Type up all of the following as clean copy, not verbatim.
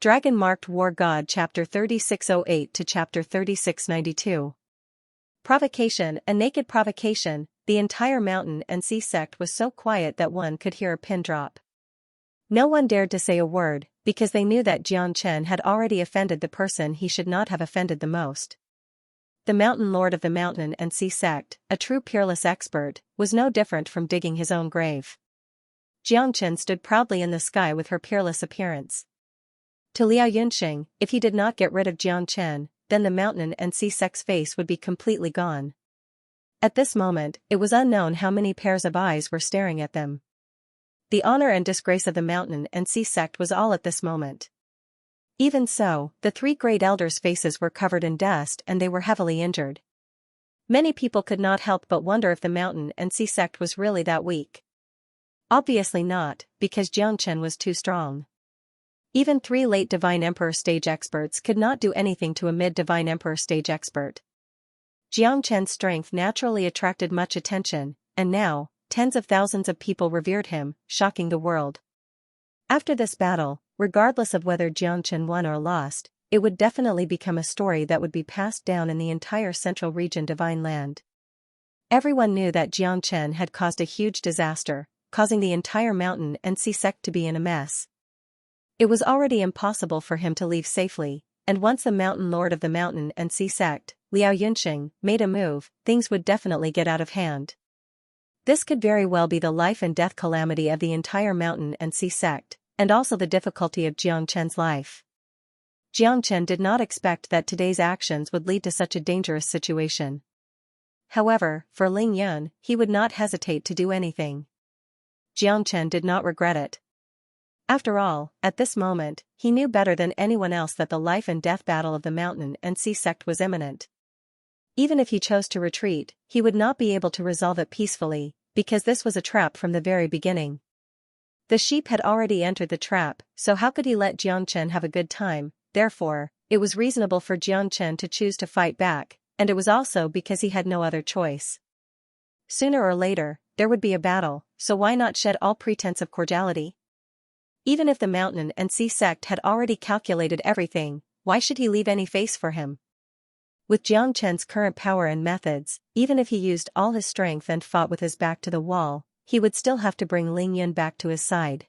Dragon-Marked War God Chapter 3608 to Chapter 3692. Provocation, a naked provocation. The entire mountain and sea sect was so quiet that one could hear a pin drop. No one dared to say a word, because they knew that Xianxia had already offended the person he should not have offended the most. The mountain lord of the mountain and sea sect, a true peerless expert, was no different from digging his own grave. Xianxia stood proudly in the sky with her peerless appearance. To Liao Yunxing, if he did not get rid of Xianxia, then the mountain and sea sect's face would be completely gone. At this moment, it was unknown how many pairs of eyes were staring at them. The honor and disgrace of the mountain and sea sect was all at this moment. Even so, the three great elders' faces were covered in dust and they were heavily injured. Many people could not help but wonder if the mountain and sea sect was really that weak. Obviously not, because Xianxia was too strong. Even three late Divine Emperor stage experts could not do anything to a mid-Divine Emperor stage expert. Xianxia's strength naturally attracted much attention, and now, tens of thousands of people revered him, shocking the world. After this battle, regardless of whether Xianxia won or lost, it would definitely become a story that would be passed down in the entire Central Region Divine Land. Everyone knew that Xianxia had caused a huge disaster, causing the entire mountain and sea sect to be in a mess. It was already impossible for him to leave safely, and once the mountain lord of the mountain and sea sect, Liao Yunxing, made a move, things would definitely get out of hand. This could very well be the life and death calamity of the entire mountain and sea sect, and also the difficulty of Xianxia's life. Xianxia did not expect that today's actions would lead to such a dangerous situation. However, for Ling Yun, he would not hesitate to do anything. Xianxia did not regret it. After all, at this moment, he knew better than anyone else that the life and death battle of the mountain and sea sect was imminent. Even if he chose to retreat, he would not be able to resolve it peacefully, because this was a trap from the very beginning. The sheep had already entered the trap, so how could he let Xianxia have a good time? Therefore, it was reasonable for Xianxia to choose to fight back, and it was also because he had no other choice. Sooner or later, there would be a battle, so why not shed all pretense of cordiality? Even if the mountain and sea sect had already calculated everything, why should he leave any face for him? With Xianxia's current power and methods, even if he used all his strength and fought with his back to the wall, he would still have to bring Ling Yun back to his side.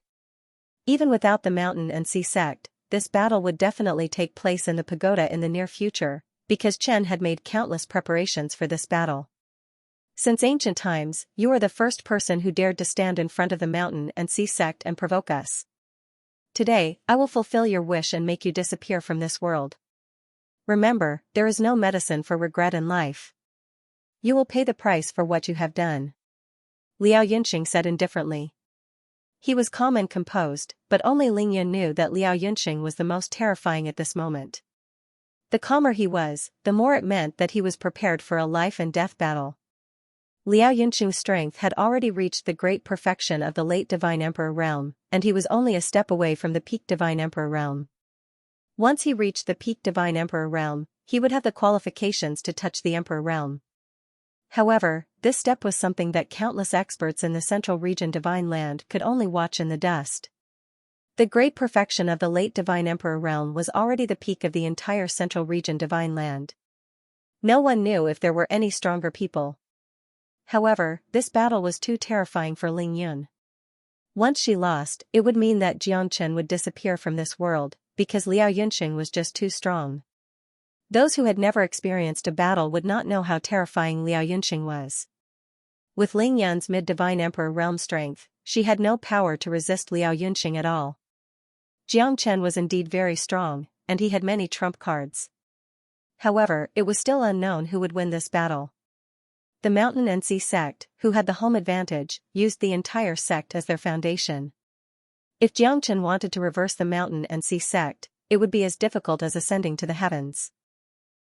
Even without the mountain and sea sect, this battle would definitely take place in the pagoda in the near future, because Chen had made countless preparations for this battle. Since ancient times, you are the first person who dared to stand in front of the mountain and sea sect and provoke us. Today, I will fulfill your wish and make you disappear from this world. Remember, there is no medicine for regret in life. You will pay the price for what you have done. Liao Yunxing said indifferently. He was calm and composed, but only Ling Yun knew that Liao Yunxing was the most terrifying at this moment. The calmer he was, the more it meant that he was prepared for a life and death battle. Liao Yunxing's strength had already reached the great perfection of the late Divine Emperor realm, and he was only a step away from the peak Divine Emperor realm. Once he reached the peak Divine Emperor realm, he would have the qualifications to touch the Emperor realm. However, this step was something that countless experts in the Central Region Divine Land could only watch in the dust. The great perfection of the late Divine Emperor realm was already the peak of the entire Central Region Divine Land. No one knew if there were any stronger people. However, this battle was too terrifying for Ling Yun. Once she lost, it would mean that Xianxia would disappear from this world, because Liao Yunxing was just too strong. Those who had never experienced a battle would not know how terrifying Liao Yunxing was. With Ling Yun's mid-Divine Emperor realm strength, she had no power to resist Liao Yunxing at all. Xianxia was indeed very strong, and he had many trump cards. However, it was still unknown who would win this battle. The mountain and sea sect, who had the home advantage, used the entire sect as their foundation. If Xianxia wanted to reverse the mountain and sea sect, it would be as difficult as ascending to the heavens.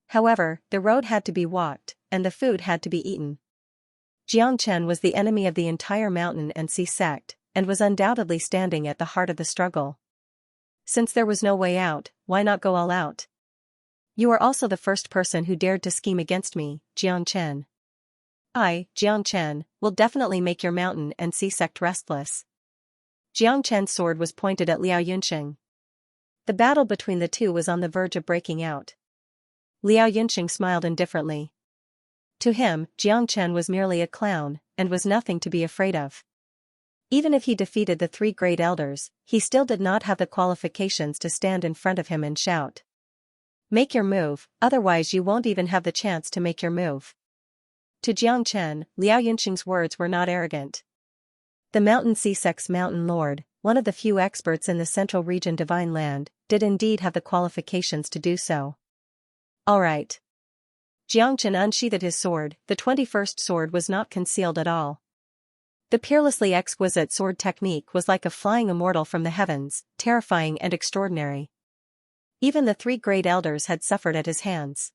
However, the road had to be walked, and the food had to be eaten. Xianxia was the enemy of the entire mountain and sea sect, and was undoubtedly standing at the heart of the struggle. Since there was no way out, why not go all out? You are also the first person who dared to scheme against me, Xianxia. I, Xianxia, will definitely make your mountain and sea sect restless. Xianxia's sword was pointed at Liao Yunxing. The battle between the two was on the verge of breaking out. Liao Yunxing smiled indifferently. To him, Jiang Chen was merely a clown, and was nothing to be afraid of. Even if he defeated the three great elders, he still did not have the qualifications to stand in front of him and shout, "Make your move, otherwise you won't even have the chance to make your move." To Jiang Chen, Liao Yunxing's words were not arrogant. The Mountain Sea Sect's Mountain Lord, one of the few experts in the Central Region Divine Land, did indeed have the qualifications to do so. All right. Jiang Chen unsheathed his sword. The 21st sword was not concealed at all. The peerlessly exquisite sword technique was like a flying immortal from the heavens, terrifying and extraordinary. Even the three great elders had suffered at his hands.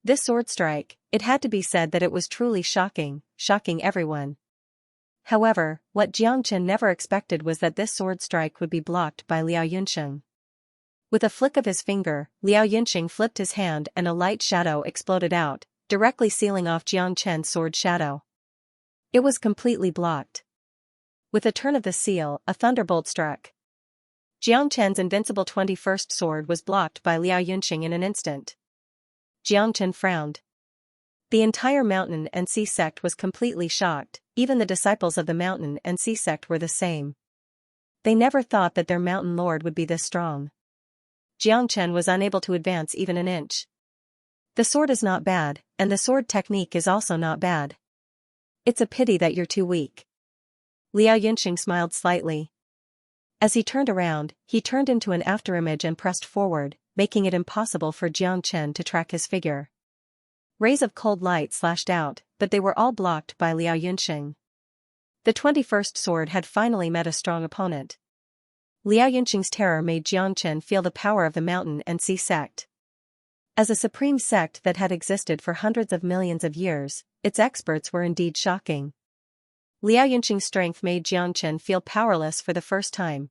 This sword strike, it had to be said that it was truly shocking everyone. However, what Jiang Chen never expected was that this sword strike would be blocked by Liao Yunxing. With a flick of his finger, Liao Yunxing flipped his hand and a light shadow exploded out, directly sealing off Jiang Chen's sword shadow. It was completely blocked. With a turn of the seal, a thunderbolt struck. Jiang Chen's invincible 21st sword was blocked by Liao Yunxing in an instant. Jiang Chen frowned. The entire Mountain and Sea Sect was completely shocked. Even the disciples of the Mountain and Sea Sect were the same. They never thought that their Mountain Lord would be this strong. Jiang Chen was unable to advance even an inch. The sword is not bad, and the sword technique is also not bad. It's a pity that you're too weak. Liao Yunxing smiled slightly. As he turned around, he turned into an afterimage and pressed forward, making it impossible for Jiang Chen to track his figure. Rays of cold light slashed out, but they were all blocked by Liao Yunxing. The 21st sword had finally met a strong opponent. Liao Yunxing's terror made Jiang Chen feel the power of the Mountain and Sea Sect. As a supreme sect that had existed for hundreds of millions of years, its experts were indeed shocking. Liao Yunxing's strength made Jiang Chen feel powerless for the first time.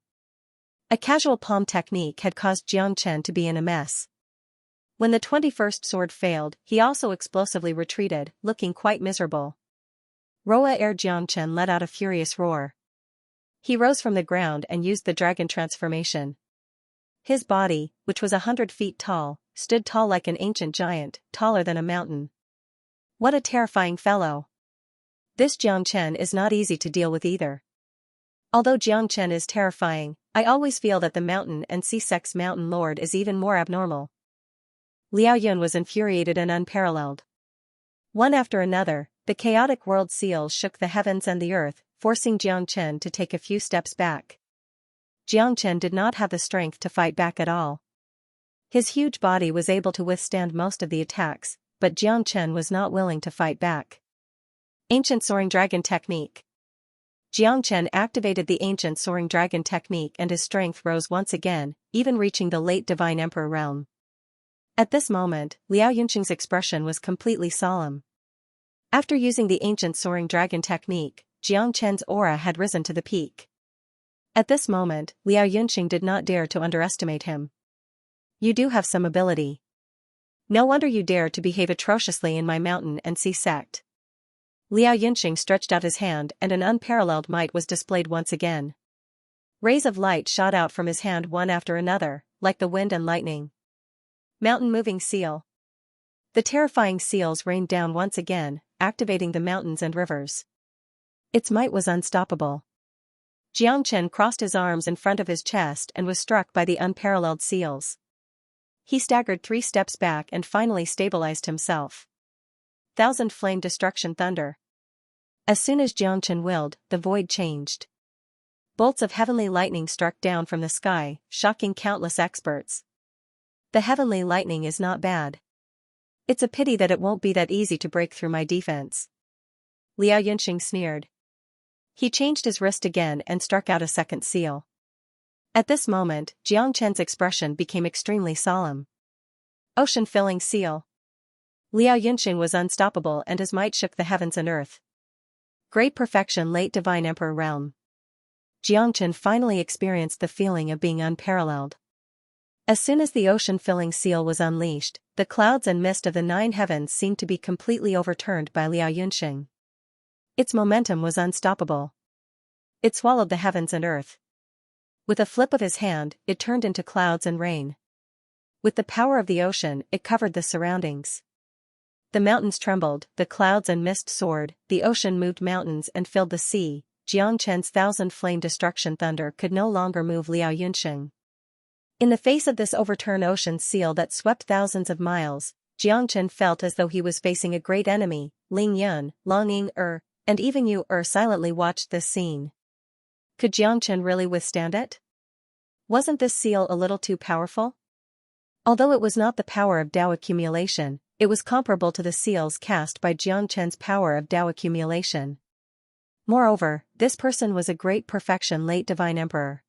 A casual palm technique had caused Jiang Chen to be in a mess. When the 21st sword failed, he also explosively retreated, looking quite miserable. Roa Air Jiang Chen let out a furious roar. He rose from the ground and used the dragon transformation. His body, which was 100 feet tall, stood tall like an ancient giant, taller than a mountain. What a terrifying fellow. This Jiang Chen is not easy to deal with either. Although Jiang Chen is terrifying, I always feel that the Mountain and Sea Sect's Mountain Lord is even more abnormal. Liao Yun was infuriated and unparalleled. One after another, the chaotic world seals shook the heavens and the earth, forcing Jiang Chen to take a few steps back. Jiang Chen did not have the strength to fight back at all. His huge body was able to withstand most of the attacks, but Jiang Chen was not willing to fight back. Ancient Soaring Dragon Technique. Jiang Chen activated the Ancient Soaring Dragon Technique and his strength rose once again, even reaching the late Divine Emperor realm. At this moment, Liao Yunxing's expression was completely solemn. After using the Ancient Soaring Dragon Technique, Jiang Chen's aura had risen to the peak. At this moment, Liao Yunxing did not dare to underestimate him. You do have some ability. No wonder you dare to behave atrociously in my Mountain and Sea Sect. Liao Yunxing stretched out his hand and an unparalleled might was displayed once again. Rays of light shot out from his hand one after another, like the wind and lightning. Mountain Moving Seal. The terrifying seals rained down once again, activating the mountains and rivers. Its might was unstoppable. Jiang Chen crossed his arms in front of his chest and was struck by the unparalleled seals. He staggered 3 steps back and finally stabilized himself. Thousand Flame Destruction Thunder. As soon as Jiang Chen willed, the void changed. Bolts of heavenly lightning struck down from the sky, shocking countless experts. The heavenly lightning is not bad. It's a pity that it won't be that easy to break through my defense. Liao Yunxing sneered. He changed his wrist again and struck out a second seal. At this moment, Jiang Chen's expression became extremely solemn. Ocean-filling seal. Liao Yunxing was unstoppable and his might shook the heavens and earth. Great perfection, late Divine Emperor realm. Jiang Chen finally experienced the feeling of being unparalleled. As soon as the ocean-filling seal was unleashed, the clouds and mist of the 9 heavens seemed to be completely overturned by Liao Yunxing. Its momentum was unstoppable. It swallowed the heavens and earth. With a flip of his hand, it turned into clouds and rain. With the power of the ocean, it covered the surroundings. The mountains trembled, the clouds and mist soared, the ocean moved mountains and filled the sea. Xianxia's thousand-flame destruction thunder could no longer move Liao Yunxing. In the face of this overturned ocean seal that swept thousands of miles, Jiangchen felt as though he was facing a great enemy. Ling Yun, Long Ying and even Yu silently watched this scene. Could Jiangchen really withstand it? Wasn't this seal a little too powerful? Although it was not the power of Dao accumulation, it was comparable to the seals cast by Jiangchen's power of Dao accumulation. Moreover, this person was a great perfection late divine emperor.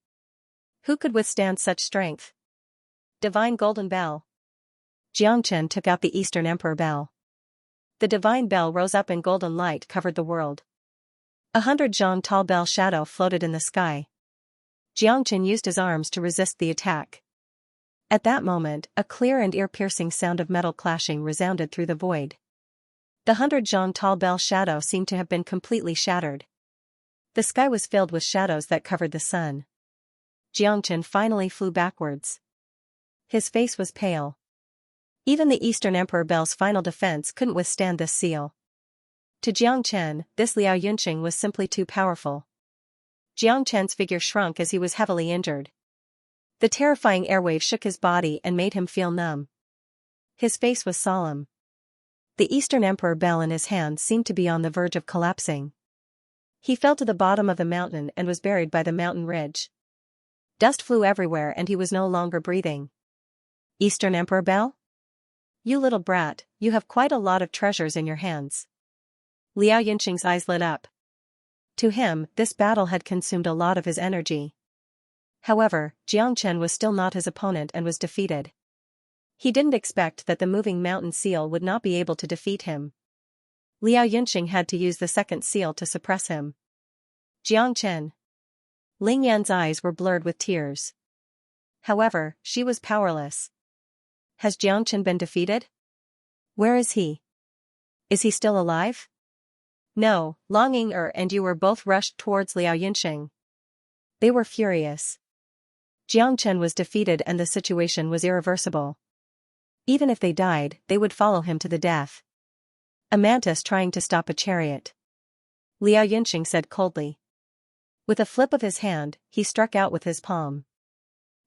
Who could withstand such strength? Divine golden bell. Jiangchen took out the Eastern Emperor bell. The divine bell rose up and golden light covered the world. 100 zhang tall bell shadow floated in the sky. Jiangchen used his arms to resist the attack. At that moment, a clear and ear-piercing sound of metal clashing resounded through the void. The 100 zhang tall bell shadow seemed to have been completely shattered. The sky was filled with shadows that covered the sun. Jiangchen finally flew backwards. His face was pale. Even the Eastern Emperor bell's final defense couldn't withstand this seal. To Jiangchen, this Liao Yunxing was simply too powerful. Jiangchen's figure shrunk as he was heavily injured. The terrifying airwave shook his body and made him feel numb. His face was solemn. The Eastern Emperor bell in his hand seemed to be on the verge of collapsing. He fell to the bottom of the mountain and was buried by the mountain ridge. Dust flew everywhere and he was no longer breathing. Eastern Emperor bell? You little brat, you have quite a lot of treasures in your hands. Liao Yunxing's eyes lit up. To him, this battle had consumed a lot of his energy. However, Jiangchen was still not his opponent and was defeated. He didn't expect that the moving mountain seal would not be able to defeat him. Liao Yunxing had to use the second seal to suppress him. Jiangchen. Ling Yan's eyes were blurred with tears. However, she was powerless. Has Jiangchen been defeated? Where is he? Is he still alive? No, Long Ying and Yu both rushed towards Liao Yunxing. They were furious. Jiangchen was defeated and the situation was irreversible. Even if they died, they would follow him to the death. A mantis trying to stop a chariot. Liao Yunxing said coldly. With a flip of his hand, he struck out with his palm.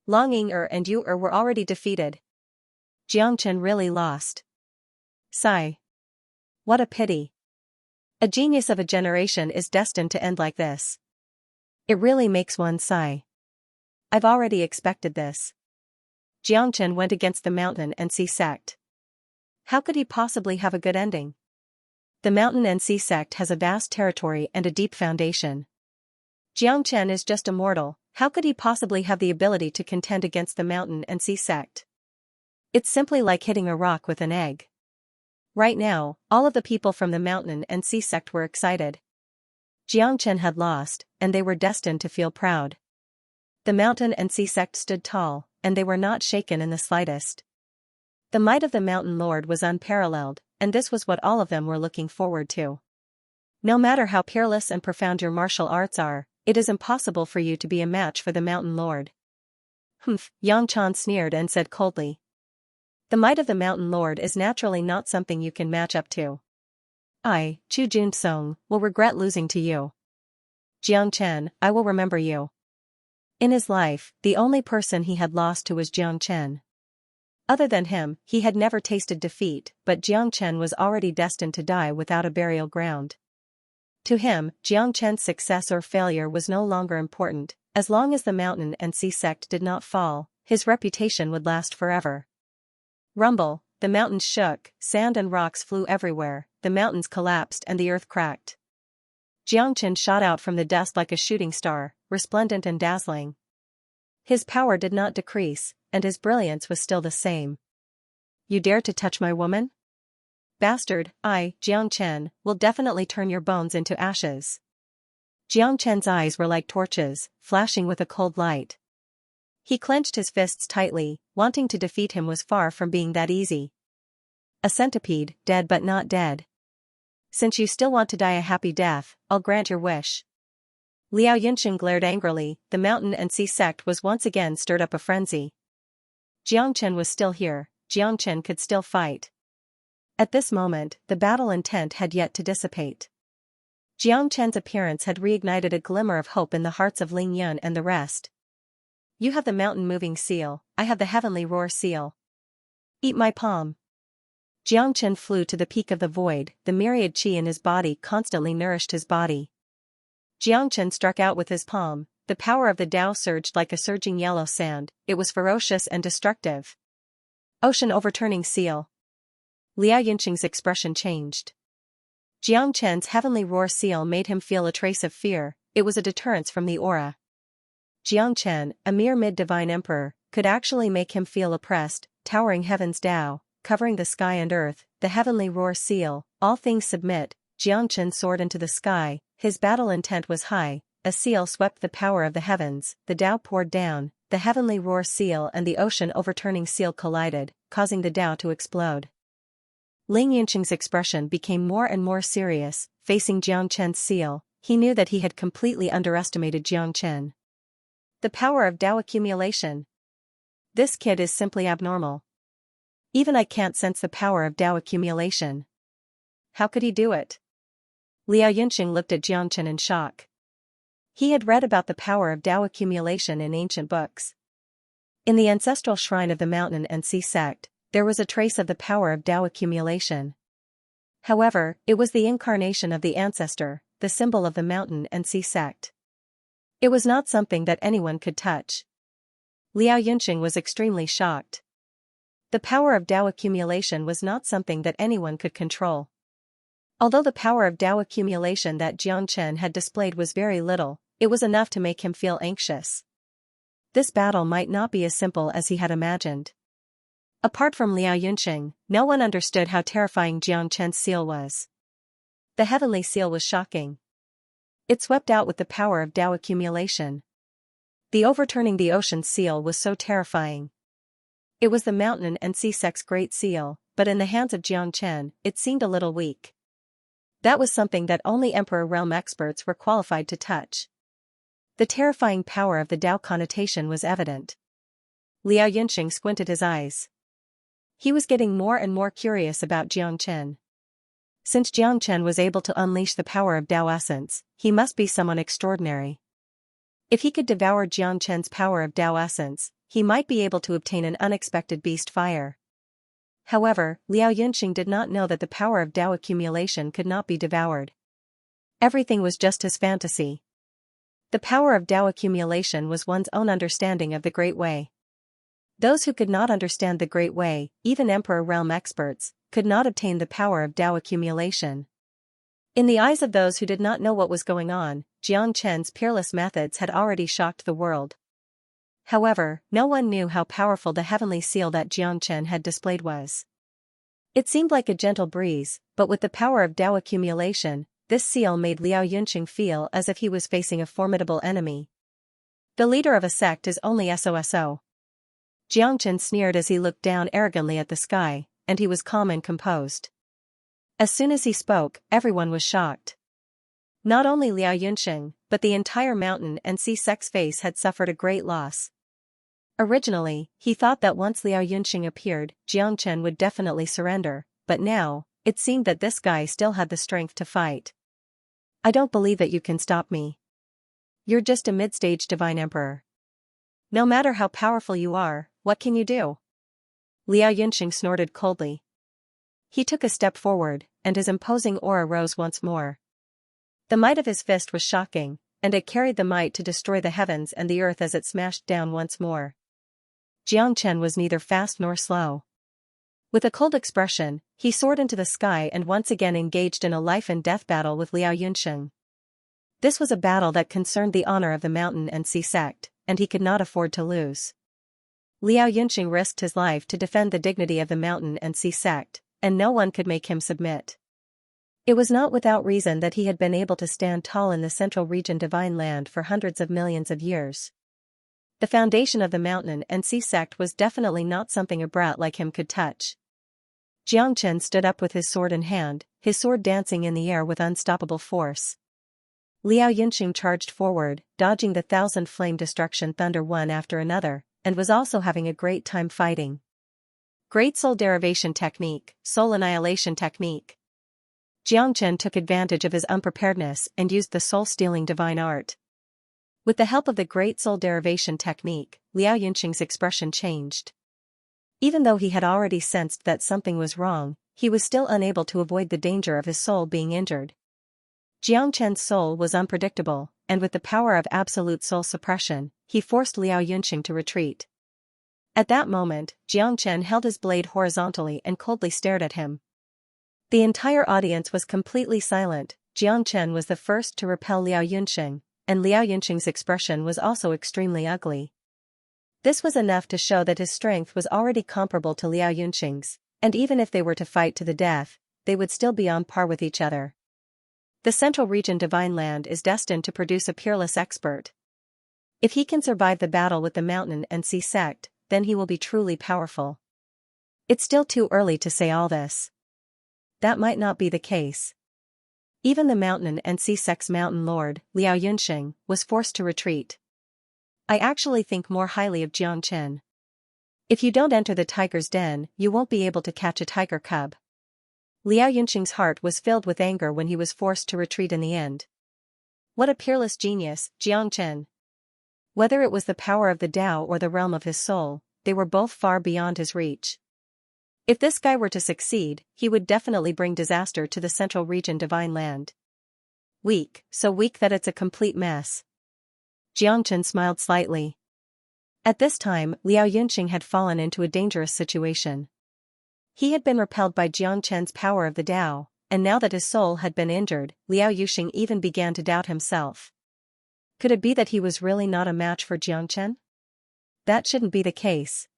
Long Ying and Yu were already defeated. Jiangchen really lost. Sigh. What a pity. A genius of a generation is destined to end like this. It really makes one sigh. I've already expected this. Jiangchen went against the mountain and sea sect. How could he possibly have a good ending? The mountain and sea sect has a vast territory and a deep foundation. Jiangchen is just a mortal, how could he possibly have the ability to contend against the mountain and sea sect? It's simply like hitting a rock with an egg. Right now, all of the people from the mountain and sea sect were excited. Jiangchen had lost, and they were destined to feel proud. The mountain and sea sect stood tall, and they were not shaken in the slightest. The might of the mountain lord was unparalleled, and this was what all of them were looking forward to. No matter how peerless and profound your martial arts are, it is impossible for you to be a match for the mountain lord. Humph, Yang Chan sneered and said coldly. The might of the mountain lord is naturally not something you can match up to. I, Chu Junsong, will regret losing to you. Jiangchen, I will remember you. In his life, the only person he had lost to was Jiangchen. Other than him, he had never tasted defeat, but Jiangchen was already destined to die without a burial ground. To him, Jiangchen's success or failure was no longer important. As long as the mountain and sea sect did not fall, his reputation would last forever. Rumble, the mountains shook, sand and rocks flew everywhere, the mountains collapsed and the earth cracked. Jiangchen shot out from the dust like a shooting star, resplendent and dazzling. His power did not decrease, and his brilliance was still the same. You dare to touch my woman? Bastard, I, Jiangchen, will definitely turn your bones into ashes. Jiangchen's eyes were like torches, flashing with a cold light. He clenched his fists tightly, wanting to defeat him was far from being that easy. A centipede, dead but not dead. Since you still want to die a happy death, I'll grant your wish. Liao Yunxing glared angrily. The mountain and sea sect was once again stirred up a frenzy. Jiangchen was still here, Jiangchen could still fight. At this moment, the battle intent had yet to dissipate. Jiangchen's appearance had reignited a glimmer of hope in the hearts of Ling Yun and the rest. You have the mountain-moving seal, I have the heavenly roar seal. Eat my palm. Jiangchen flew to the peak of the void, the myriad qi in his body constantly nourished his body. Jiangchen struck out with his palm, the power of the Tao surged like a surging yellow sand, it was ferocious and destructive. Ocean overturning seal. Liao Yunxing's expression changed. Jiangchen's heavenly roar seal made him feel a trace of fear, it was a deterrence from the aura. Jiangchen, a mere mid-divine emperor, could actually make him feel oppressed, towering heaven's Tao, covering the sky and earth, the heavenly roar seal, all things submit. Jiangchen soared into the sky, his battle intent was high, a seal swept the power of the heavens, the Tao poured down, the heavenly roar seal and the ocean overturning seal collided, causing the Tao to explode. Ling Yunxing's expression became more and more serious, facing Jiangchen's seal, he knew that he had completely underestimated Jiangchen. The power of Tao accumulation. This kid is simply abnormal. Even I can't sense the power of Tao accumulation. How could he do it? Liao Yunxing looked at Jiangchen in shock. He had read about the power of Tao accumulation in ancient books. In the ancestral shrine of the mountain and sea sect, there was a trace of the power of Tao accumulation. However, it was the incarnation of the ancestor, the symbol of the mountain and sea sect. It was not something that anyone could touch. Liao Yunxing was extremely shocked. The power of Tao accumulation was not something that anyone could control. Although the power of Tao accumulation that Jiangchen had displayed was very little, it was enough to make him feel anxious. This battle might not be as simple as he had imagined. Apart from Liao Yunxing, no one understood how terrifying Jiangchen's seal was. The heavenly seal was shocking. It swept out with the power of Tao accumulation. The overturning the ocean seal was so terrifying. It was the mountain and sea sect's great seal, but in the hands of Jiangchen, it seemed a little weak. That was something that only Emperor Realm experts were qualified to touch. The terrifying power of the Tao connotation was evident. Liao Yunxing squinted his eyes. He was getting more and more curious about Jiangchen. Since Jiangchen was able to unleash the power of Tao essence, he must be someone extraordinary. If he could devour Jiangchen's power of Tao essence, he might be able to obtain an unexpected beast fire. However, Liao Yunxing did not know that the power of Tao accumulation could not be devoured. Everything was just his fantasy. The power of Tao accumulation was one's own understanding of the Great Way. Those who could not understand the Great Way, even Emperor Realm experts, could not obtain the power of Tao accumulation. In the eyes of those who did not know what was going on, Jiangchen's peerless methods had already shocked the world. However, no one knew how powerful the heavenly seal that Jiangchen had displayed was. It seemed like a gentle breeze, but with the power of Tao accumulation, this seal made Liao Yunxing feel as if he was facing a formidable enemy. The leader of a sect is only SOSO. Jiangchen sneered as he looked down arrogantly at the sky, and he was calm and composed. As soon as he spoke, everyone was shocked. Not only Liao Yunxing, but the entire mountain and sea sect's face had suffered a great loss. Originally, he thought that once Liao Yunxing appeared, Jiangchen would definitely surrender, but now, it seemed that this guy still had the strength to fight. I don't believe that you can stop me. You're just a mid-stage divine emperor. No matter how powerful you are, what can you do? Liao Yunxing snorted coldly. He took a step forward, and his imposing aura rose once more. The might of his fist was shocking, and it carried the might to destroy the heavens and the earth as it smashed down once more. Jiangchen was neither fast nor slow. With a cold expression, he soared into the sky and once again engaged in a life-and-death battle with Liao Yunxing. This was a battle that concerned the honor of the mountain and sea sect, and he could not afford to lose. Liao Yunxing risked his life to defend the dignity of the mountain and sea sect, and no one could make him submit. It was not without reason that he had been able to stand tall in the central region divine land for hundreds of millions of years. The foundation of the mountain and sea sect was definitely not something a brat like him could touch. Jiangchen stood up with his sword in hand, his sword dancing in the air with unstoppable force. Liao Yunxing charged forward, dodging the 1,000 flame destruction thunder one after another, and was also having a great time fighting. Great Soul Derivation Technique, Soul Annihilation Technique. Xianxia took advantage of his unpreparedness and used the soul-stealing divine art. With the help of the Great Soul Derivation Technique, Liao Yunxing's expression changed. Even though he had already sensed that something was wrong, he was still unable to avoid the danger of his soul being injured. Xianxia's soul was unpredictable, and with the power of absolute soul suppression, he forced Liao Yunxing to retreat. At that moment, Xianxia held his blade horizontally and coldly stared at him. The entire audience was completely silent. Xianxia was the first to repel Liao Yunxing, and Liao Yunxing's expression was also extremely ugly. This was enough to show that his strength was already comparable to Liao Yunxing's, and even if they were to fight to the death, they would still be on par with each other. The Central Region Divine Land is destined to produce a peerless expert. If he can survive the battle with the Mountain and Sea sect, then he will be truly powerful. It's still too early to say all this. That might not be the case. Even the Mountain and Sea sect's Mountain Lord, Liao Yunxing, was forced to retreat. I actually think more highly of Xianxia. If you don't enter the tiger's den, you won't be able to catch a tiger cub. Liao Yunxing's heart was filled with anger when he was forced to retreat in the end. What a peerless genius, Xianxia! Whether it was the power of the Tao or the realm of his soul, they were both far beyond his reach. If this guy were to succeed, he would definitely bring disaster to the Central Region Divine Land. Weak, so weak that it's a complete mess. Xianxia smiled slightly. At this time, Liao Yunxing had fallen into a dangerous situation. He had been repelled by Xianxia's power of the Tao, and now that his soul had been injured, Liao Yunxing even began to doubt himself. Could it be that he was really not a match for Xianxia? That shouldn't be the case.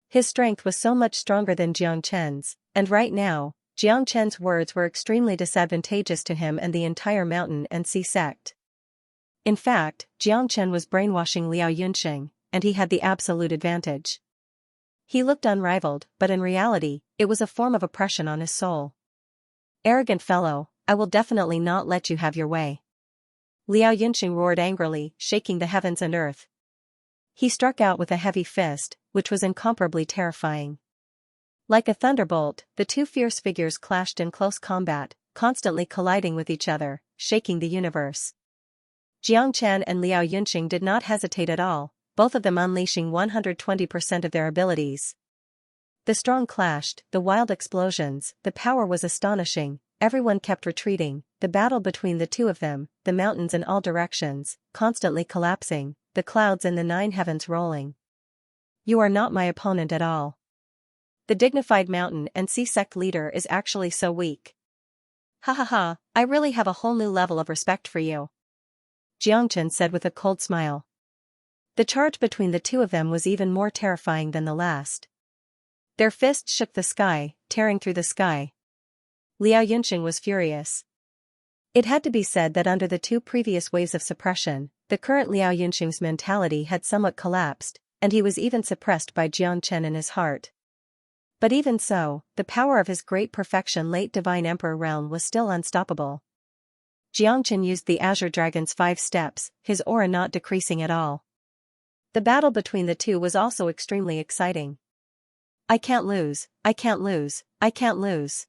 His strength was so much stronger than Xianxia's, and right now, Xianxia's words were extremely disadvantageous to him and the entire Mountain and Sea sect. In fact, Xianxia was brainwashing Liao Yunxing, and he had the absolute advantage. He looked unrivaled, but in reality, it was a form of oppression on his soul. Arrogant fellow, I will definitely not let you have your way. Liao Yunxing roared angrily, shaking the heavens and earth. He struck out with a heavy fist, which was incomparably terrifying. Like a thunderbolt, the two fierce figures clashed in close combat, constantly colliding with each other, shaking the universe. Xianxia and Liao Yunxing did not hesitate at all, both of them unleashing 120% of their abilities. The strong clashed, the wild explosions, the power was astonishing, everyone kept retreating, the battle between the two of them, the mountains in all directions, constantly collapsing, the clouds in the 9 heavens rolling. You are not my opponent at all. The dignified Mountain and Sea sect leader is actually so weak. Ha ha ha, I really have a whole new level of respect for you. Xianxia said with a cold smile. The charge between the two of them was even more terrifying than the last. Their fists shook the sky, tearing through the sky. Liao Yunxing was furious. It had to be said that under the two previous waves of suppression, the current Liao Yunxing's mentality had somewhat collapsed, and he was even suppressed by Xianxia in his heart. But even so, the power of his great perfection late Divine Emperor realm was still unstoppable. Xianxia used the Azure Dragon's 5 steps, his aura not decreasing at all. The battle between the two was also extremely exciting. I can't lose, I can't lose, I can't lose.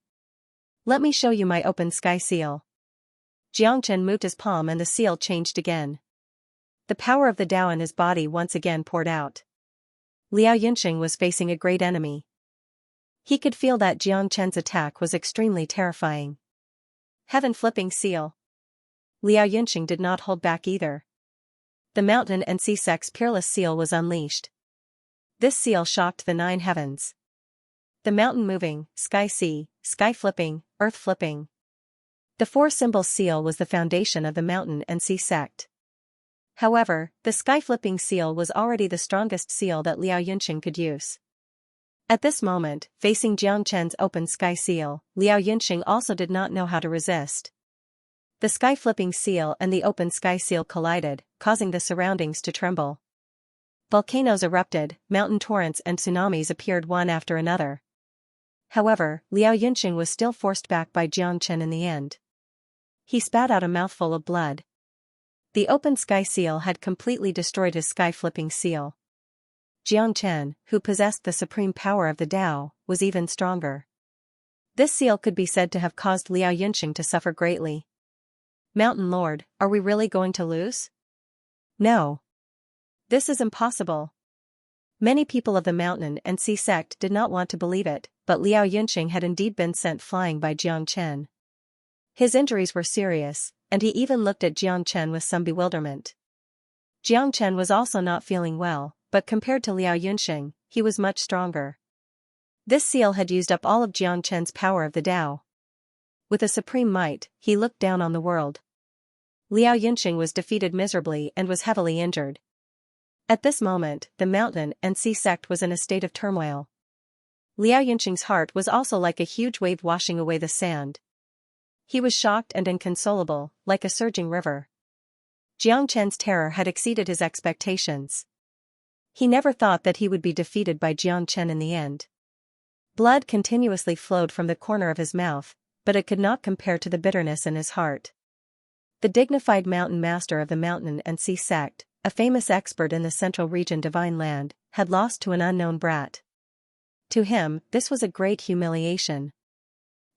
Let me show you my open sky seal. Xianxia moved his palm and the seal changed again. The power of the Tao in his body once again poured out. Liao Yunxing was facing a great enemy. He could feel that Xianxia's attack was extremely terrifying. Heaven-flipping seal. Liao Yunxing did not hold back either. The Mountain and Sea sect's peerless seal was unleashed. This seal shocked the 9 heavens. The mountain moving, sky flipping, earth flipping. The 4-symbol seal was the foundation of the Mountain and Sea sect. However, the sky-flipping seal was already the strongest seal that Liao Yunxing could use. At this moment, facing Xianxia's open sky seal, Liao Yunxing also did not know how to resist. The sky-flipping seal and the open sky seal collided, causing the surroundings to tremble. Volcanoes erupted, mountain torrents and tsunamis appeared one after another. However, Liao Yunxing was still forced back by Xianxia in the end. He spat out a mouthful of blood. The open sky seal had completely destroyed his sky-flipping seal. Xianxia, who possessed the supreme power of the Tao, was even stronger. This seal could be said to have caused Liao Yunxing to suffer greatly. Mountain Lord, are we really going to lose? No. This is impossible. Many people of the mountain and sea sect did not want to believe it, but Liao Yunxing had indeed been sent flying by Xianxia. His injuries were serious, and he even looked at Xianxia with some bewilderment. Xianxia was also not feeling well, but compared to Liao Yunxing, he was much stronger. This seal had used up all of Xianxia's power of the Tao. With a supreme might, he looked down on the world. Liao Yunxing was defeated miserably and was heavily injured. At this moment, the mountain and sea sect was in a state of turmoil. Liao Yunxing's heart was also like a huge wave washing away the sand. He was shocked and inconsolable, like a surging river. Xianxia's terror had exceeded his expectations. He never thought that he would be defeated by Xianxia in the end. Blood continuously flowed from the corner of his mouth, but it could not compare to the bitterness in his heart. The dignified mountain master of the mountain and sea sect, a famous expert in the central region Divine Land, had lost to an unknown brat. To him, this was a great humiliation.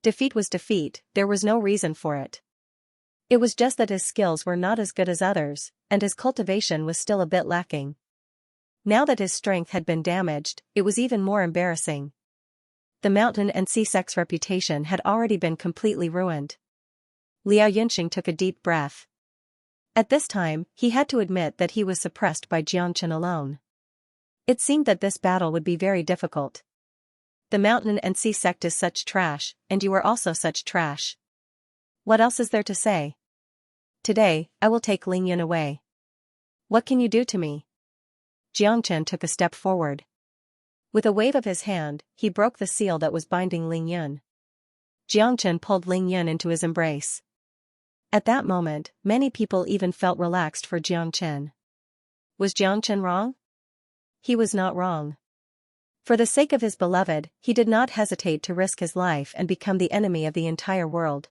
Defeat was defeat, there was no reason for it. It was just that his skills were not as good as others, and his cultivation was still a bit lacking. Now that his strength had been damaged, it was even more embarrassing. The mountain and sea sect's reputation had already been completely ruined. Liao Yunxing took a deep breath. At this time, he had to admit that he was suppressed by Xianxia alone. It seemed that this battle would be very difficult. The mountain and sea sect is such trash, and you are also such trash. What else is there to say? Today, I will take Ling Yun away. What can you do to me? Xianxia took a step forward. With a wave of his hand, he broke the seal that was binding Ling Yun. Xianxia pulled Ling Yun into his embrace. At that moment, many people even felt relaxed for Xianxia. Was Xianxia wrong? He was not wrong. For the sake of his beloved, he did not hesitate to risk his life and become the enemy of the entire world.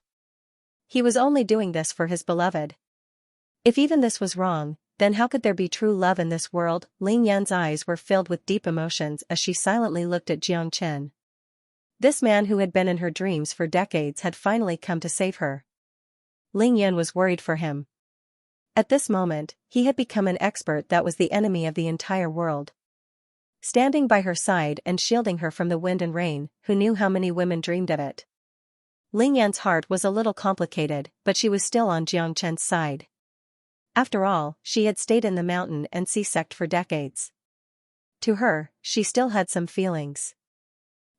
He was only doing this for his beloved. If even this was wrong, then how could there be true love in this world? Ling Yun's eyes were filled with deep emotions as she silently looked at Xianxia. This man who had been in her dreams for decades had finally come to save her. Ling Yun was worried for him. At this moment, he had become an expert that was the enemy of the entire world. Standing by her side and shielding her from the wind and rain, who knew how many women dreamed of it? Ling Yan's heart was a little complicated, but she was still on Xianxia's side. After all, she had stayed in the mountain and sea sect for decades. To her, she still had some feelings.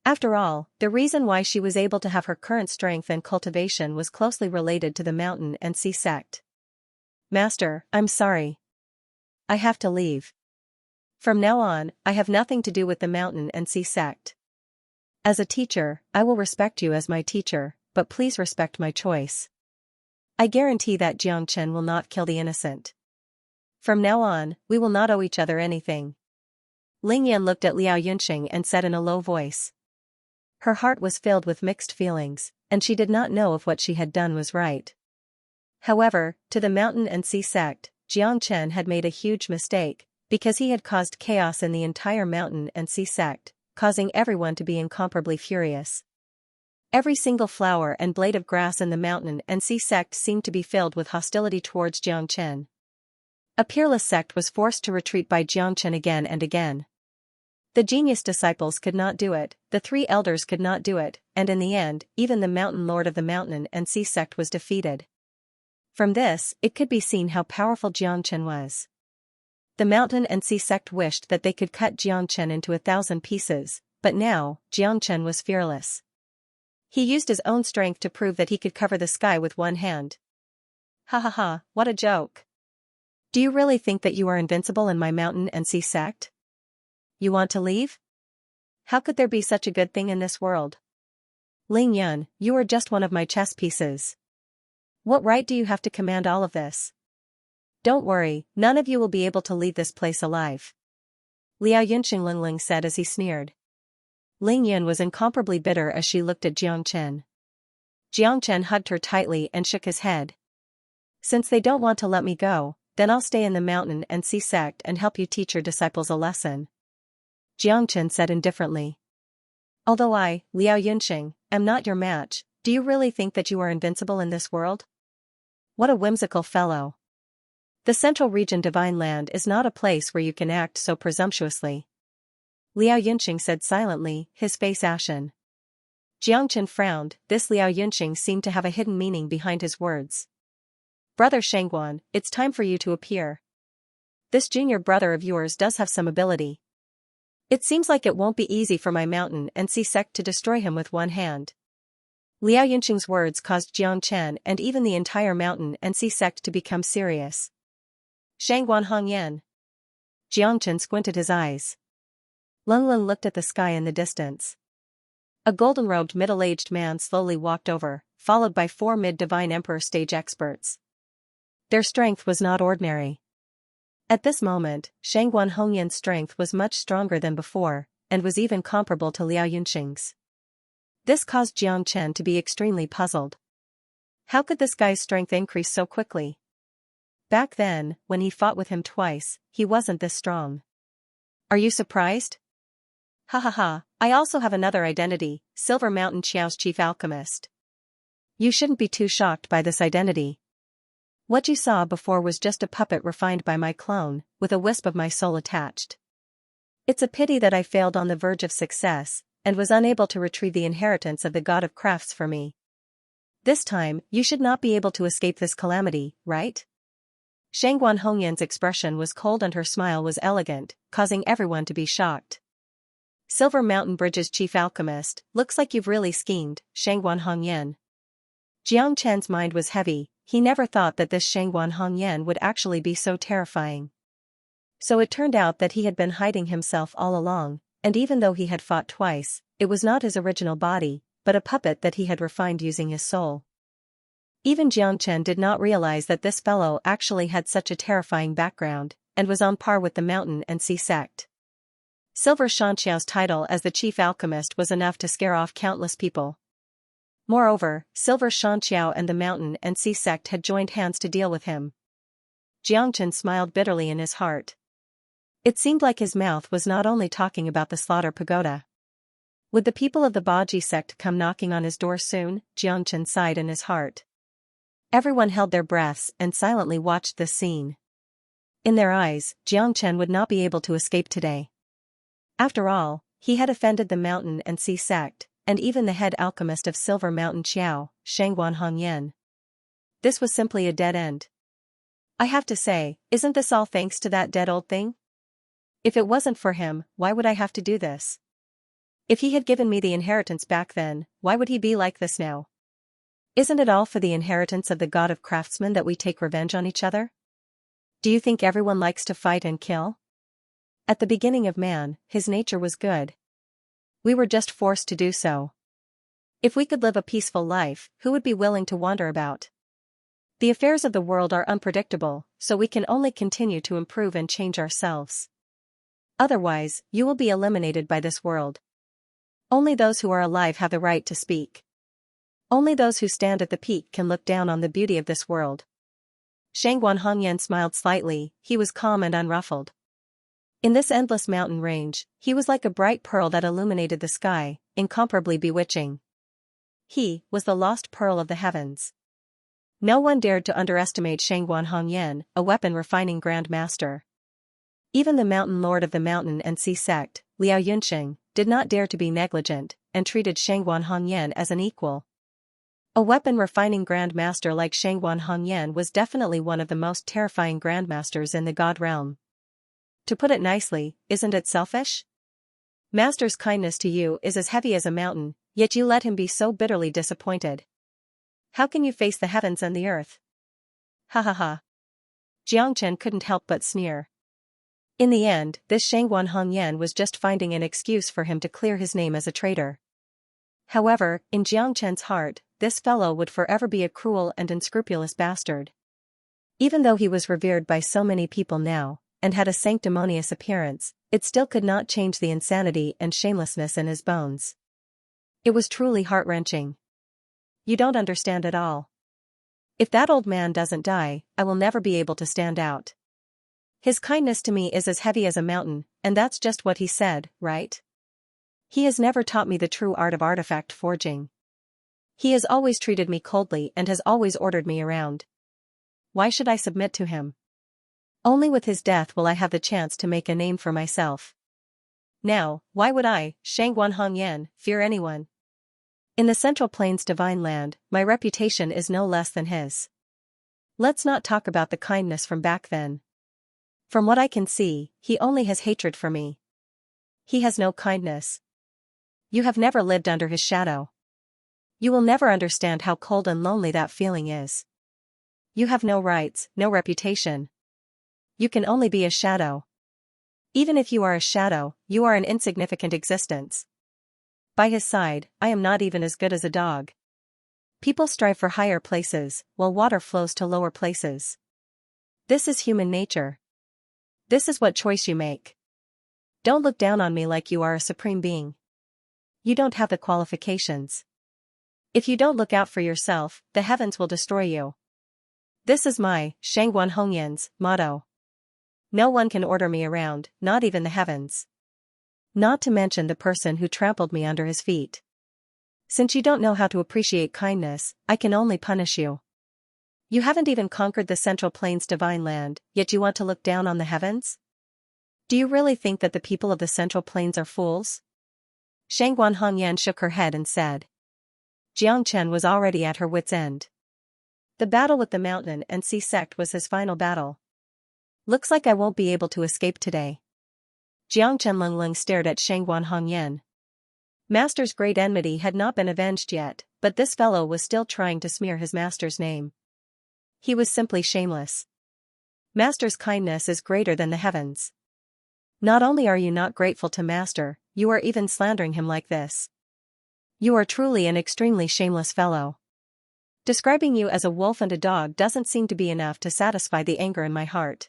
After all, the reason why she was able to have her current strength and cultivation was closely related to the mountain and sea sect. Master, I'm sorry. I have to leave. From now on, I have nothing to do with the mountain and sea sect. As a teacher, I will respect you as my teacher, but please respect my choice. I guarantee that Xianxia will not kill the innocent. From now on, we will not owe each other anything. Ling Yan looked at Liao Yunxing and said in a low voice. Her heart was filled with mixed feelings, and she did not know if what she had done was right. However, to the mountain and sea sect, Xianxia had made a huge mistake, because he had caused chaos in the entire mountain and sea sect, causing everyone to be incomparably furious. Every single flower and blade of grass in the mountain and sea sect seemed to be filled with hostility towards Xianxia. A peerless sect was forced to retreat by Xianxia again and again. The genius disciples could not do it, the three elders could not do it, and in the end, even the mountain lord of the mountain and sea sect was defeated. From this, it could be seen how powerful Xianxia was. The mountain and sea sect wished that they could cut Xianxia into 1,000 pieces, but now, Xianxia was fearless. He used his own strength to prove that he could cover the sky with one hand. Ha ha ha, what a joke. Do you really think that you are invincible in my mountain and sea sect? You want to leave? How could there be such a good thing in this world? Ling Yun, you are just one of my chess pieces. What right do you have to command all of this? Don't worry, none of you will be able to leave this place alive. Liao Yunxing Lingling said as he sneered. Ling Yun was incomparably bitter as she looked at Xianxia. Xianxia hugged her tightly and shook his head. Since they don't want to let me go, then I'll stay in the mountain and sea sect and help you teach your disciples a lesson. Jiangchen said indifferently. Although I, Liao Yunxing, am not your match, do you really think that you are invincible in this world? What a whimsical fellow. The Central Region Divine Land is not a place where you can act so presumptuously. Liao Yunxing said silently, his face ashen. Jiangchen frowned. This Liao Yunxing seemed to have a hidden meaning behind his words. Brother Shangguan, it's time for you to appear. This junior brother of yours does have some ability. It seems like it won't be easy for my mountain and sea sect to destroy him with one hand. Liao Yunxing's words caused Jiangchen and even the entire mountain and sea sect to become serious. Shangguan Hongyan. Jiangchen squinted his eyes. Lunglun looked at the sky in the distance. A golden-robed middle-aged man slowly walked over, followed by 4 mid-divine emperor stage experts. Their strength was not ordinary. At this moment, Shangguan Hongyan's strength was much stronger than before, and was even comparable to Liao Yunxing's. This caused Jiangchen to be extremely puzzled. How could this guy's strength increase so quickly? Back then, when he fought with him twice, he wasn't this strong. Are you surprised? Ha ha ha, I also have another identity, Silver Mountain Qiao's chief alchemist. You shouldn't be too shocked by this identity. What you saw before was just a puppet refined by my clone, with a wisp of my soul attached. It's a pity that I failed on the verge of success, and was unable to retrieve the inheritance of the god of crafts for me. This time, you should not be able to escape this calamity, right? Shangguan Hongyan's expression was cold and her smile was elegant, causing everyone to be shocked. Silver Mountain Bridge's chief alchemist, looks like you've really schemed, Shangguan Hongyan. Jiangchen's mind was heavy. He never thought that this Shangguan Hongyan would actually be so terrifying. So it turned out that he had been hiding himself all along, and even though he had fought twice, it was not his original body, but a puppet that he had refined using his soul. Even Jiangchen did not realize that this fellow actually had such a terrifying background, and was on par with the mountain and sea sect. Silver Xianxiao's title as the chief alchemist was enough to scare off countless people. Moreover, Silver Xianxiao and the mountain and sea sect had joined hands to deal with him. Jiangchen smiled bitterly in his heart. It seemed like his mouth was not only talking about the slaughter pagoda. Would the people of the Baji sect come knocking on his door soon? Jiangchen sighed in his heart. Everyone held their breaths and silently watched this scene. In their eyes, Jiangchen would not be able to escape today. After all, he had offended the mountain and sea sect, and even the head alchemist of Silver Mountain Qiao, Shangguan Hongyan. This was simply a dead end. I have to say, isn't this all thanks to that dead old thing? If it wasn't for him, why would I have to do this? If he had given me the inheritance back then, why would he be like this now? Isn't it all for the inheritance of the god of craftsmen that we take revenge on each other? Do you think everyone likes to fight and kill? At the beginning of man, his nature was good. We were just forced to do so. If we could live a peaceful life, who would be willing to wander about? The affairs of the world are unpredictable, so we can only continue to improve and change ourselves. Otherwise, you will be eliminated by this world. Only those who are alive have the right to speak. Only those who stand at the peak can look down on the beauty of this world. Shangguan Hongyan smiled slightly. He was calm and unruffled. In this endless mountain range, he was like a bright pearl that illuminated the sky, incomparably bewitching. He was the lost pearl of the heavens. No one dared to underestimate Shangguan Hongyan, a weapon-refining Grand Master. Even the mountain lord of the mountain and sea sect, Liao Yunxing, did not dare to be negligent, and treated Shangguan Hongyan as an equal. A weapon-refining Grand Master like Shangguan Hongyan was definitely one of the most terrifying Grandmasters in the God realm. To put it nicely, isn't it selfish? Master's kindness to you is as heavy as a mountain, yet you let him be so bitterly disappointed. How can you face the heavens and the earth? Ha ha ha. Jiangchen couldn't help but sneer. In the end, this Shangguan Hongyan was just finding an excuse for him to clear his name as a traitor. However, in Jiangchen's heart, this fellow would forever be a cruel and unscrupulous bastard. Even though he was revered by so many people now, and had a sanctimonious appearance, it still could not change the insanity and shamelessness in his bones. It was truly heart-wrenching. You don't understand at all. If that old man doesn't die, I will never be able to stand out. His kindness to me is as heavy as a mountain, and that's just what he said, right? He has never taught me the true art of artifact forging. He has always treated me coldly and has always ordered me around. Why should I submit to him? Only with his death will I have the chance to make a name for myself. Now, why would I, Shangguan Hongyan, fear anyone? In the Central Plains Divine Land, my reputation is no less than his. Let's not talk about the kindness from back then. From what I can see, he only has hatred for me. He has no kindness. You have never lived under his shadow. You will never understand how cold and lonely that feeling is. You have no rights, no reputation. You can only be a shadow. Even if you are a shadow, you are an insignificant existence. By his side, I am not even as good as a dog. People strive for higher places, while water flows to lower places. This is human nature. This is what choice you make. Don't look down on me like you are a supreme being. You don't have the qualifications. If you don't look out for yourself, the heavens will destroy you. This is my, Shangguan Hongyan's, motto. No one can order me around, not even the heavens. Not to mention the person who trampled me under his feet. Since you don't know how to appreciate kindness, I can only punish you. You haven't even conquered the Central Plains Divine Land, yet you want to look down on the heavens? Do you really think that the people of the Central Plains are fools? Shangguan Hongyan shook her head and said. Xianxia was already at her wits' end. The battle with the mountain and sea sect was his final battle. Looks like I won't be able to escape today. Xianxia Lunglung stared at Shangguan Hongyan. Master's great enmity had not been avenged yet, but this fellow was still trying to smear his master's name. He was simply shameless. Master's kindness is greater than the heavens. Not only are you not grateful to Master, you are even slandering him like this. You are truly an extremely shameless fellow. Describing you as a wolf and a dog doesn't seem to be enough to satisfy the anger in my heart.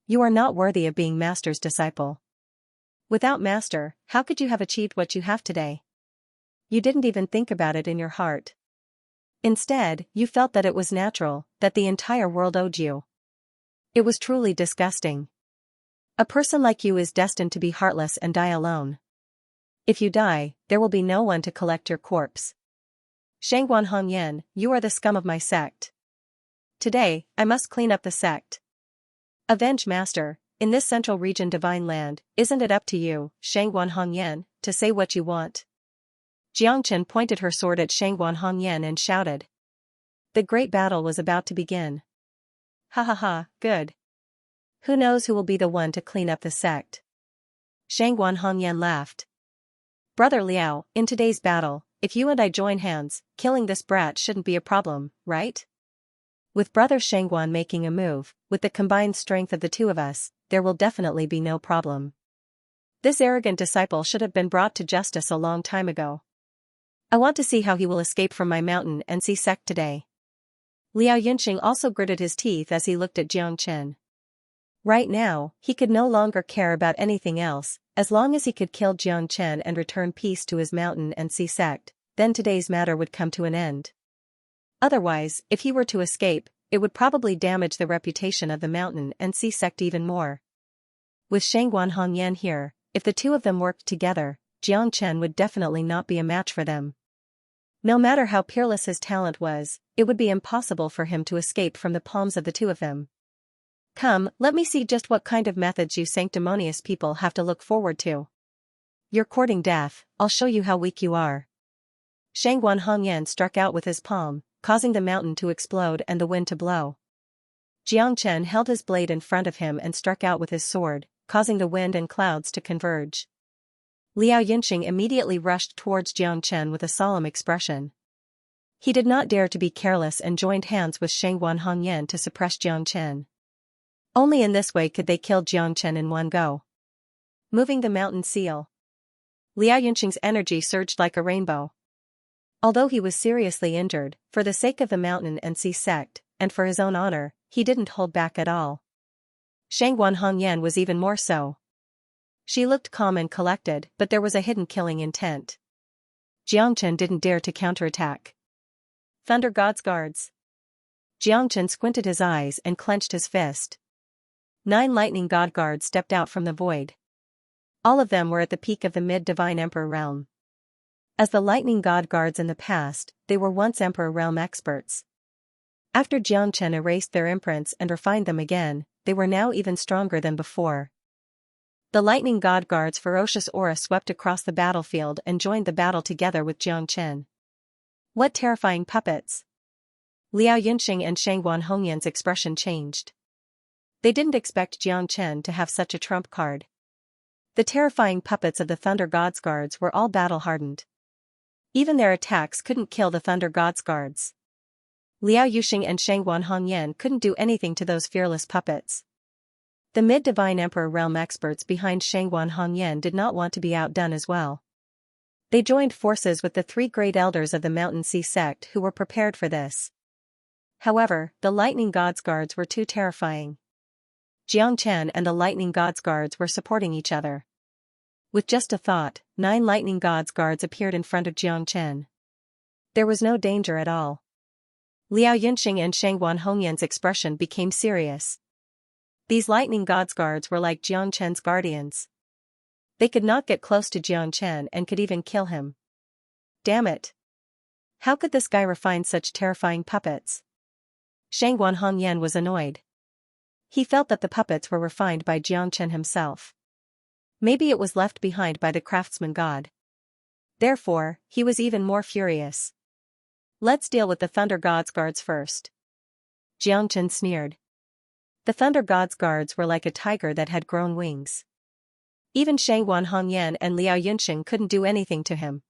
You are not worthy of being Master's disciple. Without Master, how could you have achieved what you have today? You didn't even think about it in your heart. Instead, you felt that it was natural, that the entire world owed you. It was truly disgusting. A person like you is destined to be heartless and die alone. If you die, there will be no one to collect your corpse. Shangguan Hongyan, you are the scum of my sect. Today, I must clean up the sect. Avenge Master, in this Central Region Divine Land, isn't it up to you, Shangguan Hongyan, to say what you want? Xianxia pointed her sword at Shangguan Hongyan and shouted. The great battle was about to begin. Ha ha ha, good. Who knows who will be the one to clean up the sect? Shangguan Hongyan laughed. Brother Liao, in today's battle, if you and I join hands, killing this brat shouldn't be a problem, right? With Brother Shangguan making a move, with the combined strength of the two of us, there will definitely be no problem. This arrogant disciple should have been brought to justice a long time ago. I want to see how he will escape from my mountain and sea sect today. Liao Yunxing also gritted his teeth as he looked at Xianxia. Right now, he could no longer care about anything else, as long as he could kill Xianxia and return peace to his mountain and sea sect, then today's matter would come to an end. Otherwise, if he were to escape, it would probably damage the reputation of the mountain and sea sect even more. With Shangguan Hongyan here, if the two of them worked together, Xianxia would definitely not be a match for them. No matter how peerless his talent was, it would be impossible for him to escape from the palms of the two of them. Come, let me see just what kind of methods you sanctimonious people have to look forward to. You're courting death, I'll show you how weak you are. Shangguan Hongyan struck out with his palm, causing the mountain to explode and the wind to blow. Xianxia held his blade in front of him and struck out with his sword, causing the wind and clouds to converge. Liao Yunxing immediately rushed towards Xianxia with a solemn expression. He did not dare to be careless and joined hands with Shangguan Hongyan to suppress Xianxia. Only in this way could they kill Xianxia in one go. Moving the mountain seal. Liao Yunxing's energy surged like a rainbow. Although he was seriously injured, for the sake of the mountain and sea sect, and for his own honor, he didn't hold back at all. Shangguan Hongyan was even more so. She looked calm and collected, but there was a hidden killing intent. Xianxia didn't dare to counterattack. Thunder God's guards. Xianxia squinted his eyes and clenched his fist. 9 lightning god guards stepped out from the void. All of them were at the peak of the mid-divine emperor realm. As the lightning god guards in the past, they were once emperor realm experts. After Xianxia erased their imprints and refined them again, they were now even stronger than before. The lightning god guard's ferocious aura swept across the battlefield and joined the battle together with Xianxia. What terrifying puppets! Liao Yunxing and Shangguan Hongyan's expression changed. They didn't expect Xianxia to have such a trump card. The terrifying puppets of the Thunder God's guards were all battle-hardened. Even their attacks couldn't kill the Thunder God's guards. Liao Yuxing and Shangguan Hongyan couldn't do anything to those fearless puppets. The mid-divine emperor realm experts behind Shangguan Hongyan did not want to be outdone as well. They joined forces with the 3 great elders of the Mountain Sea sect who were prepared for this. However, the lightning god's guards were too terrifying. Xianxia and the lightning god's guards were supporting each other. With just a thought, 9 lightning god's guards appeared in front of Xianxia. There was no danger at all. Liao Yunxing and Shangguan Hongyan's expression became serious. These lightning god's guards were like Xianxia's guardians. They could not get close to Xianxia and could even kill him. Damn it! How could this guy refine such terrifying puppets? Shangguan Hongyan was annoyed. He felt that the puppets were refined by Xianxia himself. Maybe it was left behind by the craftsman god. Therefore, he was even more furious. Let's deal with the Thunder God's guards first. Xianxia sneered. The Thunder God's guards were like a tiger that had grown wings. Even Shangguan Hongyan and Liao Yunxing couldn't do anything to him.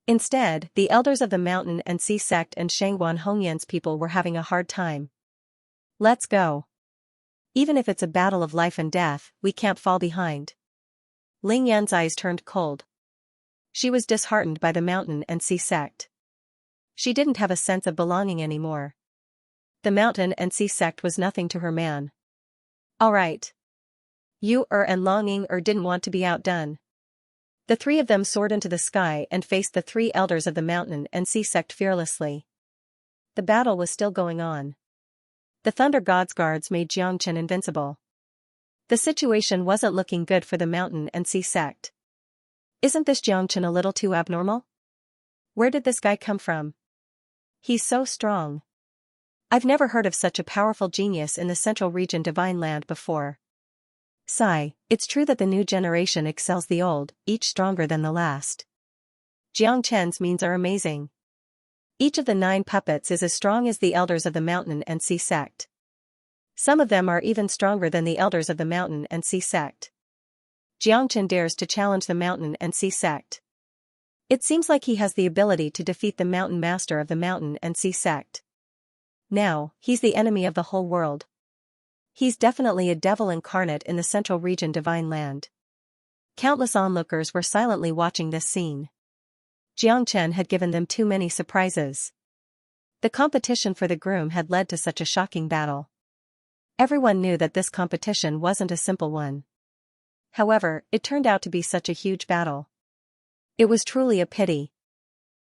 Instead, the elders of the Mountain and Sea sect and Shangguan Hongyan's people were having a hard time. Let's go. Even if it's a battle of life and death, we can't fall behind. Ling Yan's eyes turned cold. She was disheartened by the Mountain and Sea sect. She didn't have a sense of belonging anymore. The Mountain and Sea sect was nothing to her man. All right. You and Longing didn't want to be outdone. The 3 of them soared into the sky and faced the 3 elders of the Mountain and Sea sect fearlessly. The battle was still going on. The Thunder God's guards made Xianxia invincible. The situation wasn't looking good for the Mountain and Sea sect. Isn't this Xianxia a little too abnormal? Where did this guy come from? He's so strong. I've never heard of such a powerful genius in the Central Region Divine Land before. Sigh, it's true that the new generation excels the old, each stronger than the last. Xianxia's means are amazing. Each of the 9 puppets is as strong as the elders of the Mountain and Sea sect. Some of them are even stronger than the elders of the Mountain and Sea sect. Xianxia dares to challenge the Mountain and Sea sect. It seems like he has the ability to defeat the Mountain Master of the Mountain and Sea sect. Now, he's the enemy of the whole world. He's definitely a devil incarnate in the Central Region Divine Land. Countless onlookers were silently watching this scene. Xianxia had given them too many surprises. The competition for the groom had led to such a shocking battle. Everyone knew that this competition wasn't a simple one. However, it turned out to be such a huge battle. It was truly a pity.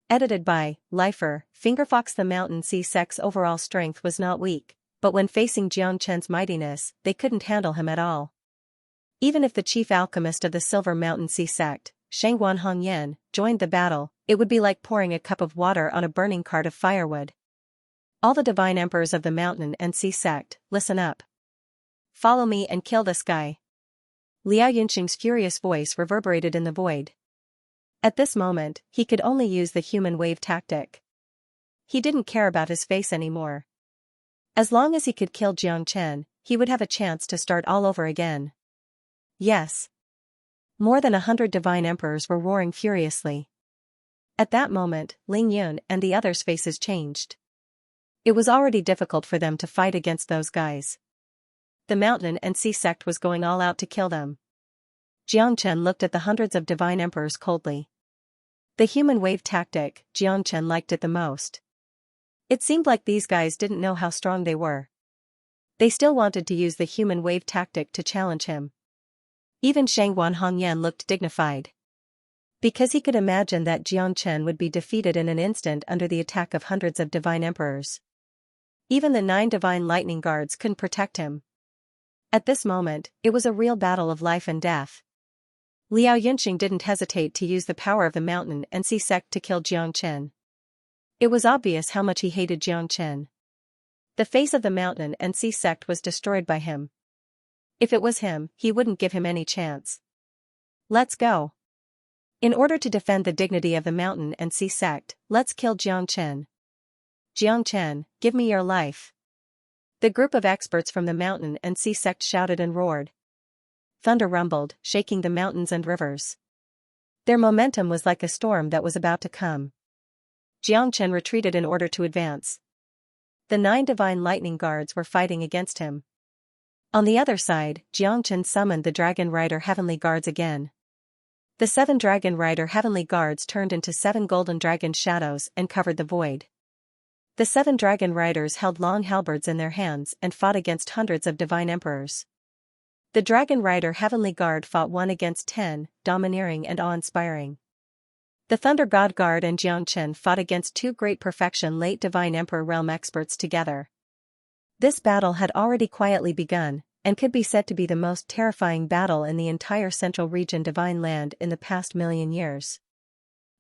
Edited by Lifer, Fingerfox. The Mountain Sea sect's overall strength was not weak, but when facing Xianxia's mightiness, they couldn't handle him at all. Even if the chief alchemist of the Silver Mountain Sea sect, Shangguan Hongyan, joined the battle, it would be like pouring a cup of water on a burning cart of firewood. All the divine emperors of the Mountain and Sea sect, listen up. Follow me and kill this guy. Liao Yunxing's furious voice reverberated in the void. At this moment, he could only use the human wave tactic. He didn't care about his face anymore. As long as he could kill Xianxia, he would have a chance to start all over again. Yes. More than 100 divine emperors were roaring furiously. At that moment, Ling Yun and the others' faces changed. It was already difficult for them to fight against those guys. The Mountain and Sea sect was going all out to kill them. Xianxia looked at the hundreds of divine emperors coldly. The human wave tactic, Xianxia liked it the most. It seemed like these guys didn't know how strong they were. They still wanted to use the human wave tactic to challenge him. Even Shangguan Hongyan looked dignified. Because he could imagine that Xianxia would be defeated in an instant under the attack of hundreds of divine emperors. Even the 9 divine lightning guards couldn't protect him. At this moment, it was a real battle of life and death. Liao Yunxing didn't hesitate to use the power of the mountain and sea sect to kill Jiang Chen. It was obvious how much he hated Jiang Chen. The face of the mountain and sea sect was destroyed by him. If it was him, he wouldn't give him any chance. Let's go. In order to defend the dignity of the mountain and sea sect, let's kill Jiang Chen. Jiang Chen, give me your life. The group of experts from the mountain and sea sect shouted and roared. Thunder rumbled, shaking the mountains and rivers. Their momentum was like a storm that was about to come. Jiang Chen retreated in order to advance. The 9 divine lightning guards were fighting against him. On the other side, Jiang Chen summoned the Dragon Rider Heavenly Guards again. The 7 Dragon Rider Heavenly Guards turned into 7 golden dragon shadows and covered the void. The 7 Dragon Riders held long halberds in their hands and fought against hundreds of divine emperors. The Dragon Rider Heavenly Guard fought 1 against 10, domineering and awe-inspiring. The Thunder God Guard and Jiang Chen fought against 2 great perfection late divine emperor realm experts together. This battle had already quietly begun, and could be said to be the most terrifying battle in the entire central region divine land in the past million years.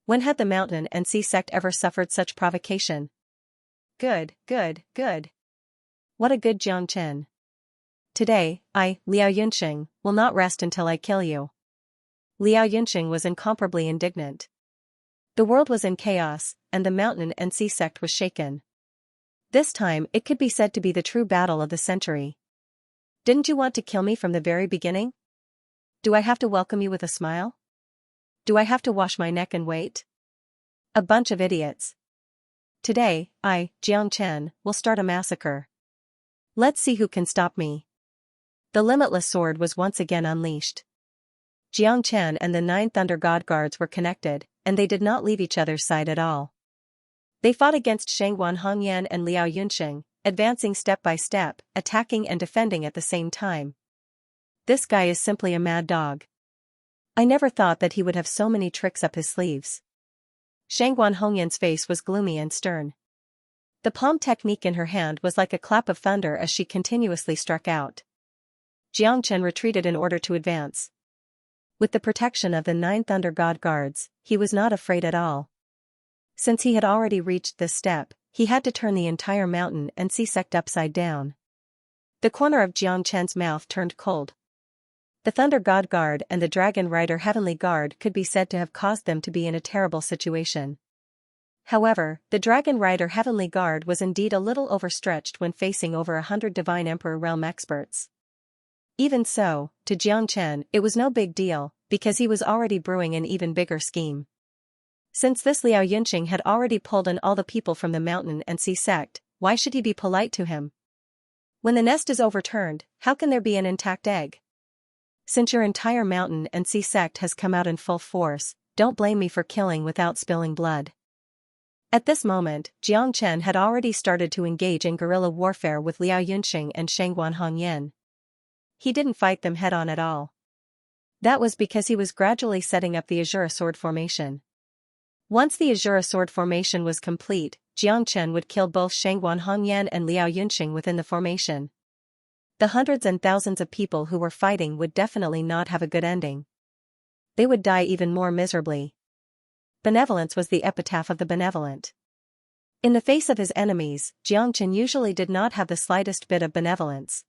When had the mountain and sea sect ever suffered such provocation? Good, good, good. What a good Jiang Chen. Today, I, Liao Yunxing, will not rest until I kill you. Liao Yunxing was incomparably indignant. The world was in chaos, and the mountain and sea sect was shaken. This time it could be said to be the true battle of the century. Didn't you want to kill me from the very beginning? Do I have to welcome you with a smile? Do I have to wash my neck and wait? A bunch of idiots. Today, I, Jiang Chen, will start a massacre. Let's see who can stop me. The limitless sword was once again unleashed. Jiang Chen and the 9 Thunder God Guards were connected, and they did not leave each other's side at all. They fought against Shangguan Hongyan and Liao Yunxing, advancing step by step, attacking and defending at the same time. This guy is simply a mad dog. I never thought that he would have so many tricks up his sleeves. Shangguan Hongyan's face was gloomy and stern. The palm technique in her hand was like a clap of thunder as she continuously struck out. Jiang Chen retreated in order to advance. With the protection of the 9 Thunder God Guards, he was not afraid at all. Since he had already reached this step, he had to turn the entire mountain and sea sect upside down. The corner of Jiang Chen's mouth turned cold. The Thunder God Guard and the Dragon Rider Heavenly Guard could be said to have caused them to be in a terrible situation. However, the Dragon Rider Heavenly Guard was indeed a little overstretched when facing over 100 Divine Emperor realm experts. Even so, to Jiang Chen it was no big deal, because he was already brewing an even bigger scheme. Since this Liao Yunxing had already pulled in all the people from the mountain and sea sect, why should he be polite to him? When the nest is overturned, how can there be an intact egg? Since your entire mountain and sea sect has come out in full force, don't blame me for killing without spilling blood. At this moment, Jiang Chen had already started to engage in guerrilla warfare with Liao Yunxing and Shangguan Hongyan. He didn't fight them head-on at all. That was because he was gradually setting up the Azure Sword formation. Once the Azure Sword formation was complete, Jiang Chen would kill both Shangguan Hongyan and Liao Yunxing within the formation. The hundreds and thousands of people who were fighting would definitely not have a good ending. They would die even more miserably. Benevolence was the epitaph of the benevolent. In the face of his enemies, Jiang Chen usually did not have the slightest bit of benevolence.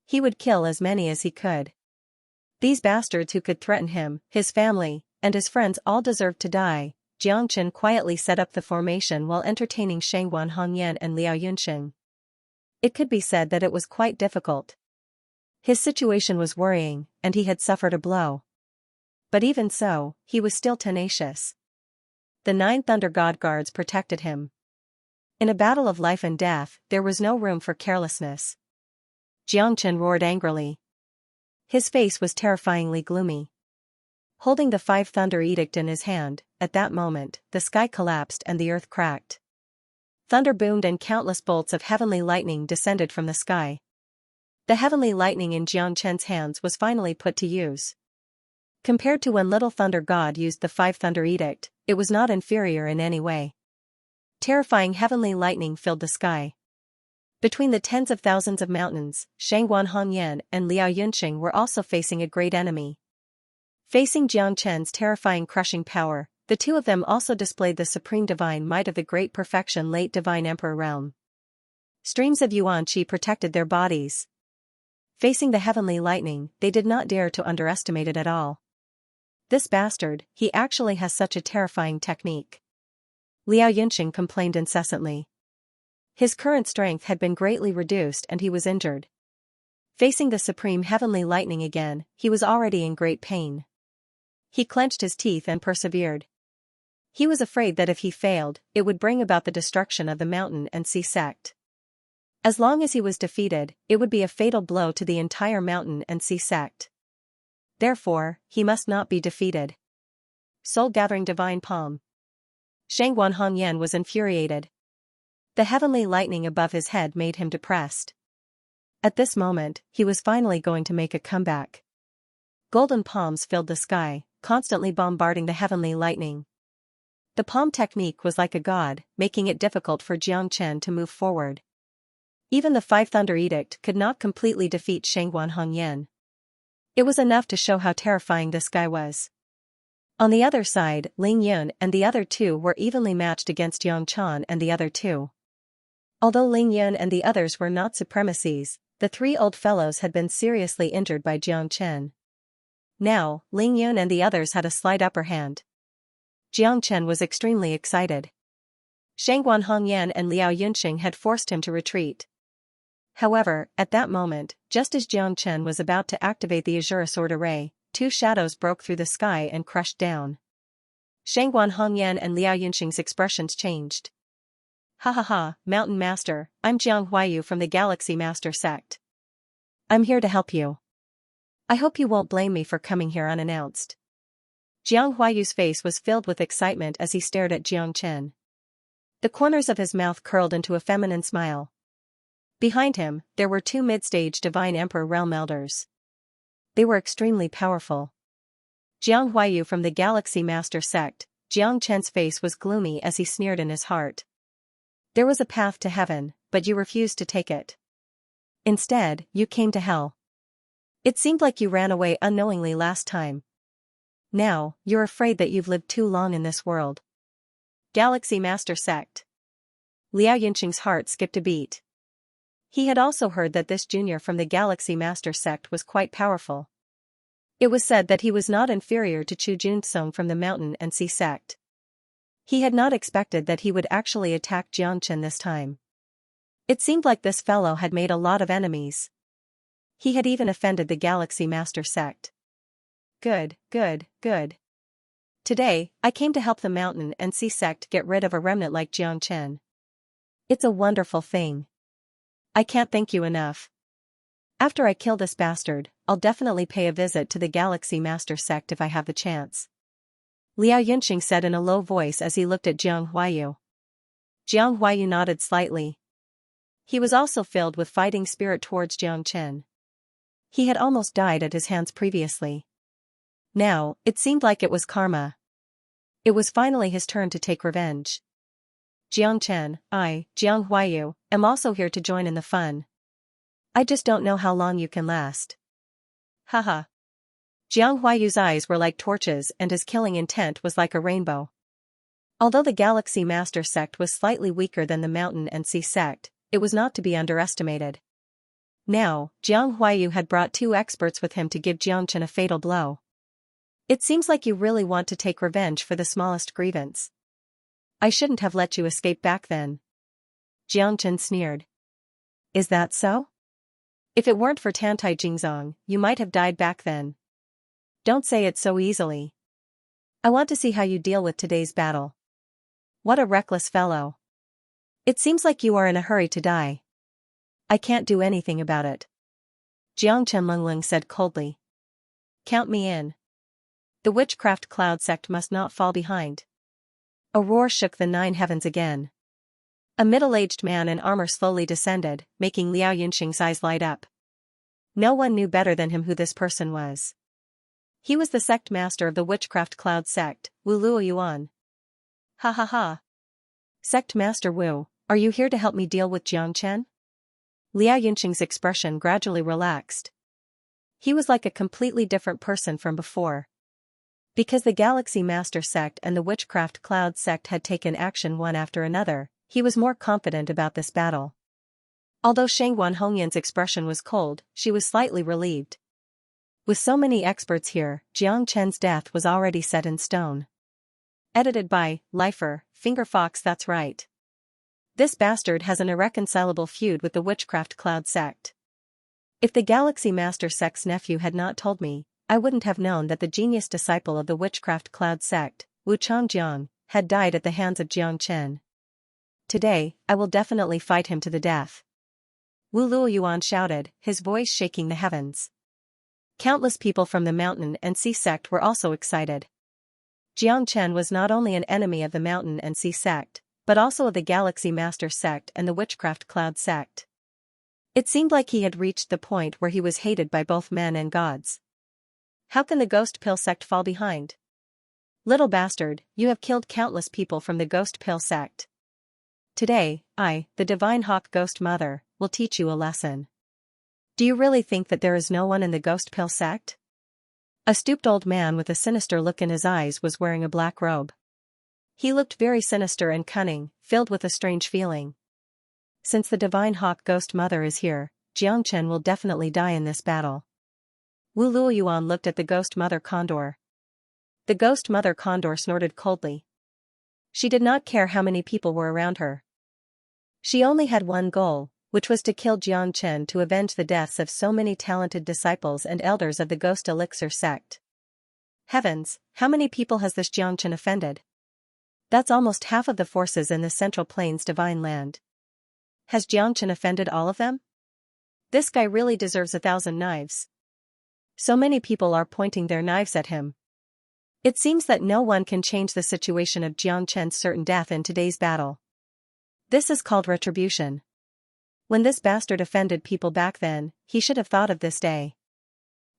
He would kill as many as he could. These bastards who could threaten him, his family, and his friends all deserved to die. Jiang Chen quietly set up the formation while entertaining Shangguan Hongyan and Liao Yunxing. It could be said that it was quite difficult. His situation was worrying, and he had suffered a blow. But even so, he was still tenacious. The 9 Thunder God Guards protected him. In a battle of life and death, there was no room for carelessness. Jiang Chen roared angrily. His face was terrifyingly gloomy. Holding the 5 Thunder Edict in his hand, at that moment, the sky collapsed and the earth cracked. Thunder boomed and countless bolts of heavenly lightning descended from the sky. The heavenly lightning in Jiang Chen's hands was finally put to use. Compared to when Little Thunder God used the 5 Thunder Edict, it was not inferior in any way. Terrifying heavenly lightning filled the sky. Between the tens of thousands of mountains, Shangguan Hongyan and Liao Yunxing were also facing a great enemy. Facing Jiang Chen's terrifying crushing power, the two of them also displayed the supreme divine might of the great perfection late divine emperor realm. Streams of yuan qi protected their bodies. Facing the heavenly lightning, they did not dare to underestimate it at all. This bastard, he actually has such a terrifying technique. Liao Yunxing complained incessantly. His current strength had been greatly reduced and he was injured. Facing the supreme heavenly lightning again, he was already in great pain. He clenched his teeth and persevered. He was afraid that if he failed, it would bring about the destruction of the mountain and sea sect. As long as he was defeated, it would be a fatal blow to the entire mountain and sea sect. Therefore, he must not be defeated. Soul-gathering divine palm. Shangguan Hongyan was infuriated. The heavenly lightning above his head made him depressed. At this moment, he was finally going to make a comeback. Golden palms filled the sky, constantly bombarding the heavenly lightning. The palm technique was like a god, making it difficult for Jiang Chen to move forward. Even the Five Thunder Edict could not completely defeat Shangguan Hongyan. It was enough to show how terrifying this guy was. On the other side, Ling Yun and the other two were evenly matched against Yang Chan and the other two. Although Ling Yun and the others were not supremacies, the three old fellows had been seriously injured by Jiang Chen. Now, Ling Yun and the others had a slight upper hand. Jiang Chen was extremely excited. Shangguan Hongyan and Liao Yunxing had forced him to retreat. However, at that moment, just as Jiang Chen was about to activate the Azure Sword Array, two shadows broke through the sky and crushed down. Shangguan Hongyan and Liao Yunxing's expressions changed. Ha ha ha, Mountain Master, I'm Jiang Huayu from the Galaxy Master sect. I'm here to help you. I hope you won't blame me for coming here unannounced. Jiang Huayu's face was filled with excitement as he stared at Jiang Chen. The corners of his mouth curled into a feminine smile. Behind him, there were two mid-stage Divine Emperor Realm Elders. They were extremely powerful. Jiang Huayu from the Galaxy Master sect, Jiang Chen's face was gloomy as he sneered in his heart. There was a path to heaven, but you refused to take it. Instead, you came to hell. It seemed like you ran away unknowingly last time. Now, you're afraid that you've lived too long in this world. Galaxy Master Sect. Liao Yunxing's heart skipped a beat. He had also heard that this junior from the Galaxy Master Sect was quite powerful. It was said that he was not inferior to Chu Junsong from the Mountain and Sea Sect. He had not expected that he would actually attack Jiang Chen this time. It seemed like this fellow had made a lot of enemies. He had even offended the Galaxy Master Sect. Good, good, good. Today, I came to help the Mountain and Sea Sect get rid of a remnant like Jiang Chen. It's a wonderful thing. I can't thank you enough. After I kill this bastard, I'll definitely pay a visit to the Galaxy Master Sect if I have the chance. Liao Yunxing said in a low voice as he looked at Jiang Huayu. Jiang Huayu nodded slightly. He was also filled with fighting spirit towards Jiang Chen. He had almost died at his hands previously. Now, it seemed like it was karma. It was finally his turn to take revenge. Jiang Chen, Jiang Huayu, am also here to join in the fun. I just don't know how long you can last. Haha. Jiang Huayu's eyes were like torches and his killing intent was like a rainbow. Although the Galaxy Master Sect was slightly weaker than the Mountain and Sea Sect, it was not to be underestimated. Now, Jiang Huayu had brought two experts with him to give Jiang Chen a fatal blow. It seems like you really want to take revenge for the smallest grievance. I shouldn't have let you escape back then. Jiang Chen sneered. Is that so? If it weren't for Tantai Jingzong, you might have died back then. Don't say it so easily. I want to see how you deal with today's battle. What a reckless fellow. It seems like you are in a hurry to die. I can't do anything about it. Jiang Chen Lungling said coldly. Count me in. The witchcraft cloud sect must not fall behind. A roar shook the 9 heavens again. A middle-aged man in armor slowly descended, making Liao Yunxing's eyes light up. No one knew better than him who this person was. He was the sect master of the witchcraft cloud sect, Wu Luo Yuan. Ha ha ha. Sect Master Wu, are you here to help me deal with Jiang Chen? Liao Yunqing's expression gradually relaxed. He was like a completely different person from before. Because the Galaxy Master Sect and the Witchcraft Cloud Sect had taken action one after another, he was more confident about this battle. Although Shangguan Hongyan's expression was cold, she was slightly relieved. With so many experts here, Jiang Chen's death was already set in stone. Edited by Lifer, Fingerfox. That's right. This bastard has an irreconcilable feud with the Witchcraft Cloud Sect. If the Galaxy Master Sect's nephew had not told me, I wouldn't have known that the genius disciple of the Witchcraft Cloud Sect, Wu Changjiang, had died at the hands of Jiang Chen. Today, I will definitely fight him to the death. Wu Luoyuan shouted, his voice shaking the heavens. Countless people from the Mountain and Sea Sect were also excited. Jiang Chen was not only an enemy of the Mountain and Sea Sect, but also of the Galaxy Master Sect and the Witchcraft Cloud Sect. It seemed like he had reached the point where he was hated by both men and gods. How can the Ghost Pill Sect fall behind? Little bastard, you have killed countless people from the Ghost Pill Sect. Today, I, the Divine Hawk Ghost Mother, will teach you a lesson. Do you really think that there is no one in the Ghost Pill Sect? A stooped old man with a sinister look in his eyes was wearing a black robe. He looked very sinister and cunning, filled with a strange feeling. Since the Divine Hawk Ghost Mother is here, Jiang Chen will definitely die in this battle. Wu Luoyuan looked at the Ghost Mother Condor. The Ghost Mother Condor snorted coldly. She did not care how many people were around her. She only had one goal, which was to kill Jiang Chen to avenge the deaths of so many talented disciples and elders of the Ghost Elixir Sect. Heavens, how many people has this Jiang Chen offended? That's almost half of the forces in the Central Plains Divine Land. Has Jiang Chen offended all of them? This guy really deserves 1,000 knives. So many people are pointing their knives at him. It seems that no one can change the situation of Jiang Chen's certain death in today's battle. This is called retribution. When this bastard offended people back then, he should have thought of this day.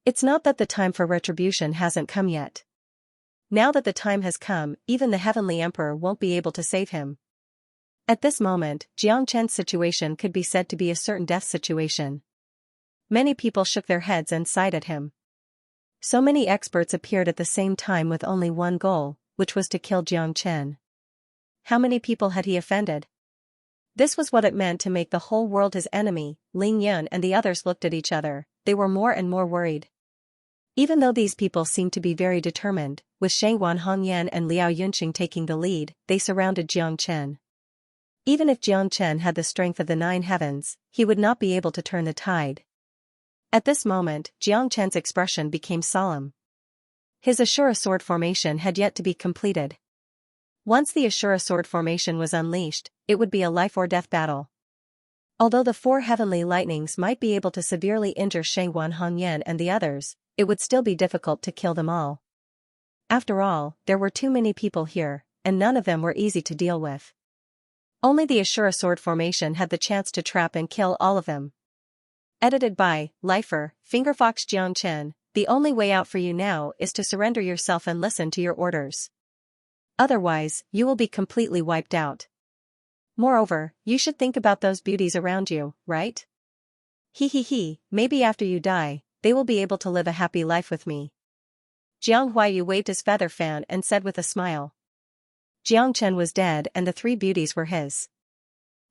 It's not that the time for retribution hasn't come yet. Now that the time has come, even the Heavenly Emperor won't be able to save him. At this moment, Jiang Chen's situation could be said to be a certain death situation. Many people shook their heads and sighed at him. So many experts appeared at the same time with only one goal, which was to kill Jiang Chen. How many people had he offended? This was what it meant to make the whole world his enemy. Ling Yun and the others looked at each other, they were more and more worried. Even though these people seemed to be very determined, with Shangguan Hongyan and Liao Yunqing taking the lead, they surrounded Jiang Chen. Even if Jiang Chen had the strength of the 9 heavens, he would not be able to turn the tide. At this moment, Jiang Chen's expression became solemn. His Ashura sword formation had yet to be completed. Once the Ashura sword formation was unleashed, it would be a life-or-death battle. Although the 4 heavenly lightnings might be able to severely injure Shangguan Hongyan and the others, it would still be difficult to kill them all. After all, there were too many people here, and none of them were easy to deal with. Only the Ashura sword formation had the chance to trap and kill all of them. Edited by Lifer, Fingerfox. Jiang Chen, the only way out for you now is to surrender yourself and listen to your orders. Otherwise, you will be completely wiped out. Moreover, you should think about those beauties around you, right? Maybe after you die, they will be able to live a happy life with me. Jiang Huaiyu waved his feather fan and said with a smile. Jiang Chen was dead and the 3 beauties were his.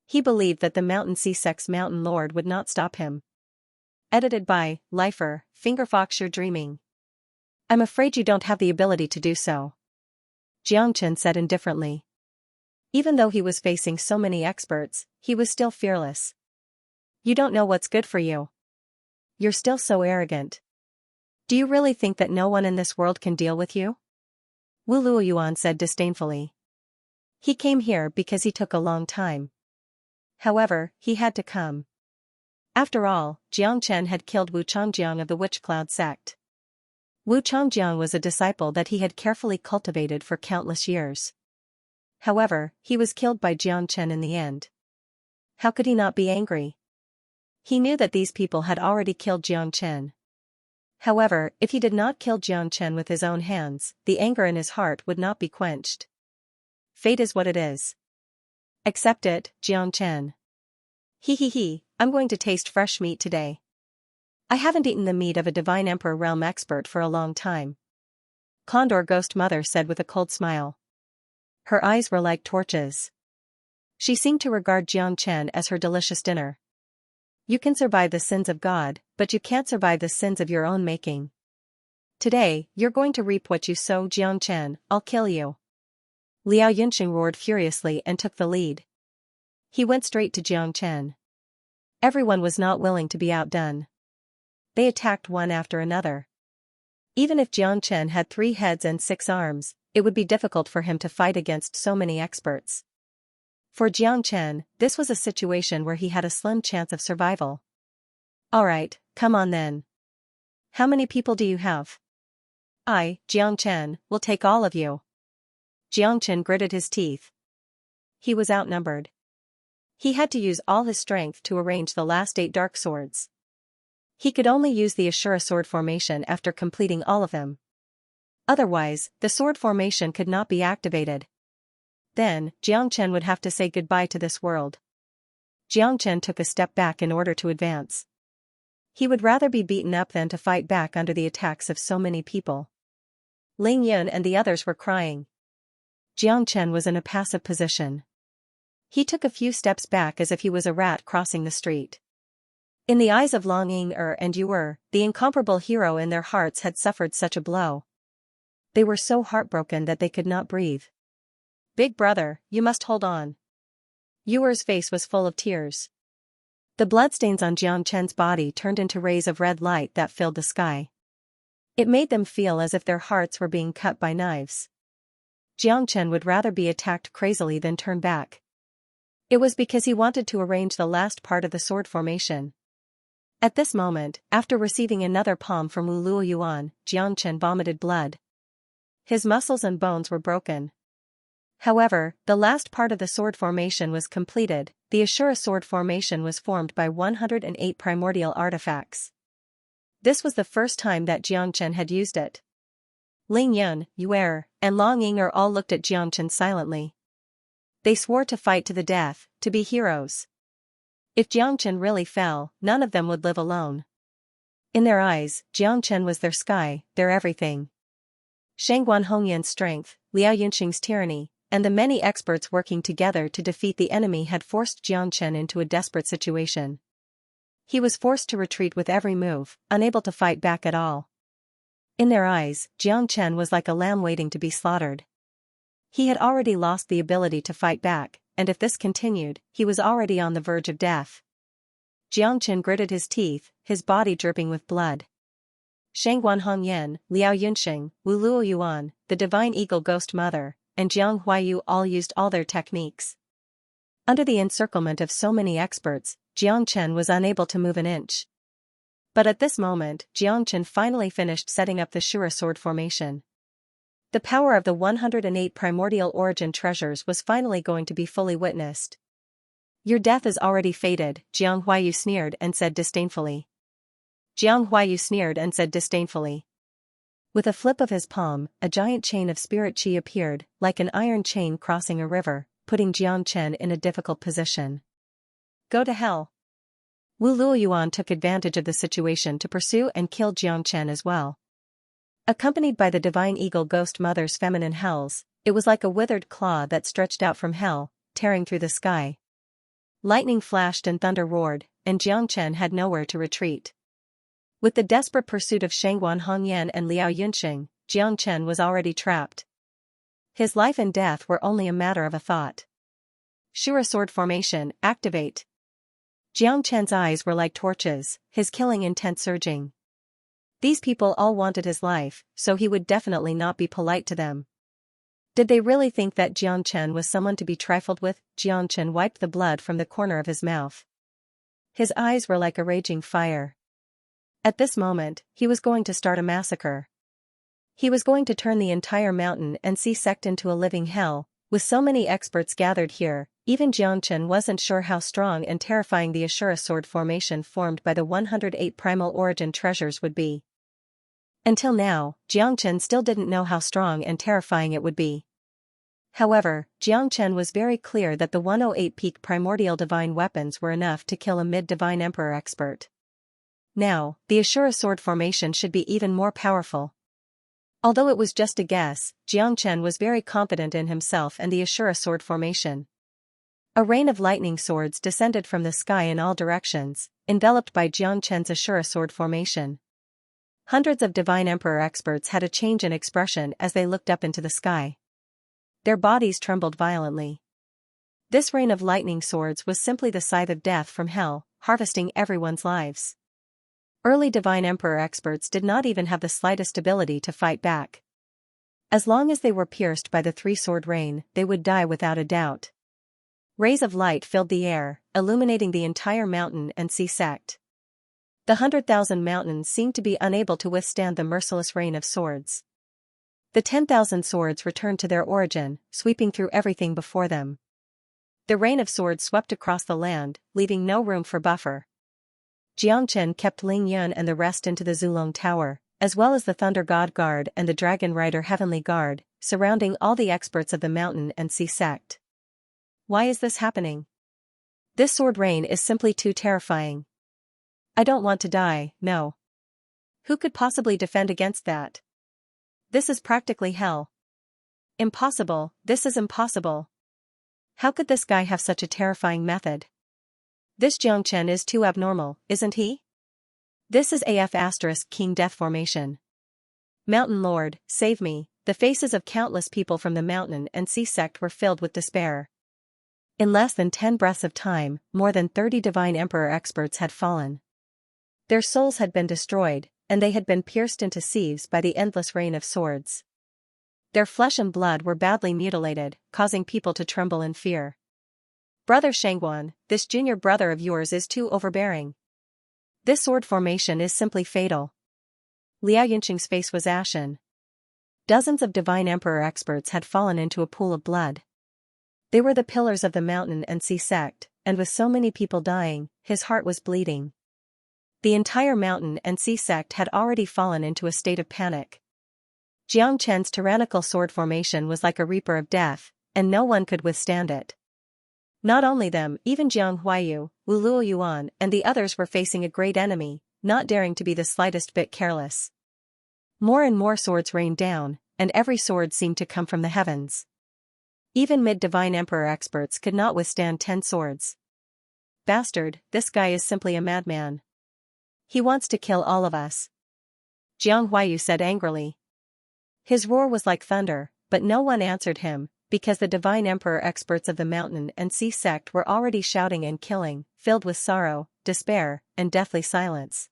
He believed that the Mountain Sea Sect's Mountain Lord would not stop him. Edited by Lifer, Fingerfox. You're dreaming. I'm afraid you don't have the ability to do so. Jiang Chen said indifferently. Even though he was facing so many experts, he was still fearless. You don't know what's good for you. You're still so arrogant. Do you really think that no one in this world can deal with you? Wu Luoyuan said disdainfully. He came here because he took a long time. However, he had to come. After all, Jiang Chen had killed Wu Changjiang of the Witch Cloud Sect. Wu Changjiang was a disciple that he had carefully cultivated for countless years. However, he was killed by Jiang Chen in the end. How could he not be angry? He knew that these people had already killed Jiang Chen. However, if he did not kill Jiang Chen with his own hands, the anger in his heart would not be quenched. Fate is what it is. Accept it, Jiang Chen. I'm going to taste fresh meat today. I haven't eaten the meat of a divine emperor realm expert for a long time. Condor Ghost Mother said with a cold smile. Her eyes were like torches. She seemed to regard Xianxia as her delicious dinner. You can survive the sins of God, but you can't survive the sins of your own making. Today, you're going to reap what you sow, Xianxia. I'll kill you. Liao Yunxing roared furiously and took the lead. He went straight to Xianxia. Everyone was not willing to be outdone. They attacked one after another. Even if Xianxia had 3 heads and 6 arms, it would be difficult for him to fight against so many experts. For Xianxia, this was a situation where he had a slim chance of survival. Alright, come on then. How many people do you have? I, Xianxia, will take all of you. Xianxia gritted his teeth. He was outnumbered. He had to use all his strength to arrange the last 8 dark swords. He could only use the Ashura sword formation after completing all of them. Otherwise, the sword formation could not be activated. Then, Xianxia would have to say goodbye to this world. Xianxia took a step back in order to advance. He would rather be beaten up than to fight back under the attacks of so many people. Ling Yun and the others were crying. Xianxia was in a passive position. He took a few steps back as if he was a rat crossing the street. In the eyes of Long Ying and Yu, the incomparable hero in their hearts had suffered such a blow. They were so heartbroken that they could not breathe. Big brother, you must hold on. Yuer's face was full of tears. The bloodstains on Xianxia's body turned into rays of red light that filled the sky. It made them feel as if their hearts were being cut by knives. Xianxia would rather be attacked crazily than turn back. It was because he wanted to arrange the last part of the sword formation. At this moment, after receiving another palm from Wu Luoyuan, Xianxia vomited blood. His muscles and bones were broken. However, the last part of the sword formation was completed. The Ashura sword formation was formed by 108 primordial artifacts. This was the first time that Xianxia had used it. Ling Yun, Yuer, and Long Ying all looked at Xianxia silently. They swore to fight to the death, to be heroes. If Xianxia really fell, none of them would live alone. In their eyes, Xianxia was their sky, their everything. Shangguan Hongyan's strength, Liao Yunxing's tyranny, and the many experts working together to defeat the enemy had forced Xianxia into a desperate situation. He was forced to retreat with every move, unable to fight back at all. In their eyes, Xianxia was like a lamb waiting to be slaughtered. He had already lost the ability to fight back, and if this continued, he was already on the verge of death. Xianxia gritted his teeth, his body dripping with blood. Shangguan Hongyan, Liao Yunxing, Wu Luoyuan, the Divine Eagle Ghost Mother, and Jiang Huayu all used all their techniques. Under the encirclement of so many experts, Xianxia was unable to move an inch. But at this moment, Xianxia finally finished setting up the Shura sword formation. The power of the 108 primordial origin treasures was finally going to be fully witnessed. Your death is already fated, Jiang Huayu sneered and said disdainfully. Jiang Huayu sneered and said disdainfully. With a flip of his palm, a giant chain of spirit qi appeared, like an iron chain crossing a river, putting Xianxia in a difficult position. Go to hell. Wu Luoyuan took advantage of the situation to pursue and kill Xianxia as well. Accompanied by the Divine Eagle Ghost Mother's feminine hells, it was like a withered claw that stretched out from hell, tearing through the sky. Lightning flashed and thunder roared, and Xianxia had nowhere to retreat. With the desperate pursuit of Shangguan Hongyan and Liao Yunxing, Xianxia was already trapped. His life and death were only a matter of a thought. Shura sword formation, activate. Xianxia's eyes were like torches, his killing intent surging. These people all wanted his life, so he would definitely not be polite to them. Did they really think that Xianxia was someone to be trifled with? Xianxia wiped the blood from the corner of his mouth. His eyes were like a raging fire. At this moment, he was going to start a massacre. He was going to turn the entire mountain and sea sect into a living hell. With so many experts gathered here, even Xianxia wasn't sure how strong and terrifying the Ashura sword formation formed by the 108 primal origin treasures would be. Until now, Xianxia still didn't know how strong and terrifying it would be. However, Jiang Chen was very clear that the 108 peak primordial divine weapons were enough to kill a mid-divine emperor expert. Now, the Ashura sword formation should be even more powerful. Although it was just a guess, Jiang Chen was very confident in himself and the Ashura sword formation. A rain of lightning swords descended from the sky in all directions, enveloped by Jiang Chen's Ashura sword formation. Hundreds of divine emperor experts had a change in expression as they looked up into the sky. Their bodies trembled violently. This rain of lightning swords was simply the scythe of death from hell, harvesting everyone's lives. Early divine emperor experts did not even have the slightest ability to fight back. As long as they were pierced by the three-sword rain, they would die without a doubt. Rays of light filled the air, illuminating the entire mountain and sea sect. The 100,000 mountains seemed to be unable to withstand the merciless rain of swords. The 10,000 swords returned to their origin, sweeping through everything before them. The rain of swords swept across the land, leaving no room for buffer. Jiang Chen kept Ling Yun and the rest into the Zulong Tower, as well as the Thunder God Guard and the Dragon Rider Heavenly Guard, surrounding all the experts of the mountain and sea sect. Why is this happening? This sword rain is simply too terrifying. I don't want to die, no. Who could possibly defend against that? This is practically hell. Impossible, this is impossible. How could this guy have such a terrifying method? This Jiang Chen is too abnormal, isn't he? This is AF * King Death formation. Mountain Lord, save me. The faces of countless people from the mountain and sea sect were filled with despair. In less than 10 breaths of time, more than 30 divine emperor experts had fallen. Their souls had been destroyed, and they had been pierced into sieves by the endless rain of swords. Their flesh and blood were badly mutilated, causing people to tremble in fear. Brother Shangguan, this junior brother of yours is too overbearing. This sword formation is simply fatal. Liao Yunqing's face was ashen. Dozens of divine emperor experts had fallen into a pool of blood. They were the pillars of the mountain and sea sect, and with so many people dying, his heart was bleeding. The entire mountain and sea sect had already fallen into a state of panic. Jiang Chen's tyrannical sword formation was like a reaper of death, and no one could withstand it. Not only them, even Jiang Huayu, Wu Luoyuan, and the others were facing a great enemy, not daring to be the slightest bit careless. More and more swords rained down, and every sword seemed to come from the heavens. Even mid-divine emperor experts could not withstand 10 swords. Bastard, this guy is simply a madman. He wants to kill all of us. Jiang Huayu said angrily. His roar was like thunder, but no one answered him, because the divine emperor experts of the mountain and sea sect were already shouting and killing, filled with sorrow, despair, and deathly silence.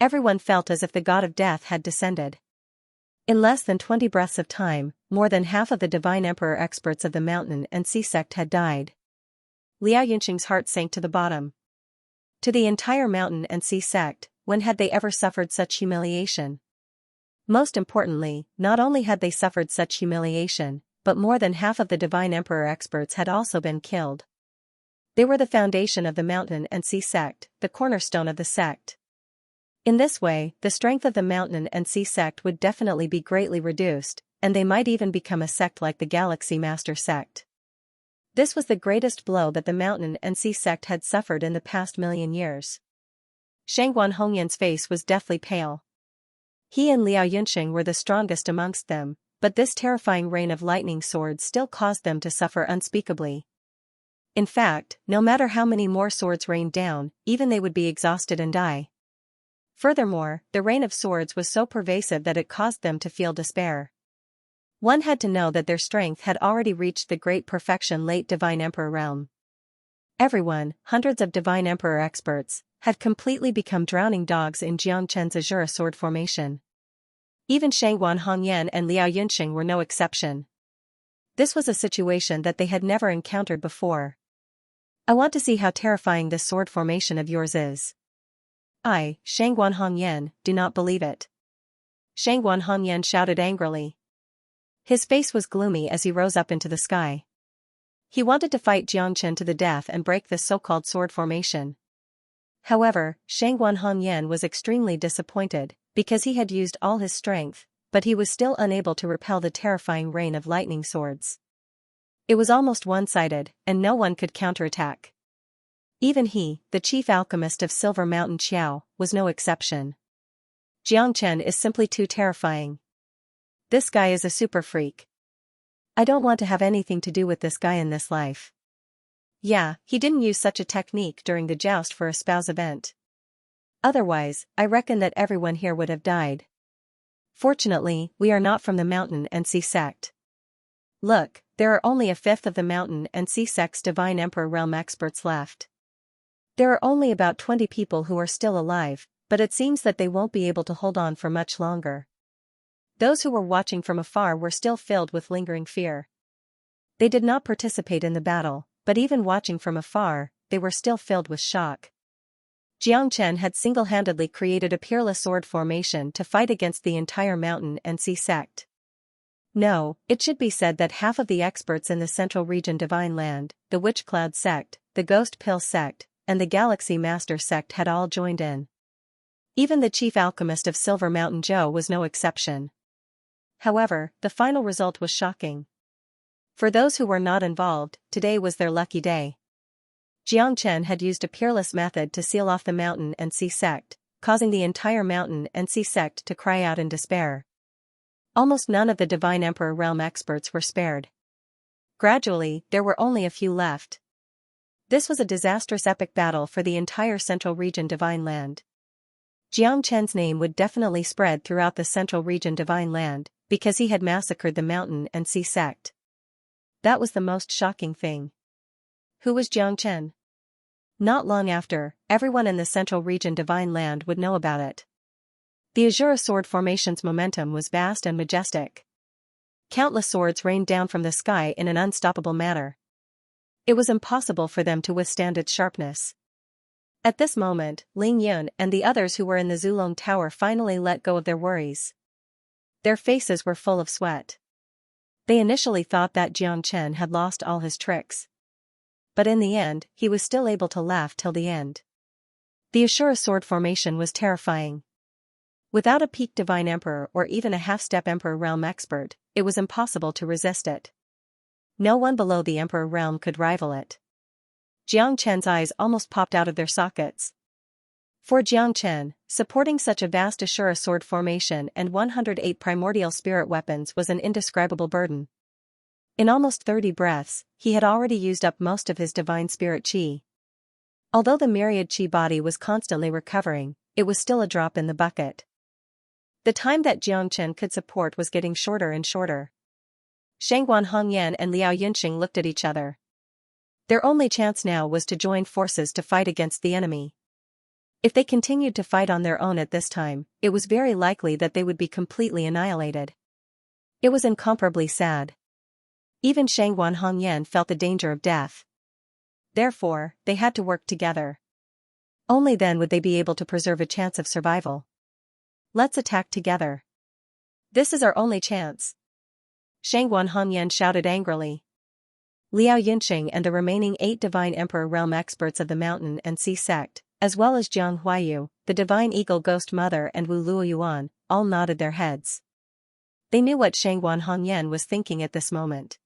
Everyone felt as if the god of death had descended. In less than 20 breaths of time, more than half of the divine emperor experts of the mountain and sea sect had died. Liao Yunqing's heart sank to the bottom. To the entire mountain and sea sect, when had they ever suffered such humiliation? Most importantly, not only had they suffered such humiliation, but more than half of the divine emperor experts had also been killed. They were the foundation of the mountain and sea sect, the cornerstone of the sect. In this way, the strength of the mountain and sea sect would definitely be greatly reduced, and they might even become a sect like the Galaxy Master sect. This was the greatest blow that the mountain and sea sect had suffered in the past 1,000,000 years. Shangguan Hongyan's face was deathly pale. He and Liao Yunqing were the strongest amongst them, but this terrifying rain of lightning swords still caused them to suffer unspeakably. In fact, no matter how many more swords rained down, even they would be exhausted and die. Furthermore, the rain of swords was so pervasive that it caused them to feel despair. One had to know that their strength had already reached the great perfection late divine emperor realm. Everyone, hundreds of divine emperor experts, had completely become drowning dogs in Jiang Chen's Azure sword formation. Even Shangguan Hongyan and Liao Yunqing were no exception. This was a situation that they had never encountered before. I want to see how terrifying this sword formation of yours is. I, Shangguan Hongyan, do not believe it. Shangguan Hongyan shouted angrily. His face was gloomy as he rose up into the sky. He wanted to fight Jiang Chen to the death and break this so-called sword formation. However, Shangguan Hongyan was extremely disappointed, because he had used all his strength, but he was still unable to repel the terrifying rain of lightning swords. It was almost one-sided, and no one could counterattack. Even he, the chief alchemist of Silver Mountain Qiao, was no exception. Xianxia is simply too terrifying. This guy is a super freak. I don't want to have anything to do with this guy in this life. Yeah, he didn't use such a technique during the joust for a spouse event. Otherwise, I reckon that everyone here would have died. Fortunately, we are not from the Mountain and Sea sect. Look, there are only a fifth of the Mountain and Sea sect's Divine Emperor realm experts left. There are only about 20 people who are still alive, but it seems that they won't be able to hold on for much longer. Those who were watching from afar were still filled with lingering fear. They did not participate in the battle, but even watching from afar, they were still filled with shock. Xianxia had single-handedly created a peerless sword formation to fight against the entire Mountain and Sea sect. No, it should be said that half of the experts in the Central Region Divine Land, the Witch Cloud sect, the Ghost Pill sect, and the Galaxy Master sect had all joined in. Even the chief alchemist of Silver Mountain Joe was no exception. However, the final result was shocking. For those who were not involved, today was their lucky day. Xianxia had used a peerless method to seal off the Mountain and Sea sect, causing the entire Mountain and Sea sect to cry out in despair. Almost none of the Divine Emperor realm experts were spared. Gradually, there were only a few left. This was a disastrous epic battle for the entire Central Region Divine Land. Xianxia's name would definitely spread throughout the Central Region Divine Land, because he had massacred the Mountain and Sea sect. That was the most shocking thing. Who was Xianxia? Not long after, everyone in the Central Region Divine Land would know about it. The Azura sword formation's momentum was vast and majestic. Countless swords rained down from the sky in an unstoppable manner. It was impossible for them to withstand its sharpness. At this moment, Ling Yun and the others who were in the Zulong Tower finally let go of their worries. Their faces were full of sweat. They initially thought that Xianxia had lost all his tricks. But in the end, he was still able to laugh till the end. The Ashura sword formation was terrifying. Without a peak Divine Emperor or even a half-step Emperor realm expert, it was impossible to resist it. No one below the Emperor realm could rival it. Xianxia's eyes almost popped out of their sockets. For Xianxia, supporting such a vast Ashura sword formation and 108 primordial spirit weapons was an indescribable burden. In almost 30 breaths, he had already used up most of his divine spirit chi. Although the myriad chi body was constantly recovering, it was still a drop in the bucket. The time that Xianxia could support was getting shorter and shorter. Shangguan Hongyan and Liao Yunxing looked at each other. Their only chance now was to join forces to fight against the enemy. If they continued to fight on their own at this time, it was very likely that they would be completely annihilated. It was incomparably sad. Even Shangguan Hongyan felt the danger of death. Therefore, they had to work together. Only then would they be able to preserve a chance of survival. Let's attack together. This is our only chance. Shangguan Hongyan shouted angrily. Liao Yunxing and the remaining 8 Divine Emperor realm experts of the Mountain and Sea sect, as well as Jiang Huayu, the Divine Eagle Ghost Mother and Wu Luoyuan, all nodded their heads. They knew what Shangguan Hongyan was thinking at this moment.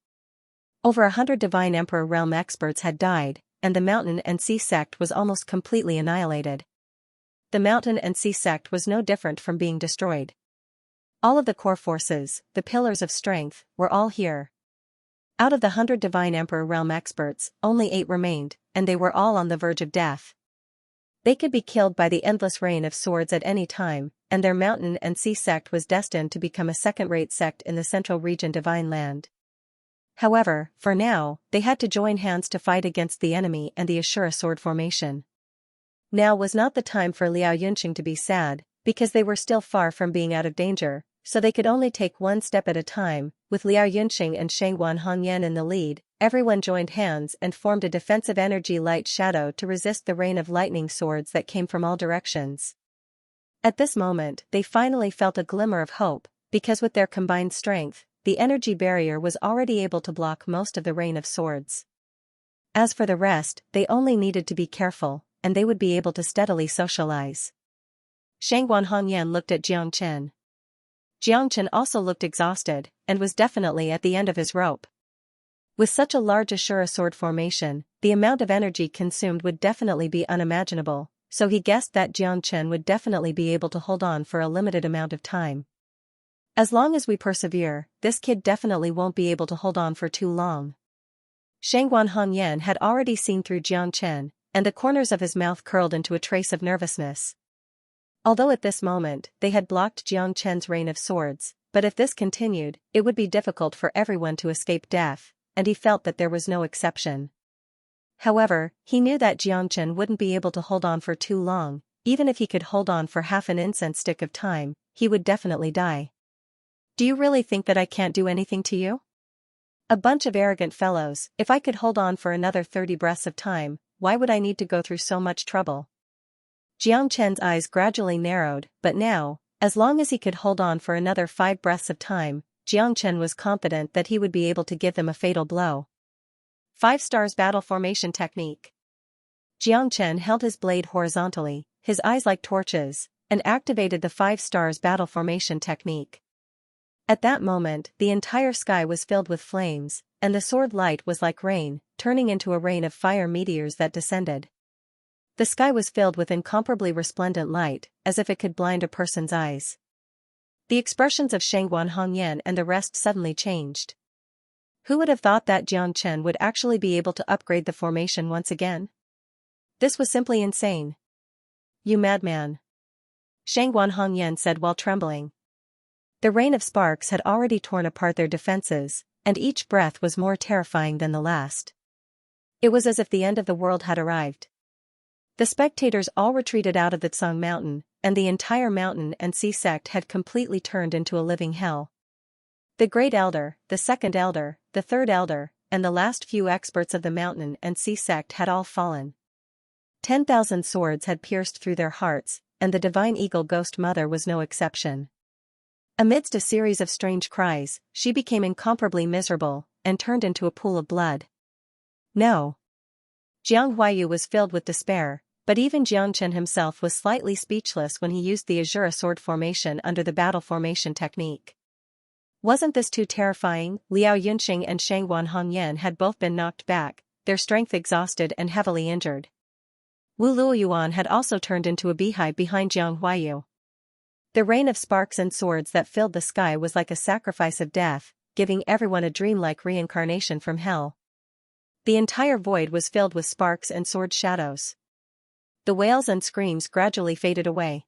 Over 100 Divine Emperor realm experts had died, and the Mountain and Sea sect was almost completely annihilated. The Mountain and Sea sect was no different from being destroyed. All of the core forces, the pillars of strength, were all here. Out of the 100 Divine Emperor realm experts, only 8 remained, and they were all on the verge of death. They could be killed by the endless rain of swords at any time, and their Mountain and Sea sect was destined to become a second-rate sect in the Central Region Divine Land. However, for now, they had to join hands to fight against the enemy and the Ashura sword formation. Now was not the time for Liao Yunxing to be sad, because they were still far from being out of danger, so they could only take one step at a time. With Liao Yunxing and Shangguan Hongyan in the lead, everyone joined hands and formed a defensive energy light shadow to resist the rain of lightning swords that came from all directions. At this moment, they finally felt a glimmer of hope, because with their combined strength, the energy barrier was already able to block most of the rain of swords. As for the rest, they only needed to be careful, and they would be able to steadily socialize. Shangguan Hongyan looked at Xianxia. Xianxia also looked exhausted, and was definitely at the end of his rope. With such a large Ashura sword formation, the amount of energy consumed would definitely be unimaginable, so he guessed that Jiang Chen would definitely be able to hold on for a limited amount of time. As long as we persevere, this kid definitely won't be able to hold on for too long. Shangguan Hongyan had already seen through Jiang Chen, and the corners of his mouth curled into a trace of nervousness. Although at this moment, they had blocked Jiang Chen's rain of swords, but if this continued, it would be difficult for everyone to escape death, and he felt that there was no exception. However, he knew that Jiang Chen wouldn't be able to hold on for too long. Even if he could hold on for half an incense stick of time, he would definitely die. Do you really think that I can't do anything to you? A bunch of arrogant fellows. If I could hold on for another 30 breaths of time, why would I need to go through so much trouble? Jiang Chen's eyes gradually narrowed, but now, as long as he could hold on for another 5 breaths of time, Jiang Chen was confident that he would be able to give them a fatal blow. 5 stars battle formation technique. Jiang Chen held his blade horizontally, his eyes like torches, and activated the 5 stars battle formation technique. At that moment, the entire sky was filled with flames, and the sword light was like rain, turning into a rain of fire meteors that descended. The sky was filled with incomparably resplendent light, as if it could blind a person's eyes. The expressions of Shangguan Hongyan and the rest suddenly changed. Who would have thought that Jiang Chen would actually be able to upgrade the formation once again? This was simply insane. You madman! Shangguan Hongyan said while trembling. The rain of sparks had already torn apart their defenses, and each breath was more terrifying than the last. It was as if the end of the world had arrived. The spectators all retreated out of the Tsang Mountain, and the entire mountain and sea sect had completely turned into a living hell. The Great Elder, the Second Elder, the Third Elder, and the last few experts of the mountain and sea sect had all fallen. 10,000 swords had pierced through their hearts, and the Divine Eagle Ghost Mother was no exception. Amidst a series of strange cries, she became incomparably miserable, and turned into a pool of blood. No. Jiang Huayu was filled with despair, but even Jiang Chen himself was slightly speechless when he used the Azura sword formation under the battle formation technique. Wasn't this too terrifying? Liao Yunxing and Shangguan Hongyan had both been knocked back, their strength exhausted and heavily injured. Wu Luoyuan had also turned into a beehive behind Jiang Huayu. The rain of sparks and swords that filled the sky was like a sacrifice of death, giving everyone a dreamlike reincarnation from hell. The entire void was filled with sparks and sword shadows. The wails and screams gradually faded away.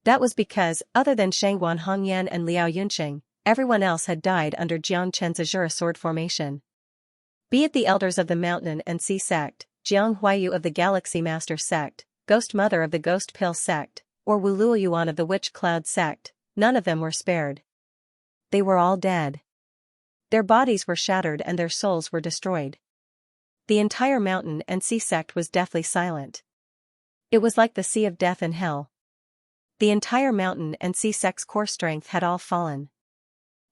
That was because, other than Shangguan Hongyan and Liao Yunxing, everyone else had died under Jiang Chen's Azura sword formation. Be it the elders of the mountain and sea sect, Jiang Huayu of the Galaxy Master sect, Ghost Mother of the Ghost Pill sect, or Wu Luoyuan of the Witch Cloud sect, none of them were spared. They were all dead. Their bodies were shattered and their souls were destroyed. The entire mountain and sea sect was deathly silent. It was like the sea of death and hell. The entire mountain and sea sect's core strength had all fallen.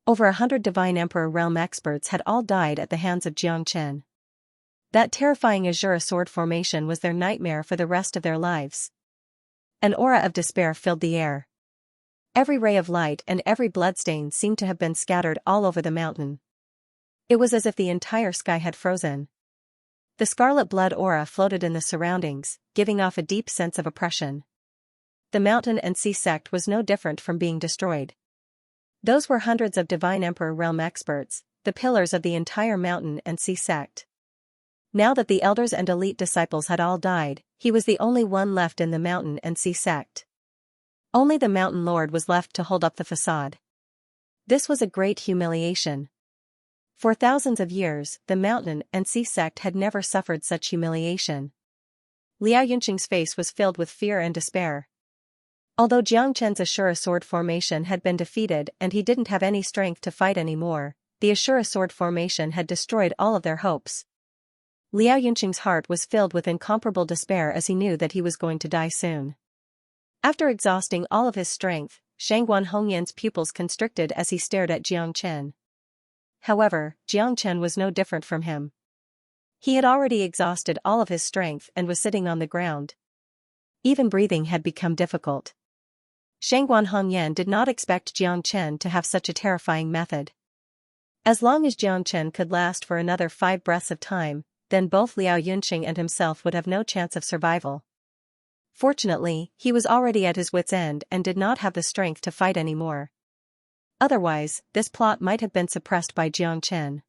Over 100 Divine Emperor realm experts had all died at the hands of Jiang Chen. That terrifying Azura sword formation was their nightmare for the rest of their lives. An aura of despair filled the air. Every ray of light and every bloodstain seemed to have been scattered all over the mountain. It was as if the entire sky had frozen. The scarlet blood aura floated in the surroundings, giving off a deep sense of oppression. The mountain and sea sect was no different from being destroyed. Those were hundreds of Divine Emperor realm experts, the pillars of the entire mountain and sea sect. Now that the elders and elite disciples had all died, he was the only one left in the mountain and sea sect. Only the mountain lord was left to hold up the facade. This was a great humiliation. For thousands of years, the mountain and sea sect had never suffered such humiliation. Liao Yunxing's face was filled with fear and despair. Although Jiang Chen's Ashura sword formation had been defeated and he didn't have any strength to fight anymore, the Ashura sword formation had destroyed all of their hopes. Liao Yunxing's heart was filled with incomparable despair as he knew that he was going to die soon. After exhausting all of his strength, Shangguan Hongyan's pupils constricted as he stared at Jiang Chen. However, Jiang Chen was no different from him. He had already exhausted all of his strength and was sitting on the ground. Even breathing had become difficult. Shangguan Hongyan did not expect Jiang Chen to have such a terrifying method. As long as Xianxia could last for another 5 breaths of time, then both Liao Yunqing and himself would have no chance of survival. Fortunately, he was already at his wit's end and did not have the strength to fight anymore. Otherwise, this plot might have been suppressed by Xianxia.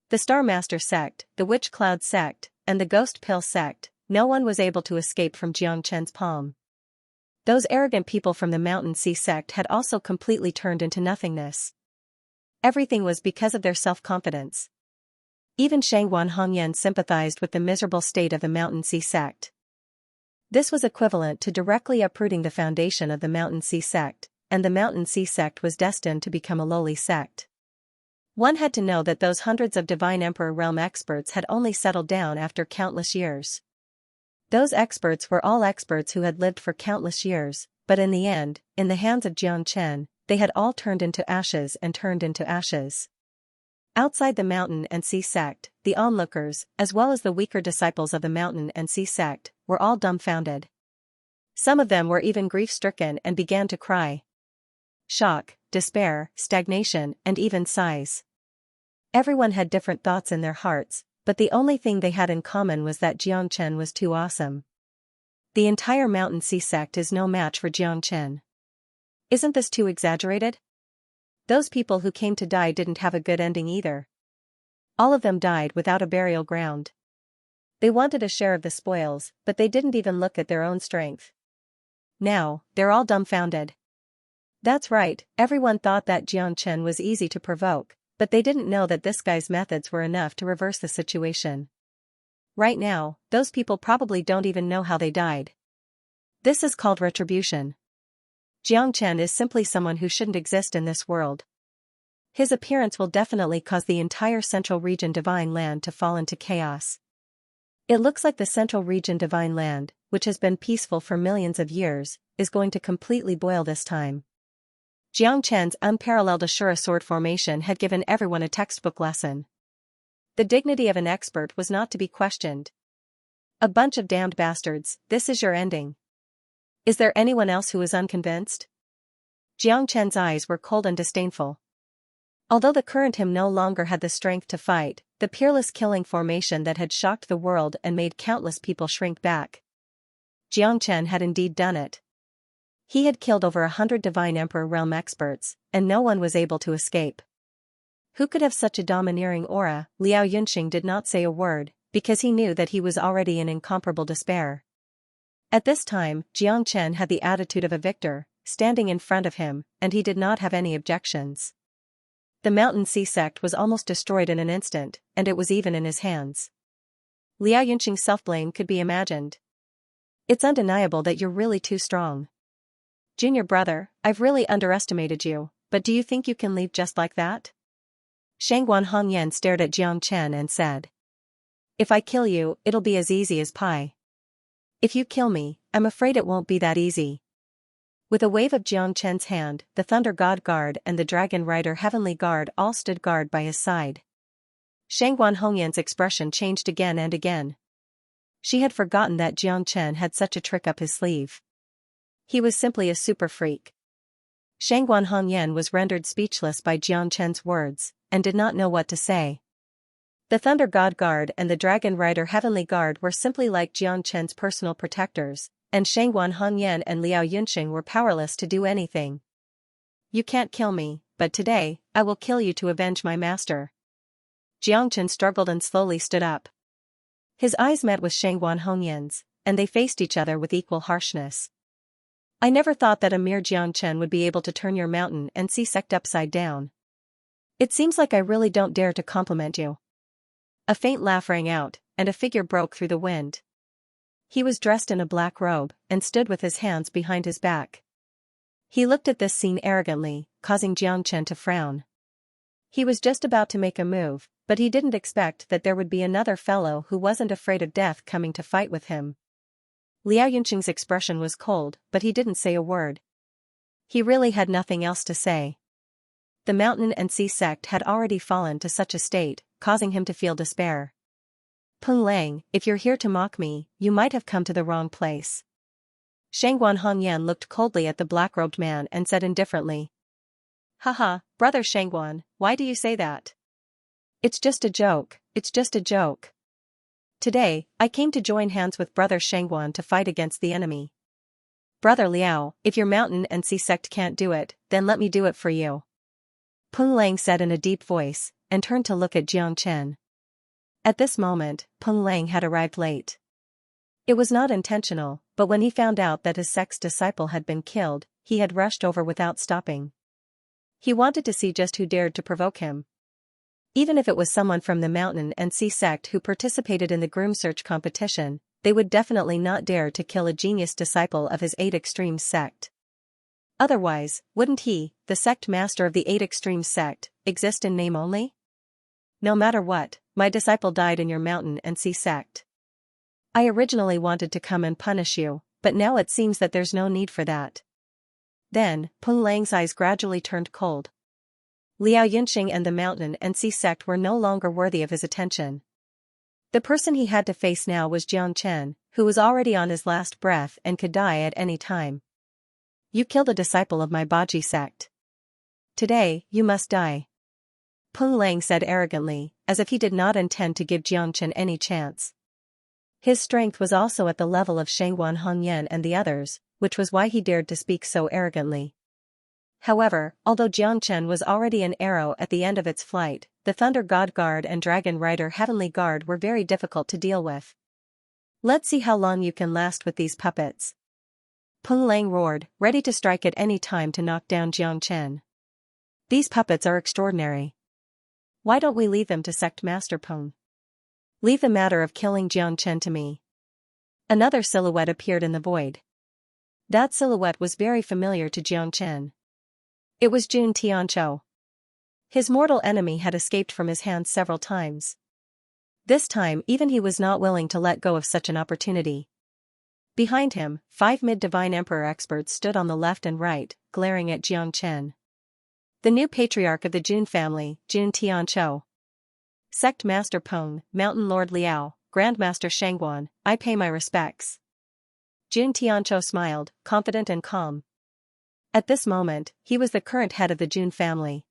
The Star Master sect, the Witch Cloud sect, and the Ghost Pill sect, no one was able to escape from Xianxia's palm. Those arrogant people from the Mountain Sea sect had also completely turned into nothingness. Everything was because of their self-confidence. Even Shangguan Hongyan sympathized with the miserable state of the Mountain Sea sect. This was equivalent to directly uprooting the foundation of the Mountain Sea sect, and the Mountain Sea sect was destined to become a lowly sect. One had to know that those hundreds of Divine Emperor realm experts had only settled down after countless years. Those experts were all experts who had lived for countless years, but in the end, in the hands of Xianxia, they had all turned into ashes and turned into ashes. Outside the Mountain and Sea sect, the onlookers, as well as the weaker disciples of the Mountain and Sea sect, were all dumbfounded. Some of them were even grief-stricken and began to cry. Shock, despair, stagnation, and even sighs. Everyone had different thoughts in their hearts, but the only thing they had in common was that Xianxia was too awesome. The entire Mountain Sea sect is no match for Xianxia. Isn't this too exaggerated? Those people who came to die didn't have a good ending either. All of them died without a burial ground. They wanted a share of the spoils, but they didn't even look at their own strength. Now, they're all dumbfounded. That's right, everyone thought that Xianxia was easy to provoke, but they didn't know that this guy's methods were enough to reverse the situation. Right now, those people probably don't even know how they died. This is called retribution. Xianxia is simply someone who shouldn't exist in this world. His appearance will definitely cause the entire Central Region Divine Land to fall into chaos. It looks like the Central Region Divine Land, which has been peaceful for millions of years, is going to completely boil this time. Xianxia's unparalleled Ashura sword formation had given everyone a textbook lesson. The dignity of an expert was not to be questioned. A bunch of damned bastards, this is your ending. Is there anyone else who is unconvinced? Xianxia's eyes were cold and disdainful. Although the current him no longer had the strength to fight, the peerless killing formation that had shocked the world and made countless people shrink back. Xianxia had indeed done it. He had killed over 100 Divine Emperor realm experts, and no one was able to escape. Who could have such a domineering aura? Liao Yunqing did not say a word, because he knew that he was already in incomparable despair. At this time, Xianxia had the attitude of a victor, standing in front of him, and he did not have any objections. The Mountain Sea sect was almost destroyed in an instant, and it was even in his hands. Liao Yunqing's self-blame could be imagined. It's undeniable that you're really too strong. Junior brother, I've really underestimated you, but do you think you can leave just like that? Shangguan Hongyan stared at Xianxia and said. If I kill you, it'll be as easy as pie. If you kill me, I'm afraid it won't be that easy. With a wave of Xianxia's hand, the Thunder God Guard and the Dragon Rider Heavenly Guard all stood guard by his side. Shangguan Hongyan's expression changed again and again. She had forgotten that Xianxia had such a trick up his sleeve. He was simply a super freak. Shangguan Hongyan was rendered speechless by Xianxia's words, and did not know what to say. The Thunder God Guard and the Dragon Rider Heavenly Guard were simply like Xianxia's personal protectors, and Shangguan Hongyan and Liao Yunqing were powerless to do anything. You can't kill me, but today, I will kill you to avenge my master. Xianxia struggled and slowly stood up. His eyes met with Shangguan Hongyan's, and they faced each other with equal harshness. I never thought that a mere Xianxia would be able to turn your Mountain and Sea sect upside down. It seems like I really don't dare to compliment you. A faint laugh rang out, and a figure broke through the wind. He was dressed in a black robe, and stood with his hands behind his back. He looked at this scene arrogantly, causing Xianxia to frown. He was just about to make a move, but he didn't expect that there would be another fellow who wasn't afraid of death coming to fight with him. Liao Yunqing's expression was cold, but he didn't say a word. He really had nothing else to say. The Mountain and Sea sect had already fallen to such a state, causing him to feel despair. Peng Lang, if you're here to mock me, you might have come to the wrong place. Shangguan Hongyan looked coldly at the black-robed man and said indifferently. Haha, brother Shangguan, why do you say that? It's just a joke, it's just a joke. Today, I came to join hands with brother Shangguan to fight against the enemy. Brother Liao, if your mountain and sea sect can't do it, then let me do it for you. Peng Lang said in a deep voice, and turned to look at Jiang Chen. At this moment, Peng Lang had arrived late. It was not intentional, but when he found out that his sect's disciple had been killed, he had rushed over without stopping. He wanted to see just who dared to provoke him. Even if it was someone from the mountain and sea sect who participated in the groom search competition, they would definitely not dare to kill a genius disciple of his 8 Extremes sect. Otherwise, wouldn't he, the sect master of the 8 Extremes sect, exist in name only? No matter what, my disciple died in your mountain and sea sect. I originally wanted to come and punish you, but now it seems that there's no need for that. Then, Peng Lang's eyes gradually turned cold. Liao Yunxing and the mountain and sea sect were no longer worthy of his attention. The person he had to face now was Jiang Chen, who was already on his last breath and could die at any time. You killed a disciple of my Baji sect. Today, you must die. Peng Lang said arrogantly, as if he did not intend to give Jiang Chen any chance. His strength was also at the level of Shangguan Hongyan and the others, which was why he dared to speak so arrogantly. However, although Jiang Chen was already an arrow at the end of its flight, the Thunder God Guard and Dragon Rider Heavenly Guard were very difficult to deal with. Let's see how long you can last with these puppets. Peng Lang roared, ready to strike at any time to knock down Jiang Chen. These puppets are extraordinary. Why don't we leave them to Sect Master Peng? Leave the matter of killing Jiang Chen to me. Another silhouette appeared in the void. That silhouette was very familiar to Jiang Chen. It was Jun Tianzhou. His mortal enemy had escaped from his hands several times. This time even he was not willing to let go of such an opportunity. Behind him, 5 mid-divine emperor experts stood on the left and right, glaring at Jiang Chen. The new patriarch of the Jun family, Jun Tianzhou. Sect Master Peng, Mountain Lord Liao, Grandmaster Shangguan, I pay my respects. Jun Tianzhou smiled, confident and calm. At this moment, he was the current head of the Jun family.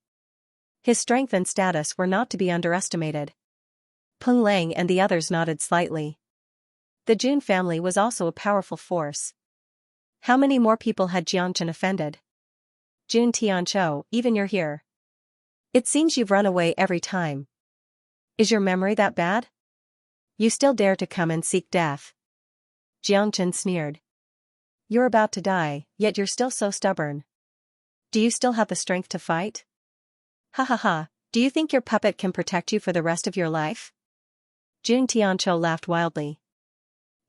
His strength and status were not to be underestimated. Peng Lang and the others nodded slightly. The Jun family was also a powerful force. How many more people had Jiang Chen offended? Jun Tianzhou, even you're here. It seems you've run away every time. Is your memory that bad? You still dare to come and seek death. Jiang Chen sneered. You're about to die, yet you're still so stubborn. Do you still have the strength to fight? Ha ha ha, do you think your puppet can protect you for the rest of your life? Jun Tianzhou laughed wildly.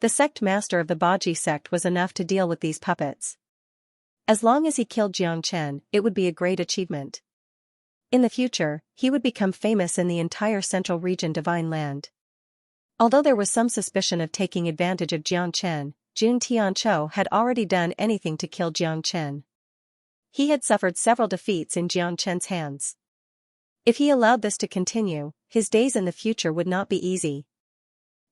The sect master of the Baji sect was enough to deal with these puppets. As long as he killed Jiang Chen, it would be a great achievement. In the future, he would become famous in the entire central region Divine Land. Although there was some suspicion of taking advantage of Jiang Chen, Jun Tianzhou had already done anything to kill Jiang Chen. He had suffered several defeats in Jiang Chen's hands. If he allowed this to continue, his days in the future would not be easy.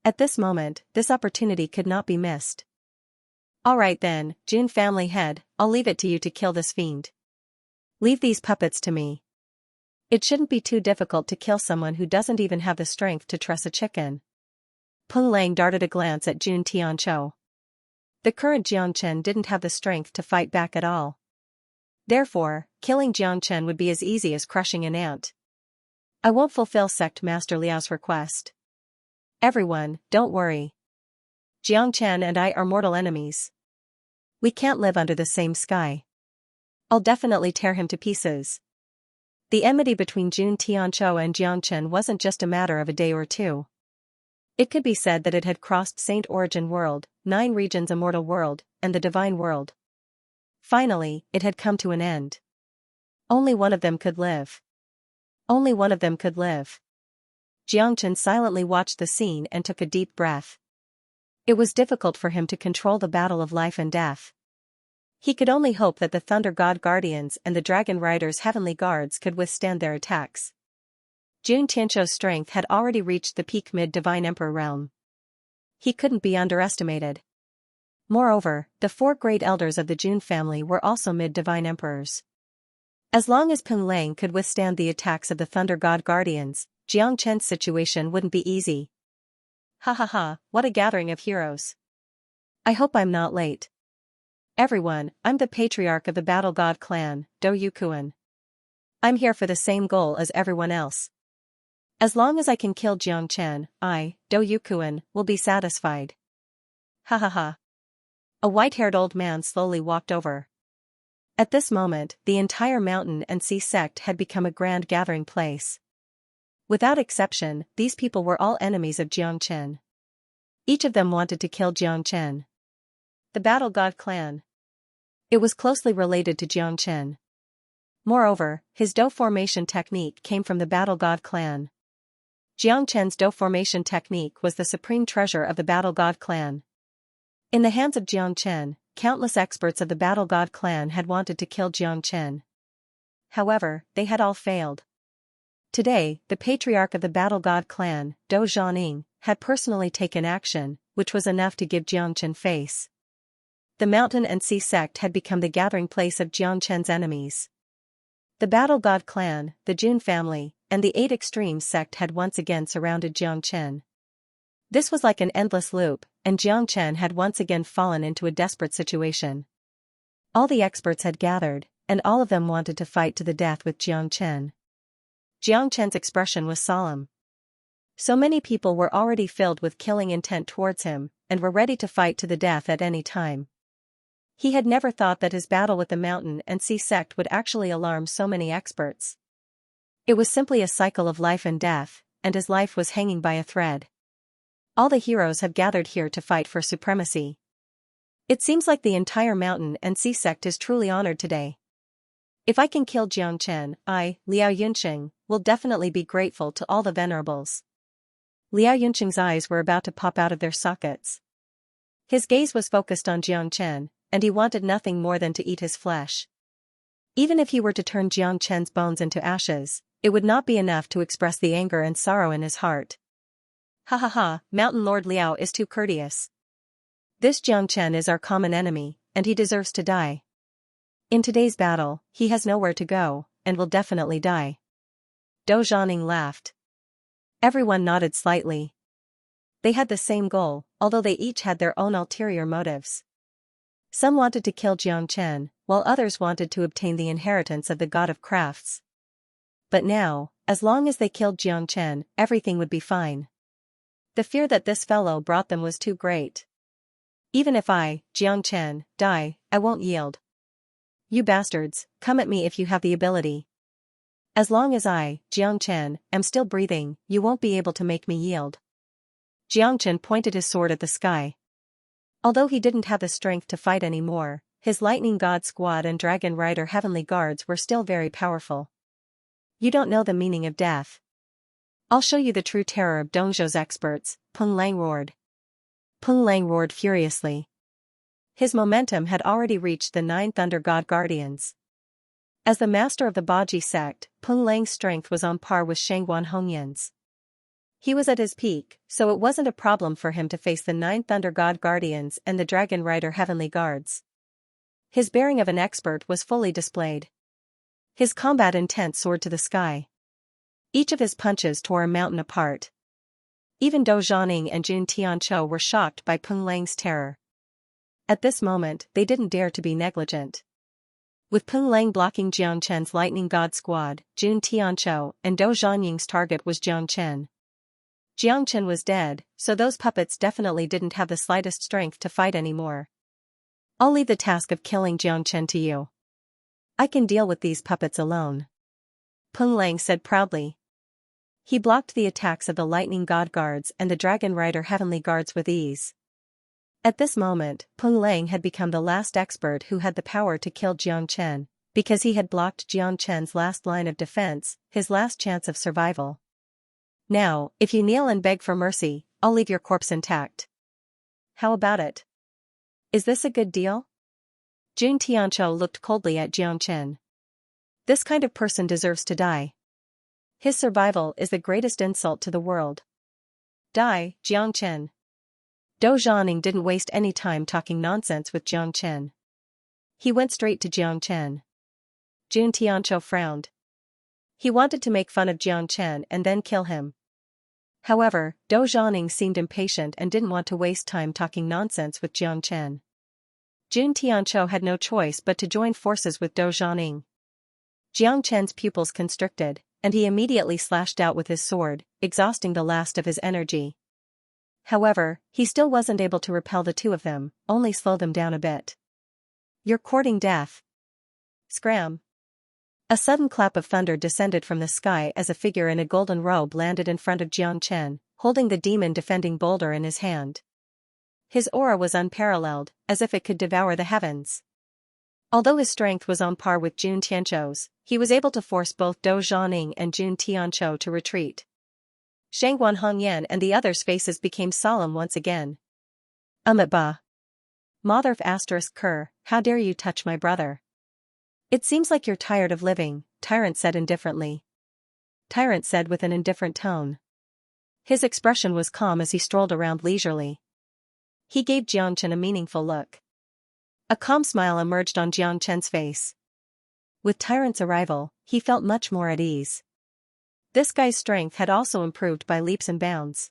At this moment, this opportunity could not be missed. Alright then, Jun family head, I'll leave it to you to kill this fiend. Leave these puppets to me. It shouldn't be too difficult to kill someone who doesn't even have the strength to truss a chicken. Peng Lang darted a glance at Jun Tianzhou. The current Jiang Chen didn't have the strength to fight back at all. Therefore, killing Jiang Chen would be as easy as crushing an ant. I won't fulfill Sect Master Liao's request. Everyone, don't worry. Jiang Chen and I are mortal enemies. We can't live under the same sky. I'll definitely tear him to pieces. The enmity between Jun Tianzhou and Jiang Chen wasn't just a matter of a day or two. It could be said that it had crossed Saint Origin World, 9 regions Immortal World, and the Divine World. Finally, it had come to an end. Only one of them could live. Only one of them could live. Jiang Chen silently watched the scene and took a deep breath. It was difficult for him to control the battle of life and death. He could only hope that the Thunder God Guardians and the Dragon Riders Heavenly Guards could withstand their attacks. Jun Tianzhou's strength had already reached the peak mid-divine emperor realm. He couldn't be underestimated. Moreover, the 4 great elders of the Jun family were also mid-divine emperors. As long as Peng Lang could withstand the attacks of the Thunder God Guardians, Jiang Chen's situation wouldn't be easy. Ha ha ha, what a gathering of heroes. I hope I'm not late. Everyone, I'm the patriarch of the Battle God clan, Do Yukuan. I'm here for the same goal as everyone else. As long as I can kill Jiang Chen, I, Do Yukuan, will be satisfied. Ha ha ha. A white-haired old man slowly walked over. At this moment, the entire mountain and sea sect had become a grand gathering place. Without exception, these people were all enemies of Jiang Chen. Each of them wanted to kill Jiang Chen. The Battle God clan. It was closely related to Jiang Chen. Moreover, his Do formation technique came from the Battle God clan. Jiang Chen's Do formation technique was the supreme treasure of the Battle God clan. In the hands of Jiang Chen, countless experts of the Battle God clan had wanted to kill Jiang Chen. However, they had all failed. Today, the patriarch of the Battle God clan, Do Zhaning, had personally taken action, which was enough to give Jiang Chen face. The mountain and sea sect had become the gathering place of Jiang Chen's enemies. The Battle God clan, the Jun family, and the 8 Extremes sect had once again surrounded Jiang Chen. This was like an endless loop, and Jiang Chen had once again fallen into a desperate situation. All the experts had gathered, and all of them wanted to fight to the death with Jiang Chen. Jiang Chen's expression was solemn. So many people were already filled with killing intent towards him, and were ready to fight to the death at any time. He had never thought that his battle with the mountain and sea sect would actually alarm so many experts. It was simply a cycle of life and death, and his life was hanging by a thread. All the heroes have gathered here to fight for supremacy. It seems like the entire mountain and sea sect is truly honored today. If I can kill Jiang Chen, I, Liao Yunqing, will definitely be grateful to all the venerables. Liao Yunqing's eyes were about to pop out of their sockets. His gaze was focused on Jiang Chen, and he wanted nothing more than to eat his flesh. Even if he were to turn Jiang Chen's bones into ashes, it would not be enough to express the anger and sorrow in his heart. Ha ha ha, Mountain Lord Liao is too courteous. This Jiang Chen is our common enemy, and he deserves to die. In today's battle, he has nowhere to go, and will definitely die. Do Zhaning laughed. Everyone nodded slightly. They had the same goal, although they each had their own ulterior motives. Some wanted to kill Jiang Chen, while others wanted to obtain the inheritance of the God of Crafts. But now, as long as they killed Jiang Chen, everything would be fine. The fear that this fellow brought them was too great. Even if I, Jiang Chen, die, I won't yield. You bastards, come at me if you have the ability. As long as I, Jiang Chen, am still breathing, you won't be able to make me yield. Jiang Chen pointed his sword at the sky. Although he didn't have the strength to fight anymore, his Lightning God Squad and Dragon Rider Heavenly Guards were still very powerful. You don't know the meaning of death. I'll show you the true terror of Dongzhou's experts, Peng Lang roared. Peng Lang roared furiously. His momentum had already reached the 9 Thunder God Guardians. As the master of the Baji sect, Peng Lang's strength was on par with Shangguan Hongyan's. He was at his peak, so it wasn't a problem for him to face the 9 Thunder God Guardians and the Dragon Rider Heavenly Guards. His bearing of an expert was fully displayed. His combat intent soared to the sky. Each of his punches tore a mountain apart. Even Do Zhaning and Jun Tianqiu were shocked by Peng Lang's terror. At this moment, they didn't dare to be negligent. With Peng Lang blocking Jiang Chen's Lightning God Squad, Jun Tianqiu and Do Zhangying's target was Jiang Chen. Jiang Chen was dead, so those puppets definitely didn't have the slightest strength to fight anymore. I'll leave the task of killing Jiang Chen to you. I can deal with these puppets alone. Peng Lang said proudly. He blocked the attacks of the Lightning God Guards and the Dragon Rider Heavenly Guards with ease. At this moment, Peng Lang had become the last expert who had the power to kill Jiang Chen, because he had blocked Jiang Chen's last line of defense, his last chance of survival. Now, if you kneel and beg for mercy, I'll leave your corpse intact. How about it? Is this a good deal? Jun Tianqiu looked coldly at Jiang Chen. This kind of person deserves to die. His survival is the greatest insult to the world. Die, Jiang Chen. Do Zhaning didn't waste any time talking nonsense with Jiang Chen. He went straight to Jiang Chen. Jun Tianqiu frowned. He wanted to make fun of Jiang Chen and then kill him. However, Dou Zhaoning seemed impatient and didn't want to waste time talking nonsense with Jiang Chen. Jun Tianqiu had no choice but to join forces with Dou Zhaoning. Jiang Chen's pupils constricted, and he immediately slashed out with his sword, exhausting the last of his energy. However, he still wasn't able to repel the two of them, only slow them down a bit. "You're courting death." Scram! A sudden clap of thunder descended from the sky as a figure in a golden robe landed in front of Jiang Chen, holding the demon-defending boulder in his hand. His aura was unparalleled, as if it could devour the heavens. Although his strength was on par with Jun Tianqiu's, he was able to force both Dou Zhaoning and Jun Tianqiu to retreat. Shangguan Hongyan and the others' faces became solemn once again. Ba. Motherf *Ker, how dare you touch my brother? It seems like you're tired of living, Tyrant said indifferently. Tyrant said with an indifferent tone. His expression was calm as he strolled around leisurely. He gave Jiang Chen a meaningful look. A calm smile emerged on Jiang Chen's face. With Tyrant's arrival, he felt much more at ease. This guy's strength had also improved by leaps and bounds.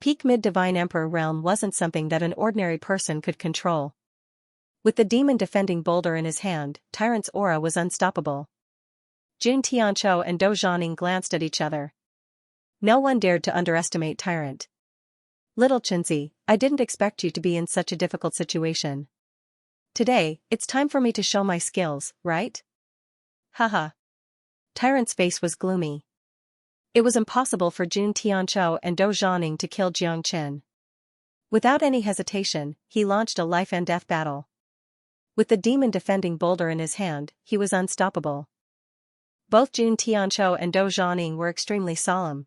Peak mid-divine emperor realm wasn't something that an ordinary person could control. With the demon-defending boulder in his hand, Tyrant's aura was unstoppable. Jun Tianqiu and Dou Zhaoning glanced at each other. No one dared to underestimate Tyrant. Little Chinzi, I didn't expect you to be in such a difficult situation. Today, it's time for me to show my skills, right? Haha. Tyrant's face was gloomy. It was impossible for Jun Tianqiu and Dou Zhaoning to kill Jiang Chen. Without any hesitation, he launched a life and death battle. With the demon-defending boulder in his hand, he was unstoppable. Both Jun Tianqiu and Dou Zhaoning were extremely solemn.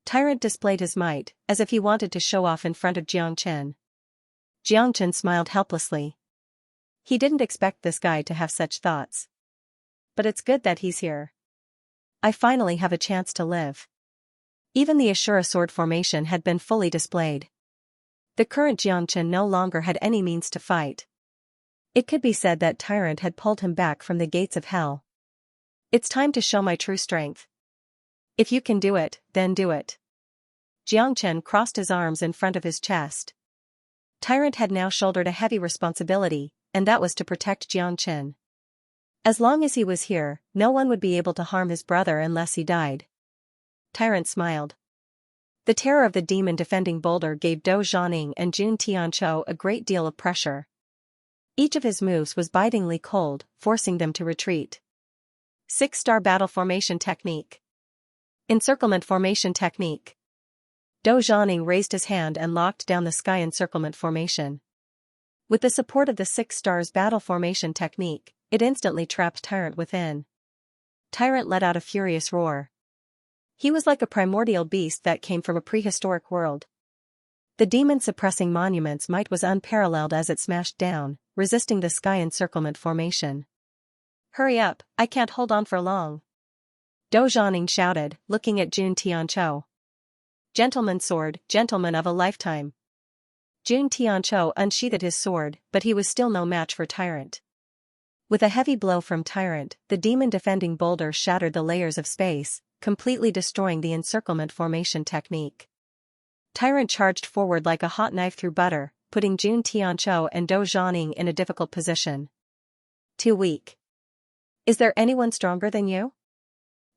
Tyrant displayed his might, as if he wanted to show off in front of Jiang Chen. Jiang Chen smiled helplessly. He didn't expect this guy to have such thoughts. But it's good that he's here. I finally have a chance to live. Even the Ashura sword formation had been fully displayed. The current Jiang Chen no longer had any means to fight. It could be said that Tyrant had pulled him back from the gates of hell. It's time to show my true strength. If you can do it, then do it. Jiang Chen crossed his arms in front of his chest. Tyrant had now shouldered a heavy responsibility, and that was to protect Jiang Chen. As long as he was here, no one would be able to harm his brother unless he died. Tyrant smiled. The terror of the demon-defending boulder gave Dou Zhaoning and Jun Tianqiu a great deal of pressure. Each of his moves was bitingly cold, forcing them to retreat. 6-star battle formation technique. Encirclement formation technique. Dou Zhaoning raised his hand and locked down the sky encirclement formation. With the support of the 6 stars battle formation technique, it instantly trapped Tyrant within. Tyrant let out a furious roar. He was like a primordial beast that came from a prehistoric world. The demon-suppressing monument's might was unparalleled as it smashed down, resisting the sky encirclement formation. Hurry up, I can't hold on for long. Dou Zhaoning shouted, looking at Jun Tianqiu. Gentleman's sword, gentleman of a lifetime. Jun Tianqiu unsheathed his sword, but he was still no match for Tyrant. With a heavy blow from Tyrant, the demon-defending boulder shattered the layers of space, completely destroying the encirclement formation technique. Tyrant charged forward like a hot knife through butter, putting Jun Tianqiu and Dou Zhaoning in a difficult position. Too weak. Is there anyone stronger than you?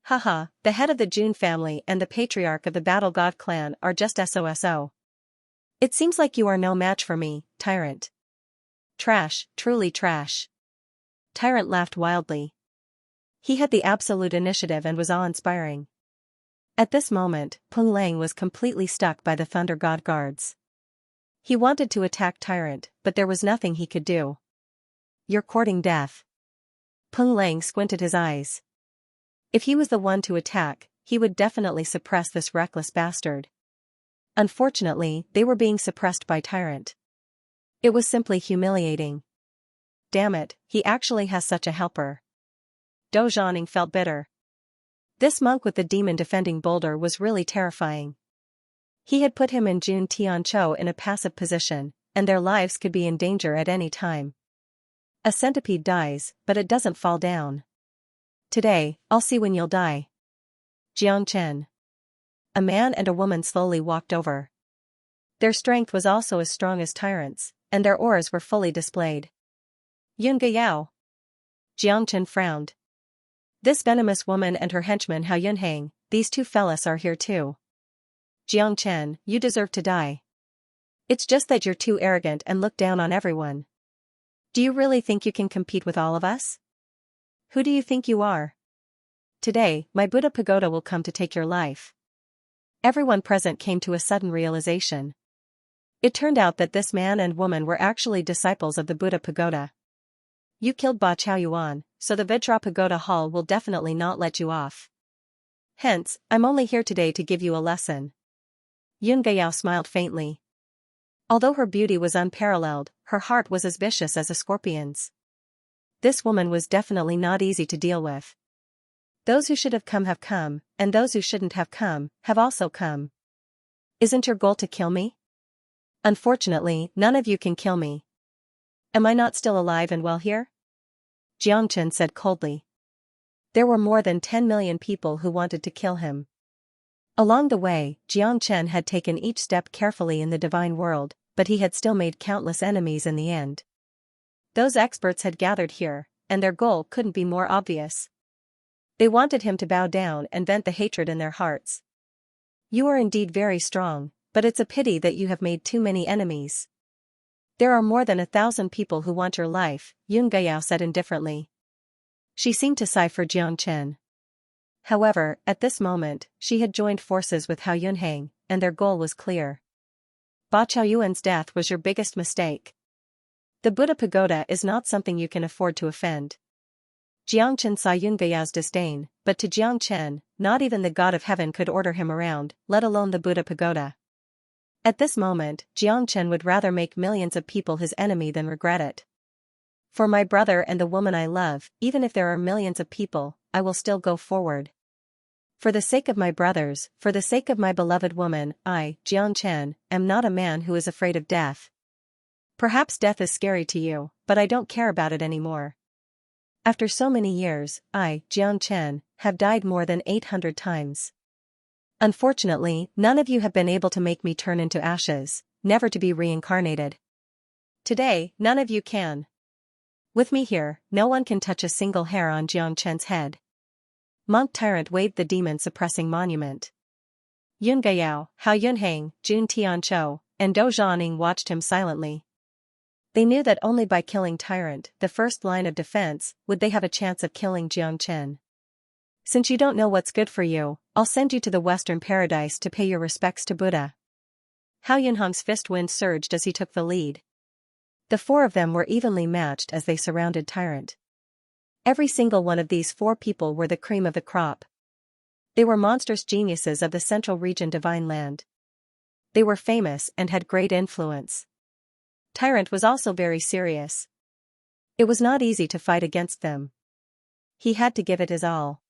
Haha, the head of the Jun family and the patriarch of the Battle God clan are just SOSO. It seems like you are no match for me, Tyrant. Trash, truly trash. Tyrant laughed wildly. He had the absolute initiative and was awe-inspiring. At this moment, Peng Lang was completely stuck by the Thunder God guards. He wanted to attack Tyrant, but there was nothing he could do. You're courting death. Peng Lang squinted his eyes. If he was the one to attack, he would definitely suppress this reckless bastard. Unfortunately, they were being suppressed by Tyrant. It was simply humiliating. Damn it, he actually has such a helper. Dou Zhaoning felt bitter. This monk with the demon-defending boulder was really terrifying. He had put him and Jun Tianqiu in a passive position, and their lives could be in danger at any time. A centipede dies, but it doesn't fall down. Today, I'll see when you'll die. Xianxia. A man and a woman slowly walked over. Their strength was also as strong as tyrants, and their auras were fully displayed. Yunga. Xianxia frowned. This venomous woman and her henchman Hao Yunhang, these two fellas are here too. Xianxia, you deserve to die. It's just that you're too arrogant and look down on everyone. Do you really think you can compete with all of us? Who do you think you are? Today, my Buddha pagoda will come to take your life. Everyone present came to a sudden realization. It turned out that this man and woman were actually disciples of the Buddha pagoda. You killed Ba Chao Yuan, so the Vajra pagoda hall will definitely not let you off. Hence, I'm only here today to give you a lesson. Yun Gayao smiled faintly. Although her beauty was unparalleled, her heart was as vicious as a scorpion's. This woman was definitely not easy to deal with. Those who should have come, and those who shouldn't have come, have also come. Isn't your goal to kill me? Unfortunately, none of you can kill me. Am I not still alive and well here? Xianxia said coldly. There were more than 10 million people who wanted to kill him. Along the way, Xianxia had taken each step carefully in the divine world, but he had still made countless enemies in the end. Those experts had gathered here, and their goal couldn't be more obvious. They wanted him to bow down and vent the hatred in their hearts. You are indeed very strong, but it's a pity that you have made too many enemies. There are more than 1,000 people who want your life, Yun Gayao said indifferently. She seemed to sigh for Xianxia. However, at this moment, she had joined forces with Hao Yunhang, and their goal was clear. Ba Chao Yuan's death was your biggest mistake. The Buddha pagoda is not something you can afford to offend. Xianxia saw Yun Gayao's disdain, but to Xianxia, not even the god of heaven could order him around, let alone the Buddha pagoda. At this moment, Xianxia would rather make millions of people his enemy than regret it. For my brother and the woman I love, even if there are millions of people, I will still go forward. For the sake of my brothers, for the sake of my beloved woman, I, Xianxia, am not a man who is afraid of death. Perhaps death is scary to you, but I don't care about it anymore. After so many years, I, Xianxia, have died more than 800 times. Unfortunately, none of you have been able to make me turn into ashes, never to be reincarnated. Today, none of you can. With me here, no one can touch a single hair on Xianxia's head. Monk Tyrant waved the demon-suppressing monument. Yun Gayao, Hao Yunhang, Jun Tianzhou, and Dou Zhaoning watched him silently. They knew that only by killing Tyrant, the first line of defense, would they have a chance of killing Xianxia. Since you don't know what's good for you, I'll send you to the Western Paradise to pay your respects to Buddha. Hao Yunhang's fist wind surged as he took the lead. The four of them were evenly matched as they surrounded Tyrant. Every single one of these four people were the cream of the crop. They were monstrous geniuses of the Central Region Divine Land. They were famous and had great influence. Tyrant was also very serious. It was not easy to fight against them. He had to give it his all.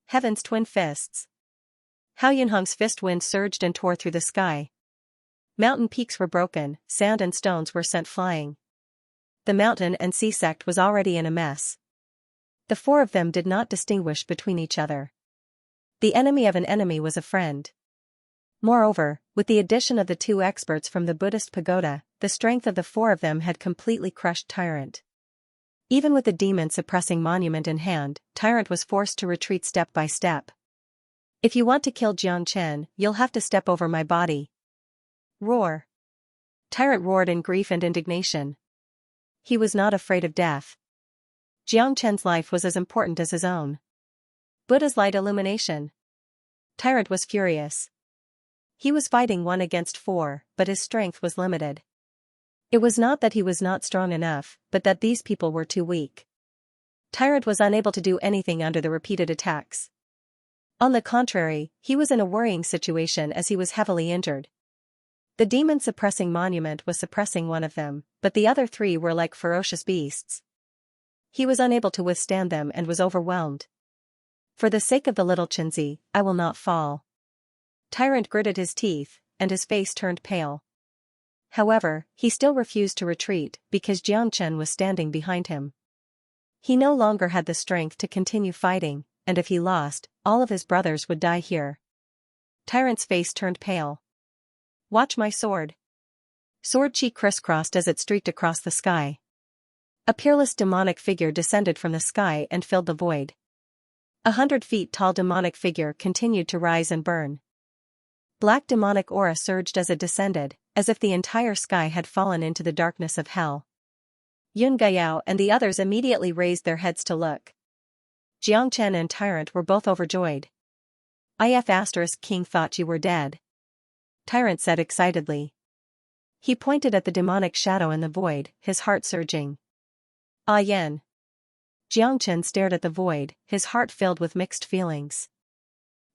Heaven's twin fists. Hao Yunhang's fist wind surged and tore through the sky. Mountain peaks were broken, sand and stones were sent flying. The mountain and sea sect was already in a mess. The four of them did not distinguish between each other. The enemy of an enemy was a friend. Moreover, with the addition of the two experts from the Buddhist pagoda, the strength of the four of them had completely crushed Tyrant. Even with the demon-suppressing monument in hand, Tyrant was forced to retreat step by step. If you want to kill Xianxia, you'll have to step over my body. Roar. Tyrant roared in grief and indignation. He was not afraid of death. Xianxia's life was as important as his own. Buddha's light illumination. Tyrant was furious. He was fighting 1 against 4, but his strength was limited. It was not that he was not strong enough, but that these people were too weak. Tyrant was unable to do anything under the repeated attacks. On the contrary, he was in a worrying situation as he was heavily injured. The demon-suppressing monument was suppressing one of them, but the other 3 were like ferocious beasts. He was unable to withstand them and was overwhelmed. For the sake of the little Chinzi, I will not fall. Tyrant gritted his teeth, and his face turned pale. However, he still refused to retreat, because Xianxia was standing behind him. He no longer had the strength to continue fighting, and if he lost, all of his brothers would die here. Tyrant's face turned pale. Watch my sword. Sword chi crisscrossed as it streaked across the sky. A peerless demonic figure descended from the sky and filled the void. 100 feet tall demonic figure continued to rise and burn. Black demonic aura surged as it descended, as if the entire sky had fallen into the darkness of hell. Yun Gayao and the others immediately raised their heads to look. Xianxia and Tyrant were both overjoyed. If King thought you were dead. Tyrant said excitedly. He pointed at the demonic shadow in the void, his heart surging. Ah Yen. Xianxia stared at the void, his heart filled with mixed feelings.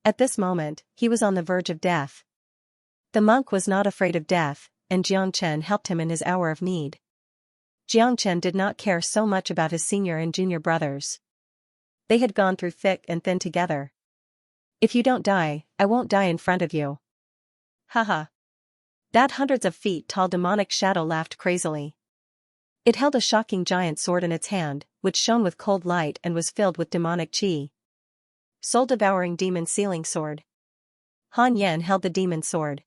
At this moment, he was on the verge of death. The monk was not afraid of death, and Xianxia helped him in his hour of need. Xianxia did not care so much about his senior and junior brothers. They had gone through thick and thin together. If you don't die, I won't die in front of you. Haha. That hundreds of feet tall demonic shadow laughed crazily. It held a shocking giant sword in its hand, which shone with cold light and was filled with demonic chi. Soul-devouring demon sealing sword. Han Yen held the demon sword.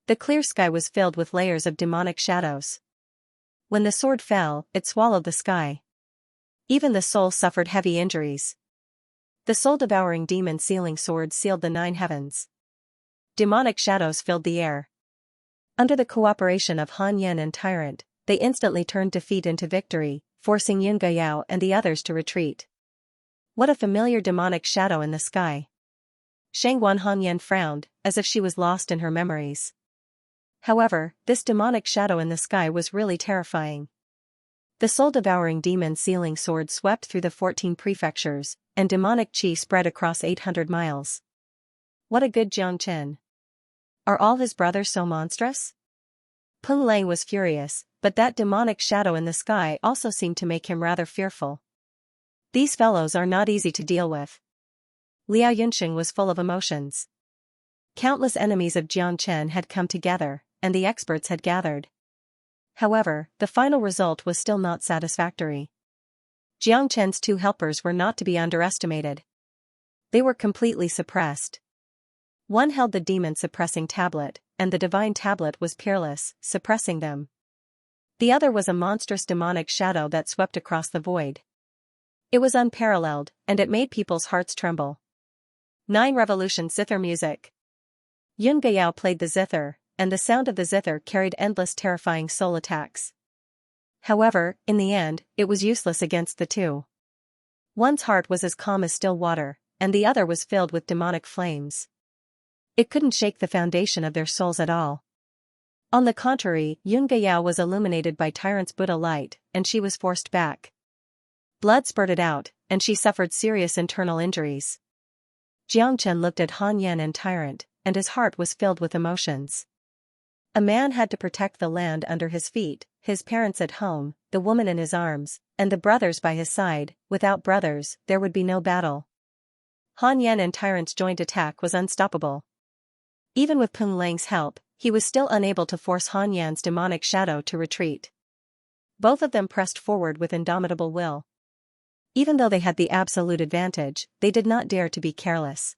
The clear sky was filled with layers of demonic shadows. When the sword fell, it swallowed the sky. Even the soul suffered heavy injuries. The soul-devouring demon sealing sword sealed the 9 heavens. Demonic shadows filled the air. Under the cooperation of Han Yen and Tyrant, they instantly turned defeat into victory, forcing Yun Gayao and the others to retreat. What a familiar demonic shadow in the sky. Shangguan Han Yen frowned, as if she was lost in her memories. However, this demonic shadow in the sky was really terrifying. The soul-devouring demon sealing sword swept through the 14 prefectures, and demonic chi spread across 800 miles. What a good Jiangchen. Are all his brothers so monstrous? Peng Lei was furious, but that demonic shadow in the sky also seemed to make him rather fearful. These fellows are not easy to deal with. Liao Yunxing was full of emotions. Countless enemies of Jiangchen had come together, and the experts had gathered. However, the final result was still not satisfactory. Jiangchen's 2 helpers were not to be underestimated. They were completely suppressed. One held the demon-suppressing tablet, and the divine tablet was peerless, suppressing them. The other was a monstrous demonic shadow that swept across the void. It was unparalleled, and it made people's hearts tremble. 9 Revolution Zither music. Yun Gayao played the zither, and the sound of the zither carried endless terrifying soul attacks. However, in the end, it was useless against the 2. One's heart was as calm as still water, and the other was filled with demonic flames. It couldn't shake the foundation of their souls at all. On the contrary, Yun Gayao was illuminated by Tyrant's Buddha light, and she was forced back. Blood spurted out, and she suffered serious internal injuries. Jiangchen looked at Han Yen and Tyrant, and his heart was filled with emotions. A man had to protect the land under his feet, his parents at home, the woman in his arms, and the brothers by his side. Without brothers, there would be no battle. Han Yen and Tyrant's joint attack was unstoppable. Even with Peng Lang's help, he was still unable to force Han Yan's demonic shadow to retreat. Both of them pressed forward with indomitable will. Even though they had the absolute advantage, they did not dare to be careless.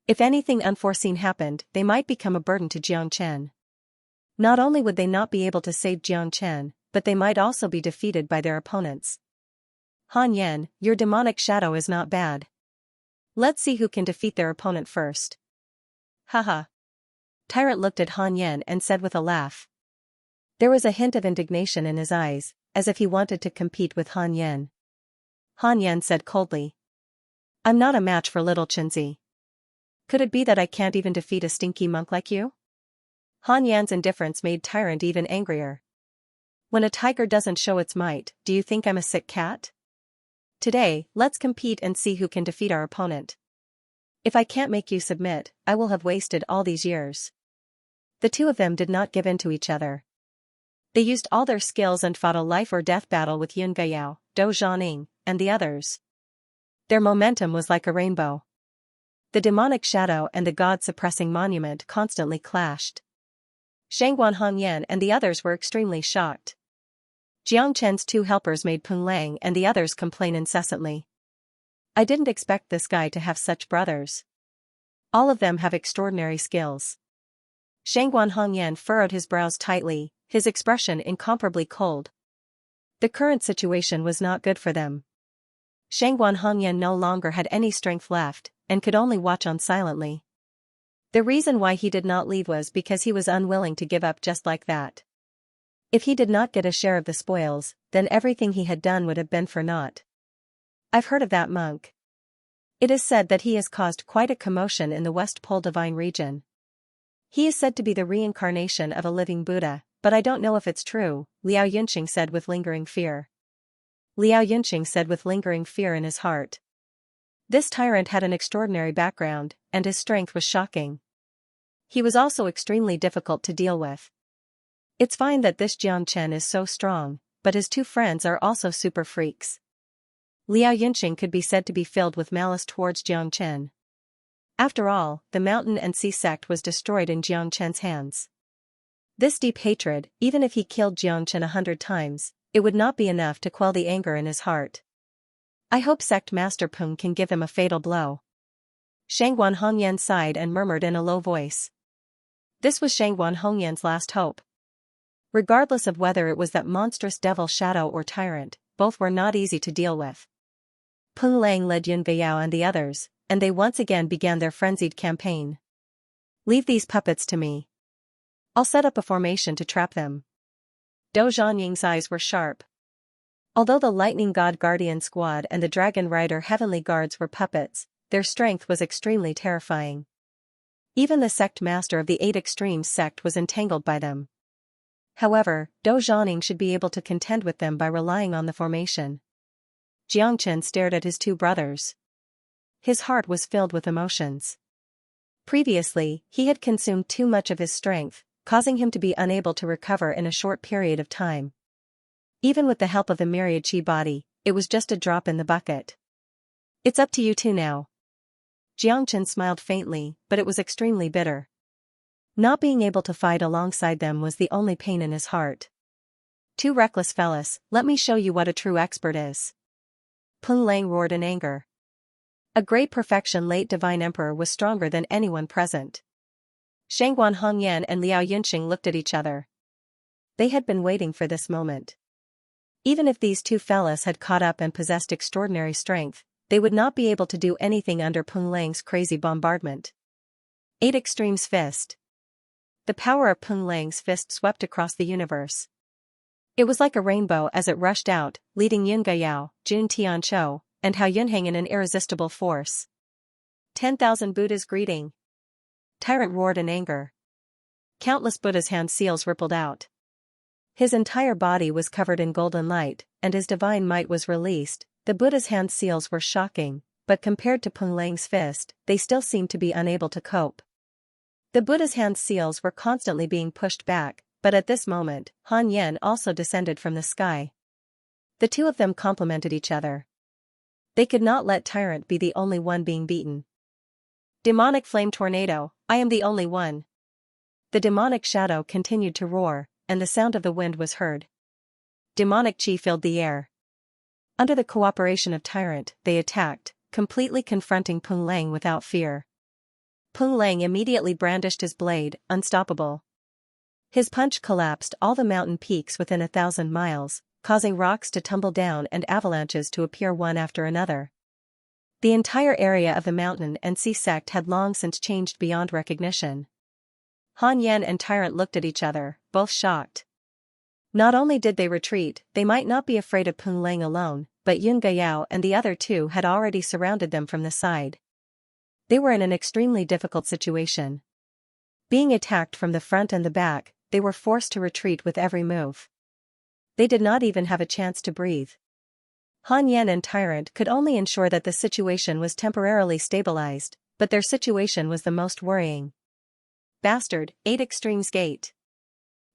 If anything unforeseen happened, they might become a burden to Jiangchen. Not only would they not be able to save Jiangchen, but they might also be defeated by their opponents. Han Yen, your demonic shadow is not bad. Let's see who can defeat their opponent first. Haha. Tyrant looked at Han Yen and said with a laugh. There was a hint of indignation in his eyes, as if he wanted to compete with Han Yen. Han Yen said coldly. I'm not a match for little Chinzi. Could it be that I can't even defeat a stinky monk like you? Han Yan's indifference made Tyrant even angrier. When a tiger doesn't show its might, do you think I'm a sick cat? Today, let's compete and see who can defeat our opponent. If I can't make you submit, I will have wasted all these years. The 2 of them did not give in to each other. They used all their skills and fought a life-or-death battle with Yun Gayao, Dou Zhaning, and the others. Their momentum was like a rainbow. The demonic shadow and the god-suppressing monument constantly clashed. Shangguan Han Yen and the others were extremely shocked. Jiang Chen's two helpers made Peng Lang and the others complain incessantly. I didn't expect this guy to have such brothers. All of them have extraordinary skills. Shangguan Hongyan furrowed his brows tightly, his expression incomparably cold. The current situation was not good for them. Shangguan Hongyan no longer had any strength left, and could only watch on silently. The reason why he did not leave was because he was unwilling to give up just like that. If he did not get a share of the spoils, then everything he had done would have been for naught. I've heard of that monk. It is said that he has caused quite a commotion in the West Pole Divine region. He is said to be the reincarnation of a living Buddha, but I don't know if it's true, Liao Yunqing said with lingering fear. Liao Yunqing said with lingering fear in his heart. This tyrant had an extraordinary background, and his strength was shocking. He was also extremely difficult to deal with. It's fine that this Jiang Chen is so strong, but his two friends are also super freaks. Liao Yunqing could be said to be filled with malice towards Jiang Chen. After all, the mountain and sea sect was destroyed in Jiang Chen's hands. This deep hatred, even if he killed Jiang Chen 100 times, it would not be enough to quell the anger in his heart. I hope Sect Master Peng can give him a fatal blow. Shangguan Hongyan sighed and murmured in a low voice. This was Shangguan Hongyan's last hope. Regardless of whether it was that monstrous devil shadow or tyrant, both were not easy to deal with. Peng Lang led Yun Beiyao and the others, and they once again began their frenzied campaign. Leave these puppets to me. I'll set up a formation to trap them. Dou Zhanying's eyes were sharp. Although the Lightning God Guardian Squad and the Dragon Rider Heavenly Guards were puppets, their strength was extremely terrifying. Even the sect master of the Eight Extremes sect was entangled by them. However, Dou Zhanying should be able to contend with them by relying on the formation. Jiang Chen stared at his two brothers. His heart was filled with emotions. Previously, he had consumed too much of his strength, causing him to be unable to recover in a short period of time. Even with the help of the myriad chi body, it was just a drop in the bucket. It's up to you two now. Jiang Chen smiled faintly, but it was extremely bitter. Not being able to fight alongside them was the only pain in his heart. Two reckless fellas, let me show you what a true expert is. Peng Lang roared in anger. A great perfection late divine emperor was stronger than anyone present. Shangguan Hongyan and Liao Yunqing looked at each other. They had been waiting for this moment. Even if these two fellas had caught up and possessed extraordinary strength, they would not be able to do anything under Peng Lang's crazy bombardment. Eight Extremes Fist. The power of Peng Lang's fist swept across the universe. It was like a rainbow as it rushed out, leading Yun Gayao, Jun Tianchou, and Hao Yunheng in an irresistible force. 10,000 Buddhas greeting. Tyrant roared in anger. Countless Buddha's hand seals rippled out. His entire body was covered in golden light, and his divine might was released. The Buddha's hand seals were shocking, but compared to Peng Lang's fist, they still seemed to be unable to cope. The Buddha's hand seals were constantly being pushed back, but at this moment, Han Yen also descended from the sky. The two of them complemented each other. They could not let Tyrant be the only one being beaten. Demonic flame tornado, I am the only one. The demonic shadow continued to roar, and the sound of the wind was heard. Demonic chi filled the air. Under the cooperation of Tyrant, they attacked, completely confronting Peng Lang without fear. Peng Lang immediately brandished his blade, unstoppable. His punch collapsed all the mountain peaks within 1,000 miles, causing rocks to tumble down and avalanches to appear one after another. The entire area of the mountain and sea sect had long since changed beyond recognition. Han Yen and Tyrant looked at each other, both shocked. Not only did they retreat, they might not be afraid of Peng Lang alone, but Yun Gayao and the other two had already surrounded them from the side. They were in an extremely difficult situation. Being attacked from the front and the back, they were forced to retreat with every move. They did not even have a chance to breathe. Han Yen and Tyrant could only ensure that the situation was temporarily stabilized, but their situation was the most worrying. Bastard, Eight Extremes Gate.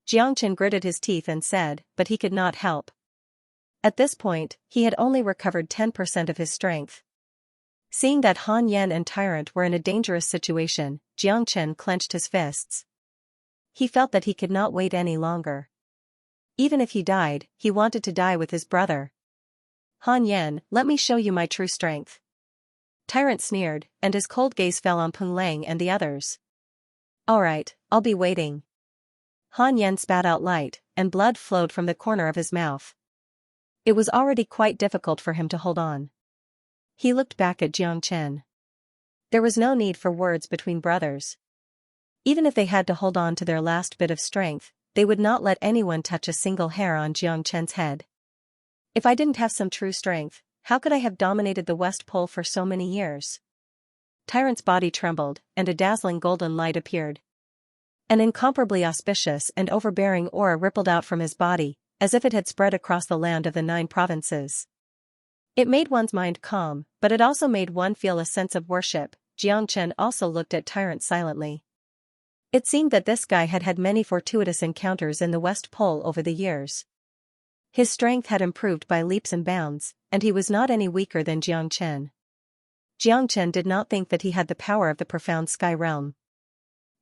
Jiang Chen gritted his teeth and said, but he could not help. At this point, he had only recovered 10% of his strength. Seeing that Han Yen and Tyrant were in a dangerous situation, Jiang Chen clenched his fists. He felt that he could not wait any longer. Even if he died, he wanted to die with his brother. Han Yan, let me show you my true strength. Tyrant sneered, and his cold gaze fell on Peng Lang and the others. Alright, I'll be waiting. Han Yan spat out light, and blood flowed from the corner of his mouth. It was already quite difficult for him to hold on. He looked back at Jiang Chen. There was no need for words between brothers. Even if they had to hold on to their last bit of strength, they would not let anyone touch a single hair on Jiang Chen's head. If I didn't have some true strength, how could I have dominated the West Pole for so many years? Tyrant's body trembled, and a dazzling golden light appeared. An incomparably auspicious and overbearing aura rippled out from his body, as if it had spread across the land of the 9 provinces. It made one's mind calm, but it also made one feel a sense of worship. Jiang Chen also looked at Tyrant silently. It seemed that this guy had had many fortuitous encounters in the West Pole over the years. His strength had improved by leaps and bounds, and he was not any weaker than Jiang Chen. Jiang Chen did not think that he had the power of the profound sky realm.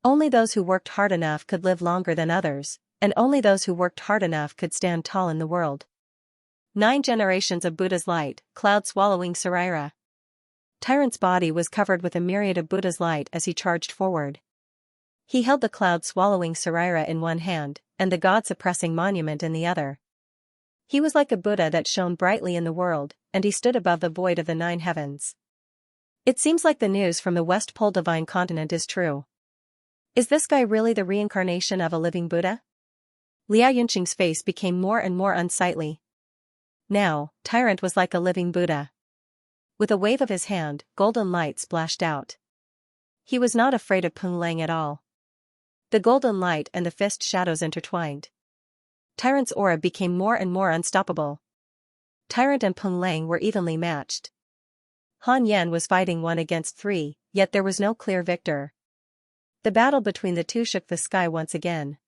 Only those who worked hard enough could live longer than others, and only those who worked hard enough could stand tall in the world. 9 generations of Buddha's light, cloud-swallowing Saraira. Tyrant's body was covered with a myriad of Buddha's light as he charged forward. He held the cloud-swallowing Saraira in one hand, and the god-suppressing monument in the other. He was like a Buddha that shone brightly in the world, and he stood above the void of the 9 heavens. It seems like the news from the West Pole divine continent is true. Is this guy really the reincarnation of a living Buddha? Liao Yunqing's face became more and more unsightly. Now, Tyrant was like a living Buddha. With a wave of his hand, golden light splashed out. He was not afraid of Peng Lang at all. The golden light and the fist shadows intertwined. Tyrant's aura became more and more unstoppable. Tyrant and Peng Lang were evenly matched. Han Yan was fighting 1 against 3, yet there was no clear victor. The battle between the two shook the sky once again.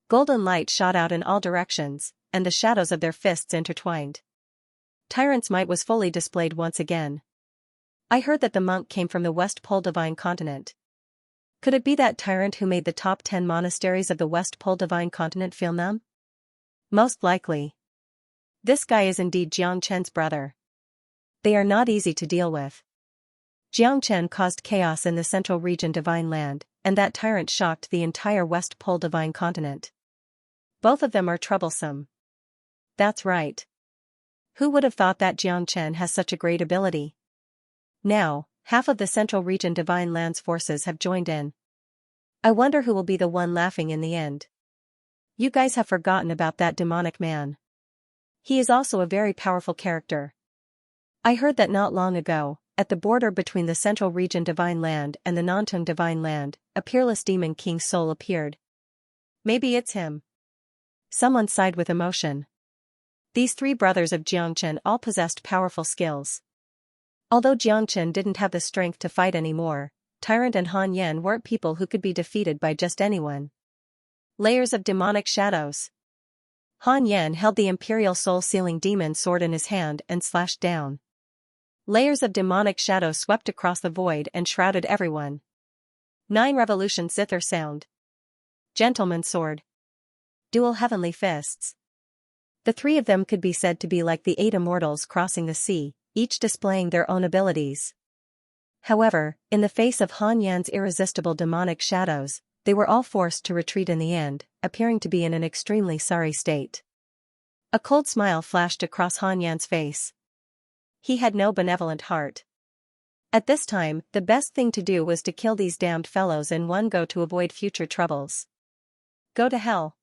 Golden light shot out in all directions, and the shadows of their fists intertwined. Tyrant's might was fully displayed once again. I heard that the monk came from the West Pole divine continent. Could it be that Tyrant who made the top 10 monasteries of the West Pole divine continent feel numb? Most likely. This guy is indeed Jiang Chen's brother. They are not easy to deal with. Jiang Chen caused chaos in the Central Region Divine Land, and that Tyrant shocked the entire West Pole divine continent. Both of them are troublesome. That's right. Who would have thought that Jiang Chen has such a great ability? Now, half of the Central Region Divine Land's forces have joined in. I wonder who will be the one laughing in the end. You guys have forgotten about that demonic man. He is also a very powerful character. I heard that not long ago, at the border between the Central Region Divine Land and the Nantung Divine Land, a peerless demon king's soul appeared. Maybe it's him. Someone sighed with emotion. These 3 brothers of Jiangchen all possessed powerful skills. Although Jiangchen didn't have the strength to fight anymore, Tyrant and Han Yan weren't people who could be defeated by just anyone. Layers of demonic shadows. Han Yan held the Imperial Soul-Sealing Demon sword in his hand and slashed down. Layers of demonic shadows swept across the void and shrouded everyone. 9 revolution zither sound. Gentleman's sword. Dual heavenly fists. The 3 of them could be said to be like the 8 immortals crossing the sea, each displaying their own abilities. However, in the face of Han Yan's irresistible demonic shadows, they were all forced to retreat in the end, appearing to be in an extremely sorry state. A cold smile flashed across Han Yan's face. He had no benevolent heart. At this time, the best thing to do was to kill these damned fellows in one go to avoid future troubles. Go to hell.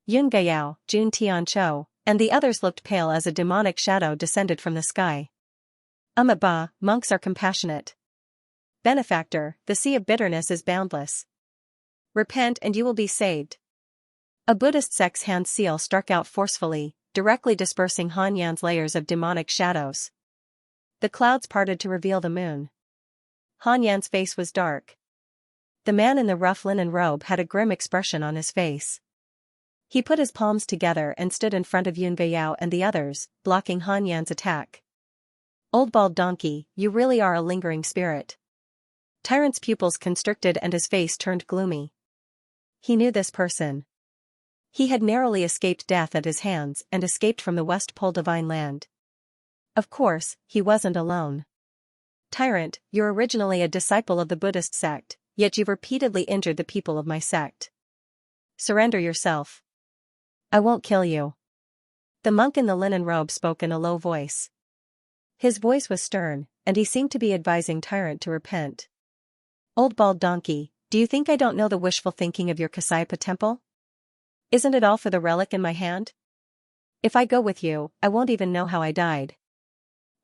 Yun Gayao, Jun Tianchou, and the others looked pale as a demonic shadow descended from the sky. Ba, monks are compassionate. Benefactor, the sea of bitterness is boundless. Repent and you will be saved. A Buddhist sect's hand seal struck out forcefully, directly dispersing Han Yan's layers of demonic shadows. The clouds parted to reveal the moon. Han Yan's face was dark. The man in the rough linen robe had a grim expression on his face. He put his palms together and stood in front of Yun Beiyao and the others, blocking Han Yan's attack. Old bald donkey, you really are a lingering spirit. Tyrant's pupils constricted and his face turned gloomy. He knew this person. He had narrowly escaped death at his hands and escaped from the West Pole Divine Land. Of course, he wasn't alone. Tyrant, you're originally a disciple of the Buddhist sect, yet you've repeatedly injured the people of my sect. Surrender yourself. I won't kill you. The monk in the linen robe spoke in a low voice. His voice was stern, and he seemed to be advising Tyrant to repent. Old bald donkey, do you think I don't know the wishful thinking of your Kasayapa temple? Isn't it all for the relic in my hand? If I go with you, I won't even know how I died.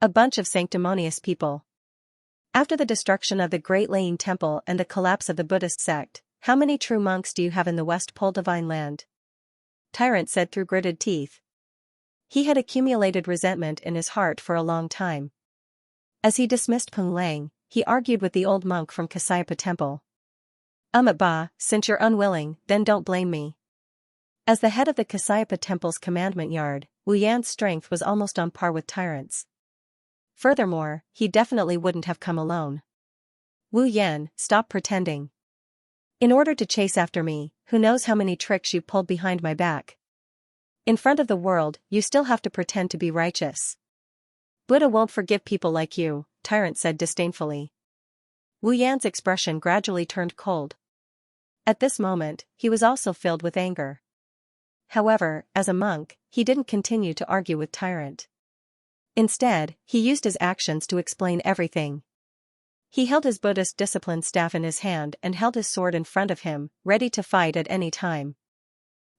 A bunch of sanctimonious people. After the destruction of the Great Laying Temple and the collapse of the Buddhist sect, how many true monks do you have in the West Pole Divine Land? Tyrant said through gritted teeth. He had accumulated resentment in his heart for a long time. As he dismissed Peng Lang, he argued with the old monk from Kasayapa Temple. Ba, since you're unwilling, then don't blame me. As the head of the Kasayapa Temple's commandment yard, Wu Yan's strength was almost on par with Tyrant's. Furthermore, he definitely wouldn't have come alone. Wu Yan, stop pretending. In order to chase after me, who knows how many tricks you've pulled behind my back. In front of the world, you still have to pretend to be righteous. Buddha won't forgive people like you, Tyrant said disdainfully. Wu Yan's expression gradually turned cold. At this moment, he was also filled with anger. However, as a monk, he didn't continue to argue with Tyrant. Instead, he used his actions to explain everything. He held his Buddhist discipline staff in his hand and held his sword in front of him, ready to fight at any time.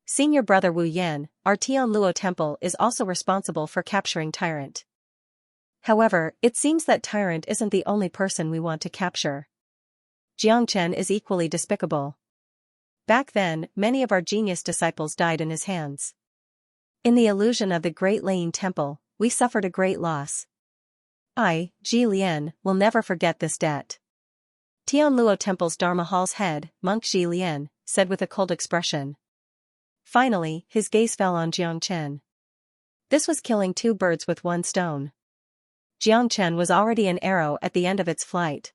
Senior brother Wu Yan, our Tianluo temple is also responsible for capturing Tyrant. However, it seems that Tyrant isn't the only person we want to capture. Xianxia is equally despicable. Back then, many of our genius disciples died in his hands. In the illusion of the Great Laying Temple, we suffered a great loss. I, Ji Lian, will never forget this debt. Tianluo Temple's Dharma Hall's head, Monk Ji Lian, said with a cold expression. Finally, his gaze fell on Xianxia. This was killing two birds with one stone. Xianxia was already an arrow at the end of its flight.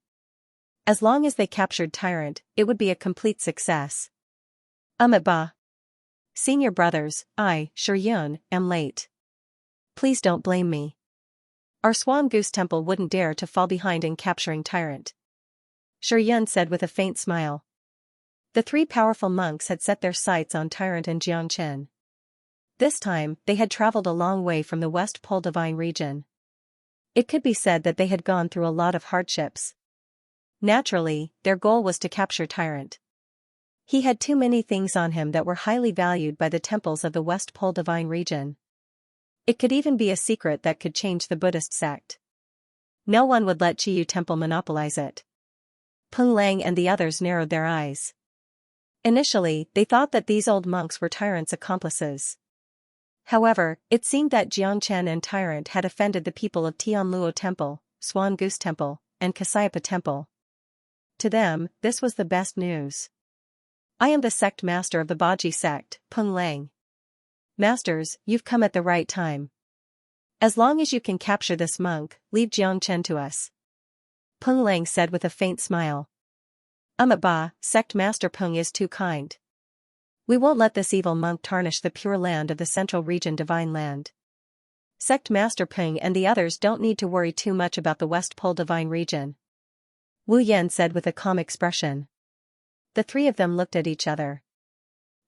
As long as they captured Tyrant, it would be a complete success. Ba. Senior brothers, I, Yun, am late. Please don't blame me. Our Swan Goose Temple wouldn't dare to fall behind in capturing Tyrant. Yun said with a faint smile. The three powerful monks had set their sights on Tyrant and Xianxia. This time, they had traveled a long way from the West Pole Divine region. It could be said that they had gone through a lot of hardships. Naturally, their goal was to capture Tyrant. He had too many things on him that were highly valued by the temples of the West Pole Divine region. It could even be a secret that could change the Buddhist sect. No one would let Chiyu Temple monopolize it. Peng Lang and the others narrowed their eyes. Initially, they thought that these old monks were Tyrant's accomplices. However, it seemed that Xianxia and Tyrant had offended the people of Tianluo Temple, Swan Goose Temple, and Kasayapa Temple. To them, this was the best news. I am the sect master of the Baji sect, Peng Lang. Masters, you've come at the right time. As long as you can capture this monk, leave Xianxia to us. Peng Lang said with a faint smile. Ba, sect master Peng is too kind. We won't let this evil monk tarnish the pure land of the Central Region Divine Land. Sect master Peng and the others don't need to worry too much about the West Pole Divine region. Wu Yan said with a calm expression. The three of them looked at each other.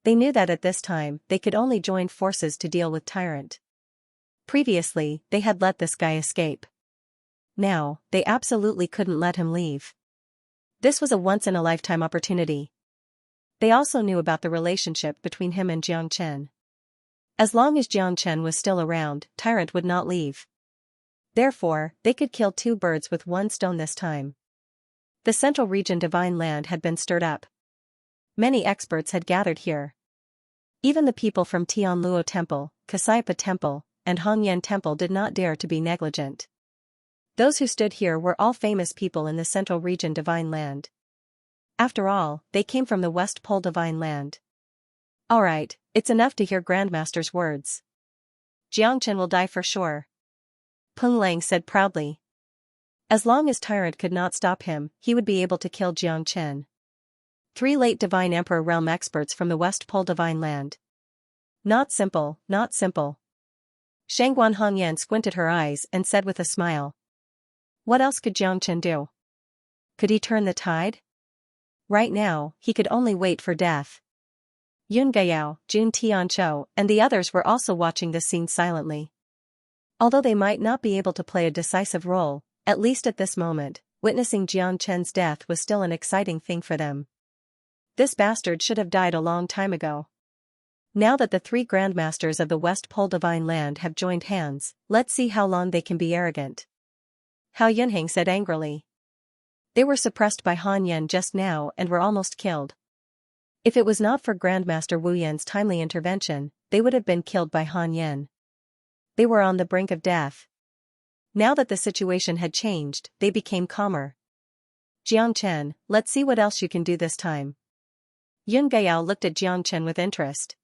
They knew that at this time, they could only join forces to deal with Tyrant. Previously, they had let this guy escape. Now, they absolutely couldn't let him leave. This was a once-in-a-lifetime opportunity. They also knew about the relationship between him and Xianxia. As long as Xianxia was still around, Tyrant would not leave. Therefore, they could kill two birds with one stone this time. The Central Region Divine Land had been stirred up. Many experts had gathered here. Even the people from Tianluo Temple, Kasayapa Temple, and Hongyan Temple did not dare to be negligent. Those who stood here were all famous people in the Central Region Divine Land. After all, they came from the West Pole Divine Land. Alright, it's enough to hear Grandmaster's words. Xianxia will die for sure. Peng Lang said proudly. As long as Tyrant could not stop him, he would be able to kill Xianxia. Three late Divine Emperor realm experts from the West Pole Divine Land. Not simple, not simple. Shangguan Hongyan squinted her eyes and said with a smile. What else could Jiangchen do? Could he turn the tide? Right now, he could only wait for death. Yun Gayao, Jun Tianchou, and the others were also watching this scene silently. Although they might not be able to play a decisive role, at least at this moment, witnessing Jiangchen's death was still an exciting thing for them. This bastard should have died a long time ago. Now that the three grandmasters of the West Pole Divine Land have joined hands, let's see how long they can be arrogant. Hao Yunheng said angrily. They were suppressed by Han Yen just now and were almost killed. If it was not for Grandmaster Wu Yan's timely intervention, they would have been killed by Han Yen. They were on the brink of death. Now that the situation had changed, they became calmer. Jiangchen, let's see what else you can do this time. Yun Gayao looked at Jiangchen with interest.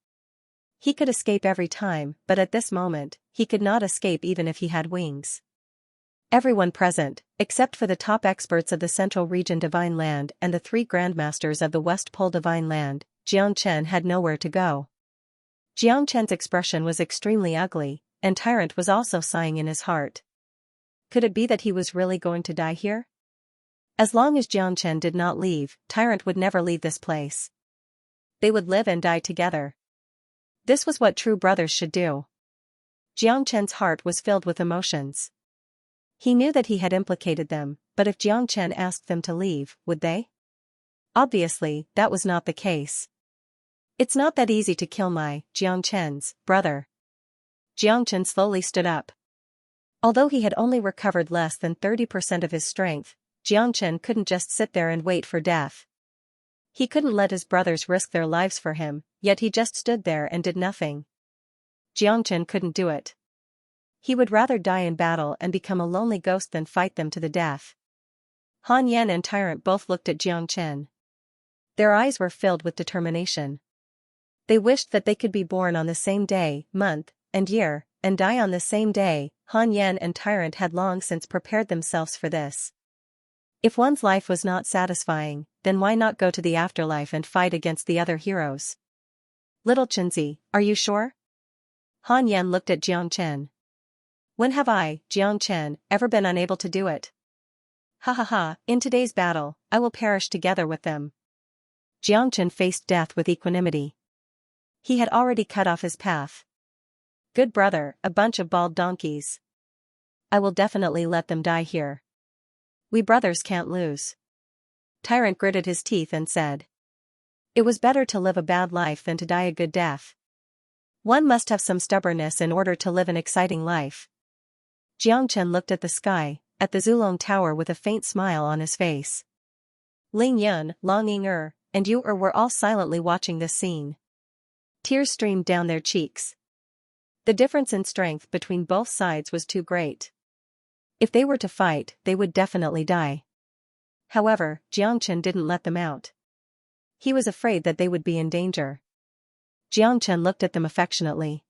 He could escape every time, but at this moment, he could not escape even if he had wings. Everyone present, except for the top experts of the Central Region Divine Land and the three grandmasters of the West Pole Divine Land, Jiangchen had nowhere to go. Jiangchen's expression was extremely ugly, and Tyrant was also sighing in his heart. Could it be that he was really going to die here? As long as Jiangchen did not leave, Tyrant would never leave this place. They would live and die together. This was what true brothers should do. Jiangchen's heart was filled with emotions. He knew that he had implicated them, but if Jiangchen asked them to leave, would they? Obviously, that was not the case. It's not that easy to kill my, Jiangchen's, brother. Jiangchen slowly stood up. Although he had only recovered less than 30% of his strength, Jiangchen couldn't just sit there and wait for death. He couldn't let his brothers risk their lives for him, yet he just stood there and did nothing. Jiangchen couldn't do it. He would rather die in battle and become a lonely ghost than fight them to the death. Han Yan and Tyrant both looked at Jiangchen. Their eyes were filled with determination. They wished that they could be born on the same day, month, and year, and die on the same day. Han Yan and Tyrant had long since prepared themselves for this. If one's life was not satisfying, then why not go to the afterlife and fight against the other heroes? Little Chenzi, are you sure? Han Yan looked at Jiangchen. When have I, Jiangchen, ever been unable to do it? Ha ha ha, in today's battle, I will perish together with them. Jiangchen faced death with equanimity. He had already cut off his path. Good brother, a bunch of bald donkeys. I will definitely let them die here. We brothers can't lose. Tyrant gritted his teeth and said. It was better to live a bad life than to die a good death. One must have some stubbornness in order to live an exciting life. Jiangchen looked at the sky, at the Zulong Tower with a faint smile on his face. Ling Yun, Long Ying and Yu were all silently watching this scene. Tears streamed down their cheeks. The difference in strength between both sides was too great. If they were to fight, they would definitely die. However, Jiangchen didn't let them out. He was afraid that they would be in danger. Jiangchen looked at them affectionately.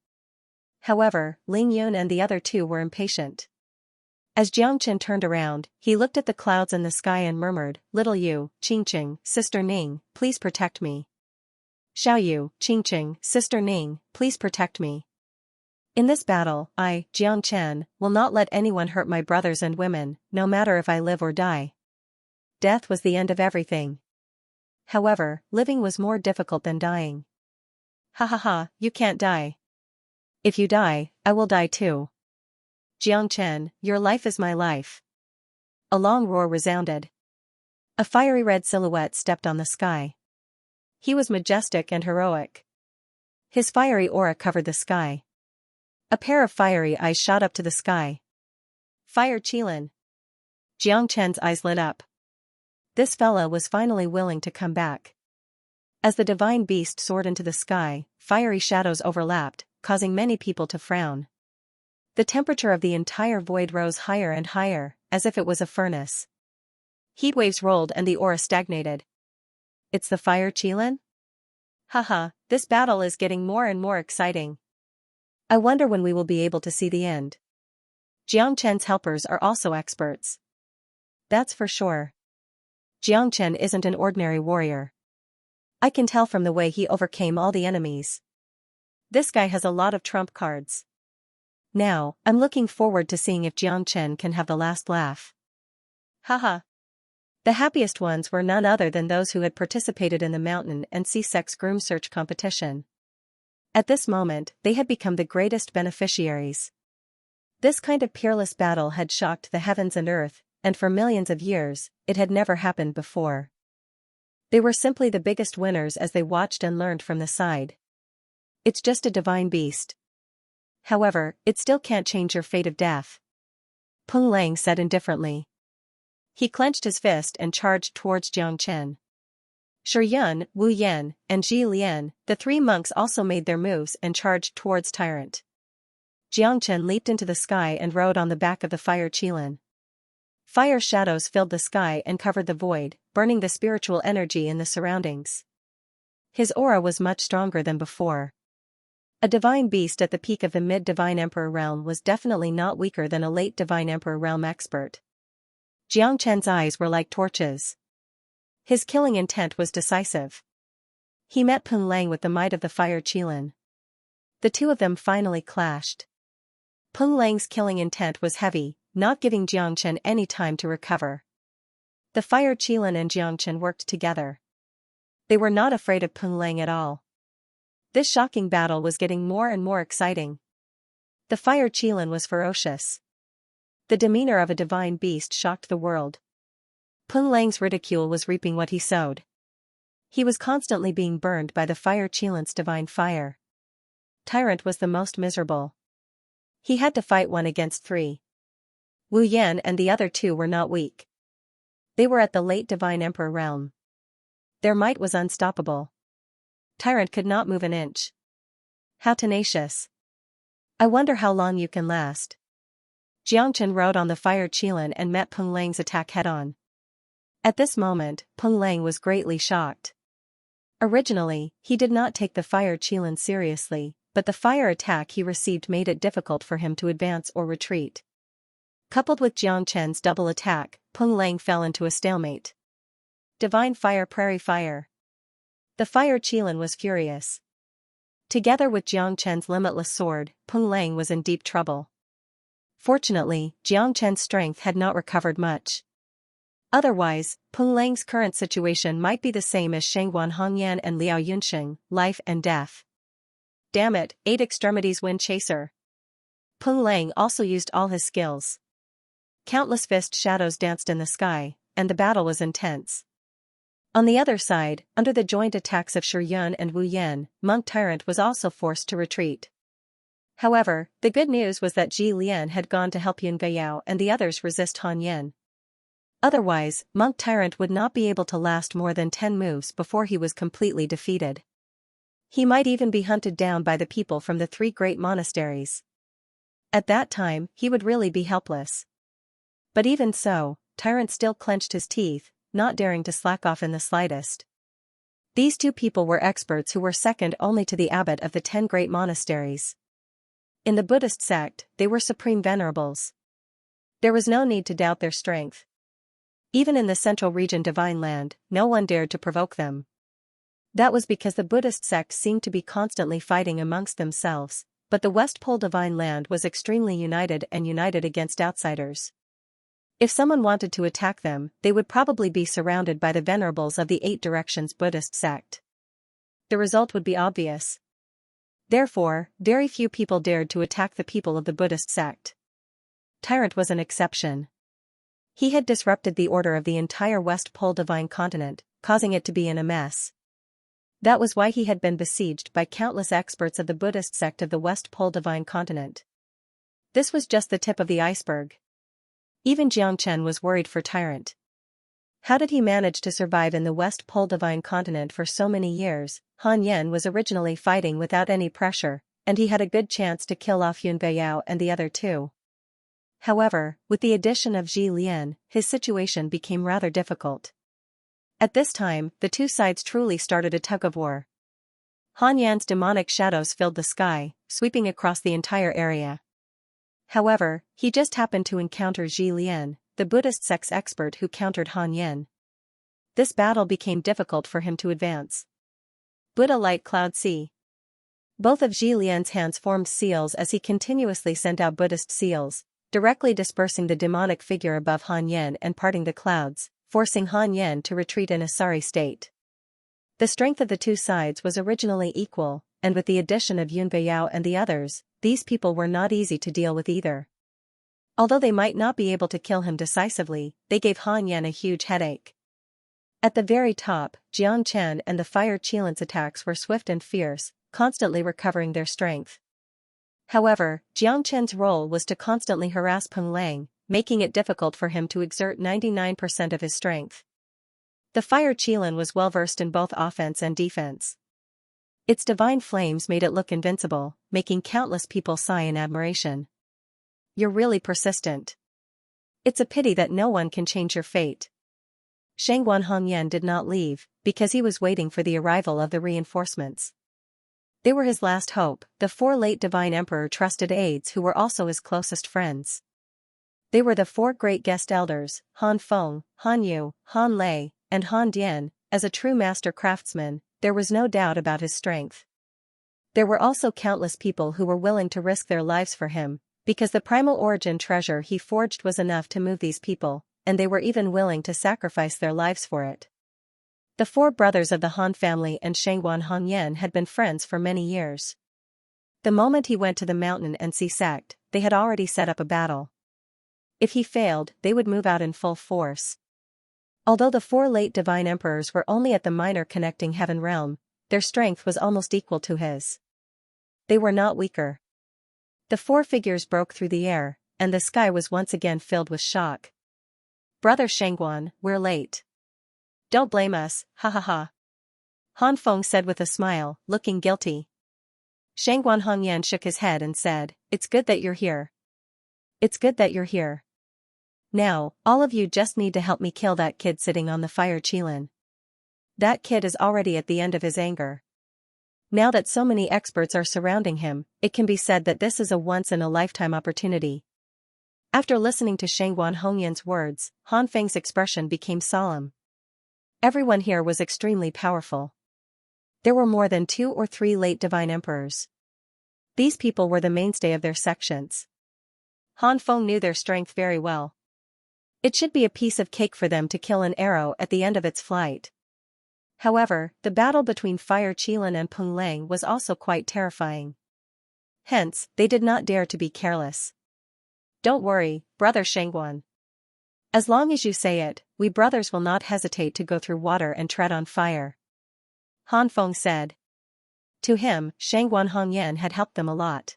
However, Ling Yun and the other two were impatient. As Jiangchen turned around, he looked at the clouds in the sky and murmured, Little Yu, Qingqing, Sister Ning, please protect me. Xiao Yu, Qingqing, Sister Ning, please protect me. In this battle, I, Jiangchen, will not let anyone hurt my brothers and women, no matter if I live or die. Death was the end of everything. However, living was more difficult than dying. Ha ha ha, you can't die. If you die, I will die too. Jiangchen, your life is my life. A long roar resounded. A fiery red silhouette stepped on the sky. He was majestic and heroic. His fiery aura covered the sky. A pair of fiery eyes shot up to the sky. Fire Qilin. Jiangchen's eyes lit up. This fella was finally willing to come back. As the divine beast soared into the sky, fiery shadows overlapped, causing many people to frown. The temperature of the entire void rose higher and higher, as if it was a furnace. Heat waves rolled and the aura stagnated. It's the Fire Qilin? Haha, this battle is getting more and more exciting. I wonder when we will be able to see the end. Jiangchen's helpers are also experts. That's for sure. Jiangchen isn't an ordinary warrior. I can tell from the way he overcame all the enemies. This guy has a lot of trump cards. Now, I'm looking forward to seeing if Xianxia can have the last laugh. Haha. The happiest ones were none other than those who had participated in the mountain and sea sex groom search competition. At this moment, they had become the greatest beneficiaries. This kind of peerless battle had shocked the heavens and earth, and for millions of years, it had never happened before. They were simply the biggest winners as they watched and learned from the side. It's just a divine beast. However, it still can't change your fate of death. Peng Lang said indifferently. He clenched his fist and charged towards Xianxia. Shi Yun, Wu Yan, and Ji Lian, the three monks also made their moves and charged towards Tyrant. Xianxia leaped into the sky and rode on the back of the fire qilin. Fire shadows filled the sky and covered the void, burning the spiritual energy in the surroundings. His aura was much stronger than before. A divine beast at the peak of the mid-divine emperor realm was definitely not weaker than a late divine emperor realm expert. Xianxia's eyes were like torches. His killing intent was decisive. He met Peng Lang with the might of the fire qilin. The two of them finally clashed. Peng Lang's killing intent was heavy, not giving Xianxia any time to recover. The fire qilin and Xianxia worked together. They were not afraid of Peng Lang at all. This shocking battle was getting more and more exciting. The fire qilin was ferocious. The demeanor of a divine beast shocked the world. Peng Lang's ridicule was reaping what he sowed. He was constantly being burned by the fire qilin's divine fire. Tyrant was the most miserable. He had to fight 1 against 3. Wu Yan and the other 2 were not weak. They were at the late divine emperor realm. Their might was unstoppable. Tyrant could not move an inch. How tenacious. I wonder how long you can last. Xianxia rode on the fire qilin and met Peng Lang's attack head-on. At this moment, Peng Lang was greatly shocked. Originally, he did not take the fire qilin seriously, but the fire attack he received made it difficult for him to advance or retreat. Coupled with Xianxia's double attack, Peng Lang fell into a stalemate. Divine fire, prairie fire. The fire qilin was furious. Together with Xianxia's limitless sword, Peng Lang was in deep trouble. Fortunately, Xianxia's strength had not recovered much. Otherwise, Peng Lang's current situation might be the same as Shangguan Hongyan and Liao Yunxing, life and death. Damn it, 8 extremities wind chaser. Peng Lang also used all his skills. Countless fist shadows danced in the sky, and the battle was intense. On the other side, under the joint attacks of Shi Yun and Wu Yan, Monk Tyrant was also forced to retreat. However, the good news was that Ji Lian had gone to help Yun Gaiyao and the others resist Han Yan. Otherwise, Monk Tyrant would not be able to last more than 10 moves before he was completely defeated. He might even be hunted down by the people from the 3 great monasteries. At that time, he would really be helpless. But even so, Tyrant still clenched his teeth, not daring to slack off in the slightest. These 2 people were experts who were second only to the abbot of the 10 great monasteries. In the Buddhist sect, they were supreme venerables. There was no need to doubt their strength. Even in the central region Divine Land, no one dared to provoke them. That was because the Buddhist sect seemed to be constantly fighting amongst themselves, but the West Pole Divine Land was extremely united and united against outsiders. If someone wanted to attack them, they would probably be surrounded by the venerables of the 8 Directions Buddhist sect. The result would be obvious. Therefore, very few people dared to attack the people of the Buddhist sect. Tyrant was an exception. He had disrupted the order of the entire West Pole Divine Continent, causing it to be in a mess. That was why he had been besieged by countless experts of the Buddhist sect of the West Pole Divine Continent. This was just the tip of the iceberg. Even Xianxia was worried for Tyrant. How did he manage to survive in the West Pole Divine Continent for so many years? Han Yan was originally fighting without any pressure, and he had a good chance to kill off Yun Gaiyao and the other 2. However, with the addition of Ji Lian, his situation became rather difficult. At this time, the 2 sides truly started a tug-of-war. Han Yan's demonic shadows filled the sky, sweeping across the entire area. However, he just happened to encounter Ji Lian, the Buddhist sect's expert who countered Han Yan. This battle became difficult for him to advance. Buddha Light Cloud C. Both of Ji Lian's hands formed seals as he continuously sent out Buddhist seals, directly dispersing the demonic figure above Han Yan and parting the clouds, forcing Han Yan to retreat in a sorry state. The strength of the two sides was originally equal, and with the addition of Yun Beiyao and the others, these people were not easy to deal with either. Although they might not be able to kill him decisively, they gave Han Yan a huge headache. At the very top, Jiang Chen and the Fire Qilan's attacks were swift and fierce, constantly recovering their strength. However, Jiang Chen's role was to constantly harass Peng Lang, making it difficult for him to exert 99% of his strength. The Fire Qilan was well versed in both offense and defense. Its divine flames made it look invincible, making countless people sigh in admiration. You're really persistent. It's a pity that no one can change your fate. Shangguan Hongyan did not leave, because he was waiting for the arrival of the reinforcements. They were his last hope, the four late divine emperor trusted aides who were also his closest friends. They were the four great guest elders, Han Feng, Han Yu, Han Lei, and Han Dian. As a true master craftsman, there was no doubt about his strength. There were also countless people who were willing to risk their lives for him, because the primal origin treasure he forged was enough to move these people, and they were even willing to sacrifice their lives for it. The four brothers of the Han family and Shangguan Hongyan had been friends for many years. The moment he went to the mountain and sea sect, they had already set up a battle. If he failed, they would move out in full force. Although the four late divine emperors were only at the minor connecting heaven realm, their strength was almost equal to his. They were not weaker. The four figures broke through the air, and the sky was once again filled with shock. Brother Shangguan, we're late. Don't blame us, ha ha ha. Han Feng said with a smile, looking guilty. Shangguan Hongyan shook his head and said, "It's good that you're here. It's good that you're here. Now, all of you just need to help me kill that kid sitting on the Fire Qilan. That kid is already at the end of his anger. Now that so many experts are surrounding him, it can be said that this is a once-in-a-lifetime opportunity." After listening to Shangguan Hongyan's words, Han Feng's expression became solemn. Everyone here was extremely powerful. There were more than 2 or 3 late divine emperors. These people were the mainstay of their sections. Han Feng knew their strength very well. It should be a piece of cake for them to kill an arrow at the end of its flight. However, the battle between Fire Qilan and Peng Lang was also quite terrifying. Hence, they did not dare to be careless. Don't worry, brother Shangguan. As long as you say it, we brothers will not hesitate to go through water and tread on fire. Han Feng said. To him, Shangguan Hongyan had helped them a lot.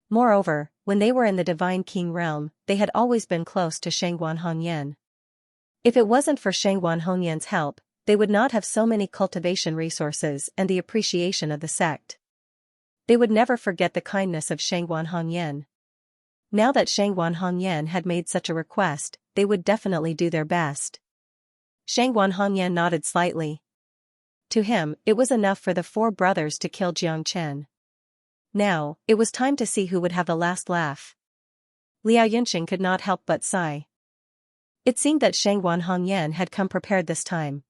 Moreover, when they were in the Divine King realm, they had always been close to Shangguan Hongyan. If it wasn't for Shangguan Hongyan's help, they would not have so many cultivation resources and the appreciation of the sect. They would never forget the kindness of Shangguan Hongyan. Now that Shangguan Hongyan had made such a request, they would definitely do their best. Shangguan Hongyan nodded slightly. To him, it was enough for the four brothers to kill Jiang Chen. Now, it was time to see who would have the last laugh. Liao Yunxing could not help but sigh. It seemed that Shangguan Hongyan had come prepared this time.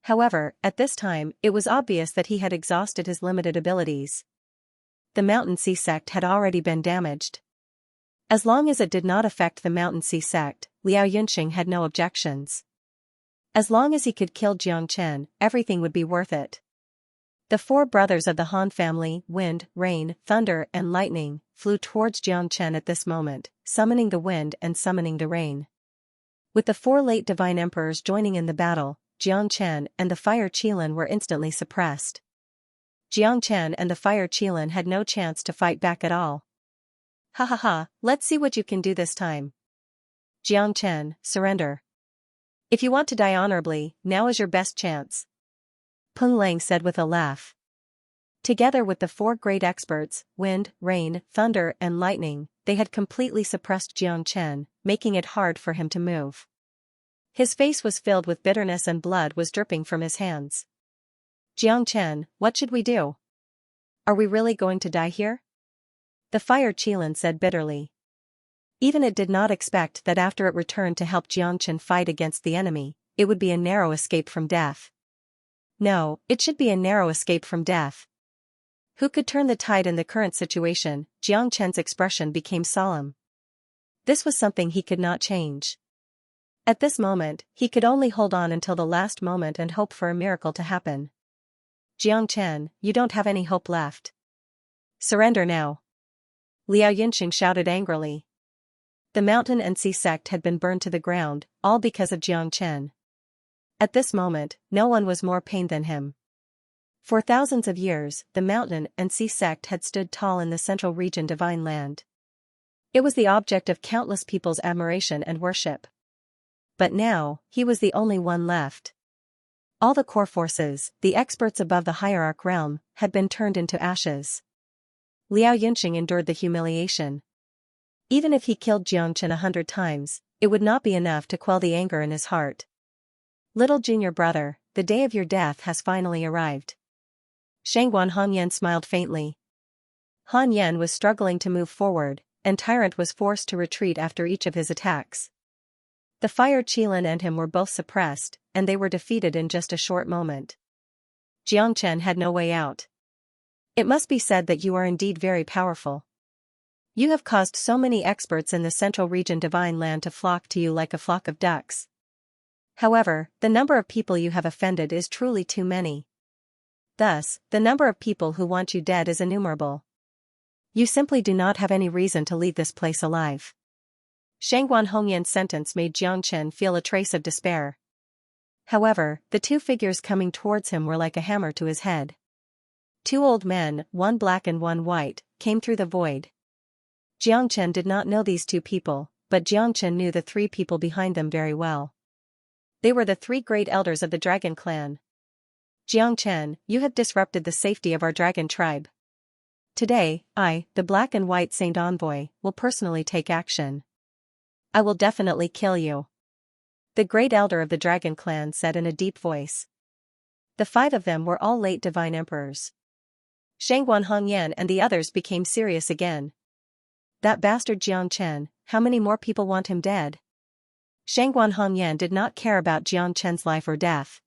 However, at this time, it was obvious that he had exhausted his limited abilities. The Mountain Sea sect had already been damaged. As long as it did not affect the Mountain Sea sect, Liao Yunxing had no objections. As long as he could kill Jiang Chen, everything would be worth it. The four brothers of the Han family, Wind, Rain, Thunder, and Lightning, flew towards Jiang Chen at this moment, summoning the wind and summoning the rain. With the four late divine emperors joining in the battle, Jiang Chen and the Fire Qilan were instantly suppressed. Jiang Chen and the Fire Qilan had no chance to fight back at all. Ha ha ha, let's see what you can do this time. Jiang Chen, surrender. If you want to die honorably, now is your best chance. Peng Lang said with a laugh. Together with the four great experts, Wind, Rain, Thunder, and Lightning, they had completely suppressed Jiang Chen, making it hard for him to move. His face was filled with bitterness and blood was dripping from his hands. Jiang Chen, what should we do? Are we really going to die here? The Fire Qilan said bitterly. Even it did not expect that after it returned to help Jiang Chen fight against the enemy, it would be a narrow escape from death. No, it should be a narrow escape from death. Who could turn the tide in the current situation? Jiang Chen's expression became solemn. This was something he could not change. At this moment, he could only hold on until the last moment and hope for a miracle to happen. Jiang Chen, you don't have any hope left. Surrender now. Liao Yinxing shouted angrily. The mountain and sea sect had been burned to the ground, all because of Jiang Chen. At this moment, no one was more pained than him. For thousands of years, the mountain and sea sect had stood tall in the central region divine land. It was the object of countless people's admiration and worship. But now, he was the only one left. All the core forces, the experts above the hierarch realm, had been turned into ashes. Liao Yinxing endured the humiliation. Even if he killed Jiang Chen 100 times, it would not be enough to quell the anger in his heart. Little junior brother, the day of your death has finally arrived. Shangguan Hongyan smiled faintly. Han Yan was struggling to move forward, and Tyrant was forced to retreat after each of his attacks. The Fire Qilin and him were both suppressed, and they were defeated in just a short moment. Jiang Chen had no way out. It must be said that you are indeed very powerful. You have caused so many experts in the central region divine land to flock to you like a flock of ducks. However, the number of people you have offended is truly too many. Thus, the number of people who want you dead is innumerable. You simply do not have any reason to leave this place alive. Shangguan Hongyan's sentence made Jiang Chen feel a trace of despair. However, the two figures coming towards him were like a hammer to his head. Two old men, one black and one white, came through the void. Jiang Chen did not know these two people, but Jiang Chen knew the three people behind them very well. They were the three great elders of the dragon clan. Jiang Chen, you have disrupted the safety of our dragon tribe. Today, I, the black and white Saint Envoy, will personally take action. I will definitely kill you. The great elder of the dragon clan said in a deep voice. The 5 of them were all late divine emperors. Shangguan Hongyan and the others became serious again. That bastard Jiang Chen, how many more people want him dead? Shangguan Hongyan did not care about Jiang Chen's life or death.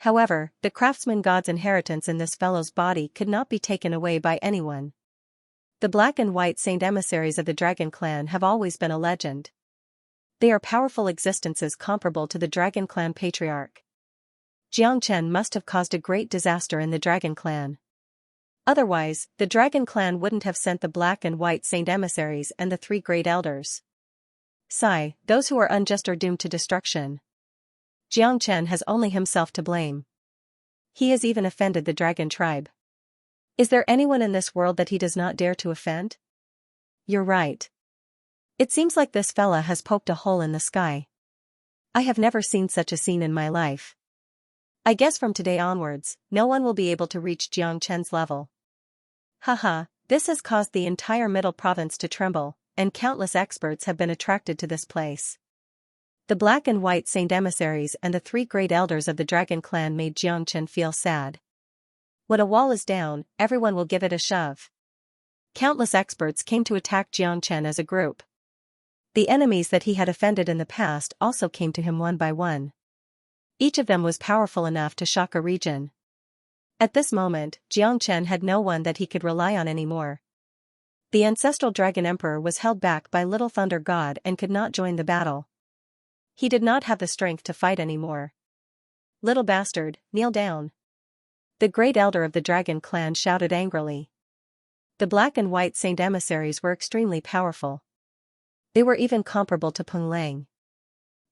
However, the craftsman god's inheritance in this fellow's body could not be taken away by anyone. The black and white saint emissaries of the dragon clan have always been a legend. They are powerful existences comparable to the dragon clan patriarch. Jiang Chen must have caused a great disaster in the dragon clan. Otherwise, the dragon clan wouldn't have sent the black and white saint emissaries and the 3 great elders. Sigh, those who are unjust are doomed to destruction. Jiang Chen has only himself to blame. He has even offended the dragon tribe. Is there anyone in this world that he does not dare to offend? You're right. It seems like this fella has poked a hole in the sky. I have never seen such a scene in my life. I guess from today onwards, no one will be able to reach Jiang Chen's level. Haha, this has caused the entire middle province to tremble, and countless experts have been attracted to this place. The black and white saint emissaries and the 3 great elders of the dragon clan made Jiang Chen feel sad. When a wall is down, everyone will give it a shove. Countless experts came to attack Jiang Chen as a group. The enemies that he had offended in the past also came to him one by one. Each of them was powerful enough to shock a region. At this moment, Jiang Chen had no one that he could rely on anymore. The ancestral dragon emperor was held back by Little Thunder God and could not join the battle. He did not have the strength to fight anymore. Little bastard, kneel down. The great elder of the dragon clan shouted angrily. The black and white saint emissaries were extremely powerful. They were even comparable to Peng Lang.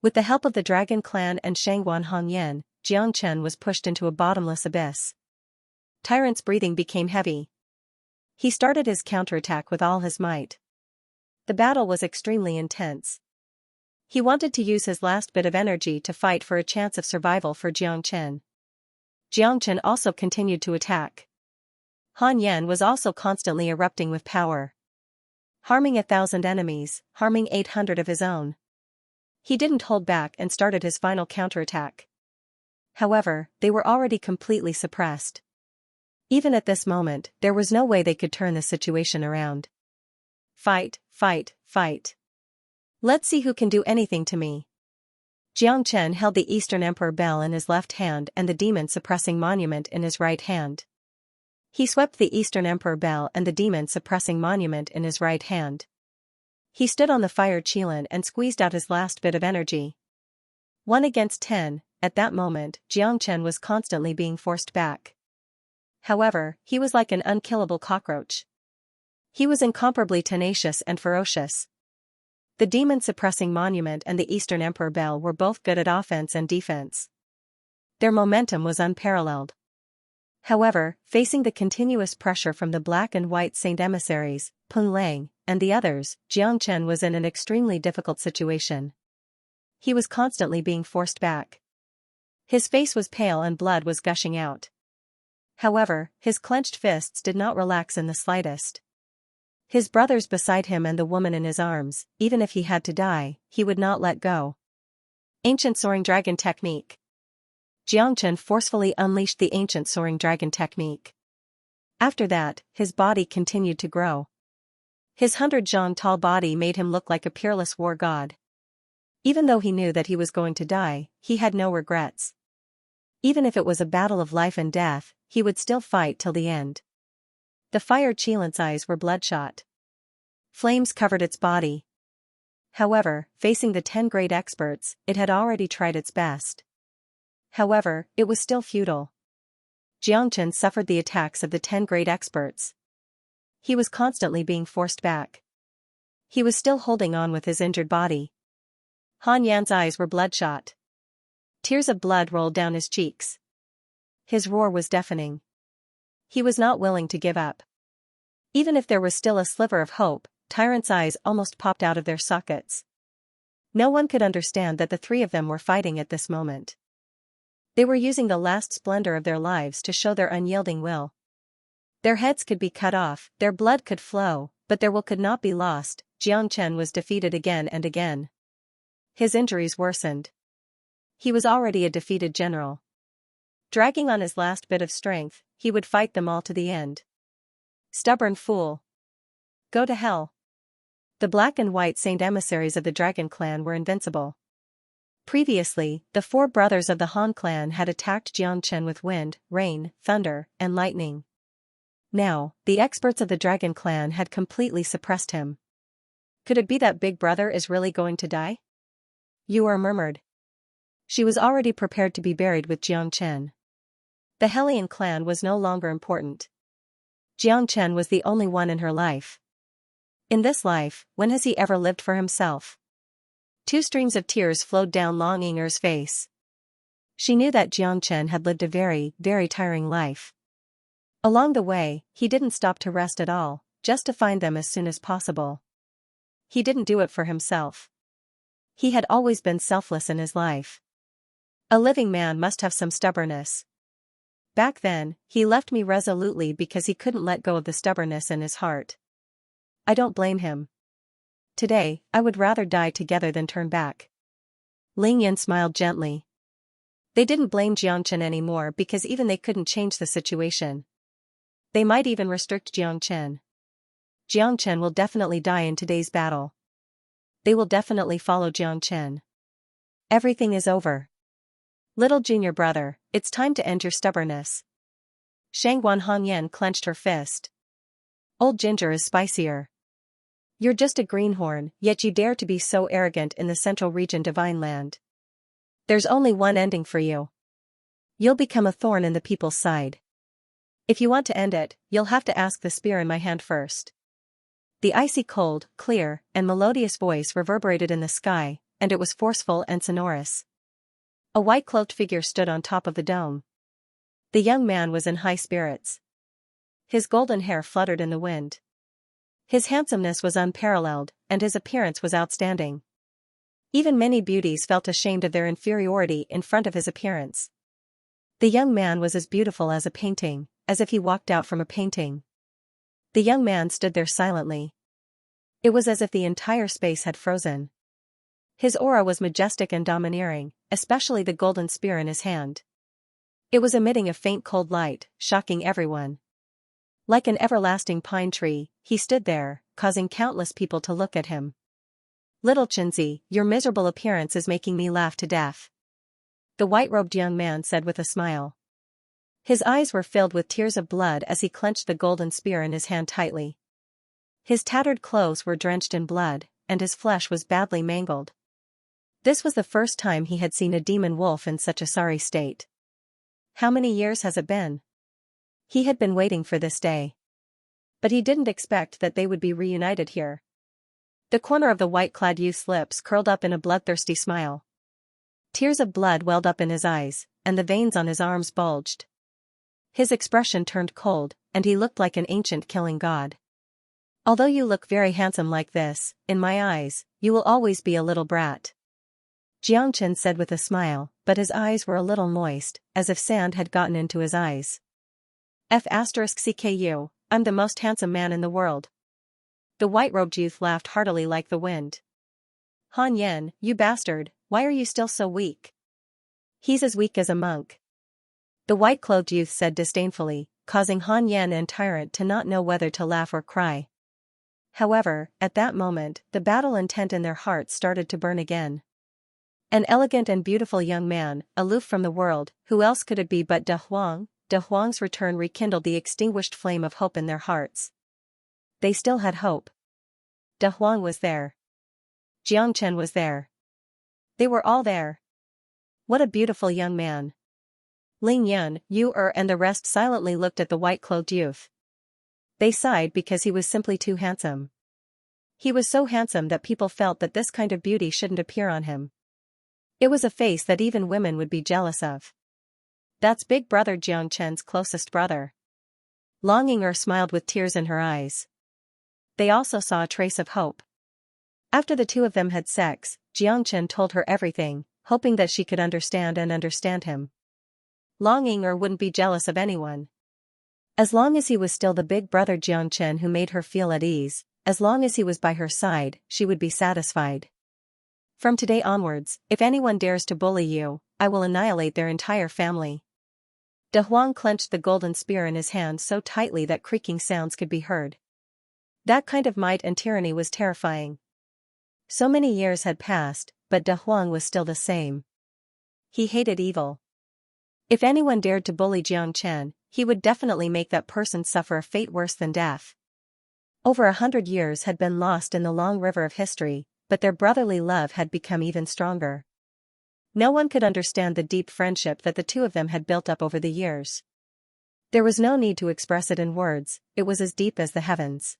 With the help of the dragon clan and Shangguan Hongyan, Jiang Chen was pushed into a bottomless abyss. Tyrant's breathing became heavy. He started his counterattack with all his might. The battle was extremely intense. He wanted to use his last bit of energy to fight for a chance of survival for Jiang Chen. Jiang Chen also continued to attack. Han Yan was also constantly erupting with power. Harming 1,000 enemies, harming 800 of his own. He didn't hold back and started his final counterattack. However, they were already completely suppressed. Even at this moment, there was no way they could turn the situation around. Fight, fight, fight. Let's see who can do anything to me. Jiang Chen held the Eastern Emperor Bell in his left hand and the demon-suppressing monument in his right hand. He swept the Eastern Emperor bell and the demon-suppressing monument in his right hand. He stood on the fire Qilin and squeezed out his last bit of energy. 1 against 10, at that moment, Xianxia was constantly being forced back. However, he was like an unkillable cockroach. He was incomparably tenacious and ferocious. The demon-suppressing monument and the Eastern Emperor bell were both good at offense and defense. Their momentum was unparalleled. However, facing the continuous pressure from the black and white Saint emissaries, Peng Lang, and the others, Xianxia was in an extremely difficult situation. He was constantly being forced back. His face was pale and blood was gushing out. However, his clenched fists did not relax in the slightest. His brothers beside him and the woman in his arms, even if he had to die, he would not let go. Ancient Soaring Dragon Technique. Xianxia forcefully unleashed the ancient Soaring Dragon Technique. After that, his body continued to grow. His 100-zhang-tall body made him look like a peerless war god. Even though he knew that he was going to die, he had no regrets. Even if it was a battle of life and death, he would still fight till the end. The fire Qilin's eyes were bloodshot. Flames covered its body. However, facing the 10 great experts, it had already tried its best. However, it was still futile. Xianxia suffered the attacks of the 10 great experts. He was constantly being forced back. He was still holding on with his injured body. Han Yan's eyes were bloodshot. Tears of blood rolled down his cheeks. His roar was deafening. He was not willing to give up. Even if there was still a sliver of hope, Tyrant's eyes almost popped out of their sockets. No one could understand that the three of them were fighting at this moment. They were using the last splendor of their lives to show their unyielding will. Their heads could be cut off, their blood could flow, but their will could not be lost. Xianxia was defeated again and again. His injuries worsened. He was already a defeated general. Dragging on his last bit of strength, he would fight them all to the end. Stubborn fool. Go to hell. The black and white Saint emissaries of the Dragon clan were invincible. Previously, the 4 brothers of the Han clan had attacked Xianxia with wind, rain, thunder, and lightning. Now, the experts of the Dragon clan had completely suppressed him. Could it be that Big Brother is really going to die? Yuer murmured. She was already prepared to be buried with Xianxia. The Hellion clan was no longer important. Xianxia was the only one in her life. In this life, when has he ever lived for himself? 2 streams of tears flowed down Long Yinger's face. She knew that Xianxia had lived a very, very tiring life. Along the way, he didn't stop to rest at all, just to find them as soon as possible. He didn't do it for himself. He had always been selfless in his life. A living man must have some stubbornness. Back then, he left me resolutely because he couldn't let go of the stubbornness in his heart. I don't blame him. Today, I would rather die together than turn back. Ling Yan smiled gently. They didn't blame Xianxia anymore because even they couldn't change the situation. They might even restrict Xianxia. Xianxia will definitely die in today's battle. They will definitely follow Xianxia. Everything is over. Little junior brother, it's time to end your stubbornness. Shangguan Hanyan clenched her fist. Old ginger is spicier. You're just a greenhorn, yet you dare to be so arrogant in the Central Region Divine Land. There's only one ending for you. You'll become a thorn in the people's side. If you want to end it, you'll have to ask the spear in my hand first. The icy cold, clear, and melodious voice reverberated in the sky, and it was forceful and sonorous. A white-cloaked figure stood on top of the dome. The young man was in high spirits. His golden hair fluttered in the wind. His handsomeness was unparalleled, and his appearance was outstanding. Even many beauties felt ashamed of their inferiority in front of his appearance. The young man was as beautiful as a painting, as if he walked out from a painting. The young man stood there silently. It was as if the entire space had frozen. His aura was majestic and domineering, especially the golden spear in his hand. It was emitting a faint cold light, shocking everyone. Like an everlasting pine tree, he stood there, causing countless people to look at him. Little Chinzi, your miserable appearance is making me laugh to death. The white-robed young man said with a smile. His eyes were filled with tears of blood as he clenched the golden spear in his hand tightly. His tattered clothes were drenched in blood, and his flesh was badly mangled. This was the first time he had seen a demon wolf in such a sorry state. How many years has it been? He had been waiting for this day. But he didn't expect that they would be reunited here. The corner of the white-clad youth's lips curled up in a bloodthirsty smile. Tears of blood welled up in his eyes, and the veins on his arms bulged. His expression turned cold, and he looked like an ancient killing god. Although you look very handsome like this, in my eyes, you will always be a little brat. Xianxia said with a smile, but his eyes were a little moist, as if sand had gotten into his eyes. F***CKU, I'm the most handsome man in the world. The white-robed youth laughed heartily like the wind. Han Yen, you bastard, why are you still so weak? He's as weak as a monk. The white-clothed youth said disdainfully, causing Han Yen and Tyrant to not know whether to laugh or cry. However, at that moment, the battle intent in their hearts started to burn again. An elegant and beautiful young man, aloof from the world, who else could it be but De Huang? De Huang's return rekindled the extinguished flame of hope in their hearts. They still had hope. De Huang was there. Xianxia was there. They were all there. What a beautiful young man. Ling Yun, Yu and the rest silently looked at the white-clothed youth. They sighed because he was simply too handsome. He was so handsome that people felt that this kind of beauty shouldn't appear on him. It was a face that even women would be jealous of. That's big brother Xianxia's closest brother. Longing smiled with tears in her eyes. They also saw a trace of hope. After the two of them had sex, Xianxia told her everything, hoping that she could understand him. Longing wouldn't be jealous of anyone. As long as he was still the big brother Xianxia who made her feel at ease, as long as he was by her side, she would be satisfied. From today onwards, if anyone dares to bully you, I will annihilate their entire family. De Huang clenched the golden spear in his hand so tightly that creaking sounds could be heard. That kind of might and tyranny was terrifying. So many years had passed, but De Huang was still the same. He hated evil. If anyone dared to bully Xianxia, he would definitely make that person suffer a fate worse than death. Over 100 years had been lost in the long river of history, but their brotherly love had become even stronger. No one could understand the deep friendship that the two of them had built up over the years. There was no need to express it in words, it was as deep as the heavens.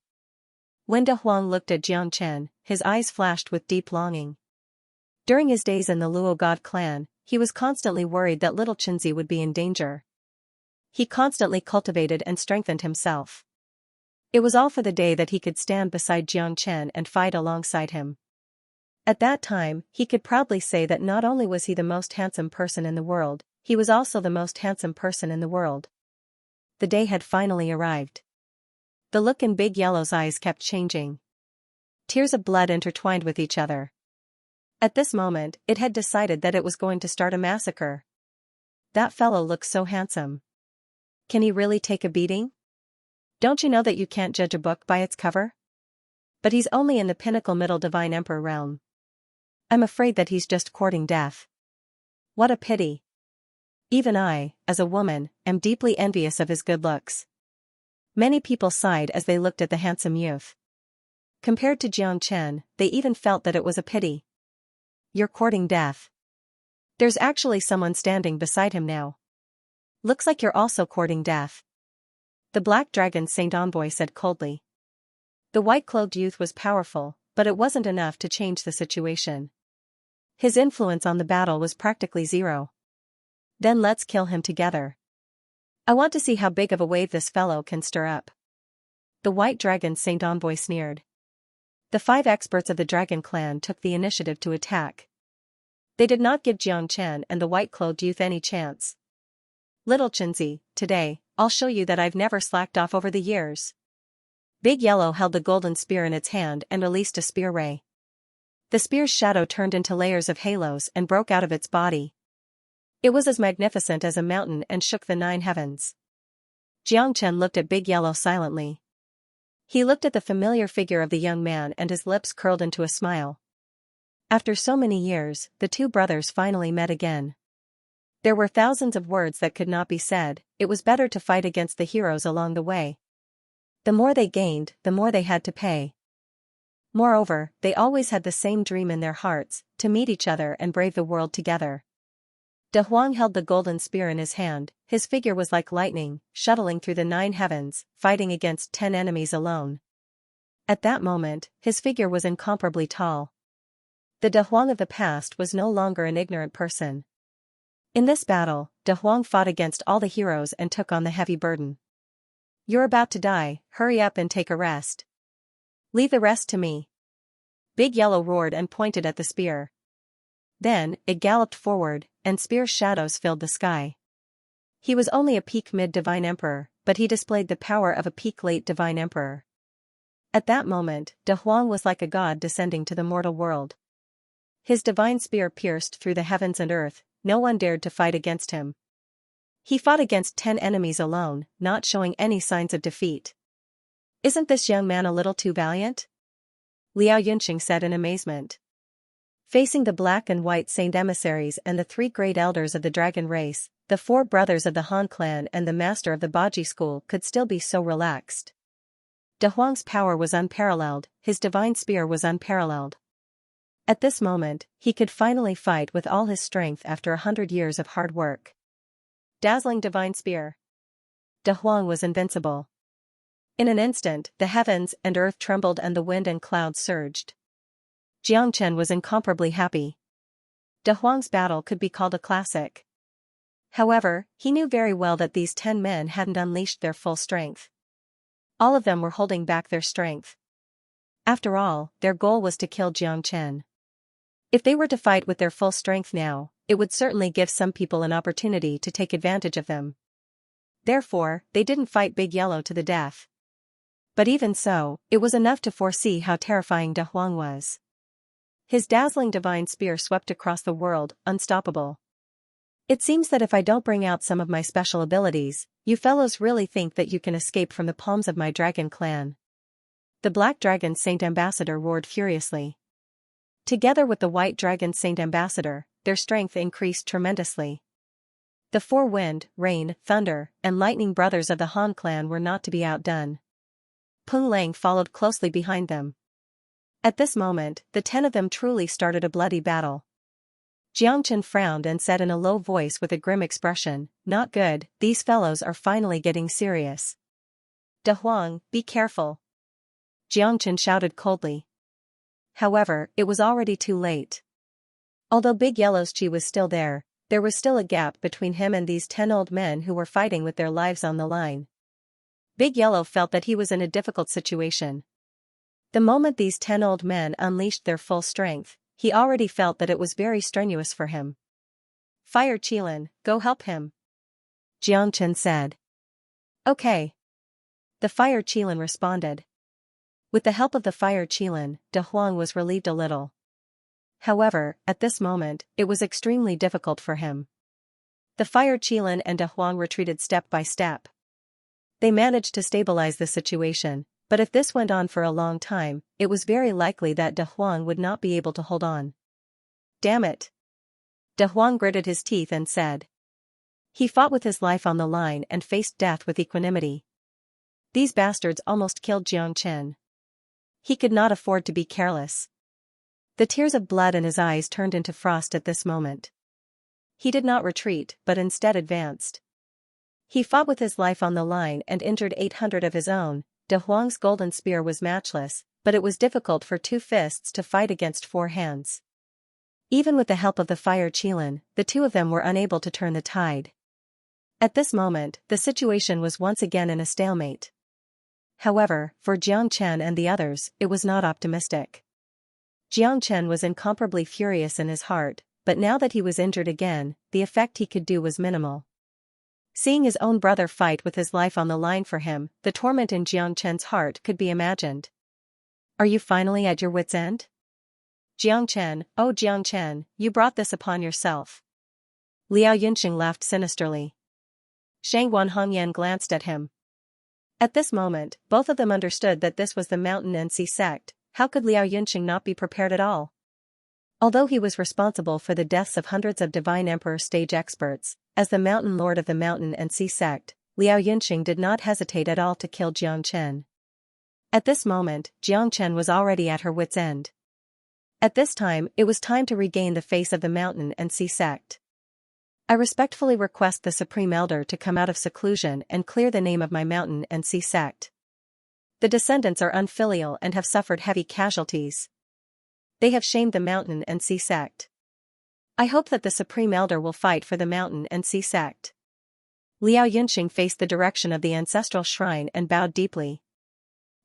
When De Huang looked at Xianxia, his eyes flashed with deep longing. During his days in the Luo God clan, he was constantly worried that little Xianxia would be in danger. He constantly cultivated and strengthened himself. It was all for the day that he could stand beside Xianxia and fight alongside him. At that time, he could proudly say that not only was he the most handsome person in the world, he was also the most handsome person in the world. The day had finally arrived. The look in Big Yellow's eyes kept changing. Tears of blood intertwined with each other. At this moment, it had decided that it was going to start a massacre. That fellow looks so handsome. Can he really take a beating? Don't you know that you can't judge a book by its cover? But he's only in the pinnacle middle divine emperor realm. I'm afraid that he's just courting death. What a pity. Even I, as a woman, am deeply envious of his good looks. Many people sighed as they looked at the handsome youth. Compared to Xianxia, they even felt that it was a pity. You're courting death. There's actually someone standing beside him now. Looks like you're also courting death. The Black Dragon Saint Envoy said coldly. The white-clothed youth was powerful, but it wasn't enough to change the situation. His influence on the battle was practically zero. Then let's kill him together. I want to see how big of a wave this fellow can stir up. The White Dragon Saint Envoy sneered. The 5 experts of the Dragon Clan took the initiative to attack. They did not give Xianxia and the white-clothed youth any chance. Little Xianxia, today, I'll show you that I've never slacked off over the years. Big Yellow held the golden spear in its hand and released a spear ray. The spear's shadow turned into layers of halos and broke out of its body. It was as magnificent as a mountain and shook the 9 heavens. Xianxia looked at Big Yellow silently. He looked at the familiar figure of the young man and his lips curled into a smile. After so many years, the two brothers finally met again. There were thousands of words that could not be said. It was better to fight against the heroes along the way. The more they gained, the more they had to pay. Moreover, they always had the same dream in their hearts, to meet each other and brave the world together. De Huang held the golden spear in his hand. His figure was like lightning, shuttling through the 9 heavens, fighting against 10 enemies alone. At that moment, his figure was incomparably tall. The De Huang of the past was no longer an ignorant person. In this battle, De Huang fought against all the heroes and took on the heavy burden. "You're about to die, hurry up and take a rest. Leave the rest to me." Big Yellow roared and pointed at the spear. Then, it galloped forward, and spear shadows filled the sky. He was only a peak mid-divine emperor, but he displayed the power of a peak late divine emperor. At that moment, De Huang was like a god descending to the mortal world. His divine spear pierced through the heavens and earth. No one dared to fight against him. He fought against 10 enemies alone, not showing any signs of defeat. "Isn't this young man a little too valiant?" Liao Yunqing said in amazement. Facing the black and white saint emissaries and the 3 great elders of the dragon race, the 4 brothers of the Han clan and the master of the Baji school could still be so relaxed. De Huang's power was unparalleled, his divine spear was unparalleled. At this moment, he could finally fight with all his strength after 100 years of hard work. Dazzling divine spear. De Huang was invincible. In an instant, the heavens and earth trembled and the wind and clouds surged. Xianxia was incomparably happy. De Huang's battle could be called a classic. However, he knew very well that these 10 men hadn't unleashed their full strength. All of them were holding back their strength. After all, their goal was to kill Xianxia. If they were to fight with their full strength now, it would certainly give some people an opportunity to take advantage of them. Therefore, they didn't fight Big Yellow to the death. But even so, it was enough to foresee how terrifying De Huang was. His dazzling divine spear swept across the world, unstoppable. "It seems that if I don't bring out some of my special abilities, you fellows really think that you can escape from the palms of my dragon clan." The Black Dragon Saint Ambassador roared furiously. Together with the White Dragon Saint Ambassador, their strength increased tremendously. The 4 wind, rain, thunder, and lightning brothers of the Han clan were not to be outdone. Peng Lang followed closely behind them. At this moment, the 10 of them truly started a bloody battle. Xianxia frowned and said in a low voice with a grim expression, "Not good, these fellows are finally getting serious." "De Huang, be careful," Xianxia shouted coldly. However, it was already too late. Although Big Yellow's chi was still there was still a gap between him and these 10 old men who were fighting with their lives on the line. Big Yellow felt that he was in a difficult situation. The moment these 10 old men unleashed their full strength, he already felt that it was very strenuous for him. "Fire Qilin, go help him," Xianxia said. "Okay." The Fire Qilin responded. With the help of the Fire Qilin, De Huang was relieved a little. However, at this moment, it was extremely difficult for him. The Fire Qilin and De Huang retreated step by step. They managed to stabilize the situation, but if this went on for a long time, it was very likely that De Huang would not be able to hold on. "Damn it!" De Huang gritted his teeth and said. He fought with his life on the line and faced death with equanimity. These bastards almost killed Xianxia. He could not afford to be careless. The tears of blood in his eyes turned into frost at this moment. He did not retreat, but instead advanced. He fought with his life on the line and injured 800 of his own. De Huang's golden spear was matchless, but it was difficult for 2 fists to fight against 4 hands. Even with the help of the Fire Qilin, the 2 of them were unable to turn the tide. At this moment, the situation was once again in a stalemate. However, for Xianxia and the others, it was not optimistic. Xianxia was incomparably furious in his heart, but now that he was injured again, the effect he could do was minimal. Seeing his own brother fight with his life on the line for him, the torment in Xianxia's heart could be imagined. "Are you finally at your wits' end? Xianxia, oh Xianxia, you brought this upon yourself." Liao Yunqing laughed sinisterly. Shangguan Hongyan glanced at him. At this moment, both of them understood that this was the Mountain and Sea sect. How could Liao Yunqing not be prepared at all? Although he was responsible for the deaths of hundreds of divine emperor stage experts, as the mountain lord of the mountain and sea sect, Liao Yunxing did not hesitate at all to kill Jiang Chen. At this moment, Jiang Chen was already at her wit's end. At this time, it was time to regain the face of the mountain and sea sect. I respectfully request the Supreme Elder to come out of seclusion and clear the name of my mountain and sea sect. The descendants are unfilial and have suffered heavy casualties. They have shamed the mountain and sea sect. I hope that the Supreme Elder will fight for the mountain and sea sect. Liao Yunxing faced the direction of the ancestral shrine and bowed deeply.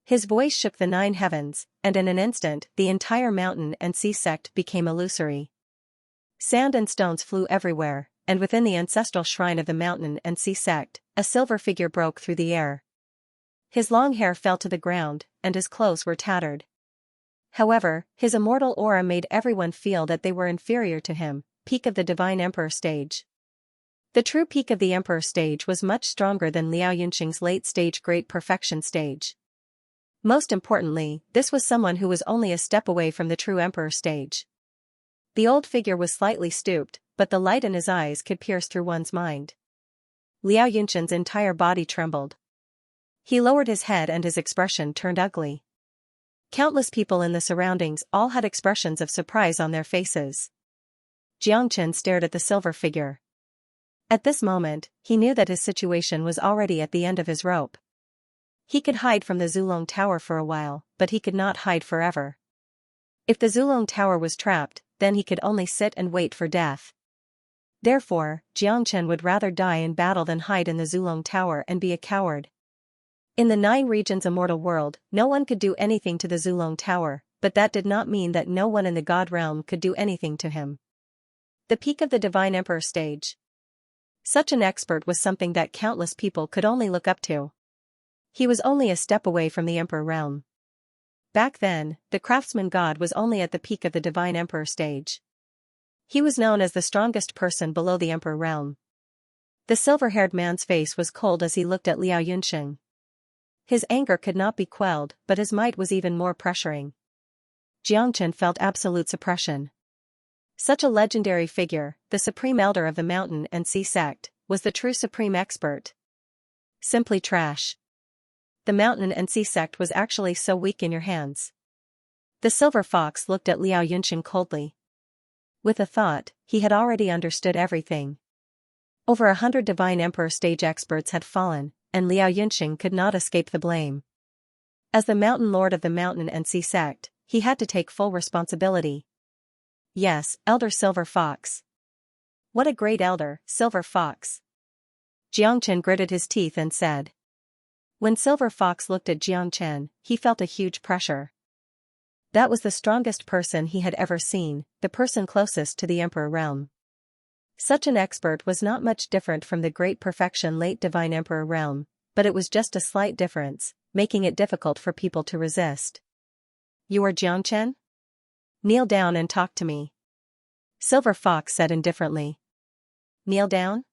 His voice shook the 9 heavens, and in an instant, the entire mountain and sea sect became illusory. Sand and stones flew everywhere, and within the ancestral shrine of the mountain and sea sect, a silver figure broke through the air. His long hair fell to the ground, and his clothes were tattered. However, his immortal aura made everyone feel that they were inferior to him, peak of the Divine Emperor stage. The true peak of the Emperor stage was much stronger than Liao Yunxing's late stage Great Perfection stage. Most importantly, this was someone who was only a step away from the true Emperor stage. The old figure was slightly stooped, but the light in his eyes could pierce through one's mind. Liao Yunxing's entire body trembled. He lowered his head and his expression turned ugly. Countless people in the surroundings all had expressions of surprise on their faces. Jiang Chen stared at the silver figure. At this moment, he knew that his situation was already at the end of his rope. He could hide from the Zulong Tower for a while, but he could not hide forever. If the Zulong Tower was trapped, then he could only sit and wait for death. Therefore, Jiang Chen would rather die in battle than hide in the Zulong Tower and be a coward. In the 9 regions immortal world, no one could do anything to the Zulong Tower, but that did not mean that no one in the God realm could do anything to him. The peak of the Divine Emperor stage. Such an expert was something that countless people could only look up to. He was only a step away from the Emperor realm. Back then, the craftsman god was only at the peak of the Divine Emperor stage. He was known as the strongest person below the Emperor realm. The silver-haired man's face was cold as he looked at Liao Yunxing. His anger could not be quelled, but his might was even more pressuring. Jiang Chen felt absolute suppression. Such a legendary figure, the Supreme Elder of the Mountain and Sea Sect, was the true Supreme Expert. Simply trash. The Mountain and Sea Sect was actually so weak in your hands. The Silver Fox looked at Liao Yunxing coldly. With a thought, he had already understood everything. Over 100 Divine Emperor stage experts had fallen, and Liao Yunxing could not escape the blame. As the Mountain Lord of the Mountain and Sea Sect, he had to take full responsibility. Yes, Elder Silver Fox. What a great elder, Silver Fox. Jiang Chen gritted his teeth and said. When Silver Fox looked at Jiang Chen, he felt a huge pressure. That was the strongest person he had ever seen, the person closest to the Emperor realm. Such an expert was not much different from the Great Perfection late Divine Emperor realm, but it was just a slight difference, making it difficult for people to resist. You are Jiang Chen? Kneel down and talk to me. Silver Fox said indifferently. Kneel down?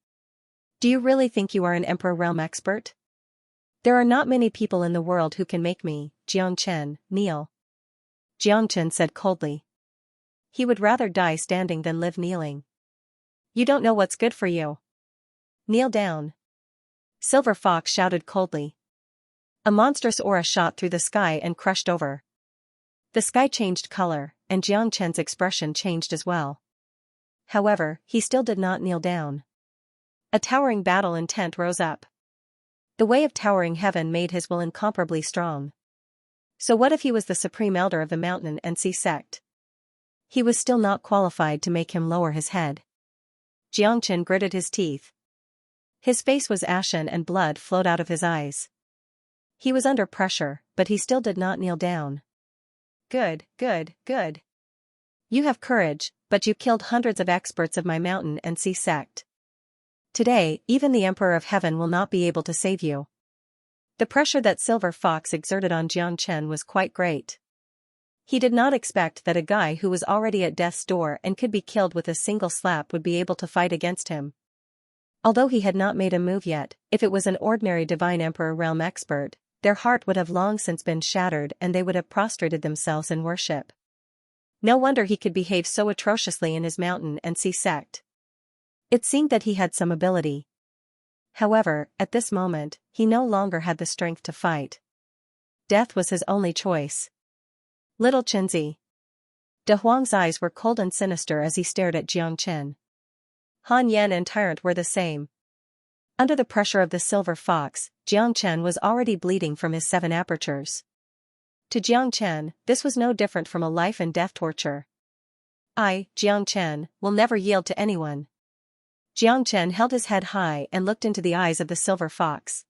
Do you really think you are an Emperor realm expert? There are not many people in the world who can make me, Jiang Chen, kneel. Jiang Chen said coldly. He would rather die standing than live kneeling. You don't know what's good for you. Kneel down. Silver Fox shouted coldly. A monstrous aura shot through the sky and crushed over. The sky changed color, and Jiang Chen's expression changed as well. However, he still did not kneel down. A towering battle intent rose up. The way of towering heaven made his will incomparably strong. So what if he was the Supreme Elder of the Mountain and Sea Sect? He was still not qualified to make him lower his head. Jiang Chen gritted his teeth. His face was ashen and blood flowed out of his eyes. He was under pressure, but he still did not kneel down. Good, good, good. You have courage, but you killed hundreds of experts of my Mountain and Sea Sect. Today, even the Emperor of Heaven will not be able to save you. The pressure that Silver Fox exerted on Jiang Chen was quite great. He did not expect that a guy who was already at death's door and could be killed with a single slap would be able to fight against him. Although he had not made a move yet, if it was an ordinary Divine Emperor realm expert, their heart would have long since been shattered and they would have prostrated themselves in worship. No wonder he could behave so atrociously in his mountain and sea sect. It seemed that he had some ability. However, at this moment, he no longer had the strength to fight. Death was his only choice. Little Qinzi. De Huang's eyes were cold and sinister as he stared at Jiang Chen. Han Yan and Tyrant were the same. Under the pressure of the silver fox, Jiang Chen was already bleeding from his 7 apertures. To Jiang Chen, this was no different from a life and death torture. I, Jiang Chen, will never yield to anyone. Jiang Chen held his head high and looked into the eyes of the silver fox.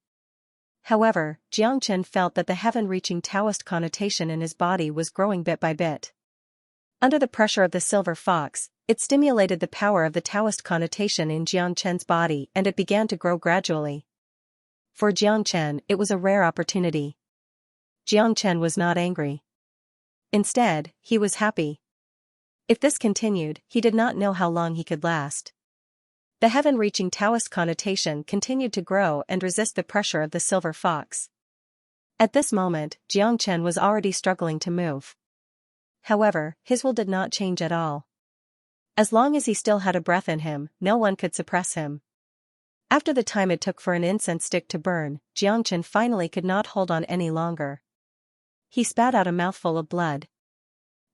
However, Jiang Chen felt that the heaven-reaching Taoist connotation in his body was growing bit by bit. Under the pressure of the silver fox, it stimulated the power of the Taoist connotation in Jiang Chen's body and it began to grow gradually. For Jiang Chen, it was a rare opportunity. Jiang Chen was not angry. Instead, he was happy. If this continued, he did not know how long he could last. The heaven-reaching Taoist connotation continued to grow and resist the pressure of the silver fox. At this moment, Jiang Chen was already struggling to move. However, his will did not change at all. As long as he still had a breath in him, no one could suppress him. After the time it took for an incense stick to burn, Jiang Chen finally could not hold on any longer. He spat out a mouthful of blood.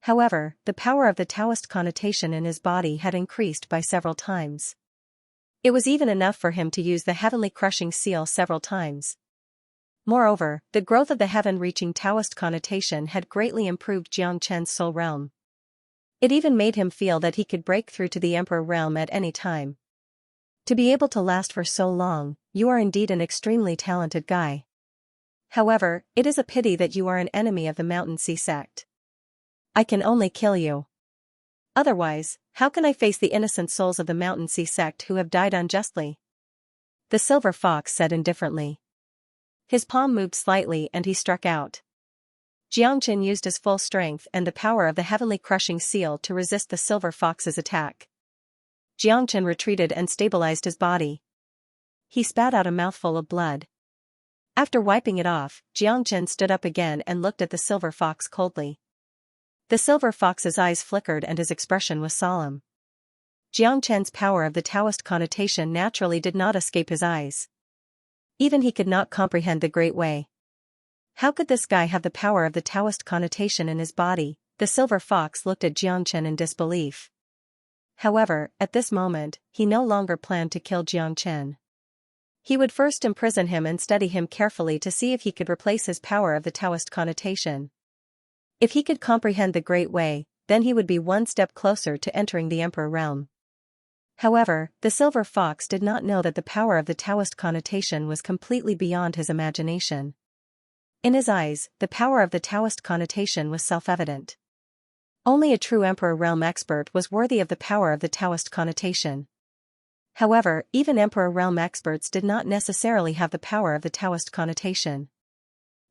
However, the power of the Taoist connotation in his body had increased by several times. It was even enough for him to use the heavenly crushing seal several times. Moreover, the growth of the heaven-reaching Taoist connotation had greatly improved Jiang Chen's soul realm. It even made him feel that he could break through to the Emperor realm at any time. To be able to last for so long, you are indeed an extremely talented guy. However, it is a pity that you are an enemy of the Mountain Sea sect. I can only kill you. Otherwise, how can I face the innocent souls of the Mountain Sea sect who have died unjustly? The silver fox said indifferently. His palm moved slightly and he struck out. Jiang Chen used his full strength and the power of the heavenly crushing seal to resist the silver fox's attack. Jiang Chen retreated and stabilized his body. He spat out a mouthful of blood. After wiping it off, Jiang Chen stood up again and looked at the silver fox coldly. The silver fox's eyes flickered and his expression was solemn. Jiang Chen's power of the Taoist connotation naturally did not escape his eyes. Even he could not comprehend the Great Way. How could this guy have the power of the Taoist connotation in his body? The silver fox looked at Jiang Chen in disbelief. However, at this moment, he no longer planned to kill Jiang Chen. He would first imprison him and study him carefully to see if he could replace his power of the Taoist connotation. If he could comprehend the Great Way, then he would be one step closer to entering the Emperor realm. However, the silver fox did not know that the power of the Taoist connotation was completely beyond his imagination. In his eyes, the power of the Taoist connotation was self-evident. Only a true Emperor realm expert was worthy of the power of the Taoist connotation. However, even Emperor realm experts did not necessarily have the power of the Taoist connotation.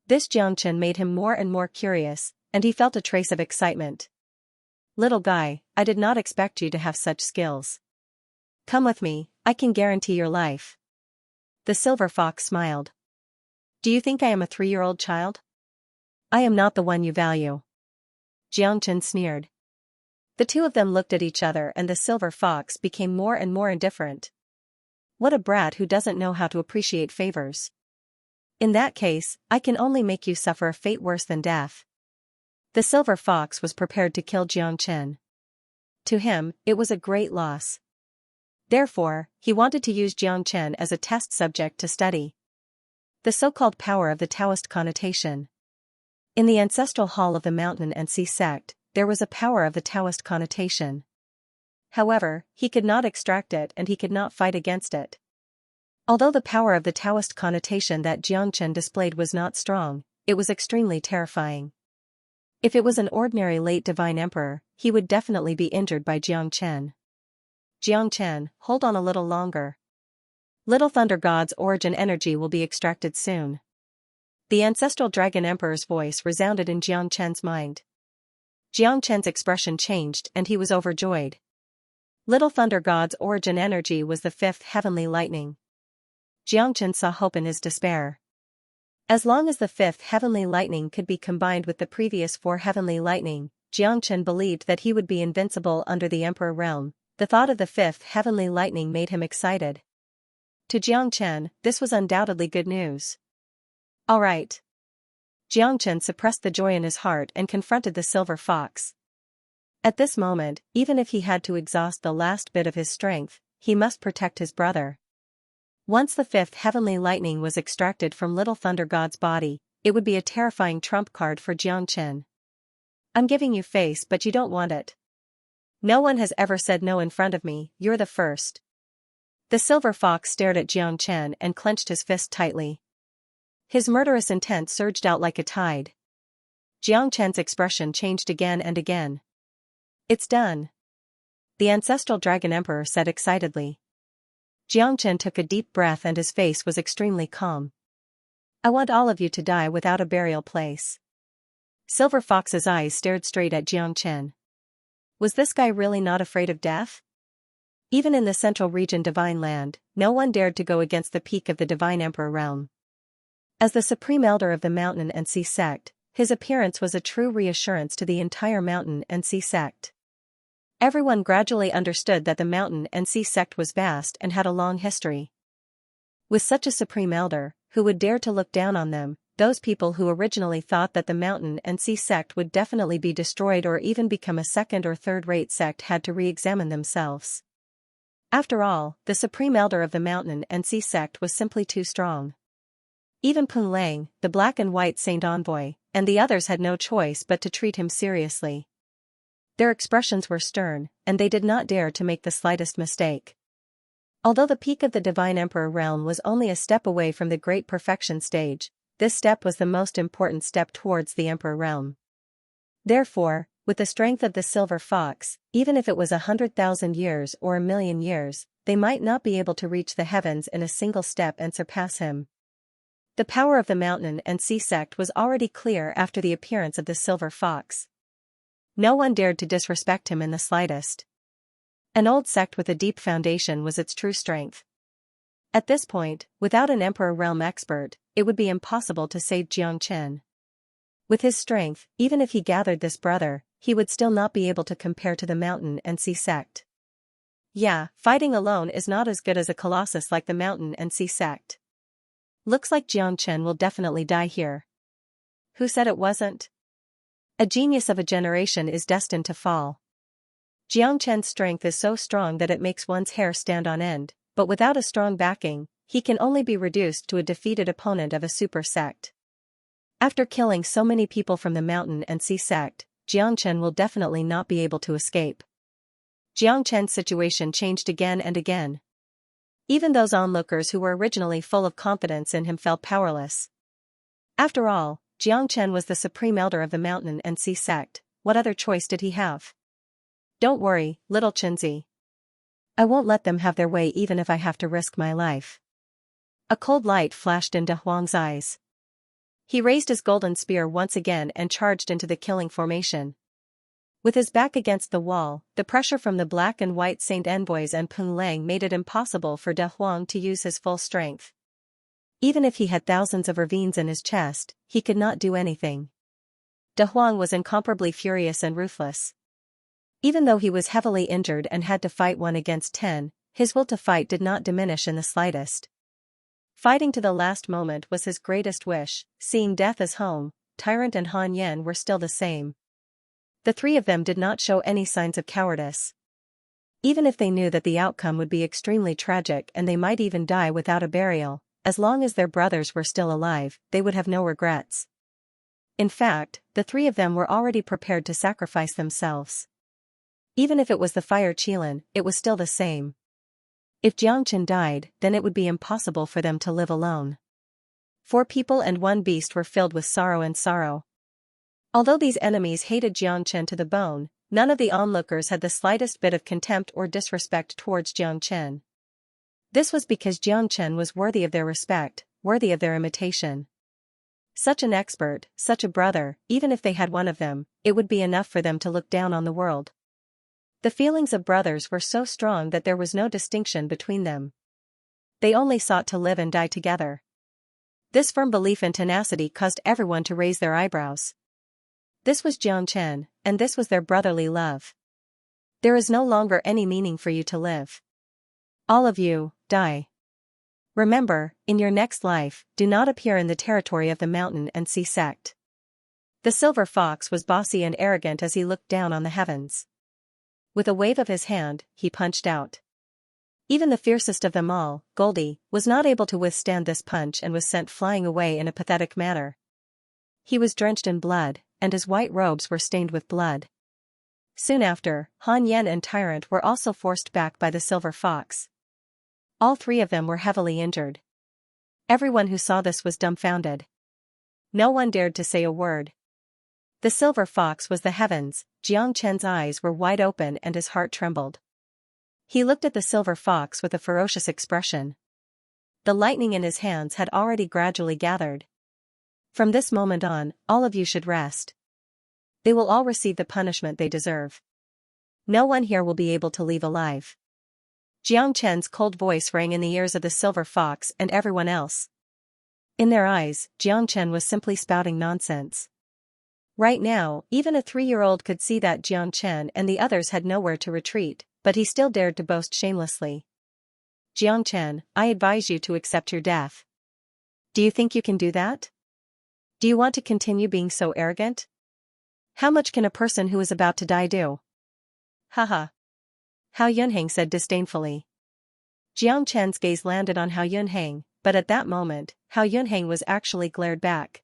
This Jiang Chen made him more and more curious, and he felt a trace of excitement. Little guy, I did not expect you to have such skills. Come with me, I can guarantee your life. The silver fox smiled. Do you think I am a 3-year-old child? I am not the one you value. Jiang Chen sneered. The two of them looked at each other and the silver fox became more and more indifferent. What a brat who doesn't know how to appreciate favors. In that case, I can only make you suffer a fate worse than death. The silver fox was prepared to kill Jiang Chen. To him, it was a great loss. Therefore, he wanted to use Jiang Chen as a test subject to study. The so-called power of the Taoist connotation. In the ancestral hall of the Mountain and Sea sect, there was a power of the Taoist connotation. However, he could not extract it and he could not fight against it. Although the power of the Taoist connotation that Jiang Chen displayed was not strong, it was extremely terrifying. If it was an ordinary late divine emperor, he would definitely be injured by Jiang Chen. Jiang Chen, hold on a little longer. Little Thunder God's origin energy will be extracted soon. The ancestral dragon emperor's voice resounded in Jiang Chen's mind. Jiang Chen's expression changed and he was overjoyed. Little Thunder God's origin energy was the 5th heavenly lightning. Jiang Chen saw hope in his despair. As long as the 5th heavenly lightning could be combined with the previous 4 heavenly lightning, Xianxia believed that he would be invincible under the Emperor realm. The thought of the fifth heavenly lightning made him excited. To Xianxia, this was undoubtedly good news. All right. Xianxia suppressed the joy in his heart and confronted the silver fox. At this moment, even if he had to exhaust the last bit of his strength, he must protect his brother. Once the fifth heavenly lightning was extracted from Little Thunder God's body, it would be a terrifying trump card for Xianxia. I'm giving you face, but you don't want it. No one has ever said no in front of me, you're the first. The silver fox stared at Xianxia and clenched his fist tightly. His murderous intent surged out like a tide. Xianxia's expression changed again and again. It's done. The ancestral dragon emperor said excitedly. Xianxia took a deep breath and his face was extremely calm. I want all of you to die without a burial place. Silver Fox's eyes stared straight at Xianxia. Was this guy really not afraid of death? Even in the central region Divine Land, no one dared to go against the peak of the Divine Emperor realm. As the supreme elder of the Mountain and Sea sect, his appearance was a true reassurance to the entire Mountain and Sea sect. Everyone gradually understood that the Mountain and Sea sect was vast and had a long history. With such a supreme elder, who would dare to look down on them, those people who originally thought that the Mountain and Sea sect would definitely be destroyed or even become a second or third-rate sect had to re-examine themselves. After all, the supreme elder of the Mountain and Sea sect was simply too strong. Even Peng Lang, the black and white saint envoy, and the others had no choice but to treat him seriously. Their expressions were stern, and they did not dare to make the slightest mistake. Although the peak of the Divine Emperor realm was only a step away from the Great Perfection stage, this step was the most important step towards the Emperor realm. Therefore, with the strength of the Silver Fox, even if it was 100,000 years or 1,000,000 years, they might not be able to reach the heavens in a single step and surpass him. The power of the Mountain and Sea sect was already clear after the appearance of the Silver Fox. No one dared to disrespect him in the slightest. An old sect with a deep foundation was its true strength. At this point, without an Emperor realm expert, it would be impossible to save Xianxia. With his strength, even if he gathered this brother, he would still not be able to compare to the Mountain and Sea sect. Yeah, fighting alone is not as good as a colossus like the Mountain and Sea sect. Looks like Xianxia will definitely die here. Who said it wasn't? A genius of a generation is destined to fall. Xianxia's strength is so strong that it makes one's hair stand on end, but without a strong backing, he can only be reduced to a defeated opponent of a super sect. After killing so many people from the Mountain and Sea sect, Xianxia will definitely not be able to escape. Xianxia's situation changed again and again. Even those onlookers who were originally full of confidence in him felt powerless. After all, Xianxia was the supreme elder of the Mountain and Sea sect. What other choice did he have? Don't worry, little Qinzi. I won't let them have their way even if I have to risk my life. A cold light flashed into Huang's eyes. He raised his golden spear once again and charged into the killing formation. With his back against the wall, the pressure from the black and white saint envoys and Peng Lang made it impossible for De Huang to use his full strength. Even if he had thousands of ravines in his chest, he could not do anything. De Huang was incomparably furious and ruthless. Even though he was heavily injured and had to fight 1 against 10, his will to fight did not diminish in the slightest. Fighting to the last moment was his greatest wish, seeing death as home. Tyrant and Han Yan were still the same. The three of them did not show any signs of cowardice. Even if they knew that the outcome would be extremely tragic and they might even die without a burial, as long as their brothers were still alive, they would have no regrets. In fact, the three of them were already prepared to sacrifice themselves. Even if it was the Fire Qilin, it was still the same. If Xianxia died, then it would be impossible for them to live alone. 4 people and 1 beast were filled with sorrow and sorrow. Although these enemies hated Xianxia to the bone, none of the onlookers had the slightest bit of contempt or disrespect towards Xianxia. This was because Xianxia was worthy of their respect, worthy of their imitation. Such an expert, such a brother, even if they had one of them, it would be enough for them to look down on the world. The feelings of brothers were so strong that there was no distinction between them. They only sought to live and die together. This firm belief and tenacity caused everyone to raise their eyebrows. This was Xianxia, and this was their brotherly love. There is no longer any meaning for you to live. All of you, die. Remember, in your next life, do not appear in the territory of the mountain and sea sect. The silver fox was bossy and arrogant as he looked down on the heavens. With a wave of his hand, he punched out. Even the fiercest of them all, Goldie, was not able to withstand this punch and was sent flying away in a pathetic manner. He was drenched in blood, and his white robes were stained with blood. Soon after, Han Yen and Tyrant were also forced back by the silver fox. All three of them were heavily injured. Everyone who saw this was dumbfounded. No one dared to say a word. The silver fox was the heavens. Jiang Chen's eyes were wide open and his heart trembled. He looked at the silver fox with a ferocious expression. The lightning in his hands had already gradually gathered. From this moment on, all of you should rest. They will all receive the punishment they deserve. No one here will be able to leave alive. Jiang Chen's cold voice rang in the ears of the silver fox and everyone else. In their eyes, Jiang Chen was simply spouting nonsense. Right now, even a 3-year-old could see that Jiang Chen and the others had nowhere to retreat, but he still dared to boast shamelessly. Jiang Chen, I advise you to accept your death. Do you think you can do that? Do you want to continue being so arrogant? How much can a person who is about to die do? Haha. Hao Yunheng said disdainfully. Jiang Chen's gaze landed on Hao Yunheng, but at that moment, Hao Yunheng was actually glared back.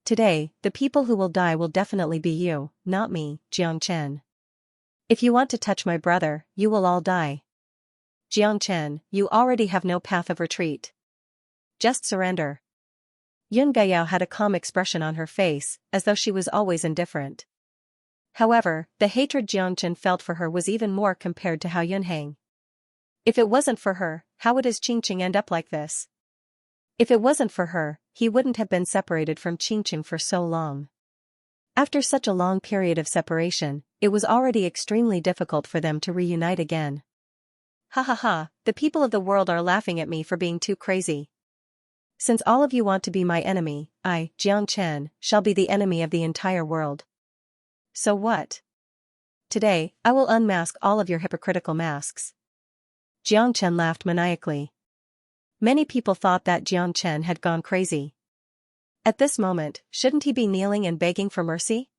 Today, the people who will die will definitely be you, not me, Jiang Chen. If you want to touch my brother, you will all die. Jiang Chen, you already have no path of retreat. Just surrender. Yun Gaiyao had a calm expression on her face, as though she was always indifferent. However, the hatred Jiang Chen felt for her was even more compared to Hao Yunheng. If it wasn't for her, how would his Qingqing end up like this? If it wasn't for her, he wouldn't have been separated from Qingqing for so long. After such a long period of separation, it was already extremely difficult for them to reunite again. Ha ha ha, the people of the world are laughing at me for being too crazy. Since all of you want to be my enemy, I, Jiang Chen, shall be the enemy of the entire world. So what? Today, I will unmask all of your hypocritical masks. Jiang Chen laughed maniacally. Many people thought that Jiang Chen had gone crazy. At this moment, shouldn't he be kneeling and begging for mercy?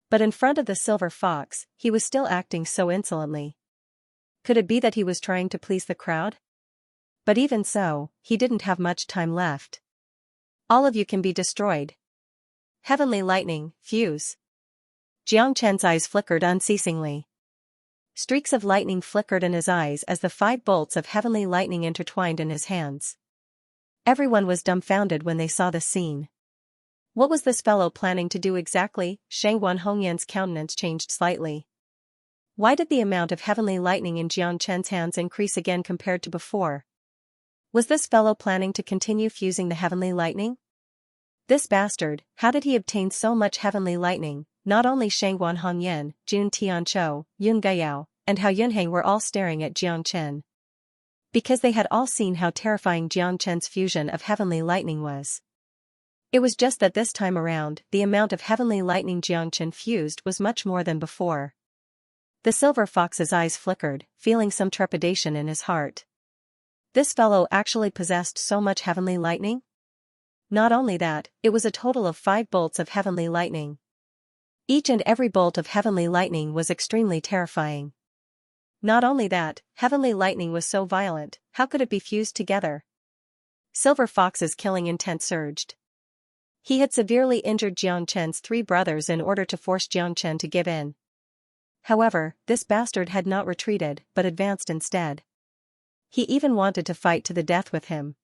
But in front of the silver fox, he was still acting so insolently. Could it be that he was trying to please the crowd? But even so, he didn't have much time left. All of you can be destroyed. Heavenly lightning, fuse. Jiang Chen's eyes flickered unceasingly. Streaks of lightning flickered in his eyes as the 5 bolts of heavenly lightning intertwined in his hands. Everyone was dumbfounded when they saw the scene. What was this fellow planning to do exactly? Shangguan Hongyan's countenance changed slightly. Why did the amount of heavenly lightning in Jiang Chen's hands increase again compared to before? Was this fellow planning to continue fusing the heavenly lightning? This bastard, how did he obtain so much heavenly lightning? Not only Shangguan Hongyan, Jun Tianzhou, Yun Gaiyao, and Hao Yunheng were all staring at Jiang Chen. Because they had all seen how terrifying Jiang Chen's fusion of heavenly lightning was. It was just that this time around, the amount of heavenly lightning Jiang Chen fused was much more than before. The silver fox's eyes flickered, feeling some trepidation in his heart. This fellow actually possessed so much heavenly lightning? Not only that, it was a total of 5 bolts of heavenly lightning. Each and every bolt of heavenly lightning was extremely terrifying. Not only that, heavenly lightning was so violent, how could it be fused together? Silver Fox's killing intent surged. He had severely injured Jiang Chen's 3 brothers in order to force Jiang Chen to give in. However, this bastard had not retreated, but advanced instead. He even wanted to fight to the death with him.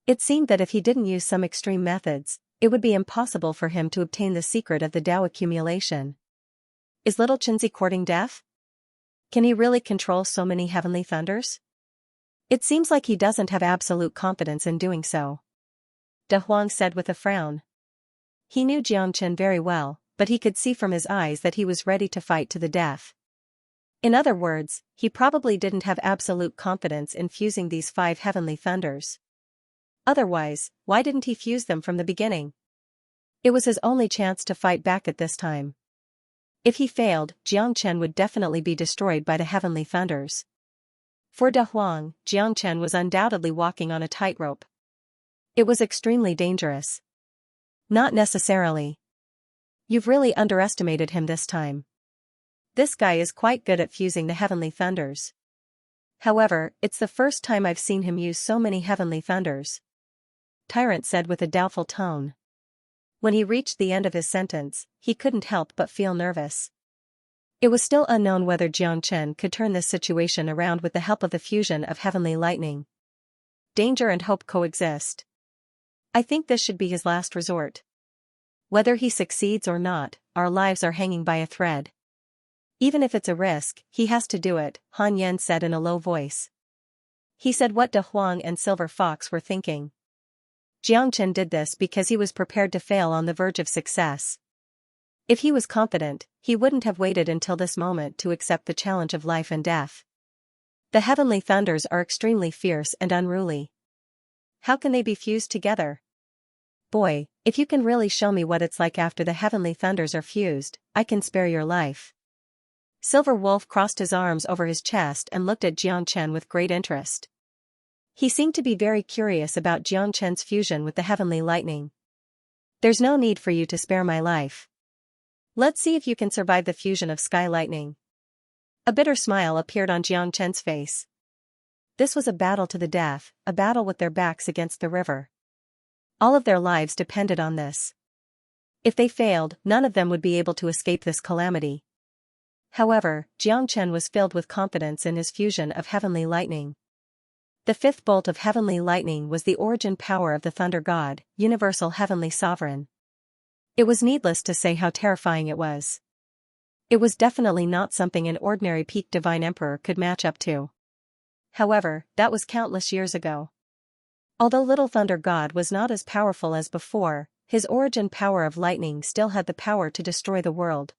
It seemed that if he didn't use some extreme methods, it would be impossible for him to obtain the secret of the Dao accumulation. Is little Qinzi courting death? Can he really control so many heavenly thunders? It seems like he doesn't have absolute confidence in doing so. De Huang said with a frown. He knew Jiang Chen very well, but he could see from his eyes that he was ready to fight to the death. In other words, he probably didn't have absolute confidence in fusing these 5 heavenly thunders. Otherwise, why didn't he fuse them from the beginning? It was his only chance to fight back at this time. If he failed, Xianxia would definitely be destroyed by the heavenly thunders. For De Huang, Xianxia was undoubtedly walking on a tightrope. It was extremely dangerous. Not necessarily. You've really underestimated him this time. This guy is quite good at fusing the heavenly thunders. However, it's the first time I've seen him use so many heavenly thunders. Tyrant said with a doubtful tone. When he reached the end of his sentence, he couldn't help but feel nervous. It was still unknown whether Xianxia could turn this situation around with the help of the fusion of heavenly lightning. Danger and hope coexist. I think this should be his last resort. Whether he succeeds or not, our lives are hanging by a thread. Even if it's a risk, he has to do it, Han Yan said in a low voice. He said what De Huang and Silver Fox were thinking. Xianxia did this because he was prepared to fail on the verge of success. If he was confident, he wouldn't have waited until this moment to accept the challenge of life and death. The heavenly thunders are extremely fierce and unruly. How can they be fused together? Boy, if you can really show me what it's like after the heavenly thunders are fused, I can spare your life. Silver Wolf crossed his arms over his chest and looked at Xianxia with great interest. He seemed to be very curious about Xianxia's fusion with the heavenly lightning. There's no need for you to spare my life. Let's see if you can survive the fusion of sky lightning. A bitter smile appeared on Xianxia's face. This was a battle to the death, a battle with their backs against the river. All of their lives depended on this. If they failed, none of them would be able to escape this calamity. However, Xianxia was filled with confidence in his fusion of heavenly lightning. The fifth bolt of heavenly lightning was the origin power of the Thunder God, universal heavenly sovereign. It was needless to say how terrifying it was. It was definitely not something an ordinary peak divine emperor could match up to. However, that was countless years ago. Although Little Thunder God was not as powerful as before, his origin power of lightning still had the power to destroy the world.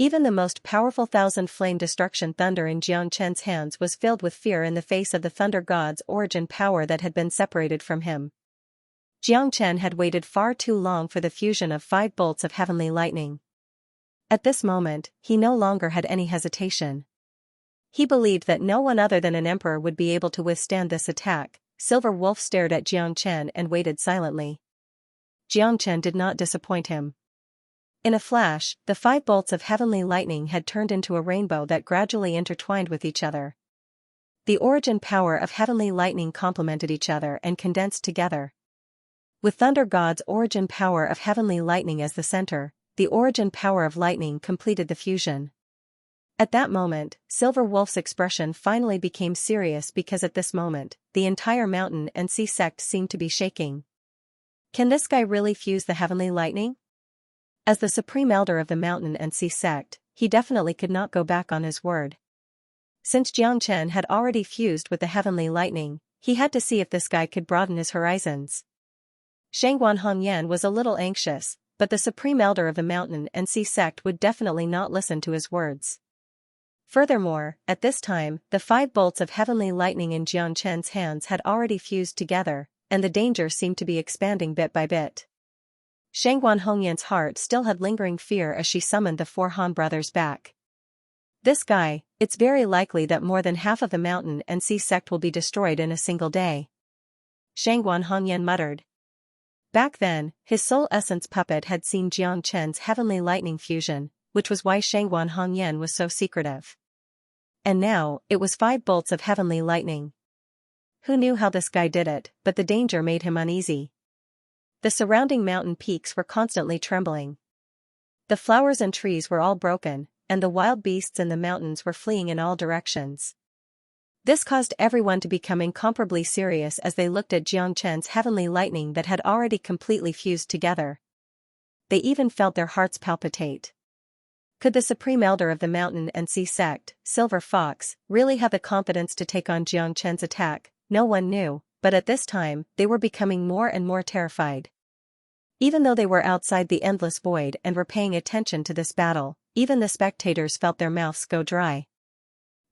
Even the most powerful thousand flame destruction thunder in Xianxia's hands was filled with fear in the face of the Thunder God's origin power that had been separated from him. Xianxia had waited far too long for the fusion of 5 bolts of heavenly lightning. At this moment, he no longer had any hesitation. He believed that no one other than an emperor would be able to withstand this attack. Silver Wolf stared at Xianxia and waited silently. Xianxia did not disappoint him. In a flash, the 5 bolts of heavenly lightning had turned into a rainbow that gradually intertwined with each other. The origin power of heavenly lightning complemented each other and condensed together. With Thunder God's origin power of heavenly lightning as the center, the origin power of lightning completed the fusion. At that moment, Silver Wolf's expression finally became serious because at this moment, the entire mountain and sea sect seemed to be shaking. Can this guy really fuse the heavenly lightning? As the supreme elder of the mountain and sea sect, he definitely could not go back on his word. Since Xianxia had already fused with the heavenly lightning, he had to see if this guy could broaden his horizons. Shangguan Hongyan was a little anxious, but the supreme elder of the mountain and sea sect would definitely not listen to his words. Furthermore, at this time, the 5 bolts of heavenly lightning in Xianxia's hands had already fused together, and the danger seemed to be expanding bit by bit. Shangguan Hongyan's heart still had lingering fear as she summoned the 4 Han brothers back. This guy, it's very likely that more than half of the mountain and sea sect will be destroyed in a single day. Shangguan Hongyan muttered. Back then, his soul essence puppet had seen Xianxia's heavenly lightning fusion, which was why Shangguan Hongyan was so secretive. And now, it was 5 bolts of heavenly lightning. Who knew how this guy did it, but the danger made him uneasy. The surrounding mountain peaks were constantly trembling. The flowers and trees were all broken, and the wild beasts in the mountains were fleeing in all directions. This caused everyone to become incomparably serious as they looked at Xianxia's heavenly lightning that had already completely fused together. They even felt their hearts palpitate. Could the supreme elder of the mountain and sea sect, Silver Fox, really have the confidence to take on Xianxia's attack? No one knew, but at this time, they were becoming more and more terrified. Even though they were outside the endless void and were paying attention to this battle, even the spectators felt their mouths go dry.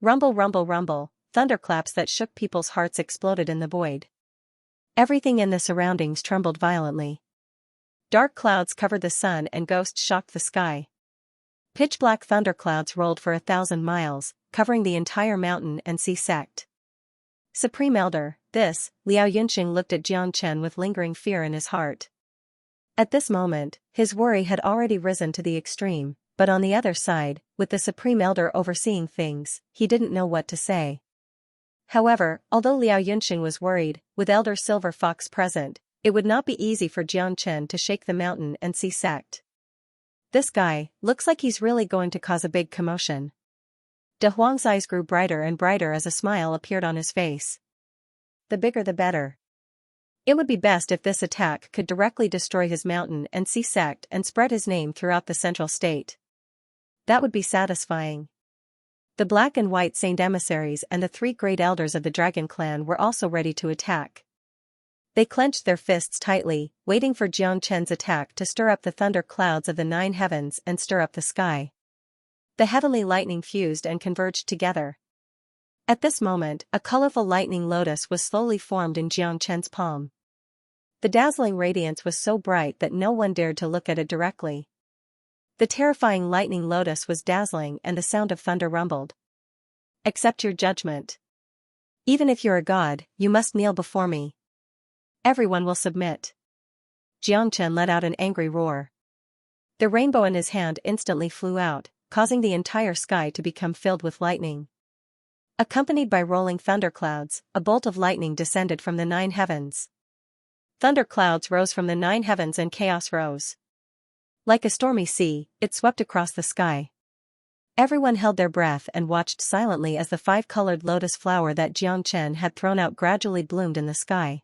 Rumble, rumble, rumble, thunderclaps that shook people's hearts exploded in the void. Everything in the surroundings trembled violently. Dark clouds covered the sun and ghosts shocked the sky. Pitch-black thunderclouds rolled for 1,000 miles, covering the entire mountain and sea sect. Supreme Elder, this, Liao Yunxing looked at Jiang Chen with lingering fear in his heart. At this moment, his worry had already risen to the extreme, but on the other side, with the Supreme Elder overseeing things, he didn't know what to say. However, although Liao Yunxing was worried, with Elder Silver Fox present, it would not be easy for Jiang Chen to shake the mountain and sea sect. This guy, looks like he's really going to cause a big commotion. De Huang's eyes grew brighter and brighter as a smile appeared on his face. The bigger the better. It would be best if this attack could directly destroy his mountain and sea sect and spread his name throughout the central state. That would be satisfying. The black and white saint emissaries and the 3 great elders of the dragon clan were also ready to attack. They clenched their fists tightly, waiting for Jiang Chen's attack to stir up the thunder clouds of the 9 heavens and stir up the sky. The heavenly lightning fused and converged together. At this moment, a colorful lightning lotus was slowly formed in Jiang Chen's palm. The dazzling radiance was so bright that no one dared to look at it directly. The terrifying lightning lotus was dazzling and the sound of thunder rumbled. Accept your judgment. Even if you're a god, you must kneel before me. Everyone will submit. Jiang Chen let out an angry roar. The rainbow in his hand instantly flew out, causing the entire sky to become filled with lightning. Accompanied by rolling thunderclouds, a bolt of lightning descended from the 9 heavens. Thunderclouds rose from the 9 heavens and chaos rose. Like a stormy sea, it swept across the sky. Everyone held their breath and watched silently as the 5-colored lotus flower that Jiang Chen had thrown out gradually bloomed in the sky.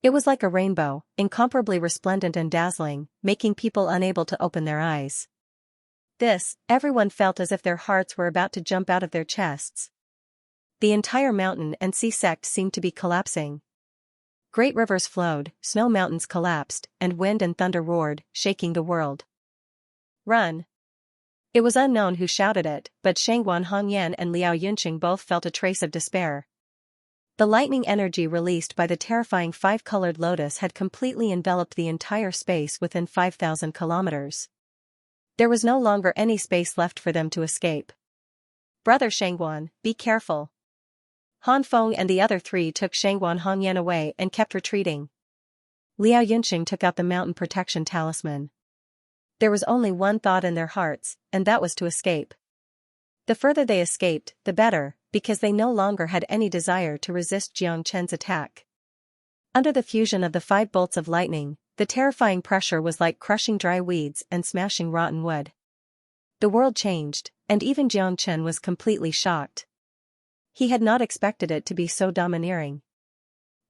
It was like a rainbow, incomparably resplendent and dazzling, making people unable to open their eyes. This, everyone felt as if their hearts were about to jump out of their chests. The entire mountain and sea sect seemed to be collapsing. Great rivers flowed, snow mountains collapsed, and wind and thunder roared, shaking the world. Run! It was unknown who shouted it, but Shangguan Hongyan and Liao Yunxing both felt a trace of despair. The lightning energy released by the terrifying 5-colored lotus had completely enveloped the entire space within 5,000 kilometers. There was no longer any space left for them to escape. Brother Shangguan, be careful. Han Feng and the other 3 took Shangguan Hongyan away and kept retreating. Liao Yunxing took out the mountain protection talisman. There was only one thought in their hearts, and that was to escape. The further they escaped, the better, because they no longer had any desire to resist Jiang Chen's attack. Under the fusion of the 5 bolts of lightning, the terrifying pressure was like crushing dry weeds and smashing rotten wood. The world changed, and even Jiang Chen was completely shocked. He had not expected it to be so domineering.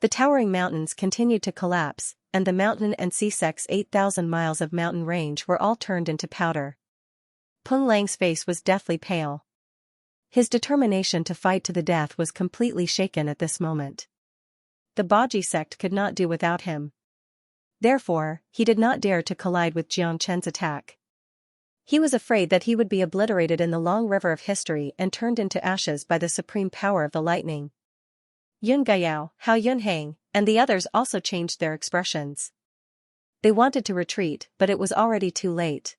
The towering mountains continued to collapse, and the mountain and sea sect's 8,000 miles of mountain range were all turned into powder. Peng Lang's face was deathly pale. His determination to fight to the death was completely shaken at this moment. The Baji sect could not do without him. Therefore, he did not dare to collide with Jiang Chen's attack. He was afraid that he would be obliterated in the long river of history and turned into ashes by the supreme power of the lightning. Yun Gaiyao, Hao Yunhang, and the others also changed their expressions. They wanted to retreat, but it was already too late.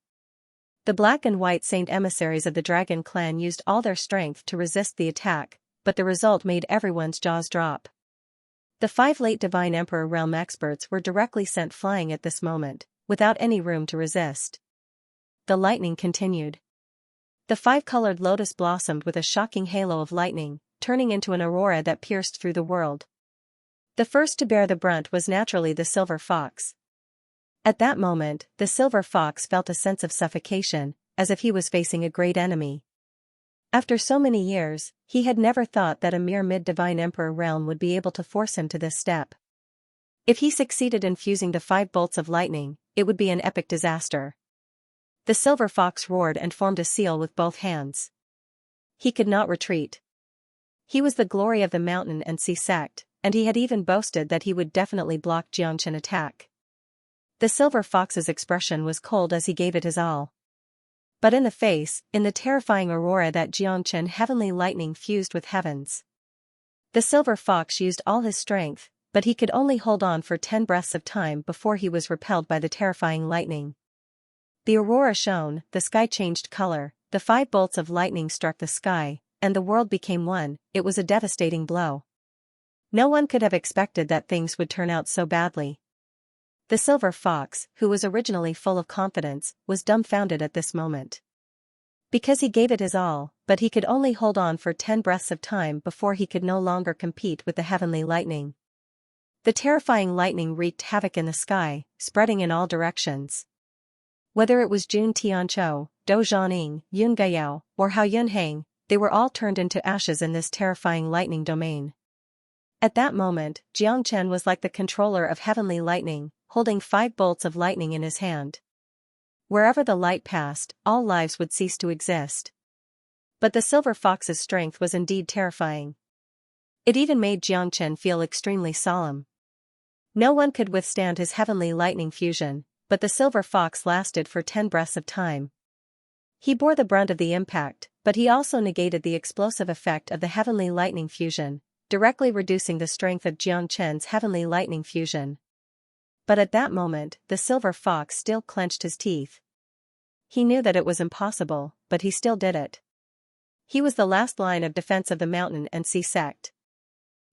The black and white saint emissaries of the dragon clan used all their strength to resist the attack, but the result made everyone's jaws drop. The 5 late divine emperor realm experts were directly sent flying at this moment, without any room to resist. The lightning continued. The 5-colored lotus blossomed with a shocking halo of lightning, turning into an aurora that pierced through the world. The first to bear the brunt was naturally the silver fox. At that moment, the silver fox felt a sense of suffocation, as if he was facing a great enemy. After so many years, he had never thought that a mere mid-divine emperor realm would be able to force him to this step. If he succeeded in fusing the 5 bolts of lightning, it would be an epic disaster. The silver fox roared and formed a seal with both hands. He could not retreat. He was the glory of the mountain and sea sect, and he had even boasted that he would definitely block Jiang Chen's attack. The silver fox's expression was cold as he gave it his all. But in the terrifying aurora that Jiang Chen heavenly lightning fused with heavens. The silver fox used all his strength, but he could only hold on for 10 breaths of time before he was repelled by the terrifying lightning. The aurora shone, the sky changed color, the 5 bolts of lightning struck the sky, and the world became one. It was a devastating blow. No one could have expected that things would turn out so badly. The silver fox, who was originally full of confidence, was dumbfounded at this moment. Because he gave it his all, but he could only hold on for 10 breaths of time before he could no longer compete with the heavenly lightning. The terrifying lightning wreaked havoc in the sky, spreading in all directions. Whether it was Jun Tianqiu, Dou Zhaning, Yun Gaiyao, or Hao Yunhang, they were all turned into ashes in this terrifying lightning domain. At that moment, Xianxia was like the controller of heavenly lightning, holding 5 bolts of lightning in his hand. Wherever the light passed, all lives would cease to exist. But the silver fox's strength was indeed terrifying. It even made Xianxia feel extremely solemn. No one could withstand his heavenly lightning fusion, but the silver fox lasted for 10 breaths of time. He bore the brunt of the impact, but he also negated the explosive effect of the heavenly lightning fusion, directly reducing the strength of Xianxia's heavenly lightning fusion. But at that moment, the silver fox still clenched his teeth. He knew that it was impossible, but he still did it. He was the last line of defense of the mountain and sea sect.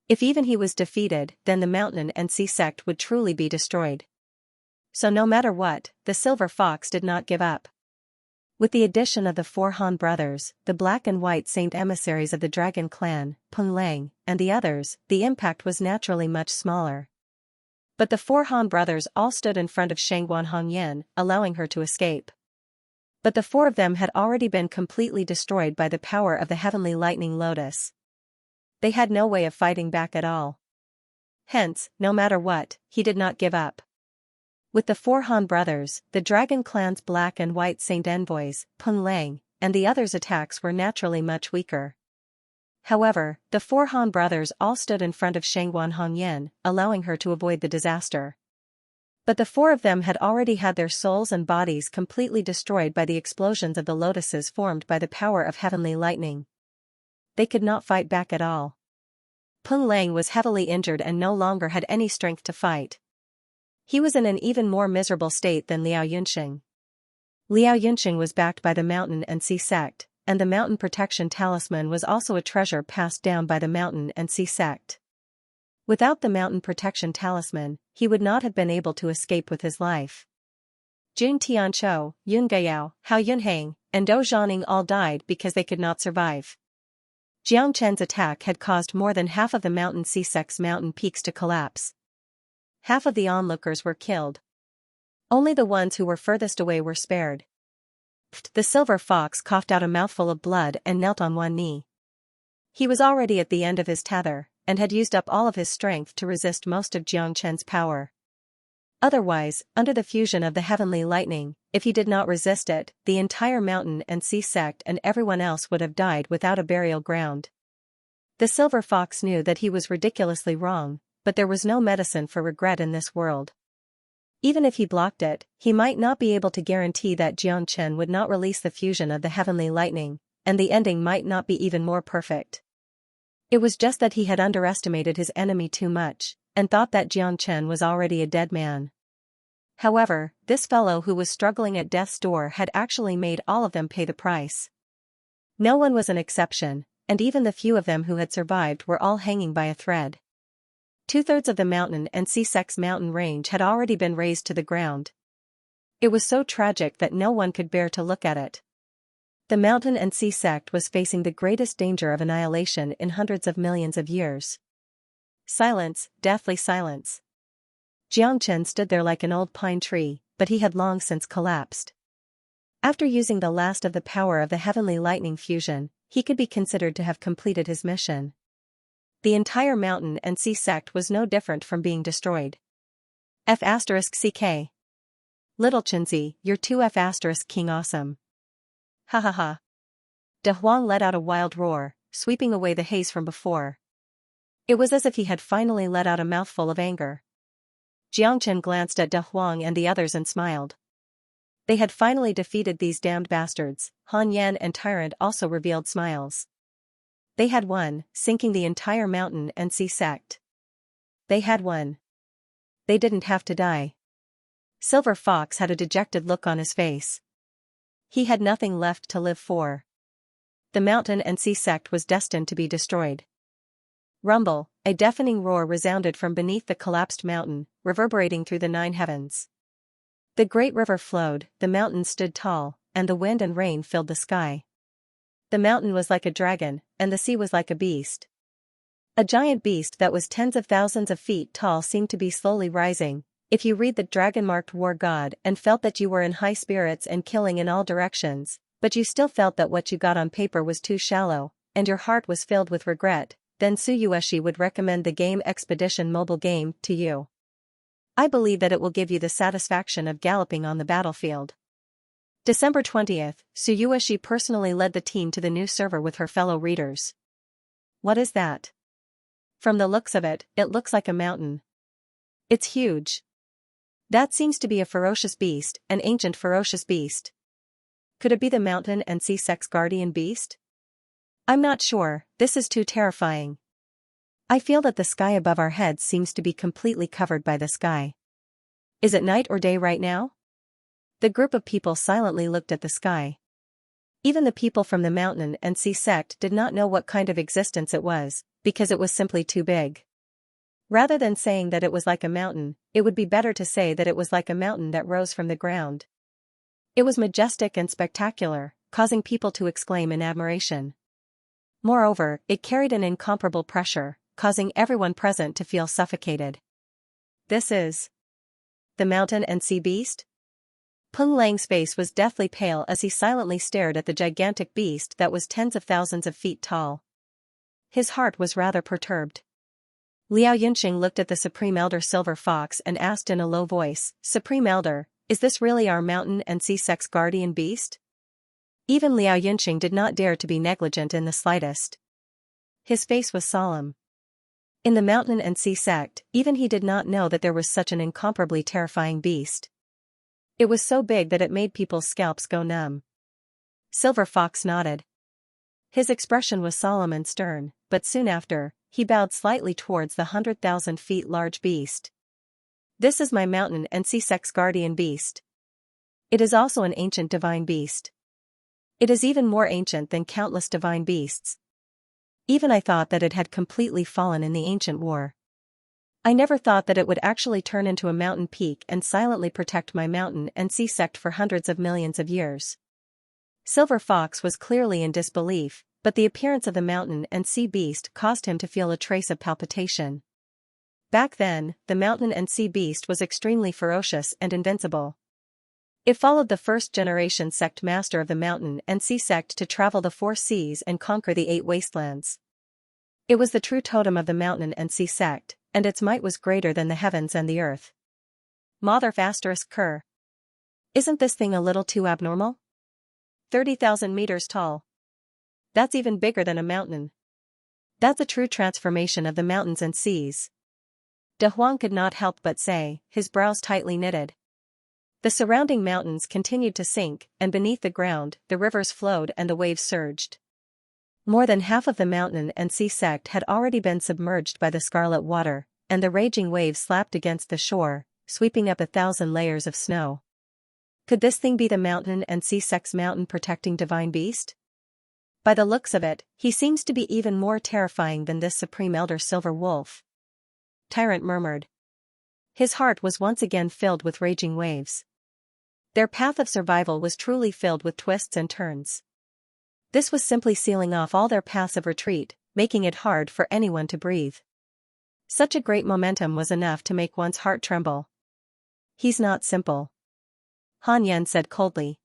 If even he was defeated, then the mountain and sea sect would truly be destroyed. So no matter what, the silver fox did not give up. With the addition of the 4 Han brothers, the black and white saint emissaries of the dragon clan, Peng Lang, and the others, the impact was naturally much smaller. But the 4 Han brothers all stood in front of Shangguan Hongyan, allowing her to escape. But the 4 of them had already been completely destroyed by the power of the heavenly lightning lotus. They had no way of fighting back at all. Hence, no matter what, he did not give up. With the 4 Han brothers, the dragon clan's black and white saint envoys, Peng Lang, and the others' attacks were naturally much weaker. However, the 4 Han brothers all stood in front of Shangguan Hongyan, allowing her to avoid the disaster. But the 4 of them had already had their souls and bodies completely destroyed by the explosions of the lotuses formed by the power of heavenly lightning. They could not fight back at all. Peng Lang was heavily injured and no longer had any strength to fight. He was in an even more miserable state than Liao Yunxing. Liao Yunxing was backed by the mountain and sea sect, and the mountain protection talisman was also a treasure passed down by the mountain and sea sect. Without the mountain protection talisman, he would not have been able to escape with his life. Jun Tianqiu, Yun Gaiyao, Hao Yunhang, and Dou Zhaning all died because they could not survive. Xianxia's attack had caused more than half of the mountain sea sect's mountain peaks to collapse. Half of the onlookers were killed. Only the ones who were furthest away were spared. The silver fox coughed out a mouthful of blood and knelt on one knee. He was already at the end of his tether, and had used up all of his strength to resist most of Xianxia's power. Otherwise, under the fusion of the heavenly lightning, if he did not resist it, the entire mountain and sea sect and everyone else would have died without a burial ground. The silver fox knew that he was ridiculously wrong, but there was no medicine for regret in this world. Even if he blocked it, he might not be able to guarantee that Xianxia would not release the fusion of the heavenly lightning, and the ending might not be even more perfect. It was just that he had underestimated his enemy too much, and thought that Xianxia was already a dead man. However, this fellow who was struggling at death's door had actually made all of them pay the price. No one was an exception, and even the few of them who had survived were all hanging by a thread. 2/3 of the mountain and sea sect's mountain range had already been razed to the ground. It was so tragic that no one could bear to look at it. The mountain and sea sect was facing the greatest danger of annihilation in hundreds of millions of years. Silence, deathly silence. Xianxia stood there like an old pine tree, but he had long since collapsed. After using the last of the power of the heavenly lightning fusion, he could be considered to have completed his mission. The entire mountain and sea sect was no different from being destroyed. F***CK. Little Chenzi, you're too F***king awesome. Ha ha ha. De Huang let out a wild roar, sweeping away the haze from before. It was as if he had finally let out a mouthful of anger. Xianxia glanced at De Huang and the others and smiled. They had finally defeated these damned bastards. Han Yan and Tyrant also revealed smiles. They had won, sinking the entire mountain and sea sect. They had won. They didn't have to die. Silver Fox had a dejected look on his face. He had nothing left to live for. The mountain and sea sect was destined to be destroyed. Rumble, a deafening roar resounded from beneath the collapsed mountain, reverberating through the 9 heavens. The great river flowed, the mountains stood tall, and the wind and rain filled the sky. The mountain was like a dragon, and the sea was like a beast. A giant beast that was tens of thousands of feet tall seemed to be slowly rising. If you read the dragon-marked war god and felt that you were in high spirits and killing in all directions, but you still felt that what you got on paper was too shallow, and your heart was filled with regret, then Tsuyoshi would recommend the game Expedition mobile game to you. I believe that it will give you the satisfaction of galloping on the battlefield. December 20th, Tsuyoshi personally led the team to the new server with her fellow readers. What is that? From the looks of it, it looks like a mountain. It's huge. That seems to be a ferocious beast, an ancient ferocious beast. Could it be the mountain and sea sect's guardian beast? I'm not sure, this is too terrifying. I feel that the sky above our heads seems to be completely covered by the sky. Is it night or day right now? The group of people silently looked at the sky. Even the people from the mountain and sea sect did not know what kind of existence it was, because it was simply too big. Rather than saying that it was like a mountain, it would be better to say that it was like a mountain that rose from the ground. It was majestic and spectacular, causing people to exclaim in admiration. Moreover, it carried an incomparable pressure, causing everyone present to feel suffocated. This is the mountain and sea beast? Peng Lang's face was deathly pale as he silently stared at the gigantic beast that was tens of thousands of feet tall. His heart was rather perturbed. Liao Yunxing looked at the Supreme Elder Silver Fox and asked in a low voice, "Supreme Elder, is this really our mountain and sea sect's guardian beast?" Even Liao Yunxing did not dare to be negligent in the slightest. His face was solemn. In the mountain and sea sect, even he did not know that there was such an incomparably terrifying beast. It was so big that it made people's scalps go numb. Silver Fox nodded. His expression was solemn and stern, but soon after, he bowed slightly towards the 100,000 feet large beast. This is my mountain and sea sect's guardian beast. It is also an ancient divine beast. It is even more ancient than countless divine beasts. Even I thought that it had completely fallen in the ancient war. I never thought that it would actually turn into a mountain peak and silently protect my mountain and sea sect for hundreds of millions of years. Silver Fox was clearly in disbelief, but the appearance of the mountain and sea beast caused him to feel a trace of palpitation. Back then, the mountain and sea beast was extremely ferocious and invincible. It followed the first-generation sect master of the mountain and sea sect to travel the 4 seas and conquer the 8 wastelands. It was the true totem of the mountain and sea sect, and its might was greater than the heavens and the earth. Motherf asterisk cur. Isn't this thing a little too abnormal? 30,000 meters tall. That's even bigger than a mountain. That's a true transformation of the mountains and seas. De Huang could not help but say, his brows tightly knitted. The surrounding mountains continued to sink, and beneath the ground, the rivers flowed and the waves surged. More than half of the mountain and sea sect had already been submerged by the scarlet water, and the raging waves slapped against the shore, sweeping up 1,000 layers of snow. Could this thing be the mountain and sea sect's mountain protecting divine beast? By the looks of it, he seems to be even more terrifying than this Supreme Elder Silver Wolf. Tyrant murmured. His heart was once again filled with raging waves. Their path of survival was truly filled with twists and turns. This was simply sealing off all their paths of retreat, making it hard for anyone to breathe. Such a great momentum was enough to make one's heart tremble. He's not simple. Han Yan said coldly.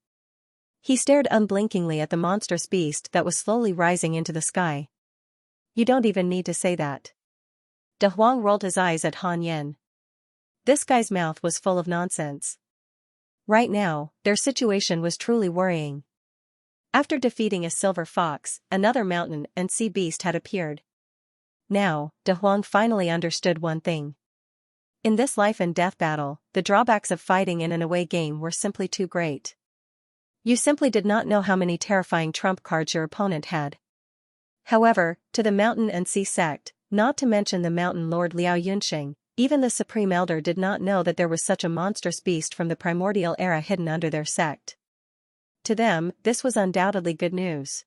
He stared unblinkingly at the monstrous beast that was slowly rising into the sky. You don't even need to say that. De Huang rolled his eyes at Han Yan. This guy's mouth was full of nonsense. Right now, their situation was truly worrying. After defeating a silver fox, another mountain and sea beast had appeared. Now, De Huang finally understood one thing. In this life and death battle, the drawbacks of fighting in an away game were simply too great. You simply did not know how many terrifying trump cards your opponent had. However, to the mountain and sea sect, not to mention the mountain lord Liao Yunxing, Even the Supreme Elder did not know that there was such a monstrous beast from the primordial era hidden under their sect. To them, this was undoubtedly good news.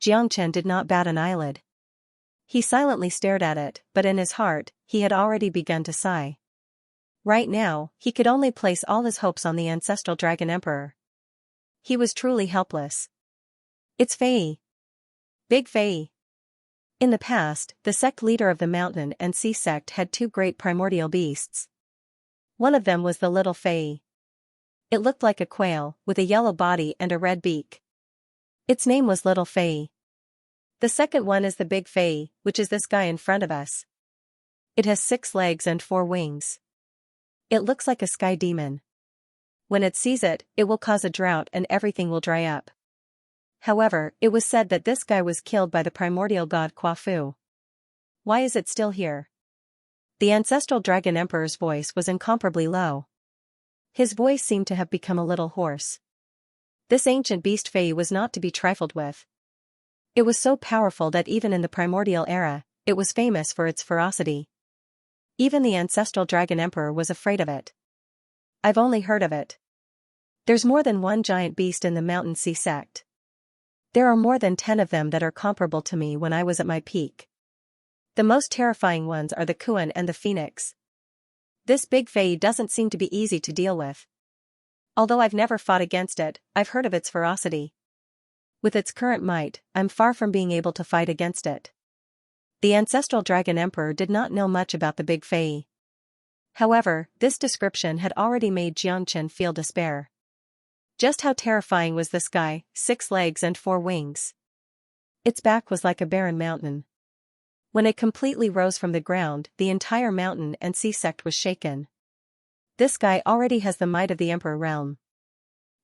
Xianxia did not bat an eyelid. He silently stared at it, but in his heart, he had already begun to sigh. Right now, he could only place all his hopes on the ancestral Dragon Emperor. He was truly helpless. It's Fei. Big Fei. In the past, the sect leader of the Mountain and Sea sect had two great primordial beasts. One of them was the little Fei. It looked like a quail, with a yellow body and a red beak. Its name was Little Fei. The second one is the Big Fei, which is this guy in front of us. It has 6 legs and 4 wings. It looks like a sky demon. When it sees it, it will cause a drought and everything will dry up. However, it was said that this guy was killed by the primordial god Quafu. Why is it still here? The ancestral Dragon Emperor's voice was incomparably low. His voice seemed to have become a little hoarse. This ancient beast Fei was not to be trifled with. It was so powerful that even in the primordial era, it was famous for its ferocity. Even the ancestral Dragon Emperor was afraid of it. I've only heard of it. There's more than one giant beast in the Mountain Sea sect. There are more than 10 of them that are comparable to me when I was at my peak. The most terrifying ones are the Kuan and the Phoenix. This Big Fei doesn't seem to be easy to deal with. Although I've never fought against it, I've heard of its ferocity. With its current might, I'm far from being able to fight against it. The ancestral Dragon Emperor did not know much about the Big Fei. However, this description had already made Xianxia feel despair. Just how terrifying was this guy, 6 legs and 4 wings. Its back was like a barren mountain. When it completely rose from the ground, the entire Mountain and Sea sect was shaken. This guy already has the might of the Emperor realm.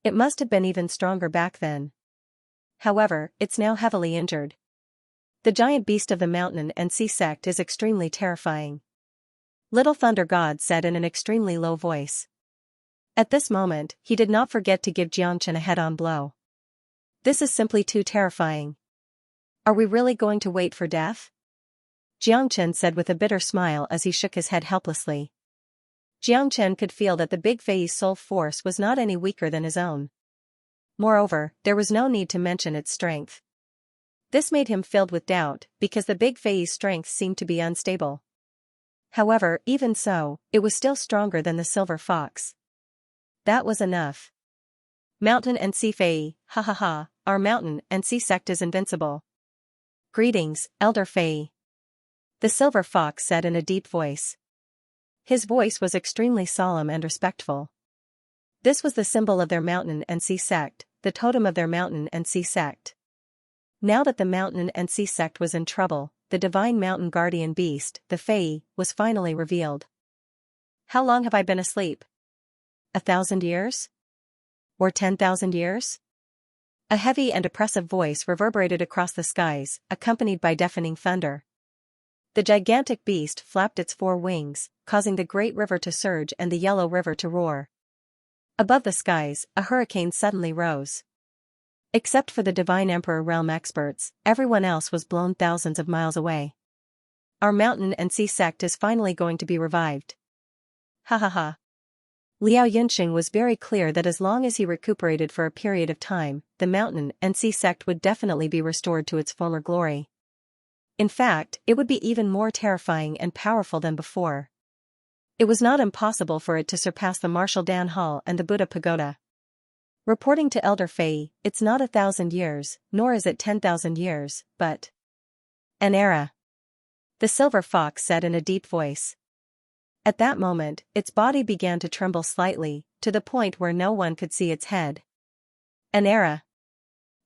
It must have been even stronger back then. However, it's now heavily injured. The giant beast of the Mountain and Sea sect is extremely terrifying. Little Thunder God said in an extremely low voice. At this moment, he did not forget to give Xianxia a head-on blow. This is simply too terrifying. Are we really going to wait for death? Xianxia said with a bitter smile as he shook his head helplessly. Xianxia could feel that the Big Fei's soul force was not any weaker than his own. Moreover, there was no need to mention its strength. This made him filled with doubt, because the Big Fei's strength seemed to be unstable. However, even so, it was still stronger than the Silver Fox. That was enough. Mountain and Sea Fei, ha ha ha, our Mountain and Sea sect is invincible. Greetings, Elder Fei. The Silver Fox said in a deep voice. His voice was extremely solemn and respectful. This was the symbol of their Mountain and Sea sect, the totem of their Mountain and Sea sect. Now that the Mountain and Sea sect was in trouble, the divine mountain guardian beast, the Fei, was finally revealed. How long have I been asleep? 1,000 years? Or 10,000 years? A heavy and oppressive voice reverberated across the skies, accompanied by deafening thunder. The gigantic beast flapped its 4 wings, causing the great river to surge and the yellow river to roar. Above the skies, a hurricane suddenly rose. Except for the Divine Emperor realm experts, everyone else was blown thousands of miles away. Our Mountain and Sea sect is finally going to be revived. Ha ha ha. Liao Yunxing was very clear that as long as he recuperated for a period of time, the Mountain and Sea sect would definitely be restored to its former glory. In fact, it would be even more terrifying and powerful than before. It was not impossible for it to surpass the Martial Dan Hall and the Buddha Pagoda. Reporting to Elder Fei, it's not 1,000 years, nor is it 10,000 years, but an era. The Silver Fox said in a deep voice. At that moment, its body began to tremble slightly, to the point where no one could see its head. An era.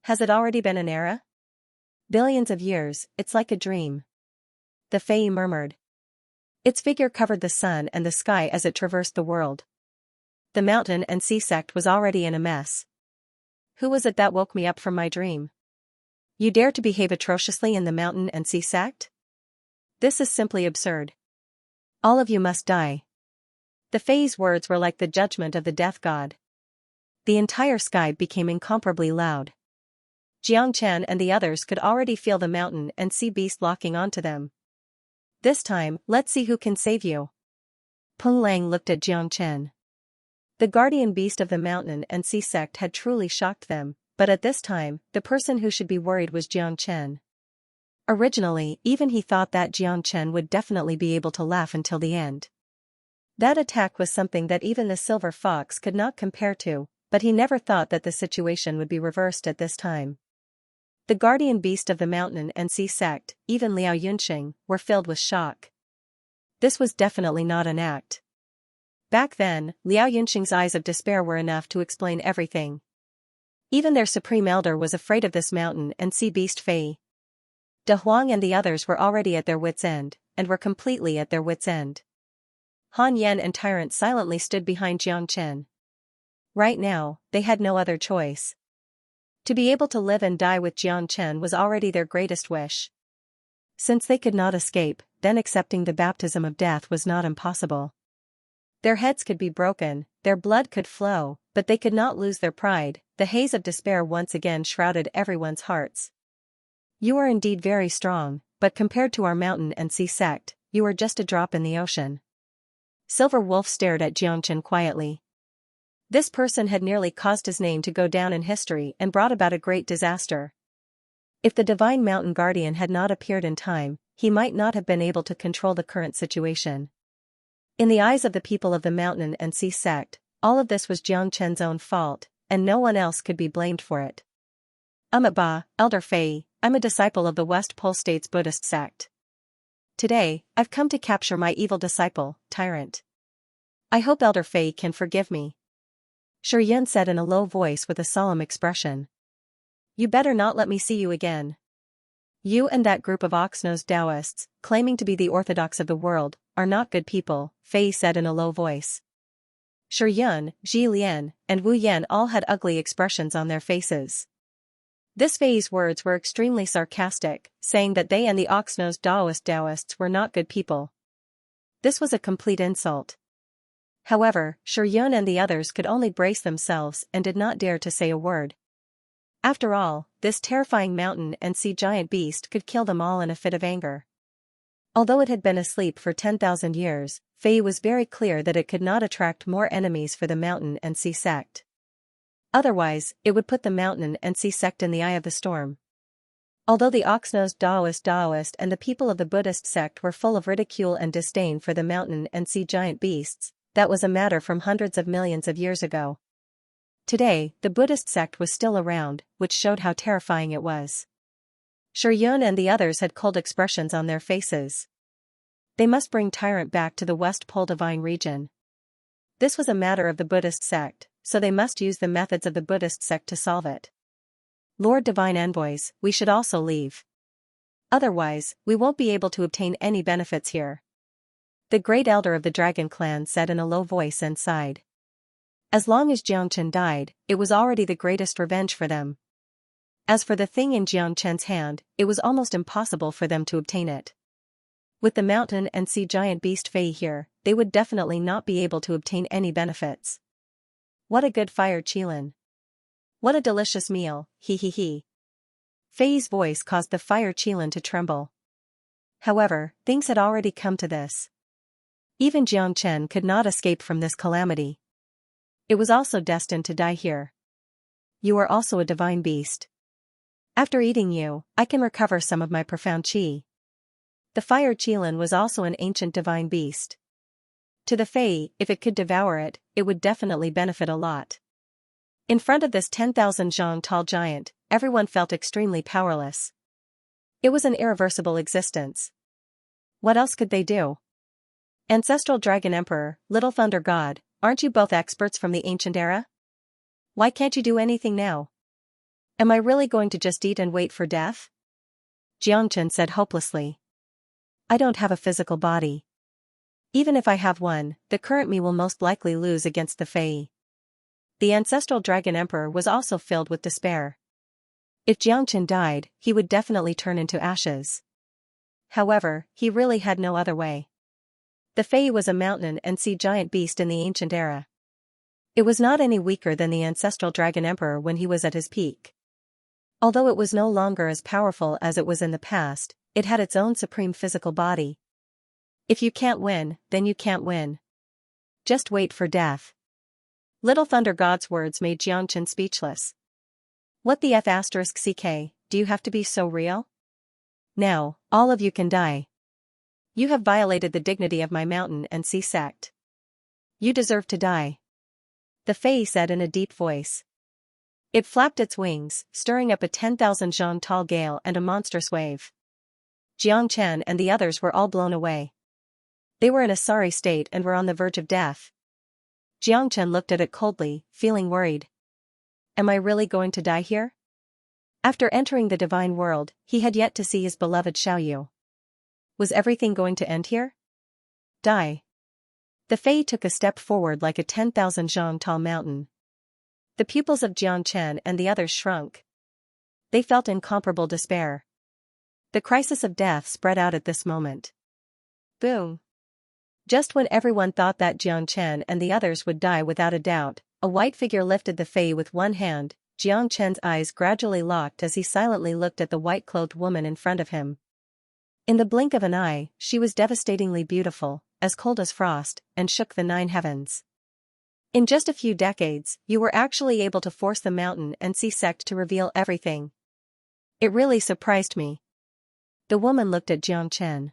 Has it already been an era? Billions of years, it's like a dream. The Fei murmured. Its figure covered the sun and the sky as it traversed the world. The Mountain and Sea sect was already in a mess. Who was it that woke me up from my dream? You dare to behave atrociously in the Mountain and Sea sect? This is simply absurd. All of you must die. The Fei's words were like the judgment of the death god. The entire sky became incomparably loud. Xianxia and the others could already feel the Mountain and Sea beast locking onto them. This time, let's see who can save you. Peng Lang looked at Jiang Chen. The guardian beast of the mountain and sea sect had truly shocked them, but at this time, the person who should be worried was Jiang Chen. Originally, even he thought that Jiang Chen would definitely be able to laugh until the end. That attack was something that even the silver fox could not compare to, but he never thought that the situation would be reversed at this time. The guardian beast of the mountain and sea sect, even Liao Yunxing, were filled with shock. This was definitely not an act. Back then, Liao Yunxing's eyes of despair were enough to explain everything. Even their supreme elder was afraid of this mountain and sea beast Fei. De Huang and the others were already at their wits' end, and were completely at their wits' end. Han Yan and Tyrant silently stood behind Jiang Chen. Right now, they had no other choice. To be able to live and die with Jiang Chen was already their greatest wish. Since they could not escape, then accepting the baptism of death was not impossible. Their heads could be broken, their blood could flow, but they could not lose their pride. The haze of despair once again shrouded everyone's hearts. You are indeed very strong, but compared to our mountain and sea sect, you are just a drop in the ocean. Silver Wolf stared at Jiang Chen quietly. This person had nearly caused his name to go down in history and brought about a great disaster. If the divine mountain guardian had not appeared in time, he might not have been able to control the current situation. In the eyes of the people of the mountain and sea sect, all of this was Jiang Chen's own fault, and no one else could be blamed for it. Ba, Elder Fei, I'm a disciple of the West Pole States Buddhist sect. Today, I've come to capture my evil disciple, Tyrant. I hope Elder Fei can forgive me. Shi Yun said in a low voice with a solemn expression. You better not let me see you again. You and that group of ox-nosed Taoists, claiming to be the orthodox of the world, are not good people, Fei said in a low voice. Shi Yun, Ji Lian, and Wu Yan all had ugly expressions on their faces. This Fei's words were extremely sarcastic, saying that they and the ox-nosed Taoists were not good people. This was a complete insult. However, Shi Yun and the others could only brace themselves and did not dare to say a word. After all, this terrifying mountain and sea giant beast could kill them all in a fit of anger. Although it had been asleep for 10,000 years, Fei was very clear that it could not attract more enemies for the mountain and sea sect. Otherwise, it would put the mountain and sea sect in the eye of the storm. Although the ox-nosed Taoist and the people of the Buddhist sect were full of ridicule and disdain for the mountain and sea giant beasts, that was a matter from hundreds of millions of years ago. Today, the Buddhist sect was still around, which showed how terrifying it was. Shi Yun and the others had cold expressions on their faces. They must bring Tyrant back to the West Pole Divine region. This was a matter of the Buddhist sect, so they must use the methods of the Buddhist sect to solve it. Lord Divine Envoys, we should also leave. Otherwise, we won't be able to obtain any benefits here. The great elder of the Dragon Clan said in a low voice and sighed. As long as Jiang Chen died, it was already the greatest revenge for them. As for the thing in Jiang Chen's hand, it was almost impossible for them to obtain it. With the mountain and sea giant beast Fei here, they would definitely not be able to obtain any benefits. What a good fire qilin. What a delicious meal, he he he. Fei's voice caused the fire qilin to tremble. However, things had already come to this. Even Jiang Chen could not escape from this calamity. It was also destined to die here. You are also a divine beast. After eating you, I can recover some of my profound qi. The fire qilin was also an ancient divine beast. To the Fei, if it could devour it, it would definitely benefit a lot. In front of this 10,000 zhang tall giant, everyone felt extremely powerless. It was an irreversible existence. What else could they do? Ancestral Dragon Emperor, Little Thunder God, aren't you both experts from the ancient era? Why can't you do anything now? Am I really going to just eat and wait for death? Jiang Chen said hopelessly. I don't have a physical body. Even if I have one, the current me will most likely lose against the Fei. The ancestral Dragon Emperor was also filled with despair. If Jiang Chen died, he would definitely turn into ashes. However, he really had no other way. The Fei was a mountain and sea giant beast in the ancient era. It was not any weaker than the ancestral Dragon Emperor when he was at his peak. Although it was no longer as powerful as it was in the past, it had its own supreme physical body. If you can't win, then you can't win. Just wait for death. Little Thunder God's words made Xianxia speechless. What the F***ck, do you have to be so real? Now, all of you can die. You have violated the dignity of my mountain and sea sect. You deserve to die. The Fae said in a deep voice. It flapped its wings, stirring up a 10,000 zhang tall gale and a monstrous wave. Xianxia and the others were all blown away. They were in a sorry state and were on the verge of death. Xianxia looked at it coldly, feeling worried. Am I really going to die here? After entering the divine world, he had yet to see his beloved Xiaoyu. Was everything going to end here? Die. The Fae took a step forward like a 10,000 zhang tall mountain. The pupils of Xianxia and the others shrunk. They felt incomparable despair. The crisis of death spread out at this moment. Boom. Just when everyone thought that Xianxia and the others would die without a doubt, a white figure lifted the Fae with one hand. Xianxia's eyes gradually locked as he silently looked at the white-clothed woman in front of him. In the blink of an eye, she was devastatingly beautiful, as cold as frost, and shook the 9 heavens. In just a few decades, you were actually able to force the mountain and sea sect to reveal everything. It really surprised me. The woman looked at Xianxia.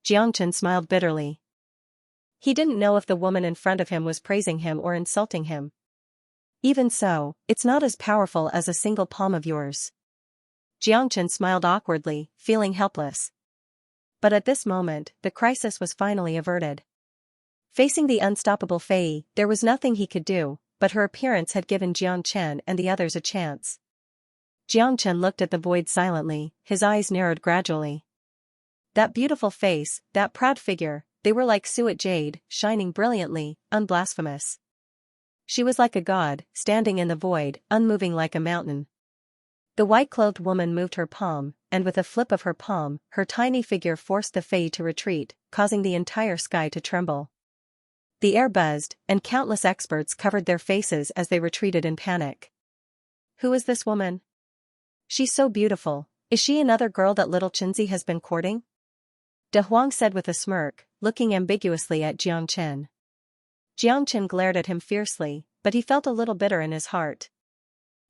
Xianxia smiled bitterly. He didn't know if the woman in front of him was praising him or insulting him. Even so, it's not as powerful as a single palm of yours. Xianxia smiled awkwardly, feeling helpless. But at this moment, the crisis was finally averted. Facing the unstoppable Fae, there was nothing he could do, but her appearance had given Xianxia and the others a chance. Xianxia looked at the void silently, his eyes narrowed gradually. That beautiful face, that proud figure, they were like suet jade, shining brilliantly, unblasphemous. She was like a god, standing in the void, unmoving like a mountain. The white-clothed woman moved her palm, and with a flip of her palm, her tiny figure forced the Fae to retreat, causing the entire sky to tremble. The air buzzed, and countless experts covered their faces as they retreated in panic. Who is this woman? She's so beautiful. Is she another girl that little Chinzi has been courting? De Huang said with a smirk, looking ambiguously at Xianxia. Xianxia glared at him fiercely, but he felt a little bitter in his heart.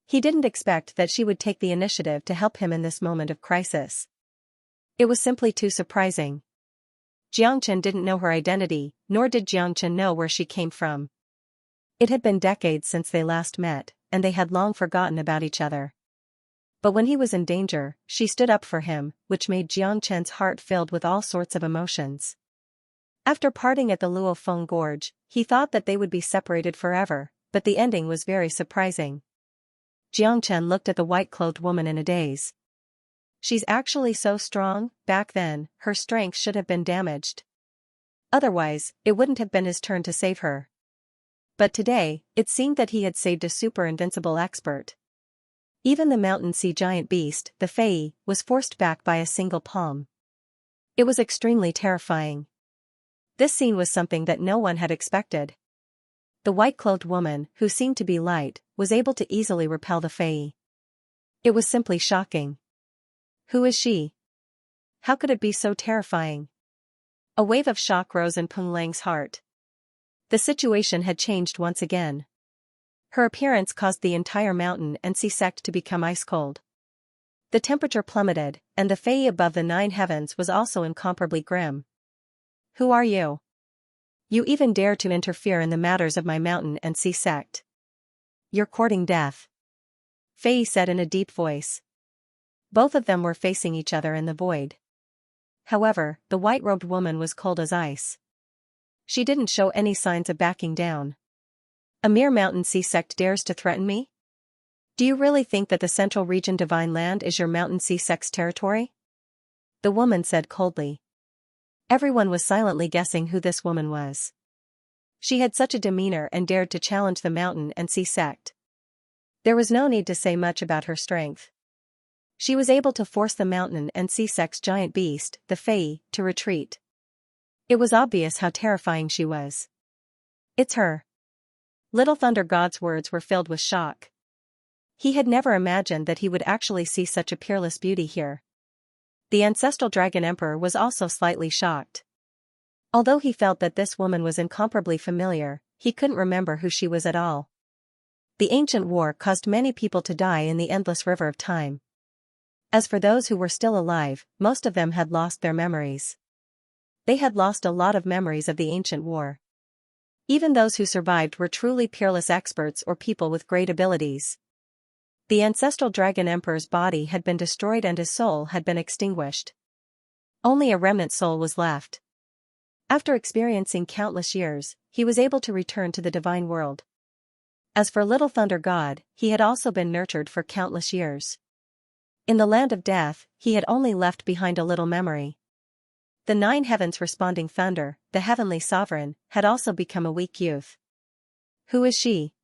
He didn't expect that she would take the initiative to help him in this moment of crisis. It was simply too surprising. Xianxia didn't know her identity, nor did Xianxia know where she came from. It had been decades since they last met, and they had long forgotten about each other. But when he was in danger, she stood up for him, which made Xianxia's heart filled with all sorts of emotions. After parting at the Luofeng Gorge, he thought that they would be separated forever, but the ending was very surprising. Xianxia looked at the white-clothed woman in a daze. She's actually so strong. Back then, her strength should have been damaged. Otherwise, it wouldn't have been his turn to save her. But today, it seemed that he had saved a super-invincible expert. Even the mountain sea giant beast, the Fae, was forced back by a single palm. It was extremely terrifying. This scene was something that no one had expected. The white-clothed woman, who seemed to be light, was able to easily repel the Fae. It was simply shocking. Who is she? How could it be so terrifying? A wave of shock rose in Peng Lang's heart. The situation had changed once again. Her appearance caused the entire mountain and sea sect to become ice-cold. The temperature plummeted, and the Fae above the 9 heavens was also incomparably grim. Who are you? You even dare to interfere in the matters of my mountain and sea sect. You're courting death. Faye said in a deep voice. Both of them were facing each other in the void. However, the white-robed woman was cold as ice. She didn't show any signs of backing down. A mere mountain sea sect dares to threaten me? Do you really think that the Central Region Divine Land is your mountain sea sect's territory? The woman said coldly. Everyone was silently guessing who this woman was. She had such a demeanor and dared to challenge the mountain and sea sect. There was no need to say much about her strength. She was able to force the mountain and sea sect's giant beast, the Fae, to retreat. It was obvious how terrifying she was. It's her. Little Thunder God's words were filled with shock. He had never imagined that he would actually see such a peerless beauty here. The ancestral Dragon Emperor was also slightly shocked. Although he felt that this woman was incomparably familiar, he couldn't remember who she was at all. The ancient war caused many people to die in the endless river of time. As for those who were still alive, most of them had lost their memories. They had lost a lot of memories of the ancient war. Even those who survived were truly peerless experts or people with great abilities. The ancestral dragon emperor's body had been destroyed and his soul had been extinguished. Only a remnant soul was left. After experiencing countless years, he was able to return to the divine world. As for Little Thunder God, he had also been nurtured for countless years. In the land of death, he had only left behind a little memory. The 9 heavens responding thunder, the heavenly sovereign, had also become a weak youth. Who is she?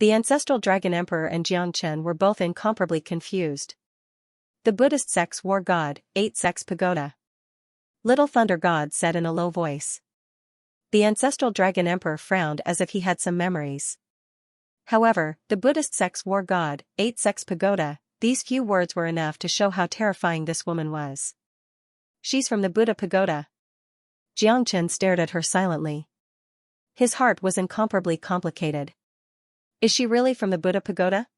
The ancestral dragon emperor and Xianxia were both incomparably confused. The Buddhist sect's war god, 8 Sex Pagoda. Little Thunder God said in a low voice. The ancestral dragon emperor frowned as if he had some memories. However, the Buddhist sect's war god, 8 Sex Pagoda, these few words were enough to show how terrifying this woman was. She's from the Buddha Pagoda. Xianxia stared at her silently. His heart was incomparably complicated. Is she really from the Buddha Pagoda?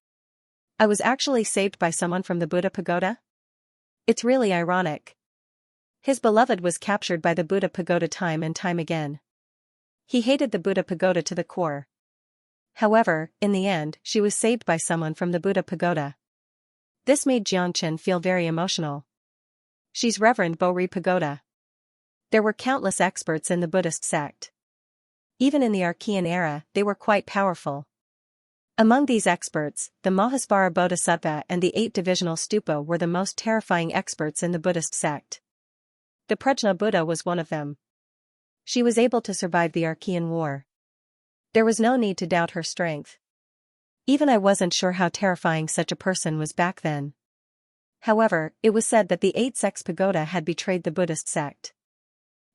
I was actually saved by someone from the Buddha Pagoda? It's really ironic. His beloved was captured by the Buddha Pagoda time and time again. He hated the Buddha Pagoda to the core. However, in the end, she was saved by someone from the Buddha Pagoda. This made Xianxia feel very emotional. She's Reverend Bo-Ri Pagoda. There were countless experts in the Buddhist sect. Even in the Archean era, they were quite powerful. Among these experts, the Mahasvara Bodhisattva and the 8 divisional stupa were the most terrifying experts in the Buddhist sect. The Prajna Buddha was one of them. She was able to survive the Archean war. There was no need to doubt her strength. Even I wasn't sure how terrifying such a person was back then. However, it was said that the 8 Sex Pagoda had betrayed the Buddhist sect.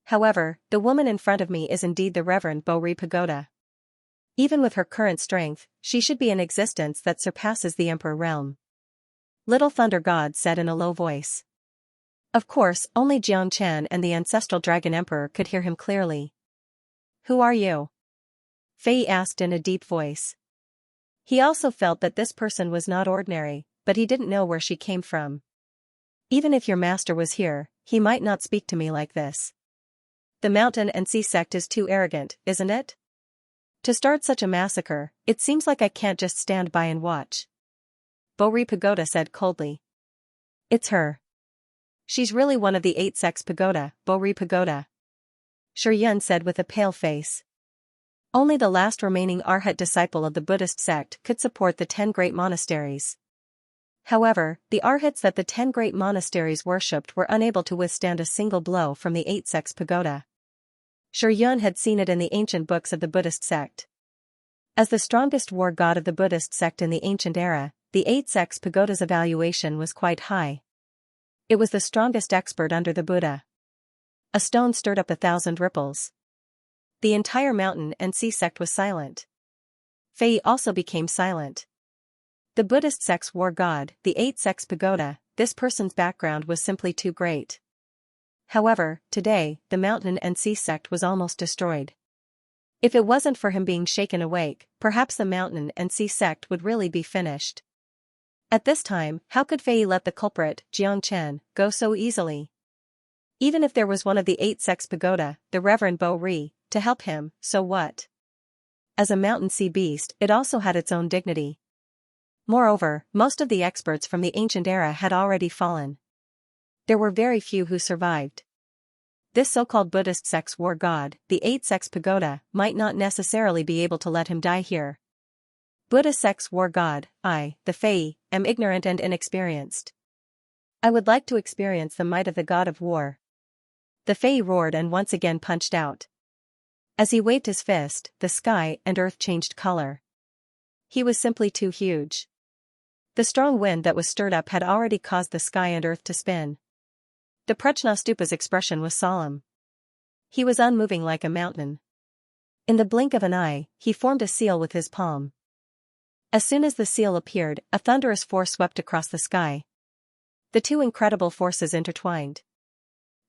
However, the woman in front of me is indeed the Reverend Bo-Ri Pagoda. Even with her current strength, she should be an existence that surpasses the Emperor realm. Little Thunder God said in a low voice. Of course, only Xianxia and the ancestral dragon emperor could hear him clearly. Who are you? Fei asked in a deep voice. He also felt that this person was not ordinary, but he didn't know where she came from. Even if your master was here, he might not speak to me like this. The mountain and sea sect is too arrogant, isn't it? To start such a massacre, it seems like I can't just stand by and watch. Bo-Ri Pagoda said coldly. It's her. She's really one of the 8 Sex Pagoda, Bo-Ri Pagoda. Xianxia said with a pale face. Only the last remaining Arhat disciple of the Buddhist sect could support the 10 great monasteries. However, the Arhats that the 10 great monasteries worshipped were unable to withstand a single blow from the 8 Sex Pagoda. Xianxia had seen it in the ancient books of the Buddhist sect. As the strongest war god of the Buddhist sect in the ancient era, the 8 Sex Pagoda's evaluation was quite high. It was the strongest expert under the Buddha. A stone stirred up 1,000 ripples. The entire mountain and sea sect was silent. Fei also became silent. The Buddhist sect's war god, the 8 Sex Pagoda, this person's background was simply too great. However, today, the mountain and sea sect was almost destroyed. If it wasn't for him being shaken awake, perhaps the mountain and sea sect would really be finished. At this time, how could Fei let the culprit, Xianxia, go so easily? Even if there was one of the 8 Sex Pagoda, the Reverend Bo-Ri, to help him, so what? As a mountain sea beast, it also had its own dignity. Moreover, most of the experts from the ancient era had already fallen. There were very few who survived. This so-called Buddhist sect's war god, the 8 Sex Pagoda, might not necessarily be able to let him die here. Buddha sect's war god, I, the Fei, am ignorant and inexperienced. I would like to experience the might of the god of war. The Fei roared and once again punched out. As he waved his fist, the sky and earth changed color. He was simply too huge. The strong wind that was stirred up had already caused the sky and earth to spin. The Prajnastupa's expression was solemn. He was unmoving like a mountain. In the blink of an eye, he formed a seal with his palm. As soon as the seal appeared, a thunderous force swept across the sky. The two incredible forces intertwined.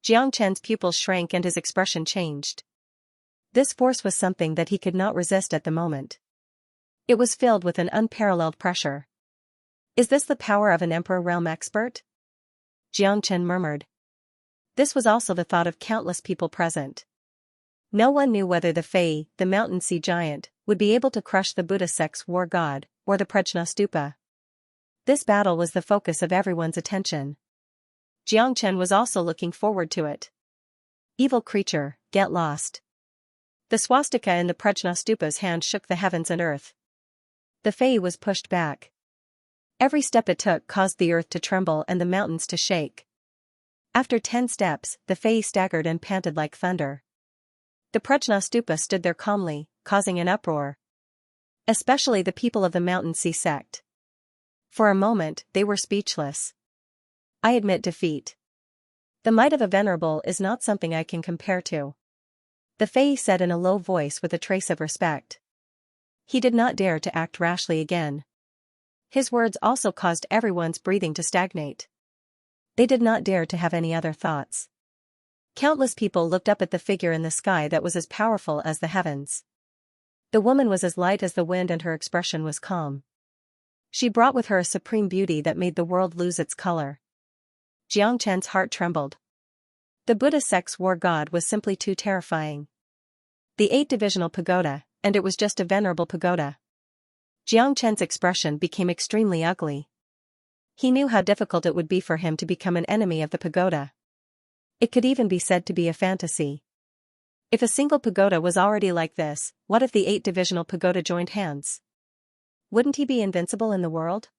Jiang Chen's pupils shrank and his expression changed. This force was something that he could not resist at the moment. It was filled with an unparalleled pressure. Is this the power of an Emperor Realm expert? Jiang Chen murmured. This was also the thought of countless people present. No one knew whether the Fei, the mountain sea giant, would be able to crush the Buddha sect's war god, or the Prajna Stupa. This battle was the focus of everyone's attention. Jiang Chen was also looking forward to it. Evil creature, get lost. The swastika in the Prajna Stupa's hand shook the heavens and earth. The Fei was pushed back. Every step it took caused the earth to tremble and the mountains to shake. After 10 steps, the Fei staggered and panted like thunder. The Prajna Stupa stood there calmly, causing an uproar. Especially the people of the Mountain Sea sect. For a moment, they were speechless. I admit defeat. The might of a venerable is not something I can compare to. The Fei said in a low voice with a trace of respect. He did not dare to act rashly again. His words also caused everyone's breathing to stagnate. They did not dare to have any other thoughts. Countless people looked up at the figure in the sky that was as powerful as the heavens. The woman was as light as the wind and her expression was calm. She brought with her a supreme beauty that made the world lose its color. Jiang Chen's heart trembled. The Buddha sect's war god was simply too terrifying. The 8-divisional pagoda, and it was just a venerable pagoda. Jiang Chen's expression became extremely ugly. He knew how difficult it would be for him to become an enemy of the pagoda. It could even be said to be a fantasy. If a single pagoda was already like this, what if the 8-divisional pagoda joined hands? Wouldn't he be invincible in the world?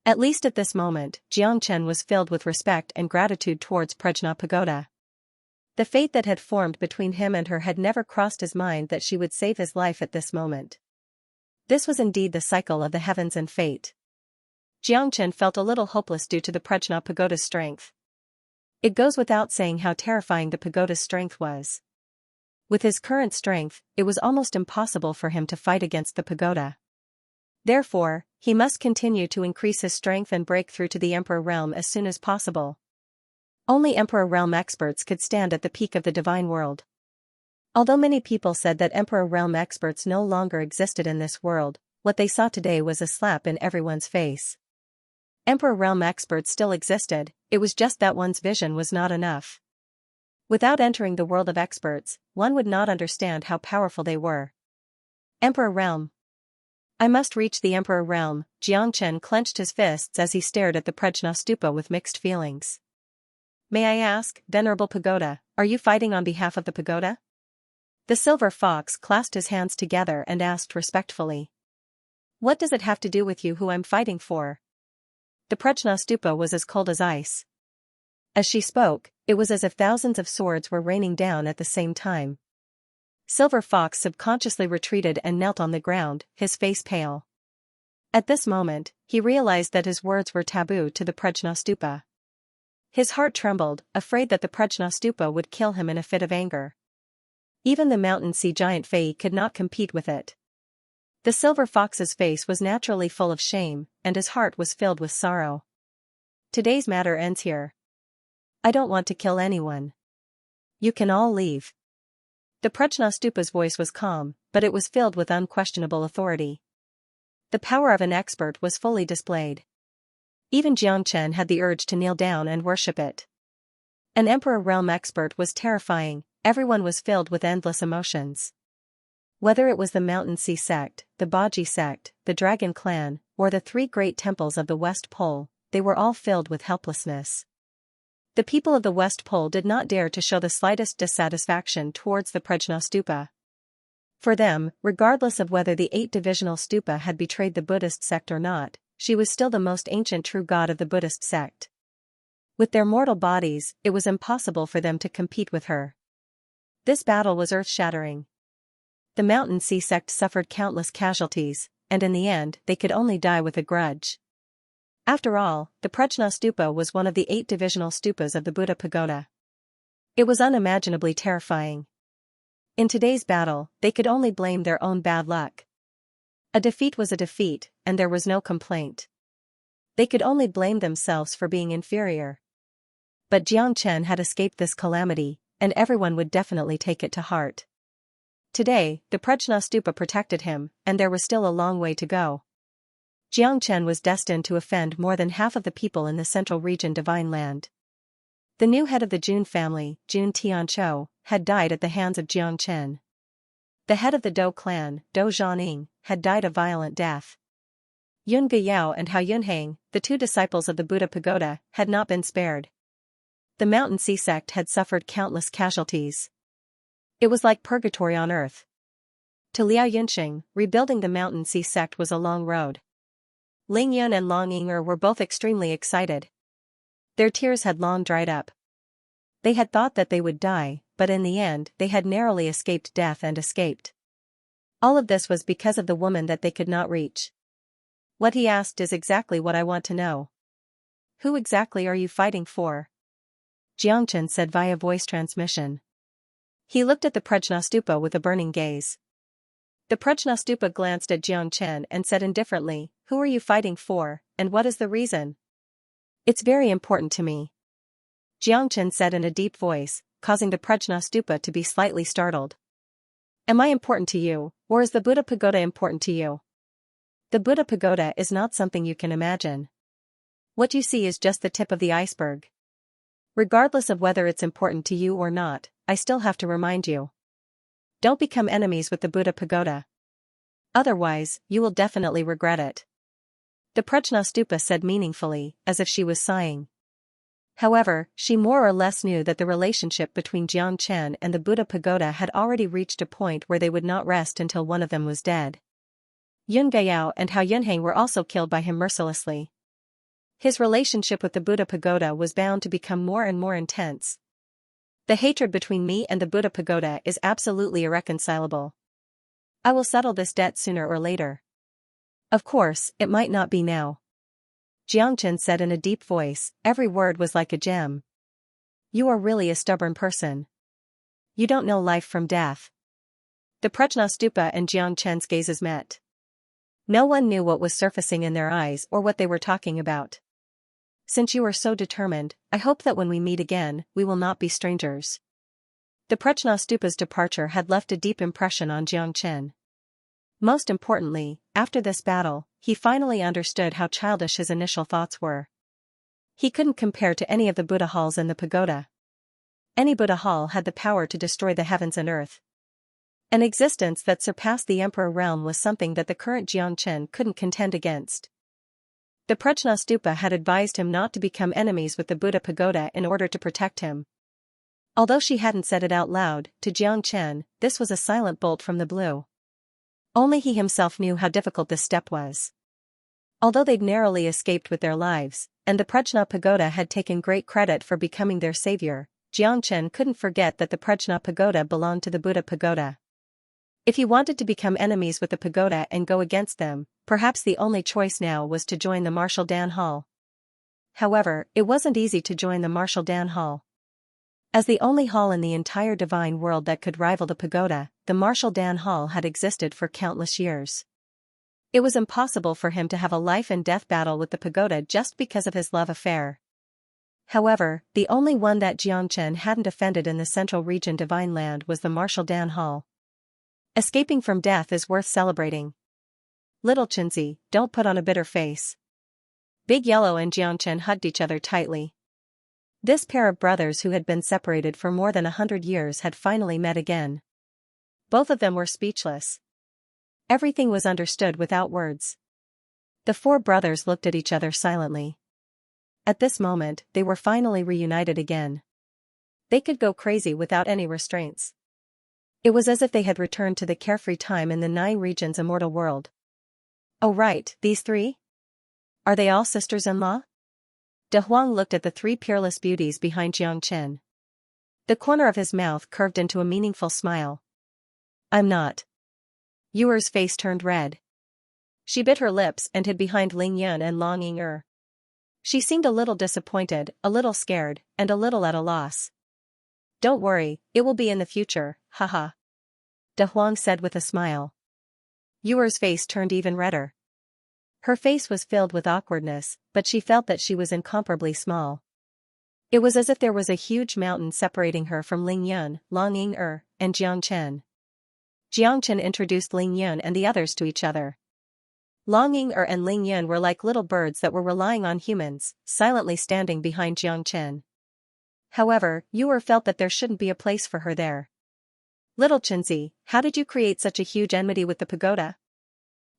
At least at this moment, Jiang Chen was filled with respect and gratitude towards Prajna Pagoda. The fate that had formed between him and her had never crossed his mind that she would save his life at this moment. This was indeed the cycle of the heavens and fate. Jiang Chen felt a little hopeless due to the Prajna Pagoda's strength. It goes without saying how terrifying the pagoda's strength was. With his current strength, it was almost impossible for him to fight against the pagoda. Therefore, he must continue to increase his strength and break through to the Emperor Realm as soon as possible. Only Emperor Realm experts could stand at the peak of the divine world. Although many people said that Emperor Realm experts no longer existed in this world, what they saw today was a slap in everyone's face. Emperor Realm experts still existed, it was just that one's vision was not enough. Without entering the world of experts, one would not understand how powerful they were. Emperor Realm. I must reach the Emperor Realm. Jiang Chen clenched his fists as he stared at the Prajna Stupa with mixed feelings. May I ask, Venerable Pagoda, are you fighting on behalf of the pagoda? The silver fox clasped his hands together and asked respectfully. What does it have to do with you who I'm fighting for? The Prajna Stupa was as cold as ice. As she spoke, it was as if thousands of swords were raining down at the same time. Silver Fox subconsciously retreated and knelt on the ground, his face pale. At this moment, he realized that his words were taboo to the Prajna Stupa. His heart trembled, afraid that the Prajna Stupa would kill him in a fit of anger. Even the mountain sea giant Fei could not compete with it. The silver fox's face was naturally full of shame, and his heart was filled with sorrow. Today's matter ends here. I don't want to kill anyone. You can all leave. The Prajna Stupa's voice was calm, but it was filled with unquestionable authority. The power of an expert was fully displayed. Even Jiang Chen had the urge to kneel down and worship it. An Emperor Realm expert was terrifying, everyone was filled with endless emotions. Whether it was the Mountain Sea sect, the Baji sect, the Dragon clan, or the 3 great temples of the West Pole, they were all filled with helplessness. The people of the West Pole did not dare to show the slightest dissatisfaction towards the Prajna Stupa. For them, regardless of whether the 8-divisional stupa had betrayed the Buddhist sect or not, she was still the most ancient true god of the Buddhist sect. With their mortal bodies, it was impossible for them to compete with her. This battle was earth-shattering. The Mountain Sea sect suffered countless casualties, and in the end they could only die with a grudge. After all, the Prajna Stupa was one of the 8 divisional stupas of the Buddha Pagoda. It was unimaginably terrifying. In today's battle, they could only blame their own bad luck. A defeat was a defeat, and there was no complaint. They could only blame themselves for being inferior. But Jiang Chen had escaped this calamity, and everyone would definitely take it to heart. Today, the Prajna Stupa protected him, and there was still a long way to go. Jiang Chen was destined to offend more than half of the people in the central region Divine Land. The new head of the Jun family, Jun Tianchou, had died at the hands of Jiang Chen. The head of the Dou clan, Dou Zhaning, had died a violent death. Yun Guyao and Hao Yunhang, the two disciples of the Buddha Pagoda, had not been spared. The Mountain Sea sect had suffered countless casualties. It was like purgatory on earth. To Liao Yunxing, rebuilding the Mountain Sea sect was a long road. Ling Yun and Long Ying'er were both extremely excited. Their tears had long dried up. They had thought that they would die, but in the end they had narrowly escaped death and escaped. All of this was because of the woman that they could not reach. What he asked is exactly what I want to know. Who exactly are you fighting for? Jiang Chen said via voice transmission. He looked at the Prajna Stupa with a burning gaze. The Prajna Stupa glanced at Jiang Chen and said indifferently, "Who are you fighting for, and what is the reason?" "It's very important to me," Jiang Chen said in a deep voice, causing the Prajna Stupa to be slightly startled. "Am I important to you, or is the Buddha Pagoda important to you?" "The Buddha Pagoda is not something you can imagine. What you see is just the tip of the iceberg. Regardless of whether it's important to you or not, I still have to remind you. Don't become enemies with the Buddha Pagoda. Otherwise, you will definitely regret it," the Prajna Stupa said meaningfully, as if she was sighing. However, she more or less knew that the relationship between Jiang Chen and the Buddha Pagoda had already reached a point where they would not rest until one of them was dead. Yun Guyao and Hao Yunhang were also killed by him mercilessly. His relationship with the Buddha Pagoda was bound to become more and more intense. "The hatred between me and the Buddha Pagoda is absolutely irreconcilable. I will settle this debt sooner or later. Of course, it might not be now," Jiang Chen said in a deep voice. Every word was like a gem. "You are really a stubborn person. You don't know life from death." The Prajna Stupa and Jiang Chen's gazes met. No one knew what was surfacing in their eyes or what they were talking about. "Since you are so determined, I hope that when we meet again, we will not be strangers." The Prajna Stupa's departure had left a deep impression on Jiang Chen. Most importantly, after this battle, he finally understood how childish his initial thoughts were. He couldn't compare to any of the Buddha halls in the pagoda. Any Buddha hall had the power to destroy the heavens and earth. An existence that surpassed the emperor realm was something that the current Jiang Chen couldn't contend against. The Prajna Stupa had advised him not to become enemies with the Buddha Pagoda in order to protect him. Although she hadn't said it out loud, to Jiang Chen, this was a silent bolt from the blue. Only he himself knew how difficult this step was. Although they'd narrowly escaped with their lives, and the Prajna Pagoda had taken great credit for becoming their savior, Jiang Chen couldn't forget that the Prajna Pagoda belonged to the Buddha Pagoda. If he wanted to become enemies with the pagoda and go against them, perhaps the only choice now was to join the Martial Dan Hall. However, it wasn't easy to join the Martial Dan Hall. As the only hall in the entire divine world that could rival the pagoda, the Martial Dan Hall had existed for countless years. It was impossible for him to have a life and death battle with the pagoda just because of his love affair. However, the only one that Jiang Chen hadn't offended in the central region Divine Land was the Martial Dan Hall. Escaping from death is worth celebrating. "Little Chenzi, don't put on a bitter face." Big Yellow and Jiang Chen hugged each other tightly. This pair of brothers who had been separated for more than 100 years had finally met again. Both of them were speechless. Everything was understood without words. The four brothers looked at each other silently. At this moment, they were finally reunited again. They could go crazy without any restraints. It was as if they had returned to the carefree time in the Nine Regions' immortal world. "Oh right, these three? Are they all sisters-in-law?" De Huang looked at the three peerless beauties behind Jiang Chen. The corner of his mouth curved into a meaningful smile. "I'm not." Yuer's face turned red. She bit her lips and hid behind Ling Yun and Long Ying'er. She seemed a little disappointed, a little scared, and a little at a loss. "Don't worry, it will be in the future, haha," De Huang said with a smile. Yuer's face turned even redder. Her face was filled with awkwardness, but she felt that she was incomparably small. It was as if there was a huge mountain separating her from Ling Yun, Long Ying and Jiang Chen. Jiang Chen introduced Ling Yun and the others to each other. Long Ying and Ling Yun were like little birds that were relying on humans, silently standing behind Jiang Chen. However, Yu felt that there shouldn't be a place for her there. Little Chenzi, how did you create such a huge enmity with the pagoda?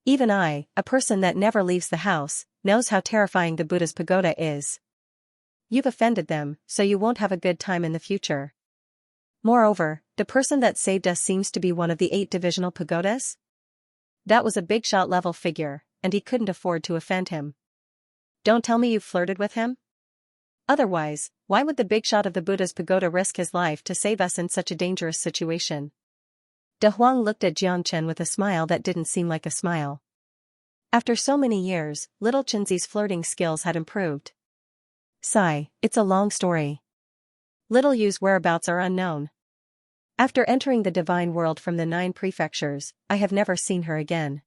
Even I, a person that never leaves the house, knows how terrifying the Buddha's pagoda is. You've offended them, so you won't have a good time in the future. Moreover, the person that saved us seems to be one of the 8 divisional pagodas? That was a big shot level figure, and he couldn't afford to offend him. Don't tell me you flirted with him? Otherwise, why would the big shot of the Buddha's pagoda risk his life to save us in such a dangerous situation? De Huang looked at Jiang Chen with a smile that didn't seem like a smile. After so many years, little Chenzi's flirting skills had improved. Sigh, it's a long story. Little Yu's whereabouts are unknown. After entering the divine world from the 9 prefectures, I have never seen her again.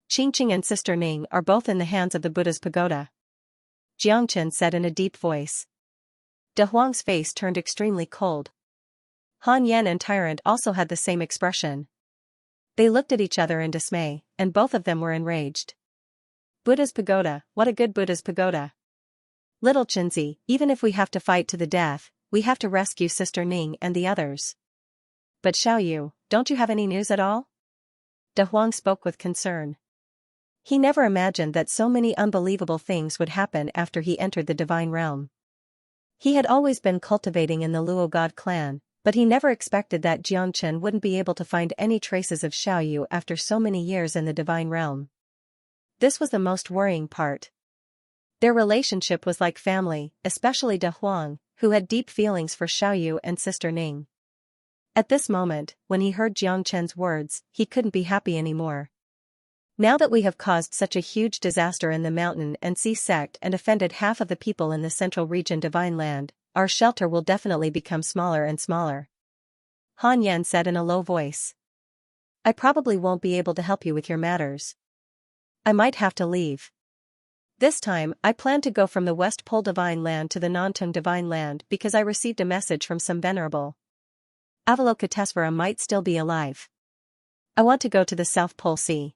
Qingqing and Sister Ning are both in the hands of the Buddha's pagoda. Jiang Chen said in a deep voice. De Huang's face turned extremely cold. Han Yan and Tyrant also had the same expression. They looked at each other in dismay, and both of them were enraged. Buddha's pagoda, what a good Buddha's pagoda. Little Chenzi, even if we have to fight to the death, we have to rescue Sister Ning and the others. But Xiaoyu, don't you have any news at all? De Huang spoke with concern. He never imagined that so many unbelievable things would happen after he entered the divine realm. He had always been cultivating in the Luo God clan, but he never expected that Jiang Chen wouldn't be able to find any traces of Xiaoyu after so many years in the divine realm. This was the most worrying part. Their relationship was like family, especially De Huang, who had deep feelings for Xiaoyu and Sister Ning. At this moment, when he heard Jiang Chen's words, he couldn't be happy anymore. Now that we have caused such a huge disaster in the mountain and sea sect and offended half of the people in the central region divine land, our shelter will definitely become smaller and smaller. Han Yan said in a low voice. I probably won't be able to help you with your matters. I might have to leave. This time, I plan to go from the West Pole Divine Land to the Nantung Divine Land because I received a message from some venerable. Avalokitesvara might still be alive. I want to go to the South Pole Sea.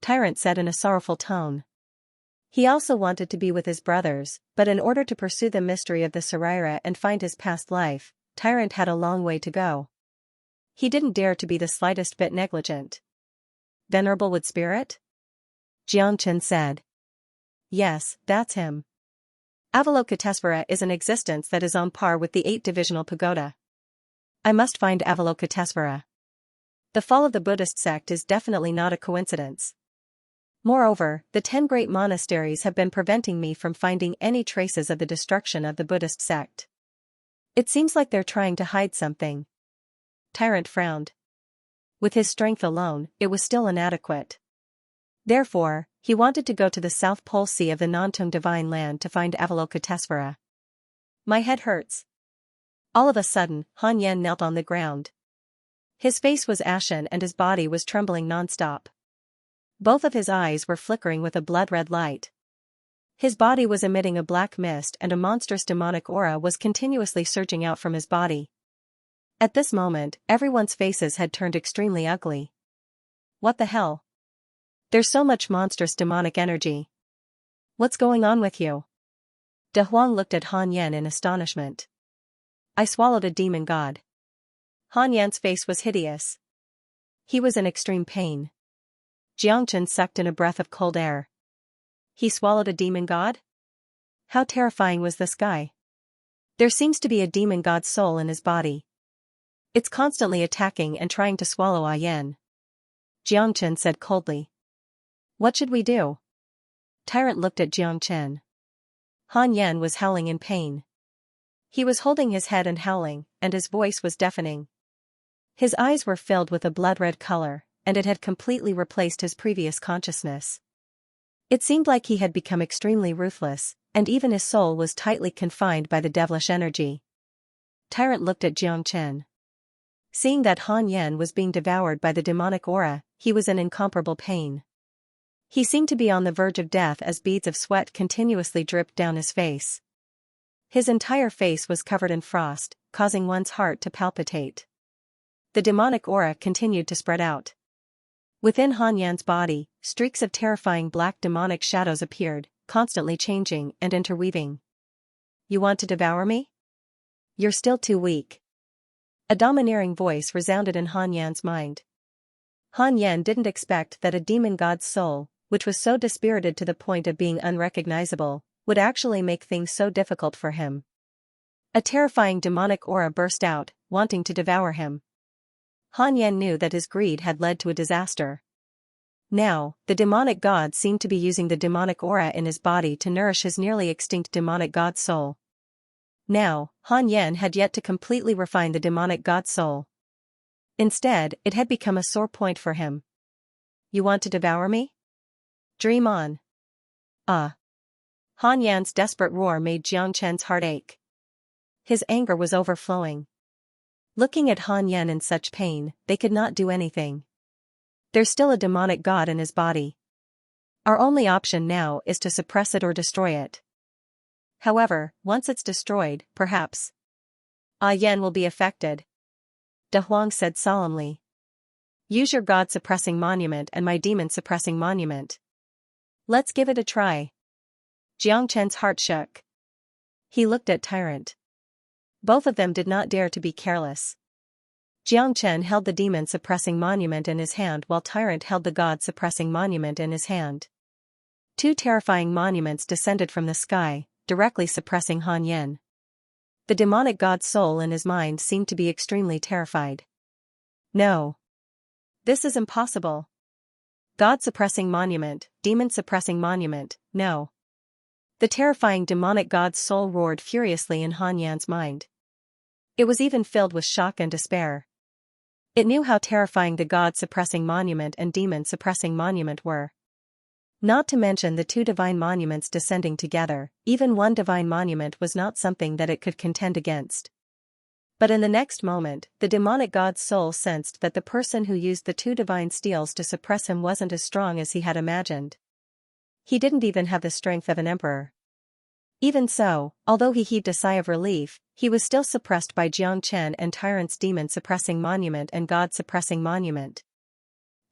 Tyrant said in a sorrowful tone. He also wanted to be with his brothers, but in order to pursue the mystery of the Saraira and find his past life, Tyrant had a long way to go. He didn't dare to be the slightest bit negligent. Venerable Wood Spirit? Jiang Chen said. Yes, that's him. Avalokitesvara is an existence that is on par with the 8 divisional pagoda. I must find Avalokitesvara. The fall of the Buddhist sect is definitely not a coincidence. Moreover, the 10 great monasteries have been preventing me from finding any traces of the destruction of the Buddhist sect. It seems like they're trying to hide something. Tyrant frowned. With his strength alone, it was still inadequate. Therefore, he wanted to go to the South Pole Sea of the Nantung Divine Land to find Avalokitesvara. My head hurts. All of a sudden, Han Yan knelt on the ground. His face was ashen and his body was trembling non-stop. Both of his eyes were flickering with a blood-red light. His body was emitting a black mist and a monstrous demonic aura was continuously surging out from his body. At this moment, everyone's faces had turned extremely ugly. What the hell? There's so much monstrous demonic energy. What's going on with you? De Huang looked at Han Yan in astonishment. I swallowed a demon god. Han Yan's face was hideous. He was in extreme pain. Jiang Chen sucked in a breath of cold air. He swallowed a demon god? How terrifying was this guy? There seems to be a demon god's soul in his body. It's constantly attacking and trying to swallow Ah Yan. Jiang Chen said coldly. What should we do? Tyrant looked at Jiang Chen. Han Yan was howling in pain. He was holding his head and howling, and his voice was deafening. His eyes were filled with a blood-red color, and it had completely replaced his previous consciousness. It seemed like he had become extremely ruthless, and even his soul was tightly confined by the devilish energy. Tyrant looked at Jiang Chen. Seeing that Han Yan was being devoured by the demonic aura, he was in incomparable pain. He seemed to be on the verge of death as beads of sweat continuously dripped down his face. His entire face was covered in frost, causing one's heart to palpitate. The demonic aura continued to spread out. Within Han Yan's body, streaks of terrifying black demonic shadows appeared, constantly changing and interweaving. You want to devour me? You're still too weak. A domineering voice resounded in Han Yan's mind. Han Yan didn't expect that a demon god's soul, which was so dispirited to the point of being unrecognizable, would actually make things so difficult for him. A terrifying demonic aura burst out, wanting to devour him. Han Yan knew that his greed had led to a disaster. Now, the demonic god seemed to be using the demonic aura in his body to nourish his nearly extinct demonic god soul. Now, Han Yan had yet to completely refine the demonic god soul. Instead, it had become a sore point for him. You want to devour me? Dream on. Han Yan's desperate roar made Jiang Chen's heart ache. His anger was overflowing. Looking at Han Yan in such pain, they could not do anything. There's still a demonic god in his body. Our only option now is to suppress it or destroy it. However, once it's destroyed, perhaps Yan will be affected. De Huang said solemnly. Use your god-suppressing monument and my demon-suppressing monument. Let's give it a try. Jiang Chen's heart shook. He looked at Tyrant. Both of them did not dare to be careless. Jiang Chen held the demon-suppressing monument in his hand while Tyrant held the god-suppressing monument in his hand. Two terrifying monuments descended from the sky, directly suppressing Han Yan. The demonic god's soul in his mind seemed to be extremely terrified. No. This is impossible. God-suppressing monument, demon-suppressing monument, no. The terrifying demonic god's soul roared furiously in Han Yan's mind. It was even filled with shock and despair. It knew how terrifying the god-suppressing monument and demon-suppressing monument were. Not to mention the two divine monuments descending together, even one divine monument was not something that it could contend against. But in the next moment, the demonic god's soul sensed that the person who used the two divine steels to suppress him wasn't as strong as he had imagined. He didn't even have the strength of an emperor. Even so, although he heaved a sigh of relief, he was still suppressed by Jiang Chen and Tyrant's demon-suppressing monument and god-suppressing monument.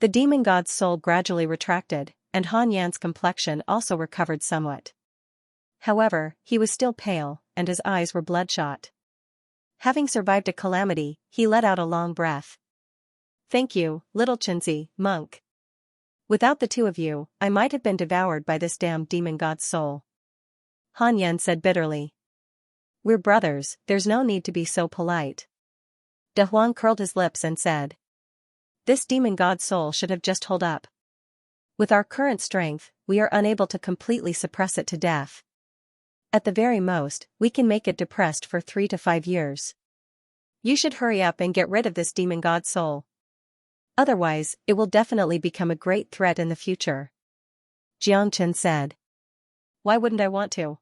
The demon god's soul gradually retracted, and Han Yan's complexion also recovered somewhat. However, he was still pale, and his eyes were bloodshot. Having survived a calamity, he let out a long breath. Thank you, little Chenzi, monk. Without the two of you, I might have been devoured by this damned demon god's soul. Han Yan said bitterly. We're brothers, there's no need to be so polite. De Huang curled his lips and said. This demon god's soul should have just held up. With our current strength, we are unable to completely suppress it to death. At the very most, we can make it depressed for 3 to 5 years. You should hurry up and get rid of this demon god's soul. Otherwise, it will definitely become a great threat in the future. Jiang Chen said. Why wouldn't I want to?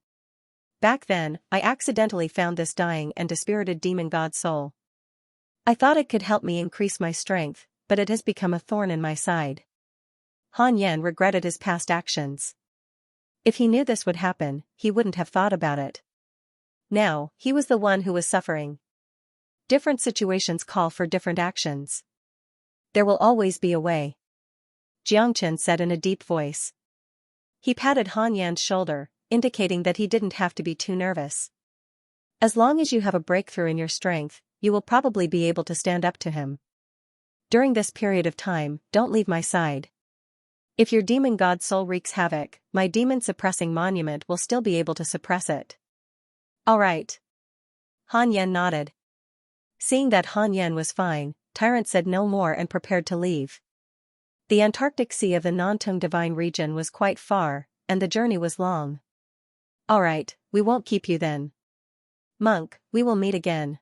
Back then, I accidentally found this dying and dispirited demon god's soul. I thought it could help me increase my strength, but it has become a thorn in my side. Han Yan regretted his past actions. If he knew this would happen, he wouldn't have thought about it. Now, he was the one who was suffering. Different situations call for different actions. There will always be a way. Jiang Chen said in a deep voice. He patted Han Yan's shoulder, indicating that he didn't have to be too nervous. As long as you have a breakthrough in your strength, you will probably be able to stand up to him. During this period of time, don't leave my side. If your demon god soul wreaks havoc, my demon-suppressing monument will still be able to suppress it. All right. Han Yan nodded. Seeing that Han Yan was fine, Tyrant said no more and prepared to leave. The Antarctic Sea of the Nantung Divine region was quite far, and the journey was long. All right, we won't keep you then. Monk, we will meet again.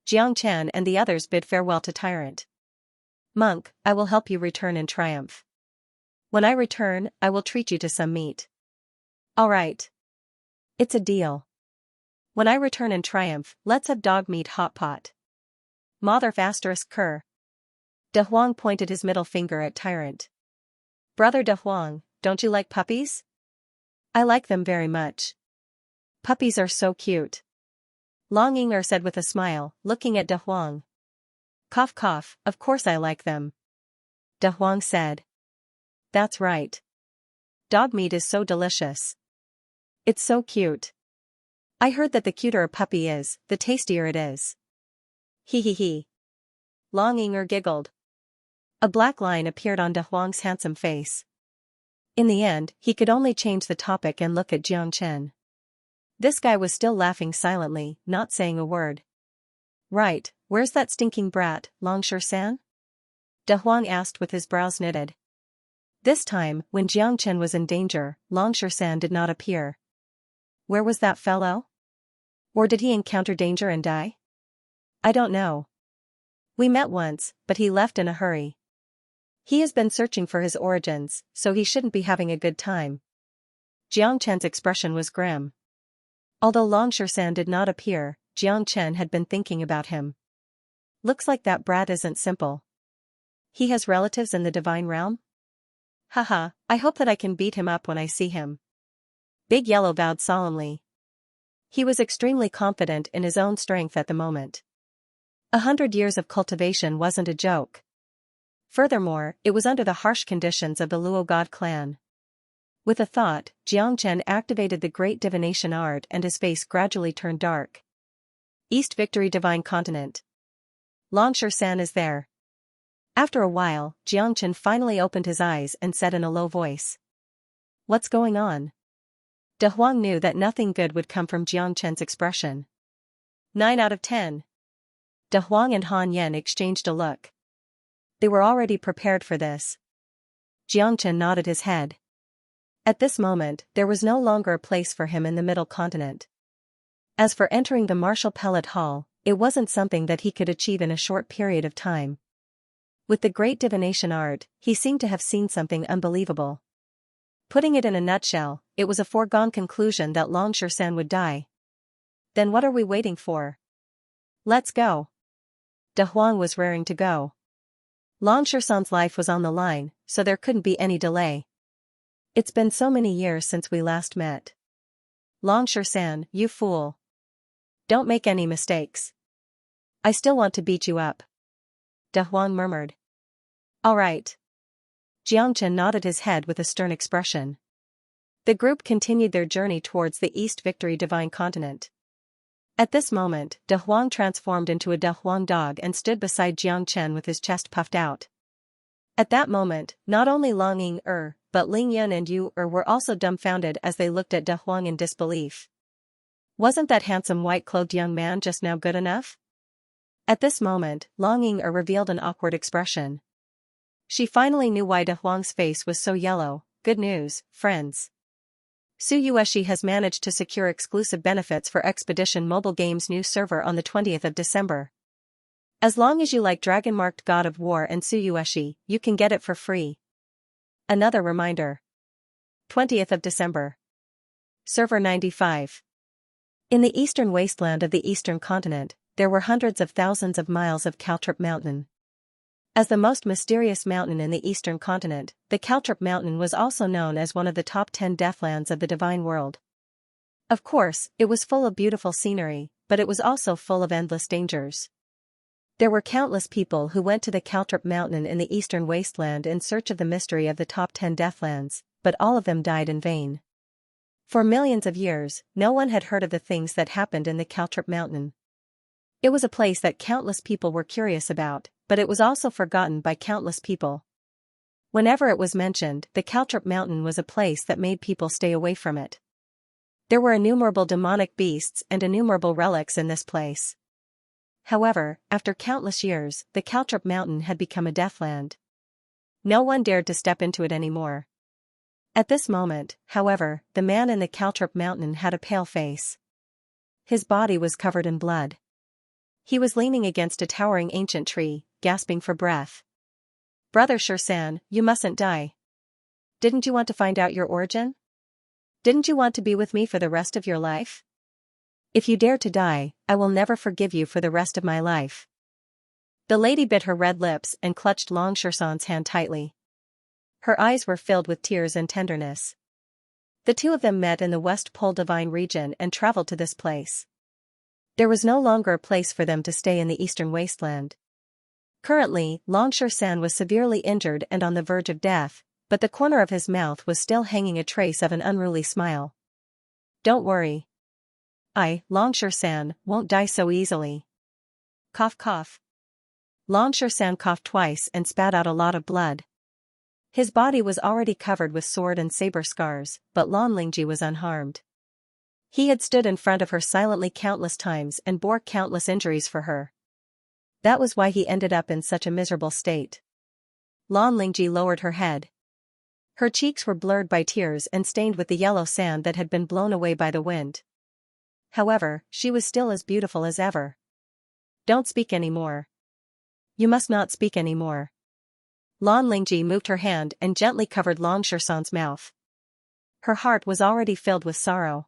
Jiang Chen and the others bid farewell to Tyrant. Monk, I will help you return in triumph. When I return, I will treat you to some meat. All right. It's a deal. When I return in triumph, let's have dog meat hot pot. Mother*****. De Huang pointed his middle finger at Tyrant. Brother De Huang, don't you like puppies? I like them very much. Puppies are so cute. Long Ying said with a smile, looking at De Huang. Cough cough, of course I like them. De Huang said. That's right. Dog meat is so delicious. It's so cute. I heard that the cuter a puppy is, the tastier it is. Hee hee hee. Long Ying giggled. A black line appeared on De Huang's handsome face. In the end, he could only change the topic and look at Xianxia. This guy was still laughing silently, not saying a word. Right, where's that stinking brat, Xianxia-san? De Huang asked with his brows knitted. This time, when Xianxia was in danger, Xianxia-san did not appear. Where was that fellow? Or did he encounter danger and die? I don't know. We met once, but he left in a hurry. He has been searching for his origins, so he shouldn't be having a good time. Xianxia's expression was grim. Although Xianxia-san did not appear, Xianxia had been thinking about him. Looks like that brat isn't simple. He has relatives in the divine realm? Haha, I hope that I can beat him up when I see him. Big Yellow vowed solemnly. He was extremely confident in his own strength at the moment. 100 years of cultivation wasn't a joke. Furthermore, it was under the harsh conditions of the Luo God clan. With a thought, Xianxia activated the great divination art and his face gradually turned dark. East Victory Divine Continent. Xianxia-san is there. After a while, Xianxia finally opened his eyes and said in a low voice. What's going on? De Huang knew that nothing good would come from Xianxia's expression. 9 out of 10. De Huang and Han Yen exchanged a look. They were already prepared for this. Xianxia nodded his head. At this moment, there was no longer a place for him in the Middle Continent. As for entering the Martial Pellet Hall, it wasn't something that he could achieve in a short period of time. With the great divination art, he seemed to have seen something unbelievable. Putting it in a nutshell, it was a foregone conclusion that Xianxia-san would die. Then what are we waiting for? Let's go. De Huang was raring to go. Xianxia-san's life was on the line, so there couldn't be any delay. It's been so many years since we last met. Xianxia-san, you fool. Don't make any mistakes. I still want to beat you up. De Huang murmured. All right. Xianxia nodded his head with a stern expression. The group continued their journey towards the East Victory Divine Continent. At this moment, De Huang transformed into a De Huang dog and stood beside Xianxia with his chest puffed out. At that moment, not only Long Ying but Ling Yun and Yu were also dumbfounded as they looked at De Huang in disbelief. Wasn't that handsome white-clothed young man just now good enough? At this moment, Long Ying revealed an awkward expression. She finally knew why De Huang's face was so yellow. Good news, friends. Su Yueshi has managed to secure exclusive benefits for Expedition Mobile Games' new server on the 20th of December. As long as you like Dragon-marked God of War and Su Yueshi, you can get it for free. Another reminder. 20th of December. Server 95. In the eastern wasteland of the eastern continent, there were hundreds of thousands of miles of Caltrip Mountain. As the most mysterious mountain in the eastern continent, the Caltrip Mountain was also known as one of the top 10 deathlands of the divine world. Of course, it was full of beautiful scenery, but it was also full of endless dangers. There were countless people who went to the Caltrip Mountain in the eastern wasteland in search of the mystery of the top 10 deathlands, but all of them died in vain. For millions of years, no one had heard of the things that happened in the Caltrip Mountain. It was a place that countless people were curious about, but it was also forgotten by countless people. Whenever it was mentioned, the Caltrip Mountain was a place that made people stay away from it. There were innumerable demonic beasts and innumerable relics in this place. However, after countless years, the Caltrip Mountain had become a deathland. No one dared to step into it anymore. At this moment, however, the man in the Caltrip Mountain had a pale face. His body was covered in blood. He was leaning against a towering ancient tree, gasping for breath. Brother Shursan, you mustn't die. Didn't you want to find out your origin? Didn't you want to be with me for the rest of your life? If you dare to die, I will never forgive you for the rest of my life. The lady bit her red lips and clutched Xianxia's hand tightly. Her eyes were filled with tears and tenderness. The two of them met in the West Pole Divine region and traveled to this place. There was no longer a place for them to stay in the eastern wasteland. Currently, Xianxia was severely injured and on the verge of death, but the corner of his mouth was still hanging a trace of an unruly smile. Don't worry. Xianxia, won't die so easily. Cough cough. Xianxia coughed twice and spat out a lot of blood. His body was already covered with sword and saber scars, but Lanlingji was unharmed. He had stood in front of her silently countless times and bore countless injuries for her. That was why he ended up in such a miserable state. Lanlingji lowered her head. Her cheeks were blurred by tears and stained with the yellow sand that had been blown away by the wind. However, she was still as beautiful as ever. Don't speak anymore. You must not speak anymore. Lanlingji moved her hand and gently covered Xianxia's mouth. Her heart was already filled with sorrow.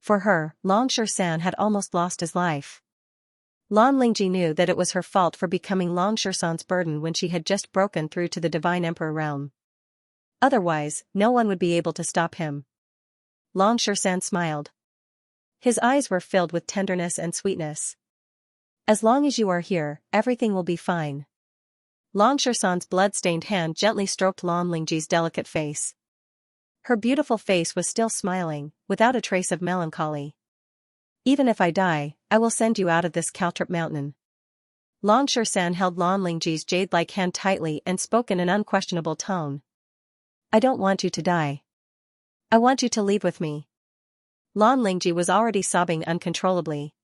For her, Xianxia had almost lost his life. Lanlingji knew that it was her fault for becoming Xianxia's burden when she had just broken through to the Divine Emperor realm. Otherwise, no one would be able to stop him. Xianxia smiled. His eyes were filled with tenderness and sweetness. As long as you are here, everything will be fine. Xianxia's blood-stained hand gently stroked Lanlingji's delicate face. Her beautiful face was still smiling, without a trace of melancholy. Even if I die, I will send you out of this caltrip mountain. Xianxia held Lanlingji's jade-like hand tightly and spoke in an unquestionable tone. I don't want you to die. I want you to leave with me. Lanlingji was already sobbing uncontrollably.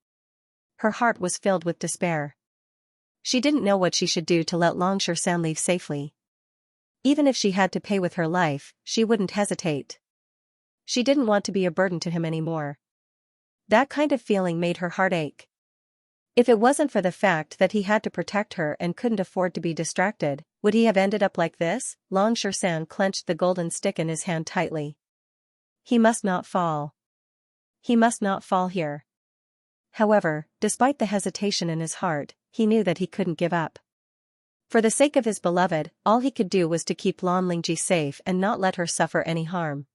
Her heart was filled with despair. She didn't know what she should do to let Xianxia leave safely. Even if she had to pay with her life, she wouldn't hesitate. She didn't want to be a burden to him anymore. That kind of feeling made her heart ache. If it wasn't for the fact that he had to protect her and couldn't afford to be distracted, would he have ended up like this? Xianxia clenched the golden stick in his hand tightly. He must not fall. He must not fall here. However, despite the hesitation in his heart, he knew that he couldn't give up. For the sake of his beloved, all he could do was to keep Lanlingji safe and not let her suffer any harm.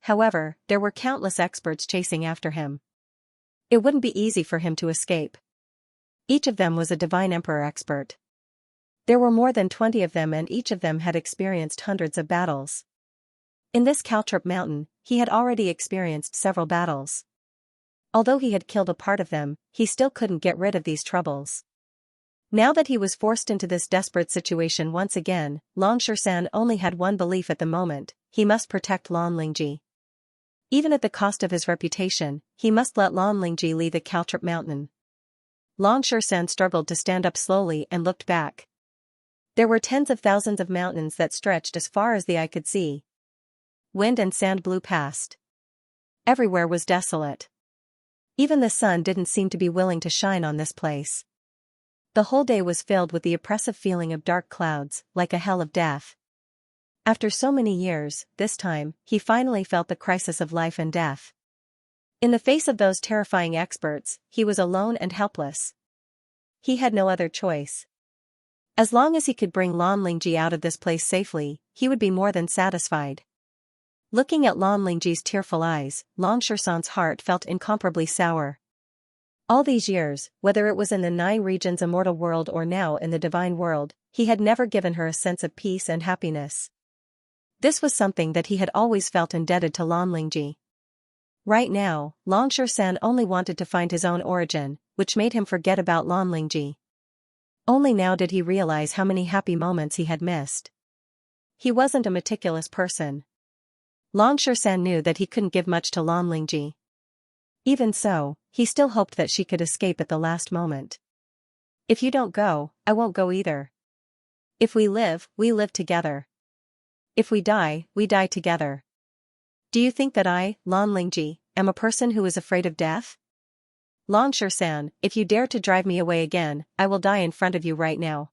However, there were countless experts chasing after him. It wouldn't be easy for him to escape. Each of them was a Divine Emperor expert. There were more than 20 of them and each of them had experienced hundreds of battles. In this caltrip mountain, he had already experienced several battles. Although he had killed a part of them, he still couldn't get rid of these troubles. Now that he was forced into this desperate situation once again, Xianxia only had one belief at the moment: he must protect Lanlingji. Even at the cost of his reputation, he must let Lanlingji leave the caltrip mountain. Xianxia struggled to stand up slowly and looked back. There were tens of thousands of mountains that stretched as far as the eye could see. Wind and sand blew past. Everywhere was desolate. Even the sun didn't seem to be willing to shine on this place. The whole day was filled with the oppressive feeling of dark clouds, like a hell of death. After so many years, this time, he finally felt the crisis of life and death. In the face of those terrifying experts, he was alone and helpless. He had no other choice. As long as he could bring Lanlingji out of this place safely, he would be more than satisfied. Looking at Lanlingji's tearful eyes, Xianxia's heart felt incomparably sour. All these years, whether it was in the 9 regions immortal world or now in the divine world, he had never given her a sense of peace and happiness. This was something that he had always felt indebted to Lanlingji. Right now, Xianxia only wanted to find his own origin, which made him forget about Lanlingji. Only now did he realize how many happy moments he had missed. He wasn't a meticulous person. Xianxia knew that he couldn't give much to Lanlingji. Even so, he still hoped that she could escape at the last moment. If you don't go, I won't go either. If we live together. If we die together. Do you think that I, Lanlingji, am a person who is afraid of death? Xianxia, if you dare to drive me away again, I will die in front of you right now.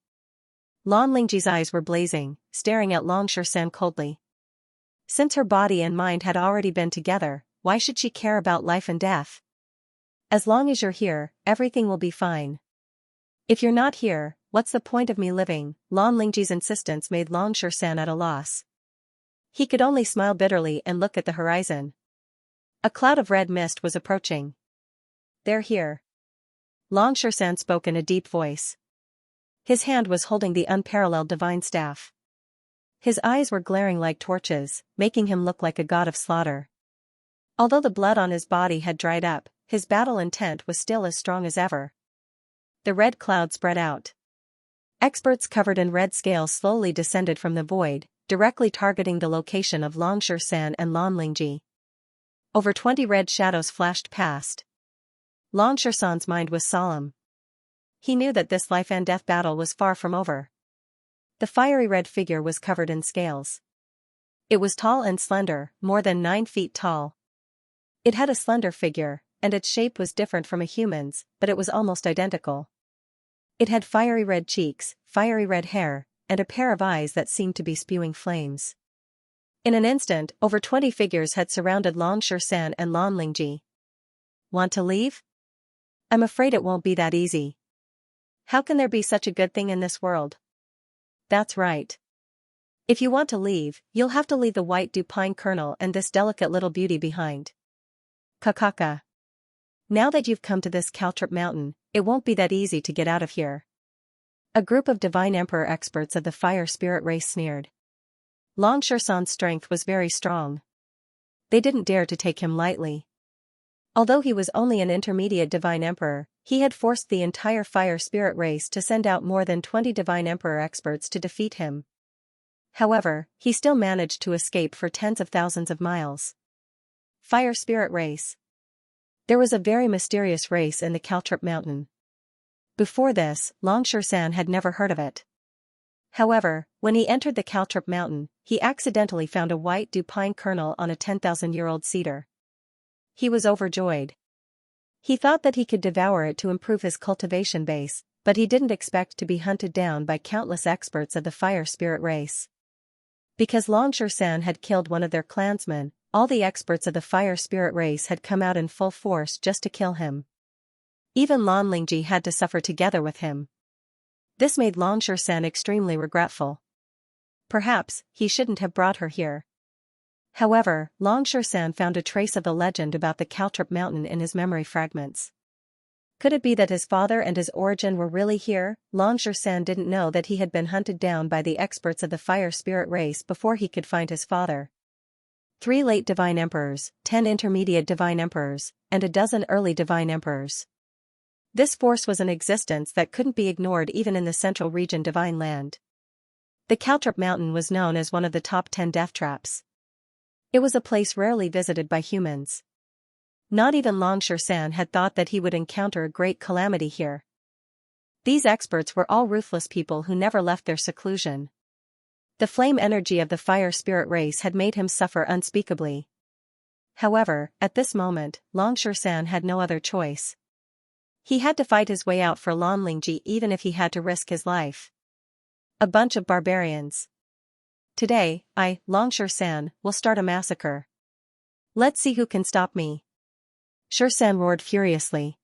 Lanlingji's eyes were blazing, staring at Xianxia coldly. Since her body and mind had already been together, why should she care about life and death? As long as you're here, everything will be fine. If you're not here, what's the point of me living? Lanlingji's insistence made Xianxia at a loss. He could only smile bitterly and look at the horizon. A cloud of red mist was approaching. "They're here." Long Shan spoke in a deep voice. His hand was holding the unparalleled divine staff. His eyes were glaring like torches, making him look like a god of slaughter. Although the blood on his body had dried up, his battle intent was still as strong as ever. The red cloud spread out. Experts covered in red scales slowly descended from the void, directly targeting the location of Long Shan and Lan Lingji. Over 20 red shadows flashed past. Long Shan's mind was solemn. He knew that this life and death battle was far from over. The fiery red figure was covered in scales. It was tall and slender, more than 9 feet tall. It had a slender figure, and its shape was different from a human's, but it was almost identical. It had fiery red cheeks, fiery red hair, and a pair of eyes that seemed to be spewing flames. In an instant, over 20 figures had surrounded Long Shan and Lan Lingji. "Want to leave? I'm afraid it won't be that easy. How can there be such a good thing in this world?" "That's right. If you want to leave, you'll have to leave the white Dupine kernel and this delicate little beauty behind. Kakaka. Now that you've come to this Caltrip mountain, it won't be that easy to get out of here." A group of Divine Emperor experts of the fire spirit race sneered. Long Shan's strength was very strong. They didn't dare to take him lightly. Although he was only an intermediate Divine Emperor, he had forced the entire fire spirit race to send out more than 20 Divine Emperor experts to defeat him. However, he still managed to escape for tens of thousands of miles. Fire spirit race. There was a very mysterious race in the Caltrip mountain. Before this, Long Shan had never heard of it. However, when he entered the Caltrip mountain, he accidentally found a white Dupine kernel on a 10,000-year-old cedar. He was overjoyed. He thought that he could devour it to improve his cultivation base, but he didn't expect to be hunted down by countless experts of the fire spirit race. Because Long Shan had killed one of their clansmen, all the experts of the fire spirit race had come out in full force just to kill him. Even Lan Lingji had to suffer together with him. This made Long Shan extremely regretful. Perhaps he shouldn't have brought her here. However, Long Shan found a trace of the legend about the Caltrip mountain in his memory fragments. Could it be that his father and his origin were really here? Long Shan didn't know that he had been hunted down by the experts of the fire spirit race before he could find his father. 3 late Divine Emperors, 10 intermediate Divine Emperors, and a dozen early Divine Emperors. This force was in existence that couldn't be ignored even in the central region Divine Land. The Caltrip mountain was known as one of the top 10 death traps. It was a place rarely visited by humans. Not even Long Shan had thought that he would encounter a great calamity here. These experts were all ruthless people who never left their seclusion. The flame energy of the fire spirit race had made him suffer unspeakably. However, at this moment, Long Shan had no other choice. He had to fight his way out for Lan Lingji even if he had to risk his life. A bunch of barbarians. Today, I, Long Shan, will start a massacre. Let's see who can stop me. Shan roared furiously.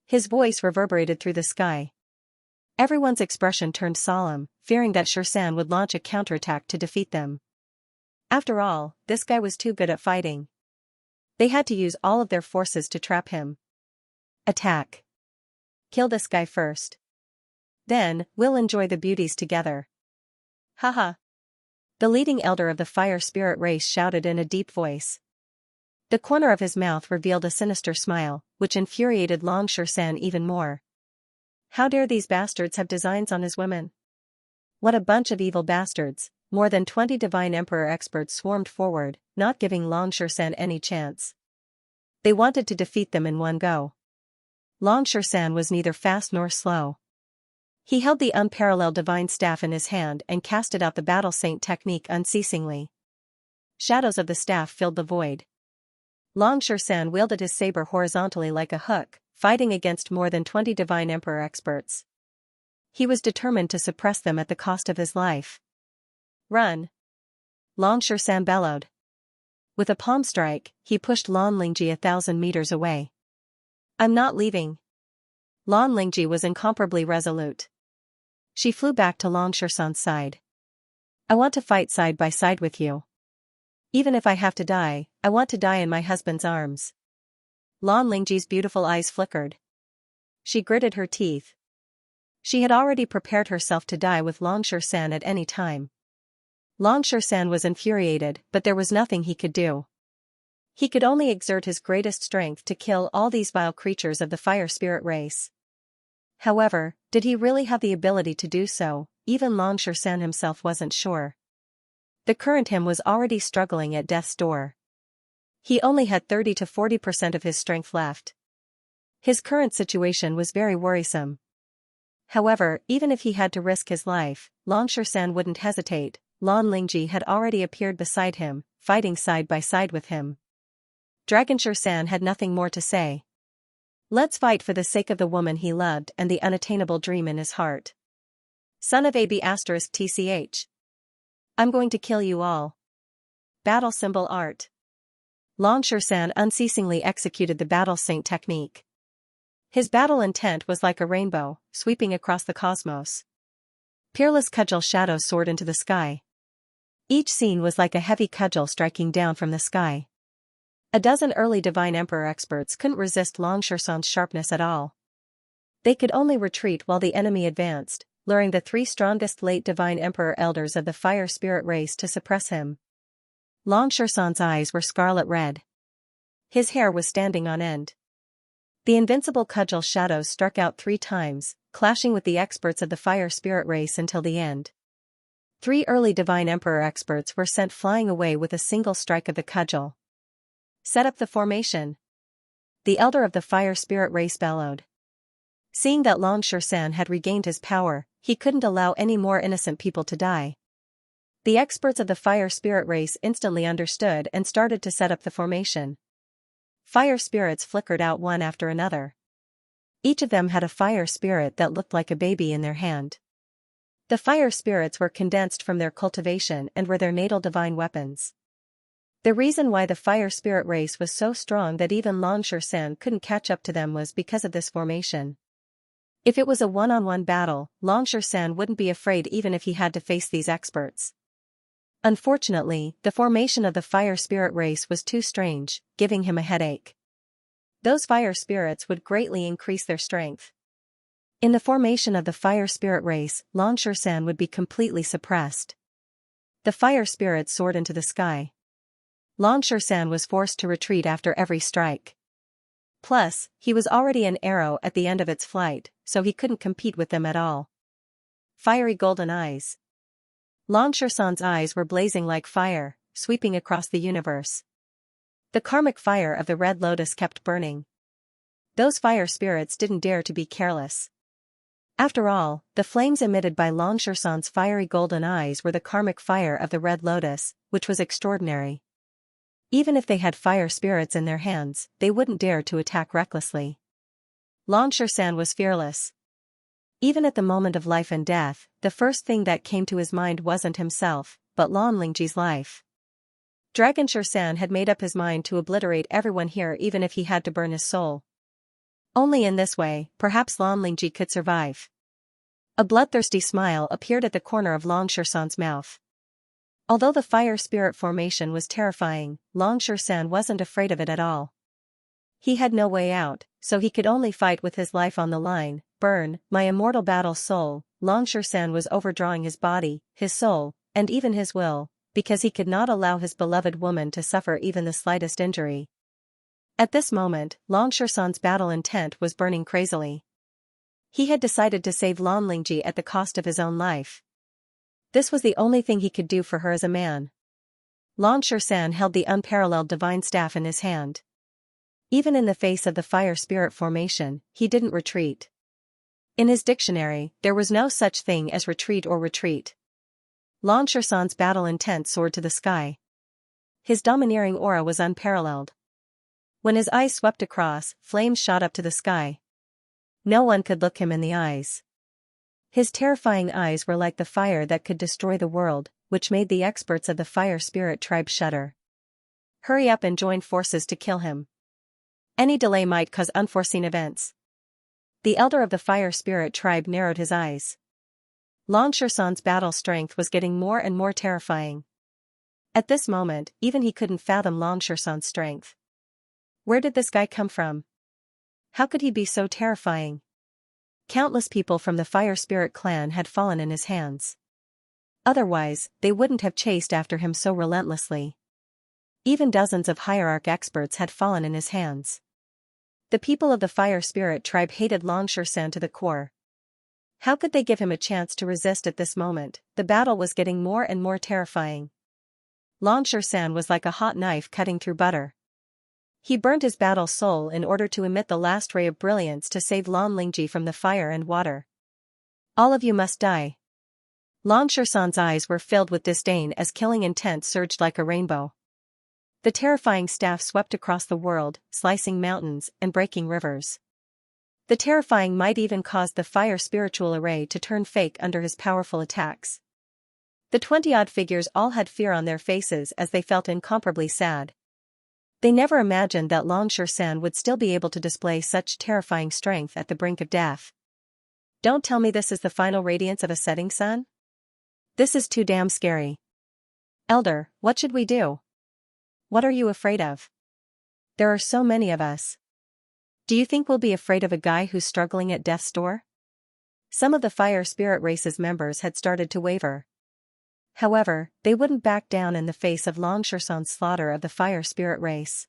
His voice reverberated through the sky. Everyone's expression turned solemn, fearing that Shan would launch a counterattack to defeat them. After all, this guy was too good at fighting. They had to use all of their forces to trap him. Attack. Kill this guy first. Then, we'll enjoy the beauties together. Haha. The leading elder of the fire spirit race shouted in a deep voice. The corner of his mouth revealed a sinister smile, which infuriated Long Shan even more. How dare these bastards have designs on his women? What a bunch of evil bastards. More than 20 Divine Emperor experts swarmed forward, not giving Long Shan any chance. They wanted to defeat them in one go. Long Shan was neither fast nor slow. He held the unparalleled divine staff in his hand and casted out the battle saint technique unceasingly. Shadows of the staff filled the void. Long Shan wielded his saber horizontally like a hook, fighting against more than 20 Divine Emperor experts. He was determined to suppress them at the cost of his life. Run! Long Shan bellowed. With a palm strike, he pushed Lan Lingji 1,000 meters away. I'm not leaving. Lan Lingji was incomparably resolute. She flew back to Long Shan's side. I want to fight side by side with you. Even if I have to die, I want to die in my husband's arms. Lan Lingji's beautiful eyes flickered. She gritted her teeth. She had already prepared herself to die with Long San at any time. Long San was infuriated, but there was nothing he could do. He could only exert his greatest strength to kill all these vile creatures of the fire spirit race. However, did he really have the ability to do so? Even Long San himself wasn't sure. The current him was already struggling at death's door. He only had 30 to 40% of his strength left. His current situation was very worrisome. However, even if he had to risk his life, Long San wouldn't hesitate. Lan Lingji had already appeared beside him, fighting side by side with him. Dragon San had nothing more to say. Let's fight for the sake of the woman he loved and the unattainable dream in his heart. Son of AB*TCH. I'm going to kill you all. Battle symbol art. Long San unceasingly executed the battle sync technique. His battle intent was like a rainbow, sweeping across the cosmos. Peerless cudgel shadows soared into the sky. Each scene was like a heavy cudgel striking down from the sky. A dozen early Divine Emperor experts couldn't resist Long San's sharpness at all. They could only retreat while the enemy advanced, luring the 3 strongest late Divine Emperor elders of the fire spirit race to suppress him. Long San's eyes were scarlet red. His hair was standing on end. The invincible cudgel shadows struck out 3 times, clashing with the experts of the fire spirit race until the end. 3 early Divine Emperor experts were sent flying away with a single strike of the cudgel. Set up the formation. The elder of the fire spirit race bellowed. Seeing that Long San had regained his power, he couldn't allow any more innocent people to die. The experts of the fire spirit race instantly understood and started to set up the formation. Fire spirits flickered out one after another. Each of them had a fire spirit that looked like a baby in their hand. The fire spirits were condensed from their cultivation and were their natal divine weapons. The reason why the fire spirit race was so strong that even Long San couldn't catch up to them was because of this formation. If it was a one-on-one battle, Long San wouldn't be afraid even if he had to face these experts. Unfortunately, the formation of the fire spirit race was too strange, giving him a headache. Those fire spirits would greatly increase their strength. In the formation of the fire spirit race, Long San would be completely suppressed. The fire spirits soared into the sky. Long San was forced to retreat after every strike. Plus, he was already an arrow at the end of its flight, so he couldn't compete with them at all. Fiery golden eyes. Long San's eyes were blazing like fire, sweeping across the universe. The karmic fire of the Red Lotus kept burning. Those fire spirits didn't dare to be careless. After all, the flames emitted by Long San's fiery golden eyes were the karmic fire of the Red Lotus, which was extraordinary. Even if they had fire spirits in their hands, they wouldn't dare to attack recklessly. Long San was fearless. Even at the moment of life and death, the first thing that came to his mind wasn't himself, but Lan Lingji's life. Dragon San had made up his mind to obliterate everyone here even if he had to burn his soul. Only in this way, perhaps Lan Lingji could survive. A bloodthirsty smile appeared at the corner of Long San's mouth. Although the fire spirit formation was terrifying, Long San wasn't afraid of it at all. He had no way out, so he could only fight with his life on the line. Burn, my immortal battle soul. Long San was overdrawing his body, his soul, and even his will, because he could not allow his beloved woman to suffer even the slightest injury. At this moment, Long San's battle intent was burning crazily. He had decided to save Lan Lingji at the cost of his own life. This was the only thing he could do for her as a man. Long San held the unparalleled divine staff in his hand. Even in the face of the fire spirit formation, he didn't retreat. In his dictionary, there was no such thing as retreat or retreat. Long San's battle intent soared to the sky. His domineering aura was unparalleled. When his eyes swept across, flames shot up to the sky. No one could look him in the eyes. His terrifying eyes were like the fire that could destroy the world, which made the experts of the fire spirit tribe shudder. Hurry up and join forces to kill him. Any delay might cause unforeseen events. The elder of the fire spirit tribe narrowed his eyes. Long San's battle strength was getting more and more terrifying. At this moment, even he couldn't fathom Longshoresan's strength. Where did this guy come from? How could he be so terrifying? Countless people from the Fire Spirit clan had fallen in his hands. Otherwise, they wouldn't have chased after him so relentlessly. Even dozens of hierarch experts had fallen in his hands. The people of the Fire Spirit tribe hated Longshoresan to the core. How could they give him a chance to resist at this moment? The battle was getting more and more terrifying. Longshoresan was like a hot knife cutting through butter. He burned his battle soul in order to emit the last ray of brilliance to save Lan Lingji from the fire and water. All of you must die. Longshoresan's eyes were filled with disdain as killing intent surged like a rainbow. The terrifying staff swept across the world, slicing mountains and breaking rivers. The terrifying might even caused the fire spiritual array to turn fake under his powerful attacks. The 20-odd figures all had fear on their faces as they felt incomparably sad. They never imagined that Longshoresan would still be able to display such terrifying strength at the brink of death. Don't tell me this is the final radiance of a setting sun? This is too damn scary. Elder, what should we do? What are you afraid of? There are so many of us. Do you think we'll be afraid of a guy who's struggling at death's door? Some of the Fire Spirit race's members had started to waver. However, they wouldn't back down in the face of Longshoresan's slaughter of the Fire Spirit race.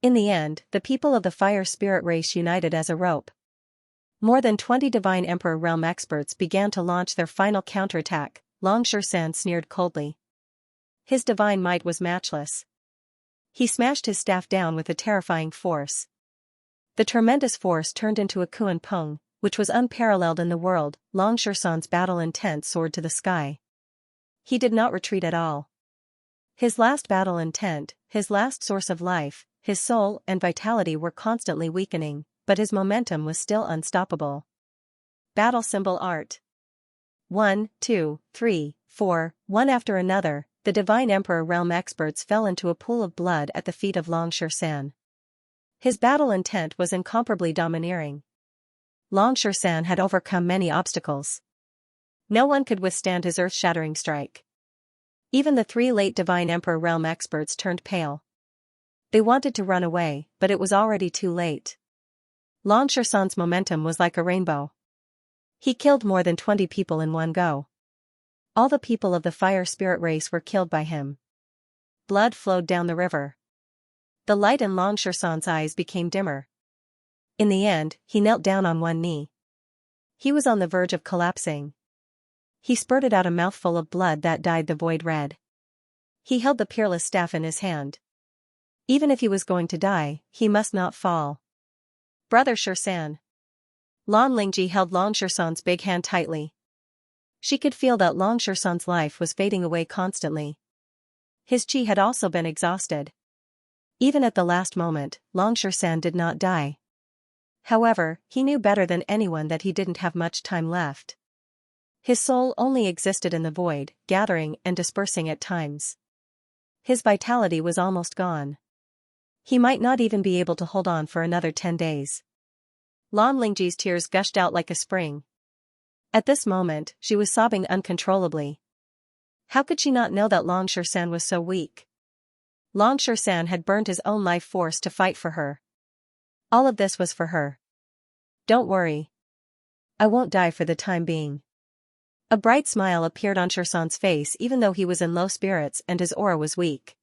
In the end, the people of the Fire Spirit race united as a rope. More than 20 Divine Emperor realm experts began to launch their final counterattack. Longshoresan sneered coldly. His divine might was matchless. He smashed his staff down with a terrifying force. The tremendous force turned into a Kuan Peng, which was unparalleled in the world. Longshoresan's battle intent soared to the sky. He did not retreat at all. His last battle intent, his last source of life, his soul and vitality were constantly weakening, but his momentum was still unstoppable. Battle symbol art. 1, 2, 3, 4, one after another, the Divine Emperor realm experts fell into a pool of blood at the feet of Longshoresan. His battle intent was incomparably domineering. Longshoresan had overcome many obstacles. No one could withstand his earth-shattering strike. Even the 3 late Divine Emperor realm experts turned pale. They wanted to run away, but it was already too late. Longshoresan's momentum was like a rainbow. He killed more than 20 people in one go. All the people of the Fire Spirit race were killed by him. Blood flowed down the river. The light in Longshoresan's eyes became dimmer. In the end, he knelt down on one knee. He was on the verge of collapsing. He spurted out a mouthful of blood that dyed the void red. He held the peerless staff in his hand. Even if he was going to die, he must not fall. Brother Shoresan. Lan Lingji held Longshoresan's big hand tightly. She could feel that Longshoresan's life was fading away constantly. His chi had also been exhausted. Even at the last moment, Longshoresan did not die. However, he knew better than anyone that he didn't have much time left. His soul only existed in the void, gathering and dispersing at times. His vitality was almost gone. He might not even be able to hold on for another 10 days. Lan Lingji's tears gushed out like a spring. At this moment, she was sobbing uncontrollably. How could she not know that Longshoresan was so weak? Longshoresan had burned his own life force to fight for her. All of this was for her. Don't worry. I won't die for the time being. A bright smile appeared on Shoresan's face even though he was in low spirits and his aura was weak.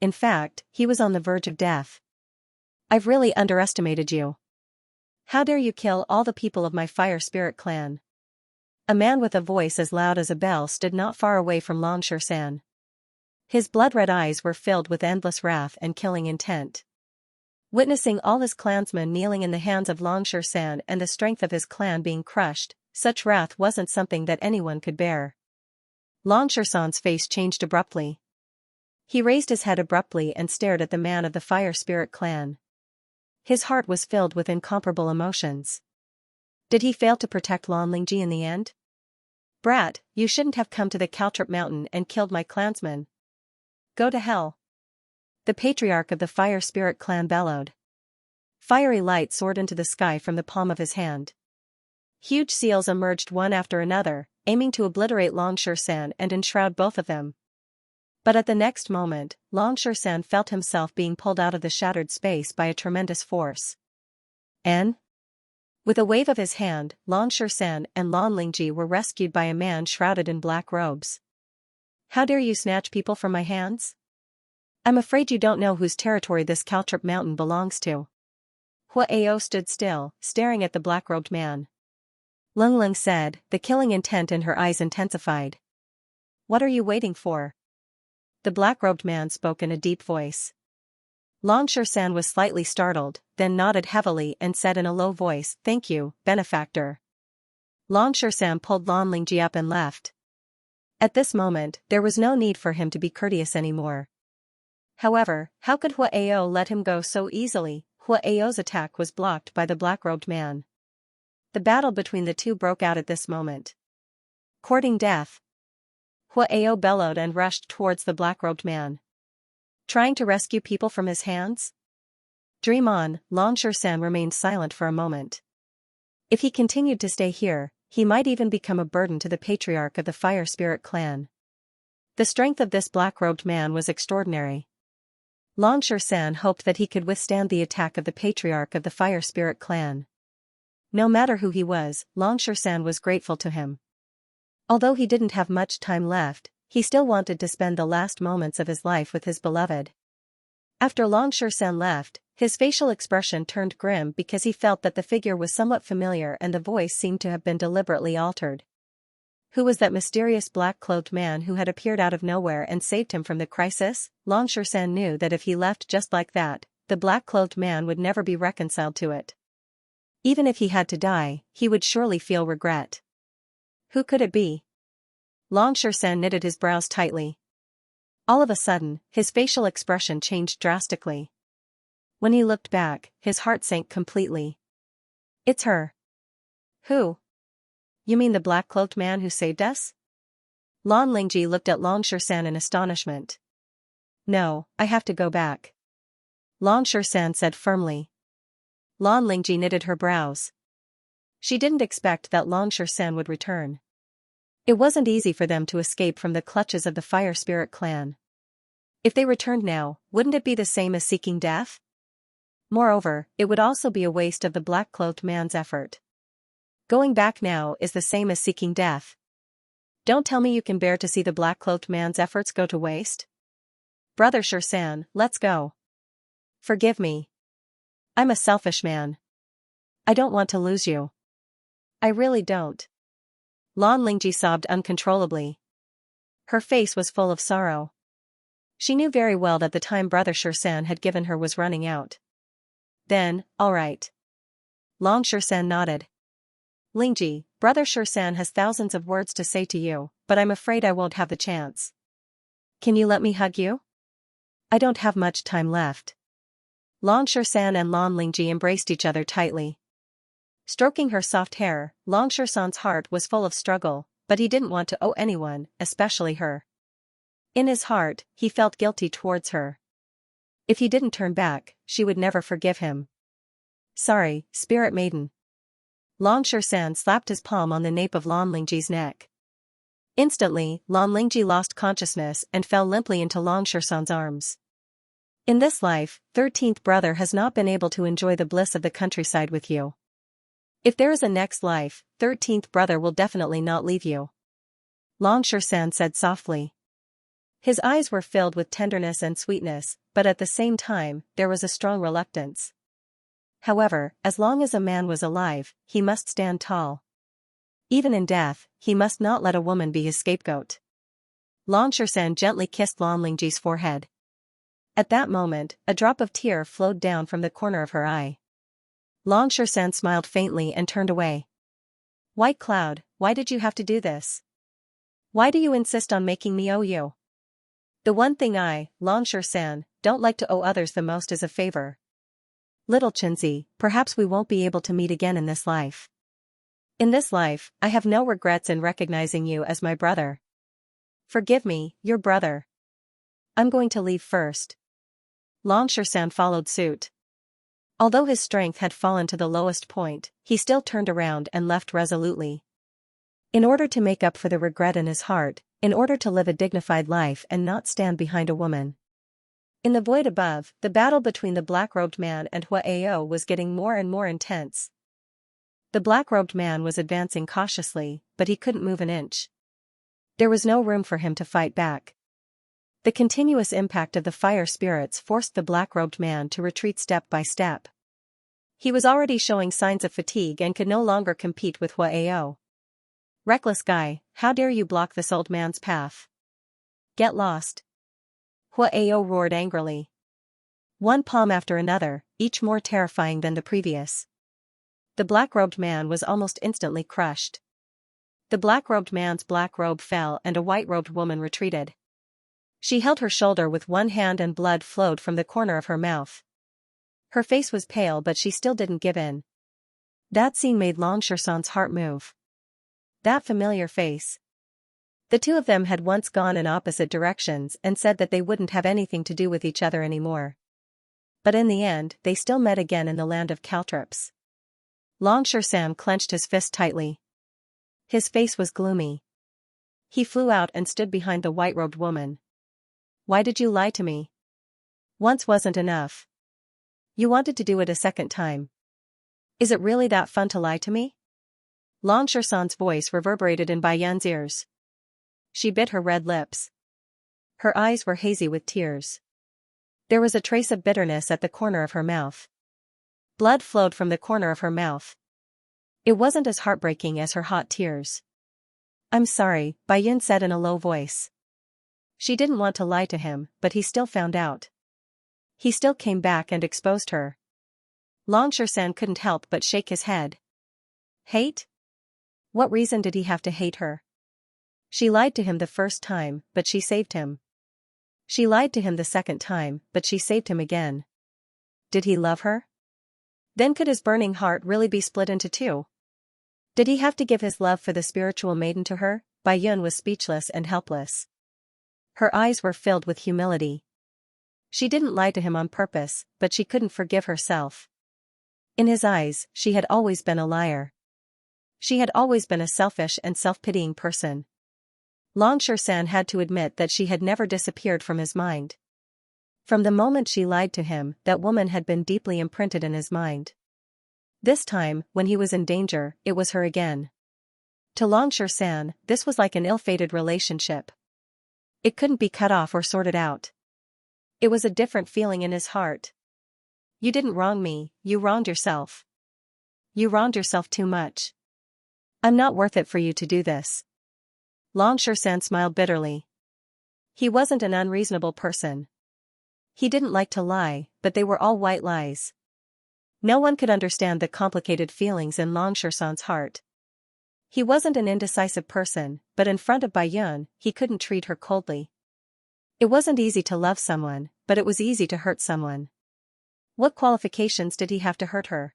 In fact, he was on the verge of death. I've really underestimated you. How dare you kill all the people of my Fire Spirit clan? A man with a voice as loud as a bell stood not far away from Longshoresan. His blood-red eyes were filled with endless wrath and killing intent. Witnessing all his clansmen kneeling in the hands of Longshoresan and the strength of his clan being crushed, such wrath wasn't something that anyone could bear. Longshoresan's face changed abruptly. He raised his head abruptly and stared at the man of the Fire Spirit clan. His heart was filled with incomparable emotions. Did he fail to protect Lan Lingji in the end? Brat, you shouldn't have come to the Caltrip Mountain and killed my clansmen. Go to hell. The patriarch of the Fire Spirit clan bellowed. Fiery light soared into the sky from the palm of his hand. Huge seals emerged one after another, aiming to obliterate Longshoresan and enshroud both of them. But at the next moment, Xianxia felt himself being pulled out of the shattered space by a tremendous force. And with a wave of his hand, Xianxia and Lingji were rescued by a man shrouded in black robes. How dare you snatch people from my hands? I'm afraid you don't know whose territory this caltrip mountain belongs to. Huao stood still, staring at the black-robed man. Ling said, the killing intent in her eyes intensified. What are you waiting for? The black-robed man spoke in a deep voice. Xianxia was slightly startled, then nodded heavily and said in a low voice, "Thank you, benefactor." Xianxia pulled Lingji up and left. At this moment, there was no need for him to be courteous anymore. However, how could Huao let him go so easily? Huao's attack was blocked by the black-robed man. The battle between the two broke out at this moment. Courting death. Huao bellowed and rushed towards the black-robed man. Trying to rescue people from his hands? Dream on. Xianxia remained silent for a moment. If he continued to stay here, he might even become a burden to the patriarch of the Fire Spirit clan. The strength of this black-robed man was extraordinary. Xianxia hoped that he could withstand the attack of the patriarch of the Fire Spirit clan. No matter who he was, Xianxia was grateful to him. Although he didn't have much time left, he still wanted to spend the last moments of his life with his beloved. After Xianxia left, his facial expression turned grim because he felt that the figure was somewhat familiar and the voice seemed to have been deliberately altered. Who was that mysterious black-clothed man who had appeared out of nowhere and saved him from the crisis? Xianxia knew that if he left just like that, the black-clothed man would never be reconciled to it. Even if he had to die, he would surely feel regret. Who could it be? Xianxia knitted his brows tightly. All of a sudden, his facial expression changed drastically. When he looked back, his heart sank completely. It's her. Who? You mean the black-cloaked man who saved us? Lingji looked at Xianxia in astonishment. No, I have to go back. Xianxia said firmly. Lingji knitted her brows. She didn't expect that Xianxia would return. It wasn't easy for them to escape from the clutches of the Fire Spirit clan. If they returned now, wouldn't it be the same as seeking death? Moreover, it would also be a waste of the black-clothed man's effort. Going back now is the same as seeking death. Don't tell me you can bear to see the black-clothed man's efforts go to waste? Brother Xianxia, let's go. Forgive me. I'm a selfish man. I don't want to lose you. I really don't. Lingji sobbed uncontrollably. Her face was full of sorrow. She knew very well that the time Brother Xianxia had given her was running out. Then, all right. Xianxia nodded. Lingji, Brother Xianxia has thousands of words to say to you, but I'm afraid I won't have the chance. Can you let me hug you? I don't have much time left. Xianxia and Lingji embraced each other tightly. Stroking her soft hair, Xiaxia's heart was full of struggle, but he didn't want to owe anyone, especially her. In his heart, he felt guilty towards her. If he didn't turn back, she would never forgive him. Sorry, Spirit Maiden. Xianxia slapped his palm on the nape of Lingji's neck. Instantly, Lingji lost consciousness and fell limply into Xiaxia's arms. In this life, 13th brother has not been able to enjoy the bliss of the countryside with you. If there is a next life, 13th brother will definitely not leave you. Xianxia said softly. His eyes were filled with tenderness and sweetness, but at the same time, there was a strong reluctance. However, as long as a man was alive, he must stand tall. Even in death, he must not let a woman be his scapegoat. Xianxia gently kissed Lingji's forehead. At that moment, a drop of tear flowed down from the corner of her eye. Xianxia smiled faintly and turned away. White Cloud, why did you have to do this? Why do you insist on making me owe you? The one thing I, Xianxia, don't like to owe others the most is a favor. Little Chinzi, perhaps we won't be able to meet again in this life. In this life, I have no regrets in recognizing you as my brother. Forgive me, your brother. I'm going to leave first. Xianxia followed suit. Although his strength had fallen to the lowest point, he still turned around and left resolutely. In order to make up for the regret in his heart, in order to live a dignified life and not stand behind a woman. In the void above, the battle between the black-robed man and Hua Ao was getting more and more intense. The black-robed man was advancing cautiously, but he couldn't move an inch. There was no room for him to fight back. The continuous impact of the fire spirits forced the black-robed man to retreat step by step. He was already showing signs of fatigue and could no longer compete with Hua Ao. "Reckless guy, how dare you block this old man's path? Get lost!" Hua Ao roared angrily. One palm after another, each more terrifying than the previous. The black-robed man was almost instantly crushed. The black-robed man's black robe fell and a white-robed woman retreated. She held her shoulder with one hand and blood flowed from the corner of her mouth. Her face was pale but she still didn't give in. That scene made Xianxia's heart move. That familiar face. The two of them had once gone in opposite directions and said that they wouldn't have anything to do with each other anymore. But in the end, they still met again in the land of caltrops. Xianxia clenched his fist tightly. His face was gloomy. He flew out and stood behind the white-robed woman. "Why did you lie to me? Once wasn't enough. You wanted to do it a second time. Is it really that fun to lie to me?" Xianxia's voice reverberated in Baiyun's ears. She bit her red lips. Her eyes were hazy with tears. There was a trace of bitterness at the corner of her mouth. Blood flowed from the corner of her mouth. It wasn't as heartbreaking as her hot tears. "I'm sorry," Baiyun said in a low voice. She didn't want to lie to him, but he still found out. He still came back and exposed her. Xianxia couldn't help but shake his head. Hate? What reason did he have to hate her? She lied to him the first time, but she saved him. She lied to him the second time, but she saved him again. Did he love her? Then could his burning heart really be split into two? Did he have to give his love for the spiritual maiden to her? Baiyun was speechless and helpless. Her eyes were filled with humility. She didn't lie to him on purpose, but she couldn't forgive herself. In his eyes, she had always been a liar. She had always been a selfish and self-pitying person. Xianxia had to admit that she had never disappeared from his mind. From the moment she lied to him, that woman had been deeply imprinted in his mind. This time, when he was in danger, it was her again. To Xianxia, this was like an ill-fated relationship. It couldn't be cut off or sorted out. It was a different feeling in his heart. "You didn't wrong me, you wronged yourself. You wronged yourself too much. I'm not worth it for you to do this." Xianxia smiled bitterly. He wasn't an unreasonable person. He didn't like to lie, but they were all white lies. No one could understand the complicated feelings in Xianxia's heart. He wasn't an indecisive person, but in front of Baiyun, he couldn't treat her coldly. It wasn't easy to love someone, but it was easy to hurt someone. What qualifications did he have to hurt her?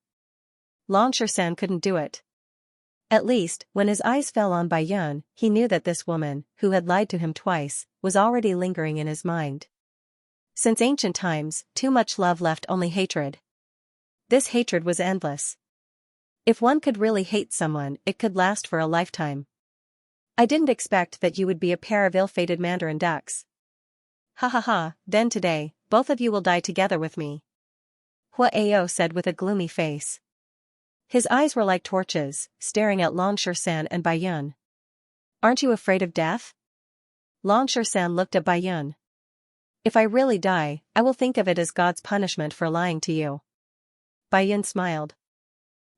Xianxia couldn't do it. At least, when his eyes fell on Baiyun, he knew that this woman, who had lied to him twice, was already lingering in his mind. Since ancient times, too much love left only hatred. This hatred was endless. If one could really hate someone, it could last for a lifetime. "I didn't expect that you would be a pair of ill-fated mandarin ducks. Ha ha ha, then today, both of you will die together with me," Hua Ao said with a gloomy face. His eyes were like torches, staring at Xianxia and Baiyun. "Aren't you afraid of death?" Xianxia looked at Baiyun. "If I really die, I will think of it as God's punishment for lying to you." Baiyun smiled.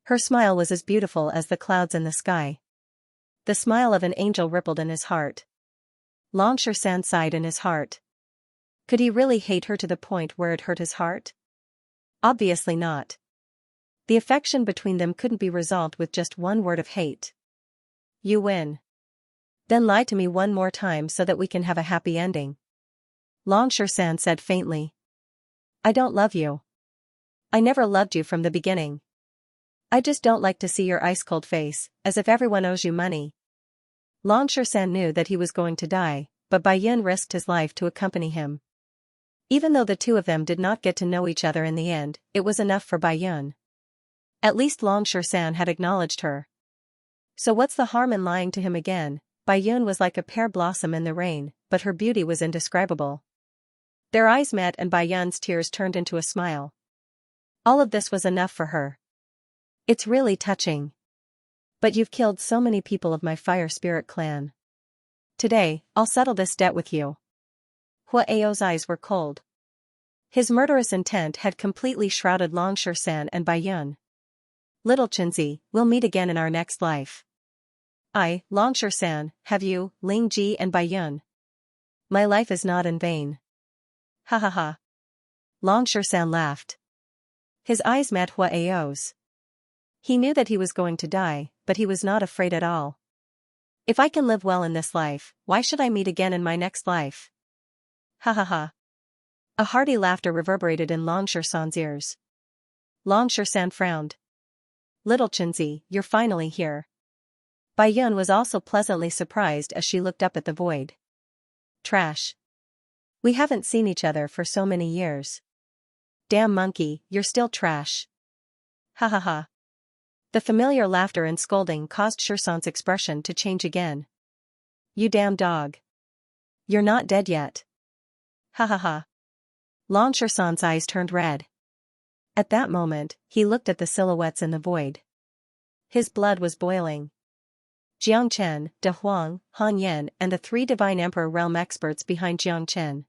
Her smile was as beautiful as the clouds in the sky. The smile of an angel rippled in his heart. Xianxia sighed in his heart. Could he really hate her to the point where it hurt his heart? Obviously not. The affection between them couldn't be resolved with just one word of hate. "You win. Then lie to me one more time so that we can have a happy ending." Xianxia said faintly. "I don't love you. I never loved you from the beginning. I just don't like to see your ice-cold face, as if everyone owes you money." Xianxia knew that he was going to die, but Baiyun risked his life to accompany him. Even though the two of them did not get to know each other in the end, it was enough for Baiyun. At least Xianxia had acknowledged her. So what's the harm in lying to him again? Baiyun was like a pear blossom in the rain, but her beauty was indescribable. Their eyes met and Baiyun's tears turned into a smile. All of this was enough for her. It's really touching. But you've killed so many people of my fire spirit clan. Today, I'll settle this debt with you. Hua Ao's eyes were cold. His murderous intent had completely shrouded Longshan and Baiyun. Little Chinzi, we'll meet again in our next life. Longshan, have you, Ling Ji and Baiyun? My life is not in vain. Ha ha ha. Longshan laughed. His eyes met Hua Ao's. He knew that he was going to die, but he was not afraid at all. If I can live well in this life, why should I meet again in my next life? Ha ha ha. A hearty laughter reverberated in Longshan's ears. Longshan frowned. Little Chinzi, you're finally here. Baiyun was also pleasantly surprised as she looked up at the void. Trash. We haven't seen each other for so many years. Damn monkey, you're still trash. Ha ha ha. The familiar laughter and scolding caused Shersan's expression to change again. You damn dog. You're not dead yet. Ha ha ha. Longshan's eyes turned red. At that moment, he looked at the silhouettes in the void. His blood was boiling. Jiang Chen, De Huang, Han Yan and the 3 Divine Emperor realm experts behind Jiang Chen.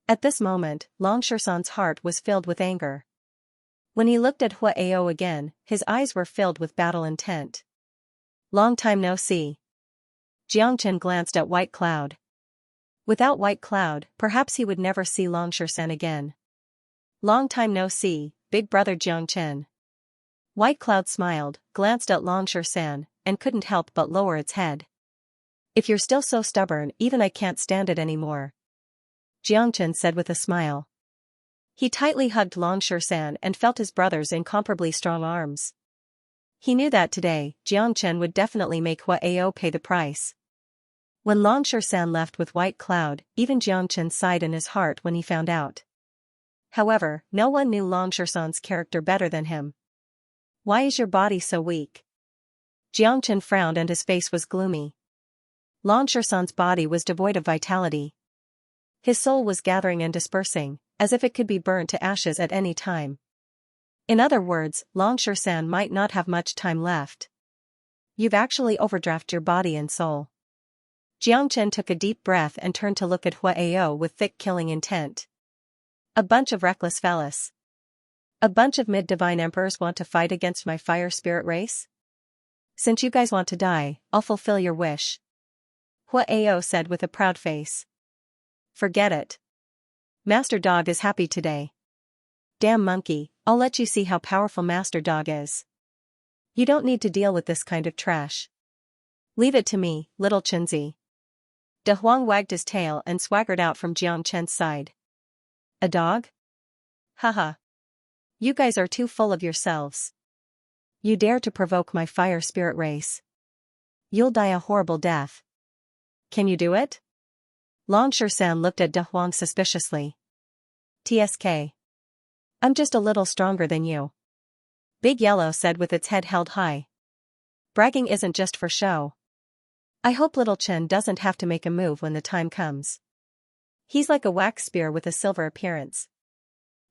At this moment, Longshan's heart was filled with anger. When he looked at Hua Ao again, his eyes were filled with battle intent. Long time no see. Jiang Chen glanced at White Cloud. Without White Cloud, perhaps he would never see Longshan again. Long time no see, big brother Jiang Chen. White Cloud smiled, glanced at Longshan, and couldn't help but lower its head. If you're still so stubborn, even I can't stand it anymore. Jiang Chen said with a smile. He tightly hugged Longshan and felt his brother's incomparably strong arms. He knew that today, Jiang Chen would definitely make Hua Ao pay the price. When Longshan left with White Cloud, even Jiang Chen sighed in his heart when he found out. However, no one knew Longshan's character better than him. Why is your body so weak? Jiang Chen frowned and his face was gloomy. Longshan's body was devoid of vitality. His soul was gathering and dispersing, as if it could be burned to ashes at any time. In other words, Longshan might not have much time left. You've actually overdrafted your body and soul. Jiang Chen took a deep breath and turned to look at Hua Ao with thick killing intent. A bunch of reckless fellas. A bunch of mid-divine emperors want to fight against my fire spirit race? Since you guys want to die, I'll fulfill your wish. Hua Ao said with a proud face. Forget it. Master Dog is happy today. Damn monkey, I'll let you see how powerful Master Dog is. You don't need to deal with this kind of trash. Leave it to me, little Chinzi. De Huang wagged his tail and swaggered out from Jiang Chen's side. A dog? Haha. You guys are too full of yourselves. You dare to provoke my fire spirit race. You'll die a horrible death. Can you do it? Longshan looked at De Huang suspiciously. TSK. I'm just a little stronger than you. Big Yellow said with its head held high. Bragging isn't just for show. I hope Little Chen doesn't have to make a move when the time comes. He's like a wax spear with a silver appearance.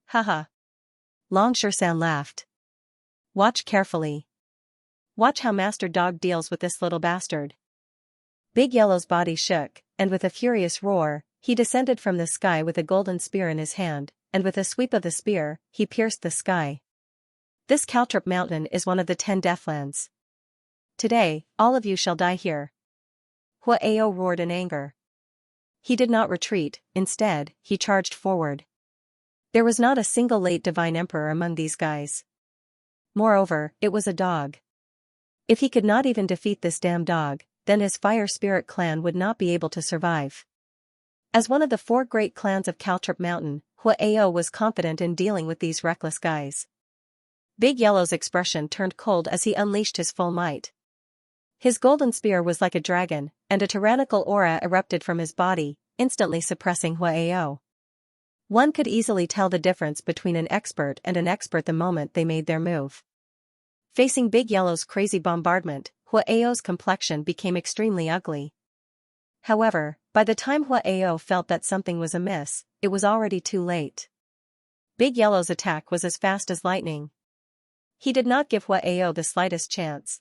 Haha. Longshan laughed. Watch carefully. Watch how Master Dog deals with this little bastard. Big Yellow's body shook, and with a furious roar, he descended from the sky with a golden spear in his hand, and with a sweep of the spear, he pierced the sky. This Caltrip mountain is one of the 10 Deathlands. Today, all of you shall die here. Hua Ao roared in anger. He did not retreat, instead, he charged forward. There was not a single late Divine Emperor among these guys. Moreover, it was a dog. If he could not even defeat this damn dog, then his fire spirit clan would not be able to survive. As one of the 4 great clans of Caltrip Mountain, Hua Ao was confident in dealing with these reckless guys. Big Yellow's expression turned cold as he unleashed his full might. His golden spear was like a dragon, and a tyrannical aura erupted from his body, instantly suppressing Hua Ao. One could easily tell the difference between an expert and an expert the moment they made their move. Facing Big Yellow's crazy bombardment, Huao's complexion became extremely ugly. However, by the time Huao felt that something was amiss, it was already too late. Big Yellow's attack was as fast as lightning. He did not give Huao the slightest chance.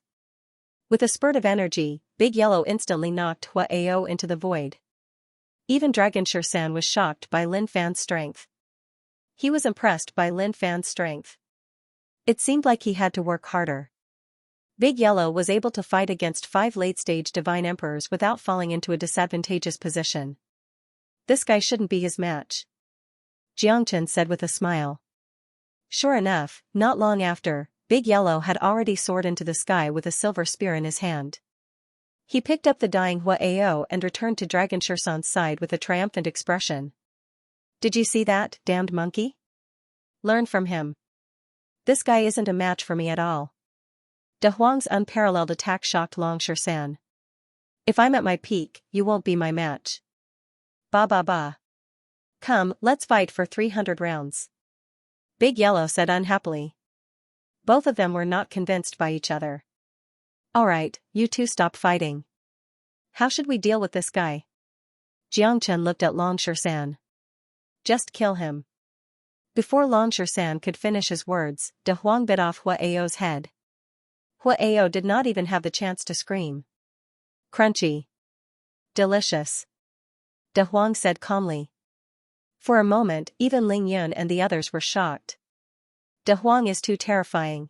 With a spurt of energy, Big Yellow instantly knocked Huao into the void. Even Dragon Xianxia was shocked by Lin Fan's strength. He was impressed by Lin Fan's strength. It seemed like he had to work harder. Big Yellow was able to fight against 5 late-stage Divine Emperors without falling into a disadvantageous position. This guy shouldn't be his match, Xianxia said with a smile. Sure enough, not long after, Big Yellow had already soared into the sky with a silver spear in his hand. He picked up the dying Huao and returned to Dragon Xianxia's side with a triumphant expression. Did you see that, damned monkey? Learn from him. This guy isn't a match for me at all. De Huang's unparalleled attack shocked Long Xianxia. If I'm at my peak, you won't be my match. Ba ba ba. Come, let's fight for 300 rounds. Big Yellow said unhappily. Both of them were not convinced by each other. Alright, you two stop fighting. How should we deal with this guy? Xianxia looked at Long Xianxia. Just kill him. Before Long Xianxia could finish his words, De Huang bit off Huao's head. Huao did not even have the chance to scream. Crunchy. Delicious. De Huang said calmly. For a moment, even Ling Yun and the others were shocked. De Huang is too terrifying.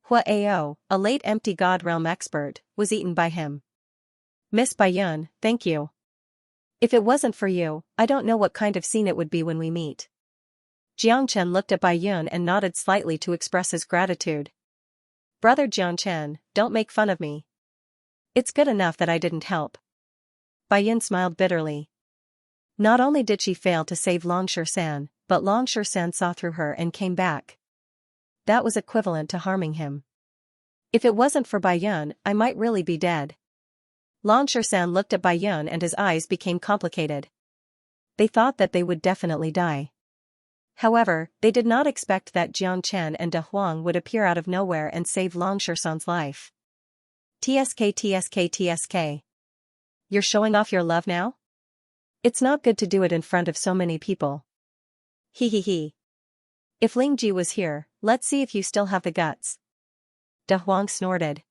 Huao, a late empty god realm expert, was eaten by him. Miss Baiyun, thank you. If it wasn't for you, I don't know what kind of scene it would be when we meet. Xianxia looked at Baiyun and nodded slightly to express his gratitude. Brother Xianxia, don't make fun of me. It's good enough that I didn't help. Baiyun smiled bitterly. Not only did she fail to save Long Xianxia, but Long Xianxia saw through her and came back. That was equivalent to harming him. If it wasn't for Baiyun, I might really be dead. Long Xianxia looked at Baiyun and his eyes became complicated. They thought that they would definitely die. However, they did not expect that Xianxia and De Huang would appear out of nowhere and save Long Xianxia's life. TSK. You're showing off your love now? It's not good to do it in front of so many people. He. If Lingji was here, let's see if you still have the guts. De Huang snorted.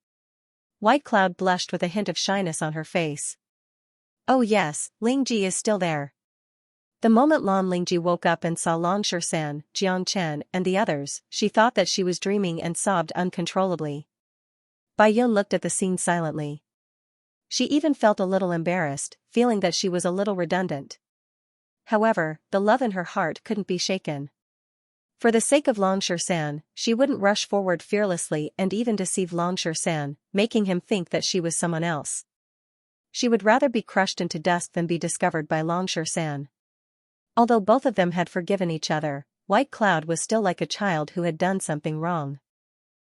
White Cloud blushed with a hint of shyness on her face. Oh yes, Lingji is still there. The moment Lan Lingji woke up and saw Long Xianxia, Xianxia, and the others, she thought that she was dreaming and sobbed uncontrollably. Baiyun looked at the scene silently. She even felt a little embarrassed, feeling that she was a little redundant. However, the love in her heart couldn't be shaken. For the sake of Long Xianxia, she wouldn't rush forward fearlessly and even deceive Long Xianxia, making him think that she was someone else. She would rather be crushed into dust than be discovered by Long Xianxia. Although both of them had forgiven each other, White Cloud was still like a child who had done something wrong.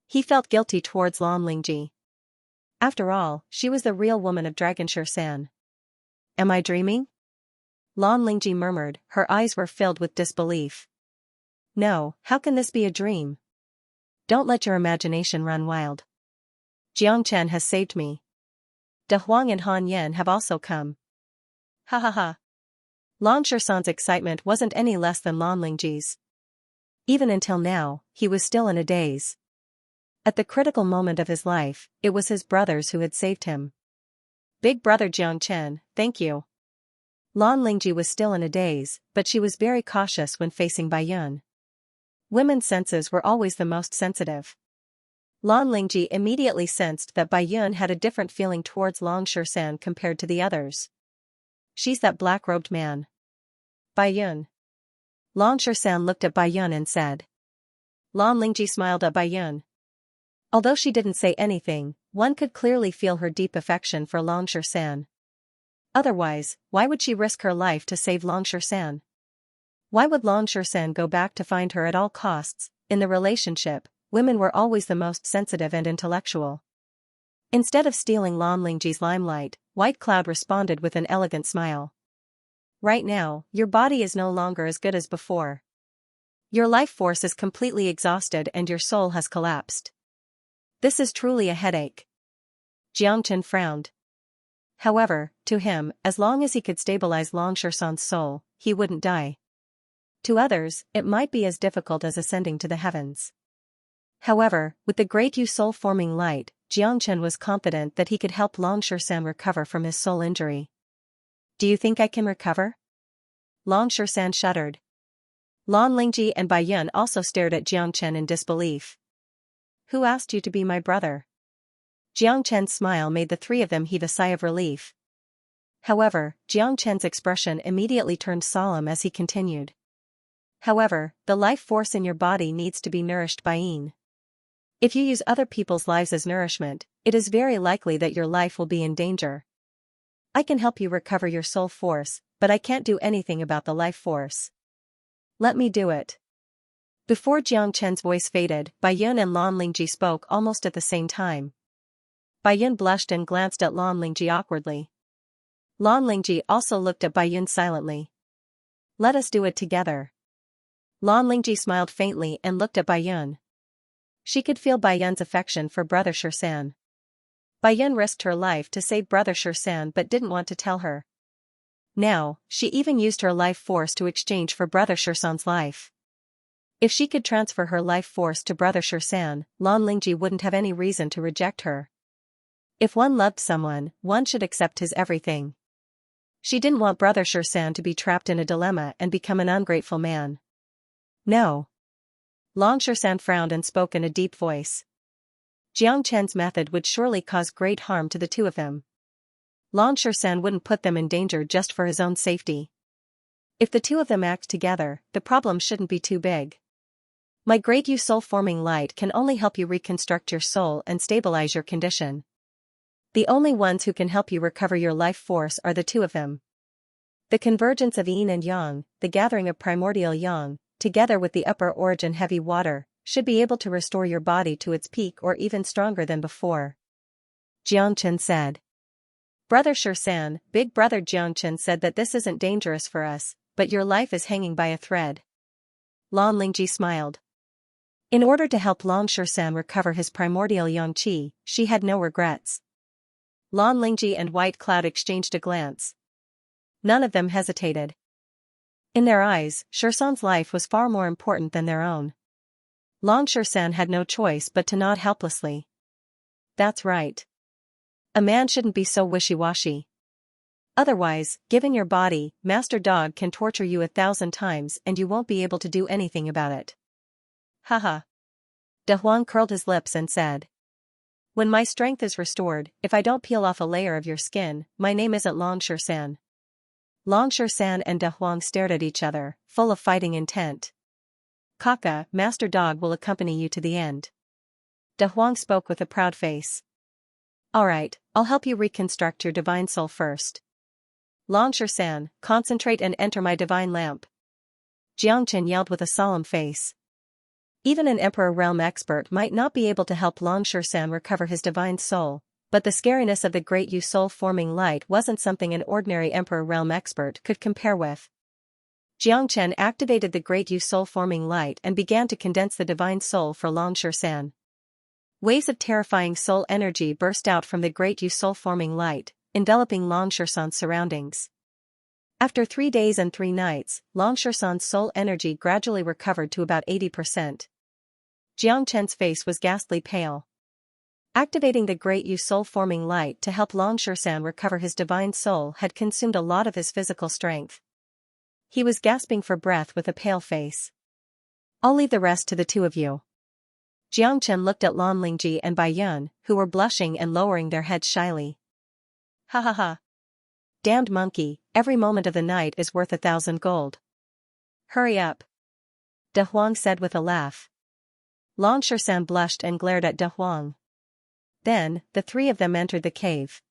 He felt guilty towards Lan Lingji. After all, she was the real woman of Dragon Xianxia. Am I dreaming? Lan Lingji murmured, her eyes were filled with disbelief. No, how can this be a dream? Don't let your imagination run wild. Xianxia has saved me. De Huang and Han Yan have also come. Ha ha ha. Long Xianxia's excitement wasn't any less than Lan Lingji's. Even until now, he was still in a daze. At the critical moment of his life, it was his brothers who had saved him. Big brother Xianxia, thank you. Lan Lingji was still in a daze, but she was very cautious when facing Baiyun. Women's senses were always the most sensitive. Lan Lingji immediately sensed that Baiyun had a different feeling towards Long Xianxia compared to the others. She's that black-robed man. Baiyun. Long Xianxia looked at Baiyun and said. Lan Lingji smiled at Baiyun. Although she didn't say anything, one could clearly feel her deep affection for Long Xianxia. Otherwise, why would she risk her life to save Long Xianxia? Why would Long Xianxia go back to find her at all costs? In the relationship, women were always the most sensitive and intellectual. Instead of stealing Lan Lingji's limelight, White Cloud responded with an elegant smile. Right now, your body is no longer as good as before. Your life force is completely exhausted and your soul has collapsed. This is truly a headache. Jiangchen frowned. However, to him, as long as he could stabilize Long Shersan's soul, he wouldn't die. To others, it might be as difficult as ascending to the heavens. However, with the great Yu soul-forming light, Jiangchen was confident that he could help Long Shersan recover from his soul injury. Do you think I can recover? Long Shersan shuddered. Lan Lingji and Bai Yun also stared at Jiangchen in disbelief. Who asked you to be my brother? Jiangchen's smile made the three of them heave a sigh of relief. However, Jiangchen's expression immediately turned solemn as he continued. However, the life force in your body needs to be nourished by yin. If you use other people's lives as nourishment, it is very likely that your life will be in danger. I can help you recover your soul force, but I can't do anything about the life force. Let me do it. Before Jiangchen's voice faded, Bai Yun and Lan Lingji spoke almost at the same time. Bai Yun blushed and glanced at Lan Lingji awkwardly. Lan Lingji also looked at Bai Yun silently. Let us do it together. Lan Lingji smiled faintly and looked at Bai Yun. She could feel Bai Yun's affection for Brother Shersan. Bai Yun risked her life to save Brother Shersan but didn't want to tell her. Now, she even used her life force to exchange for Brother Shersan's life. If she could transfer her life force to Brother Shersan, Lan Lingji wouldn't have any reason to reject her. If one loved someone, one should accept his everything. She didn't want Brother Shersan to be trapped in a dilemma and become an ungrateful man. No. Long Shersan frowned and spoke in a deep voice. Jiangchen's method would surely cause great harm to the two of them. Long Shersan wouldn't put them in danger just for his own safety. If the two of them act together, the problem shouldn't be too big. My great Yu soul-forming light can only help you reconstruct your soul and stabilize your condition. The only ones who can help you recover your life force are the two of them. The convergence of yin and yang, the gathering of primordial yang, together with the upper origin heavy water, should be able to restore your body to its peak or even stronger than before. Jiangchen said. Brother Shersan, Big Brother Jiangchen said that this isn't dangerous for us, but your life is hanging by a thread. Lan Lingji smiled. In order to help Long Shersan recover his primordial yang qi, she had no regrets. Lan Lingji and White Cloud exchanged a glance. None of them hesitated. In their eyes, Shersan's life was far more important than their own. Long Shersan had no choice but to nod helplessly. That's right. A man shouldn't be so wishy-washy. Otherwise, given your body, Master Dog can torture you 1,000 times and you won't be able to do anything about it. Haha. De Huang curled his lips and said. When my strength is restored, if I don't peel off a layer of your skin, my name isn't Long Shersan. Long Shersan and De Huang stared at each other, full of fighting intent. Kaka, Master Dog will accompany you to the end. De Huang spoke with a proud face. Alright, I'll help you reconstruct your divine soul first. Long Shersan, concentrate and enter my divine lamp. Jiangchen yelled with a solemn face. Even an Emperor Realm expert might not be able to help Long Shersan recover his divine soul, but the scariness of the great Yu soul-forming light wasn't something an ordinary Emperor Realm expert could compare with. Jiangchen activated the great Yu soul-forming light and began to condense the divine soul for Long Shersan. Waves of terrifying soul energy burst out from the great Yu soul-forming light, enveloping Long Shersan's surroundings. After 3 days and 3 nights, Long Shersan's soul energy gradually recovered to about 80%. Jiangchen's face was ghastly pale. Activating the great Yu soul-forming light to help Long Shersan recover his divine soul had consumed a lot of his physical strength. He was gasping for breath with a pale face. I'll leave the rest to the two of you. Jiangchen looked at Lan Lingji and Bai Yun, who were blushing and lowering their heads shyly. Ha ha ha. Damned monkey, every moment of the night is worth 1,000 gold. Hurry up. De Huang said with a laugh. Long Shersan blushed and glared at De Huang. Then, the three of them entered the cave.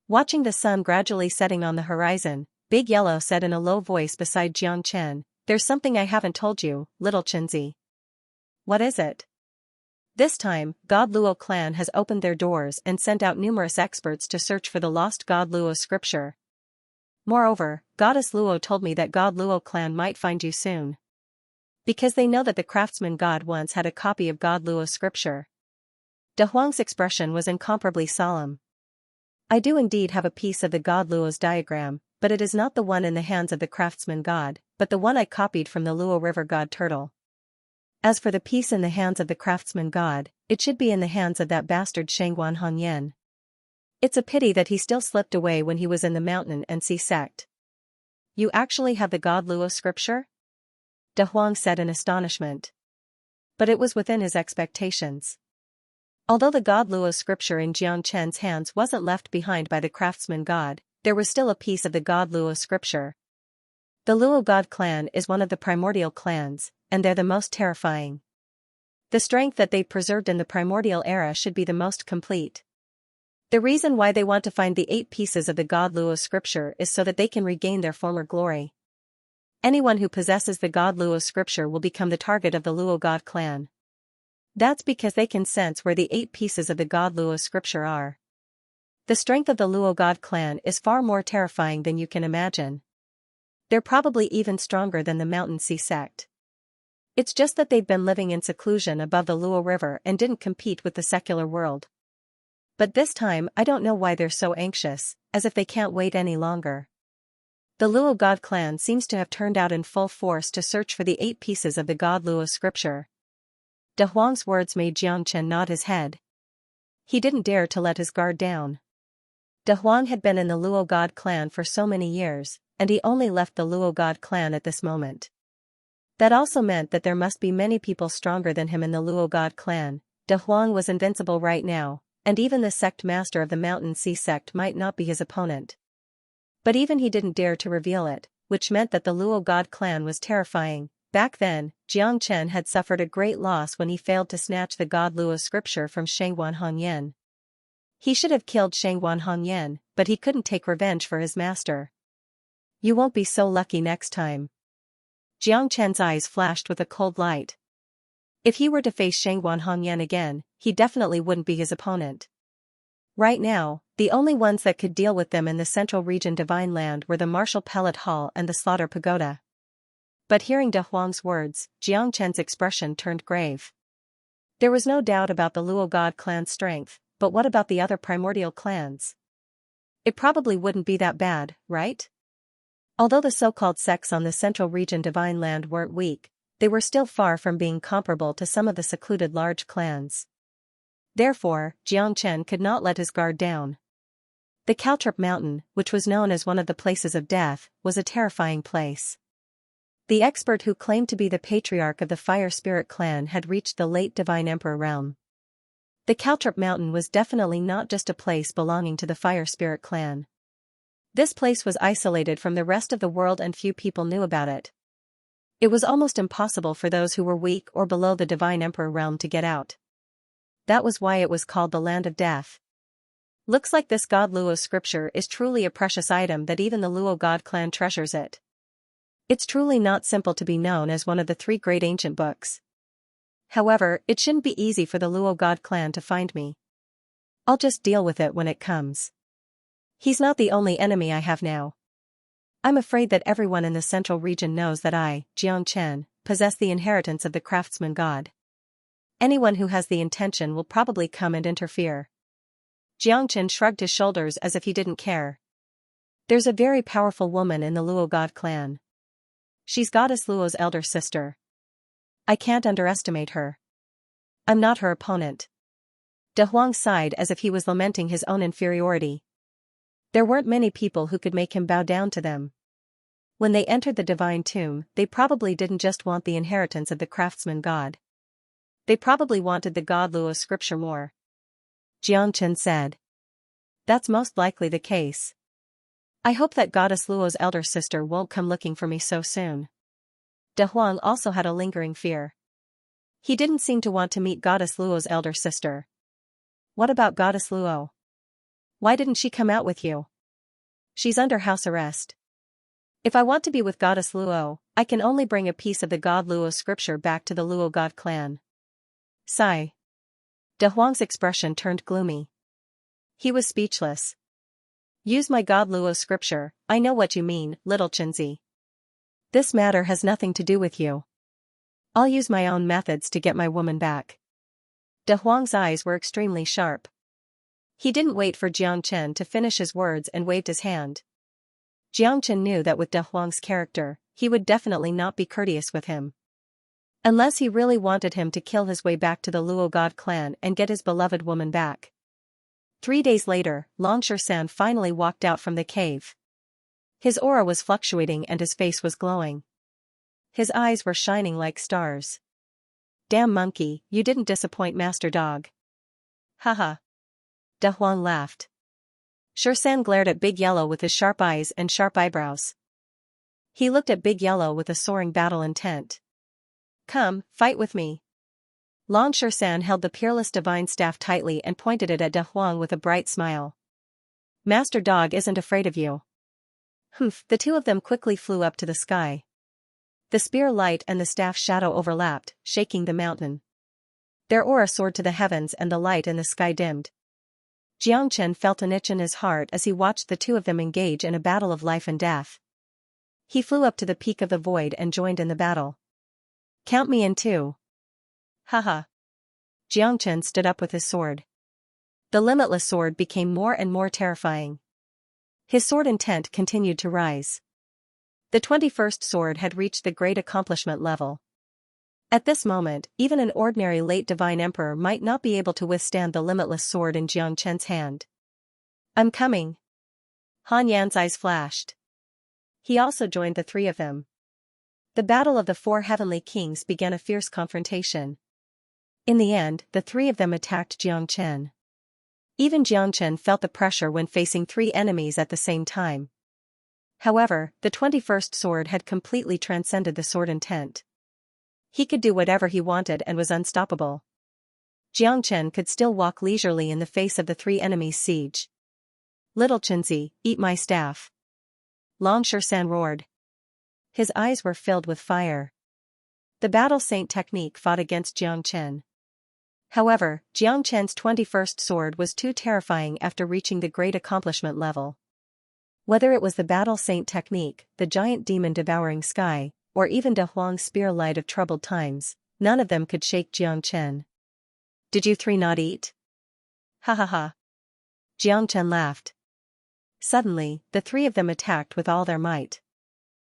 Watching the sun gradually setting on the horizon, Big Yellow said in a low voice beside Jiangchen, "There's something I haven't told you, little Chinzi." What is it? This time, God Luo clan has opened their doors and sent out numerous experts to search for the lost God Luo scripture. Moreover, Goddess Luo told me that God Luo clan might find you soon. Because they know that the craftsman god once had a copy of God Luo scripture. De Huang's expression was incomparably solemn. I do indeed have a piece of the god Luo's diagram, but it is not the one in the hands of the craftsman god, but the one I copied from the Luo River god turtle. As for the piece in the hands of the craftsman god, it should be in the hands of that bastard Shangguan Hongyan. It's a pity that he still slipped away when he was in the mountain and sea sect. You actually have the god Luo scripture? De Huang said in astonishment. But it was within his expectations. Although the god Luo's scripture in Jiang Chen's hands wasn't left behind by the craftsman god, there was still a piece of the god Luo scripture. The Luo god clan is one of the primordial clans, and they're the most terrifying. The strength that they preserved in the primordial era should be the most complete. The reason why they want to find the 8 pieces of the god Luo scripture is so that they can regain their former glory. Anyone who possesses the god Luo scripture will become the target of the Luo god clan. That's because they can sense where the 8 pieces of the god Luo scripture are. The strength of the Luo god clan is far more terrifying than you can imagine. They're probably even stronger than the Mountain Sea sect. It's just that they've been living in seclusion above the Luo River and didn't compete with the secular world. But this time I don't know why they're so anxious, as if they can't wait any longer. The Luo god clan seems to have turned out in full force to search for the 8 pieces of the god Luo scripture. De Huang's words made Jiang Chen nod his head. He didn't dare to let his guard down. De Huang had been in the Luo god clan for so many years, and he only left the Luo god clan at this moment. That also meant that there must be many people stronger than him in the Luo god clan. De Huang was invincible right now, and even the sect master of the Mountain Sea sect might not be his opponent. But even he didn't dare to reveal it, which meant that the Luo god clan was terrifying. Back then, Jiang Chen had suffered a great loss when he failed to snatch the god Luo scripture from Shangguan Hongyan. He should have killed Shangguan Hongyan, but he couldn't take revenge for his master. You won't be so lucky next time. Jiang Chen's eyes flashed with a cold light. If he were to face Shangguan Hongyan again, he definitely wouldn't be his opponent. Right now, the only ones that could deal with them in the Central Region Divine Land were the Martial Pellet Hall and the Slaughter Pagoda. But hearing De Huang's words, Jiang Chen's expression turned grave. There was no doubt about the Luo god clan's strength, but what about the other primordial clans? It probably wouldn't be that bad, right? Although the so-called sects on the Central Region Divine Land weren't weak, they were still far from being comparable to some of the secluded large clans. Therefore, Jiang Chen could not let his guard down. The Caltrip Mountain, which was known as one of the places of death, was a terrifying place. The expert who claimed to be the patriarch of the Fire Spirit clan had reached the late Divine Emperor realm. The Caltrip Mountain was definitely not just a place belonging to the Fire Spirit clan. This place was isolated from the rest of the world and few people knew about it. It was almost impossible for those who were weak or below the Divine Emperor realm to get out. That was why it was called the Land of Death. Looks like this god Luo scripture is truly a precious item that even the Luo god clan treasures it. It's truly not simple to be known as one of the 3 great ancient books. However, it shouldn't be easy for the Luo god clan to find me. I'll just deal with it when it comes. He's not the only enemy I have now. I'm afraid that everyone in the Central Region knows that I, Jiang Chen, possess the inheritance of the craftsman god. Anyone who has the intention will probably come and interfere. Jiang Chen shrugged his shoulders as if he didn't care. There's a very powerful woman in the Luo god clan. She's Goddess Luo's elder sister. I can't underestimate her. I'm not her opponent. De Huang sighed as if he was lamenting his own inferiority. There weren't many people who could make him bow down to them. When they entered the divine tomb, they probably didn't just want the inheritance of the craftsman god. They probably wanted the god Luo scripture more. Jiang Chen said. That's most likely the case. I hope that Goddess Luo's elder sister won't come looking for me so soon. De Huang also had a lingering fear. He didn't seem to want to meet Goddess Luo's elder sister. What about Goddess Luo? Why didn't she come out with you? She's under house arrest. If I want to be with Goddess Luo, I can only bring a piece of the god Luo scripture back to the Luo god clan. Sigh. De Huang's expression turned gloomy. He was speechless. Use my god Luo scripture, I know what you mean, little Chenzi. This matter has nothing to do with you. I'll use my own methods to get my woman back. De Huang's eyes were extremely sharp. He didn't wait for Jiang Chen to finish his words and waved his hand. Jiang Chen knew that with De Huang's character, he would definitely not be courteous with him. Unless he really wanted him to kill his way back to the Luo God clan and get his beloved woman back. 3 days later, Long Shan finally walked out from the cave. His aura was fluctuating and his face was glowing. His eyes were shining like stars. Damn monkey, you didn't disappoint Master Dog. Haha. De Huang laughed. Shan glared at Big Yellow with his sharp eyes and sharp eyebrows. He looked at Big Yellow with a soaring battle intent. Come, fight with me. Long Shan held the peerless divine staff tightly and pointed it at De Huang with a bright smile. Master Dog isn't afraid of you. Humph, the two of them quickly flew up to the sky. The spear light and the staff shadow overlapped, shaking the mountain. Their aura soared to the heavens and the light in the sky dimmed. Jiang Chen felt an itch in his heart as he watched the two of them engage in a battle of life and death. He flew up to the peak of the void and joined in the battle. Count me in too. Haha. Jiang Chen stood up with his sword. The limitless sword became more and more terrifying. His sword intent continued to rise. The 21st sword had reached the great accomplishment level. At this moment, even an ordinary late divine emperor might not be able to withstand the limitless sword in Jiang Chen's hand. I'm coming. Han Yan's eyes flashed. He also joined the three of them. The battle of the four heavenly kings began a fierce confrontation. In the end, the three of them attacked Jiang Chen. Even Jiang Chen felt the pressure when facing three enemies at the same time. However, the 21st sword had completely transcended the sword intent. He could do whatever he wanted and was unstoppable. Jiang Chen could still walk leisurely in the face of the three enemies' siege. Little Chenzi, eat my staff. Long Shan roared. His eyes were filled with fire. The battle saint technique fought against Jiang Chen. However, Jiang Chen's 21st sword was too terrifying after reaching the great accomplishment level. Whether it was the battle saint technique, the giant demon devouring sky, or even De Huang's spear light of troubled times, none of them could shake Jiang Chen. Did you three not eat? Ha ha ha. Jiang Chen laughed. Suddenly, the three of them attacked with all their might.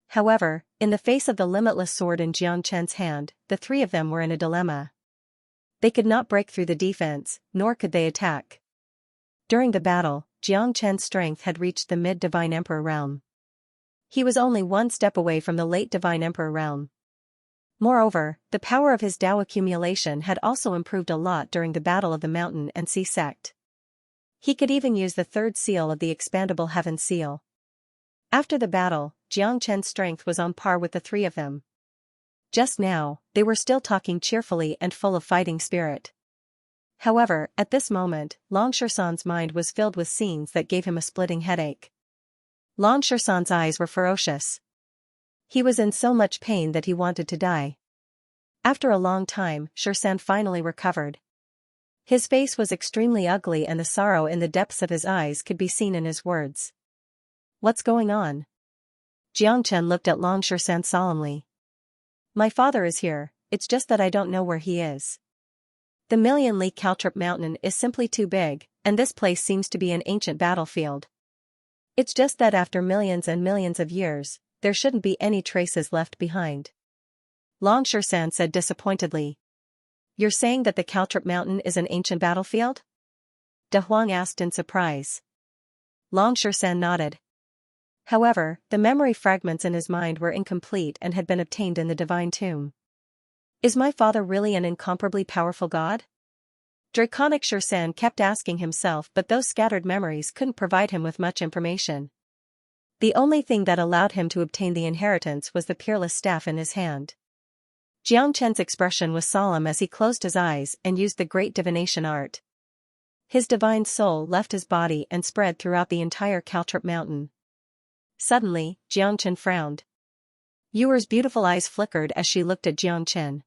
However, in the face of the limitless sword in Jiang Chen's hand, the three of them were in a dilemma. They could not break through the defense, nor could they attack. During the battle, Jiang Chen's strength had reached the mid-divine emperor realm. He was only one step away from the late divine emperor realm. Moreover, the power of his Dao accumulation had also improved a lot during the battle of the mountain and sea sect. He could even use the third seal of the expandable heaven seal. After the battle, Jiang Chen's strength was on par with the three of them. Just now, they were still talking cheerfully and full of fighting spirit. However, at this moment, Long Shan's mind was filled with scenes that gave him a splitting headache. Long Shan's eyes were ferocious. He was in so much pain that he wanted to die. After a long time, Shan finally recovered. His face was extremely ugly and the sorrow in the depths of his eyes could be seen in his words. What's going on? Jiang Chen looked at Long Shan solemnly. My father is here, it's just that I don't know where he is. The Million-Li Caltrip Mountain is simply too big, and this place seems to be an ancient battlefield. It's just that after millions and millions of years, there shouldn't be any traces left behind. Long Shan said disappointedly. You're saying that the Caltrip Mountain is an ancient battlefield? De Huang asked in surprise. Long Shan nodded. However, the memory fragments in his mind were incomplete and had been obtained in the divine tomb. Is my father really an incomparably powerful god? Draconic Shan kept asking himself, but those scattered memories couldn't provide him with much information. The only thing that allowed him to obtain the inheritance was the peerless staff in his hand. Jiang Chen's expression was solemn as he closed his eyes and used the great divination art. His divine soul left his body and spread throughout the entire Caltrip Mountain. Suddenly, Jiang Chen frowned. Yuer's beautiful eyes flickered as she looked at Jiang Chen.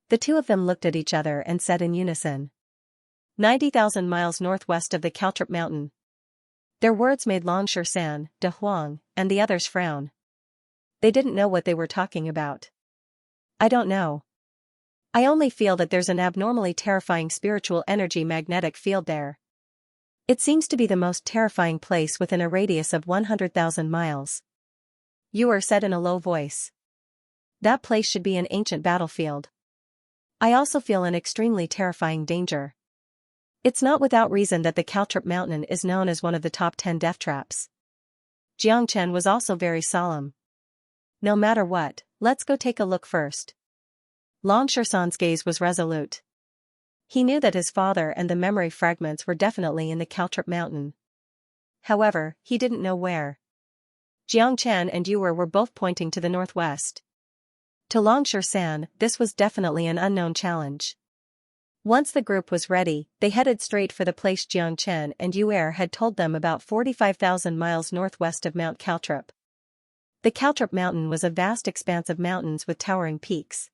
The two of them looked at each other and said in unison. 90,000 miles northwest of the Caltrip Mountain. Their words made Long Shan, De Huang, and the others frown. They didn't know what they were talking about. I don't know. I only feel that there's an abnormally terrifying spiritual energy magnetic field there. It seems to be the most terrifying place within a radius of 100,000 miles. Yuer said in a low voice. That place should be an ancient battlefield. I also feel an extremely terrifying danger. It's not without reason that the Caltrip Mountain is known as one of the top 10 death traps. Jiang was also very solemn. No matter what, let's go take a look first. Long Shersan's gaze was resolute. He knew that his father and the memory fragments were definitely in the Caltrip Mountain. However, he didn't know where. Jiang and Yuer were both pointing to the northwest. To Long Shersan, this was definitely an unknown challenge. Once the group was ready, they headed straight for the place Jiang and Yuer had told them about 45,000 miles northwest of Mount Caltrip. The Caltrip Mountain was a vast expanse of mountains with towering peaks.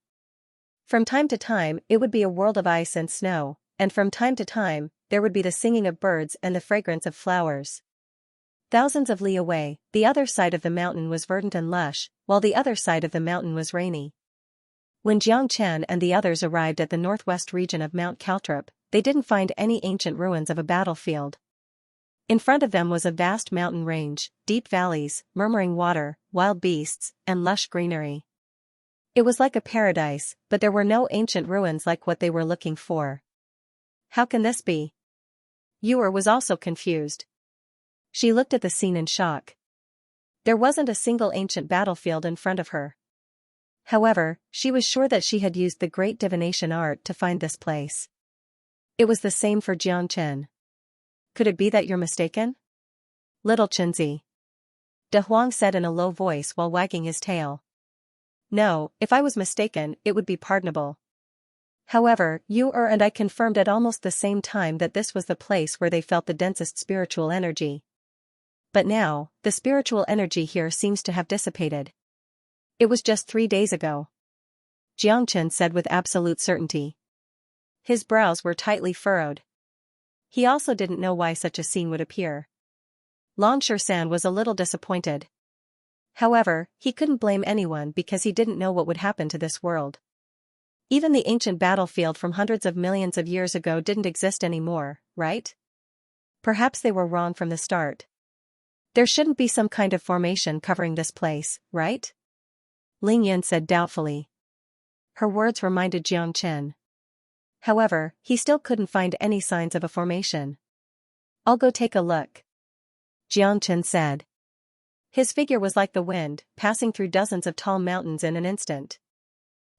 From time to time, it would be a world of ice and snow, and from time to time, there would be the singing of birds and the fragrance of flowers. Thousands of li away, the other side of the mountain was verdant and lush, while the other side of the mountain was rainy. When Jiang and the others arrived at the northwest region of Mount Caltrip, they didn't find any ancient ruins of a battlefield. In front of them was a vast mountain range, deep valleys, murmuring water, wild beasts, and lush greenery. It was like a paradise, but there were no ancient ruins like what they were looking for. How can this be? Yuer was also confused. She looked at the scene in shock. There wasn't a single ancient battlefield in front of her. However, she was sure that she had used the great divination art to find this place. It was the same for Jiang. Could it be that you're mistaken? Little Chenzi. De Huang said in a low voice while wagging his tail. No, if I was mistaken, it would be pardonable. However, Yuer and I confirmed at almost the same time that this was the place where they felt the densest spiritual energy. But now, the spiritual energy here seems to have dissipated. It was just 3 days ago. Jiang said with absolute certainty. His brows were tightly furrowed. He also didn't know why such a scene would appear. Long Shersan was a little disappointed. However, he couldn't blame anyone because he didn't know what would happen to this world. Even the ancient battlefield from hundreds of millions of years ago didn't exist anymore, right? Perhaps they were wrong from the start. There shouldn't be some kind of formation covering this place, right? Ling Yin said doubtfully. Her words reminded Jiang. However, he still couldn't find any signs of a formation. I'll go take a look. Jiang said. His figure was like the wind, passing through dozens of tall mountains in an instant.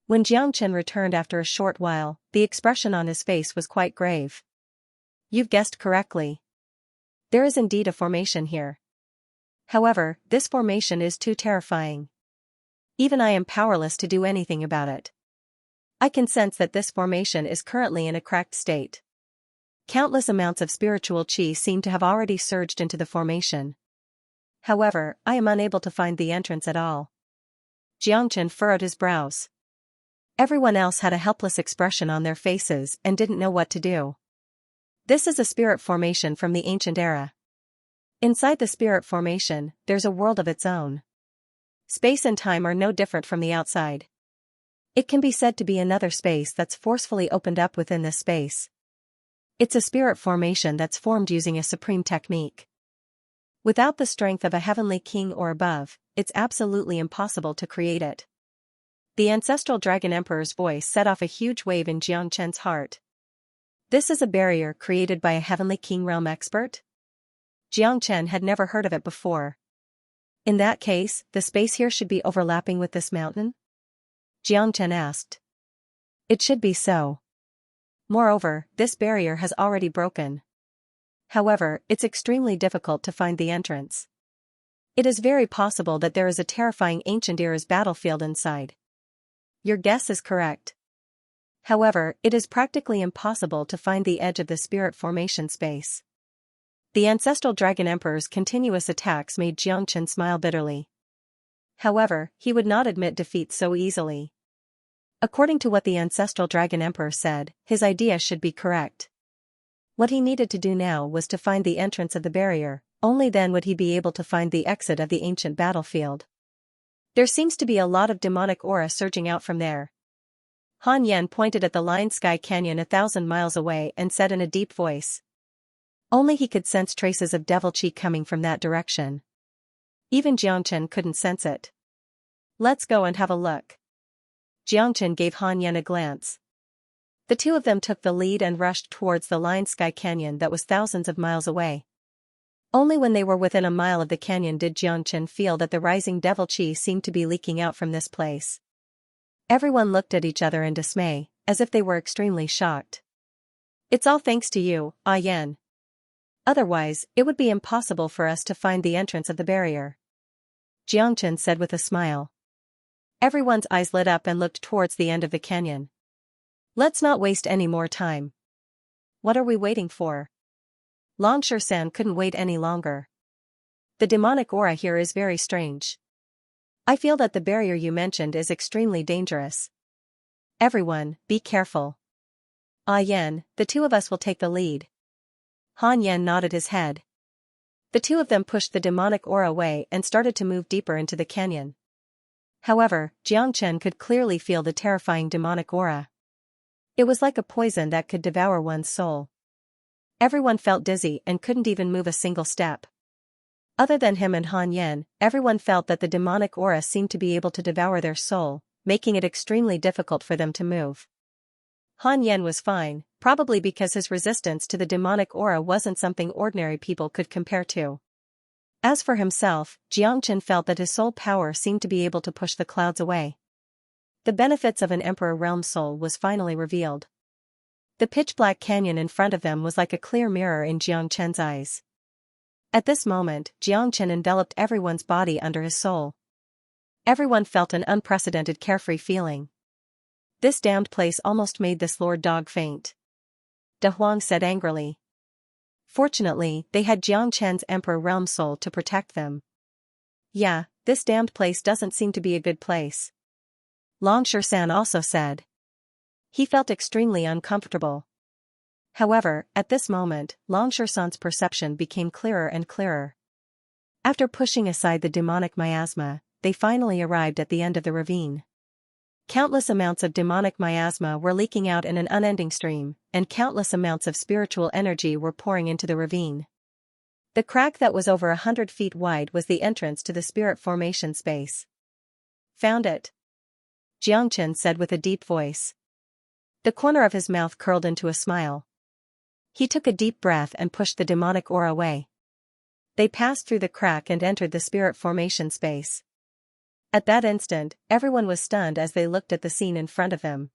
When Jiang returned after a short while, the expression on his face was quite grave. You've guessed correctly. There is indeed a formation here. However, this formation is too terrifying. Even I am powerless to do anything about it. I can sense that this formation is currently in a cracked state. Countless amounts of spiritual qi seem to have already surged into the formation. However, I am unable to find the entrance at all. Jiang furrowed his brows. Everyone else had a helpless expression on their faces and didn't know what to do. This is a spirit formation from the ancient era. Inside the spirit formation, there's a world of its own. Space and time are no different from the outside. It can be said to be another space that's forcefully opened up within this space. It's a spirit formation that's formed using a supreme technique. Without the strength of a heavenly king or above, it's absolutely impossible to create it. The ancestral Dragon Emperor's voice set off a huge wave in Jiang heart. This is a barrier created by a heavenly king realm expert? Jiang had never heard of it before. In that case, the space here should be overlapping with this mountain? Jiang asked. It should be so. Moreover, this barrier has already broken. However, it's extremely difficult to find the entrance. It is very possible that there is a terrifying ancient era's battlefield inside. Your guess is correct. However, it is practically impossible to find the edge of the spirit formation space. The ancestral Dragon Emperor's continuous attacks made Jiang smile bitterly. However, he would not admit defeat so easily. According to what the ancestral Dragon Emperor said, his idea should be correct. What he needed to do now was to find the entrance of the barrier, only then would he be able to find the exit of the ancient battlefield. There seems to be a lot of demonic aura surging out from there. Han Yan pointed at the Lion Sky Canyon 1,000 miles away and said in a deep voice. Only he could sense traces of devil chi coming from that direction. Even Xianxia couldn't sense it. Let's go and have a look. Xianxia gave Han Yan a glance. The two of them took the lead and rushed towards the Lion Sky Canyon that was thousands of miles away. Only when they were within a mile of the canyon did Xianxia feel that the rising devil chi seemed to be leaking out from this place. Everyone looked at each other in dismay, as if they were extremely shocked. It's all thanks to you, Yan. Otherwise, it would be impossible for us to find the entrance of the barrier. Xianxia said with a smile. Everyone's eyes lit up and looked towards the end of the canyon. Let's not waste any more time. What are we waiting for? Longshan couldn't wait any longer. The demonic aura here is very strange. I feel that the barrier you mentioned is extremely dangerous. Everyone, be careful. Yan, the two of us will take the lead. Han Yan nodded his head. The two of them pushed the demonic aura away and started to move deeper into the canyon. However, Xianxia could clearly feel the terrifying demonic aura. It was like a poison that could devour one's soul. Everyone felt dizzy and couldn't even move a single step. Other than him and Han Yan, everyone felt that the demonic aura seemed to be able to devour their soul, making it extremely difficult for them to move. Han Yan was fine, probably because his resistance to the demonic aura wasn't something ordinary people could compare to. As for himself, Xianxia felt that his soul power seemed to be able to push the clouds away. The benefits of an Emperor Realm soul was finally revealed. The pitch-black canyon in front of them was like a clear mirror in Xianxia's eyes. At this moment, Xianxia enveloped everyone's body under his soul. Everyone felt an unprecedented carefree feeling. This damned place almost made this Lord Dog faint. De Huang said angrily. Fortunately, they had Xianxia's Emperor Realm soul to protect them. Yeah, this damned place doesn't seem to be a good place. Longshan also said. He felt extremely uncomfortable. However, at this moment, Longshan's perception became clearer and clearer. After pushing aside the demonic miasma, they finally arrived at the end of the ravine. Countless amounts of demonic miasma were leaking out in an unending stream, and countless amounts of spiritual energy were pouring into the ravine. The crack that was over 100 feet wide was the entrance to the spirit formation space. Found it. Xianxia said with a deep voice. The corner of his mouth curled into a smile. He took a deep breath and pushed the demonic aura away. They passed through the crack and entered the spirit formation space. At that instant, everyone was stunned as they looked at the scene in front of them.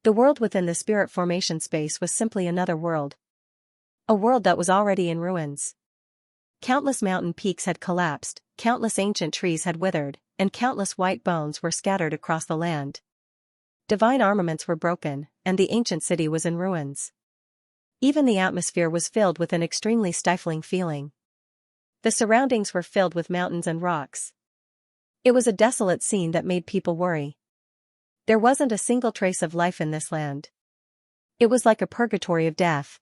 The world within the spirit formation space was simply another world. A world that was already in ruins. Countless mountain peaks had collapsed, countless ancient trees had withered, and countless white bones were scattered across the land. Divine armaments were broken, and the ancient city was in ruins. Even the atmosphere was filled with an extremely stifling feeling. The surroundings were filled with mountains and rocks. It was a desolate scene that made people worry. There wasn't a single trace of life in this land. It was like a purgatory of death.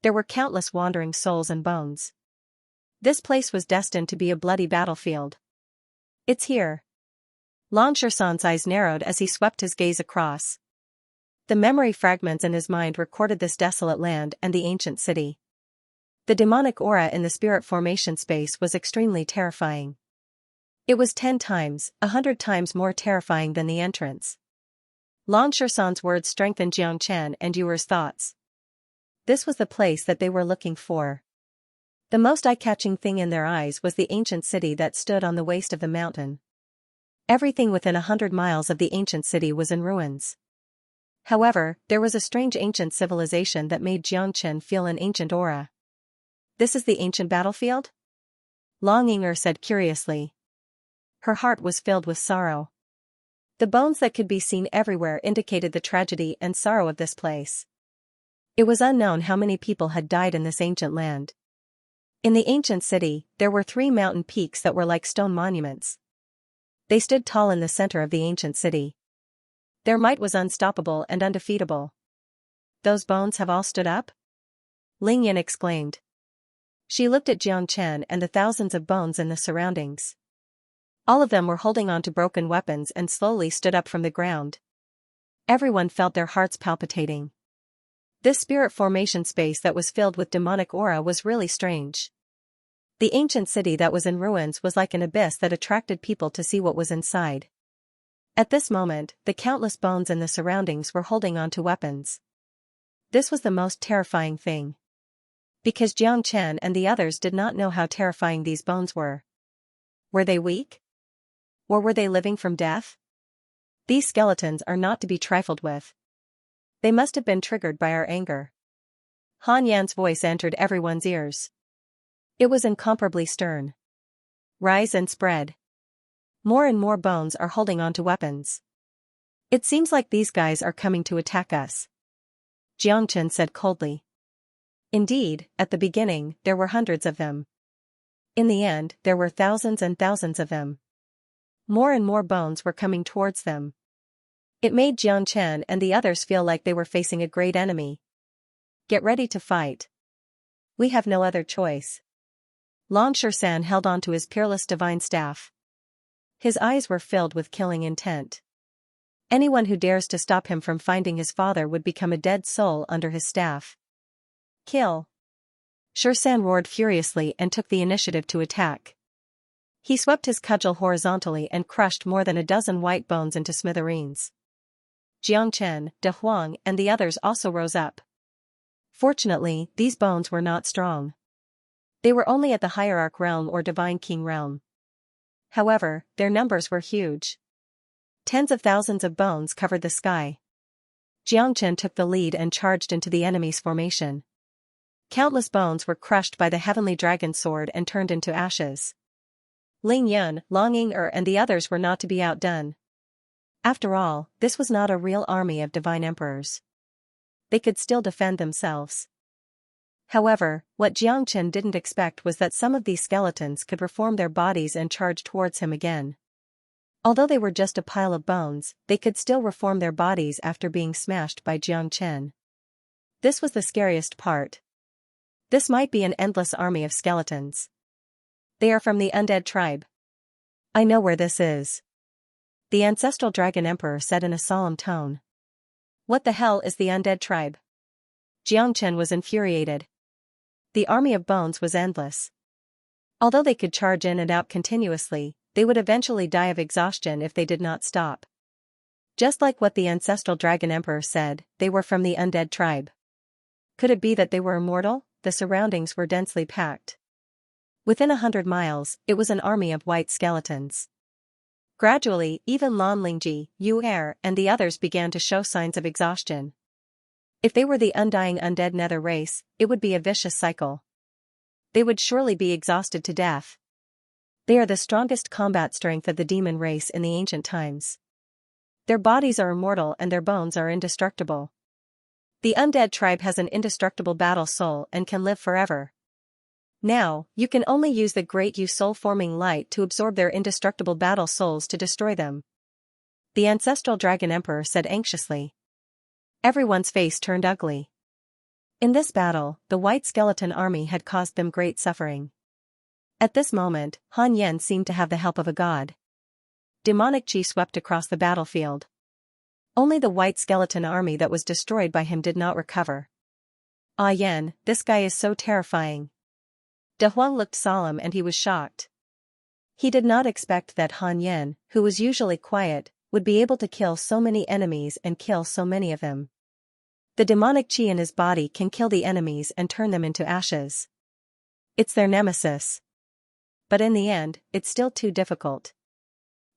There were countless wandering souls and bones. This place was destined to be a bloody battlefield. It's here. Longshan's eyes narrowed as he swept his gaze across. The memory fragments in his mind recorded this desolate land and the ancient city. The demonic aura in the spirit formation space was extremely terrifying. It was 10 times, 100 times more terrifying than the entrance. Longshan's words strengthened Xianxia and Yuer's thoughts. This was the place that they were looking for. The most eye-catching thing in their eyes was the ancient city that stood on the waist of the mountain. Everything within 100 miles of the ancient city was in ruins. However, there was a strange ancient civilization that made Xianxia feel an ancient aura. This is the ancient battlefield? Long Ying'er said curiously. Her heart was filled with sorrow. The bones that could be seen everywhere indicated the tragedy and sorrow of this place. It was unknown how many people had died in this ancient land. In the ancient city, there were 3 mountain peaks that were like stone monuments. They stood tall in the center of the ancient city. Their might was unstoppable and undefeatable. Those bones have all stood up? Ling Yin exclaimed. She looked at Xianxia and the thousands of bones in the surroundings. All of them were holding on to broken weapons and slowly stood up from the ground. Everyone felt their hearts palpitating. This spirit formation space that was filled with demonic aura was really strange. The ancient city that was in ruins was like an abyss that attracted people to see what was inside. At this moment, the countless bones in the surroundings were holding onto weapons. This was the most terrifying thing. Because Xianxia and the others did not know how terrifying these bones were. Were they weak? Or were they living from death? These skeletons are not to be trifled with. They must have been triggered by our anger. Han Yan's voice entered everyone's ears. It was incomparably stern. Rise and spread. More and more bones are holding onto weapons. It seems like these guys are coming to attack us. Xianxia said coldly. Indeed, at the beginning, there were hundreds of them. In the end, there were thousands and thousands of them. More and more bones were coming towards them. It made Xianxia and the others feel like they were facing a great enemy. Get ready to fight. We have no other choice. Lan Shisan held onto his peerless divine staff. His eyes were filled with killing intent. Anyone who dares to stop him from finding his father would become a dead soul under his staff. Kill! Shisan roared furiously and took the initiative to attack. He swept his cudgel horizontally and crushed more than a dozen white bones into smithereens. Xianxia, De Huang and the others also rose up. Fortunately, these bones were not strong. They were only at the Hierarch realm or Divine King realm. However, their numbers were huge. Tens of thousands of bones covered the sky. Xianxia took the lead and charged into the enemy's formation. Countless bones were crushed by the heavenly dragon sword and turned into ashes. Ling Yun, Long Ying'er and the others were not to be outdone. After all, this was not a real army of divine emperors. They could still defend themselves. However, what Xianxia didn't expect was that some of these skeletons could reform their bodies and charge towards him again. Although they were just a pile of bones, they could still reform their bodies after being smashed by Xianxia. This was the scariest part. This might be an endless army of skeletons. They are from the undead tribe. I know where this is. The ancestral dragon emperor said in a solemn tone. What the hell is the undead tribe? Xianxia was infuriated. The army of bones was endless. Although they could charge in and out continuously, they would eventually die of exhaustion if they did not stop. Just like what the ancestral dragon emperor said, they were from the undead tribe. Could it be that they were immortal? The surroundings were densely packed. Within 100 miles, it was an army of white skeletons. Gradually, even Lan Lingji, Yu Er, and the others began to show signs of exhaustion. If they were the undying undead nether race, it would be a vicious cycle. They would surely be exhausted to death. They are the strongest combat strength of the demon race in the ancient times. Their bodies are immortal and their bones are indestructible. The undead tribe has an indestructible battle soul and can live forever. Now, you can only use the Great You soul-forming light to absorb their indestructible battle souls to destroy them. The ancestral dragon emperor said anxiously. Everyone's face turned ugly. In this battle, the white skeleton army had caused them great suffering. At this moment, Han Yan seemed to have the help of a god. Demonic chi swept across the battlefield. Only the white skeleton army that was destroyed by him did not recover. Ah Yan, this guy is so terrifying. De Huang looked solemn and he was shocked. He did not expect that Han Yan, who was usually quiet, would be able to kill so many enemies and kill so many of them. The demonic chi in his body can kill the enemies and turn them into ashes. It's their nemesis. But in the end, it's still too difficult.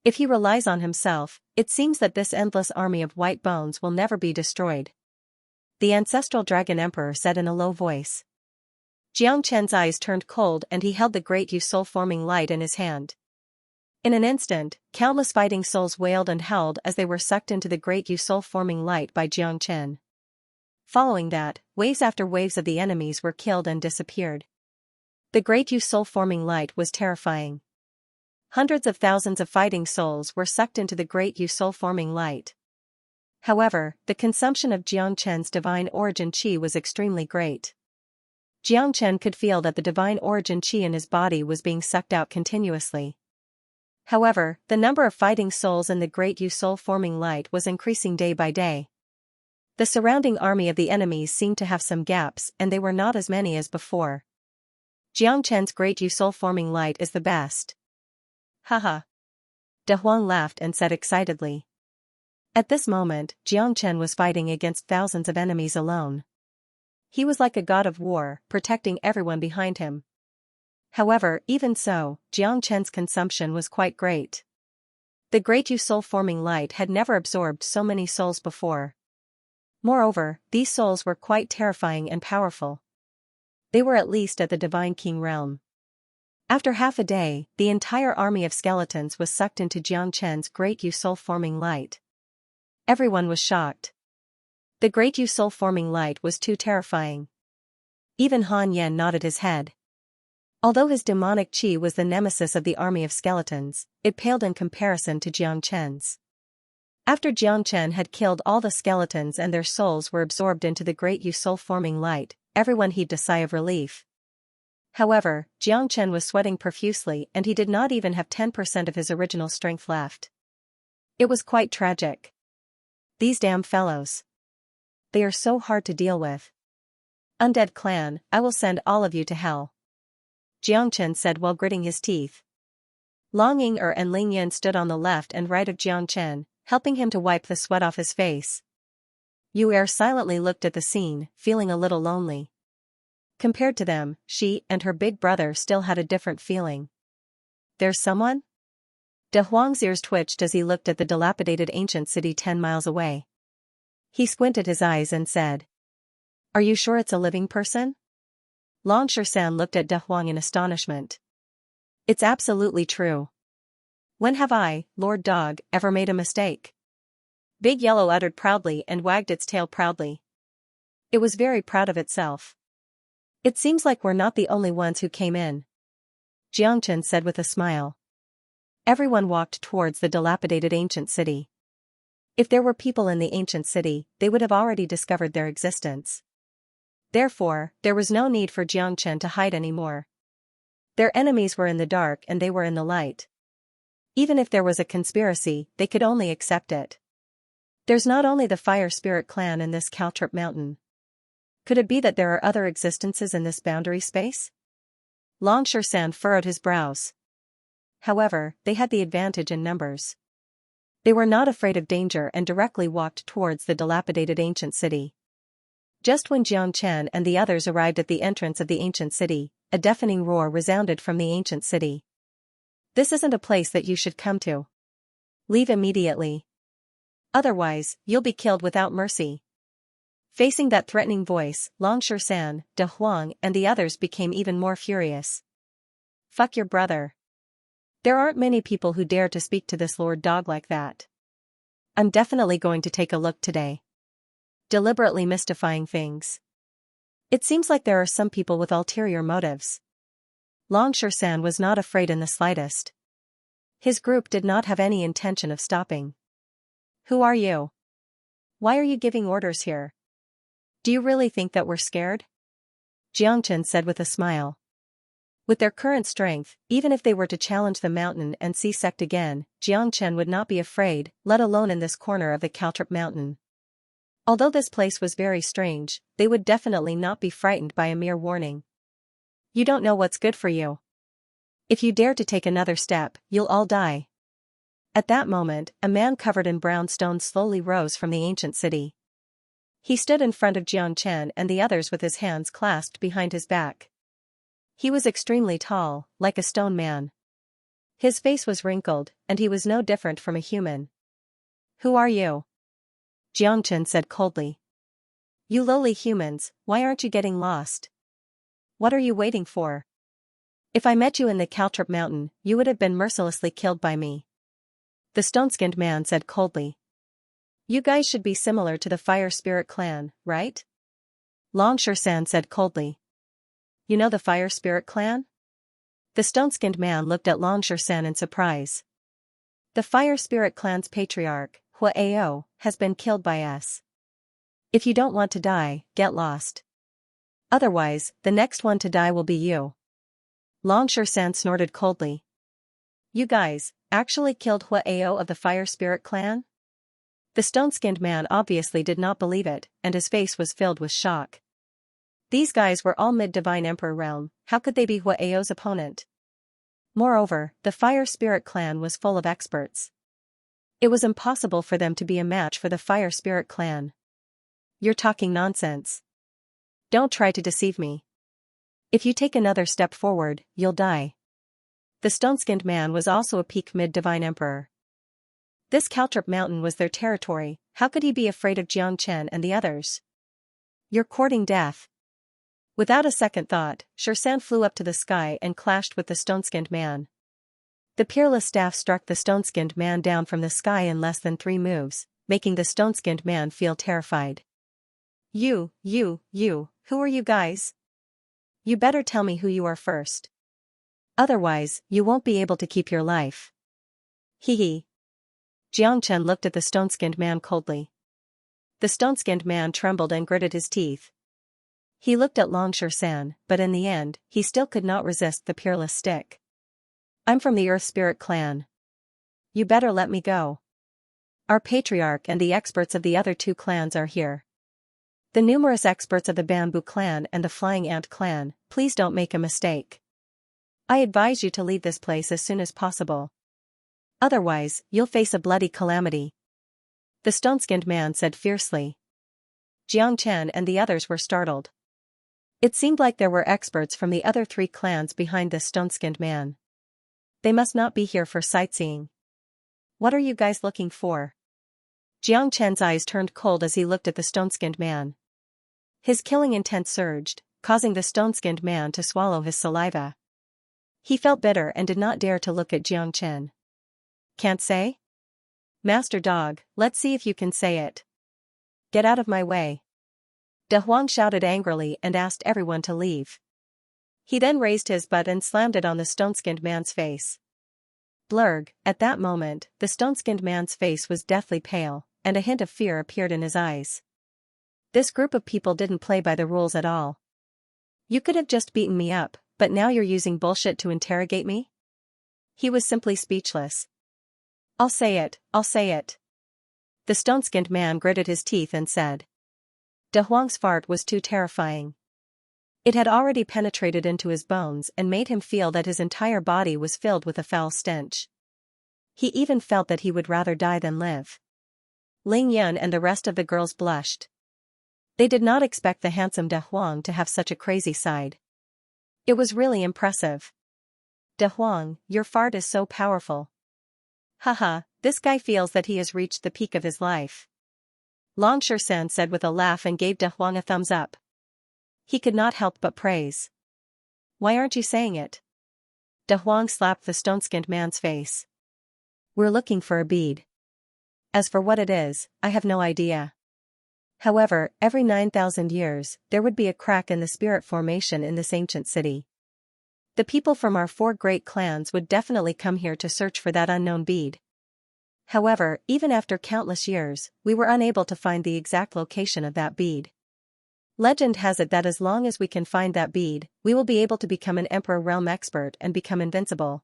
If he relies on himself, it seems that this endless army of white bones will never be destroyed. The ancestral dragon emperor said in a low voice. Xianxia's eyes turned cold and he held the Great You soul-forming light in his hand. In an instant, countless fighting souls wailed and howled as they were sucked into the Great You soul-forming light by Xianxia. Following that, waves after waves of the enemies were killed and disappeared. The Great You soul-forming light was terrifying. Hundreds of thousands of fighting souls were sucked into the Great You soul-forming light. However, the consumption of Xianxia's divine origin chi was extremely great. Xianxia could feel that the divine origin chi in his body was being sucked out continuously. However, the number of fighting souls in the great Yu soul-forming light was increasing day by day. The surrounding army of the enemies seemed to have some gaps and they were not as many as before. Xianxia's great Yu soul-forming light is the best. Haha. De Huang laughed and said excitedly. At this moment, Xianxia was fighting against thousands of enemies alone. He was like a god of war, protecting everyone behind him. However, even so, Xianxia's consumption was quite great. The great Yu soul-forming light had never absorbed so many souls before. Moreover, these souls were quite terrifying and powerful. They were at least at the Divine King realm. After half a day, the entire army of skeletons was sucked into Xianxia's great Yu soul-forming light. Everyone was shocked. The great Yu soul-forming light was too terrifying. Even Han Yan nodded his head. Although his demonic qi was the nemesis of the army of skeletons, it paled in comparison to Xianxia's. After Xianxia had killed all the skeletons and their souls were absorbed into the great Yu soul-forming light, everyone heaved a sigh of relief. However, Xianxia was sweating profusely and he did not even have 10% of his original strength left. It was quite tragic. These damn fellows. They are so hard to deal with. Undead clan, I will send all of you to hell. Xianxia said while gritting his teeth. Long Ying'er and Ling Yan stood on the left and right of Xianxia, helping him to wipe the sweat off his face. Yu Er silently looked at the scene, feeling a little lonely. Compared to them, she and her big brother still had a different feeling. There's someone? De Huang's ears twitched as he looked at the dilapidated ancient city 10 miles away. He squinted his eyes and said. Are you sure it's a living person? Long Shisan looked at De Huang in astonishment. It's absolutely true. When have I, Lord Dog, ever made a mistake? Big Yellow uttered proudly and wagged its tail proudly. It was very proud of itself. It seems like we're not the only ones who came in. Xianxia said with a smile. Everyone walked towards the dilapidated ancient city. If there were people in the ancient city, they would have already discovered their existence. Therefore, there was no need for Xianxia to hide anymore. Their enemies were in the dark and they were in the light. Even if there was a conspiracy, they could only accept it. There's not only the Fire Spirit clan in this Caltrip mountain. Could it be that there are other existences in this boundary space? Long Shisan furrowed his brows. However, they had the advantage in numbers. They were not afraid of danger and directly walked towards the dilapidated ancient city. Just when Xianxia and the others arrived at the entrance of the ancient city, a deafening roar resounded from the ancient city. This isn't a place that you should come to. Leave immediately. Otherwise, you'll be killed without mercy. Facing that threatening voice, Long Shisan, De Huang and the others became even more furious. Fuck your brother. There aren't many people who dare to speak to this Lord Dog like that. I'm definitely going to take a look today. Deliberately mystifying things. It seems like there are some people with ulterior motives. Long Shisan was not afraid in the slightest. His group did not have any intention of stopping. Who are you? Why are you giving orders here? Do you really think that we're scared? Xianxia said with a smile. With their current strength, even if they were to challenge the mountain and sea sect again, Xianxia would not be afraid, let alone in this corner of the Caltrip mountain. Although this place was very strange, they would definitely not be frightened by a mere warning. You don't know what's good for you. If you dare to take another step, you'll all die. At that moment, a man covered in brown stone slowly rose from the ancient city. He stood in front of Xianxia and the others with his hands clasped behind his back. He was extremely tall, like a stone man. His face was wrinkled, and he was no different from a human. Who are you? Xianxia said coldly. You lowly humans, why aren't you getting lost? What are you waiting for? If I met you in the Caltrip mountain, you would have been mercilessly killed by me. The stone-skinned man said coldly. You guys should be similar to the Fire Spirit clan, right? Long Shisan said coldly. You know the Fire Spirit clan? The stone-skinned man looked at Long Shisan in surprise. The Fire Spirit clan's patriarch, Hua Ao, has been killed by us. If you don't want to die, get lost. Otherwise, the next one to die will be you. Long Shisan snorted coldly. You guys actually killed Huao of the Fire Spirit clan? The stone-skinned man obviously did not believe it, and his face was filled with shock. These guys were all mid-divine emperor realm, how could they be Huao's opponent? Moreover, the Fire Spirit clan was full of experts. It was impossible for them to be a match for the Fire Spirit clan. You're talking nonsense. Don't try to deceive me. If you take another step forward, you'll die. The stone-skinned man was also a peak mid-divine emperor. This Caltrip mountain was their territory, how could he be afraid of Xianxia and the others? You're courting death. Without a second thought, Xianxia flew up to the sky and clashed with the stone-skinned man. The peerless staff struck the stone-skinned man down from the sky in less than 3 moves, making the stone-skinned man feel terrified. You, who are you guys? You better tell me who you are first. Otherwise, you won't be able to keep your life. Hee. Xianxia looked at the stone-skinned man coldly. The stone-skinned man trembled and gritted his teeth. He looked at Long Xianxia, but in the end, he still could not resist the peerless stick. I'm from the Earth Spirit clan. You better let me go. Our patriarch and the experts of the other 2 clans are here. The numerous experts of the Bamboo clan and the Flying Ant clan, please don't make a mistake. I advise you to leave this place as soon as possible. Otherwise, you'll face a bloody calamity. The stone-skinned man said fiercely. Xianxia and the others were startled. It seemed like there were experts from the other 3 clans behind this stone-skinned man. They must not be here for sightseeing. What are you guys looking for? Xianxia's eyes turned cold as he looked at the stone-skinned man. His killing intent surged, causing the stone-skinned man to swallow his saliva. He felt bitter and did not dare to look at Xianxia. Can't say? Master Dog, let's see if you can say it. Get out of my way. De Huang shouted angrily and asked everyone to leave. He then raised his butt and slammed it on the stone-skinned man's face. Blurg, at that moment, the stone-skinned man's face was deathly pale, and a hint of fear appeared in his eyes. This group of people didn't play by the rules at all. You could have just beaten me up, but now you're using bullshit to interrogate me? He was simply speechless. I'll say it. The stone-skinned man gritted his teeth and said. De Huang's fart was too terrifying. It had already penetrated into his bones and made him feel that his entire body was filled with a foul stench. He even felt that he would rather die than live. Ling Yun and the rest of the girls blushed. They did not expect the handsome De Huang to have such a crazy side. It was really impressive. De Huang, your fart is so powerful. Haha, this guy feels that he has reached the peak of his life. Long Xianxia said with a laugh and gave De Huang a thumbs up. He could not help but praise. Why aren't you saying it? De Huang slapped the stone-skinned man's face. We're looking for a bead. As for what it is, I have no idea. However, every 9,000 years, there would be a crack in the spirit formation in this ancient city. The people from our 4 great clans would definitely come here to search for that unknown bead. However, even after countless years, we were unable to find the exact location of that bead. Legend has it that as long as we can find that bead, we will be able to become an Emperor Realm expert and become invincible.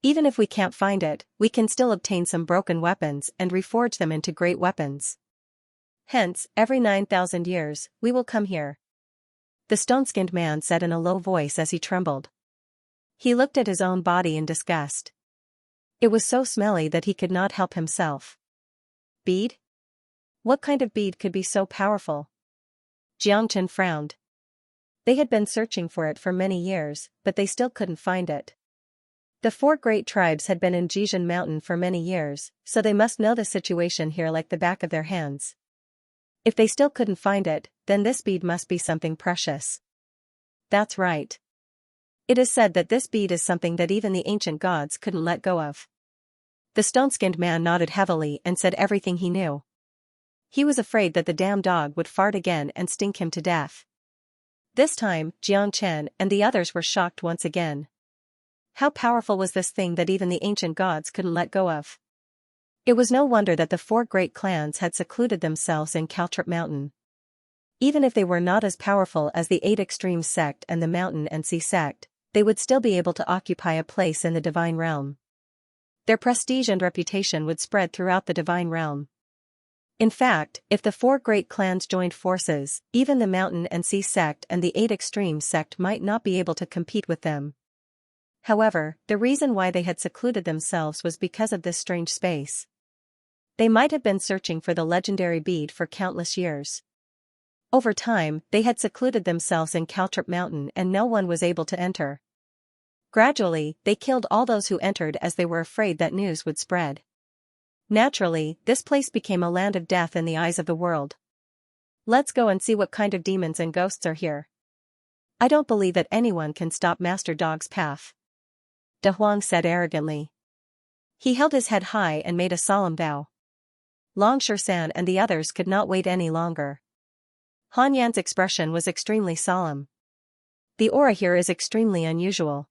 Even if we can't find it, we can still obtain some broken weapons and reforge them into great weapons. Hence, every 9,000 years, we will come here. The stone-skinned man said in a low voice as he trembled. He looked at his own body in disgust. It was so smelly that he could not help himself. Bead? What kind of bead could be so powerful? Xianxia frowned. They had been searching for it for many years, but they still couldn't find it. The 4 great tribes had been in Jizhen Mountain for many years, so they must know the situation here like the back of their hands. If they still couldn't find it, then this bead must be something precious. That's right. It is said that this bead is something that even the ancient gods couldn't let go of. The stone-skinned man nodded heavily and said everything he knew. He was afraid that the damn dog would fart again and stink him to death. This time, Xianxia and the others were shocked once again. How powerful was this thing that even the ancient gods couldn't let go of? It was no wonder that the 4 great clans had secluded themselves in Caltrip Mountain. Even if they were not as powerful as the 8 Extremes sect and the Mountain and Sea sect, they would still be able to occupy a place in the divine realm. their prestige and reputation would spread throughout the divine realm. In fact, if the 4 great clans joined forces, even the Mountain and Sea sect and the 8 Extreme sect might not be able to compete with them. However, the reason why they had secluded themselves was because of this strange space. They might have been searching for the legendary bead for countless years. Over time, they had secluded themselves in Caltrip Mountain and no one was able to enter. Gradually, they killed all those who entered as they were afraid that news would spread. Naturally, this place became a land of death in the eyes of the world. Let's go and see what kind of demons and ghosts are here. I don't believe that anyone can stop Master Dog's path. De Huang said arrogantly. He held his head high and made a solemn bow. Long Shan and the others could not wait any longer. Han Yan's expression was extremely solemn. The aura here is extremely unusual.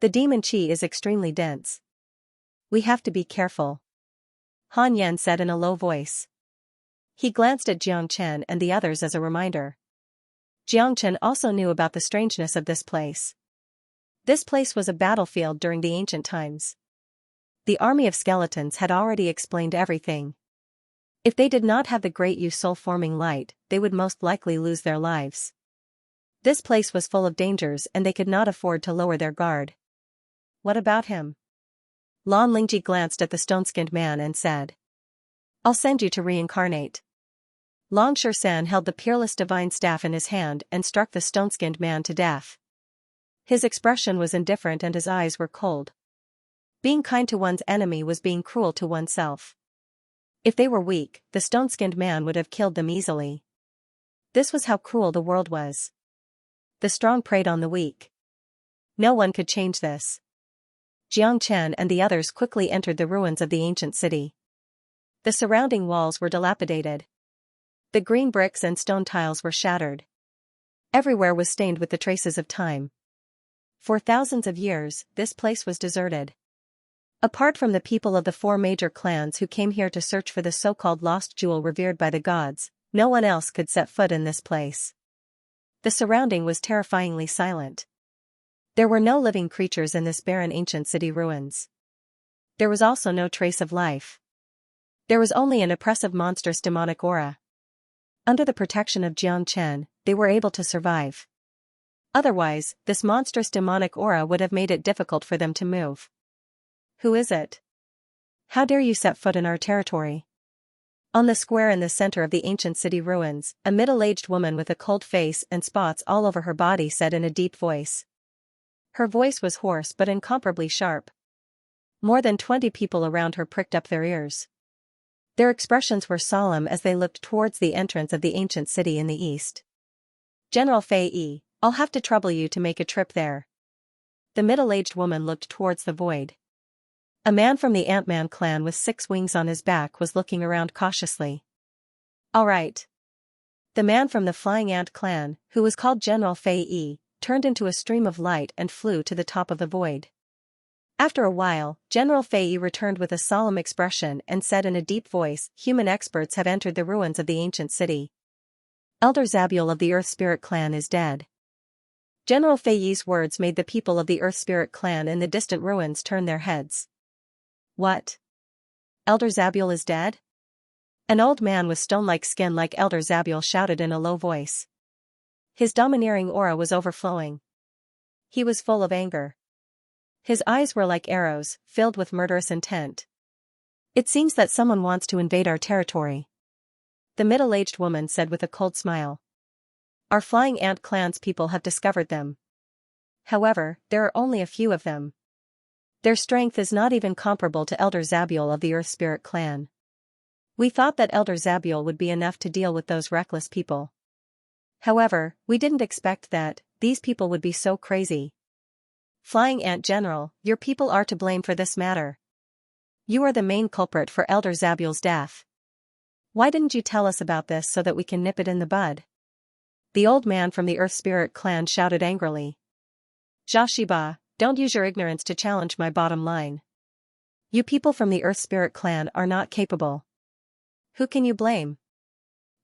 The demon qi is extremely dense. We have to be careful. Han Yan said in a low voice. He glanced at Jiang Chen and the others as a reminder. Jiang Chen also knew about the strangeness of this place. This place was a battlefield during the ancient times. The army of skeletons had already explained everything. If they did not have the great Yu soul-forming light, they would most likely lose their lives. This place was full of dangers and they could not afford to lower their guard. What about him? Lan Lingji glanced at the stone-skinned man and said. I'll send you to reincarnate. Long Shan held the peerless divine staff in his hand and struck the stone-skinned man to death. His expression was indifferent and his eyes were cold. Being kind to one's enemy was being cruel to oneself. If they were weak, the stone-skinned man would have killed them easily. This was how cruel the world was. The strong preyed on the weak. No one could change this. Jiang Chen and the others quickly entered the ruins of the ancient city. The surrounding walls were dilapidated. The green bricks and stone tiles were shattered. Everywhere was stained with the traces of time. For thousands of years, this place was deserted. Apart from the people of the 4 major clans who came here to search for the so-called lost jewel revered by the gods, no one else could set foot in this place. The surrounding was terrifyingly silent. There were no living creatures in this barren ancient city ruins. There was also no trace of life. There was only an oppressive monstrous demonic aura. Under the protection of Jiang Chen, they were able to survive. Otherwise, this monstrous demonic aura would have made it difficult for them to move. Who is it? How dare you set foot in our territory? On the square in the center of the ancient city ruins, a middle-aged woman with a cold face and spots all over her body said in a deep voice. Her voice was hoarse but incomparably sharp. More than 20 people around her pricked up their ears. Their expressions were solemn as they looked towards the entrance of the ancient city in the east. General Fei Yi, I'll have to trouble you to make a trip there. The middle-aged woman looked towards the void. A man from the Ant-Man clan with 6 wings on his back was looking around cautiously. All right. The man from the Flying Ant clan, who was called General Fei Yi, turned into a stream of light and flew to the top of the void. After a while, General Fei Yi returned with a solemn expression and said in a deep voice, human experts have entered the ruins of the ancient city. Elder Zabiel of the Earth Spirit clan is dead. General Fei Yi's words made the people of the Earth Spirit clan in the distant ruins turn their heads. What? Elder Zabiel is dead? An old man with stone-like skin like Elder Zabiel shouted in a low voice. His domineering aura was overflowing. He was full of anger. His eyes were like arrows, filled with murderous intent. It seems that someone wants to invade our territory. The middle-aged woman said with a cold smile. Our Flying Ant clan's people have discovered them. However, there are only a few of them. Their strength is not even comparable to Elder Zabiel of the Earth Spirit clan. We thought that Elder Zabiel would be enough to deal with those reckless people. However, we didn't expect that these people would be so crazy. Flying Ant General, your people are to blame for this matter. You are the main culprit for Elder Zabiel's death. Why didn't you tell us about this so that we can nip it in the bud? The old man from the Earth Spirit clan shouted angrily. Xianxia, don't use your ignorance to challenge my bottom line. You people from the Earth Spirit clan are not capable. Who can you blame?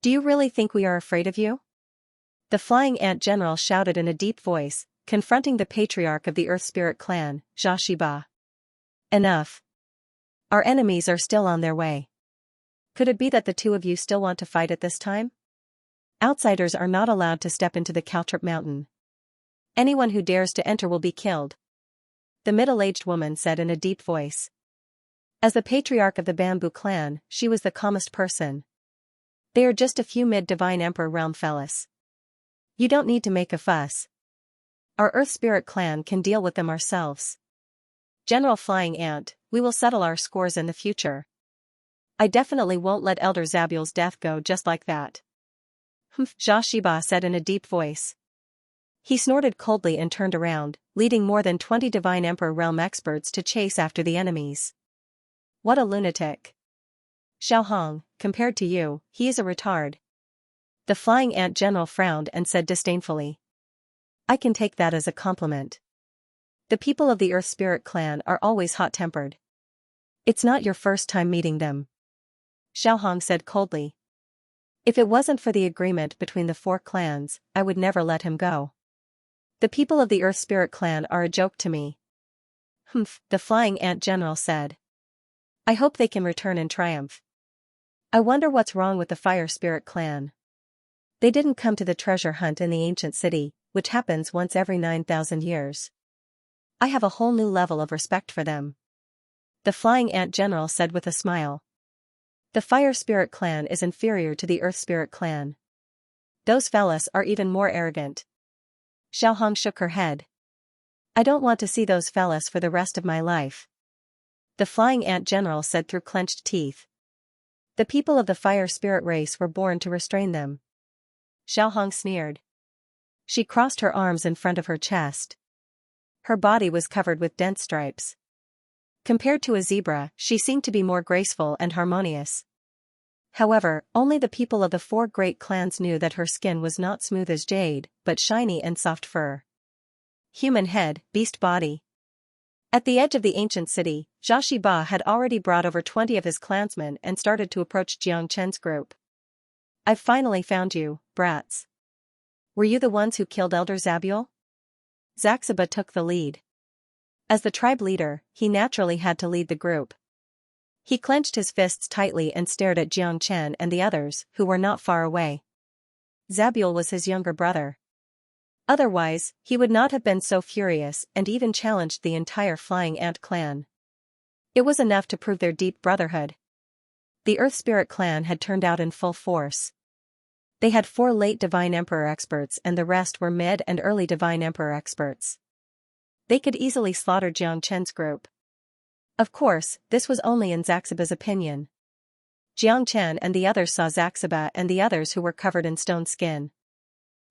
Do you really think we are afraid of you? The Flying Ant General shouted in a deep voice, confronting the patriarch of the Earth Spirit clan, Xianxia. Enough. Our enemies are still on their way. Could it be that the two of you still want to fight at this time? Outsiders are not allowed to step into the Caltrip Mountain. Anyone who dares to enter will be killed, the middle-aged woman said in a deep voice. As the patriarch of the Bamboo clan, she was the calmest person. They are just a few mid-divine emperor realm fellas. You don't need to make a fuss. Our Earth Spirit clan can deal with them ourselves. General Flying Ant, we will settle our scores in the future. I definitely won't let Elder Zabul's death go just like that. Humph, Xianxia said in a deep voice. He snorted coldly and turned around, leading more than 20 Divine Emperor realm experts to chase after the enemies. What a lunatic. Xiao Hong, compared to you, he is a retard. The Flying Ant General frowned and said disdainfully. I can take that as a compliment. The people of the Earth Spirit clan are always hot-tempered. It's not your first time meeting them. Xiao Hong said coldly. If it wasn't for the agreement between the four clans, I would never let him go. The people of the Earth Spirit clan are a joke to me. Humph, the Flying Ant General said. I hope they can return in triumph. I wonder what's wrong with the Fire Spirit clan. They didn't come to the treasure hunt in the ancient city, which happens once every 9,000 years. I have a whole new level of respect for them. The Flying Ant General said with a smile. The Fire Spirit clan is inferior to the Earth Spirit clan. Those fellas are even more arrogant. Xiao Hong shook her head. I don't want to see those fellas for the rest of my life. The Flying Ant General said through clenched teeth. The people of the Fire Spirit race were born to restrain them. Xiao Hong sneered. She crossed her arms in front of her chest. Her body was covered with dense stripes. Compared to a zebra, she seemed to be more graceful and harmonious. However, only the people of the four great clans knew that her skin was not smooth as jade, but shiny and soft fur. Human head, beast body. At the edge of the ancient city, Xianxia had already brought over 20 of his clansmen and started to approach Jiang Chen's group. I've finally found you, brats. Were you the ones who killed Elder Zabul? Xianxia took the lead. As the tribe leader, he naturally had to lead the group. He clenched his fists tightly and stared at Jiang Chen and the others, who were not far away. Zabul was his younger brother. Otherwise, he would not have been so furious and even challenged the entire Flying Ant clan. It was enough to prove their deep brotherhood. The Earth Spirit clan had turned out in full force. They had 4 late Divine Emperor experts and the rest were mid and early Divine Emperor experts. They could easily slaughter Jiang Chen's group. Of course, this was only in Xianxia's opinion. Jiang Chen and the others saw Xianxia and the others who were covered in stone skin.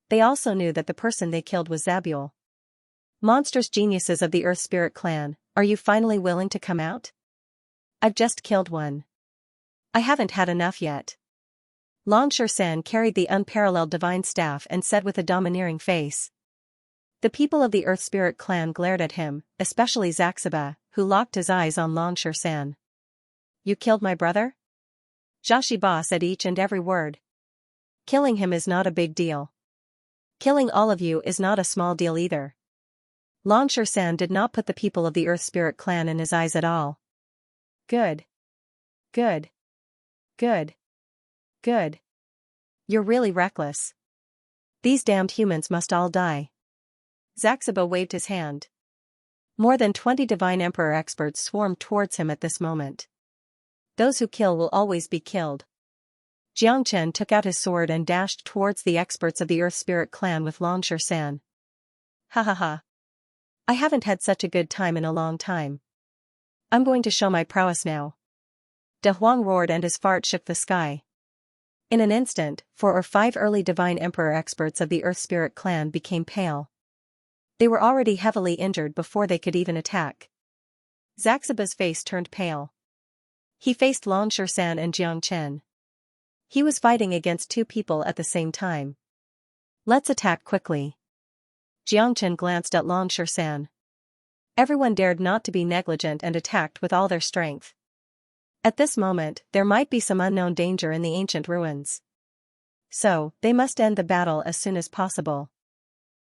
They also knew that the person they killed was Zabul. Monstrous geniuses of the Earth Spirit clan, are you finally willing to come out? I've just killed one. I haven't had enough yet. Long San carried the unparalleled divine staff and said with a domineering face. The people of the Earth Spirit clan glared at him, especially Xianxia, who locked his eyes on Long San. You killed my brother? Xianxia said each and every word. Killing him is not a big deal. Killing all of you is not a small deal either. Long San did not put the people of the Earth Spirit clan in his eyes at all. Good. Good. Good. Good. You're really reckless. These damned humans must all die. Xianxia waved his hand. More than 20 Divine Emperor experts swarmed towards him at this moment. Those who kill will always be killed. Jiang Chen took out his sword and dashed towards the experts of the Earth Spirit clan with Long San. Ha ha ha. I haven't had such a good time in a long time. I'm going to show my prowess now. De Huang roared and his fart shook the sky. In an instant, 4 or 5 early Divine Emperor experts of the Earth Spirit clan became pale. They were already heavily injured before they could even attack. Xianxia's face turned pale. He faced Long San and Jiang Chen. He was fighting against 2 people at the same time. Let's attack quickly. Jiang Chen glanced at Long San. Everyone dared not to be negligent and attacked with all their strength. At this moment, there might be some unknown danger in the ancient ruins. So, they must end the battle as soon as possible.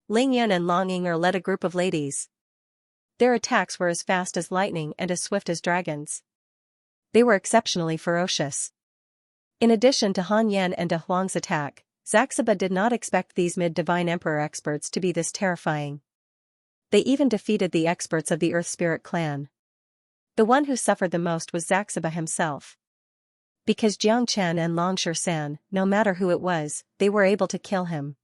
Ling Yun and Long Yinger led a group of ladies. Their attacks were as fast as lightning and as swift as dragons. They were exceptionally ferocious. In addition to Han Yan and De Huang's attack, Xianxia did not expect these mid-divine emperor experts to be this terrifying. They even defeated the experts of the Earth Spirit clan. The one who suffered the most was Xianxia himself. Because Jiang Chen and Long San, no matter who it was, they were able to kill him.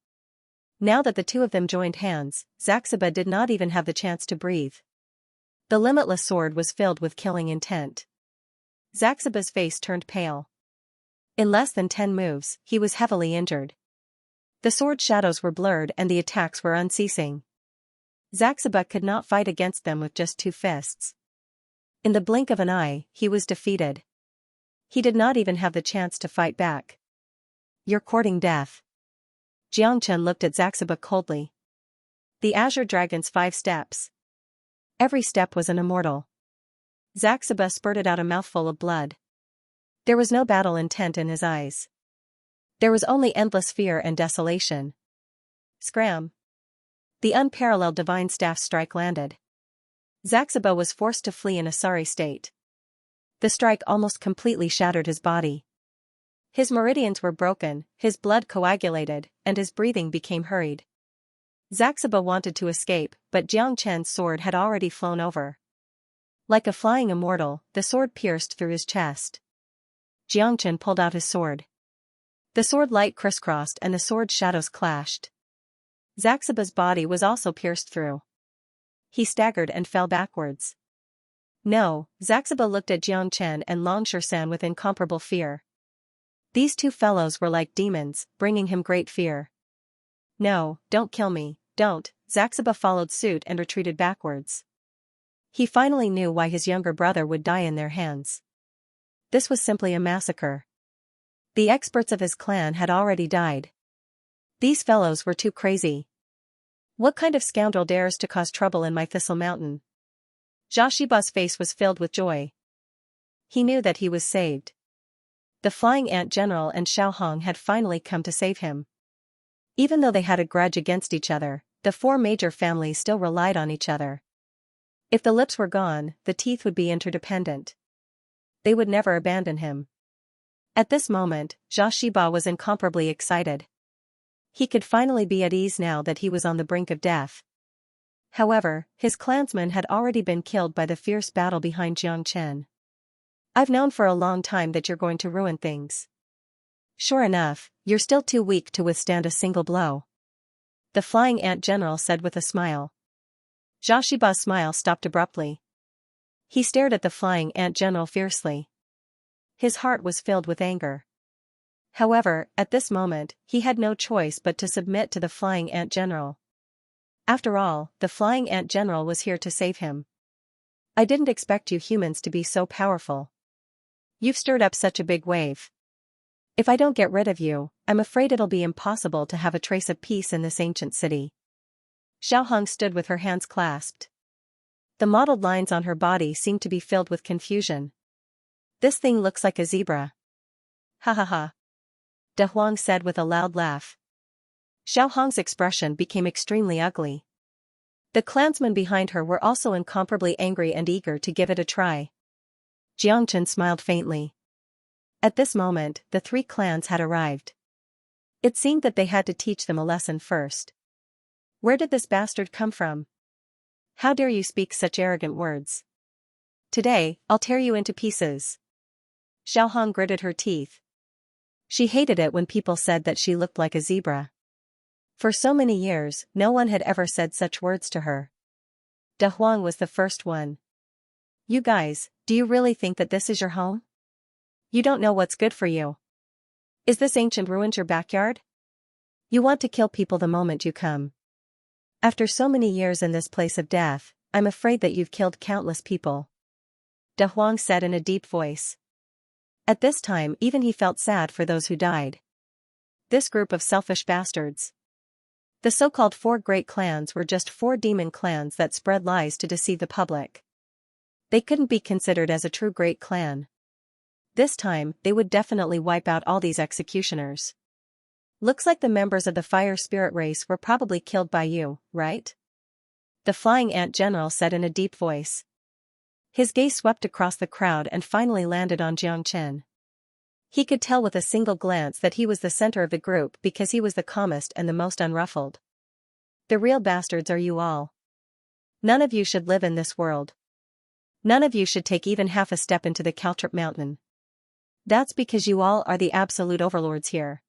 Now that the two of them joined hands, Xianxia did not even have the chance to breathe. The limitless sword was filled with killing intent. Xianxia's face turned pale. In less than 10 moves, he was heavily injured. The sword shadows were blurred and the attacks were unceasing. Xianxia could not fight against them with just 2 fists. In the blink of an eye, he was defeated. He did not even have the chance to fight back. You're courting death. Jiangchen looked at Xianxia coldly. The Azure Dragon's 5 steps. Every step was an immortal. Xianxia spurted out a mouthful of blood. There was no battle intent in his eyes. There was only endless fear and desolation. Scram. The unparalleled divine staff strike landed. Xianxia was forced to flee in a sorry state. The strike almost completely shattered his body. His meridians were broken, his blood coagulated, and his breathing became hurried. Xianxia wanted to escape, but Jiang Chen's sword had already flown over. Like a flying immortal, the sword pierced through his chest. Jiang Chen pulled out his sword. The sword light crisscrossed and the sword shadows clashed. Xianxia's body was also pierced through. He staggered and fell backwards. No, Xianxia looked at Jiang Chen and Long San with incomparable fear. These two fellows were like demons, bringing him great fear. No, don't kill me, don't, Xianxia followed suit and retreated backwards. He finally knew why his younger brother would die in their hands. This was simply a massacre. The experts of his clan had already died. These fellows were too crazy. What kind of scoundrel dares to cause trouble in my Thistle Mountain? Xiaoxiba's face was filled with joy. He knew that he was saved. The Flying Ant General and Xiaohong had finally come to save him. Even though they had a grudge against each other, the 4 major families still relied on each other. If the lips were gone, the teeth would be interdependent. They would never abandon him. At this moment, Xiaoxiba was incomparably excited. He could finally be at ease now that he was on the brink of death. However, his clansmen had already been killed by the fierce battle behind Jiangchen. I've known for a long time that you're going to ruin things. Sure enough, you're still too weak to withstand a single blow. The Flying Ant General said with a smile. Xiaoxiba's smile stopped abruptly. He stared at the Flying Ant General fiercely. His heart was filled with anger. However, at this moment, he had no choice but to submit to the Flying Ant General. After all, the Flying Ant General was here to save him. I didn't expect you humans to be so powerful. You've stirred up such a big wave. If I don't get rid of you, I'm afraid it'll be impossible to have a trace of peace in this ancient city. Xiaohong stood with her hands clasped. The mottled lines on her body seemed to be filled with confusion. This thing looks like a zebra. Ha ha ha. De Huang said with a loud laugh. Xiaohong's expression became extremely ugly. The clansmen behind her were also incomparably angry and eager to give it a try. Jiangchen smiled faintly. At this moment, the 3 clans had arrived. It seemed that they had to teach them a lesson first. Where did this bastard come from? How dare you speak such arrogant words? Today, I'll tear you into pieces. Xiaohong gritted her teeth. She hated it when people said that she looked like a zebra. For so many years, no one had ever said such words to her. De Huang was the first one. You guys, do you really think that this is your home? You don't know what's good for you. Is this ancient ruins your backyard? You want to kill people the moment you come. After so many years in this place of death, I'm afraid that you've killed countless people. De Huang said in a deep voice. At this time even he felt sad for those who died. This group of selfish bastards. The so-called 4 great clans were just 4 demon clans that spread lies to deceive the public. They couldn't be considered as a true great clan. This time, they would definitely wipe out all these executioners. Looks like the members of the fire spirit race were probably killed by you, right? The Flying Ant General said in a deep voice. His gaze swept across the crowd and finally landed on Xianxia. He could tell with a single glance that he was the center of the group because he was the calmest and the most unruffled. The real bastards are you all. None of you should live in this world. None of you should take even half a step into the Caltrip Mountain. That's because you all are the absolute overlords here.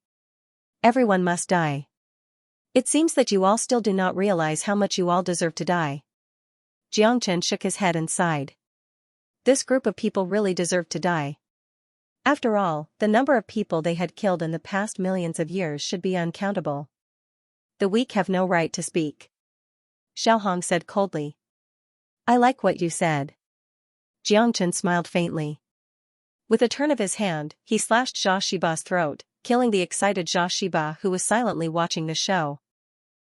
Everyone must die. It seems that you all still do not realize how much you all deserve to die. Xianxia shook his head and sighed. This group of people really deserved to die. After all, the number of people they had killed in the past millions of years should be uncountable. The weak have no right to speak. Xiaohong said coldly. I like what you said. Xianxia smiled faintly. With a turn of his hand, he slashed Xia Shiba's throat, killing the excited Xia Shiba who was silently watching the show.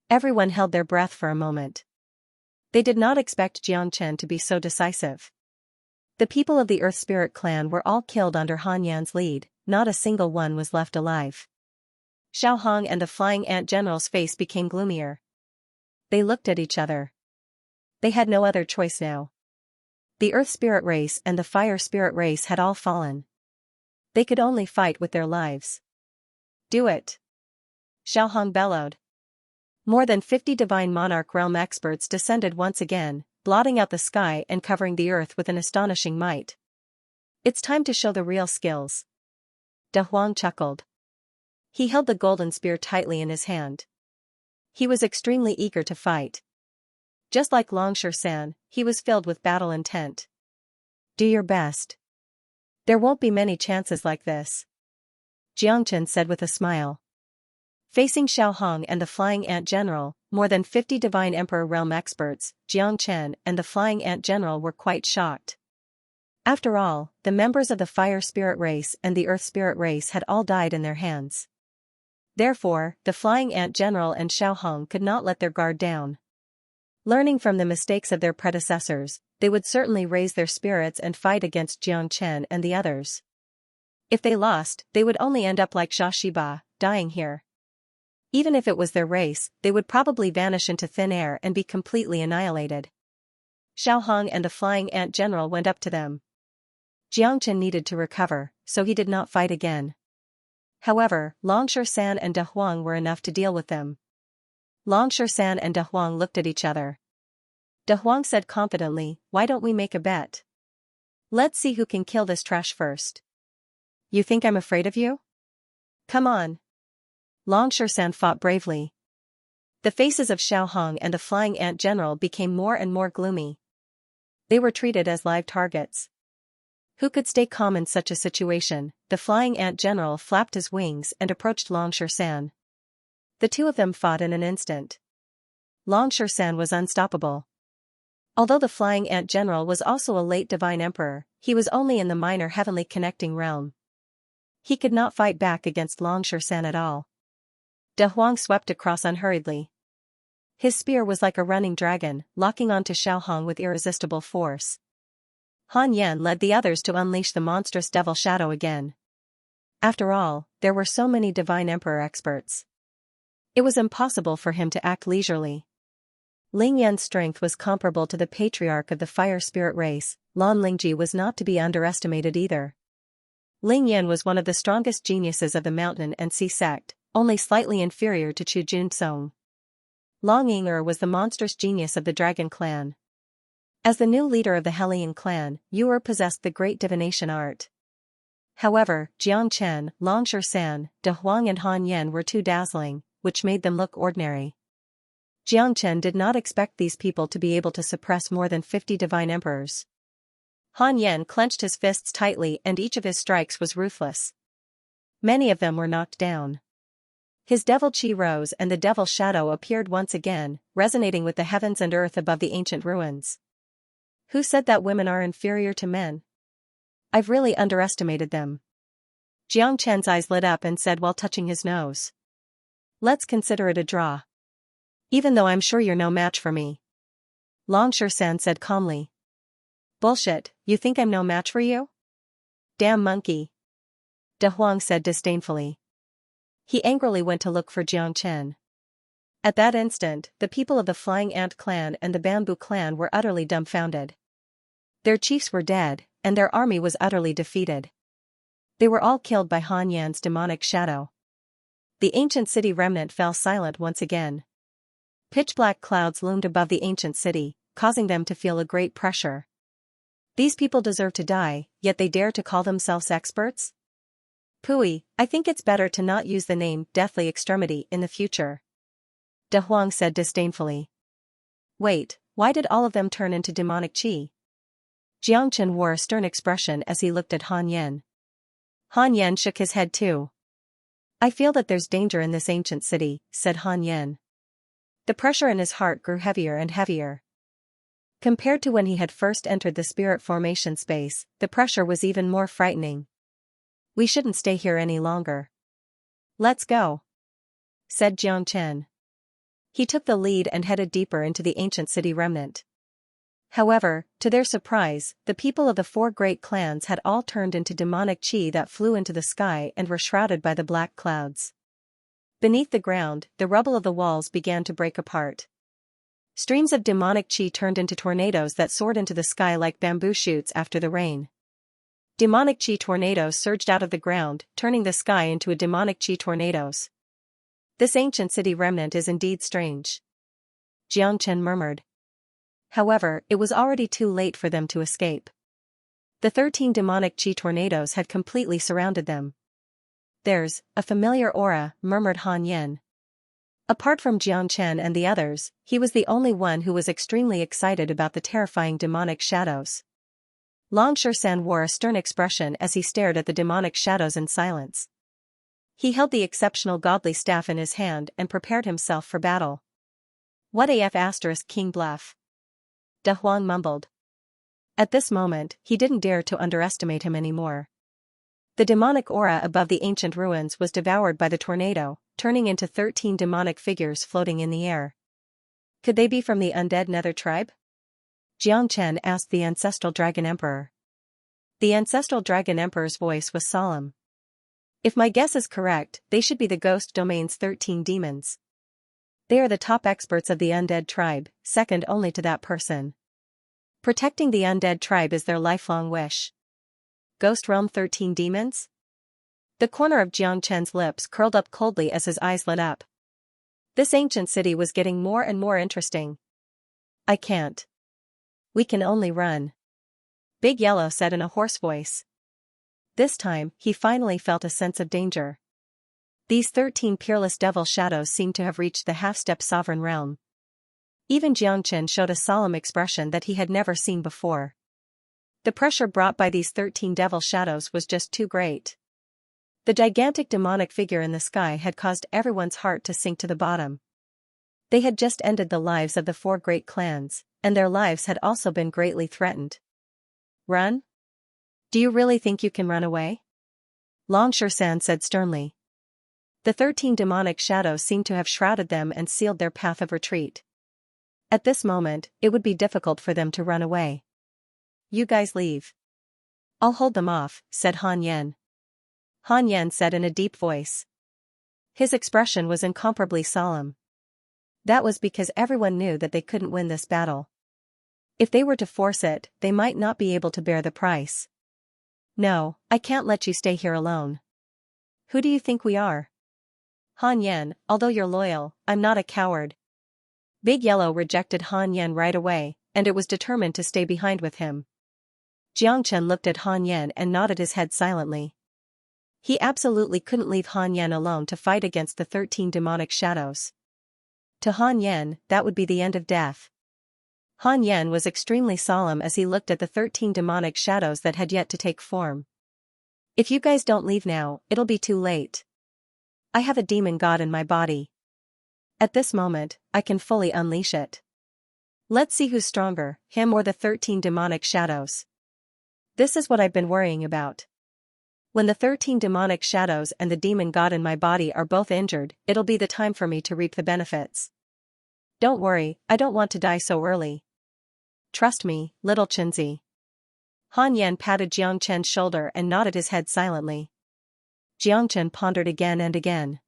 Everyone held their breath for a moment. They did not expect Xianxia to be so decisive. The people of the Earth Spirit clan were all killed under Han Yan's lead, not a single one was left alive. Xiaohong and the Flying Ant General's face became gloomier. They looked at each other. They had no other choice now. The Earth Spirit race and the Fire Spirit race had all fallen. They could only fight with their lives. Do it! Xiaohong bellowed. More than 50 Divine Monarch Realm experts descended once again, blotting out the sky and covering the earth with an astonishing might. It's time to show the real skills. De Huang chuckled. He held the golden spear tightly in his hand. He was extremely eager to fight. Just like Longshan, he was filled with battle intent. Do your best. There won't be many chances like this. Xianxia said with a smile. Facing Xiaohong and the Flying Ant General, more than 50 Divine Emperor Realm experts, Xianxia and the Flying Ant General were quite shocked. After all, the members of the Fire Spirit race and the Earth Spirit race had all died in their hands. Therefore, the Flying Ant General and Xiaohong could not let their guard down. Learning from the mistakes of their predecessors, they would certainly raise their spirits and fight against Xianxia and the others. If they lost, they would only end up like Xia Shiba, dying here. Even if it was their race, they would probably vanish into thin air and be completely annihilated. Xiaohong and the Flying Ant General went up to them. Xianxia needed to recover, so he did not fight again. However, Longshan and De Huang were enough to deal with them. Longshan and De Huang looked at each other. De Huang said confidently, why don't we make a bet? Let's see who can kill this trash first. You think I'm afraid of you? Come on. Longshan fought bravely. The faces of Xiaohong and the Flying Ant General became more and more gloomy. They were treated as live targets. Who could stay calm in such a situation? The Flying Ant General flapped his wings and approached Longshan. The two of them fought in an instant. Longshan was unstoppable. Although the Flying Ant General was also a late Divine Emperor, he was only in the minor heavenly connecting realm. He could not fight back against Longshan at all. De Huang swept across unhurriedly. His spear was like a running dragon, locking onto Xiaohong with irresistible force. Han Yan led the others to unleash the monstrous devil shadow again. After all, there were so many Divine Emperor experts. It was impossible for him to act leisurely. Ling Yan's strength was comparable to the patriarch of the Fire Spirit race. Lan Lingji was not to be underestimated either. Ling Yan was one of the strongest geniuses of the Mountain and Sea sect, only slightly inferior to Chu Junsong. Long Ying'er was the monstrous genius of the Dragon clan. As the new leader of the Hellion clan, Yu'er possessed the great divination art. However, Xianxia, Longshan, De Huang and Han Yan were too dazzling, which made them look ordinary. Xianxia did not expect these people to be able to suppress more than 50 divine emperors. Han Yan clenched his fists tightly and each of his strikes was ruthless. Many of them were knocked down. His devil chi rose and the devil shadow appeared once again, resonating with the heavens and earth above the ancient ruins. Who said that women are inferior to men? I've really underestimated them. Xianxia's eyes lit up and said while touching his nose. Let's consider it a draw. Even though I'm sure you're no match for me. Longshan said calmly. Bullshit, you think I'm no match for you? Damn monkey. De Huang said disdainfully. He angrily went to look for Xianxia. At that instant, the people of the Flying Ant clan and the Bamboo clan were utterly dumbfounded. Their chiefs were dead, and their army was utterly defeated. They were all killed by Han Yan's demonic shadow. The ancient city remnant fell silent once again. Pitch-black clouds loomed above the ancient city, causing them to feel a great pressure. These people deserve to die, yet they dare to call themselves experts? Pui, I think it's better to not use the name Deathly Extremity in the future. De Huang said disdainfully. Wait, why did all of them turn into demonic qi? Jiangchen wore a stern expression as he looked at Han Yan. Han Yan shook his head too. I feel that there's danger in this ancient city, said Han Yan. The pressure in his heart grew heavier and heavier. Compared to when he had first entered the spirit formation space, the pressure was even more frightening. We shouldn't stay here any longer. Let's go, said Jiangchen. He took the lead and headed deeper into the ancient city remnant. However, to their surprise, the people of the 4 great clans had all turned into demonic qi that flew into the sky and were shrouded by the black clouds. Beneath the ground, the rubble of the walls began to break apart. Streams of demonic qi turned into tornadoes that soared into the sky like bamboo shoots after the rain. Demonic qi tornadoes surged out of the ground, turning the sky into a demonic qi tornadoes. This ancient city remnant is indeed strange, Jiangchen murmured. However, it was already too late for them to escape. The 13 demonic qi tornadoes had completely surrounded them. There's a familiar aura, murmured Han Yan. Apart from Jiangchen and the others, he was the only one who was extremely excited about the terrifying demonic shadows. Long Shan wore a stern expression as he stared at the demonic shadows in silence. He held the exceptional godly staff in his hand and prepared himself for battle. What AF** King bluff? De Huang mumbled. At this moment, he didn't dare to underestimate him anymore. The demonic aura above the ancient ruins was devoured by the tornado, turning into 13 demonic figures floating in the air. Could they be from the undead Nether tribe? Jiangchen asked the ancestral dragon emperor. The ancestral dragon emperor's voice was solemn. If my guess is correct, they should be the ghost domain's 13 demons. They are the top experts of the undead tribe, second only to that person. Protecting the undead tribe is their lifelong wish. Ghost realm 13 demons? The corner of Jiangchen's lips curled up coldly as his eyes lit up. This ancient city was getting more and more interesting. I can't. We can only run, Big Yellow said in a hoarse voice. This time, he finally felt a sense of danger. These 13 peerless devil shadows seemed to have reached the half-step sovereign realm. Even Jiangchen showed a solemn expression that he had never seen before. The pressure brought by these 13 devil shadows was just too great. The gigantic demonic figure in the sky had caused everyone's heart to sink to the bottom. They had just ended the lives of the 4 great clans, and their lives had also been greatly threatened. Run? Do you really think you can run away? Long Shan said sternly. The 13 demonic shadows seemed to have shrouded them and sealed their path of retreat. At this moment, it would be difficult for them to run away. You guys leave. I'll hold them off, said Han Yan. Han Yan said in a deep voice. His expression was incomparably solemn. That was because everyone knew that they couldn't win this battle. If they were to force it, they might not be able to bear the price. No, I can't let you stay here alone. Who do you think we are? Han Yan, although you're loyal, I'm not a coward. Big Yellow rejected Han Yan right away, and it was determined to stay behind with him. Jiangchen looked at Han Yan and nodded his head silently. He absolutely couldn't leave Han Yan alone to fight against the 13 demonic shadows. To Han Yan, that would be the end of death. Han Yan was extremely solemn as he looked at the 13 demonic shadows that had yet to take form. If you guys don't leave now, it'll be too late. I have a demon god in my body. At this moment, I can fully unleash it. Let's see who's stronger, him or the 13 demonic shadows. This is what I've been worrying about. When the 13 demonic shadows and the demon god in my body are both injured, it'll be the time for me to reap the benefits. Don't worry, I don't want to die so early. Trust me, little Chinzi. Han Yan patted Jiangchen's shoulder and nodded his head silently. Jiangchen pondered again and again.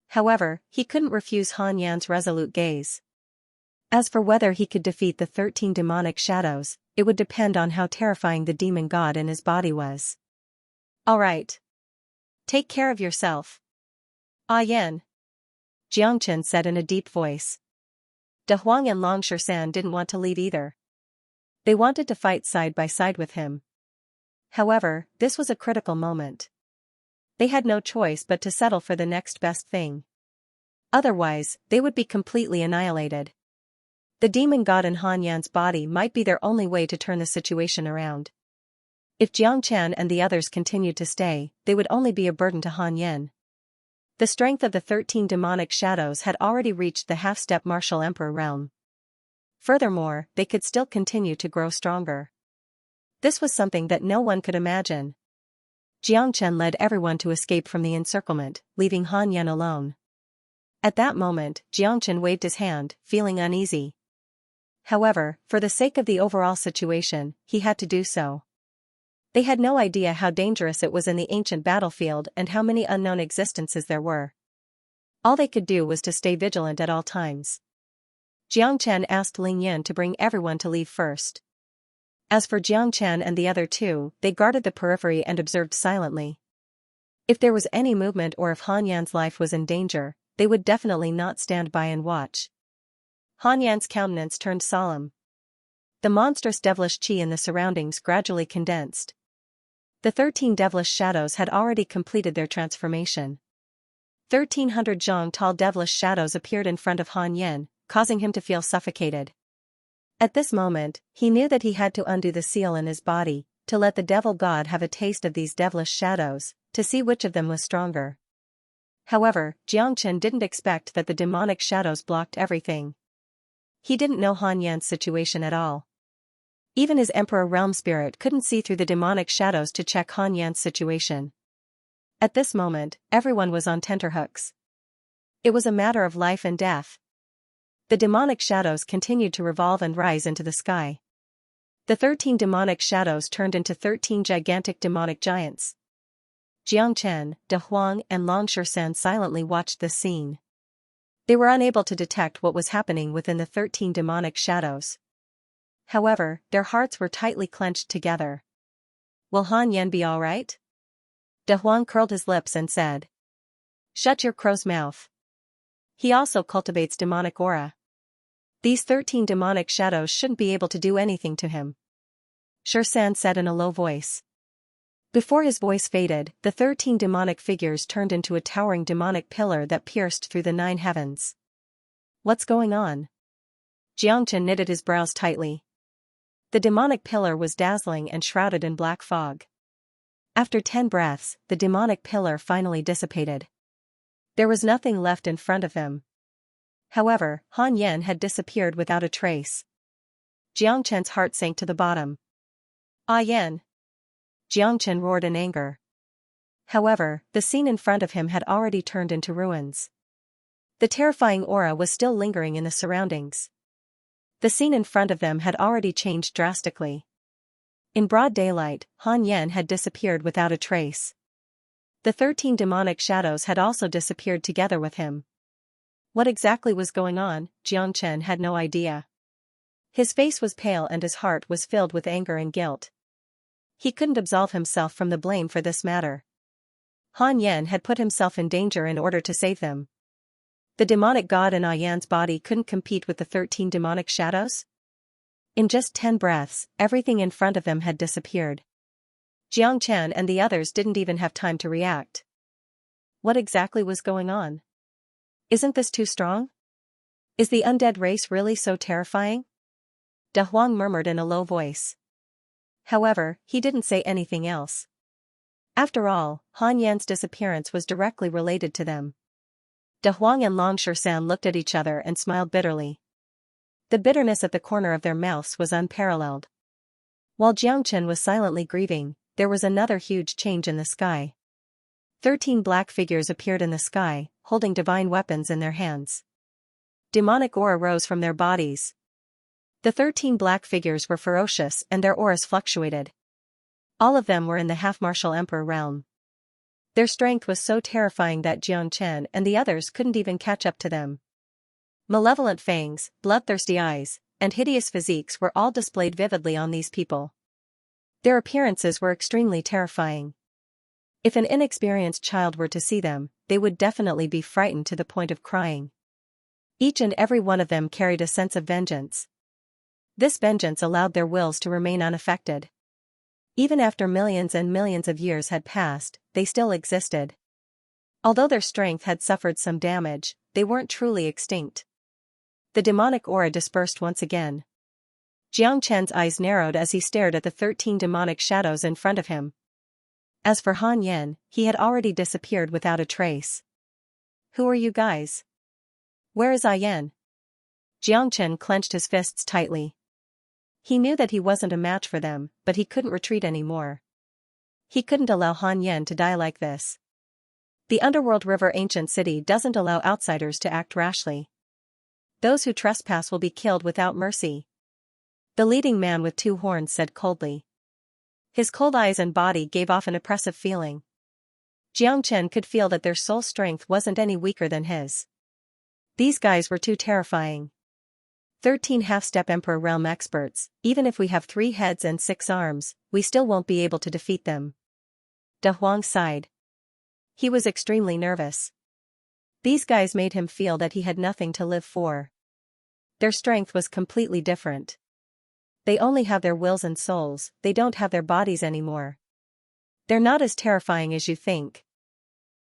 However, he couldn't refuse Han Yan's resolute gaze. As for whether he could defeat the 13 demonic shadows, it would depend on how terrifying the demon god in his body was. Alright. Take care of yourself. Ah Yan. Xianxia said in a deep voice. De Huang and Long Shan didn't want to leave either. They wanted to fight side by side with him. However, this was a critical moment. They had no choice but to settle for the next best thing. Otherwise, they would be completely annihilated. The demon god in Han Yan's body might be their only way to turn the situation around. If Xianxia and the others continued to stay, they would only be a burden to Han Yan. The strength of the 13 demonic shadows had already reached the half-step martial emperor realm. Furthermore, they could still continue to grow stronger. This was something that no one could imagine. Xianxia led everyone to escape from the encirclement, leaving Han Yan alone. At that moment, Xianxia waved his hand, feeling uneasy. However, for the sake of the overall situation, he had to do so. They had no idea how dangerous it was in the ancient battlefield and how many unknown existences there were. All they could do was to stay vigilant at all times. Xianxia asked Ling Yin to bring everyone to leave first. As for Xianxia and the other two, they guarded the periphery and observed silently. If there was any movement or if Han Yan's life was in danger, they would definitely not stand by and watch. Han Yan's countenance turned solemn. The monstrous devilish qi in the surroundings gradually condensed. The 13 devilish shadows had already completed their transformation. 1,300 zhang tall devilish shadows appeared in front of Han Yan, causing him to feel suffocated. At this moment, he knew that he had to undo the seal in his body, to let the devil god have a taste of these devilish shadows, to see which of them was stronger. However, Xianxia didn't expect that the demonic shadows blocked everything. He didn't know Han Yan's situation at all. Even his Emperor Realm Spirit couldn't see through the demonic shadows to check Han Yan's situation. At this moment, everyone was on tenterhooks. It was a matter of life and death. The demonic shadows continued to revolve and rise into the sky. The 13 demonic shadows turned into 13 gigantic demonic giants. Xianxia, De Huang and Long Shan silently watched this scene. They were unable to detect what was happening within the 13 demonic shadows. However, their hearts were tightly clenched together. Will Han Yan be alright? De Huang curled his lips and said. Shut your crow's mouth. He also cultivates demonic aura. These 13 demonic shadows shouldn't be able to do anything to him. Shan said in a low voice. Before his voice faded, the 13 demonic figures turned into a towering demonic pillar that pierced through the 9 heavens. What's going on? Xianxia knitted his brows tightly. The demonic pillar was dazzling and shrouded in black fog. After 10 breaths, the demonic pillar finally dissipated. There was nothing left in front of him. However, Han Yan had disappeared without a trace. Xianxia's heart sank to the bottom. Ah Yan! Xianxia roared in anger. However, the scene in front of him had already turned into ruins. The terrifying aura was still lingering in the surroundings. The scene in front of them had already changed drastically. In broad daylight, Han Yan had disappeared without a trace. The 13 demonic shadows had also disappeared together with him. What exactly was going on, Xianxia had no idea. His face was pale and his heart was filled with anger and guilt. He couldn't absolve himself from the blame for this matter. Han Yan had put himself in danger in order to save them. The demonic god in Ah Yan's body couldn't compete with the 13 demonic shadows? In just 10 breaths, everything in front of them had disappeared. Xianxia and the others didn't even have time to react. What exactly was going on? Isn't this too strong? Is the undead race really so terrifying? De Huang murmured in a low voice. However, he didn't say anything else. After all, Han Yan's disappearance was directly related to them. De Huang and Long Shan looked at each other and smiled bitterly. The bitterness at the corner of their mouths was unparalleled. While Xianxia was silently grieving, there was another huge change in the sky. 13 black figures appeared in the sky, holding divine weapons in their hands. Demonic aura rose from their bodies. The 13 black figures were ferocious and their auras fluctuated. All of them were in the half-martial emperor realm. Their strength was so terrifying that Xianxia and the others couldn't even catch up to them. Malevolent fangs, bloodthirsty eyes, and hideous physiques were all displayed vividly on these people. Their appearances were extremely terrifying. If an inexperienced child were to see them, they would definitely be frightened to the point of crying. Each and every one of them carried a sense of vengeance. This vengeance allowed their wills to remain unaffected. Even after millions and millions of years had passed, they still existed. Although their strength had suffered some damage, they weren't truly extinct. The demonic aura dispersed once again. Xianxia's eyes narrowed as he stared at the 13 demonic shadows in front of him. As for Han Yan, he had already disappeared without a trace. Who are you guys? Where is Yan? Xianxia clenched his fists tightly. He knew that he wasn't a match for them, but he couldn't retreat anymore. He couldn't allow Han Yan to die like this. The Underworld River Ancient City doesn't allow outsiders to act rashly. Those who trespass will be killed without mercy. The leading man with 2 horns said coldly. His cold eyes and body gave off an oppressive feeling. Xianxia could feel that their soul strength wasn't any weaker than his. These guys were too terrifying. 13 half-step Emperor Realm experts, even if we have 3 heads and 6 arms, we still won't be able to defeat them. De Huang sighed. He was extremely nervous. These guys made him feel that he had nothing to live for. Their strength was completely different. They only have their wills and souls, they don't have their bodies anymore. They're not as terrifying as you think.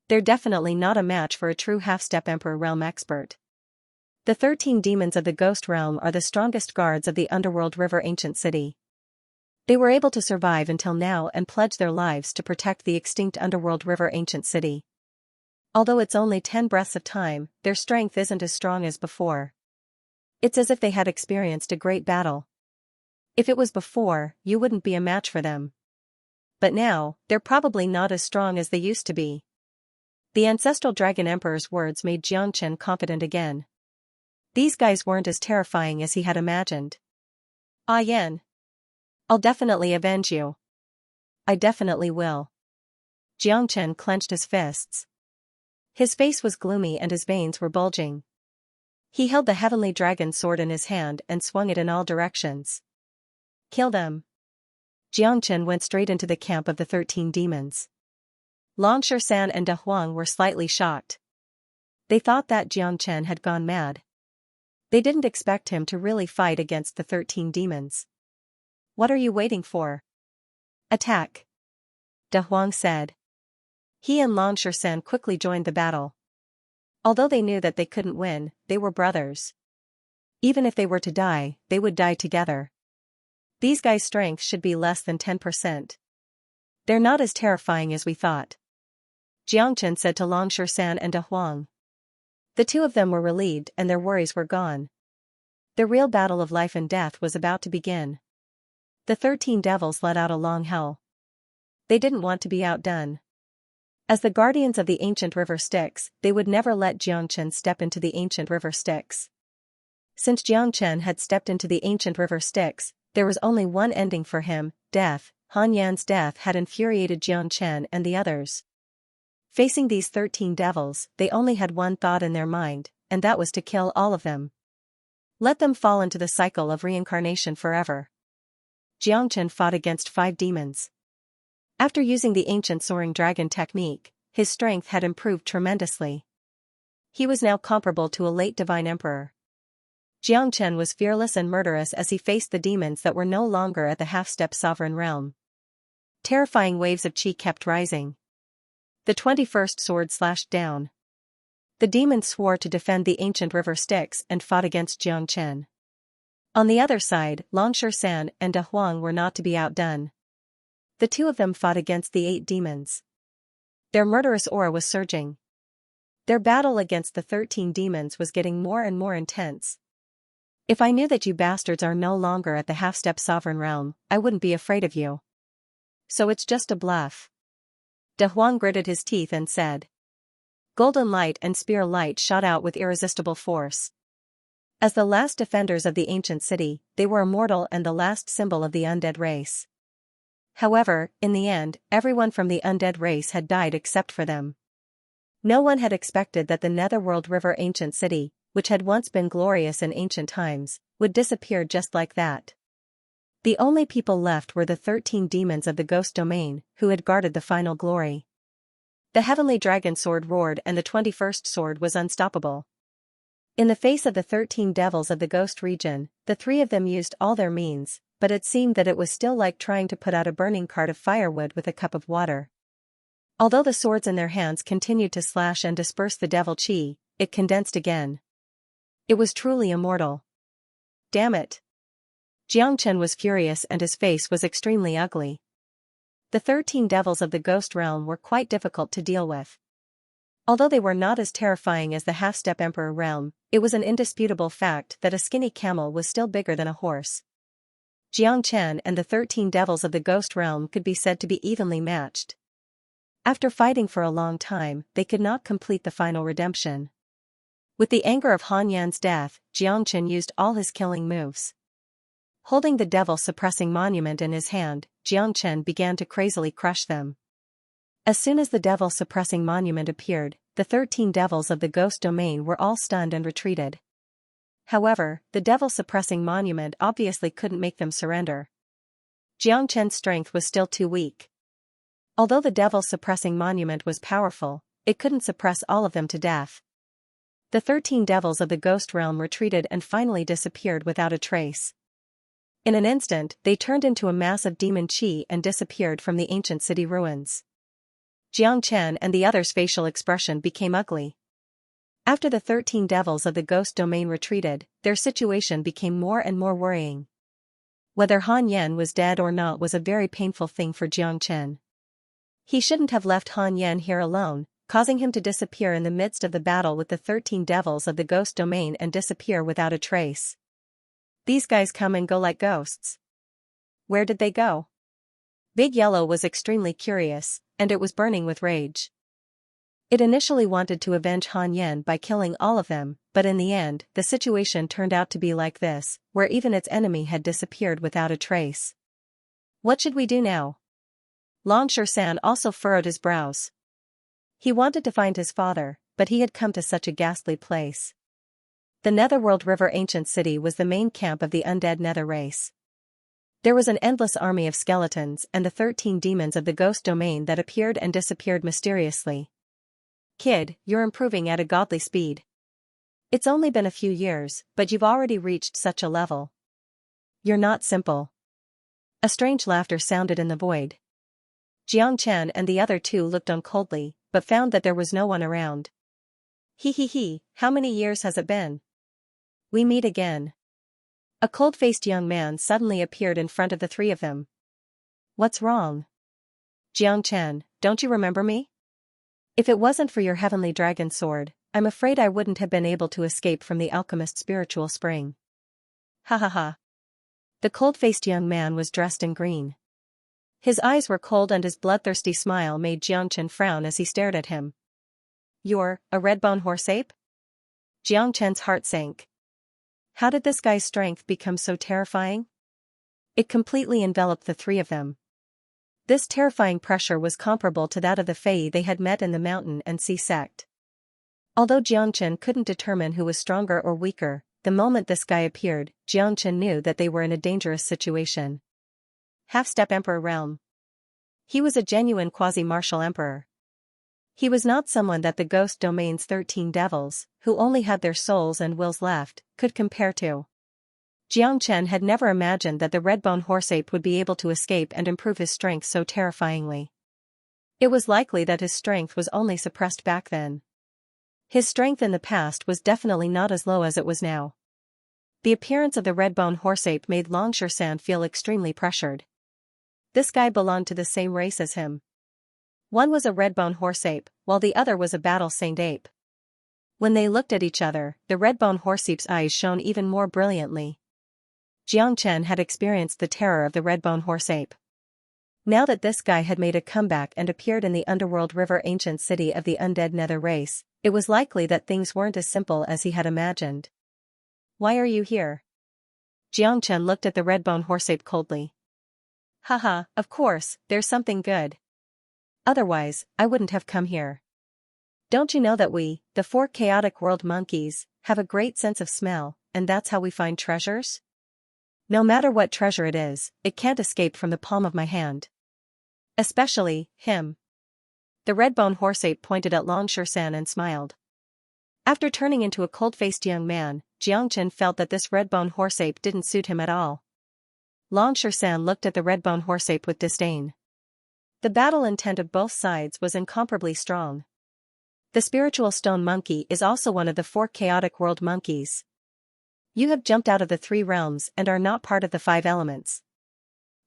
They're definitely not a match for a true half-step Emperor Realm expert. The 13 demons of the Ghost Realm are the strongest guards of the Underworld River Ancient City. They were able to survive until now and pledge their lives to protect the extinct Underworld River Ancient City. Although it's only 10 breaths of time, their strength isn't as strong as before. It's as if they had experienced a great battle. If it was before, you wouldn't be a match for them. But now, they're probably not as strong as they used to be. The Ancestral Dragon Emperor's words made Xianxia confident again. These guys weren't as terrifying as he had imagined. Yan. I'll definitely avenge you. I definitely will. Xianxia clenched his fists. His face was gloomy and his veins were bulging. He held the heavenly dragon sword in his hand and swung it in all directions. Kill them. Xianxia went straight into the camp of the 13 demons. Long Shan and De Huang were slightly shocked. They thought that Xianxia had gone mad. They didn't expect him to really fight against the 13 demons. What are you waiting for? Attack. De Huang said. He and Long Shan quickly joined the battle. Although they knew that they couldn't win, they were brothers. Even if they were to die, they would die together. These guys' strength should be less than 10%. They're not as terrifying as we thought. Xianxia said to Long Shan and De Huang. The 2 of them were relieved and their worries were gone. The real battle of life and death was about to begin. The 13 devils let out a long howl. They didn't want to be outdone. As the guardians of the ancient river Styx, they would never let Xianxia step into the ancient river Styx. Since Xianxia had stepped into the ancient river Styx, there was only one ending for him, death. Han Yan's death had infuriated Xianxia and the others. Facing these 13 devils, they only had one thought in their mind, and that was to kill all of them. Let them fall into the cycle of reincarnation forever. Xianxia fought against 5 demons. After using the ancient soaring dragon technique, his strength had improved tremendously. He was now comparable to a late divine emperor. Xianxia was fearless and murderous as he faced the demons that were no longer at the half-step sovereign realm. Terrifying waves of chi kept rising. The 21st sword slashed down. The demons swore to defend the ancient river Styx and fought against Xianxia. On the other side, Long Shan and De Huang were not to be outdone. The 2 of them fought against the 8 demons. Their murderous aura was surging. Their battle against the 13 demons was getting more and more intense. If I knew that you bastards are no longer at the half-step sovereign realm, I wouldn't be afraid of you. So it's just a bluff. De Huang gritted his teeth and said. Golden light and spear light shot out with irresistible force. As the last defenders of the ancient city, they were immortal and the last symbol of the undead race. However, in the end, everyone from the undead race had died except for them. No one had expected that the Netherworld River Ancient City which had once been glorious in ancient times, would disappear just like that. The only people left were the 13 demons of the ghost domain, who had guarded the final glory. The heavenly dragon sword roared and the 21st sword was unstoppable. In the face of the 13 devils of the ghost region, the 3 of them used all their means, but it seemed that it was still like trying to put out a burning cart of firewood with a cup of water. Although the swords in their hands continued to slash and disperse the devil chi, it condensed again. It was truly immortal. Damn it! Xianxia was furious and his face was extremely ugly. The 13 devils of the ghost realm were quite difficult to deal with. Although they were not as terrifying as the half-step emperor realm, it was an indisputable fact that a skinny camel was still bigger than a horse. Xianxia and the 13 devils of the ghost realm could be said to be evenly matched. After fighting for a long time, they could not complete the final redemption. With the anger of Han Yan's death, Xianxia used all his killing moves. Holding the devil-suppressing monument in his hand, Xianxia began to crazily crush them. As soon as the devil-suppressing monument appeared, the 13 devils of the ghost domain were all stunned and retreated. However, the devil-suppressing monument obviously couldn't make them surrender. Xianxia's strength was still too weak. Although the devil-suppressing monument was powerful, it couldn't suppress all of them to death. The 13 devils of the ghost realm retreated and finally disappeared without a trace. In an instant, they turned into a mass of demon chi and disappeared from the ancient city ruins. Xianxia and the others' facial expression became ugly. After the 13 devils of the ghost domain retreated, their situation became more and more worrying. Whether Han Yan was dead or not was a very painful thing for Xianxia. He shouldn't have left Han Yan here alone, causing him to disappear in the midst of the battle with the 13 devils of the ghost domain and disappear without a trace. These guys come and go like ghosts. Where did they go? Big Yellow was extremely curious, and it was burning with rage. It initially wanted to avenge Han Yan by killing all of them, but in the end, the situation turned out to be like this, where even its enemy had disappeared without a trace. What should we do now? Long Shan also furrowed his brows. He wanted to find his father, but he had come to such a ghastly place. The Netherworld River Ancient City was the main camp of the undead Nether race. There was an endless army of skeletons and the 13 demons of the ghost domain that appeared and disappeared mysteriously. Kid, you're improving at a godly speed. It's only been a few years, but you've already reached such a level. You're not simple. A strange laughter sounded in the void. Xianxia and the other 2 looked on coldly, but found that there was no one around. He, how many years has it been? We meet again. A cold-faced young man suddenly appeared in front of the 3 of them. What's wrong? Xianxia, don't you remember me? If it wasn't for your heavenly dragon sword, I'm afraid I wouldn't have been able to escape from the alchemist's spiritual spring. Ha ha ha. The cold-faced young man was dressed in green. His eyes were cold and his bloodthirsty smile made Xianxia frown as he stared at him. You're a redbone horse ape? Xianxia's heart sank. How did this guy's strength become so terrifying? It completely enveloped the 3 of them. This terrifying pressure was comparable to that of the Fae they had met in the mountain and sea sect. Although Xianxia couldn't determine who was stronger or weaker, the moment this guy appeared, Xianxia knew that they were in a dangerous situation. Half-step Emperor realm. He was a genuine quasi-martial emperor. He was not someone that the ghost domain's 13 devils, who only had their souls and wills left, could compare to. Xianxia had never imagined that the redbone horseape would be able to escape and improve his strength so terrifyingly. It was likely that his strength was only suppressed back then. His strength in the past was definitely not as low as it was now. The appearance of the redbone horseape made Long Shan feel extremely pressured. This guy belonged to the same race as him. One was a redbone horseape, while the other was a battle-saint ape. When they looked at each other, the redbone horseape's eyes shone even more brilliantly. Xianxia had experienced the terror of the redbone horseape. Now that this guy had made a comeback and appeared in the underworld river ancient city of the undead Nether race, it was likely that things weren't as simple as he had imagined. Why are you here? Xianxia looked at the redbone horseape coldly. Haha, of course, there's something good. Otherwise, I wouldn't have come here. Don't you know that we, the four chaotic world monkeys, have a great sense of smell, and that's how we find treasures? No matter what treasure it is, it can't escape from the palm of my hand. Especially, him. The red-bone horseape pointed at Xianxia and smiled. After turning into a cold-faced young man, Xianxia felt that this red-bone horseape didn't suit him at all. Xianxia looked at the red-bone horseape with disdain. The battle intent of both sides was incomparably strong. The spiritual stone monkey is also one of the four chaotic world monkeys. You have jumped out of the three realms and are not part of the five elements.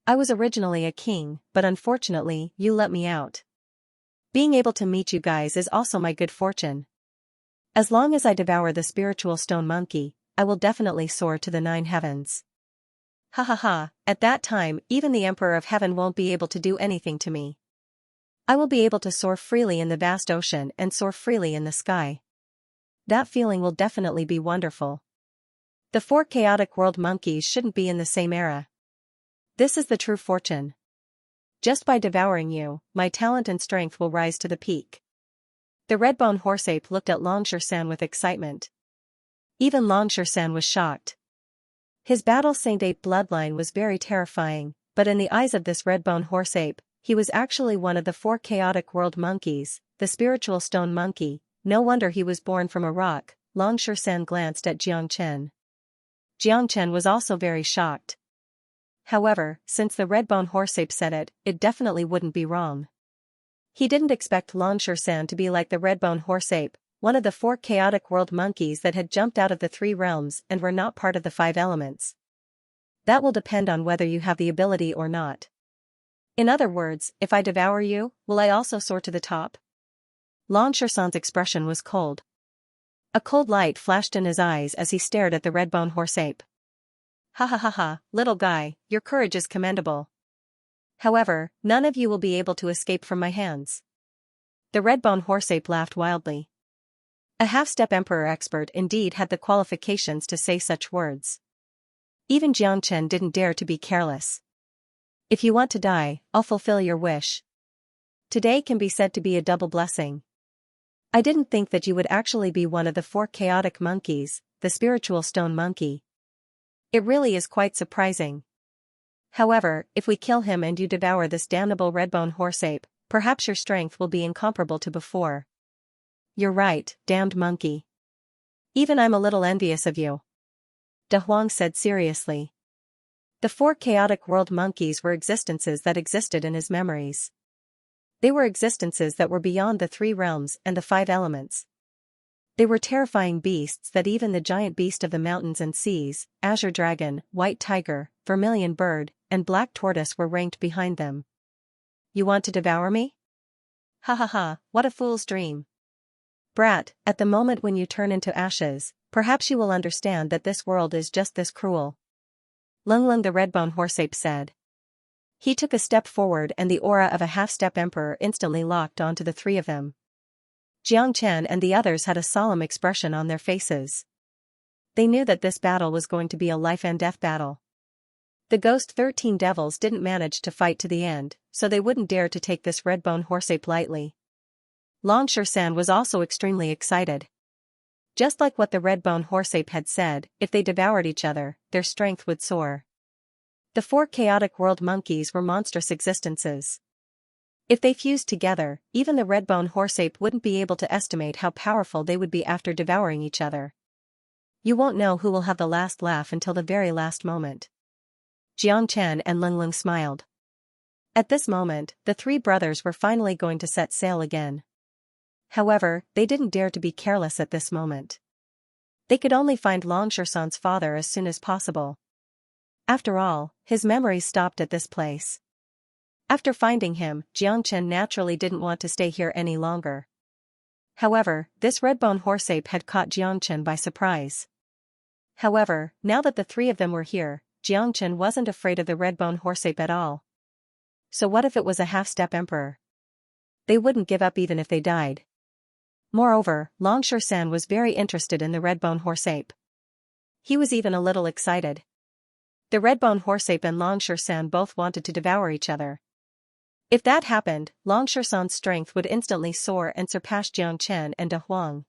I was originally a king, but unfortunately, you let me out. Being able to meet you guys is also my good fortune. As long as I devour the spiritual stone monkey, I will definitely soar to the 9 heavens. Ha ha ha, at that time even the Emperor of Heaven won't be able to do anything to me. I will be able to soar freely in the vast ocean and soar freely in the sky. That feeling will definitely be wonderful. The four chaotic world monkeys shouldn't be in the same era. This is the true fortune. Just by devouring you, my talent and strength will rise to the peak. The red-bone horseape looked at Xianxia with excitement. Even Xianxia was shocked. His battle Saint Ape bloodline was very terrifying, but in the eyes of this red-bone horseape, he was actually one of the four chaotic world monkeys, the spiritual stone monkey. No wonder he was born from a rock. Xianxia glanced at Xianxia. Xianxia was also very shocked. However, since the red-bone horseape said it, it definitely wouldn't be wrong. He didn't expect Xianxia to be like the red-bone horseape, one of the four chaotic world monkeys that had jumped out of the three realms and were not part of the five elements. That will depend on whether you have the ability or not. In other words, if I devour you, will I also soar to the top? Xianxia's expression was cold. A cold light flashed in his eyes as he stared at the red-bone horseape. Ha ha ha ha, little guy, your courage is commendable. However, none of you will be able to escape from my hands. The red-bone horseape laughed wildly. A half-step emperor expert indeed had the qualifications to say such words. Even Xianxia didn't dare to be careless. If you want to die, I'll fulfill your wish. Today can be said to be a double blessing. I didn't think that you would actually be one of the four chaotic monkeys, the spiritual stone monkey. It really is quite surprising. However, if we kill him and you devour this damnable red-bone horseape, perhaps your strength will be incomparable to before. You're right, damned monkey. Even I'm a little envious of you. De Huang said seriously. The four chaotic world monkeys were existences that existed in his memories. They were existences that were beyond the three realms and the five elements. They were terrifying beasts that even the giant beast of the mountains and seas, azure dragon, white tiger, vermilion bird, and black tortoise were ranked behind them. You want to devour me? Ha ha ha, what a fool's dream. Brat, at the moment when you turn into ashes, perhaps you will understand that this world is just this cruel. Lung the red-bone horseape said. He took a step forward and the aura of a half-step emperor instantly locked onto the three of them. Xianxia and the others had a solemn expression on their faces. They knew that this battle was going to be a life-and-death battle. The ghost 13 devils didn't manage to fight to the end, so they wouldn't dare to take this red-bone horseape lightly. Xianxia was also extremely excited. Just like what the red-bone horseape had said, if they devoured each other, their strength would soar. The four chaotic world monkeys were monstrous existences. If they fused together, even the red-bone horseape wouldn't be able to estimate how powerful they would be after devouring each other. You won't know who will have the last laugh until the very last moment. Xianxia and Lung smiled. At this moment, the three brothers were finally going to set sail again. However, they didn't dare to be careless at this moment. They could only find Xianxia's father as soon as possible. After all, his memories stopped at this place. After finding him, Xianxia naturally didn't want to stay here any longer. However, this red-bone horseape had caught Xianxia by surprise. However, now that the three of them were here, Xianxia wasn't afraid of the red-bone horseape at all. So what if it was a half-step emperor? They wouldn't give up even if they died. Moreover, Xianxia was very interested in the red-bone horseape. He was even a little excited. The red-bone horseape and Xianxia both wanted to devour each other. If that happened, Long Shersan's strength would instantly soar and surpass Jiang Chen and De Huang.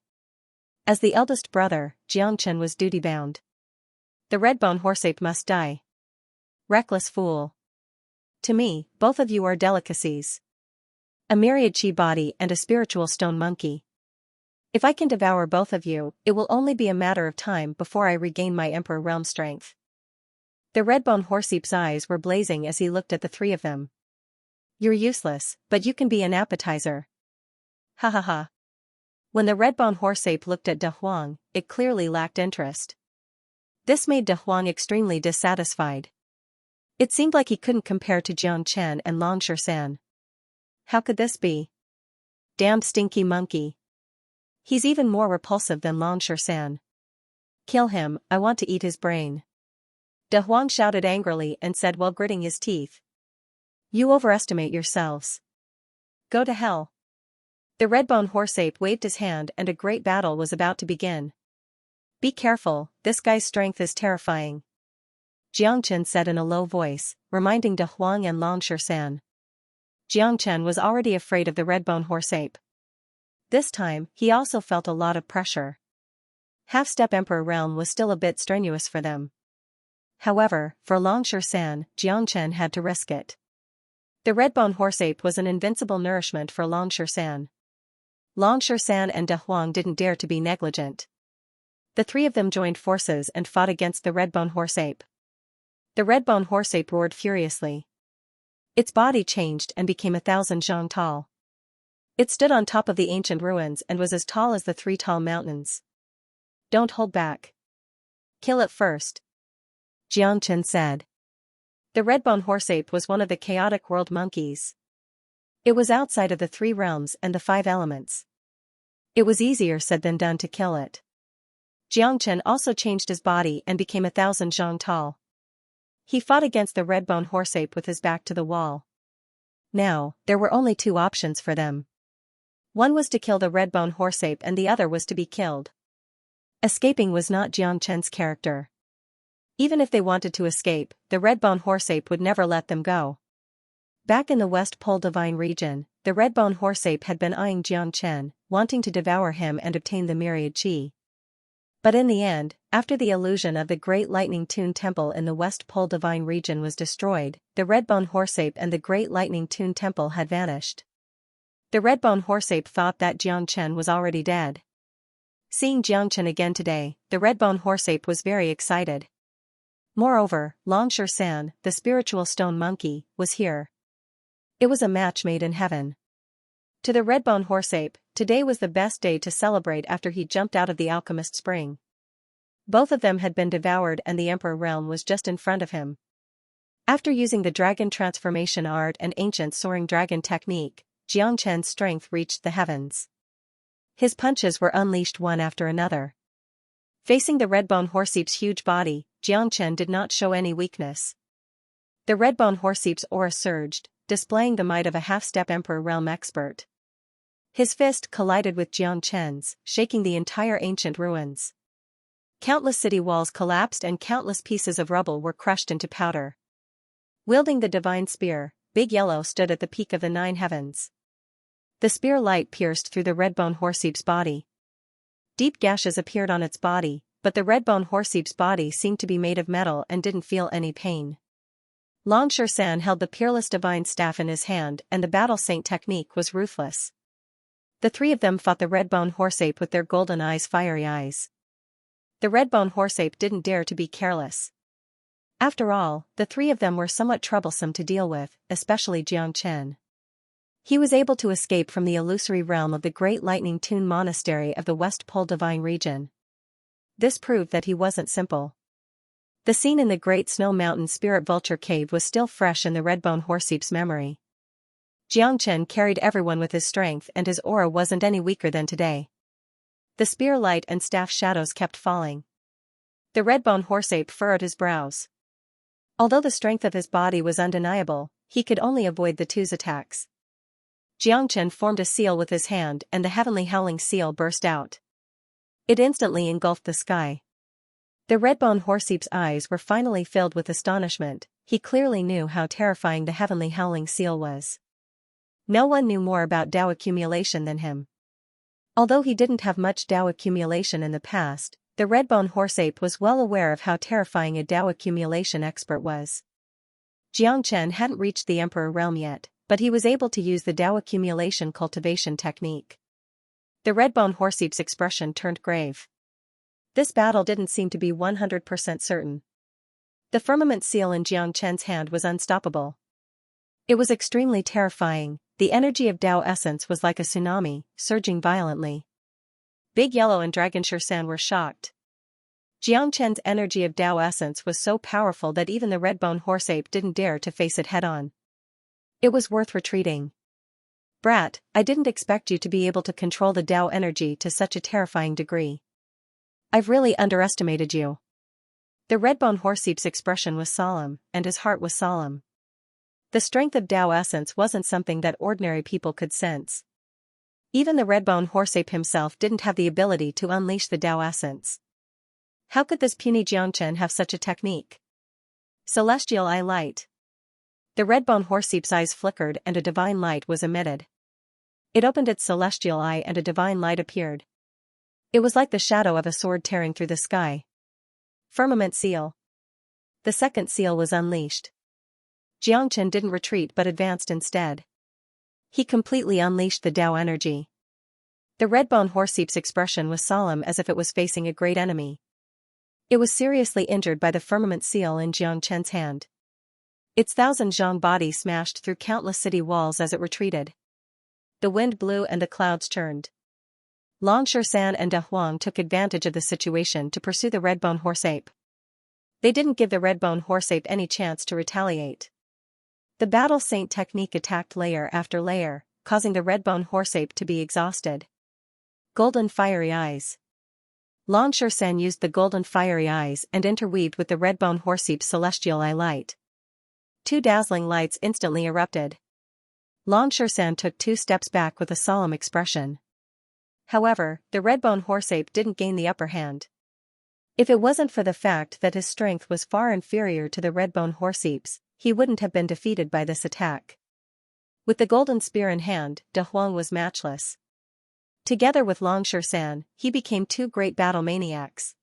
As the eldest brother, Jiang Chen was duty-bound. The red-bone horseape must die. Reckless fool. To me, both of you are delicacies. A myriad chi body and a spiritual stone monkey. If I can devour both of you, it will only be a matter of time before I regain my Emperor realm strength. The red-bone horseape's eyes were blazing as he looked at the three of them. You're useless, but you can be an appetizer. Ha ha ha. When the red-bone horseape looked at De Huang, it clearly lacked interest. This made De Huang extremely dissatisfied. It seemed like he couldn't compare to Jiang Chen and Long Shersan. How could this be? Damned stinky monkey. He's even more repulsive than Long Shersan. Kill him, I want to eat his brain. De Huang shouted angrily and said while gritting his teeth. You overestimate yourselves. Go to hell. The red-bone horseape waved his hand and a great battle was about to begin. Be careful, this guy's strength is terrifying. Jiang Chen said in a low voice, reminding De Huang and Long Shersan. Jiang Chen was already afraid of the red-bone horseape. This time, he also felt a lot of pressure. Half-step Emperor realm was still a bit strenuous for them. However, for Long Shersan, Jiang Chen had to risk it. The red-bone horseape was an invincible nourishment for Long Shersan. Long Shersan and De Huang didn't dare to be negligent. The three of them joined forces and fought against the red-bone horseape. The red-bone horseape roared furiously. Its body changed and became 1,000 zhang tall. It stood on top of the ancient ruins and was as tall as the three tall mountains. Don't hold back. Kill it first. Jiang Chen said. The red-bone horseape was one of the chaotic world monkeys. It was outside of the three realms and the five elements. It was easier said than done to kill it. Jiang Chen also changed his body and became 1,000 zhang tall. He fought against the red-bone horseape with his back to the wall. Now, there were only two options for them. One was to kill the red-bone horseape and the other was to be killed. Escaping was not Jiang Chen's character. Even if they wanted to escape, the red-bone horseape would never let them go. Back in the West Pole Divine region, the red-bone horseape had been eyeing Jiang Chen, wanting to devour him and obtain the myriad chi. But in the end, after the illusion of the Great Lightning Tune Temple in the West Pole Divine region was destroyed, the red-bone horseape and the Great Lightning Tune Temple had vanished. The red-bone horseape thought that Jiang Chen was already dead. Seeing Jiang Chen again today, the red-bone horseape was very excited. Moreover, Long Shersan, the spiritual stone monkey, was here. It was a match made in heaven. To the red-bone horseape, today was the best day to celebrate after he jumped out of the alchemist spring. Both of them had been devoured and the Emperor realm was just in front of him. After using the dragon transformation art and ancient soaring dragon technique, Jiang Chen's strength reached the heavens. His punches were unleashed one after another. Facing the red-bone horseape's huge body, Jiang Chen did not show any weakness. The red-bone horseape's aura surged, displaying the might of a half-step Emperor realm expert. His fist collided with Jiang Chen's, shaking the entire ancient ruins. Countless city walls collapsed and countless pieces of rubble were crushed into powder. Wielding the divine spear, Big Yellow stood at the peak of the 9 heavens. The spear light pierced through the red-bone horseape's body. Deep gashes appeared on its body, but the red-bone horseape's body seemed to be made of metal and didn't feel any pain. Long Shersan held the peerless divine staff in his hand and the battle saint technique was ruthless. The three of them fought the red-bone horseape with their golden eyes, fiery eyes. The red-bone horseape didn't dare to be careless. After all, the three of them were somewhat troublesome to deal with, especially Jiang Chen. He was able to escape from the illusory realm of the Great Lightning Tune Monastery of the West Pole Divine region. This proved that he wasn't simple. The scene in the Great Snow Mountain Spirit Vulture Cave was still fresh in the red-bone horseape's memory. Jiang Chen carried everyone with his strength and his aura wasn't any weaker than today. The spear light and staff shadows kept falling. The red-bone horseape furrowed his brows. Although the strength of his body was undeniable, he could only avoid the two's attacks. Jiang Chen formed a seal with his hand and the heavenly howling seal burst out. It instantly engulfed the sky. The red-bone horseape's eyes were finally filled with astonishment. He clearly knew how terrifying the heavenly howling seal was. No one knew more about Dao accumulation than him. Although he didn't have much Dao accumulation in the past, the red-bone horse-ape was well aware of how terrifying a Dao accumulation expert was. Xianxia hadn't reached the Emperor realm yet, but he was able to use the Dao accumulation cultivation technique. The red-bone horse-ape's expression turned grave. This battle didn't seem to be 100% certain. The firmament seal in Xianxia's hand was unstoppable. It was extremely terrifying. The energy of Dao essence was like a tsunami, surging violently. Big Yellow and Dragon Xianxia were shocked. Xianxia's energy of Dao essence was so powerful that even the red-bone horse-ape didn't dare to face it head-on. It was worth retreating. Brat, I didn't expect you to be able to control the Dao energy to such a terrifying degree. I've really underestimated you. The red-bone horse-ape's expression was solemn, and his heart was solemn. The strength of Dao essence wasn't something that ordinary people could sense. Even the red-bone horse-ape himself didn't have the ability to unleash the Dao essence. How could this puny Xianxia have such a technique? Celestial eye light. The red-bone horse-ape's eyes flickered and a divine light was emitted. It opened its celestial eye and a divine light appeared. It was like the shadow of a sword tearing through the sky. Firmament seal. The second seal was unleashed. Xianxia didn't retreat but advanced instead. He completely unleashed the Dao energy. The red-bone horse-ape's expression was solemn as if it was facing a great enemy. It was seriously injured by the firmament seal in Xianxia's hand. Its 1,000 body smashed through countless city walls as it retreated. The wind blew and the clouds churned. Long Xianxia and De Huang took advantage of the situation to pursue the red-bone horse-ape. They didn't give the red-bone horse-ape any chance to retaliate. The battle saint technique attacked layer after layer, causing the red-bone horse-ape to be exhausted. Golden fiery eyes. Long Xianxia used the golden fiery eyes and interweaved with the red-bone horse-ape's celestial eye light. 2 dazzling lights instantly erupted. Long Xianxia took 2 steps back with a solemn expression. However, the red-bone horse-ape didn't gain the upper hand. If it wasn't for the fact that his strength was far inferior to the red-bone horse-ape's, he wouldn't have been defeated by this attack. With the golden spear in hand, De Huang was matchless. Together with Long Xianxia, he became 2 great battle maniacs.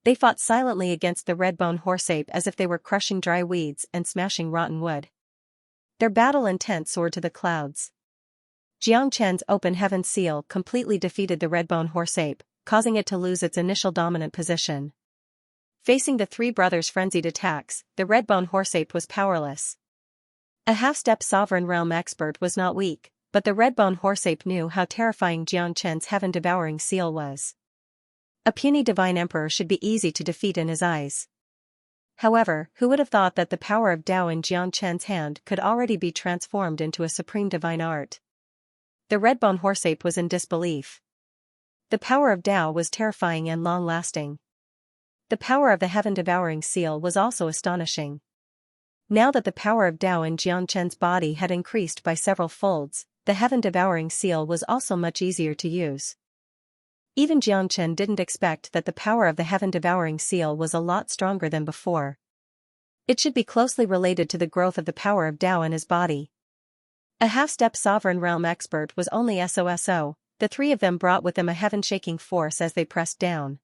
They fought silently against the red-bone horse-ape as if they were crushing dry weeds and smashing rotten wood. Their battle intent soared to the clouds. Xianxia's open heaven seal completely defeated the red-bone horse-ape, causing it to lose its initial dominant position. Facing the 3 brothers' frenzied attacks, the red-bone horse-ape was powerless. A half-step sovereign realm expert was not weak, but the red-bone horse-ape knew how terrifying Xianxia's heaven-devouring seal was. A puny divine emperor should be easy to defeat in his eyes. However, who would have thought that the power of Dao in Xianxia's hand could already be transformed into a supreme divine art? The red-bone horse-ape was in disbelief. The power of Dao was terrifying and long-lasting. The power of the heaven-devouring seal was also astonishing. Now that the power of Dao in Xianxia's body had increased by several folds, the heaven-devouring seal was also much easier to use. Even Xianxia didn't expect that the power of the heaven-devouring seal was a lot stronger than before. It should be closely related to the growth of the power of Dao in his body. A half-step sovereign realm expert was only SOSO, the 3 of them brought with them a heaven-shaking force as they pressed down.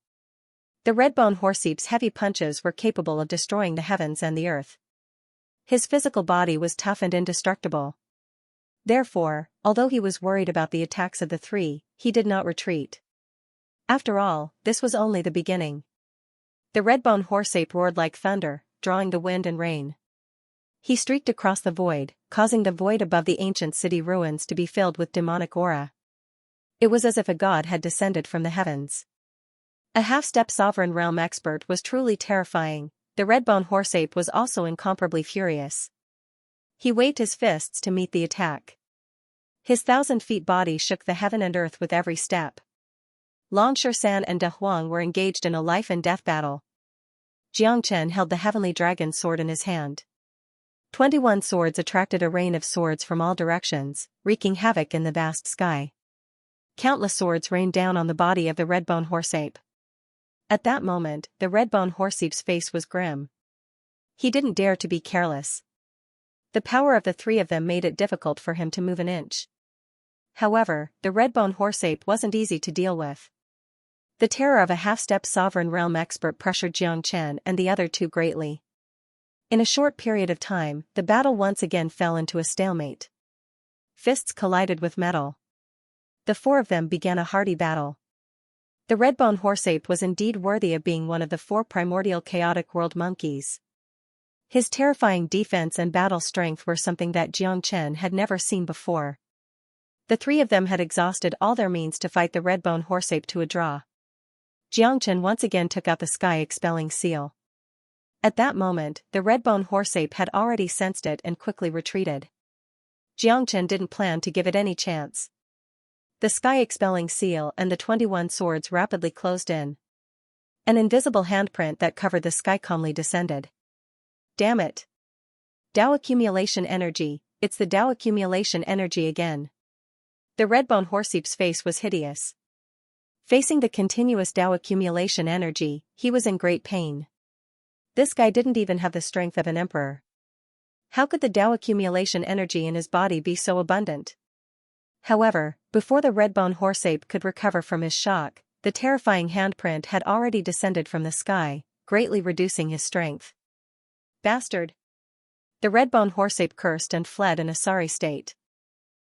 The red-bone horse-ape's heavy punches were capable of destroying the heavens and the earth. His physical body was tough and indestructible. Therefore, although he was worried about the attacks of the 3, he did not retreat. After all, this was only the beginning. The red-bone horse-ape roared like thunder, drawing the wind and rain. He streaked across the void, causing the void above the ancient city ruins to be filled with demonic aura. It was as if a god had descended from the heavens. A half-step sovereign realm expert was truly terrifying. The red-bone horse-ape was also incomparably furious. He waved his fists to meet the attack. His 1,000-feet body shook the heaven and earth with every step. Long Xianxia and De Huang were engaged in a life-and-death battle. Xianxia held the heavenly dragon sword in his hand. 21 swords attracted a rain of swords from all directions, wreaking havoc in the vast sky. Countless swords rained down on the body of the red-bone horse-ape. At that moment, the red-bone horse-ape's face was grim. He didn't dare to be careless. The power of the three of them made it difficult for him to move an inch. However, the red-bone horse-ape wasn't easy to deal with. The terror of a half-step sovereign realm expert pressured Xianxia and the other two greatly. In a short period of time, the battle once again fell into a stalemate. Fists collided with metal. The four of them began a hearty battle. The red-bone horse-ape was indeed worthy of being one of the four primordial chaotic world monkeys. His terrifying defense and battle strength were something that Xianxia had never seen before. The three of them had exhausted all their means to fight the red-bone horse-ape to a draw. Xianxia once again took out the sky-expelling seal. At that moment, the red-bone horse-ape had already sensed it and quickly retreated. Xianxia didn't plan to give it any chance. The sky-expelling seal and the 21 swords rapidly closed in. An invisible handprint that covered the sky calmly descended. Damn it! Dao accumulation energy, it's the Dao accumulation energy again. The red-bone horse-ape's face was hideous. Facing the continuous Dao accumulation energy, he was in great pain. This guy didn't even have the strength of an emperor. How could the Dao accumulation energy in his body be so abundant? However, before the red-bone horse-ape could recover from his shock, the terrifying handprint had already descended from the sky, greatly reducing his strength. Bastard! The red-bone horse-ape cursed and fled in a sorry state.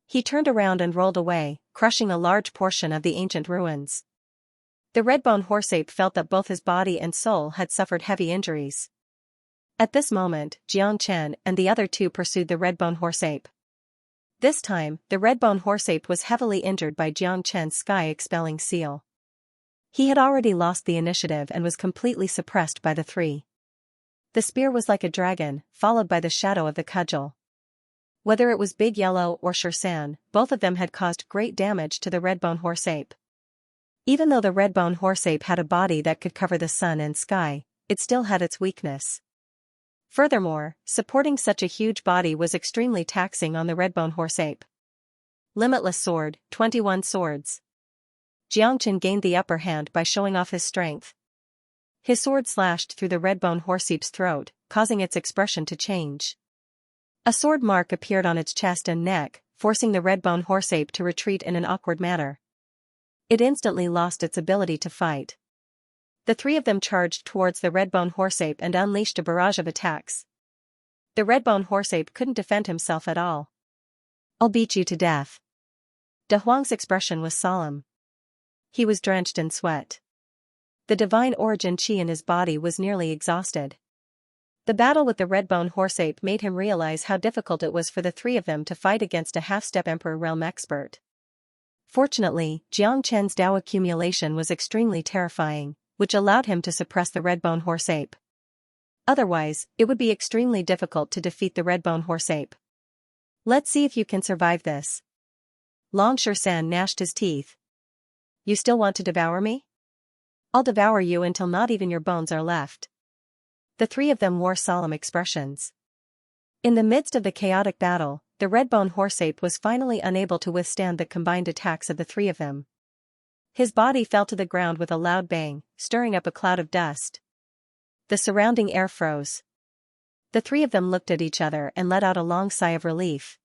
He turned around and rolled away, crushing a large portion of the ancient ruins. The red-bone horse-ape felt that both his body and soul had suffered heavy injuries. At this moment, Xianxia and the other two pursued the red-bone horse-ape. This time, the red-bone horse-ape was heavily injured by Xianxia's sky-expelling seal. He had already lost the initiative and was completely suppressed by the three. The spear was like a dragon, followed by the shadow of the cudgel. Whether it was Big Yellow or Xianxia, both of them had caused great damage to the red-bone horse-ape. Even though the red-bone horse-ape had a body that could cover the sun and sky, it still had its weakness. Furthermore, supporting such a huge body was extremely taxing on the red-bone horse-ape. Limitless sword, 21 swords. Xianxia gained the upper hand by showing off his strength. His sword slashed through the red-bone horse-ape's throat, causing its expression to change. A sword mark appeared on its chest and neck, forcing the red-bone horse-ape to retreat in an awkward manner. It instantly lost its ability to fight. The three of them charged towards the red-bone horse-ape and unleashed a barrage of attacks. The red-bone horse-ape couldn't defend himself at all. "I'll beat you to death." De Huang's expression was solemn. He was drenched in sweat. The divine origin chi in his body was nearly exhausted. The battle with the red-bone horse-ape made him realize how difficult it was for the three of them to fight against a half-step emperor realm expert. Fortunately, Xianxia's Dao accumulation was extremely terrifying, which allowed him to suppress the red-bone horse-ape. Otherwise, it would be extremely difficult to defeat the red-bone horse-ape. "Let's see if you can survive this." Long Xianxia gnashed his teeth. "You still want to devour me? I'll devour you until not even your bones are left." The three of them wore solemn expressions. In the midst of the chaotic battle, the red-bone horse-ape was finally unable to withstand the combined attacks of the three of them. His body fell to the ground with a loud bang, stirring up a cloud of dust. The surrounding air froze. The three of them looked at each other and let out a long sigh of relief.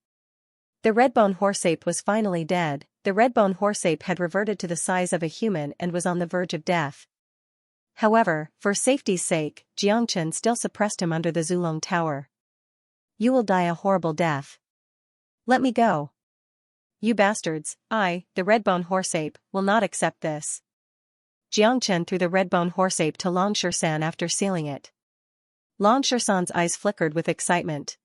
The red-bone horse-ape was finally dead. The red-bone horse-ape had reverted to the size of a human and was on the verge of death. However, for safety's sake, Xianxia still suppressed him under the Zulong Tower. "You will die a horrible death. Let me go." "You bastards, the red-bone horse-ape, will not accept this." Xianxia threw the red-bone horse-ape to Long Xianxia after sealing it. Long Xianxia's eyes flickered with excitement.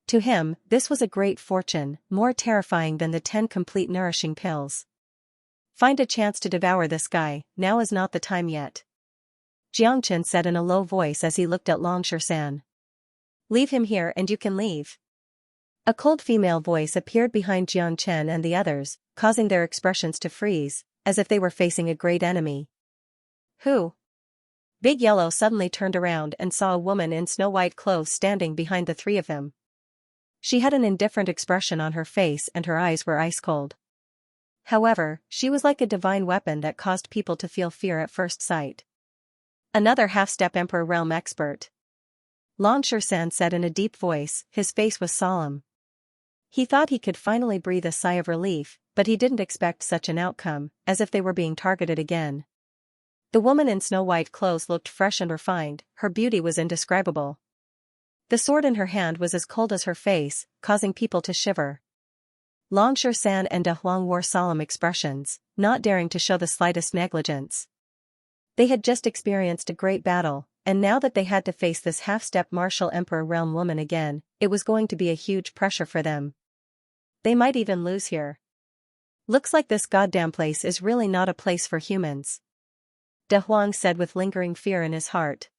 To him, this was a great fortune, more terrifying than the 10 complete nourishing pills. "Find a chance to devour this guy, now is not the time yet," Xianxia said in a low voice as he looked at Long Xianxia. "Leave him here and you can leave." A cold female voice appeared behind Xianxia and the others, causing their expressions to freeze, as if they were facing a great enemy. "Who?" Big Yellow suddenly turned around and saw a woman in snow-white clothes standing behind the three of them. She had an indifferent expression on her face and her eyes were ice-cold. However, she was like a divine weapon that caused people to feel fear at first sight. Another half-step Emperor realm expert. Longshan said in a deep voice, his face was solemn. He thought he could finally breathe a sigh of relief, but he didn't expect such an outcome, as if they were being targeted again. The woman in snow-white clothes looked fresh and refined, her beauty was indescribable. The sword in her hand was as cold as her face, causing people to shiver. Longshan and De Huang wore solemn expressions, not daring to show the slightest negligence. They had just experienced a great battle, and now that they had to face this half-step martial emperor realm woman again, it was going to be a huge pressure for them. They might even lose here. Looks like this goddamn place is really not a place for humans. De Huang said with lingering fear in his heart.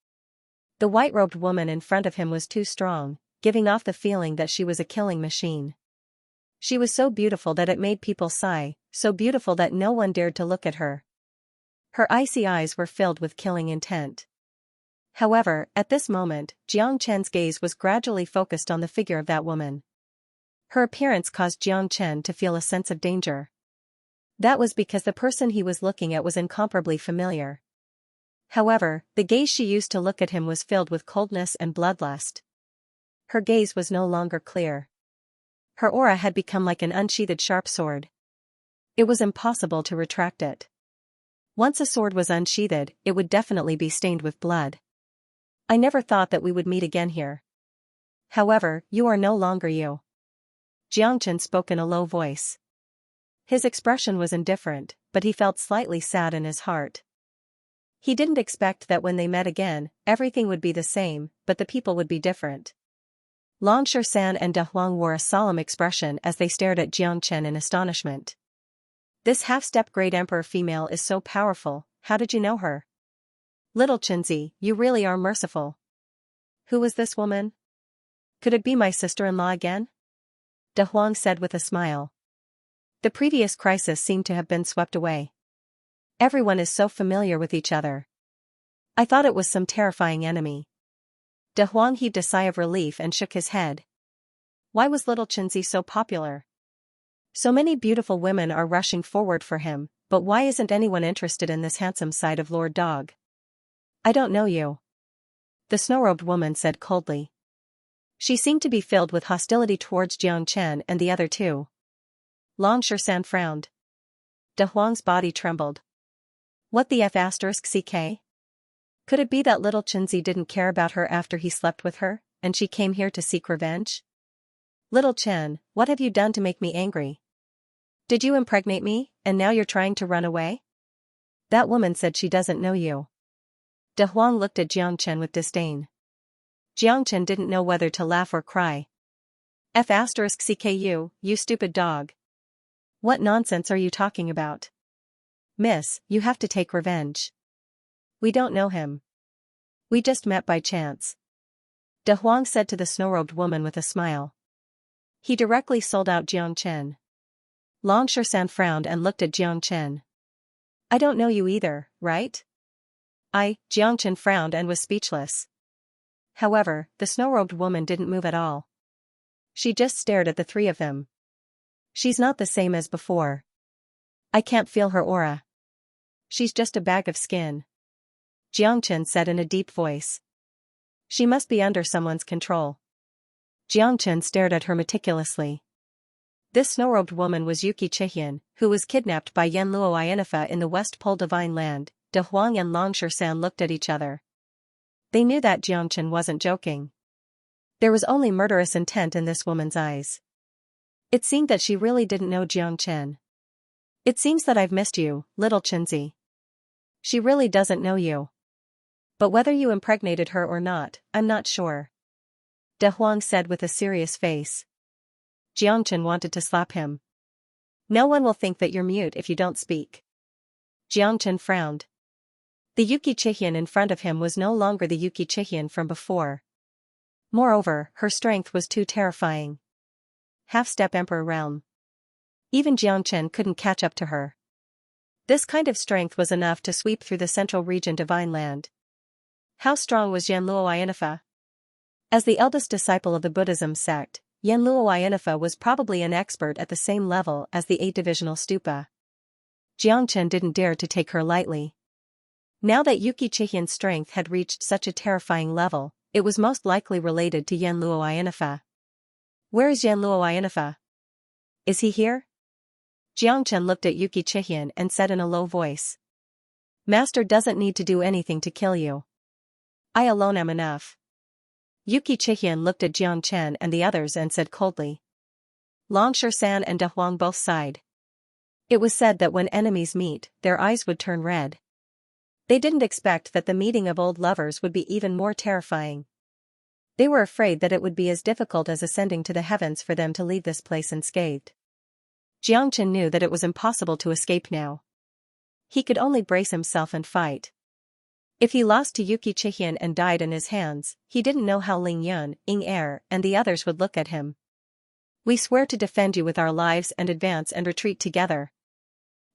The white-robed woman in front of him was too strong, giving off the feeling that she was a killing machine. She was so beautiful that it made people sigh, so beautiful that no one dared to look at her. Her icy eyes were filled with killing intent. However, at this moment, Jiang Chen's gaze was gradually focused on the figure of that woman. Her appearance caused Jiang Chen to feel a sense of danger. That was because the person he was looking at was incomparably familiar. However, the gaze she used to look at him was filled with coldness and bloodlust. Her gaze was no longer clear. Her aura had become like an unsheathed sharp sword. It was impossible to retract it. Once a sword was unsheathed, it would definitely be stained with blood. I never thought that we would meet again here. However, you are no longer you. Jiang Chen spoke in a low voice. His expression was indifferent, but he felt slightly sad in his heart. He didn't expect that when they met again, everything would be the same, but the people would be different. Longshan and De Huang wore a solemn expression as they stared at Jiang Chen in astonishment. This half-step great emperor female is so powerful, how did you know her? Little Chenzi, you really are merciful. Who was this woman? Could it be my sister-in-law again? De Huang said with a smile. The previous crisis seemed to have been swept away. Everyone is so familiar with each other. I thought it was some terrifying enemy. De Huang heaved a sigh of relief and shook his head. Why was little Chenzi so popular? So many beautiful women are rushing forward for him, but why isn't anyone interested in this handsome side of Lord Dog? I don't know you. The snow-robed woman said coldly. She seemed to be filled with hostility towards Jiang Chen and the other two. Longshan frowned. De Huang's body trembled. What the F***ck? Could it be that little Chenzi didn't care about her after he slept with her, and she came here to seek revenge? Little Chen, what have you done to make me angry? Did you impregnate me, and now you're trying to run away? That woman said she doesn't know you. De Huang looked at Jiang Chen with disdain. Jiang Chen didn't know whether to laugh or cry. F***ck you stupid dog. What nonsense are you talking about? Miss, you have to take revenge. We don't know him. We just met by chance. De Huang said to the snow-robed woman with a smile. He directly sold out Jiang Chen. Longshan frowned and looked at Jiang Chen. I don't know you either, right? Jiang Chen frowned and was speechless. However, the snow-robed woman didn't move at all. She just stared at the three of them. She's not the same as before. I can't feel her aura. She's just a bag of skin. Jiang Chen said in a deep voice. She must be under someone's control. Jiang Chen stared at her meticulously. This snow-robed woman was Yuki Chihian, who was kidnapped by Yanluo Inifa in the West Pole Divine Land. De Huang and Longshan looked at each other. They knew that Jiang Chen wasn't joking. There was only murderous intent in this woman's eyes. It seemed that she really didn't know Jiang Chen. It seems that I've missed you, little Chenzi. She really doesn't know you. But whether you impregnated her or not, I'm not sure. De Huang said with a serious face. Jiang Chen wanted to slap him. No one will think that you're mute if you don't speak. Jiang Chen frowned. The Yuki Chihian in front of him was no longer the Yuki Chihian from before. Moreover, her strength was too terrifying. Half-step Emperor realm. Even Jiang Chen couldn't catch up to her. This kind of strength was enough to sweep through the central region Divine Land. How strong was Yanluo Inifa? As the eldest disciple of the Buddhism sect, Yanluo Inifa was probably an expert at the same level as the 8-divisional stupa. Jiang Chen didn't dare to take her lightly. Now that Yuki Chihian's strength had reached such a terrifying level, it was most likely related to Yan Luoyanifa. Where is Yan Luoyanifa? Is he here? Jiangchen looked at Yuki Chihian and said in a low voice. Master doesn't need to do anything to kill you. I alone am enough. Yuki Chihian looked at Jiang Chen and the others and said coldly. Longsher-san and De Huang both sighed. It was said that when enemies meet, their eyes would turn red. They didn't expect that the meeting of old lovers would be even more terrifying. They were afraid that it would be as difficult as ascending to the heavens for them to leave this place unscathed. Jiang Chen knew that it was impossible to escape now. He could only brace himself and fight. If he lost to Yuki Chihian and died in his hands, he didn't know how Ling Yun, Ying Er, and the others would look at him. We swear to defend you with our lives and advance and retreat together.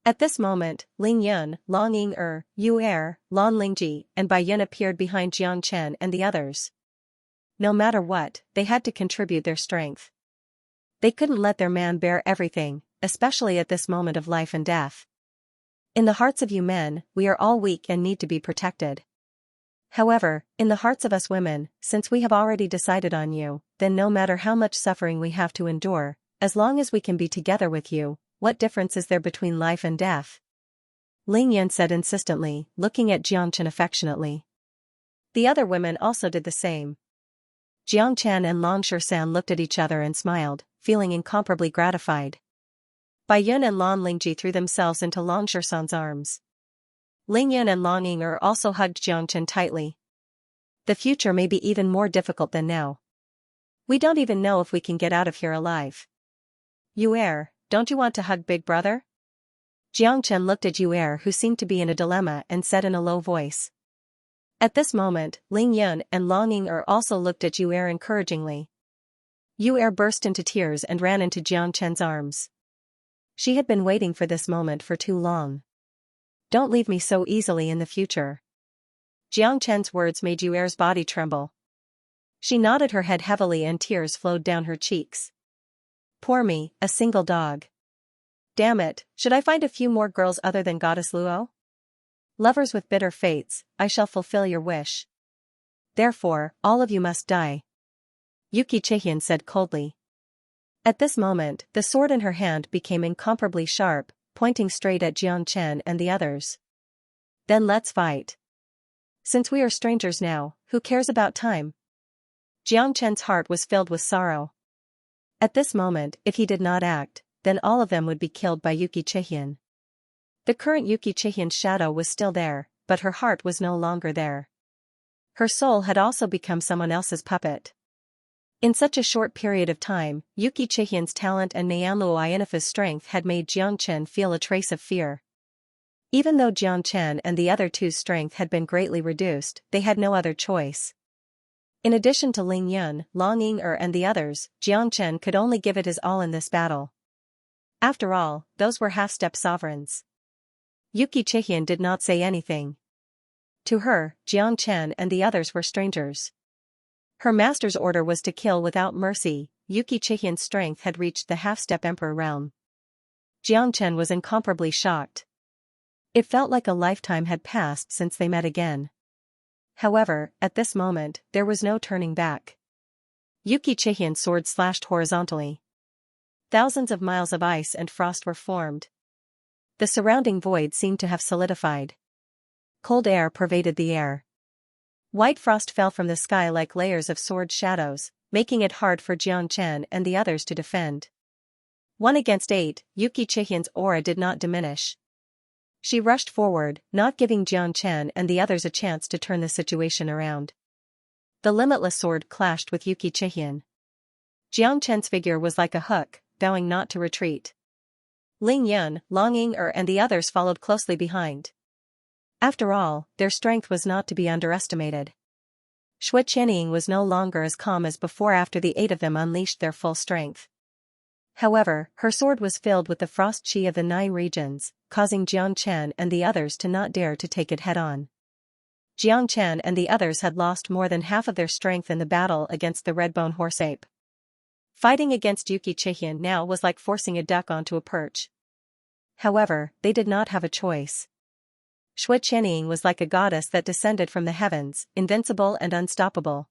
At this moment, Ling Yun, Long Ying Er, Yu Er, Lan Lingji, and Bai Yun appeared behind Jiang Chen and the others. No matter what, they had to contribute their strength. They couldn't let their man bear everything, especially at this moment of life and death. In the hearts of you men, we are all weak and need to be protected. However, in the hearts of us women, since we have already decided on you, then no matter how much suffering we have to endure, as long as we can be together with you, what difference is there between life and death? Ling Yan said insistently, looking at Jiang Chen affectionately. The other women also did the same. Jiang Chen and Longsher-san looked at each other and smiled, feeling incomparably gratified. Bai Yun and Lan Lingji threw themselves into Longsher-san's arms. Ling Yun and Long Ying also hugged Jiang Chen tightly. The future may be even more difficult than now. We don't even know if we can get out of here alive. Yu Er, don't you want to hug Big Brother? Jiang Chen looked at Yu Er, who seemed to be in a dilemma, and said in a low voice. At this moment, Ling Yun and Long Ying also looked at Yu Er encouragingly. Yu Er burst into tears and ran into Jiang Chen's arms. She had been waiting for this moment for too long. Don't leave me so easily in the future. Jiang Chen's words made Yu Er's body tremble. She nodded her head heavily and tears flowed down her cheeks. Poor me, a single dog. Damn it, should I find a few more girls other than Goddess Luo? Lovers with bitter fates, I shall fulfill your wish. Therefore, all of you must die. Yuki Chihian said coldly. At this moment, the sword in her hand became incomparably sharp, pointing straight at Jiang Chen and the others. Then let's fight. Since we are strangers now, who cares about time? Jiang Chen's heart was filled with sorrow. At this moment, if he did not act, then all of them would be killed by Yuki Chihian. The current Yuki Chihian's shadow was still there, but her heart was no longer there. Her soul had also become someone else's puppet. In such a short period of time, Yuki Chihian's talent and Nian Luoyanifa's strength had made Jiang Chen feel a trace of fear. Even though Jiang Chen and the other two's strength had been greatly reduced, they had no other choice. In addition to Ling Yun, Long Ying and the others, Jiang Chen could only give it his all in this battle. After all, those were half-step sovereigns. Yuki Chihian did not say anything. To her, Jiang Chen and the others were strangers. Her master's order was to kill without mercy. Yuki Chihian's strength had reached the half-step emperor realm. Jiang Chen was incomparably shocked. It felt like a lifetime had passed since they met again. However, at this moment, there was no turning back. Yuki Chihian's sword slashed horizontally. Thousands of miles of ice and frost were formed. The surrounding void seemed to have solidified. Cold air pervaded the air. White frost fell from the sky like layers of sword shadows, making it hard for Jiang Chen and the others to defend. 1 against 8, Yuki Chihian's aura did not diminish. She rushed forward, not giving Jiang Chen and the others a chance to turn the situation around. The limitless sword clashed with Yuki Chihian. Jiang Chen's figure was like a hook, vowing not to retreat. Ling Yun, Long Ying and the others followed closely behind. After all, their strength was not to be underestimated. Shui Qianying was no longer as calm as before after the 8 of them unleashed their full strength. However, her sword was filled with the frost chi of the 9 regions, causing Jiang Chen and the others to not dare to take it head-on. Jiang Chen and the others had lost more than half of their strength in the battle against the red-bone horse ape. Fighting against Yuki Chihian now was like forcing a duck onto a perch. However, they did not have a choice. Shui Qianying was like a goddess that descended from the heavens, invincible and unstoppable.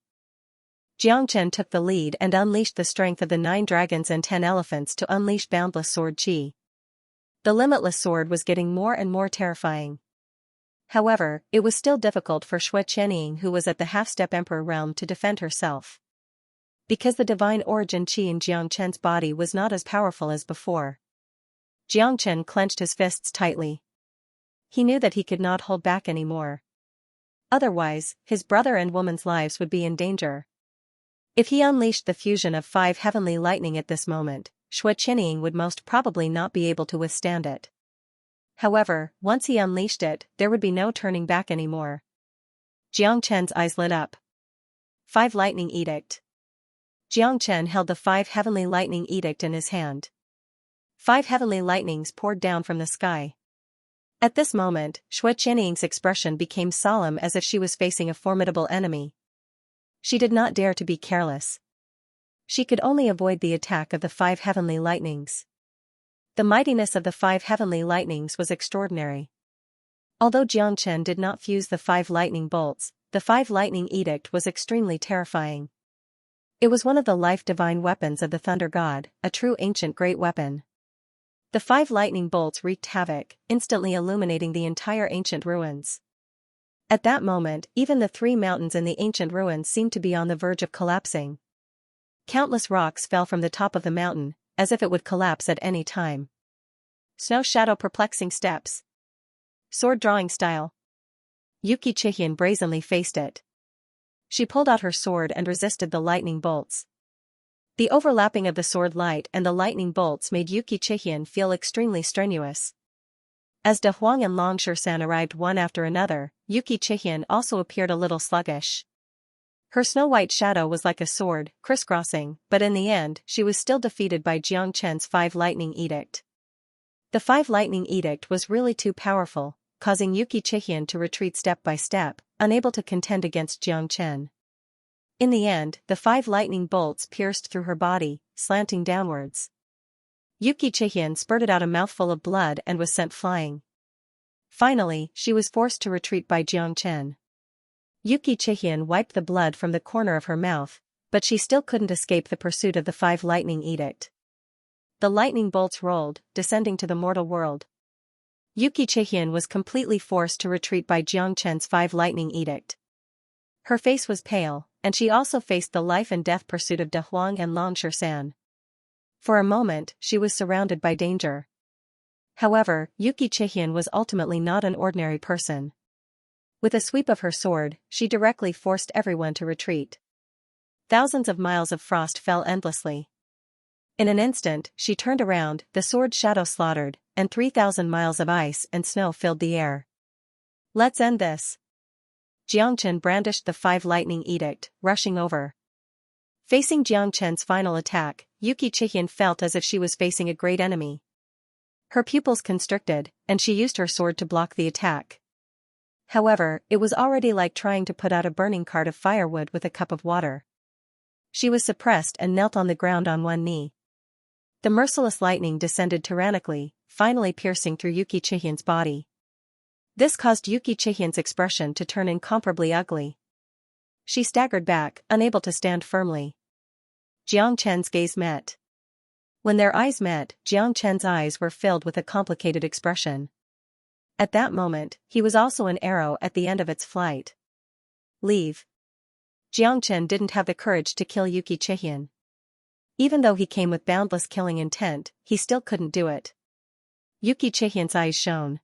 Xianxia took the lead and unleashed the strength of the 9 dragons and 10 elephants to unleash boundless sword chi. The limitless sword was getting more and more terrifying. However, it was still difficult for Shui Qianying, who was at the half-step emperor realm, to defend herself. Because the divine origin chi in Xianxia's body was not as powerful as before. Xianxia clenched his fists tightly. He knew that he could not hold back anymore. Otherwise, his brother and woman's lives would be in danger. If he unleashed the fusion of 5 heavenly lightning at this moment, Shui Qianying would most probably not be able to withstand it. However, once he unleashed it, there would be no turning back anymore. Xianxia's eyes lit up. 5 Lightning Edict. Xianxia held the 5 heavenly lightning edict in his hand. 5 heavenly lightnings poured down from the sky. At this moment, Shui Qianying's expression became solemn, as if she was facing a formidable enemy. She did not dare to be careless. She could only avoid the attack of the 5 heavenly lightnings. The mightiness of the 5 heavenly lightnings was extraordinary. Although Xianxia did not fuse the 5 lightning bolts, the 5 lightning edict was extremely terrifying. It was one of the life-divine weapons of the Thunder God, a true ancient great weapon. The 5 lightning bolts wreaked havoc, instantly illuminating the entire ancient ruins. At that moment, even the 3 mountains in the ancient ruins seemed to be on the verge of collapsing. Countless rocks fell from the top of the mountain, as if it would collapse at any time. Snow Shadow Perplexing Steps. Sword Drawing Style. Yuki Chihian brazenly faced it. She pulled out her sword and resisted the lightning bolts. The overlapping of the sword light and the lightning bolts made Yuki Chihian feel extremely strenuous. As De Huang and Long Shan arrived one after another, Yuki Chihian also appeared a little sluggish. Her snow-white shadow was like a sword, crisscrossing, but in the end, she was still defeated by Xianxia's 5 Lightning Edict. The 5 Lightning Edict was really too powerful, causing Yuki Chihian to retreat step by step, unable to contend against Xianxia. In the end, the 5 lightning bolts pierced through her body, slanting downwards. Yuki Chihian spurted out a mouthful of blood and was sent flying. Finally, she was forced to retreat by Xianxia. Yuki Chihian wiped the blood from the corner of her mouth, but she still couldn't escape the pursuit of the 5 lightning edict. The lightning bolts rolled, descending to the mortal world. Yuki Chihian was completely forced to retreat by Xianxia's 5 lightning edict. Her face was pale, and she also faced the life and death pursuit of De Huang and Long Shan. For a moment, she was surrounded by danger. However, Yuki Chihian was ultimately not an ordinary person. With a sweep of her sword, she directly forced everyone to retreat. Thousands of miles of frost fell endlessly. In an instant, she turned around, the sword shadow slaughtered, and 3,000 miles of ice and snow filled the air. Let's end this. Xianxia brandished the 5 lightning edict, rushing over. Facing Xianxia's final attack, Yuki Chihian felt as if she was facing a great enemy. Her pupils constricted, and she used her sword to block the attack. However, it was already like trying to put out a burning cart of firewood with a cup of water. She was suppressed and knelt on the ground on one knee. The merciless lightning descended tyrannically, finally piercing through Yuki Chihian's body. This caused Yuki Chihian's expression to turn incomparably ugly. She staggered back, unable to stand firmly. Xianxia's gaze met. When their eyes met, Xianxia's eyes were filled with a complicated expression. At that moment, he was also an arrow at the end of its flight. Leave. Xianxia didn't have the courage to kill Yuki Chihian. Even though he came with boundless killing intent, he still couldn't do it. Yuki Chihian's eyes shone.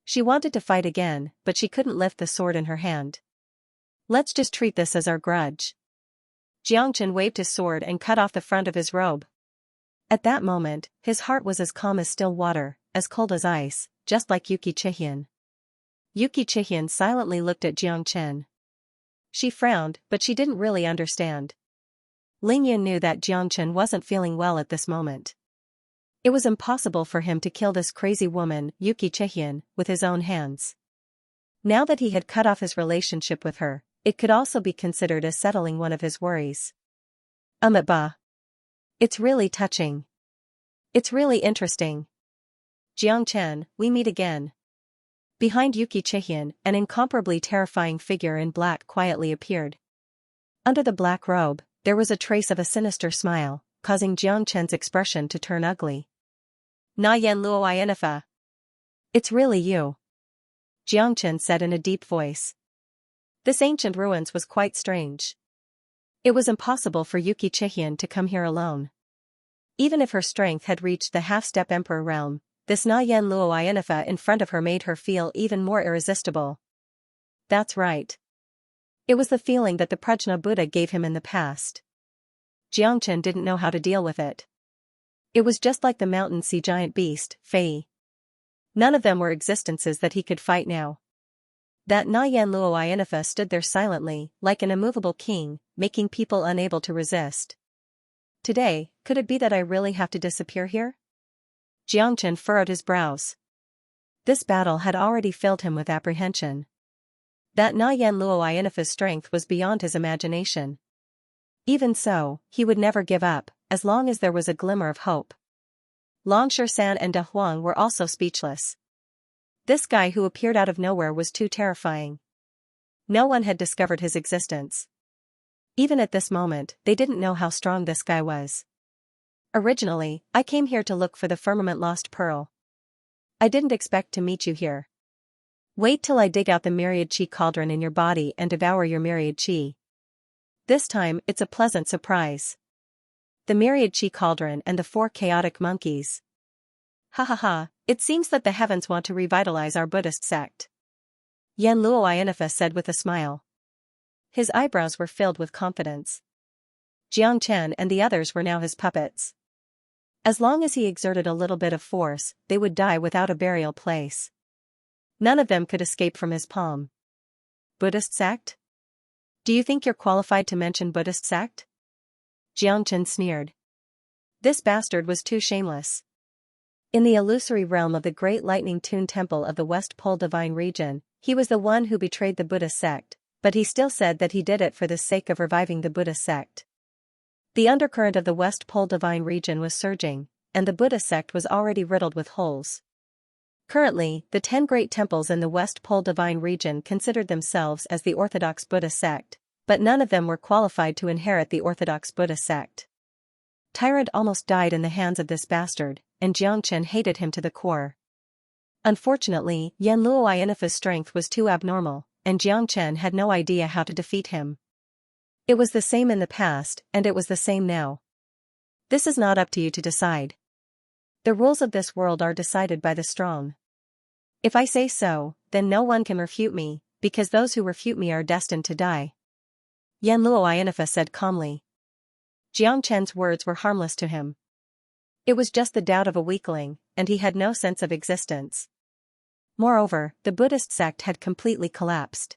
She wanted to fight again, but she couldn't lift the sword in her hand. Let's just treat this as our grudge. Xianxia waved his sword and cut off the front of his robe. At that moment, his heart was as calm as still water, as cold as ice, just like Yuki Chihian. Yuki Chihian silently looked at Xianxia. She frowned, but she didn't really understand. Lingyun knew that Xianxia wasn't feeling well at this moment. It was impossible for him to kill this crazy woman, Yuki Chihian, with his own hands. Now that he had cut off his relationship with her, it could also be considered as settling one of his worries. Bah. It's really touching. It's really interesting. Xianxia, we meet again. Behind Yuki Chihian, an incomparably terrifying figure in black quietly appeared. Under the black robe, there was a trace of a sinister smile, causing Jiang Chen's expression to turn ugly. Na Yen Luo Inifa. It's really you. Jiang Chen said in a deep voice. This ancient ruins was quite strange. It was impossible for Yuki Chihian to come here alone. Even if her strength had reached the half-step emperor realm, this Na Yen Luo Inifa in front of her made her feel even more irresistible. That's right. It was the feeling that the Prajna Buddha gave him in the past. Jiang Chen didn't know how to deal with it. It was just like the mountain sea giant beast, Fei. None of them were existences that he could fight now. That Na Yen Luo Inifa stood there silently, like an immovable king, making people unable to resist. Today, could it be that I really have to disappear here? Jiang Chen furrowed his brows. This battle had already filled him with apprehension. That Na Yen Luo Inifa's strength was beyond his imagination. Even so, he would never give up, as long as there was a glimmer of hope. Long San and De Huang were also speechless. This guy who appeared out of nowhere was too terrifying. No one had discovered his existence. Even at this moment, they didn't know how strong this guy was. Originally, I came here to look for the firmament-lost pearl. I didn't expect to meet you here. Wait till I dig out the myriad chi cauldron in your body and devour your myriad chi. This time, it's a pleasant surprise. The myriad chi cauldron and the 4 chaotic monkeys. Ha ha ha, it seems that the heavens want to revitalize our Buddhist sect. Yen Luo Inifa said with a smile. His eyebrows were filled with confidence. Jiang Chen and the others were now his puppets. As long as he exerted a little bit of force, they would die without a burial place. None of them could escape from his palm. Buddhist sect? Do you think you're qualified to mention Buddhist sect? Jiang Chen sneered. This bastard was too shameless. In the illusory realm of the Great Lightning Tune Temple of the West Pole Divine Region, he was the one who betrayed the Buddhist sect, but he still said that he did it for the sake of reviving the Buddhist sect. The undercurrent of the West Pole Divine Region was surging, and the Buddhist sect was already riddled with holes. Currently, the 10 great temples in the West Pole Divine Region considered themselves as the Orthodox Buddhist sect, but none of them were qualified to inherit the Orthodox Buddhist sect. Tyrant almost died in the hands of this bastard, and Jiang Chen hated him to the core. Unfortunately, Yen Luo Inifa's strength was too abnormal, and Jiang Chen had no idea how to defeat him. It was the same in the past, and it was the same now. This is not up to you to decide. The rules of this world are decided by the strong. If I say so, then no one can refute me, because those who refute me are destined to die. Yen Luo Inifa said calmly. Jiang Chen's words were harmless to him. It was just the doubt of a weakling, and he had no sense of existence. Moreover, the Buddhist sect had completely collapsed.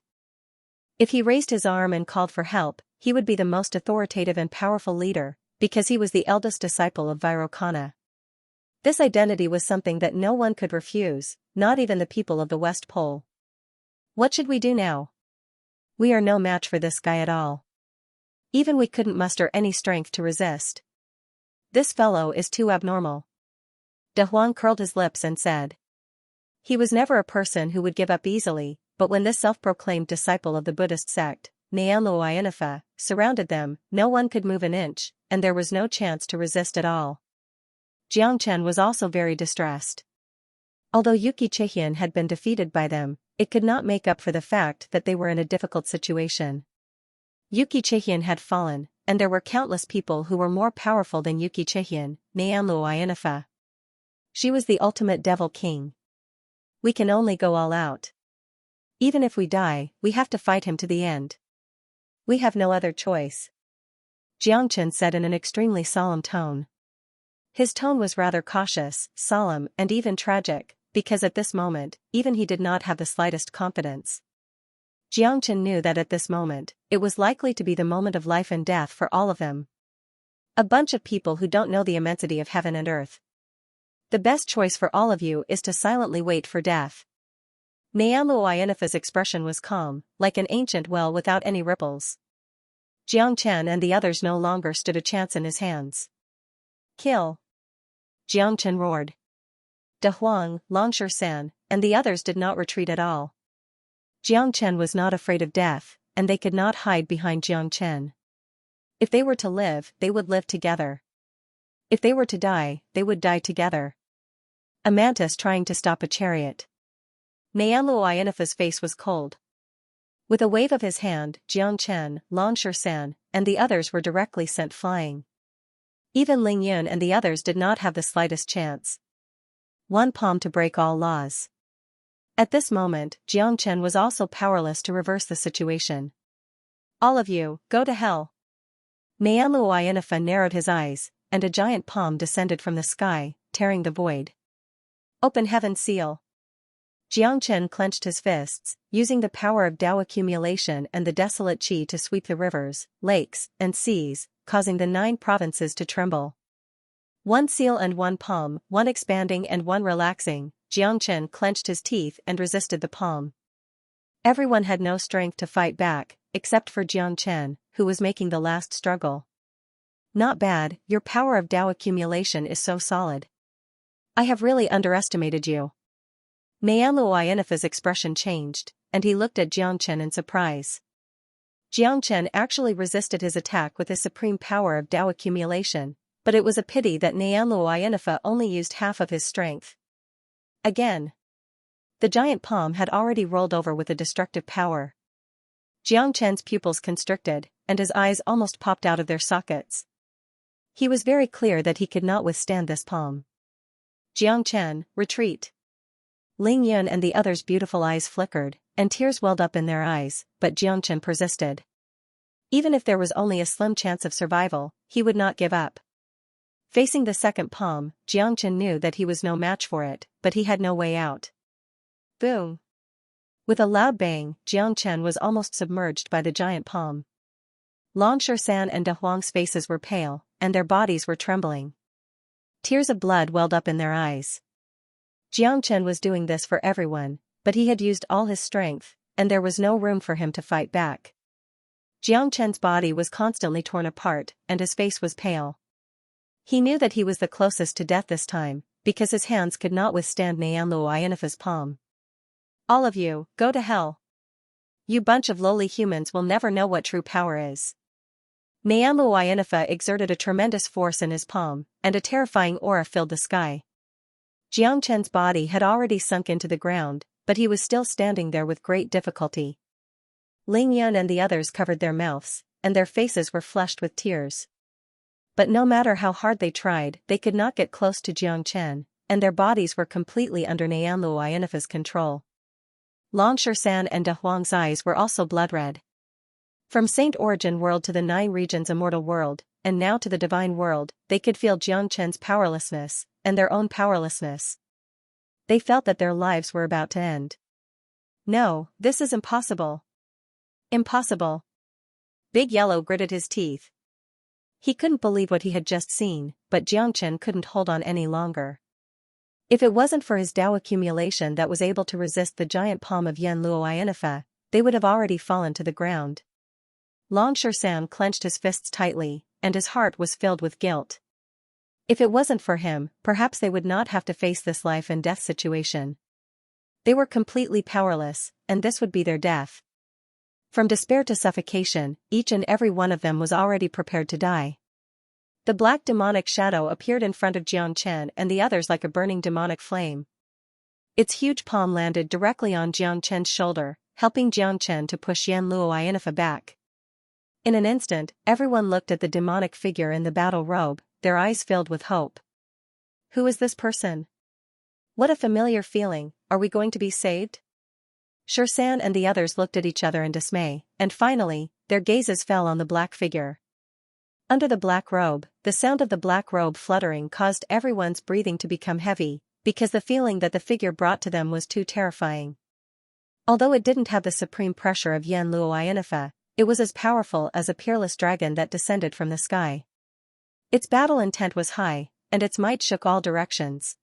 If he raised his arm and called for help, he would be the most authoritative and powerful leader, because he was the eldest disciple of Vairocana. This identity was something that no one could refuse, not even the people of the West Pole. What should we do now? We are no match for this guy at all. Even we couldn't muster any strength to resist. This fellow is too abnormal. De Huang curled his lips and said. He was never a person who would give up easily, but when this self-proclaimed disciple of the Buddhist sect, Nyan Luo Inifa, surrounded them, no one could move an inch, and there was no chance to resist at all. Jiang Chen was also very distressed. Although Yuki Chihian had been defeated by them, it could not make up for the fact that they were in a difficult situation. Yuki Chihian had fallen, and there were countless people who were more powerful than Yuki Chihian, Nyan Luo Inifa. She was the ultimate devil king. We can only go all out. Even if we die, we have to fight him to the end. We have no other choice. Jiang Chen said in an extremely solemn tone. His tone was rather cautious, solemn, and even tragic, because at this moment, even he did not have the slightest confidence. Jiang Chen knew that at this moment, it was likely to be the moment of life and death for all of them. A bunch of people who don't know the immensity of heaven and earth. The best choice for all of you is to silently wait for death. Nyan Luo Inifa's expression was calm, like an ancient well without any ripples. Jiang Chen and the others no longer stood a chance in his hands. Kill! Jiang Chen roared. De Huang, Longsher San, and the others did not retreat at all. Jiang Chen was not afraid of death, and they could not hide behind Xianxia. If they were to live, they would live together. If they were to die, they would die together. A mantis trying to stop a chariot. Nianluoyanifa's face was cold. With a wave of his hand, Xianxia, Lan and the others were directly sent flying. Even Ling Yun and the others did not have the slightest chance. One palm to break all laws. At this moment, Xianxia was also powerless to reverse the situation. All of you, go to hell. Nianluoyanifa narrowed his eyes, and a giant palm descended from the sky, tearing the void. Open heaven seal. Xianxia clenched his fists, using the power of Tao accumulation and the desolate qi to sweep the rivers, lakes, and seas, causing the 9 provinces to tremble. One seal and one palm, one expanding and one relaxing. Xianxia clenched his teeth and resisted the palm. Everyone had no strength to fight back, except for Xianxia, who was making the last struggle. Not bad, your power of Tao accumulation is so solid. I have really underestimated you. Nianluoyanifa's expression changed, and he looked at Xianxia in surprise. Xianxia actually resisted his attack with his supreme power of Tao accumulation, but it was a pity that Nianluoyanifa only used half of his strength. Again. The giant palm had already rolled over with a destructive power. Xianxia's pupils constricted, and his eyes almost popped out of their sockets. He was very clear that he could not withstand this palm. Xianxia, retreat. Ling Yun and the others' beautiful eyes flickered, and tears welled up in their eyes, but Xianxia persisted. Even if there was only a slim chance of survival, he would not give up. Facing the second palm, Xianxia knew that he was no match for it, but he had no way out. Boom! With a loud bang, Xianxia was almost submerged by the giant palm. Lan Shan and De Huang's faces were pale, and their bodies were trembling. Tears of blood welled up in their eyes. Xianxia was doing this for everyone, but he had used all his strength, and there was no room for him to fight back. Xianxia's body was constantly torn apart, and his face was pale. He knew that he was the closest to death this time, because his hands could not withstand Nianluoyanifa's palm. All of you, go to hell. You bunch of lowly humans will never know what true power is. Nianluoyanifa exerted a tremendous force in his palm, and a terrifying aura filled the sky. Xianxia's body had already sunk into the ground, but he was still standing there with great difficulty. Ling Yun and the others covered their mouths, and their faces were flushed with tears. But no matter how hard they tried, they could not get close to Xianxia, and their bodies were completely under Nianluoyanifa's control. Lan Shan and De Huang's eyes were also blood-red. From Saint Origin World to the 9 regions Immortal World, and now to the Divine World, they could feel Xianxia's powerlessness, and their own powerlessness. They felt that their lives were about to end. No, this is impossible. Impossible. Big Yellow gritted his teeth. He couldn't believe what he had just seen, but Xianxia couldn't hold on any longer. If it wasn't for his Tao accumulation that was able to resist the giant palm of Nianluoyanifa, they would have already fallen to the ground. Lan Shan clenched his fists tightly, and his heart was filled with guilt. If it wasn't for him, perhaps they would not have to face this life and death situation. They were completely powerless, and this would be their death. From despair to suffocation, each and every one of them was already prepared to die. The black demonic shadow appeared in front of Xianxia and the others like a burning demonic flame. Its huge palm landed directly on Xianxia's shoulder, helping Xianxia to push Nianluoyanifa back. In an instant, everyone looked at the demonic figure in the battle robe, their eyes filled with hope. Who is this person? What a familiar feeling, are we going to be saved? Shan and the others looked at each other in dismay, and finally, their gazes fell on the black figure. Under the black robe, the sound of the black robe fluttering caused everyone's breathing to become heavy, because the feeling that the figure brought to them was too terrifying. Although it didn't have the supreme pressure of Nianluoyanifa, it was as powerful as a peerless dragon that descended from the sky. Its battle intent was high, and its might shook all directions.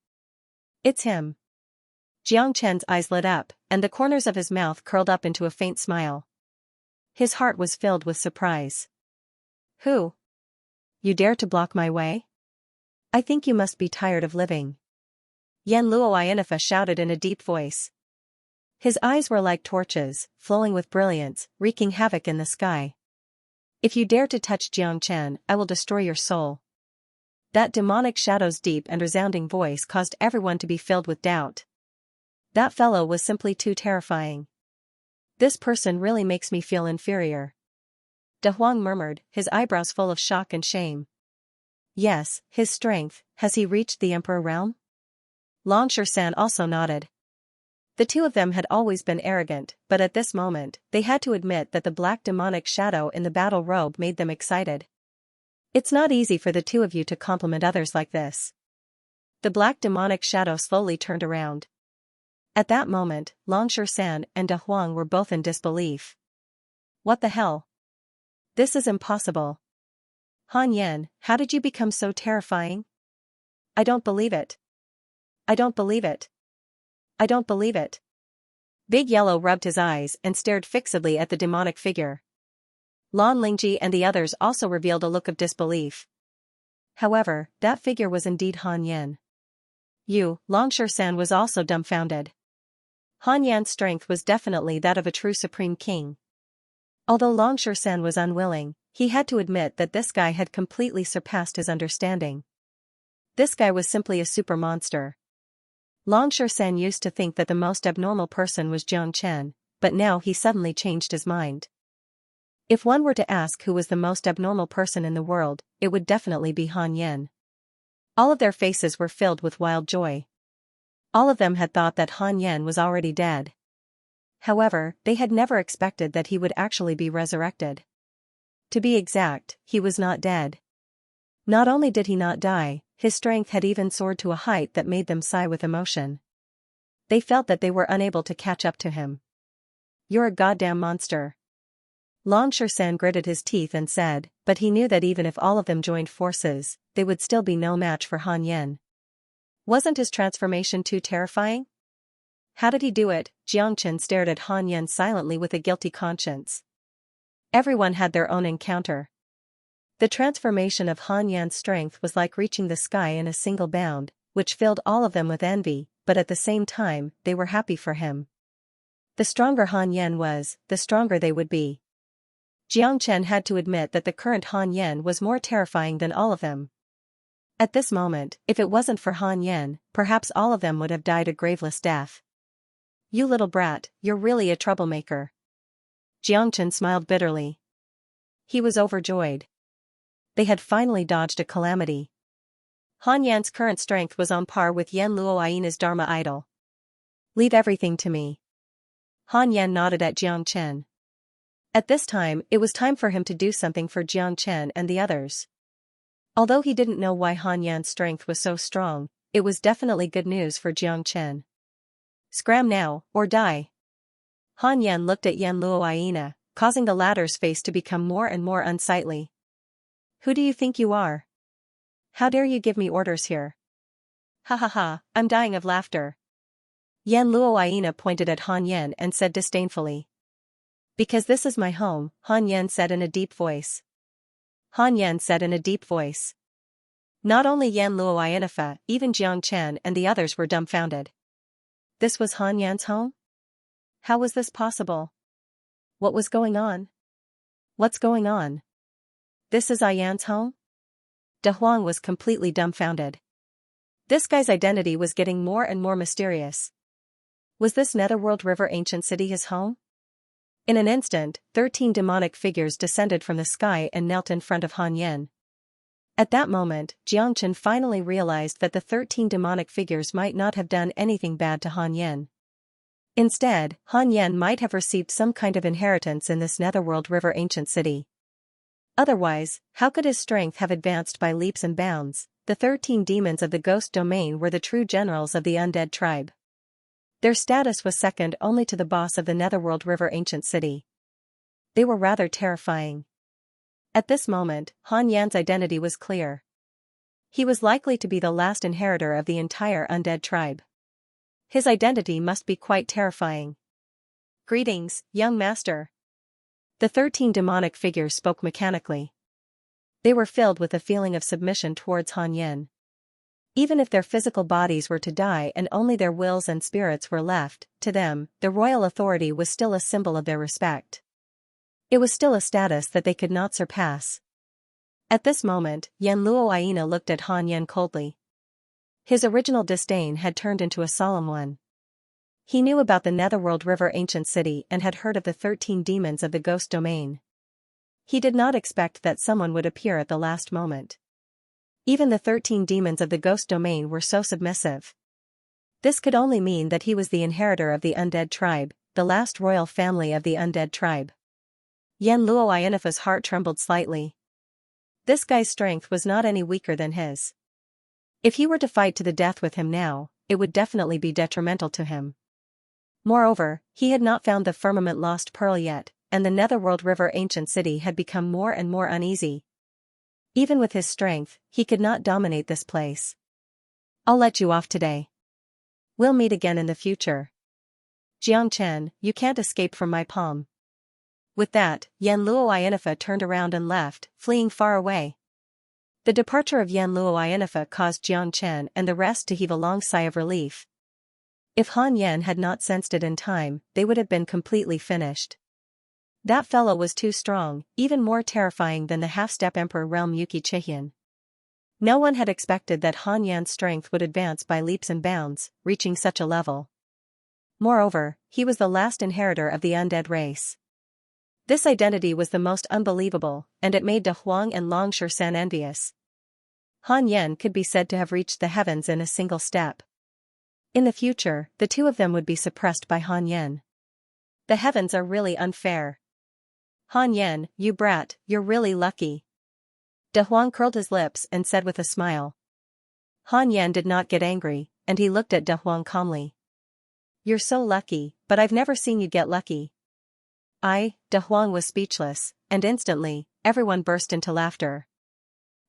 It's him. Xianxia's eyes lit up, and the corners of his mouth curled up into a faint smile. His heart was filled with surprise. Who? You dare to block my way? I think you must be tired of living. Nianluoyanifa shouted in a deep voice. His eyes were like torches, flowing with brilliance, wreaking havoc in the sky. If you dare to touch Xianxia, I will destroy your soul. That demonic shadow's deep and resounding voice caused everyone to be filled with doubt. That fellow was simply too terrifying. This person really makes me feel inferior. De Huang murmured, his eyebrows full of shock and shame. Yes, his strength, has he reached the Emperor realm? Long Shan also nodded. The two of them had always been arrogant, but at this moment, they had to admit that the black demonic shadow in the battle robe made them excited. It's not easy for the two of you to compliment others like this. The black demonic shadow slowly turned around. At that moment, Long Shan and De Huang were both in disbelief. What the hell? This is impossible. Han Yan, how did you become so terrifying? I don't believe it. I don't believe it. I don't believe it. Big Yellow rubbed his eyes and stared fixedly at the demonic figure. Lan Lingji and the others also revealed a look of disbelief. However, that figure was indeed Han Yan. Long Shan was also dumbfounded. Han Yan's strength was definitely that of a true supreme king. Although Long Shan was unwilling, he had to admit that this guy had completely surpassed his understanding. This guy was simply a super monster. Long Shan used to think that the most abnormal person was Xianxia, but now he suddenly changed his mind. If one were to ask who was the most abnormal person in the world, it would definitely be Han Yan. All of their faces were filled with wild joy. All of them had thought that Han Yan was already dead. However, they had never expected that he would actually be resurrected. To be exact, he was not dead. Not only did he not die, his strength had even soared to a height that made them sigh with emotion. They felt that they were unable to catch up to him. You're a goddamn monster. Long Shan gritted his teeth and said, but he knew that even if all of them joined forces, they would still be no match for Han Yan. Wasn't his transformation too terrifying? How did he do it? Xianxia stared at Han Yan silently with a guilty conscience. Everyone had their own encounter. The transformation of Han Yan's strength was like reaching the sky in a single bound, which filled all of them with envy, but at the same time, they were happy for him. The stronger Han Yan was, the stronger they would be. Xianxia had to admit that the current Han Yan was more terrifying than all of them. At this moment, if it wasn't for Han Yan, perhaps all of them would have died a graveless death. You little brat, you're really a troublemaker. Xianxia smiled bitterly. He was overjoyed. They had finally dodged a calamity. Han Yan's current strength was on par with Yan Luoyina's Dharma idol. Leave everything to me. Han Yan nodded at Xianxia. At this time, it was time for him to do something for Xianxia and the others. Although he didn't know why Han Yan's strength was so strong, it was definitely good news for Xianxia. Scram now, or die. Han Yan looked at Yan Luoyina, causing the latter's face to become more and more unsightly. Who do you think you are? How dare you give me orders here? Ha ha ha, I'm dying of laughter. Yan Luoyina pointed at Han Yan and said disdainfully. Because this is my home, Han Yan said in a deep voice. Han Yan said in a deep voice. Not only Yan Luoyina, even Xianxia and the others were dumbfounded. This was Han Yan's home? How was this possible? What was going on? What's going on? This is Yan's home? De Huang was completely dumbfounded. This guy's identity was getting more and more mysterious. Was this Netherworld River ancient city his home? In an instant, 13 demonic figures descended from the sky and knelt in front of Han Yan. At that moment, Xianxia finally realized that the 13 demonic figures might not have done anything bad to Han Yan. Instead, Han Yan might have received some kind of inheritance in this Netherworld River ancient city. Otherwise, how could his strength have advanced by leaps and bounds? The 13 demons of the ghost domain were the true generals of the undead tribe. Their status was second only to the boss of the Netherworld River ancient city. They were rather terrifying. At this moment, Han Yan's identity was clear. He was likely to be the last inheritor of the entire undead tribe. His identity must be quite terrifying. Greetings, young master. The 13 demonic figures spoke mechanically. They were filled with a feeling of submission towards Han Yan. Even if their physical bodies were to die and only their wills and spirits were left, to them, the royal authority was still a symbol of their respect. It was still a status that they could not surpass. At this moment, Yan Luoyina looked at Han Yan coldly. His original disdain had turned into a solemn one. He knew about the Netherworld River ancient city and had heard of the 13 demons of the ghost domain. He did not expect that someone would appear at the last moment. Even the 13 demons of the ghost domain were so submissive. This could only mean that he was the inheritor of the undead tribe, the last royal family of the undead tribe. Yan Luoyina's heart trembled slightly. This guy's strength was not any weaker than his. If he were to fight to the death with him now, it would definitely be detrimental to him. Moreover, he had not found the firmament lost pearl yet, and the Netherworld River ancient city had become more and more uneasy. Even with his strength, he could not dominate this place. I'll let you off today. We'll meet again in the future. Xianxia, you can't escape from my palm. With that, Yan Luoyina turned around and left, fleeing far away. The departure of Yan Luoyina caused Xianxia and the rest to heave a long sigh of relief. If Han Yan had not sensed it in time, they would have been completely finished. That fellow was too strong, even more terrifying than the half-step Emperor Realm Yuki Chihian. No one had expected that Han Yan's strength would advance by leaps and bounds, reaching such a level. Moreover, he was the last inheritor of the undead race. This identity was the most unbelievable, and it made De Huang and Long Shan envious. Han Yan could be said to have reached the heavens in a single step. In the future, the two of them would be suppressed by Han Yan. The heavens are really unfair. Han Yan, you brat, you're really lucky. De Huang curled his lips and said with a smile. Han Yan did not get angry, and he looked at De Huang calmly. You're so lucky, but I've never seen you get lucky. De Huang was speechless, and instantly, everyone burst into laughter.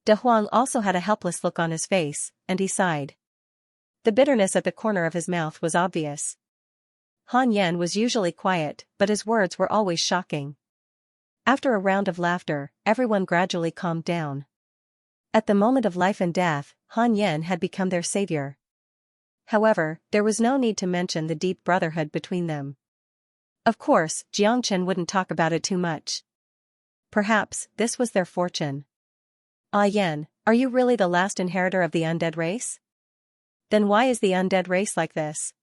De Huang also had a helpless look on his face, and he sighed. The bitterness at the corner of his mouth was obvious. Han Yan was usually quiet, but his words were always shocking. After a round of laughter, everyone gradually calmed down. At the moment of life and death, Han Yan had become their savior. However, there was no need to mention the deep brotherhood between them. Of course, Xianxia wouldn't talk about it too much. Perhaps, this was their fortune. Yan, are you really the last inheritor of the undead race? Then why is the undead race like this?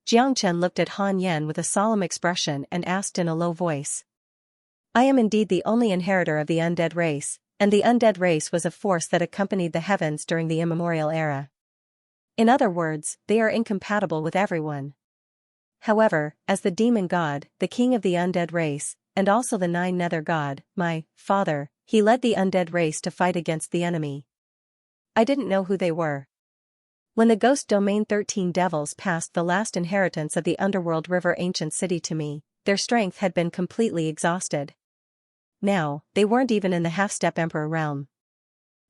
Xianxia looked at Han Yan with a solemn expression and asked in a low voice. I am indeed the only inheritor of the undead race, and the undead race was a force that accompanied the heavens during the immemorial era. In other words, they are incompatible with everyone. However, as the demon god, the king of the undead race, and also the nine nether god, my father, he led the undead race to fight against the enemy. I didn't know who they were. When the ghost domain 13 devils passed the last inheritance of the underworld river ancient city to me, their strength had been completely exhausted. Now, they weren't even in the half-step emperor realm.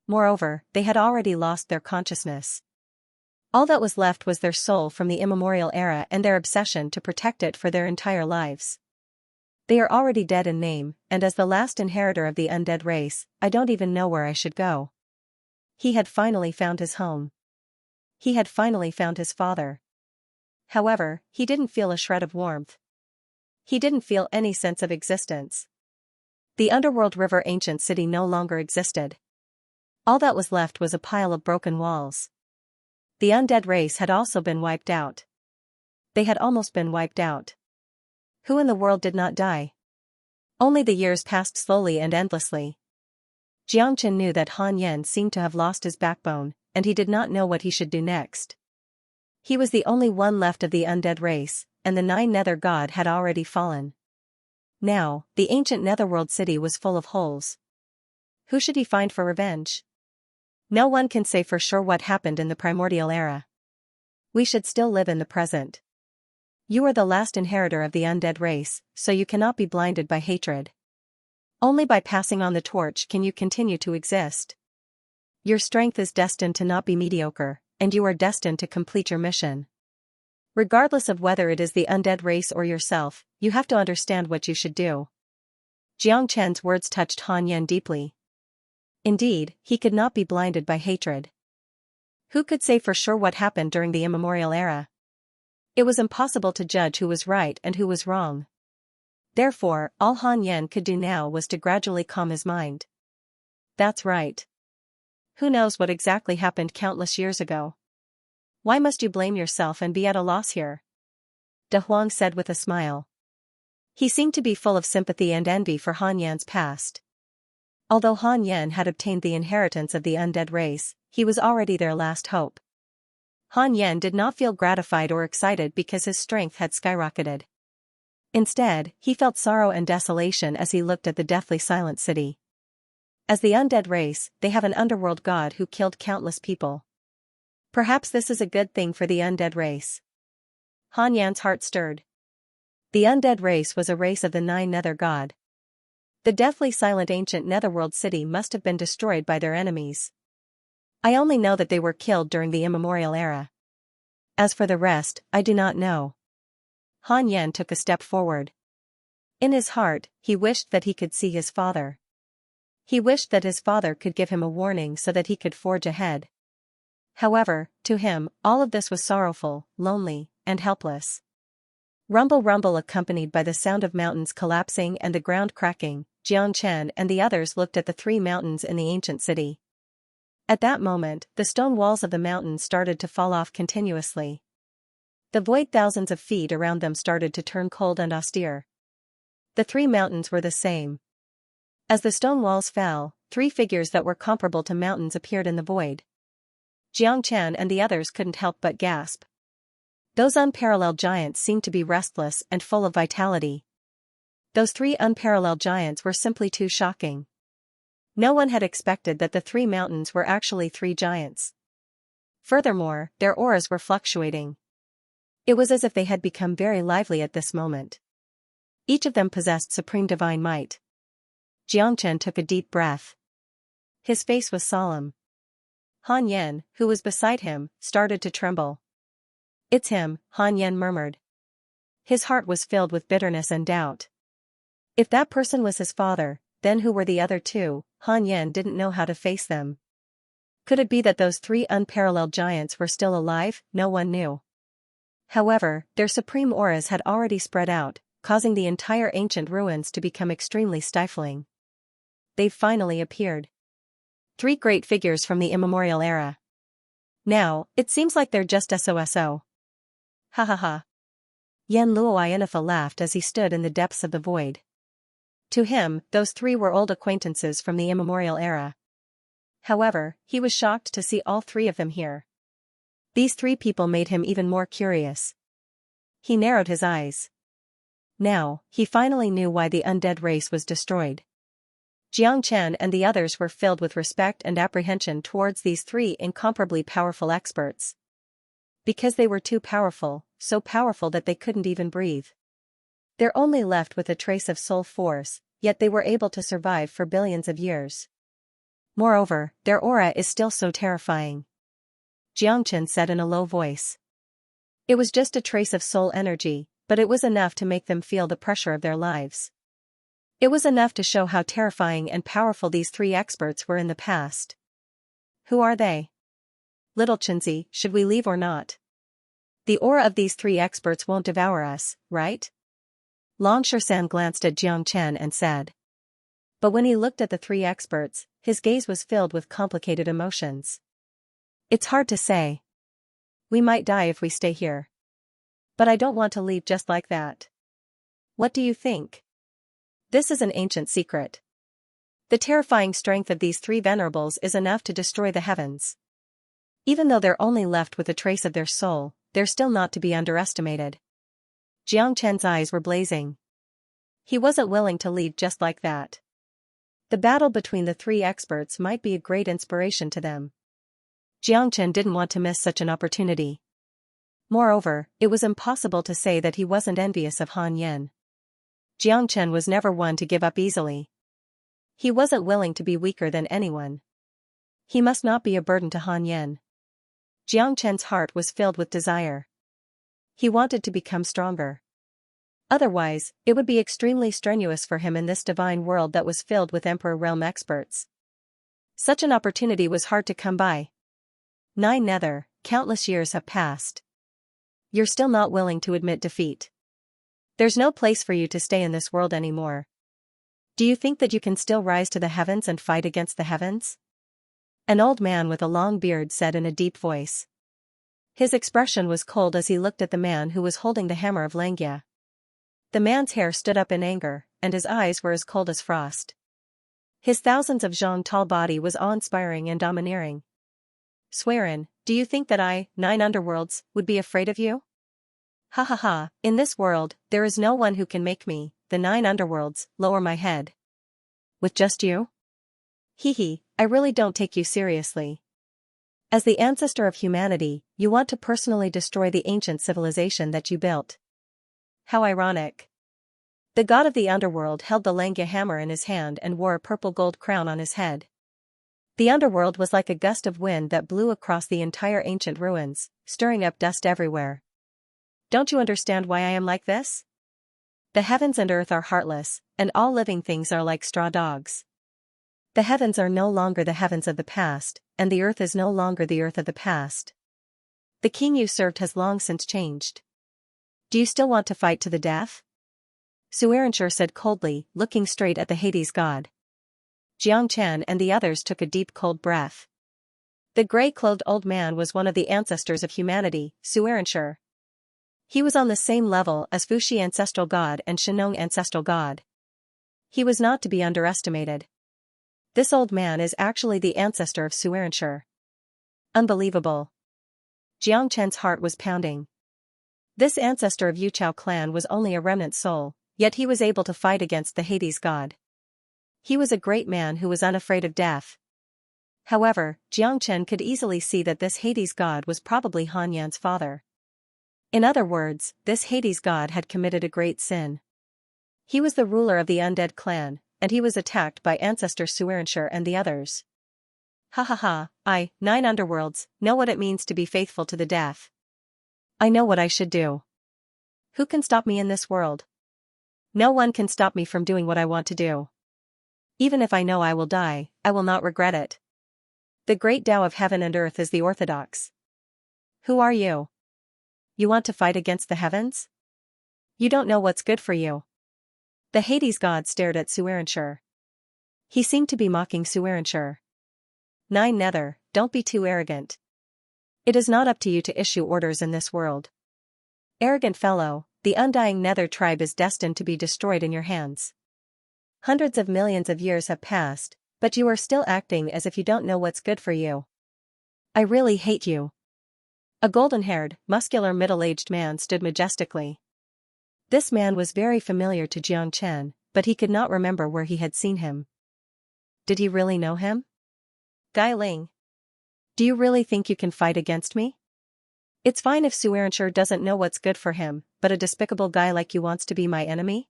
Moreover, they had already lost their consciousness. All that was left was their soul from the immemorial era and their obsession to protect it for their entire lives. They are already dead in name, and as the last inheritor of the undead race, I don't even know where I should go. He had finally found his home. He had finally found his father. However, he didn't feel a shred of warmth. He didn't feel any sense of existence. The underworld river ancient city no longer existed. All that was left was a pile of broken walls. The undead race had also been wiped out. They had almost been wiped out. Who in the world did not die? Only the years passed slowly and endlessly. Xianxia knew that Han Yan seemed to have lost his backbone, and he did not know what he should do next. He was the only one left of the undead race, and the nine nether god had already fallen. Now, the ancient netherworld city was full of holes. Who should he find for revenge? No one can say for sure what happened in the primordial era. We should still live in the present. You are the last inheritor of the undead race, so you cannot be blinded by hatred. Only by passing on the torch can you continue to exist. Your strength is destined to not be mediocre, and you are destined to complete your mission. Regardless of whether it is the undead race or yourself, you have to understand what you should do. Xianxia's words touched Han Yan deeply. Indeed, he could not be blinded by hatred. Who could say for sure what happened during the immemorial era? It was impossible to judge who was right and who was wrong. Therefore, all Han Yen could do now was to gradually calm his mind. That's right. Who knows what exactly happened countless years ago? Why must you blame yourself and be at a loss here? De Huang said with a smile. He seemed to be full of sympathy and envy for Han Yan's past. Although Han Yan had obtained the inheritance of the undead race, he was already their last hope. Han Yan did not feel gratified or excited because his strength had skyrocketed. Instead, he felt sorrow and desolation as he looked at the deathly silent city. As the undead race, they have an underworld god who killed countless people. Perhaps this is a good thing for the undead race. Han Yan's heart stirred. The undead race was a race of the 9 nether god. The deathly silent ancient netherworld city must have been destroyed by their enemies. I only know that they were killed during the immemorial era. As for the rest, I do not know. Han Yan took a step forward. In his heart, he wished that he could see his father. He wished that his father could give him a warning so that he could forge ahead. However, to him, all of this was sorrowful, lonely, and helpless. Rumble rumble accompanied by the sound of mountains collapsing and the ground cracking, Xianxia and the others looked at the 3 mountains in the ancient city. At that moment, the stone walls of the mountains started to fall off continuously. The void thousands of feet around them started to turn cold and austere. The 3 mountains were the same. As the stone walls fell, 3 figures that were comparable to mountains appeared in the void. Xianxia and the others couldn't help but gasp. Those unparalleled giants seemed to be restless and full of vitality. Those 3 unparalleled giants were simply too shocking. No one had expected that the 3 mountains were actually 3 giants. Furthermore, their auras were fluctuating. It was as if they had become very lively at this moment. Each of them possessed supreme divine might. Xianxia took a deep breath. His face was solemn. Han Yan, who was beside him, started to tremble. It's him, Han Yan murmured. His heart was filled with bitterness and doubt. If that person was his father, then who were the other 2? Han Yan didn't know how to face them. Could it be that those 3 unparalleled giants were still alive? No one knew. However, their supreme auras had already spread out, causing the entire ancient ruins to become extremely stifling. They've finally appeared. 3 great figures from the immemorial era. Now, it seems like they're just SOSO. Ha ha ha. Yan Luoyanifa laughed as he stood in the depths of the void. To him, those 3 were old acquaintances from the immemorial era. However, he was shocked to see all 3 of them here. These 3 people made him even more curious. He narrowed his eyes. Now, he finally knew why the undead race was destroyed. Xianxia and the others were filled with respect and apprehension towards these 3 incomparably powerful experts. Because they were too powerful, so powerful that they couldn't even breathe. They're only left with a trace of soul force, yet they were able to survive for billions of years. Moreover, their aura is still so terrifying. Xianxia said in a low voice. It was just a trace of soul energy, but it was enough to make them feel the pressure of their lives. It was enough to show how terrifying and powerful these 3 experts were in the past. Who are they? Little Xianxia, should we leave or not? The aura of these 3 experts won't devour us, right? Long Shersan glanced at Xianxia and said. But when he looked at the 3 experts, his gaze was filled with complicated emotions. It's hard to say. We might die if we stay here. But I don't want to leave just like that. What do you think? This is an ancient secret. The terrifying strength of these 3 venerables is enough to destroy the heavens. Even though they're only left with a trace of their soul, they're still not to be underestimated. Xianxia's eyes were blazing. He wasn't willing to leave just like that. The battle between the 3 experts might be a great inspiration to them. Xianxia didn't want to miss such an opportunity. Moreover, it was impossible to say that he wasn't envious of Han Yan. Xianxia was never one to give up easily. He wasn't willing to be weaker than anyone. He must not be a burden to Han Yan. Xianxia's heart was filled with desire. He wanted to become stronger. Otherwise, it would be extremely strenuous for him in this divine world that was filled with Emperor Realm experts. Such an opportunity was hard to come by. 9 Nether, countless years have passed. You're still not willing to admit defeat. There's no place for you to stay in this world anymore. Do you think that you can still rise to the heavens and fight against the heavens? An old man with a long beard said in a deep voice. His expression was cold as he looked at the man who was holding the hammer of Xianxia. The man's hair stood up in anger, and his eyes were as cold as frost. His thousands of zhong tall body was awe-inspiring and domineering. Swearin, do you think that I, 9 underworlds, would be afraid of you? Ha ha ha, in this world, there is no one who can make me, the 9 underworlds, lower my head. With just you? Hee hee, I really don't take you seriously. As the ancestor of humanity, you want to personally destroy the ancient civilization that you built. How ironic. The god of the underworld held the Xianxia hammer in his hand and wore a purple gold crown on his head. The underworld was like a gust of wind that blew across the entire ancient ruins, stirring up dust everywhere. Don't you understand why I am like this? The heavens and earth are heartless, and all living things are like straw dogs. The heavens are no longer the heavens of the past, and the earth is no longer the earth of the past. The king you served has long since changed. Do you still want to fight to the death? Xianxia said coldly, looking straight at the Hades god. Xianxia and the others took a deep cold breath. The gray-clothed old man was one of the ancestors of humanity, Xianxia. He was on the same level as Fuxi ancestral god and Shenong ancestral god. He was not to be underestimated. This old man is actually the ancestor of Xianxia. Unbelievable. Xianxia's heart was pounding. This ancestor of Yuchao clan was only a remnant soul, yet he was able to fight against the Hades god. He was a great man who was unafraid of death. However, Xianxia could easily see that this Hades god was probably Han Yan's father. In other words, this Hades god had committed a great sin. He was the ruler of the undead clan, and he was attacked by ancestor Xianxia and the others. Ha ha ha, I, 9 underworlds, know what it means to be faithful to the death. I know what I should do. Who can stop me in this world? No one can stop me from doing what I want to do. Even if I know I will die, I will not regret it. The great Tao of heaven and earth is the orthodox. Who are you? You want to fight against the heavens? You don't know what's good for you. The Hades god stared at Xianxia. He seemed to be mocking Xianxia. 9 Nether, don't be too arrogant. It is not up to you to issue orders in this world. Arrogant fellow, the undying Nether tribe is destined to be destroyed in your hands. Hundreds of millions of years have passed, but you are still acting as if you don't know what's good for you. I really hate you. A golden-haired, muscular middle-aged man stood majestically. This man was very familiar to Xianxia, but he could not remember where he had seen him. Did he really know him? Gai Ling. Do you really think you can fight against me? It's fine if Xianxia doesn't know what's good for him, but a despicable guy like you wants to be my enemy?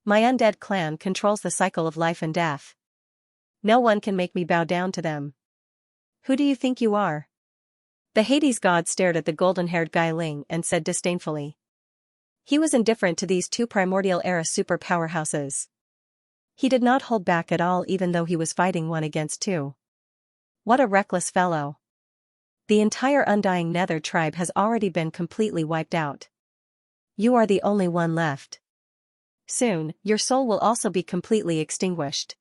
My undead clan controls the cycle of life and death. No one can make me bow down to them. Who do you think you are? The Hades god stared at the golden-haired Gai Ling and said disdainfully. He was indifferent to these 2 primordial-era super powerhouses. He did not hold back at all even though he was fighting 1 against 2. What a reckless fellow. The entire undying Nether tribe has already been completely wiped out. You are the only one left. Soon, your soul will also be completely extinguished.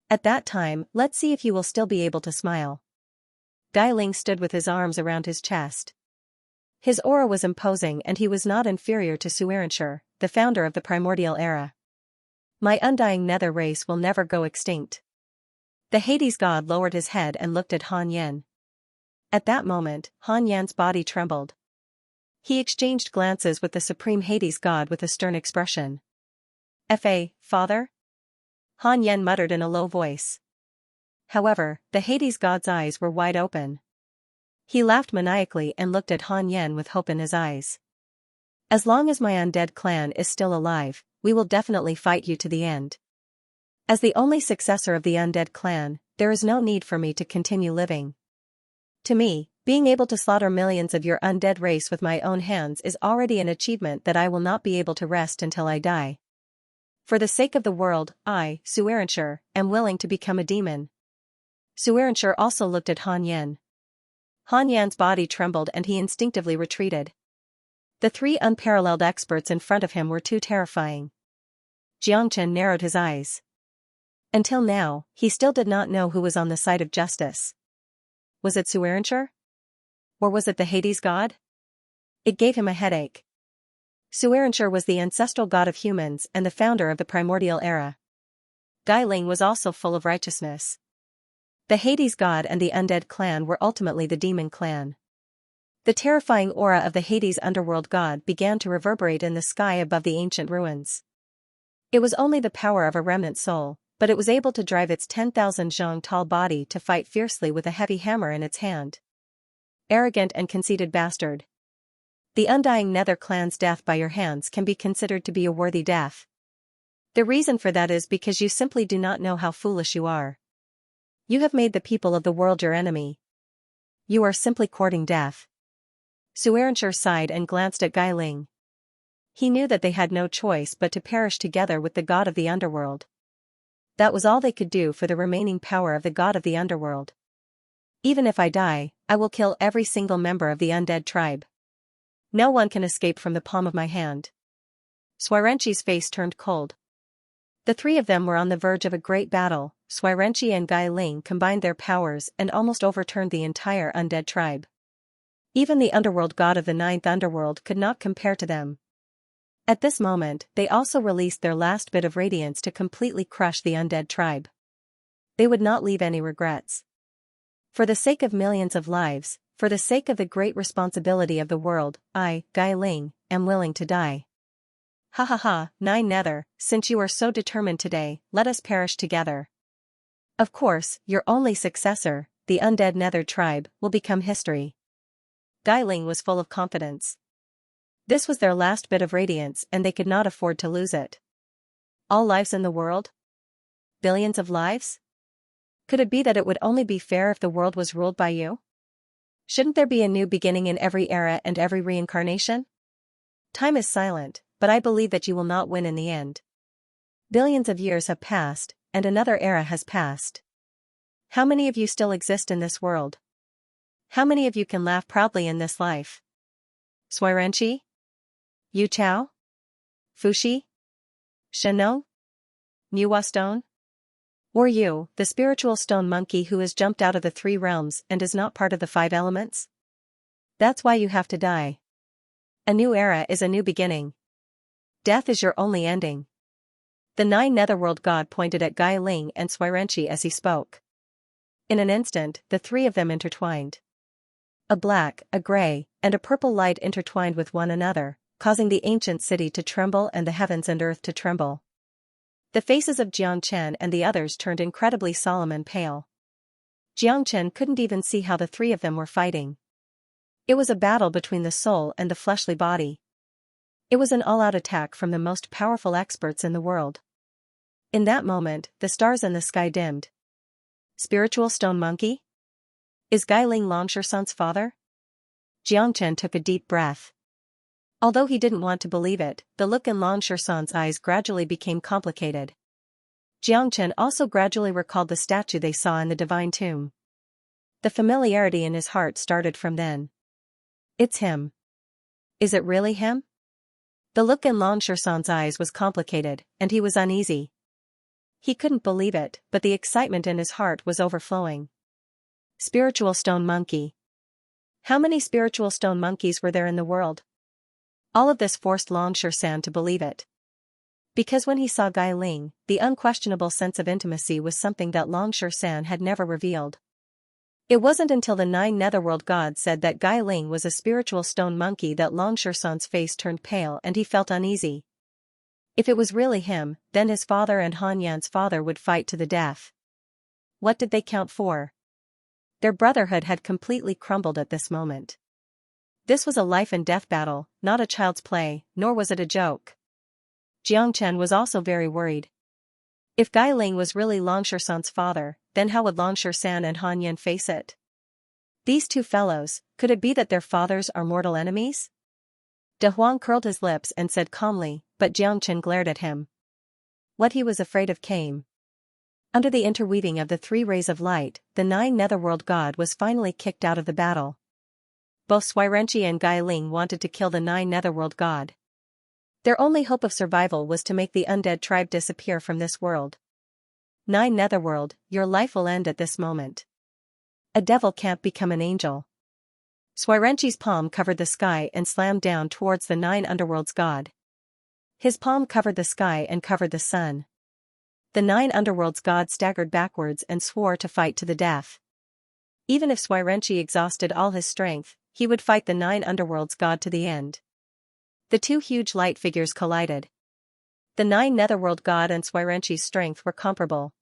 At that time, let's see if you will still be able to smile. Gai Ling stood with his arms around his chest. His aura was imposing and he was not inferior to Xianxia, the founder of the primordial era. My undying Nether race will never go extinct. The Hades god lowered his head and looked at Han Yan. At that moment, Han Yan's body trembled. He exchanged glances with the supreme Hades god with a stern expression. Father? Han Yan muttered in a low voice. However, the Hades god's eyes were wide open. He laughed maniacally and looked at Han Yan with hope in his eyes. As long as my undead clan is still alive, we will definitely fight you to the end. As the only successor of the undead clan, there is no need for me to continue living. To me, being able to slaughter millions of your undead race with my own hands is already an achievement that I will not be able to rest until I die. For the sake of the world, I, Xianxia, am willing to become a demon. Xianxia also looked at Han Yan. Han Yan's body trembled and he instinctively retreated. The three unparalleled experts in front of him were too terrifying. Xianxia narrowed his eyes. Until now, he still did not know who was on the side of justice. Was it Xianxia? Or was it the Hades god? It gave him a headache. Xianxia was the ancestral god of humans and the founder of the primordial era. Gai Ling was also full of righteousness. The Hades god and the undead clan were ultimately the demon clan. The terrifying aura of the Hades underworld god began to reverberate in the sky above the ancient ruins. It was only the power of a remnant soul, but it was able to drive its 10,000 zhang tall body to fight fiercely with a heavy hammer in its hand. Arrogant and conceited bastard. The undying Nether clan's death by your hands can be considered to be a worthy death. The reason for that is because you simply do not know how foolish you are. You have made the people of the world your enemy. You are simply courting death. Xianxia sighed and glanced at Gai Ling. He knew that they had no choice but to perish together with the god of the underworld. That was all they could do for the remaining power of the god of the underworld. Even if I die, I will kill every single member of the undead tribe. No one can escape from the palm of my hand. Xianxia's face turned cold. The three of them were on the verge of a great battle. Xianxia and Gai Ling combined their powers and almost overturned the entire undead tribe. Even the underworld god of the ninth underworld could not compare to them. At this moment, they also released their last bit of radiance to completely crush the undead tribe. They would not leave any regrets. For the sake of millions of lives, for the sake of the great responsibility of the world, I, Gai Ling, am willing to die. Ha ha ha, Nine Nether, since you are so determined today, let us perish together. Of course, your only successor, the undead Nether tribe, will become history. Gai Ling was full of confidence. This was their last bit of radiance and they could not afford to lose it. All lives in the world? Billions of lives? Could it be that it would only be fair if the world was ruled by you? Shouldn't there be a new beginning in every era and every reincarnation? Time is silent, but I believe that you will not win in the end. Billions of years have passed, and another era has passed. How many of you still exist in this world? How many of you can laugh proudly in this life? Xianxia? Yu Chao? Fushi? Sheno? Niwa Stone? Or you, the spiritual stone monkey who has jumped out of the three realms and is not part of the five elements? That's why you have to die. A new era is a new beginning. Death is your only ending. The nine netherworld god pointed at Gai Ling and Xianxia as he spoke. In an instant, the three of them intertwined. A black, a gray, and a purple light intertwined with one another, causing the ancient city to tremble and the heavens and earth to tremble. The faces of Jiangchen and the others turned incredibly solemn and pale. Jiangchen couldn't even see how the three of them were fighting. It was a battle between the soul and the fleshly body. It was an all-out attack from the most powerful experts in the world. In that moment, the stars in the sky dimmed. Spiritual stone monkey? Is Gai Ling Longshurson's father? Jiangchen took a deep breath. Although he didn't want to believe it, the look in Longshurson's eyes gradually became complicated. Jiangchen also gradually recalled the statue they saw in the divine tomb. The familiarity in his heart started from then. It's him. Is it really him? The look in Longshurson's eyes was complicated, and he was uneasy. He couldn't believe it, but the excitement in his heart was overflowing. Spiritual stone monkey. How many spiritual stone monkeys were there in the world? All of this forced Longshursan to believe it. Because when he saw Gai Ling, the unquestionable sense of intimacy was something that Longshursan had never revealed. It wasn't until the nine netherworld gods said that Gai Ling was a spiritual stone monkey that Longshursan's face turned pale and he felt uneasy. If it was really him, then his father and Han Yan's father would fight to the death. What did they count for? Their brotherhood had completely crumbled at this moment. This was a life and death battle, not a child's play, nor was it a joke. Jiangchen was also very worried. If Gai Ling was really Longshursan's father, then how would Longshursan and Han Yan face it? These two fellows, could it be that their fathers are mortal enemies? De Huang curled his lips and said calmly, but Jiangchen glared at him. What he was afraid of came. Under the interweaving of the three rays of light, the nine netherworld god was finally kicked out of the battle. Both Xianxia and Guiling wanted to kill the nine netherworld god. Their only hope of survival was to make the undead tribe disappear from this world. Nine netherworld, your life will end at this moment. A devil can't become an angel. Xianxia's palm covered the sky and slammed down towards the nine underworld's god. His palm covered the sky and covered the sun. The nine underworld's god staggered backwards and swore to fight to the death. Even if Xianxia exhausted all his strength, he would fight the nine underworld's god to the end. The two huge light figures collided. The nine netherworld god and Xianxia's strength were comparable.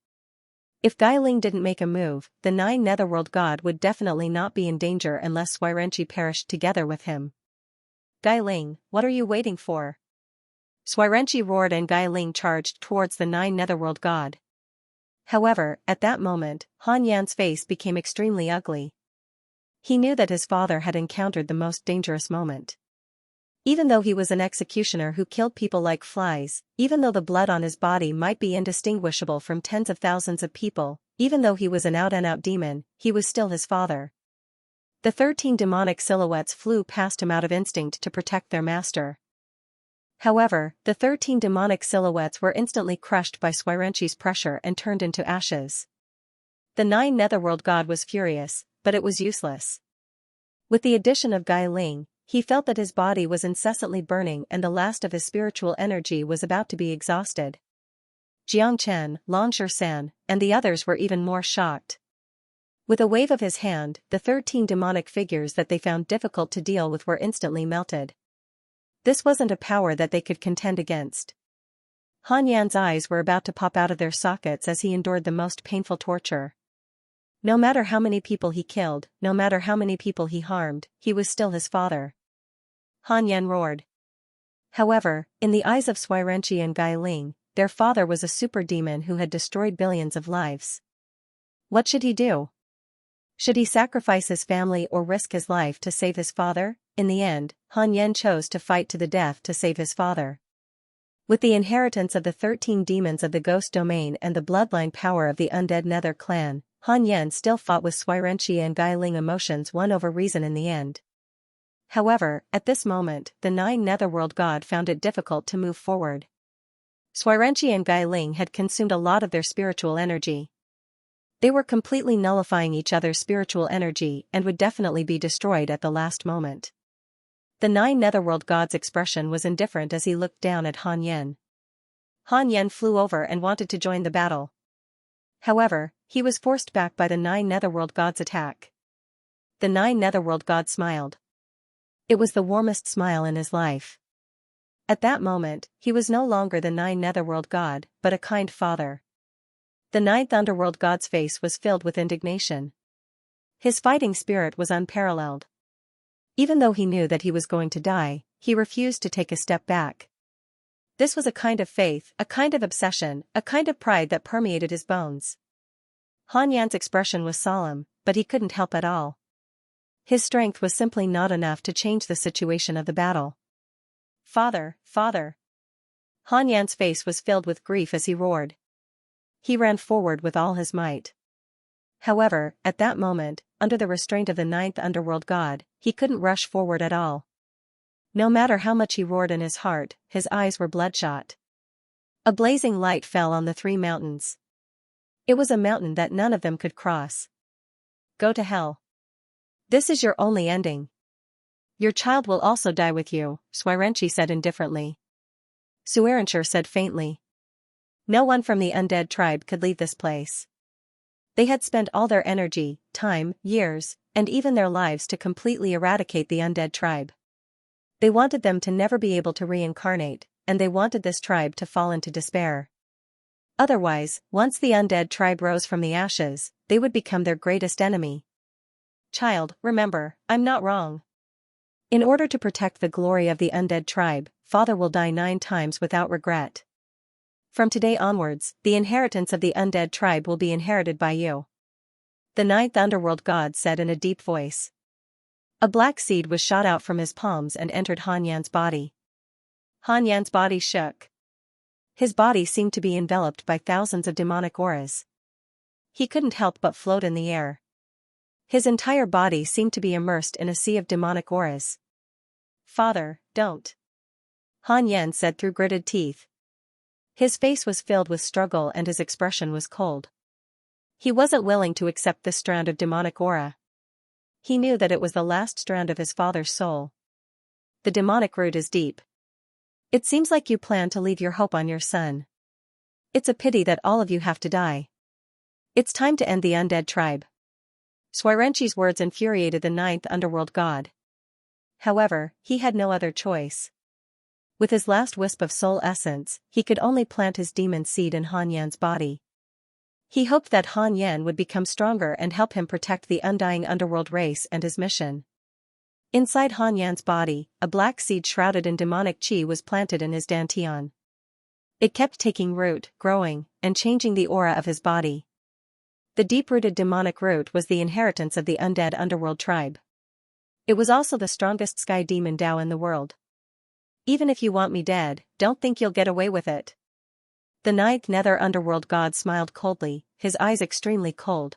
If Guiling didn't make a move, the nine netherworld god would definitely not be in danger unless Xianxia perished together with him. Guiling, what are you waiting for? Xianxia roared and Guiling charged towards the nine netherworld god. However, at that moment, Han Yan's face became extremely ugly. He knew that his father had encountered the most dangerous moment. Even though he was an executioner who killed people like flies, even though the blood on his body might be indistinguishable from tens of thousands of people, even though he was an out-and-out demon, he was still his father. The 13 demonic silhouettes flew past him out of instinct to protect their master. However, the 13 demonic silhouettes were instantly crushed by Xianxia's pressure and turned into ashes. The nine netherworld god was furious, but it was useless. With the addition of Guiling, he felt that his body was incessantly burning and the last of his spiritual energy was about to be exhausted. Xianxia, Lan and the others were even more shocked. With a wave of his hand, the 13 demonic figures that they found difficult to deal with were instantly melted. This wasn't a power that they could contend against. Han Yan's eyes were about to pop out of their sockets as he endured the most painful torture. No matter how many people he killed, no matter how many people he harmed, he was still his father. Han Yan roared. However, in the eyes of Xianxia and Guiling, their father was a super demon who had destroyed billions of lives. What should he do? Should he sacrifice his family or risk his life to save his father? In the end, Han Yan chose to fight to the death to save his father. With the inheritance of the 13 demons of the ghost domain and the bloodline power of the undead Nether clan, Han Yan still fought with Xianxia and Guiling. Emotions won over reason in the end. However, at this moment, the nine netherworld god found it difficult to move forward. Xianxia and Guiling had consumed a lot of their spiritual energy. They were completely nullifying each other's spiritual energy and would definitely be destroyed at the last moment. The nine netherworld god's expression was indifferent as he looked down at Han Yan. Han Yan flew over and wanted to join the battle. However, he was forced back by the nine netherworld god's attack. The nine netherworld god smiled. It was the warmest smile in his life. At that moment, he was no longer the nine netherworld god, but a kind father. The ninth underworld god's face was filled with indignation. His fighting spirit was unparalleled. Even though he knew that he was going to die, he refused to take a step back. This was a kind of faith, a kind of obsession, a kind of pride that permeated his bones. Han Yan's expression was solemn, but he couldn't help at all. His strength was simply not enough to change the situation of the battle. Father, father. Han Yan's face was filled with grief as he roared. He ran forward with all his might. However, at that moment, under the restraint of the ninth underworld god, he couldn't rush forward at all. No matter how much he roared in his heart, his eyes were bloodshot. A blazing light fell on the 3 mountains. It was a mountain that none of them could cross. Go to hell. This is your only ending. Your child will also die with you, Xianxia said indifferently. Xianxia said faintly. No one from the undead tribe could leave this place. They had spent all their energy, time, years, and even their lives to completely eradicate the undead tribe. They wanted them to never be able to reincarnate, and they wanted this tribe to fall into despair. Otherwise, once the undead tribe rose from the ashes, they would become their greatest enemy. Child, remember, I'm not wrong. In order to protect the glory of the undead tribe, father will die 9 times without regret. From today onwards, the inheritance of the undead tribe will be inherited by you. The 9th underworld god said in a deep voice. A black seed was shot out from his palms and entered Han Yan's body. Han Yan's body shook. His body seemed to be enveloped by thousands of demonic auras. he couldn't help but float in the air. His entire body seemed to be immersed in a sea of demonic auras. "Father, don't," Han Yan said through gritted teeth. His face was filled with struggle and his expression was cold. He wasn't willing to accept this strand of demonic aura. He knew that it was the last strand of his father's soul. The demonic root is deep. It seems like you plan to leave your hope on your son. It's a pity that all of you have to die. It's time to end the undead tribe. Xianxia's words infuriated the ninth underworld god. However, he had no other choice. With his last wisp of soul essence, he could only plant his demon seed in Han Yan's body. He hoped that Han Yan would become stronger and help him protect the undying underworld race and his mission. Inside Han Yan's body, a black seed shrouded in demonic qi was planted in his dantian. It kept taking root, growing, and changing the aura of his body. The deep-rooted demonic root was the inheritance of the undead underworld tribe. It was also the strongest sky demon Dao in the world. "Even if you want me dead, don't think you'll get away with it." The ninth nether underworld god smiled coldly, his eyes extremely cold.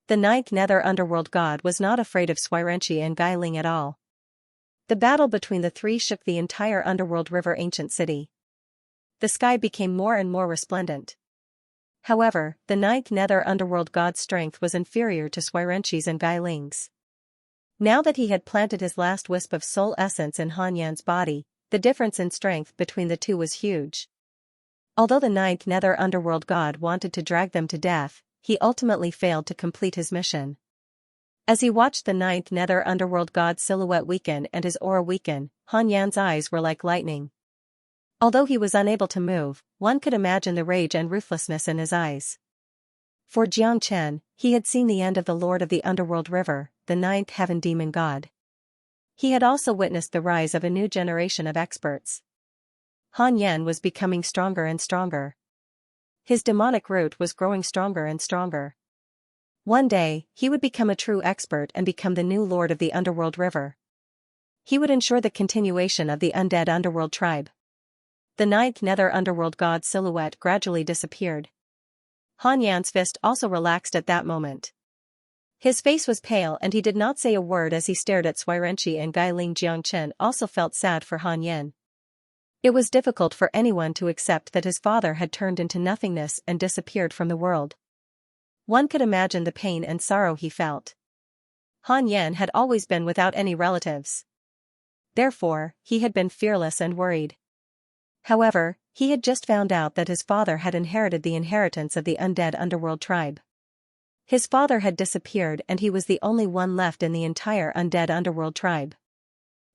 The ninth nether underworld god was not afraid of Xianxia and Guiling at all. The battle between the three shook the entire underworld river ancient city. The sky became more and more resplendent. However, the ninth nether underworld god's strength was inferior to Xianxia's and Guiling's. Now that he had planted his last wisp of soul essence in Han Yan's body, the difference in strength between the two was huge. Although the ninth nether underworld god wanted to drag them to death, he ultimately failed to complete his mission. As he watched the ninth nether underworld god's silhouette weaken and his aura weaken, Han Yan's eyes were like lightning. Although he was unable to move, one could imagine the rage and ruthlessness in his eyes. For Xianxia, he had seen the end of the Lord of the Underworld River, the ninth heaven demon god. He had also witnessed the rise of a new generation of experts. Han Yan was becoming stronger and stronger. His demonic root was growing stronger and stronger. One day, he would become a true expert and become the new Lord of the Underworld River. He would ensure the continuation of the undead underworld tribe. The ninth nether underworld god's silhouette gradually disappeared. Han Yan's fist also relaxed at that moment. His face was pale and he did not say a word as he stared at Xianxia and Guiling. Xianxia also felt sad for Han Yan. It was difficult for anyone to accept that his father had turned into nothingness and disappeared from the world. One could imagine the pain and sorrow he felt. Han Yan had always been without any relatives. Therefore, he had been fearless and worried. However, he had just found out that his father had inherited the inheritance of the undead underworld tribe. His father had disappeared and he was the only one left in the entire undead underworld tribe.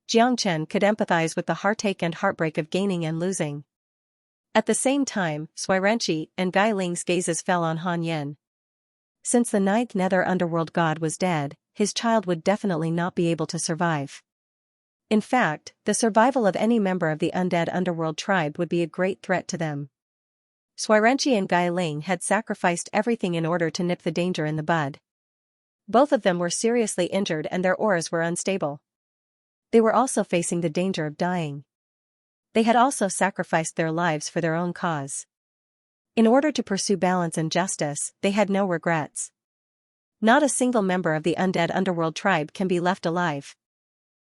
Xianxia could empathize with the heartache and heartbreak of gaining and losing. At the same time, Xianxia and Guiling's gazes fell on Han Yan. Since the ninth nether underworld god was dead, his child would definitely not be able to survive. In fact, the survival of any member of the undead underworld tribe would be a great threat to them. Xianxia and Guiling had sacrificed everything in order to nip the danger in the bud. Both of them were seriously injured and their auras were unstable. They were also facing the danger of dying. They had also sacrificed their lives for their own cause. In order to pursue balance and justice, they had no regrets. Not a single member of the undead underworld tribe can be left alive.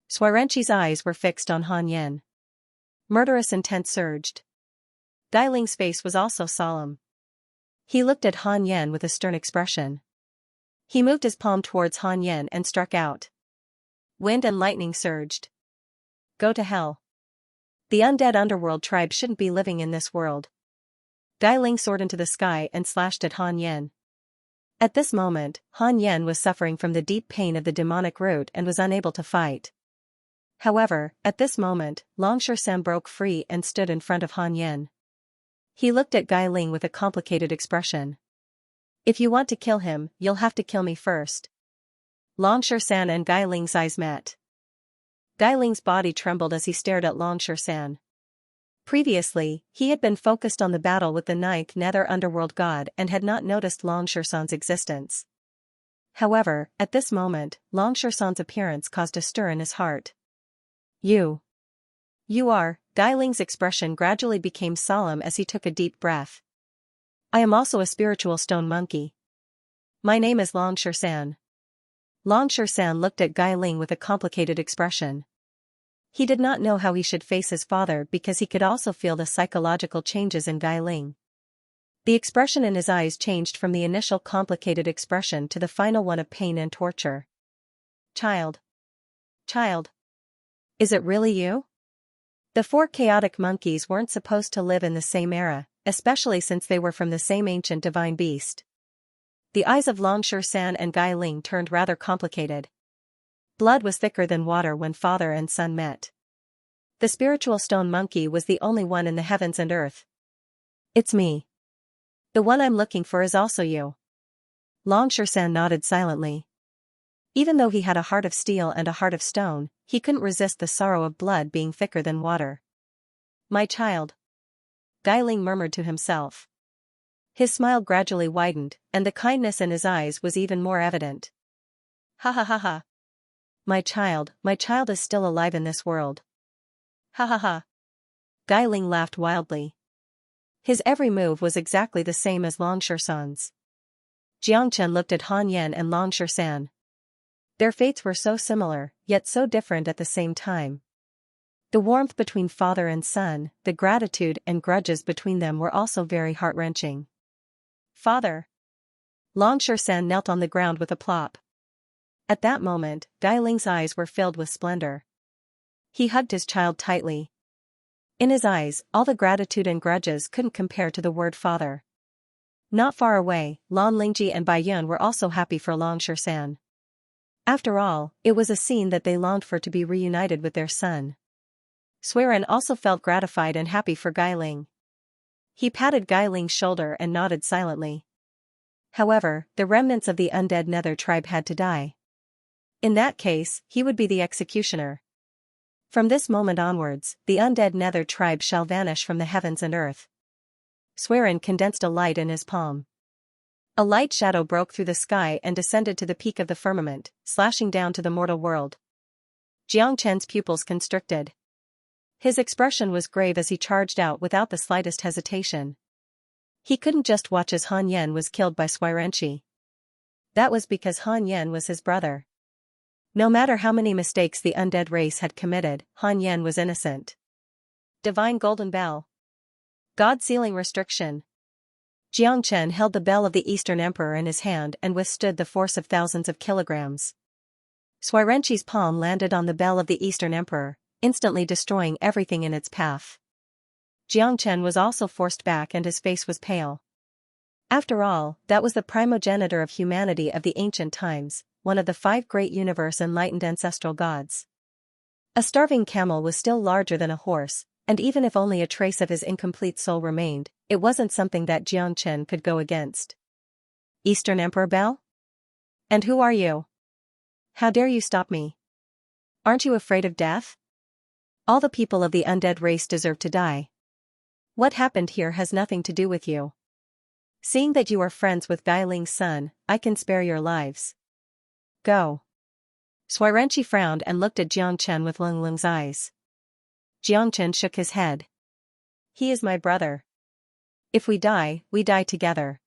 Xianxia's eyes were fixed on Han Yan. Murderous intent surged. Guiling's face was also solemn. He looked at Han Yan with a stern expression. He moved his palm towards Han Yan and struck out. Wind and lightning surged. Go to hell. The undead underworld tribe shouldn't be living in this world. Guiling soared into the sky and slashed at Han Yan. At this moment, Han Yan was suffering from the deep pain of the demonic root and was unable to fight. However, at this moment, Xianxia broke free and stood in front of Han Yan. He looked at Guiling with a complicated expression. If you want to kill him, you'll have to kill me first. Xianxia and Guiling's eyes met. Guiling's body trembled as he stared at Xianxia. Previously, he had been focused on the battle with the ninth nether underworld god and had not noticed Xianxia's existence. However, at this moment, Xianxia's appearance caused a stir in his heart. You are. Guiling's expression gradually became solemn as he took a deep breath. I am also a spiritual stone monkey. My name is Long Shersan. Long Shersan looked at Gai Ling with a complicated expression. He did not know how he should face his father because he could also feel the psychological changes in Gai Ling. The expression in his eyes changed from the initial complicated expression to the final one of pain and torture. Child. Child. Is it really you? The four chaotic monkeys weren't supposed to live in the same era, especially since they were from the same ancient divine beast. The eyes of Long Shersan and Gai Ling turned rather complicated. Blood was thicker than water when father and son met. The spiritual stone monkey was the only one in the heavens and earth. It's me. The one I'm looking for is also you. Long Shersan nodded silently. Even though he had a heart of steel and a heart of stone, he couldn't resist the sorrow of blood being thicker than water. My child. Gai Ling murmured to himself. His smile gradually widened, and the kindness in his eyes was even more evident. Ha ha ha ha. My child is still alive in this world. Ha ha ha. Gai Ling laughed wildly. His every move was exactly the same as Long Shersan's. Xianxia looked at Han Yan and Long Shersan. Their fates were so similar, yet so different at the same time. The warmth between father and son, the gratitude and grudges between them were also very heart-wrenching. Father. Long Shersan knelt on the ground with a plop. At that moment, Gai Ling's eyes were filled with splendor. He hugged his child tightly. In his eyes, all the gratitude and grudges couldn't compare to the word father. Not far away, Lan Lingji and Bai Yun were also happy for Long Shersan. After all, it was a scene that they longed for to be reunited with their son. Swearin also felt gratified and happy for Gai Ling. He patted Gai Ling's shoulder and nodded silently. However, the remnants of the undead Nether tribe had to die. In that case, he would be the executioner. From this moment onwards, the undead Nether tribe shall vanish from the heavens and earth. Swearin condensed a light in his palm. A light shadow broke through the sky and descended to the peak of the firmament, slashing down to the mortal world. Jiang Chen's pupils constricted. His expression was grave as he charged out without the slightest hesitation. He couldn't just watch as Han Yan was killed by Xianxia. That was because Han Yan was his brother. No matter how many mistakes the undead race had committed, Han Yan was innocent. Divine Golden Bell. God Sealing Restriction. Jiang Chen held the bell of the Eastern Emperor in his hand and withstood the force of thousands of kilograms. Xianxia's palm landed on the bell of the Eastern Emperor, instantly destroying everything in its path. Jiang Chen was also forced back and his face was pale. After all, that was the primogenitor of humanity of the ancient times, one of the 5 great universe-enlightened ancestral gods. A starving camel was still larger than a horse, and even if only a trace of his incomplete soul remained, it wasn't something that Jiang Chen could go against. Eastern Emperor Bell? And who are you? How dare you stop me? Aren't you afraid of death? All the people of the undead race deserve to die. What happened here has nothing to do with you. Seeing that you are friends with Gai Ling's son, I can spare your lives. Go. Xianxia frowned and looked at Jiang Chen with Lung Lung's eyes. Jiang Chen shook his head. He is my brother. If we die together.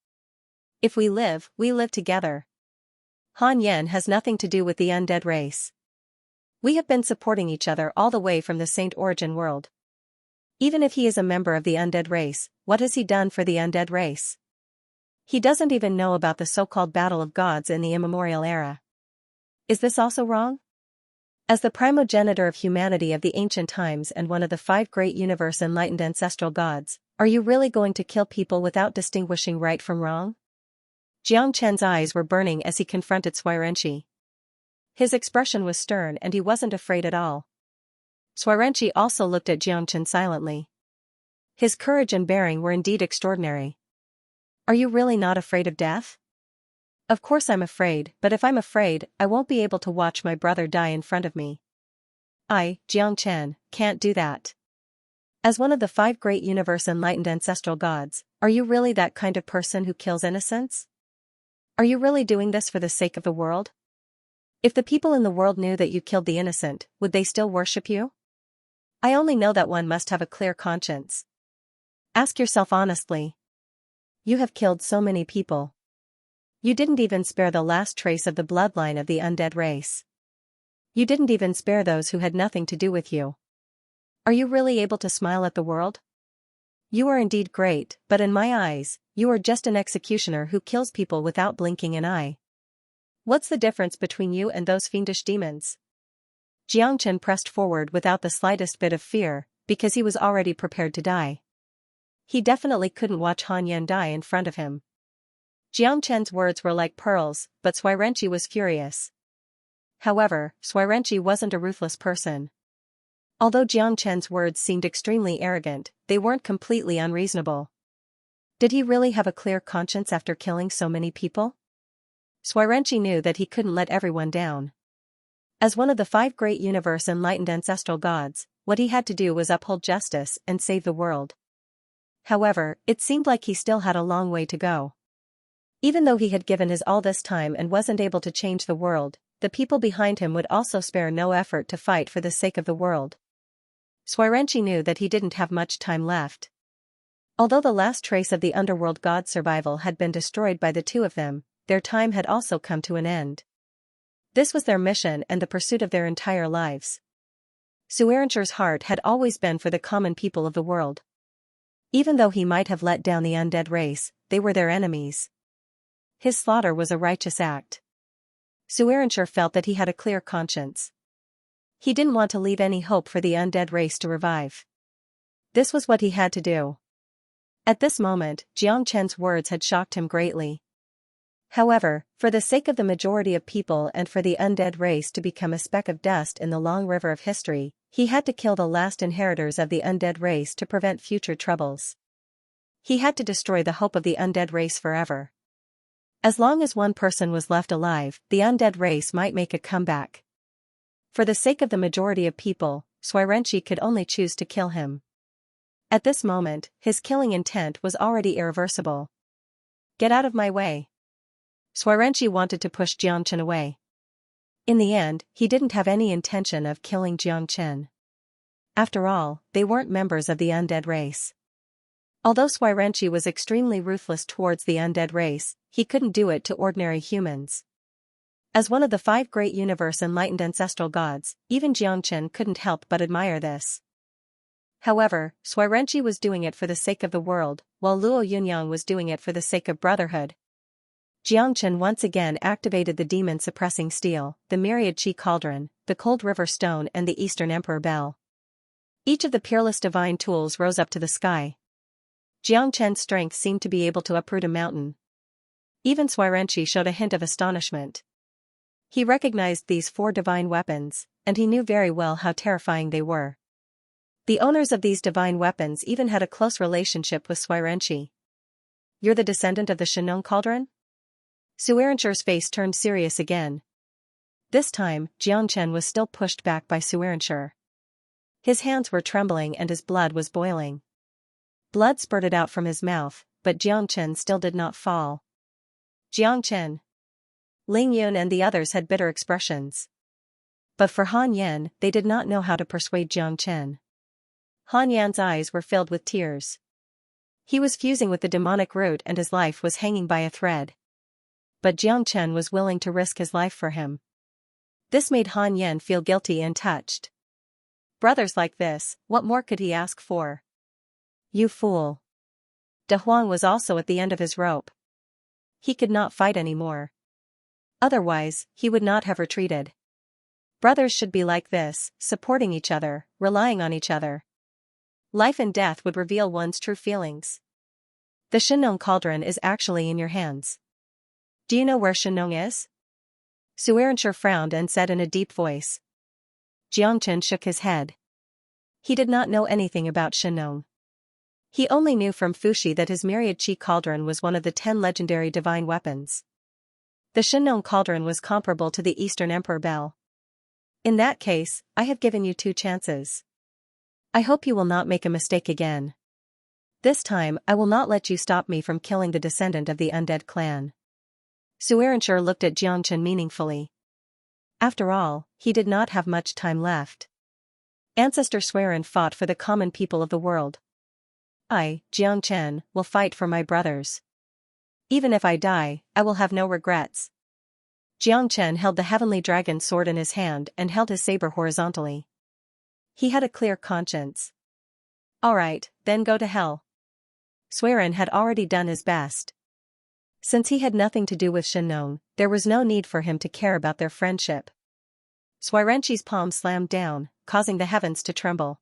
If we live together. Han Yan has nothing to do with the undead race. We have been supporting each other all the way from the Saint Origin world. Even if he is a member of the undead race, what has he done for the undead race? He doesn't even know about the so-called battle of gods in the immemorial era. Is this also wrong? As the primogenitor of humanity of the ancient times and one of the 5 great universe-enlightened ancestral gods, are you really going to kill people without distinguishing right from wrong? Jiang Chen's eyes were burning as he confronted Xianxia. His expression was stern and he wasn't afraid at all. Xianxia also looked at Jiang Chen silently. His courage and bearing were indeed extraordinary. Are you really not afraid of death? Of course I'm afraid, but if I'm afraid, I won't be able to watch my brother die in front of me. I, Jiang Chen, can't do that. As one of the 5 great universe-enlightened ancestral gods, are you really that kind of person who kills innocents? Are you really doing this for the sake of the world? If the people in the world knew that you killed the innocent, would they still worship you? I only know that one must have a clear conscience. Ask yourself honestly. You have killed so many people. You didn't even spare the last trace of the bloodline of the undead race. You didn't even spare those who had nothing to do with you. Are you really able to smile at the world? You are indeed great, but in my eyes, you are just an executioner who kills people without blinking an eye. What's the difference between you and those fiendish demons? Xianxia pressed forward without the slightest bit of fear, because he was already prepared to die. He definitely couldn't watch Han Yan die in front of him. Xianxia's words were like pearls, but Xianxia was furious. However, Xianxia wasn't a ruthless person. Although Xianxia's words seemed extremely arrogant, they weren't completely unreasonable. Did he really have a clear conscience after killing so many people? Xianxia knew that he couldn't let everyone down. As one of the 5 great universe-enlightened ancestral gods, what he had to do was uphold justice and save the world. However, it seemed like he still had a long way to go. Even though he had given his all this time and wasn't able to change the world, the people behind him would also spare no effort to fight for the sake of the world. Xianxia knew that he didn't have much time left. Although the last trace of the underworld god's survival had been destroyed by the two of them, their time had also come to an end. This was their mission and the pursuit of their entire lives. Xianxia's heart had always been for the common people of the world. Even though he might have let down the undead race, they were their enemies. His slaughter was a righteous act. Xianxia felt that he had a clear conscience. He didn't want to leave any hope for the undead race to revive. This was what he had to do. At this moment, Xianxia's words had shocked him greatly. However, for the sake of the majority of people and for the undead race to become a speck of dust in the long river of history, he had to kill the last inheritors of the undead race to prevent future troubles. He had to destroy the hope of the undead race forever. As long as one person was left alive, the undead race might make a comeback. For the sake of the majority of people, Xianxia could only choose to kill him. At this moment, his killing intent was already irreversible. Get out of my way. Xianxia wanted to push Xianxia away. In the end, he didn't have any intention of killing Xianxia. After all, they weren't members of the undead race. Although Xianxia was extremely ruthless towards the undead race, he couldn't do it to ordinary humans. As one of the 5 great universe-enlightened ancestral gods, even Xianxia couldn't help but admire this. However, Xianxia was doing it for the sake of the world, while Luo Yunyang was doing it for the sake of brotherhood. Xianxia once again activated the demon-suppressing steel, the myriad chi cauldron, the cold river stone and the Eastern Emperor bell. Each of the peerless divine tools rose up to the sky. Xianxia's strength seemed to be able to uproot a mountain. Even Xianxia showed a hint of astonishment. He recognized these 4 divine weapons, and he knew very well how terrifying they were. The owners of these divine weapons even had a close relationship with Xianxia. You're the descendant of the Xianxia cauldron? Xianxia's face turned serious again. This time, Xianxia was still pushed back by Xianxia. His hands were trembling and his blood was boiling. Blood spurted out from his mouth, but Xianxia still did not fall. Xianxia. Ling Yun and the others had bitter expressions. But for Han Yan, they did not know how to persuade Xianxia. Han Yan's eyes were filled with tears. He was fusing with the demonic root and his life was hanging by a thread. But Xianxia was willing to risk his life for him. This made Han Yan feel guilty and touched. Brothers like this, what more could he ask for? You fool. De Huang was also at the end of his rope. He could not fight anymore. Otherwise, he would not have retreated. Brothers should be like this, supporting each other, relying on each other. Life and death would reveal one's true feelings. The Xianxia cauldron is actually in your hands. Do you know where Xianxia is? Xianxia frowned and said in a deep voice. Xianxia shook his head. He did not know anything about Xianxia. He only knew from Fuxi that his myriad chi cauldron was one of the 10 legendary divine weapons. The Xianxia cauldron was comparable to the Eastern Emperor bell. In that case, I have given you 2 chances. I hope you will not make a mistake again. This time, I will not let you stop me from killing the descendant of the undead clan. Xianxia looked at Xianxia meaningfully. After all, he did not have much time left. Ancestor Xianxia fought for the common people of the world. I, Xianxia, will fight for my brothers. Even if I die, I will have no regrets. Xianxia held the heavenly dragon sword in his hand and held his saber horizontally. He had a clear conscience. Alright, then go to hell. Suiren had already done his best. Since he had nothing to do with Shenong, there was no need for him to care about their friendship. Suirenchi's palm slammed down, causing the heavens to tremble.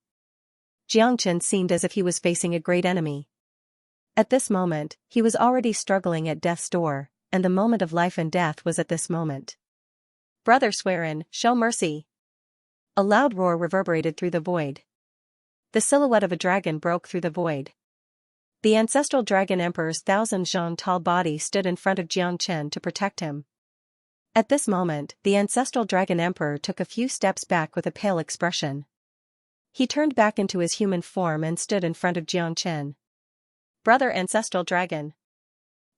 Xianxia seemed as if he was facing a great enemy. At this moment, he was already struggling at death's door, and the moment of life and death was at this moment. Brother Suiren, show mercy! A loud roar reverberated through the void. The silhouette of a dragon broke through the void. The ancestral dragon emperor's 1,000-zhang-tall body stood in front of Xianxia to protect him. At this moment, the ancestral dragon emperor took a few steps back with a pale expression. He turned back into his human form and stood in front of Xianxia. Brother ancestral dragon.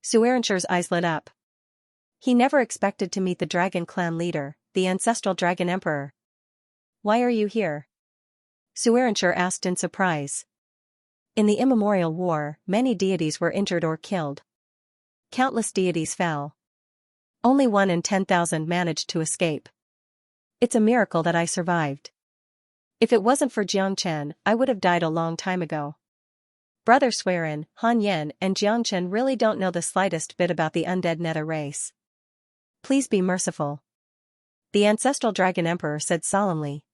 Suirenchi's eyes lit up. He never expected to meet the dragon clan leader, the ancestral dragon emperor. Why are you here? Xianxia asked in surprise. In the immemorial war, many deities were injured or killed. Countless deities fell. Only 1 in 10,000 managed to escape. It's a miracle that I survived. If it wasn't for Xianxia, I would have died a long time ago. Brother Suiren, Han Yan and Xianxia really don't know the slightest bit about the undead Neta race. Please be merciful. The ancestral dragon emperor said solemnly.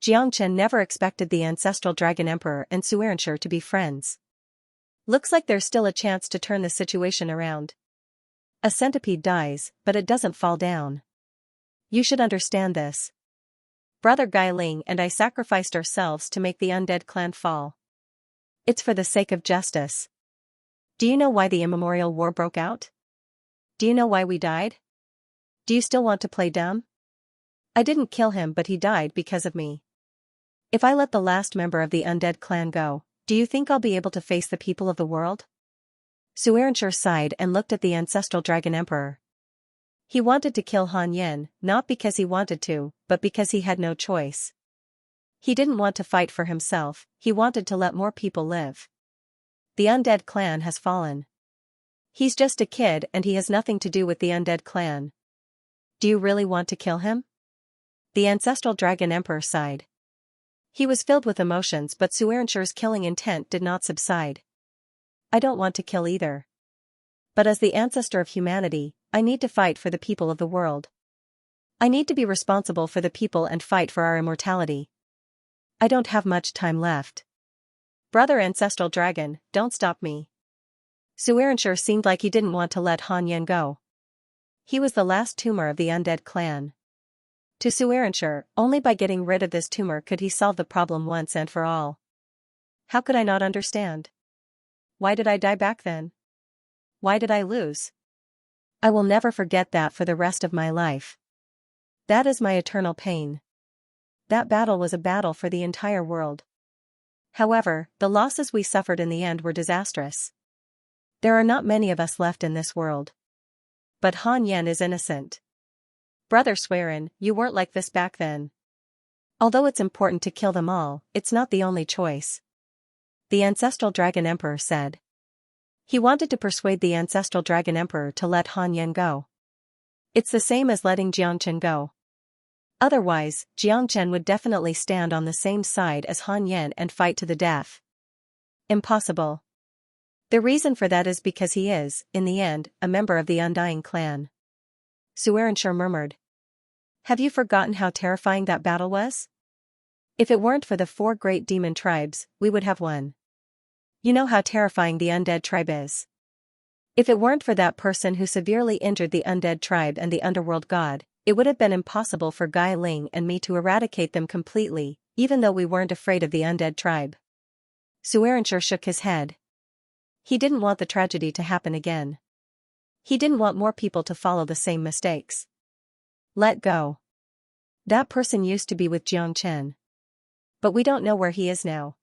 Xianxia never expected the ancestral dragon emperor and Suirenchi to be friends. Looks like there's still a chance to turn the situation around. A centipede dies, but it doesn't fall down. You should understand this. Brother Guiling and I sacrificed ourselves to make the undead clan fall. It's for the sake of justice. Do you know why the immemorial war broke out? Do you know why we died? Do you still want to play dumb? I didn't kill him, but he died because of me. If I let the last member of the undead clan go, do you think I'll be able to face the people of the world? Suirenchi sighed and looked at the ancestral dragon emperor. He wanted to kill Han Yan, not because he wanted to, but because he had no choice. He didn't want to fight for himself, he wanted to let more people live. The undead clan has fallen. He's just a kid and he has nothing to do with the undead clan. Do you really want to kill him? The ancestral dragon emperor sighed. He was filled with emotions, but Suirenchi's killing intent did not subside. I don't want to kill either. But as the ancestor of humanity, I need to fight for the people of the world. I need to be responsible for the people and fight for our immortality. I don't have much time left. Brother ancestral dragon, don't stop me. Suirenchi seemed like he didn't want to let Han Yan go. He was the last tumor of the undead clan. To Suirenchi, only by getting rid of this tumor could he solve the problem once and for all. How could I not understand? Why did I die back then? Why did I lose? I will never forget that for the rest of my life. That is my eternal pain. That battle was a battle for the entire world. However, the losses we suffered in the end were disastrous. There are not many of us left in this world. But Han Yan is innocent. Brother Suiren, you weren't like this back then. Although it's important to kill them all, it's not the only choice. The ancestral dragon emperor said. He wanted to persuade the ancestral dragon emperor to let Han Yan go. It's the same as letting Xianxia go. Otherwise, Xianxia would definitely stand on the same side as Han Yan and fight to the death. Impossible. The reason for that is because he is, in the end, a member of the Undying clan. Suirenchi murmured. Have you forgotten how terrifying that battle was? If it weren't for the 4 great demon tribes, we would have won. You know how terrifying the undead tribe is. If it weren't for that person who severely injured the undead tribe and the underworld god, it would have been impossible for Gai Ling and me to eradicate them completely, even though we weren't afraid of the undead tribe. Suirenchi shook his head. He didn't want the tragedy to happen again. He didn't want more people to follow the same mistakes. Let go. That person used to be with Xianxia. But we don't know where he is now.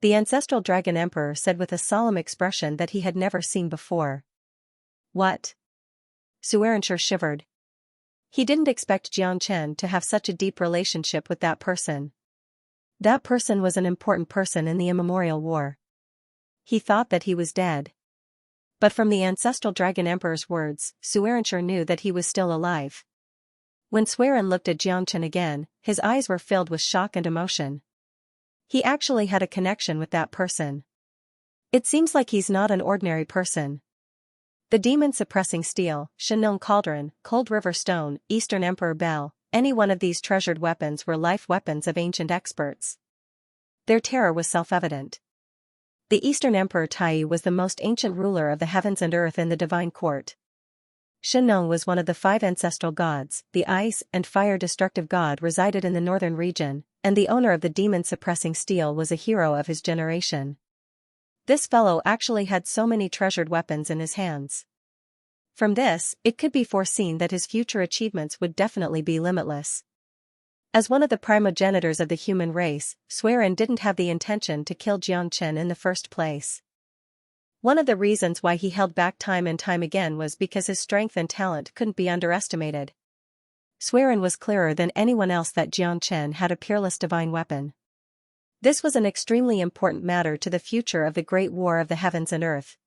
The ancestral dragon emperor said with a solemn expression that he had never seen before. What? Suirenchi shivered. He didn't expect Xianxia to have such a deep relationship with that person. That person was an important person in the immemorial war. He thought that he was dead. But from the ancestral dragon emperor's words, Xianxia knew that he was still alive. When Xueren looked at Xianxia again, his eyes were filled with shock and emotion. He actually had a connection with that person. It seems like he's not an ordinary person. The demon-suppressing steel, Shenong Cauldron, Cold River Stone, Eastern Emperor Bell, any one of these treasured weapons were life weapons of ancient experts. Their terror was self-evident. The Eastern Emperor Tai was the most ancient ruler of the heavens and earth in the divine court. Shenong was one of the 5 ancestral gods. The ice and fire destructive god resided in the northern region, and the owner of the demon-suppressing steel was a hero of his generation. This fellow actually had so many treasured weapons in his hands. From this, it could be foreseen that his future achievements would definitely be limitless. As one of the primogenitors of the human race, Xueren didn't have the intention to kill Xianxia in the first place. One of the reasons why he held back time and time again was because his strength and talent couldn't be underestimated. Xueren was clearer than anyone else that Xianxia had a peerless divine weapon. This was an extremely important matter to the future of the Great War of the Heavens and Earth.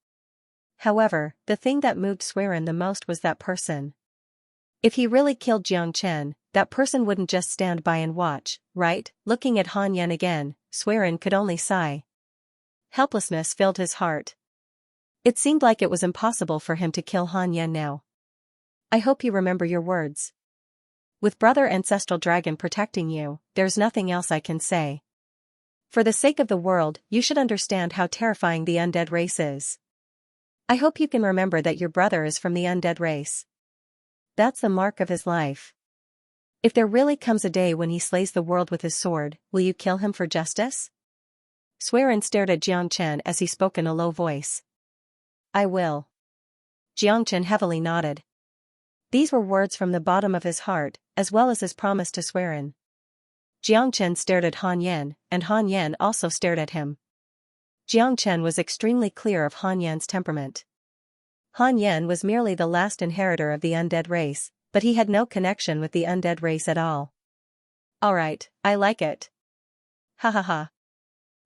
However, the thing that moved Xueren the most was that person. If he really killed Xianxia, that person wouldn't just stand by and watch, right? Looking at Han Yan again, Xueren could only sigh. Helplessness filled his heart. It seemed like it was impossible for him to kill Han Yan now. I hope you remember your words. With Brother Ancestral Dragon protecting you, there's nothing else I can say. For the sake of the world, you should understand how terrifying the undead race is. I hope you can remember that your brother is from the undead race. That's the mark of his life. If there really comes a day when he slays the world with his sword, will you kill him for justice? Xueren stared at Xianxia as he spoke in a low voice. I will. Xianxia heavily nodded. These were words from the bottom of his heart, as well as his promise to Xueren. Xianxia stared at Han Yan, and Han Yan also stared at him. Xianxia was extremely clear of Han Yan's temperament. Han Yan was merely the last inheritor of the undead race, but he had no connection with the undead race at all. Alright, I like it. Ha ha ha.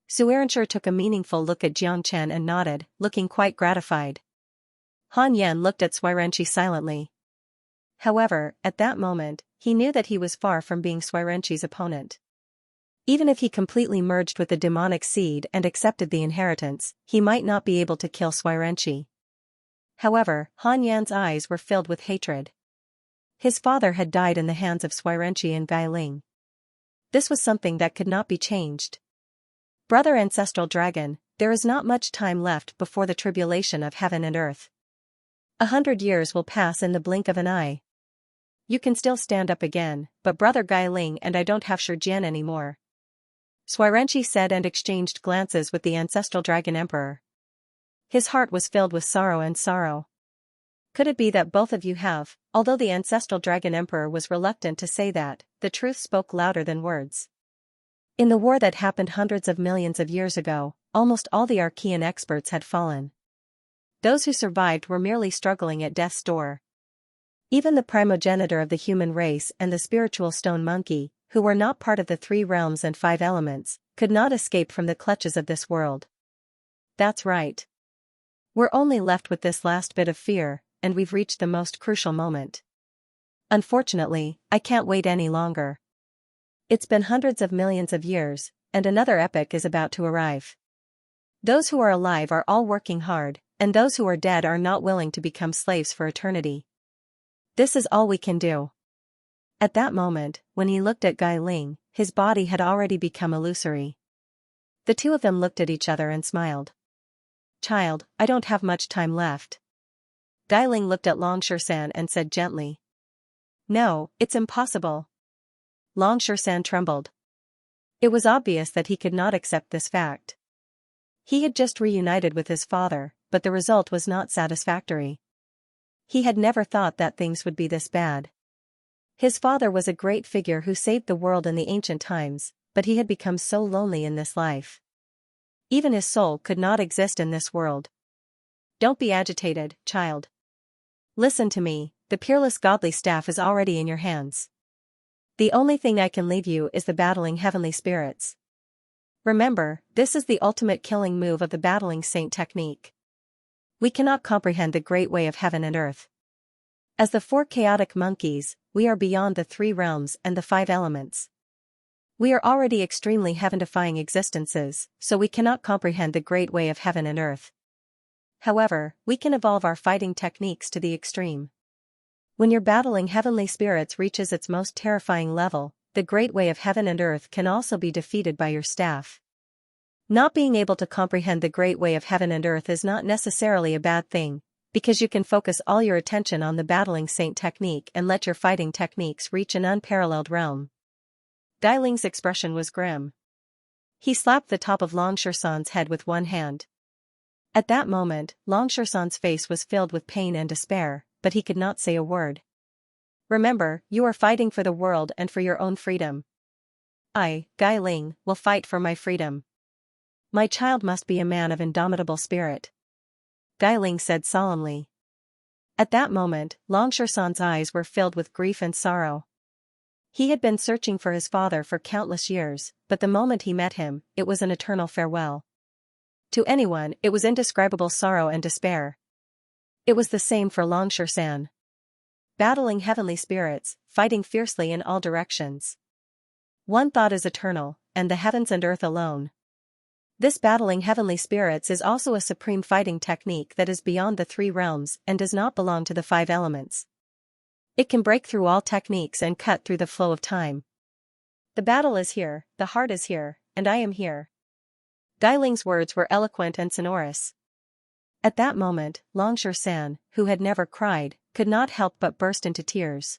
Xianxia took a meaningful look at Xianxia and nodded, looking quite gratified. Han Yan looked at Xianxia silently. However, at that moment, he knew that he was far from being Xianxia's opponent. Even if he completely merged with the demonic seed and accepted the inheritance, he might not be able to kill Xianxia. However, Han Yan's eyes were filled with hatred. His father had died in the hands of Xianxia and Guiling. This was something that could not be changed. Brother Ancestral Dragon, there is not much time left before the tribulation of heaven and earth. 100 years will pass in the blink of an eye. You can still stand up again, but Brother Guiling and I don't have Shijian anymore. Xianxia said and exchanged glances with the Ancestral Dragon Emperor. His heart was filled with sorrow and sorrow. Could it be that both of you have, although the Ancestral Dragon Emperor was reluctant to say that, the truth spoke louder than words. In the war that happened hundreds of millions of years ago, almost all the Archean experts had fallen. Those who survived were merely struggling at death's door. Even the primogenitor of the human race and the spiritual stone monkey, who were not part of the 3 realms and 5 elements, could not escape from the clutches of this world. That's right. We're only left with this last bit of fear, and we've reached the most crucial moment. Unfortunately, I can't wait any longer. It's been hundreds of millions of years, and another epoch is about to arrive. Those who are alive are all working hard, and those who are dead are not willing to become slaves for eternity. This is all we can do. At that moment, when he looked at Guiling, his body had already become illusory. The two of them looked at each other and smiled. Child, I don't have much time left. Guiling looked at Longshan and said gently. No, it's impossible. Longshan trembled. It was obvious that he could not accept this fact. He had just reunited with his father, but the result was not satisfactory. He had never thought that things would be this bad. His father was a great figure who saved the world in the ancient times, but he had become so lonely in this life. Even his soul could not exist in this world. Don't be agitated, child. Listen to me, the peerless godly staff is already in your hands. The only thing I can leave you is the battling heavenly spirits. Remember, this is the ultimate killing move of the battling saint technique. We cannot comprehend the great way of heaven and earth. As the four chaotic monkeys, we are beyond the three realms and the five elements. We are already extremely heaven-defying existences, so we cannot comprehend the great way of heaven and earth. However, we can evolve our fighting techniques to the extreme. When your battling heavenly spirits reaches its most terrifying level, the great way of heaven and earth can also be defeated by your staff. Not being able to comprehend the great way of heaven and earth is not necessarily a bad thing, because you can focus all your attention on the battling saint technique and let your fighting techniques reach an unparalleled realm. Dai Ling's expression was grim. He slapped the top of Long Shersan's head with one hand. At that moment, Long Shersan's face was filled with pain and despair, but he could not say a word. Remember, you are fighting for the world and for your own freedom. I, Dai Ling, will fight for my freedom. My child must be a man of indomitable spirit. Dai Ling said solemnly. At that moment, Long Shersan's eyes were filled with grief and sorrow. He had been searching for his father for countless years, but the moment he met him, it was an eternal farewell. To anyone, it was indescribable sorrow and despair. It was the same for Long Shersan. Battling heavenly spirits, fighting fiercely in all directions. One thought is eternal, and the heavens and earth alone. This battling heavenly spirits is also a supreme fighting technique that is beyond the three realms and does not belong to the five elements. It can break through all techniques and cut through the flow of time. The battle is here, the heart is here, and I am here. Dai Ling's words were eloquent and sonorous. At that moment, Long Shersan, who had never cried, could not help but burst into tears.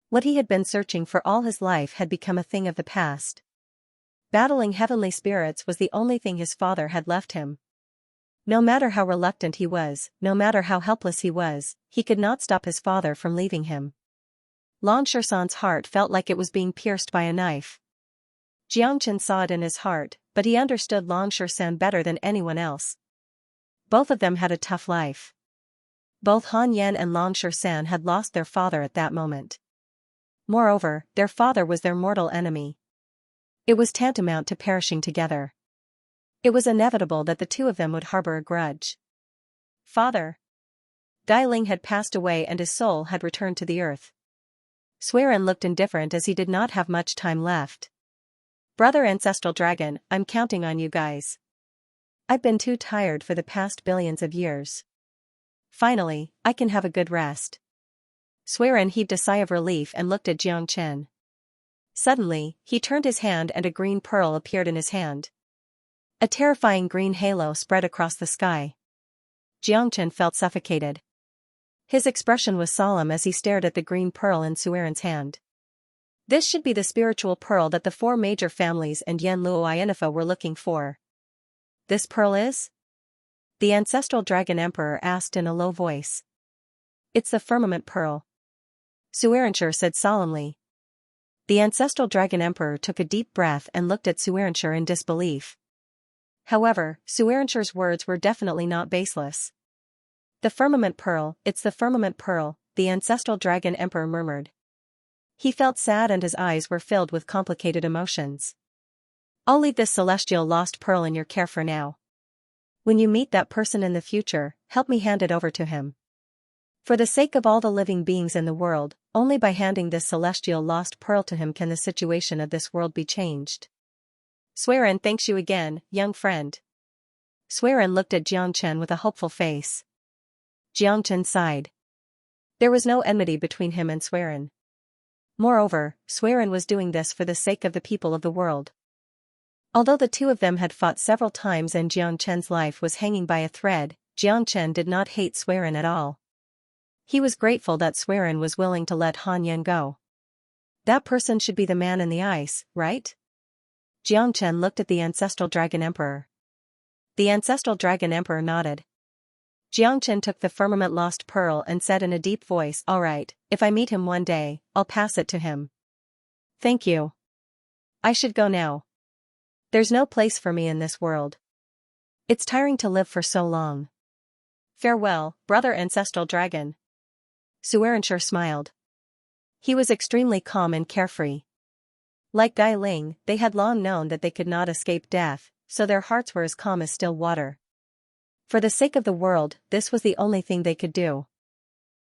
What he had been searching for all his life had become a thing of the past. Battling heavenly spirits was the only thing his father had left him. No matter how reluctant he was, no matter how helpless he was, he could not stop his father from leaving him. Long Shersan's heart felt like it was being pierced by a knife. Xianxia saw it in his heart, but he understood Long Shersan better than anyone else. Both of them had a tough life. Both Han Yan and Long Shersan had lost their father at that moment. Moreover, their father was their mortal enemy. It was tantamount to perishing together. It was inevitable that the two of them would harbor a grudge. Father. Dai Ling had passed away and his soul had returned to the earth. Suiren looked indifferent as he did not have much time left. Brother Ancestral Dragon, I'm counting on you guys. I've been too tired for the past billions of years. Finally, I can have a good rest. Suiren heaved a sigh of relief and looked at Xianxia. Suddenly, he turned his hand and a green pearl appeared in his hand. A terrifying green halo spread across the sky. Xianxia felt suffocated. His expression was solemn as he stared at the green pearl in Suiren's hand. This should be the spiritual pearl that the four major families and Yen Luo Inifa were looking for. This pearl is? The Ancestral Dragon Emperor asked in a low voice. It's the firmament pearl. Suirenshire said solemnly. The Ancestral Dragon Emperor took a deep breath and looked at Suirenshire in disbelief. However, Suirenshire's words were definitely not baseless. The firmament pearl, it's the firmament pearl, the Ancestral Dragon Emperor murmured. He felt sad and his eyes were filled with complicated emotions. I'll leave this celestial lost pearl in your care for now. When you meet that person in the future, help me hand it over to him. For the sake of all the living beings in the world, only by handing this celestial lost pearl to him can the situation of this world be changed. Suiren thanks you again, young friend. Suiren looked at Xianxia with a hopeful face. Xianxia sighed. There was no enmity between him and Suiren. Moreover, Suiren was doing this for the sake of the people of the world. Although the two of them had fought several times and Xianxia's life was hanging by a thread, Xianxia did not hate Suiren at all. He was grateful that Suiren was willing to let Han Yan go. That person should be the man in the ice, right? Xianxia looked at the Ancestral Dragon Emperor. The Ancestral Dragon Emperor nodded. Xianxia took the firmament lost pearl and said in a deep voice, all right, if I meet him one day, I'll pass it to him. Thank you. I should go now. There's no place for me in this world. It's tiring to live for so long. Farewell, brother Ancestral Dragon. Suirenshire smiled. He was extremely calm and carefree. Like Dai Ling, they had long known that they could not escape death, so their hearts were as calm as still water. For the sake of the world, this was the only thing they could do.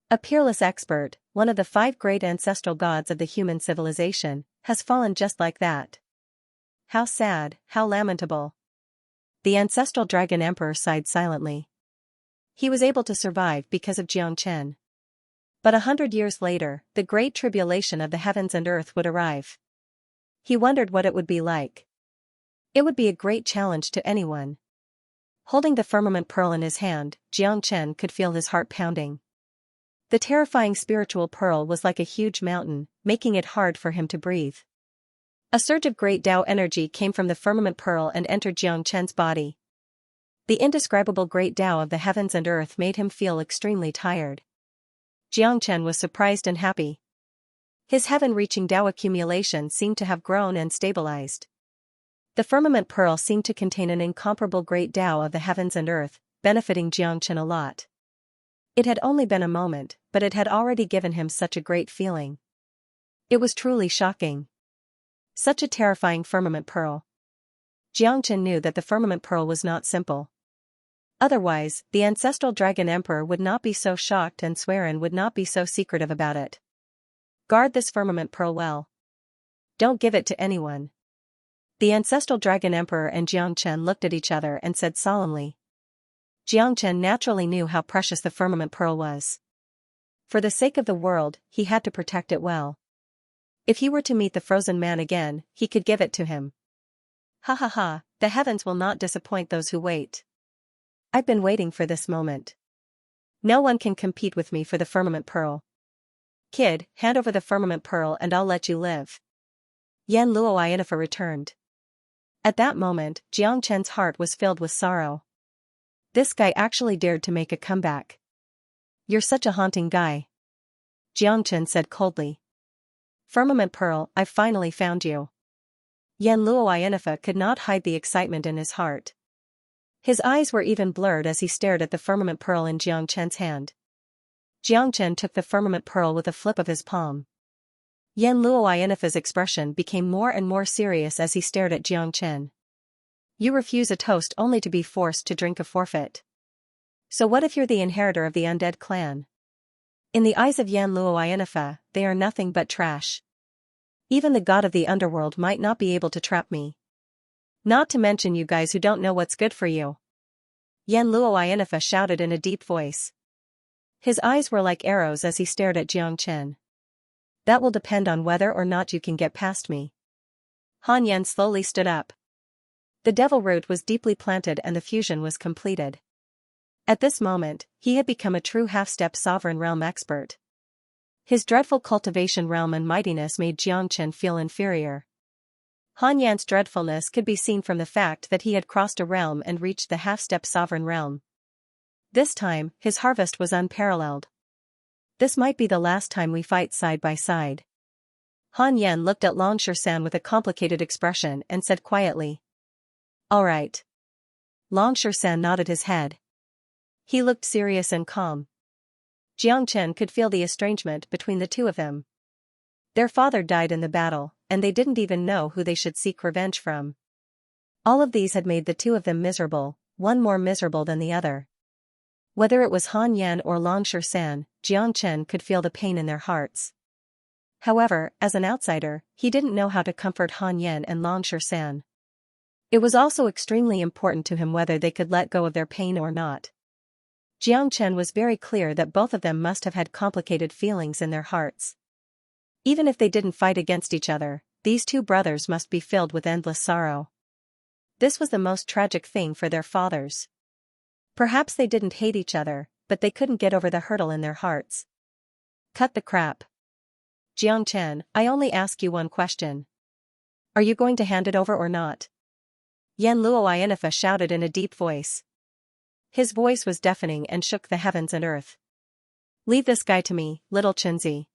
A peerless expert, one of the 5 great ancestral gods of the human civilization, has fallen just like that. How sad, how lamentable. The ancestral dragon emperor sighed silently. He was able to survive because of Xianxia. But 100 years later, the great tribulation of the heavens and earth would arrive. He wondered what it would be like. It would be a great challenge to anyone. Holding the firmament pearl in his hand, Xianxia could feel his heart pounding. The terrifying spiritual pearl was like a huge mountain, making it hard for him to breathe. A surge of great Tao energy came from the firmament pearl and entered Xianxia's body. The indescribable great Tao of the heavens and earth made him feel extremely tired. Xianxia was surprised and happy. His heaven-reaching Tao accumulation seemed to have grown and stabilized. The firmament pearl seemed to contain an incomparable great Tao of the heavens and earth, benefiting Xianxia a lot. It had only been a moment, but it had already given him such a great feeling. It was truly shocking. Such a terrifying firmament pearl. Xianxia knew that the firmament pearl was not simple. Otherwise, the ancestral dragon emperor would not be so shocked and Swearin would not be so secretive about it. Guard this firmament pearl well. Don't give it to anyone. The ancestral dragon emperor and Xianxia looked at each other and said solemnly. Xianxia naturally knew how precious the firmament pearl was. For the sake of the world, he had to protect it well. If he were to meet the frozen man again, he could give it to him. Ha ha ha, the heavens will not disappoint those who wait. I've been waiting for this moment. No one can compete with me for the firmament pearl. Kid, hand over the firmament pearl and I'll let you live. Yan Luoyanifa returned. At that moment, Xianxia's heart was filled with sorrow. This guy actually dared to make a comeback. You're such a haunting guy. Xianxia said coldly. Firmament pearl, I've finally found you. Yan Luoyanifa could not hide the excitement in his heart. His eyes were even blurred as he stared at the firmament pearl in Xianxia's hand. Xianxia took the firmament pearl with a flip of his palm. Yan Luoyanifa's expression became more and more serious as he stared at Xianxia. You refuse a toast only to be forced to drink a forfeit. So what if you're the inheritor of the undead clan? In the eyes of Yan Luoyanifa, they are nothing but trash. Even the god of the underworld might not be able to trap me. Not to mention you guys who don't know what's good for you. Yan Luoyanifa shouted in a deep voice. His eyes were like arrows as he stared at Xianxia. That will depend on whether or not you can get past me. Han Yan slowly stood up. The devil root was deeply planted and the fusion was completed. At this moment, he had become a true half-step sovereign realm expert. His dreadful cultivation realm and mightiness made Xianxia feel inferior. Han Yan's dreadfulness could be seen from the fact that he had crossed a realm and reached the half-step sovereign realm. This time, his harvest was unparalleled. This might be the last time we fight side by side. Han Yan looked at Longshan with a complicated expression and said quietly. All right. Longshan nodded his head. He looked serious and calm. Xianxia could feel the estrangement between the two of them. Their father died in the battle, and they didn't even know who they should seek revenge from. All of these had made the two of them miserable, one more miserable than the other. Whether it was Han Yan or Longshan, Xianxia could feel the pain in their hearts. However, as an outsider, he didn't know how to comfort Han Yan and Longshan. It was also extremely important to him whether they could let go of their pain or not. Xianxia was very clear that both of them must have had complicated feelings in their hearts. Even if they didn't fight against each other, these two brothers must be filled with endless sorrow. This was the most tragic thing for their fathers. Perhaps they didn't hate each other, but they couldn't get over the hurdle in their hearts. Cut the crap. Xianxia, I only ask you one question. Are you going to hand it over or not? Yan Luoyanifa shouted in a deep voice. His voice was deafening and shook the heavens and earth. Leave this guy to me, little Chinzi.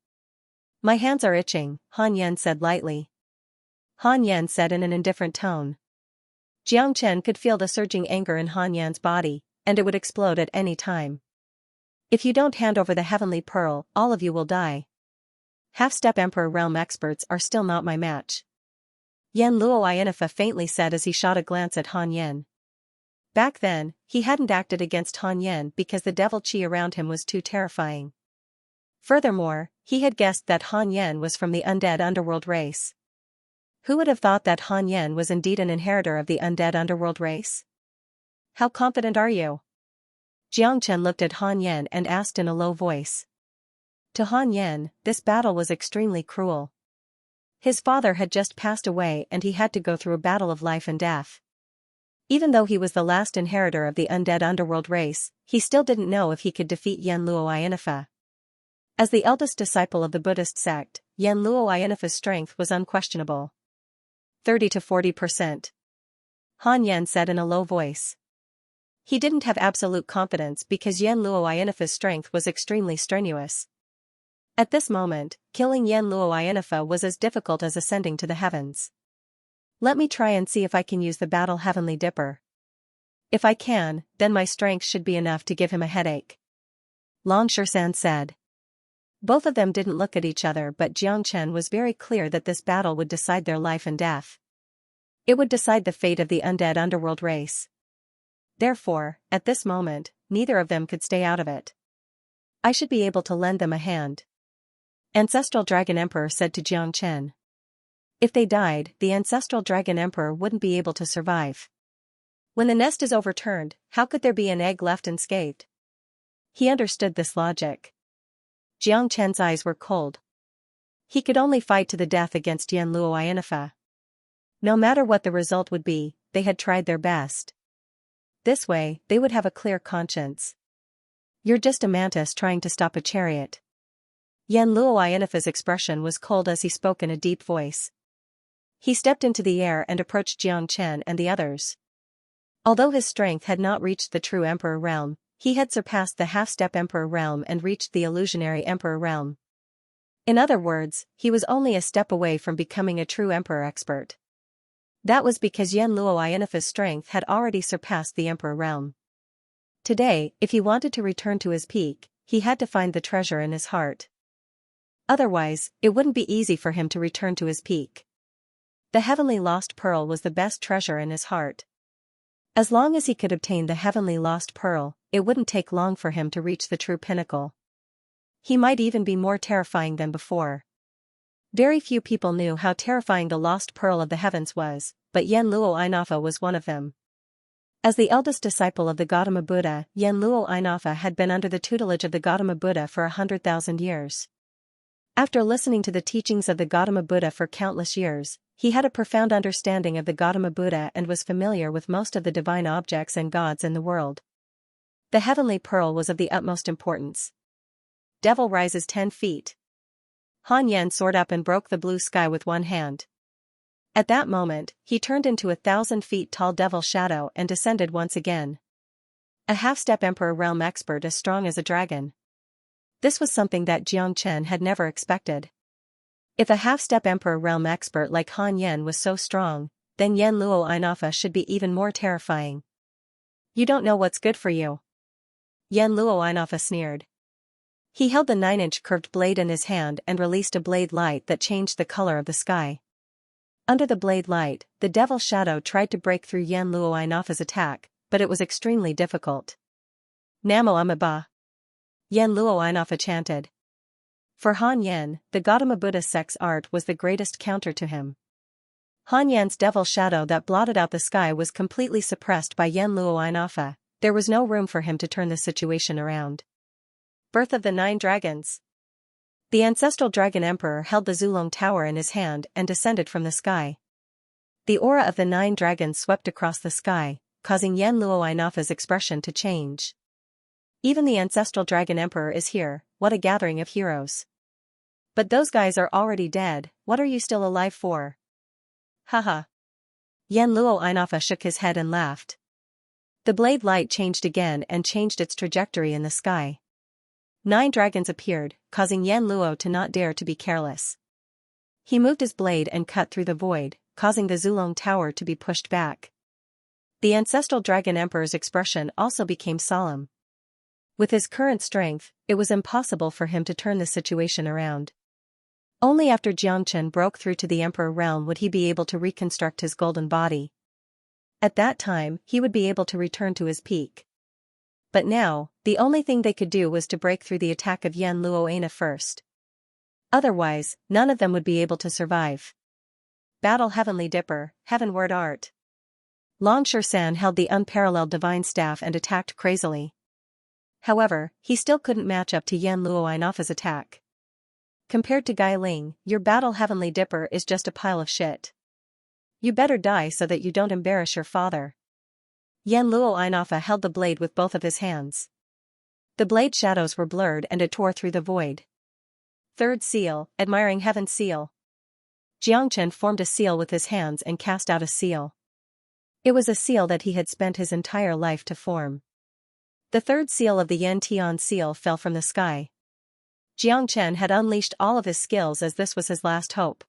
My hands are itching, Han Yan said lightly. Han Yan said in an indifferent tone. Xianxia could feel the surging anger in Han Yan's body, and it would explode at any time. If you don't hand over the heavenly pearl, all of you will die. Half-step Emperor realm experts are still not my match. Yan Luoyanifa faintly said as he shot a glance at Han Yan. Back then, he hadn't acted against Han Yan because the devil chi around him was too terrifying. Furthermore, he had guessed that Han Yan was from the undead underworld race. Who would have thought that Han Yan was indeed an inheritor of the undead underworld race? How confident are you? Xianxia looked at Han Yan and asked in a low voice. To Han Yan, this battle was extremely cruel. His father had just passed away and he had to go through a battle of life and death. Even though he was the last inheritor of the undead underworld race, he still didn't know if he could defeat Yan Luo Inifa. As the eldest disciple of the Buddhist sect, Yan Luo Inifa's strength was unquestionable. 30 to 40%. Han Yan said in a low voice. He didn't have absolute confidence because Yan Luo Inifa's strength was extremely strenuous. At this moment, killing Yan Luo Inifa was as difficult as ascending to the heavens. Let me try and see if I can use the battle Heavenly Dipper. If I can, then my strength should be enough to give him a headache. Long Shersan said. Both of them didn't look at each other, but Jiangchen was very clear that this battle would decide their life and death. It would decide the fate of the undead underworld race. Therefore, at this moment, neither of them could stay out of it. I should be able to lend them a hand. Ancestral Dragon Emperor said to Jiangchen. If they died, the Ancestral Dragon Emperor wouldn't be able to survive. When the nest is overturned, how could there be an egg left unscathed? He understood this logic. Jiangchen's eyes were cold. He could only fight to the death against Yan Luo Inifa. No matter what the result would be, they had tried their best. This way, they would have a clear conscience. You're just a mantis trying to stop a chariot. Yan Luo Inifa's expression was cold as he spoke in a deep voice. He stepped into the air and approached Jiangchen and the others. Although his strength had not reached the true Emperor realm, he had surpassed the half-step Emperor realm and reached the illusionary Emperor realm. In other words, he was only a step away from becoming a true Emperor expert. That was because Yan Luo Inifa's strength had already surpassed the Emperor realm. Today, if he wanted to return to his peak, he had to find the treasure in his heart. Otherwise, it wouldn't be easy for him to return to his peak. The heavenly lost pearl was the best treasure in his heart. As long as he could obtain the heavenly lost pearl, it wouldn't take long for him to reach the true pinnacle. He might even be more terrifying than before. Very few people knew how terrifying the lost pearl of the heavens was, but Yan Luo Inifa was one of them. As the eldest disciple of the Gautama Buddha, Yan Luo Inifa had been under the tutelage of the Gautama Buddha for 100,000 years. After listening to the teachings of the Gautama Buddha for countless years, he had a profound understanding of the Gautama Buddha and was familiar with most of the divine objects and gods in the world. The heavenly pearl was of the utmost importance. Devil rises 10 feet. Han Yan soared up and broke the blue sky with one hand. At that moment, he turned into 1,000 feet tall devil shadow and descended once again. A half-step Emperor realm expert as strong as a dragon. This was something that Jiangchen had never expected. If a half-step Emperor realm expert like Han Yan was so strong, then Yan Luo Inifa should be even more terrifying. You don't know what's good for you. Yan Luo Inifa sneered. He held the 9-inch curved blade in his hand and released a blade light that changed the color of the sky. Under the blade light, the devil shadow tried to break through Yan Luo Inifa's attack, but it was extremely difficult. Namo Amida. Yan Luo Inifa chanted. For Han Yan, the Gautama Buddha sect's art was the greatest counter to him. Han Yan's devil shadow that blotted out the sky was completely suppressed by Yan Luo Inifa. There was no room for him to turn the situation around. Birth of the 9 Dragons. The ancestral Dragon Emperor held the Zulong Tower in his hand and descended from the sky. The aura of the 9 dragons swept across the sky, causing Yan Luo Inifa's expression to change. Even the ancestral Dragon Emperor is here, what a gathering of heroes. But those guys are already dead, what are you still alive for? Haha. Yan Luo Inifa shook his head and laughed. The blade light changed again and changed its trajectory in the sky. 9 dragons appeared, causing Yan Luo to not dare to be careless. He moved his blade and cut through the void, causing the Zulong Tower to be pushed back. The ancestral Dragon Emperor's expression also became solemn. With his current strength, it was impossible for him to turn the situation around. Only after Jiangchen broke through to the Emperor realm would he be able to reconstruct his golden body. At that time, he would be able to return to his peak. But now, the only thing they could do was to break through the attack of Yan Luoyana first. Otherwise, none of them would be able to survive. Battle Heavenly Dipper, Heavenward Art. Long Shan held the unparalleled divine staff and attacked crazily. However, he still couldn't match up to Yan Luoyana's attack. Compared to Gai Ling, your Battle Heavenly Dipper is just a pile of shit. You better die so that you don't embarrass your father. Yan Luoyana held the blade with both of his hands. The blade shadows were blurred and it tore through the void. Third seal, admiring Heaven's seal. Xianxia formed a seal with his hands and cast out a seal. It was a seal that he had spent his entire life to form. The third seal of the Yan Tian seal fell from the sky. Xianxia had unleashed all of his skills as this was his last hope.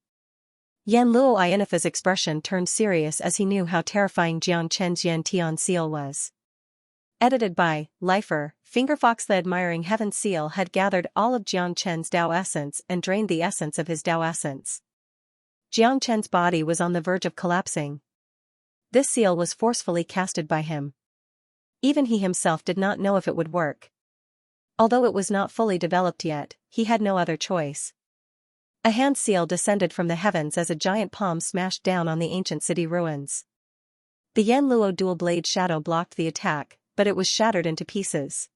Yan Luoyana's expression turned serious as he knew how terrifying Xianxia's Yan Tian seal was. Edited by Lifer, Fingerfox. The admiring Heaven seal had gathered all of Xianxia's Tao essence and drained the essence of his Tao essence. Xianxia's body was on the verge of collapsing. This seal was forcefully casted by him. Even he himself did not know if it would work. Although it was not fully developed yet, he had no other choice. A hand seal descended from the heavens as a giant palm smashed down on the ancient city ruins. The Yan Luo dual blade shadow blocked the attack, but it was shattered into pieces.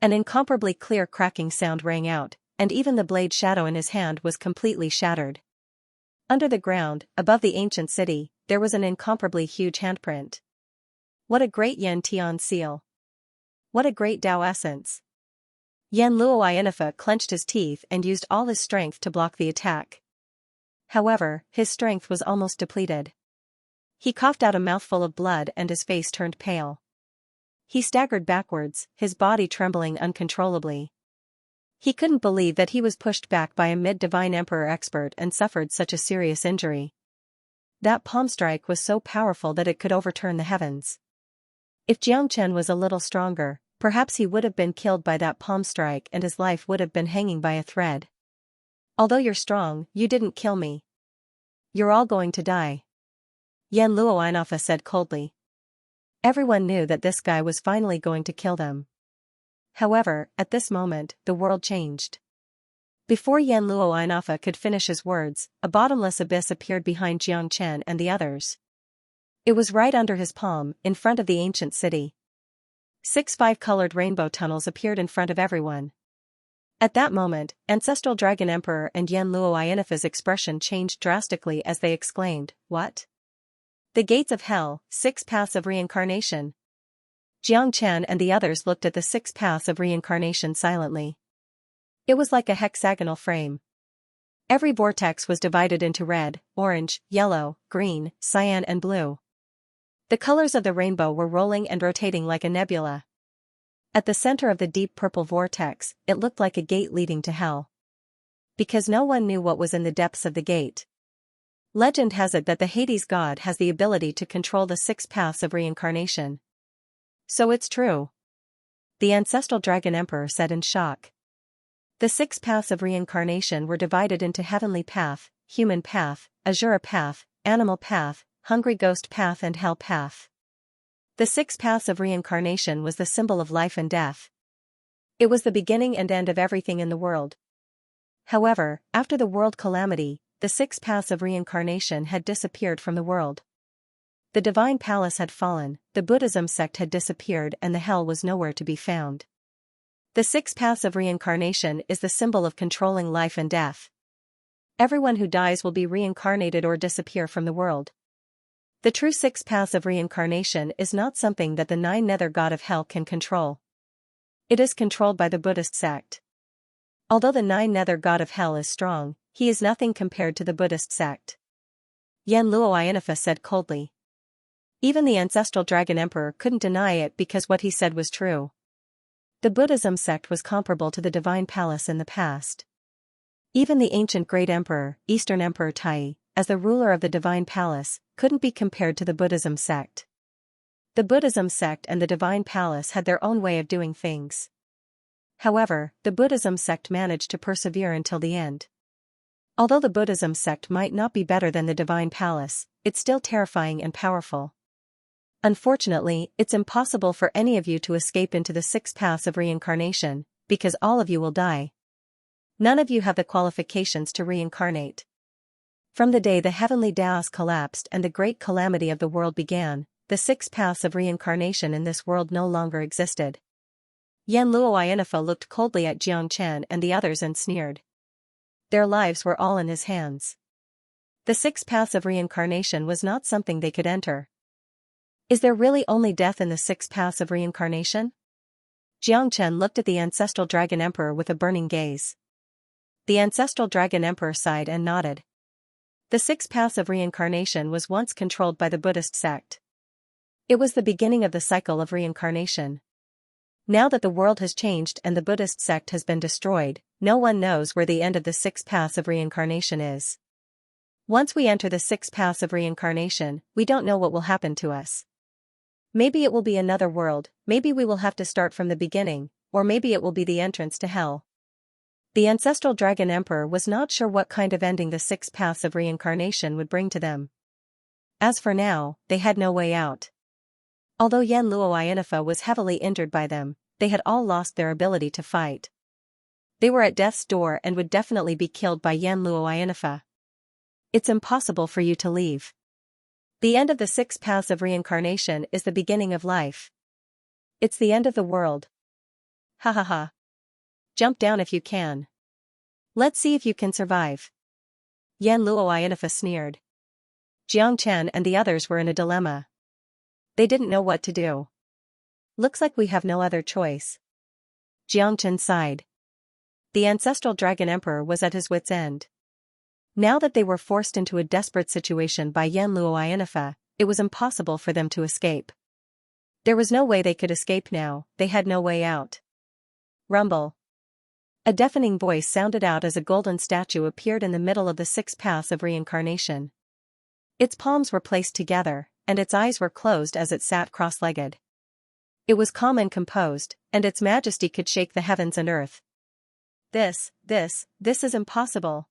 An incomparably clear cracking sound rang out, and even the blade shadow in his hand was completely shattered. Under the ground, above the ancient city, there was an incomparably huge handprint. What a great Yan Tian seal! What a great Tao essence! Yan Luoyana clenched his teeth and used all his strength to block the attack. However, his strength was almost depleted. He coughed out a mouthful of blood and his face turned pale. He staggered backwards, his body trembling uncontrollably. He couldn't believe that he was pushed back by a mid-divine emperor expert and suffered such a serious injury. That palm strike was so powerful that it could overturn the heavens. If Xianxia was a little stronger, perhaps he would have been killed by that palm strike and his life would have been hanging by a thread. Although you're strong, you didn't kill me. You're all going to die. Yan Luoyana said coldly. Everyone knew that this guy was finally going to kill them. However, at this moment, the world changed. Before Yan Luoyana could finish his words, a bottomless abyss appeared behind Xianxia and the others. It was right under his palm, in front of the ancient city. 6 5-colored rainbow tunnels appeared in front of everyone. At that moment, Ancestral Dragon Emperor and Yan Luoyana's expression changed drastically as they exclaimed, "What? The gates of hell, 6 paths of reincarnation." Xianxia and the others looked at the 6 paths of reincarnation silently. It was like a hexagonal frame. Every vortex was divided into red, orange, yellow, green, cyan and blue. The colors of the rainbow were rolling and rotating like a nebula. At the center of the deep purple vortex, it looked like a gate leading to hell. Because no one knew what was in the depths of the gate. Legend has it that the Hades god has the ability to control the 6 paths of reincarnation. So it's true. The Ancestral Dragon Emperor said in shock. The 6 paths of reincarnation were divided into Heavenly Path, Human Path, Azura Path, Animal Path, Hungry Ghost Path and Hell Path. The 6 paths of reincarnation was the symbol of life and death. It was the beginning and end of everything in the world. However, after the world calamity, the 6 paths of reincarnation had disappeared from the world. The divine palace had fallen, the Buddhism sect had disappeared and the hell was nowhere to be found. The 6 paths of reincarnation is the symbol of controlling life and death. Everyone who dies will be reincarnated or disappear from the world. The true 6 paths of reincarnation is not something that the 9 nether god of hell can control. It is controlled by the Buddhist sect. Although the 9 nether god of hell is strong, he is nothing compared to the Buddhist sect. Yan Luoyana said coldly. Even the Ancestral Dragon Emperor couldn't deny it because what he said was true. The Buddhism sect was comparable to the Divine Palace in the past. Even the ancient Great Emperor, Eastern Emperor Tai, as the ruler of the Divine Palace, couldn't be compared to the Buddhism sect. The Buddhism sect and the Divine Palace had their own way of doing things. However, the Buddhism sect managed to persevere until the end. Although the Buddhism sect might not be better than the Divine Palace, it's still terrifying and powerful. Unfortunately, it's impossible for any of you to escape into the 6 paths of reincarnation, because all of you will die. None of you have the qualifications to reincarnate. From the day the heavenly Taos collapsed and the great calamity of the world began, the 6 paths of reincarnation in this world no longer existed. Yan Luoyanifa looked coldly at Xianxia and the others and sneered. Their lives were all in his hands. The 6 paths of reincarnation was not something they could enter. Is there really only death in the 6 paths of reincarnation? Xianxia looked at the ancestral dragon emperor with a burning gaze. The ancestral dragon emperor sighed and nodded. The 6 paths of reincarnation was once controlled by the Buddhist sect. It was the beginning of the cycle of reincarnation. Now that the world has changed and the Buddhist sect has been destroyed, no one knows where the end of the 6 paths of reincarnation is. Once we enter the 6 paths of reincarnation, we don't know what will happen to us. Maybe it will be another world, maybe we will have to start from the beginning, or maybe it will be the entrance to hell. The ancestral dragon emperor was not sure what kind of ending the 6 paths of reincarnation would bring to them. As for now, they had no way out. Although Yan Luoyanifa was heavily injured by them, they had all lost their ability to fight. They were at death's door and would definitely be killed by Yan Luoyanifa. It's impossible for you to leave. The end of the 6 paths of reincarnation is the beginning of life. It's the end of the world. Ha ha ha. Jump down if you can. Let's see if you can survive. Yan Luoyanifa sneered. Xianxia and the others were in a dilemma. They didn't know what to do. Looks like we have no other choice. Xianxia sighed. The ancestral dragon emperor was at his wits' end. Now that they were forced into a desperate situation by Yan Luoyanifa, it was impossible for them to escape. There was no way they could escape now, they had no way out. Rumble. A deafening voice sounded out as a golden statue appeared in the middle of the 6 paths of reincarnation. Its palms were placed together, and its eyes were closed as it sat cross-legged. It was calm and composed, and its majesty could shake the heavens and earth. This is impossible.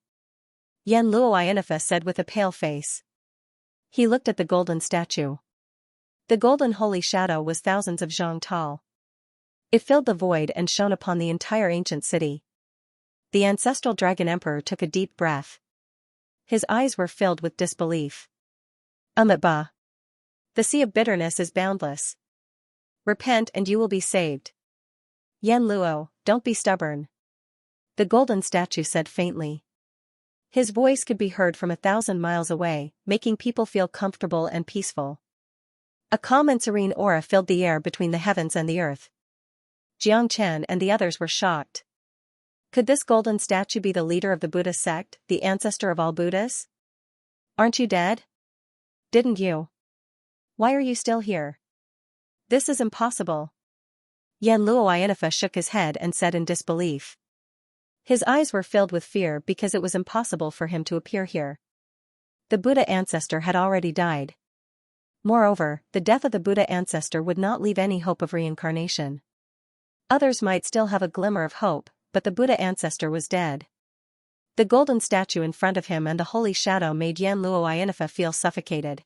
Yan Luoyanifa said with a pale face. He looked at the golden statue. The golden holy shadow was thousands of zhang tall. It filled the void and shone upon the entire ancient city. The ancestral dragon emperor took a deep breath. His eyes were filled with disbelief. Ba. The sea of bitterness is boundless. Repent and you will be saved. Yan Luo, don't be stubborn. The golden statue said faintly. His voice could be heard from 1,000 miles away, making people feel comfortable and peaceful. A calm and serene aura filled the air between the heavens and the earth. Xianxia and the others were shocked. Could this golden statue be the leader of the Buddha sect, the ancestor of all Buddhas? Aren't you dead? Didn't you? Why are you still here? This is impossible. Yan Luoyanifa shook his head and said in disbelief. His eyes were filled with fear because it was impossible for him to appear here. The Buddha ancestor had already died. Moreover, the death of the Buddha ancestor would not leave any hope of reincarnation. Others might still have a glimmer of hope, but the Buddha ancestor was dead. The golden statue in front of him and the holy shadow made Yan Luoyanifa feel suffocated.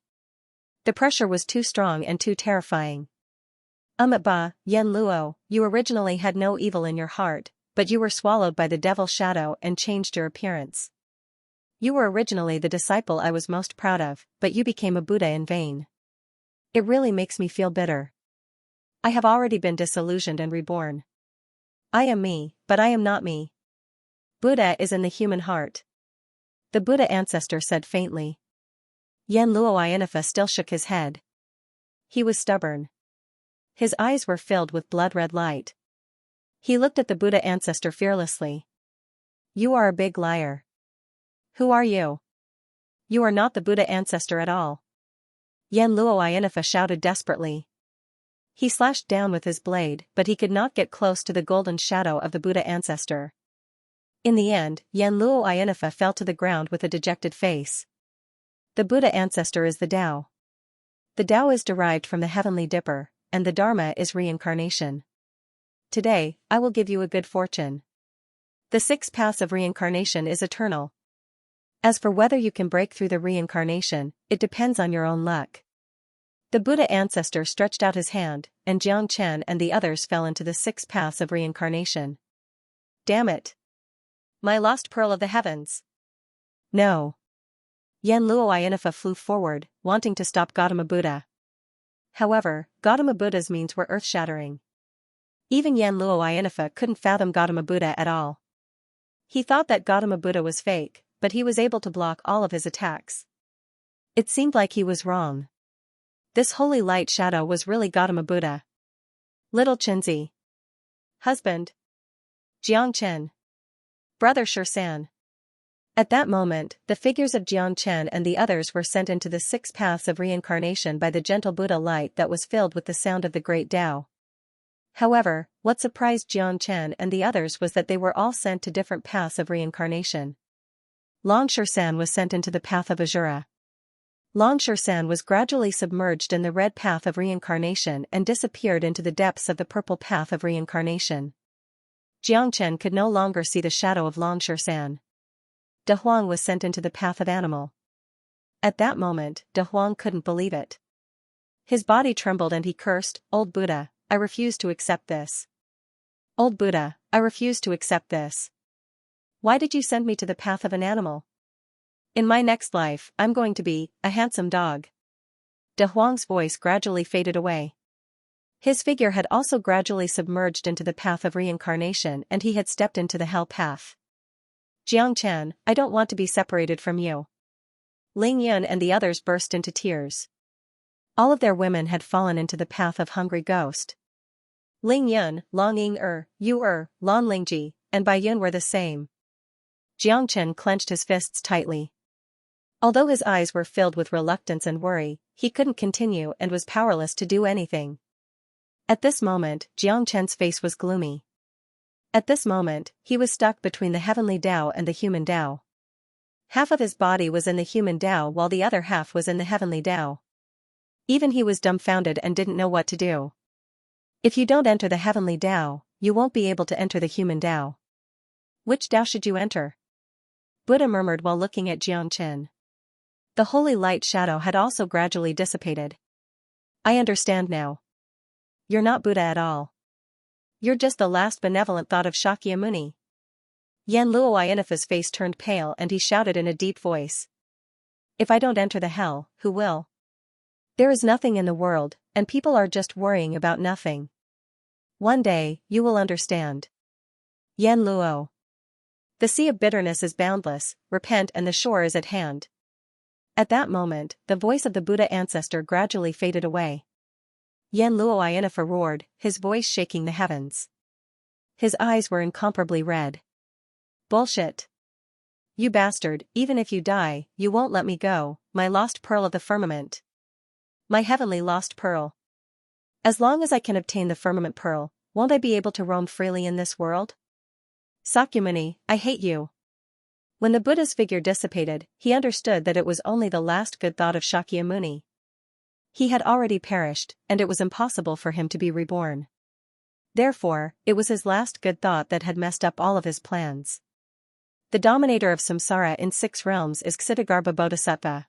The pressure was too strong and too terrifying. Ba, Yan Luo, you originally had no evil in your heart, but you were swallowed by the devil shadow and changed your appearance. You were originally the disciple I was most proud of, but you became a Buddha in vain. It really makes me feel bitter. I have already been disillusioned and reborn. I am me, but I am not me. Buddha is in the human heart. The Buddha ancestor said faintly. Yan Luoyanifa still shook his head. He was stubborn. His eyes were filled with blood-red light. He looked at the Buddha ancestor fearlessly. You are a big liar. Who are you? You are not the Buddha ancestor at all. Yan Luoyanifa shouted desperately. He slashed down with his blade, but he could not get close to the golden shadow of the Buddha ancestor. In the end, Yan Luoyanifa fell to the ground with a dejected face. The Buddha ancestor is the Tao. The Tao is derived from the heavenly dipper, and the Dharma is reincarnation. Today, I will give you a good fortune. The 6 paths of reincarnation is eternal. As for whether you can break through the reincarnation, it depends on your own luck. The Buddha ancestor stretched out his hand, and Xianxia and the others fell into the 6 paths of reincarnation. Damn it! My lost pearl of the heavens! No! Yan Luo Inifa flew forward, wanting to stop Gautama Buddha. However, Gautama Buddha's means were earth-shattering. Even Yan Luo Inifa couldn't fathom Gautama Buddha at all. He thought that Gautama Buddha was fake, but he was able to block all of his attacks. It seemed like he was wrong. This holy light shadow was really Gautama Buddha. Little Chenzi. Husband. Jiangchen. Brother Shursan. At that moment, the figures of Jiangchen and the others were sent into the 6 paths of reincarnation by the gentle Buddha light that was filled with the sound of the great Tao. However, what surprised Jiangchen and the others was that they were all sent to different paths of reincarnation. Long Shursan was sent into the path of Azura. Long Shursan was gradually submerged in the red path of reincarnation and disappeared into the depths of the purple path of reincarnation. Jiangchen could no longer see the shadow of Long Shursan. De Huang was sent into the path of animal. At that moment, De Huang couldn't believe it. His body trembled and he cursed, "Old Buddha, I refuse to accept this. Old Buddha, I refuse to accept this. Why did you send me to the path of an animal? In my next life, I'm going to be a handsome dog." De Huang's voice gradually faded away. His figure had also gradually submerged into the path of reincarnation and he had stepped into the hell path. "Jiangchen, I don't want to be separated from you." Ling Yun and the others burst into tears. All of their women had fallen into the path of hungry ghost. Ling Yun, Long Ying Yu Lan Lingji, and Bai Yun were the same. Jiangchen clenched his fists tightly. Although his eyes were filled with reluctance and worry, he couldn't continue and was powerless to do anything. At this moment, Jiangchen's face was gloomy. At this moment, he was stuck between the heavenly Tao and the human Tao. Half of his body was in the human Tao while the other half was in the heavenly Tao. Even he was dumbfounded and didn't know what to do. If you don't enter the heavenly Tao, you won't be able to enter the human Tao. Which Tao should you enter? Buddha murmured while looking at Jiangchen. The holy light shadow had also gradually dissipated. "I understand now. You're not Buddha at all. You're just the last benevolent thought of Shakyamuni." Yan Luo Inifa's face turned pale and he shouted in a deep voice. "If I don't enter the hell, who will? There is nothing in the world, and people are just worrying about nothing. One day, you will understand." Yan Luo. The sea of bitterness is boundless, repent and the shore is at hand. At that moment, the voice of the Buddha ancestor gradually faded away. Yan Luo Inifa roared, his voice shaking the heavens. His eyes were incomparably red. "Bullshit. You bastard, even if you die, you won't let me go, my lost pearl of the firmament. My heavenly lost pearl. As long as I can obtain the firmament pearl, won't I be able to roam freely in this world? Sakyamuni, I hate you." When the Buddha's figure dissipated, he understood that it was only the last good thought of Shakyamuni. He had already perished, and it was impossible for him to be reborn. Therefore, it was his last good thought that had messed up all of his plans. The dominator of samsara in 6 realms is Ksitigarbha Bodhisattva.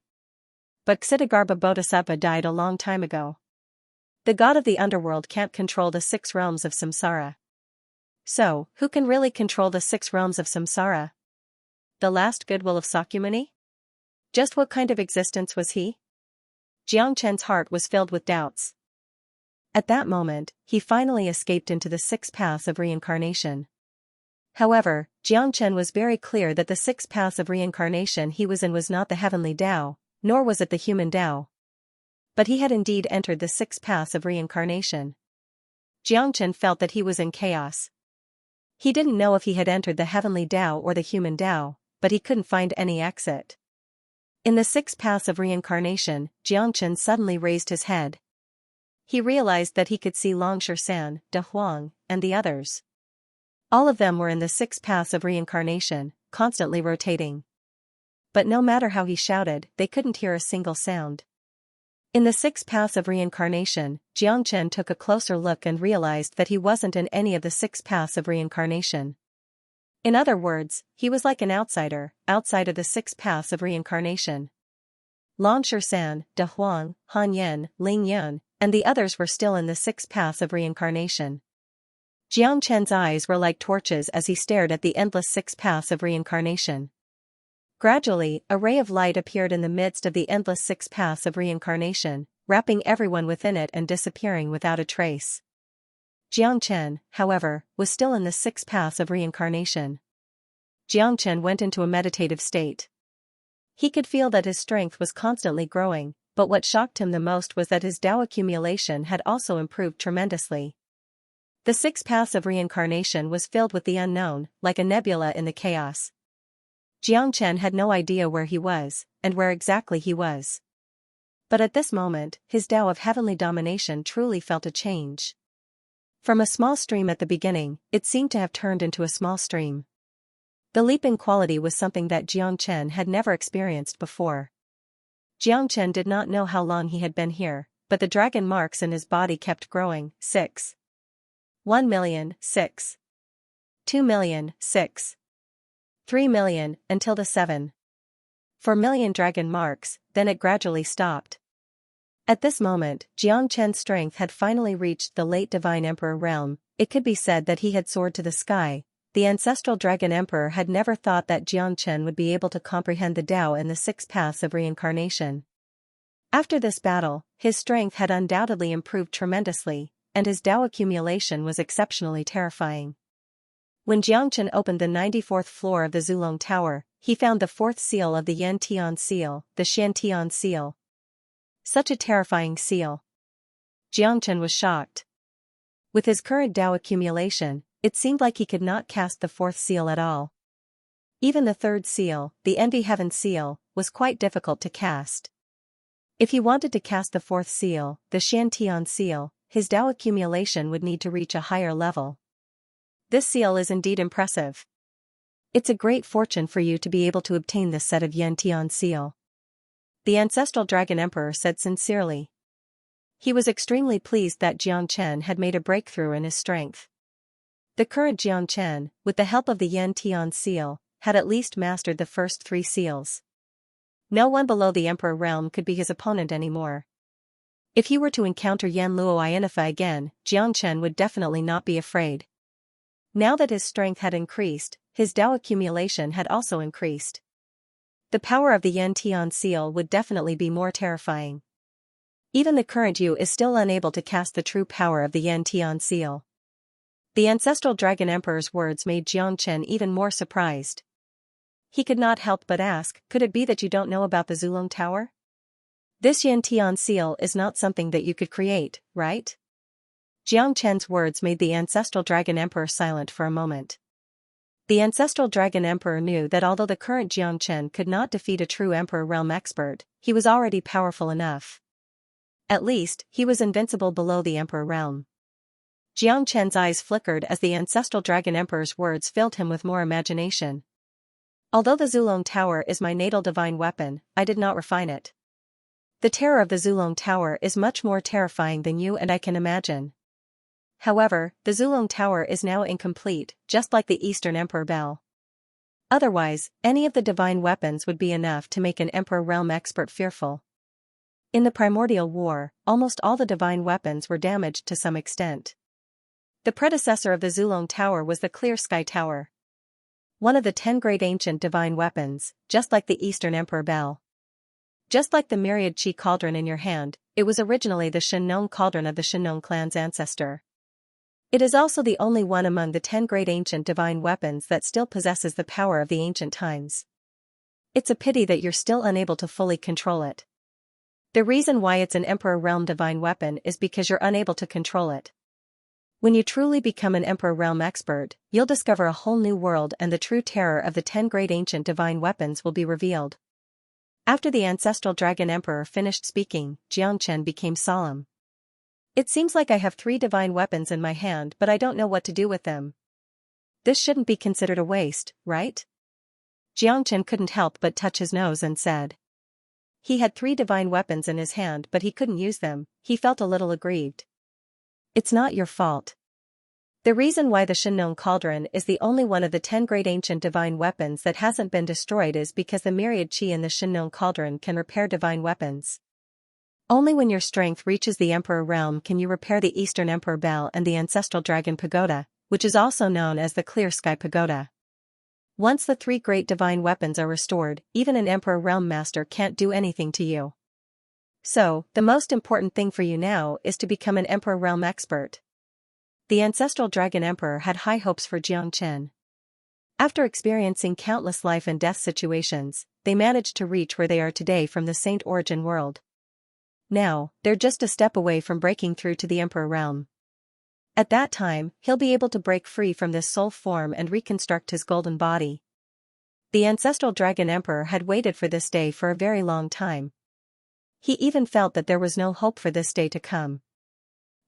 But Ksitigarbha Bodhisattva died a long time ago. The god of the underworld can't control the 6 realms of samsara. So, who can really control the 6 realms of samsara? The last goodwill of Sakyamuni? Just what kind of existence was he? Jiangchen's heart was filled with doubts. At that moment, he finally escaped into the 6 paths of reincarnation. However, Jiangchen was very clear that the 6 paths of reincarnation he was in was not the heavenly Tao, nor was it the human Tao. But he had indeed entered the 6 paths of reincarnation. Jiangchen felt that he was in chaos. He didn't know if he had entered the heavenly Tao or the human Tao, but he couldn't find any exit. In the 6 paths of reincarnation, Jiangchen suddenly raised his head. He realized that he could see Long Shursan, De Huang, and the others. All of them were in the 6 paths of reincarnation, constantly rotating. But no matter how he shouted, they couldn't hear a single sound. In the 6 paths of reincarnation, Jiangchen took a closer look and realized that he wasn't in any of the 6 paths of reincarnation. In other words, he was like an outsider, outside of the 6 paths of reincarnation. Lan Shisan, De Huang, Han Yen, Ling Yun, and the others were still in the 6 paths of reincarnation. Jiang Chen's eyes were like torches as he stared at the endless 6 paths of reincarnation. Gradually, a ray of light appeared in the midst of the endless 6 paths of reincarnation, wrapping everyone within it and disappearing without a trace. Jiang Chen, however, was still in the 6 paths of reincarnation. Jiang Chen went into a meditative state. He could feel that his strength was constantly growing, but what shocked him the most was that his Dao accumulation had also improved tremendously. The 6 paths of reincarnation was filled with the unknown, like a nebula in the chaos. Jiang Chen had no idea where he was, and where exactly he was. But at this moment, his Dao of heavenly domination truly felt a change. From a small stream at the beginning, it seemed to have turned into a small stream. The leap in quality was something that Jiang Chen had never experienced before. Jiang Chen did not know how long he had been here, but the dragon marks in his body kept growing. 6. 1 million, 6. 2 million, 6. 3 million, until the 7. 4 million dragon marks, then it gradually stopped. At this moment, Jiang Chen's strength had finally reached the late Divine Emperor realm. It could be said that he had soared to the sky. The ancestral Dragon Emperor had never thought that Jiang Chen would be able to comprehend the Tao in the 6 paths of reincarnation. After this battle, his strength had undoubtedly improved tremendously, and his Tao accumulation was exceptionally terrifying. When Jiang Chen opened the 94th floor of the Zulong Tower, he found the 4th seal of the Yan Tian seal, the Shan Tian seal. Such a terrifying seal. Jiang Chen was shocked. With his current Tao accumulation, it seemed like he could not cast the 4th seal at all. Even the 3rd seal, the Envy Heaven seal, was quite difficult to cast. If he wanted to cast the 4th seal, the Shan Tian seal, his Tao accumulation would need to reach a higher level. This seal is indeed impressive. It's a great fortune for you to be able to obtain this set of Yan Tian seal. The ancestral Dragon Emperor said sincerely. He was extremely pleased that Jiang Chen had made a breakthrough in his strength. The current Jiang Chen, with the help of the Yan Tian seal, had at least mastered the first 3 seals. No one below the Emperor realm could be his opponent anymore. If he were to encounter Yan Luo Inifa again, Jiang Chen would definitely not be afraid. Now that his strength had increased, his Tao accumulation had also increased. The power of the Yan Tian seal would definitely be more terrifying. Even the current Yu is still unable to cast the true power of the Yan Tian seal. The ancestral Dragon Emperor's words made Jiang Chen even more surprised. He could not help but ask, could it be that you don't know about the Zulong Tower? This Yan Tian seal is not something that you could create, right? Jiang Chen's words made the ancestral Dragon Emperor silent for a moment. The ancestral Dragon Emperor knew that although the current Jiang Chen could not defeat a true Emperor realm expert, he was already powerful enough. At least, he was invincible below the Emperor realm. Jiang Chen's eyes flickered as the ancestral Dragon Emperor's words filled him with more imagination. Although the Zulong Tower is my natal divine weapon, I did not refine it. The terror of the Zulong Tower is much more terrifying than you and I can imagine. However, the Zulong Tower is now incomplete, just like the Eastern Emperor Bell. Otherwise, any of the divine weapons would be enough to make an Emperor realm expert fearful. In the Primordial War, almost all the divine weapons were damaged to some extent. The predecessor of the Zulong Tower was the Clear Sky Tower. One of the 10 great ancient divine weapons, just like the Eastern Emperor Bell. Just like the myriad Qi cauldron in your hand, it was originally the Shenong cauldron of the Shenong clan's ancestor. It is also the only one among the 10 great ancient divine weapons that still possesses the power of the ancient times. It's a pity that you're still unable to fully control it. The reason why it's an Emperor realm divine weapon is because you're unable to control it. When you truly become an Emperor realm expert, you'll discover a whole new world and the true terror of the 10 great ancient divine weapons will be revealed. After the ancestral Dragon Emperor finished speaking, Jiang Chen became solemn. It seems like I have 3 divine weapons in my hand but I don't know what to do with them. This shouldn't be considered a waste, right? Jiang Chen couldn't help but touch his nose and said. He had 3 divine weapons in his hand but he couldn't use them, he felt a little aggrieved. It's not your fault. The reason why the Shinnon Cauldron is the only one of the 10 great ancient divine weapons that hasn't been destroyed is because the myriad chi in the Shinnon Cauldron can repair divine weapons. Only when your strength reaches the Emperor Realm can you repair the Eastern Emperor Bell and the Ancestral Dragon Pagoda, which is also known as the Clear Sky Pagoda. Once the 3 great divine weapons are restored, even an Emperor Realm Master can't do anything to you. So, the most important thing for you now is to become an Emperor Realm expert. The Ancestral Dragon Emperor had high hopes for Xianxia. After experiencing countless life and death situations, they managed to reach where they are today from the Saint Origin world. Now, they're just a step away from breaking through to the Emperor Realm. At that time, he'll be able to break free from this soul form and reconstruct his golden body. The Ancestral Dragon Emperor had waited for this day for a very long time. He even felt that there was no hope for this day to come.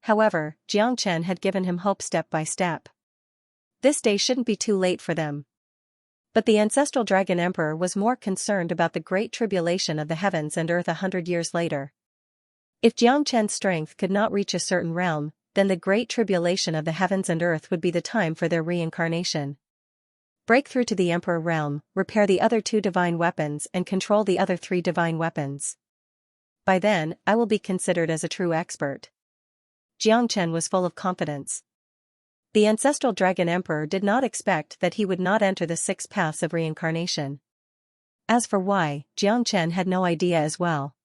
However, Xianxia had given him hope step by step. This day shouldn't be too late for them. But the Ancestral Dragon Emperor was more concerned about the great tribulation of the heavens and earth 100 years later. If Xianxia's strength could not reach a certain realm, then the great tribulation of the heavens and earth would be the time for their reincarnation. Break through to the Emperor Realm, repair the other 2 divine weapons and control the other 3 divine weapons. By then, I will be considered as a true expert. Xianxia was full of confidence. The Ancestral Dragon Emperor did not expect that he would not enter the 6 paths of reincarnation. As for why, Xianxia had no idea as well.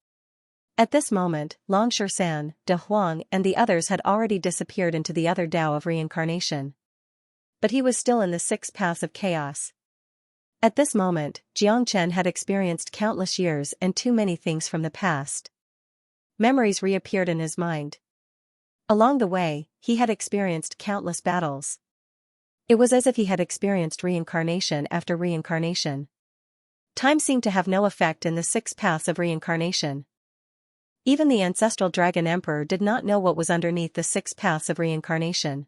At this moment, Long Shisan, De Huang and the others had already disappeared into the other Tao of reincarnation. But he was still in the 6 paths of chaos. At this moment, Xianxia had experienced countless years and too many things from the past. Memories reappeared in his mind. Along the way, he had experienced countless battles. It was as if he had experienced reincarnation after reincarnation. Time seemed to have no effect in the 6 paths of reincarnation. Even the Ancestral Dragon Emperor did not know what was underneath the 6 paths of reincarnation.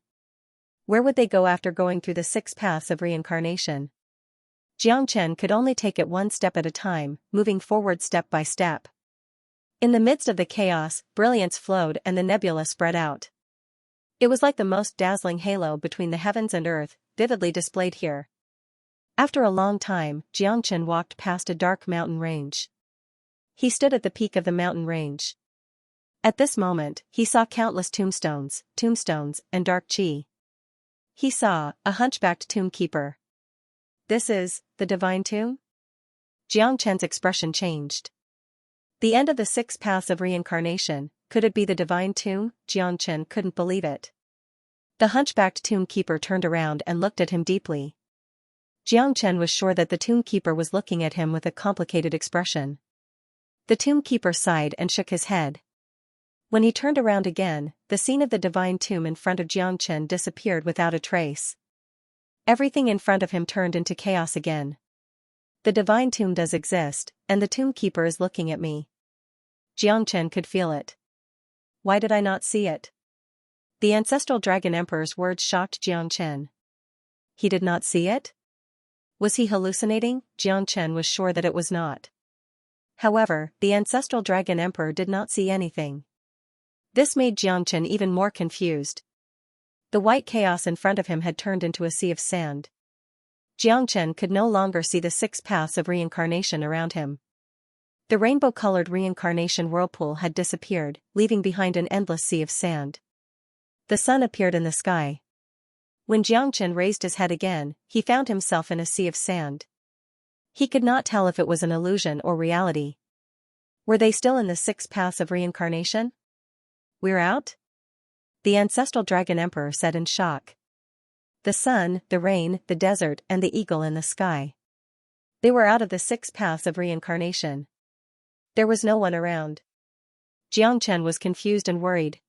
Where would they go after going through the 6 paths of reincarnation? Xianxia could only take it one step at a time, moving forward step by step. In the midst of the chaos, brilliance flowed and the nebula spread out. It was like the most dazzling halo between the heavens and earth, vividly displayed here. After a long time, Xianxia walked past a dark mountain range. He stood at the peak of the mountain range. At this moment, he saw countless tombstones, and dark chi. He saw a hunchbacked tomb keeper. This is the divine tomb? Xianxia's expression changed. The end of the 6 paths of reincarnation, could it be the divine tomb? Xianxia couldn't believe it. The hunchbacked tomb keeper turned around and looked at him deeply. Xianxia was sure that the tomb keeper was looking at him with a complicated expression. The tomb keeper sighed and shook his head. When he turned around again, the scene of the divine tomb in front of Xianxia disappeared without a trace. Everything in front of him turned into chaos again. The divine tomb does exist, and the tomb keeper is looking at me. Xianxia could feel it. Why did I not see it? The Ancestral Dragon Emperor's words shocked Xianxia. He did not see it? Was he hallucinating? Xianxia was sure that it was not. However, the Ancestral Dragon Emperor did not see anything. This made Xianxia even more confused. The white chaos in front of him had turned into a sea of sand. Xianxia could no longer see the 6 paths of reincarnation around him. The rainbow-colored reincarnation whirlpool had disappeared, leaving behind an endless sea of sand. The sun appeared in the sky. When Xianxia raised his head again, he found himself in a sea of sand. He could not tell if it was an illusion or reality. Were they still in the 6 paths of reincarnation? We're out? The Ancestral Dragon Emperor said in shock. The sun, the rain, the desert and the eagle in the sky. They were out of the 6 paths of reincarnation. There was no one around. Xianxia was confused and worried.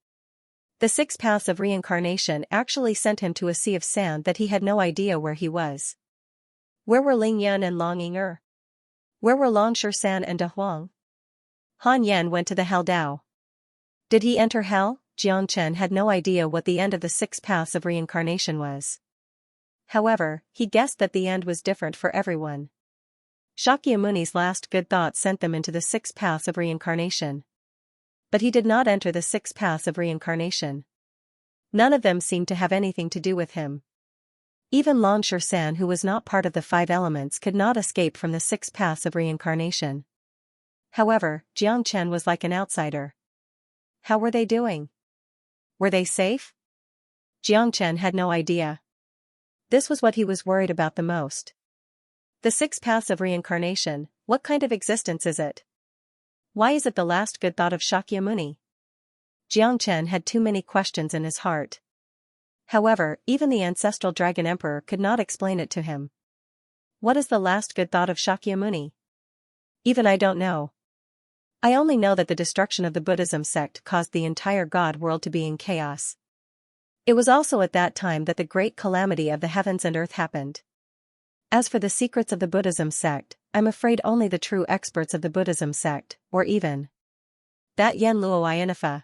The 6 paths of reincarnation actually sent him to a sea of sand that he had no idea where he was. Where were Ling Yan and Long Ying'er? Where were Long Shisan and De Huang? Han Yan went to the Hell Dao. Did he enter hell? Xianxia had no idea what the end of the 6 paths of reincarnation was. However, he guessed that the end was different for everyone. Shakyamuni's last good thought sent them into the 6 paths of reincarnation. But he did not enter the 6 paths of reincarnation. None of them seemed to have anything to do with him. Even Xianxia, who was not part of the five elements, could not escape from the six paths of reincarnation. However, Xianxia was like an outsider. How were they doing? Were they safe? Xianxia had no idea. This was what he was worried about the most. The six paths of reincarnation, what kind of existence is it? Why is it the last good thought of Shakyamuni? Xianxia had too many questions in his heart. However, even the ancestral dragon emperor could not explain it to him. What is the last good thought of Shakyamuni? Even I don't know. I only know that the destruction of the Buddhism sect caused the entire God world to be in chaos. It was also at that time that the great calamity of the heavens and earth happened. As for the secrets of the Buddhism sect, I'm afraid only the true experts of the Buddhism sect, or even that Yen Luo Inifa.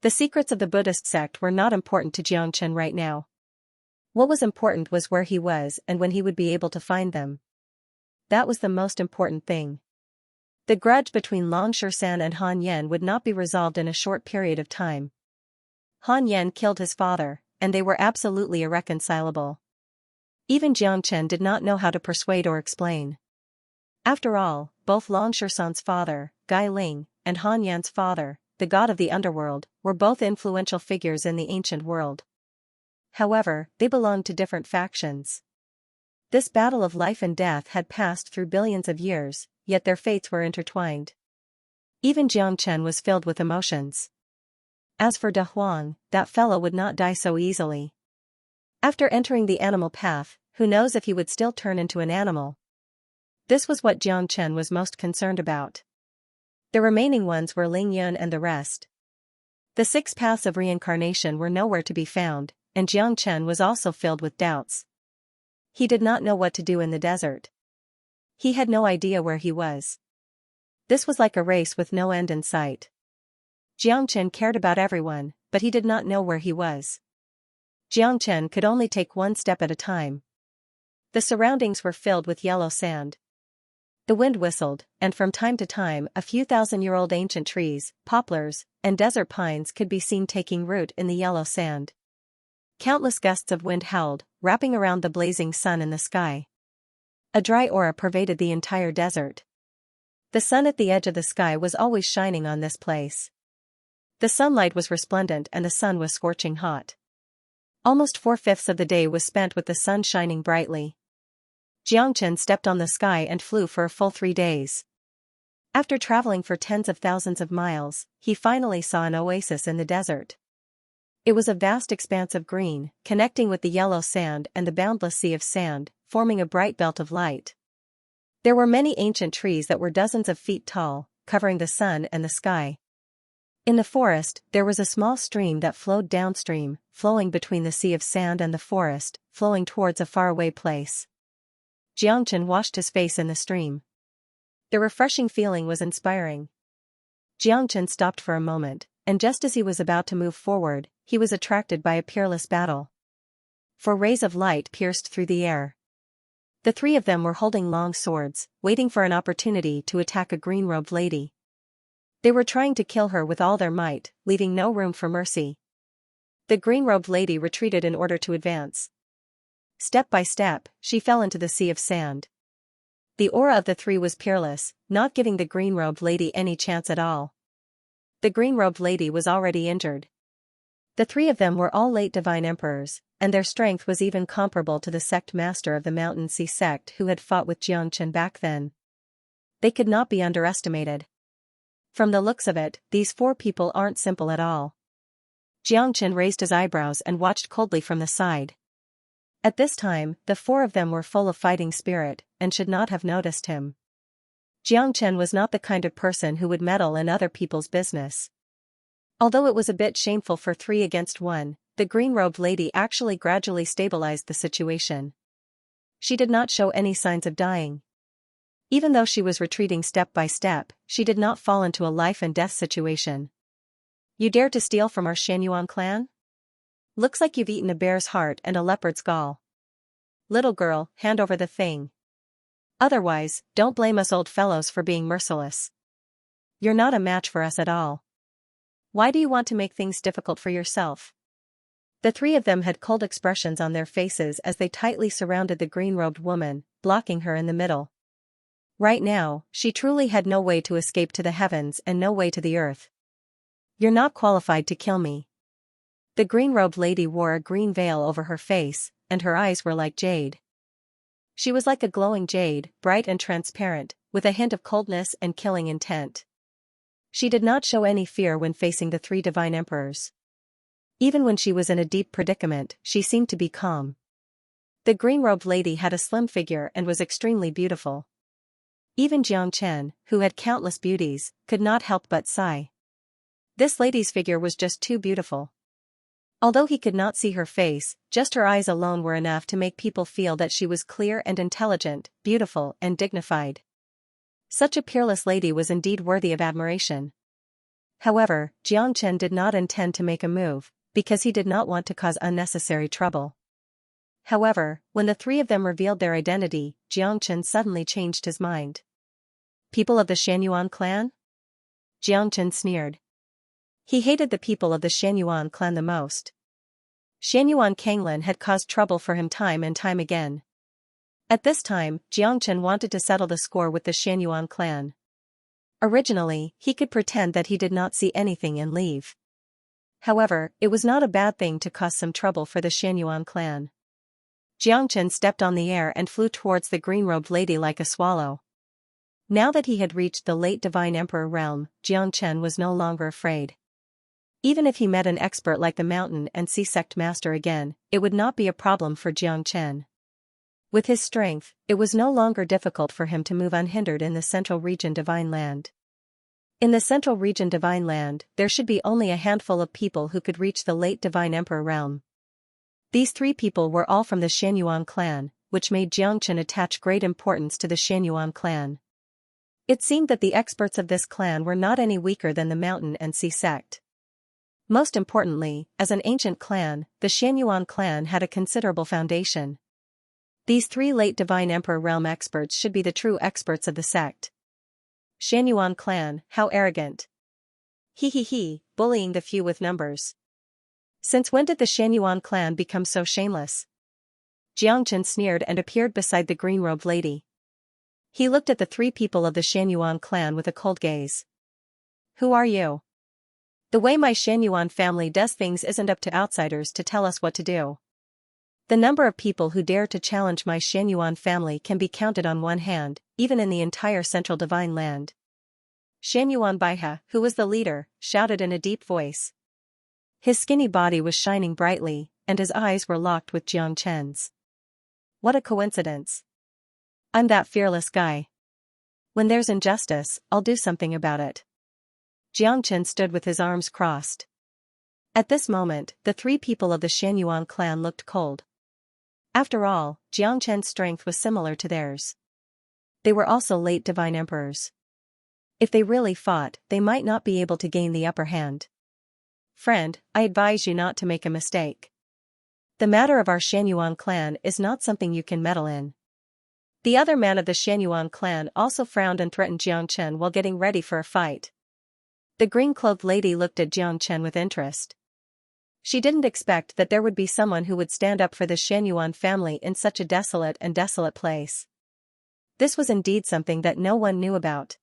The secrets of the Buddhist sect were not important to Xianxia right now. What was important was where he was and when he would be able to find them. That was the most important thing. The grudge between Xianxia and Han Yan would not be resolved in a short period of time. Han Yan killed his father, and they were absolutely irreconcilable. Even Xianxia did not know how to persuade or explain. After all, both Xia's father, Gai Ling, and Han Yan's father, the god of the underworld, were both influential figures in the ancient world. However, they belonged to different factions. This battle of life and death had passed through billions of years, yet their fates were intertwined. Even Xianxia was filled with emotions. As for De Huang, that fellow would not die so easily. After entering the animal path, who knows if he would still turn into an animal? This was what Xianxia was most concerned about. The remaining ones were Ling Yun and the rest. The six paths of reincarnation were nowhere to be found, and Xianxia was also filled with doubts. He did not know what to do in the desert. He had no idea where he was. This was like a race with no end in sight. Xianxia cared about everyone, but he did not know where he was. Xianxia could only take one step at a time. The surroundings were filled with yellow sand. The wind whistled, and from time to time a few thousand-year-old ancient trees, poplars, and desert pines could be seen taking root in the yellow sand. Countless gusts of wind howled, wrapping around the blazing sun in the sky. A dry aura pervaded the entire desert. The sun at the edge of the sky was always shining on this place. The sunlight was resplendent and the sun was scorching hot. Almost 4/5 of the day was spent with the sun shining brightly. Xianxia stepped on the sky and flew for a full 3 days. After traveling for tens of thousands of miles, he finally saw an oasis in the desert. It was a vast expanse of green, connecting with the yellow sand and the boundless sea of sand, forming a bright belt of light. There were many ancient trees that were dozens of feet tall, covering the sun and the sky. In the forest, there was a small stream that flowed downstream, flowing between the sea of sand and the forest, flowing towards a faraway place. Xianxia washed his face in the stream. The refreshing feeling was inspiring. Xianxia stopped for a moment, and just as he was about to move forward, he was attracted by a peerless battle. 4 rays of light pierced through the air. The 3 of them were holding long swords, waiting for an opportunity to attack a green-robed lady. They were trying to kill her with all their might, leaving no room for mercy. The green-robed lady retreated in order to advance. Step by step, she fell into the sea of sand. The aura of the 3 was peerless, not giving the green-robed lady any chance at all. The green-robed lady was already injured. The 3 of them were all late divine emperors, and their strength was even comparable to the sect master of the Mountain Sea sect who had fought with Xianxia back then. They could not be underestimated. From the looks of it, these 4 people aren't simple at all. Xianxia raised his eyebrows and watched coldly from the side. At this time, the 4 of them were full of fighting spirit, and should not have noticed him. Xianxia was not the kind of person who would meddle in other people's business. Although it was a bit shameful for 3 against 1, the green-robed lady actually gradually stabilized the situation. She did not show any signs of dying. Even though she was retreating step by step, she did not fall into a life-and-death situation. You dare to steal from our Xianyuan clan? Looks like you've eaten a bear's heart and a leopard's gall. Little girl, hand over the thing. Otherwise, don't blame us old fellows for being merciless. You're not a match for us at all. Why do you want to make things difficult for yourself? The three of them had cold expressions on their faces as they tightly surrounded the green-robed woman, blocking her in the middle. Right now, she truly had no way to escape to the heavens and no way to the earth. "You're not qualified to kill me." The green-robed lady wore a green veil over her face, and her eyes were like jade. She was like a glowing jade, bright and transparent, with a hint of coldness and killing intent. She did not show any fear when facing the three divine emperors. Even when she was in a deep predicament, she seemed to be calm. The green-robed lady had a slim figure and was extremely beautiful. Even Xianxia, who had countless beauties, could not help but sigh. This lady's figure was just too beautiful. Although he could not see her face, just her eyes alone were enough to make people feel that she was clear and intelligent, beautiful and dignified. Such a peerless lady was indeed worthy of admiration. However, Xianxia did not intend to make a move, because he did not want to cause unnecessary trouble. However, when the three of them revealed their identity, Xianxia suddenly changed his mind. "People of the Xianyuan clan?" Xianxia sneered. He hated the people of the Xianyuan clan the most. Xianyuan Kanglan had caused trouble for him time and time again. At this time, Xianxia wanted to settle the score with the Xianyuan clan. Originally, he could pretend that he did not see anything and leave. However, it was not a bad thing to cause some trouble for the Xianyuan clan. Xianxia stepped on the air and flew towards the green-robed lady like a swallow. Now that he had reached the late divine emperor realm, Xianxia was no longer afraid. Even if he met an expert like the mountain and sea sect master again, it would not be a problem for Xianxia. With his strength, it was no longer difficult for him to move unhindered in the Central Region Divine Land. In the Central Region Divine Land, there should be only a handful of people who could reach the late Divine Emperor realm. These three people were all from the Xianyuan clan, which made Xianxia attach great importance to the Xianyuan clan. It seemed that the experts of this clan were not any weaker than the mountain and sea sect. Most importantly, as an ancient clan, the Xianyuan clan had a considerable foundation. These three late Divine Emperor realm experts should be the true experts of the sect. Xianyuan clan, how arrogant. He, bullying the few with numbers. Since when did the Xianyuan clan become so shameless? Xianxia sneered and appeared beside the green-robed lady. He looked at the three people of the Xianyuan clan with a cold gaze. "Who are you? The way my Xianyuan family does things isn't up to outsiders to tell us what to do. The number of people who dare to challenge my Xianyuan family can be counted on one hand, even in the entire Central Divine Land." Xianyuan Baiha, who was the leader, shouted in a deep voice. His skinny body was shining brightly, and his eyes were locked with Xianxia's. "What a coincidence. I'm that fearless guy. When there's injustice, I'll do something about it." Xianxia stood with his arms crossed. At this moment, the three people of the Xianyuan clan looked cold. After all, Xianxia's strength was similar to theirs. They were also late divine emperors. If they really fought, they might not be able to gain the upper hand. "Friend, I advise you not to make a mistake. The matter of our Xianyuan clan is not something you can meddle in." The other man of the Xianyuan clan also frowned and threatened Xianxia while getting ready for a fight. The green-clothed lady looked at Xianxia with interest. She didn't expect that there would be someone who would stand up for the Xianyuan family in such a desolate place. This was indeed something that no one knew about.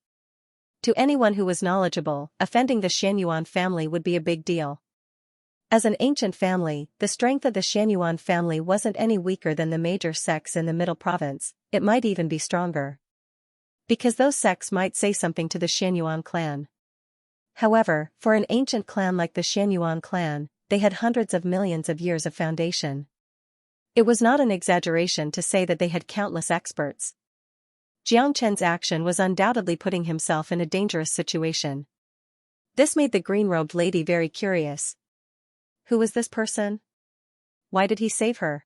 To anyone who was knowledgeable, offending the Xianyuan family would be a big deal. As an ancient family, the strength of the Xianyuan family wasn't any weaker than the major sects in the Middle Province, it might even be stronger. Because those sects might say something to the Xianyuan clan. However, for an ancient clan like the Xianyuan clan, they had hundreds of millions of years of foundation. It was not an exaggeration to say that they had countless experts. Xianxia's action was undoubtedly putting himself in a dangerous situation. This made the green-robed lady very curious. Who was this person? Why did he save her?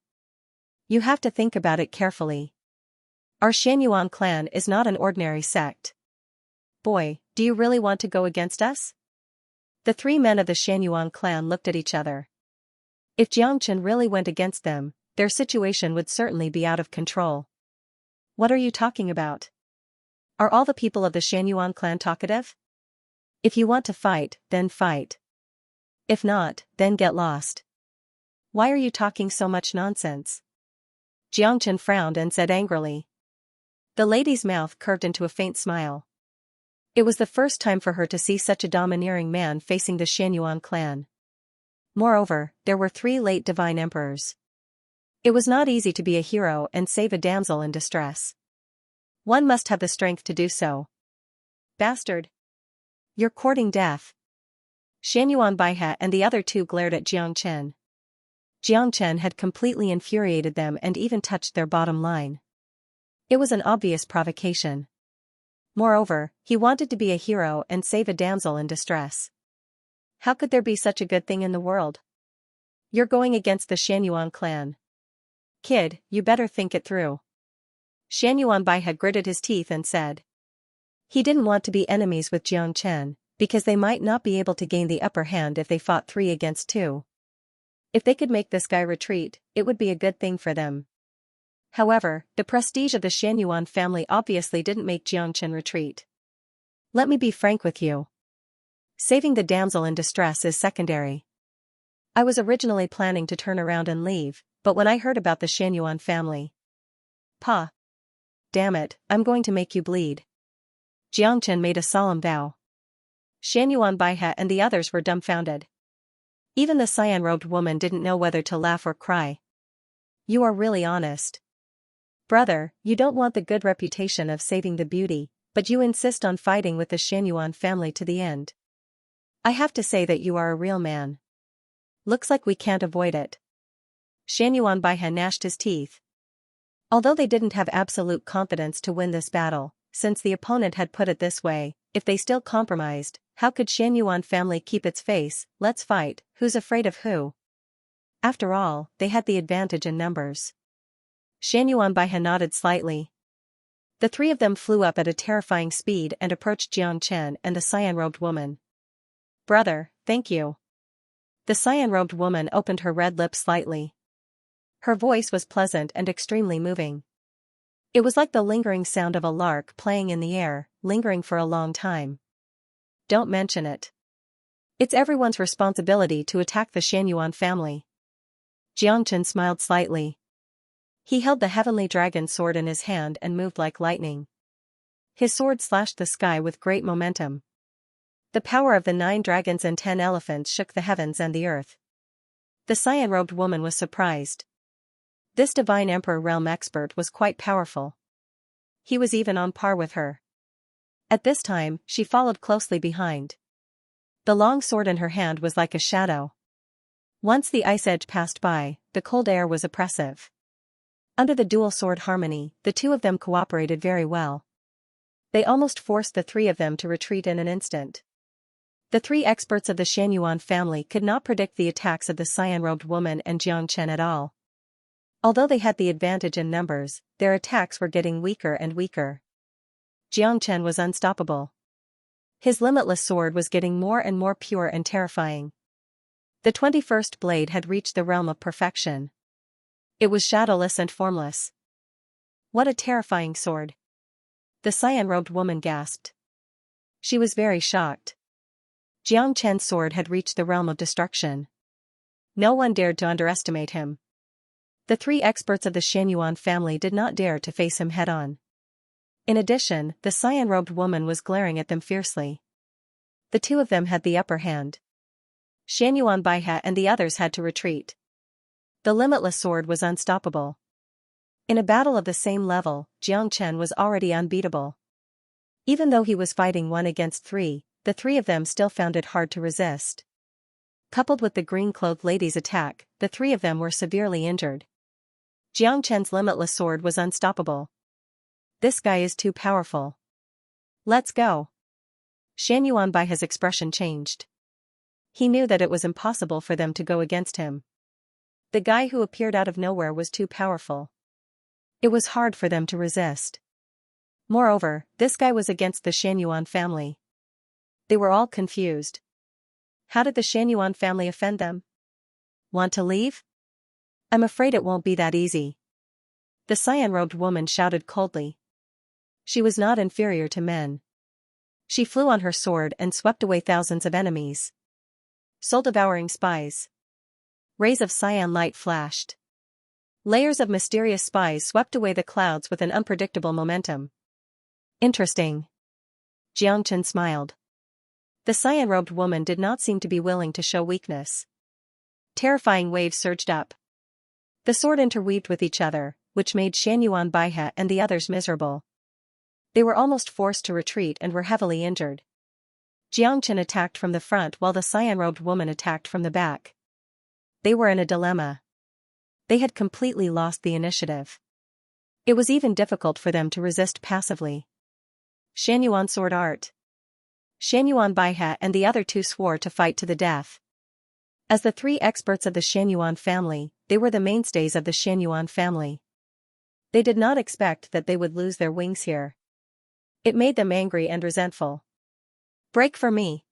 You have to think about it carefully. Our Xianyuan clan is not an ordinary sect. Boy, do you really want to go against us? The three men of the Xianyuan clan looked at each other. If Xianxia really went against them, their situation would certainly be out of control. What are you talking about? Are all the people of the Xianyuan clan talkative? If you want to fight, then fight. If not, then get lost. Why are you talking so much nonsense? Xianxia frowned and said angrily. The lady's mouth curved into a faint smile. It was the first time for her to see such a domineering man facing the Xianyuan clan. Moreover, there were 3 late divine emperors. It was not easy to be a hero and save a damsel in distress. One must have the strength to do so. Bastard! You're courting death. Xianyuan Baihe and the other 2 glared at Jiangchen. Jiangchen had completely infuriated them and even touched their bottom line. It was an obvious provocation. Moreover, he wanted to be a hero and save a damsel in distress. How could there be such a good thing in the world? You're going against the Xianyuan clan. Kid, you better think it through. Xianyuan Bai had gritted his teeth and said. He didn't want to be enemies with Jiangchen, because they might not be able to gain the upper hand if they fought 3 against 2. If they could make this guy retreat, it would be a good thing for them. However, the prestige of the Xianyuan family obviously didn't make Jiangchen retreat. Let me be frank with you. Saving the damsel in distress is secondary. I was originally planning to turn around and leave, but when I heard about the Xianyuan family. Pa! Damn it, I'm going to make you bleed. Jiangchen made a solemn vow. Xianyuan Baihe and the others were dumbfounded. Even the cyan-robed woman didn't know whether to laugh or cry. You are really honest. Brother, you don't want the good reputation of saving the beauty, but you insist on fighting with the Xianyuan family to the end. I have to say that you are a real man. Looks like we can't avoid it. Xianyuan Baihe gnashed his teeth. Although they didn't have absolute confidence to win this battle, since the opponent had put it this way, if they still compromised, how could Xianyuan family keep its face? Let's fight, who's afraid of who? After all, they had the advantage in numbers. Xianyuan Baihe nodded slightly. The 3 of them flew up at a terrifying speed and approached Jiangchen and the cyan-robed woman. Brother, thank you. The cyan-robed woman opened her red lips slightly. Her voice was pleasant and extremely moving. It was like the lingering sound of a lark playing in the air, lingering for a long time. Don't mention it. It's everyone's responsibility to attack the Xianyuan family. Jiangchen smiled slightly. He held the heavenly dragon sword in his hand and moved like lightning. His sword slashed the sky with great momentum. The power of the 9 dragons and 10 elephants shook the heavens and the earth. The cyan-robed woman was surprised. This divine emperor realm expert was quite powerful. He was even on par with her. At this time, she followed closely behind. The long sword in her hand was like a shadow. Once the ice edge passed by, the cold air was oppressive. Under the dual sword harmony, the 2 of them cooperated very well. They almost forced the 3 of them to retreat in an instant. The 3 experts of the Xianyuan family could not predict the attacks of the cyan-robed woman and Jiangchen at all. Although they had the advantage in numbers, their attacks were getting weaker and weaker. Jiangchen was unstoppable. His limitless sword was getting more and more pure and terrifying. The 21st blade had reached the realm of perfection. It was shadowless and formless. What a terrifying sword! The cyan-robed woman gasped. She was very shocked. Jiangchen's sword had reached the realm of destruction. No one dared to underestimate him. The 3 experts of the Xianyuan family did not dare to face him head-on. In addition, the cyan-robed woman was glaring at them fiercely. The 2 of them had the upper hand. Xianyuan Baihe and the others had to retreat. The limitless sword was unstoppable. In a battle of the same level, Jiangchen was already unbeatable. Even though he was fighting 1 against 3, the 3 of them still found it hard to resist. Coupled with the green-clothed lady's attack, the 3 of them were severely injured. Jiangchen's limitless sword was unstoppable. This guy is too powerful. Let's go. Xianyuan Baihe's expression changed. He knew that it was impossible for them to go against him. The guy who appeared out of nowhere was too powerful. It was hard for them to resist. Moreover, this guy was against the Xianyuan family. They were all confused. How did the Xianyuan family offend them? Want to leave? I'm afraid it won't be that easy. The cyan-robed woman shouted coldly. She was not inferior to men. She flew on her sword and swept away thousands of enemies. Soul-devouring spies. Rays of cyan light flashed. Layers of mysterious spies swept away the clouds with an unpredictable momentum. Interesting. Xianxia smiled. The cyan-robed woman did not seem to be willing to show weakness. Terrifying waves surged up. The sword interweaved with each other, which made Xianyuan Baihe and the others miserable. They were almost forced to retreat and were heavily injured. Xianxia attacked from the front while the cyan-robed woman attacked from the back. They were in a dilemma. They had completely lost the initiative. It was even difficult for them to resist passively. Xianyuan sword art. Xianyuan Baihe and the other two swore to fight to the death. As the three experts of the Xianyuan family, they were the mainstays of the Xianyuan family. They did not expect that they would lose their wings here. It made them angry and resentful. Break for me.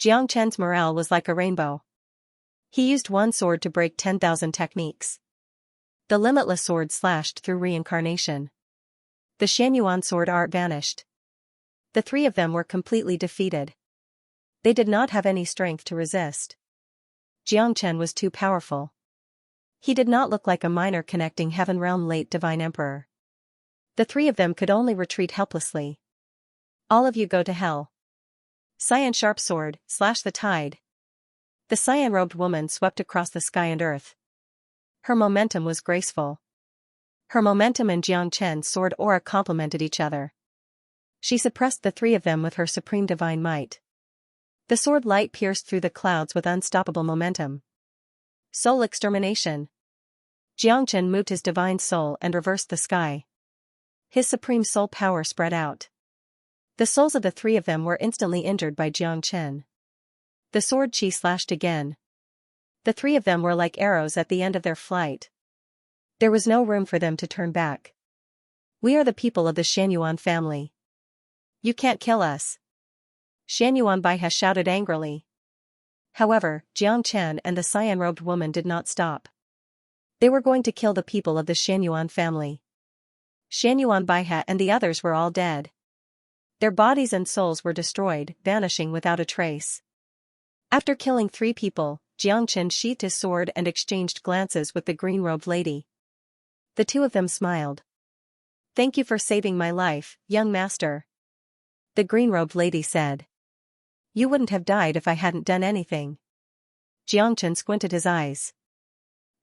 Jiangchen's morale was like a rainbow. He used one sword to break 10,000 techniques. The limitless sword slashed through reincarnation. The Xianyuan sword art vanished. The three of them were completely defeated. They did not have any strength to resist. Jiangchen was too powerful. He did not look like a minor connecting heaven realm late divine emperor. The three of them could only retreat helplessly. All of you go to hell. Cyan sharp sword, slash the tide. The cyan-robed woman swept across the sky and earth. Her momentum was graceful. Her momentum and Jiangchen's sword aura complemented each other. She suppressed the three of them with her supreme divine might. The sword light pierced through the clouds with unstoppable momentum. Soul extermination. Jiangchen moved his divine soul and reversed the sky. His supreme soul power spread out. The souls of the three of them were instantly injured by Jiangchen. The sword chi slashed again. The three of them were like arrows at the end of their flight. There was no room for them to turn back. We are the people of the Xianyuan family. You can't kill us. Xianyuan Baihe shouted angrily. However, Jiangchen and the cyan-robed woman did not stop. They were going to kill the people of the Xianyuan family. Xianyuan Baihe and the others were all dead. Their bodies and souls were destroyed, vanishing without a trace. After killing 3 people, Jiangchen sheathed his sword and exchanged glances with the green-robed lady. The two of them smiled. Thank you for saving my life, young master. The green-robed lady said. You wouldn't have died if I hadn't done anything. Jiangchen squinted his eyes.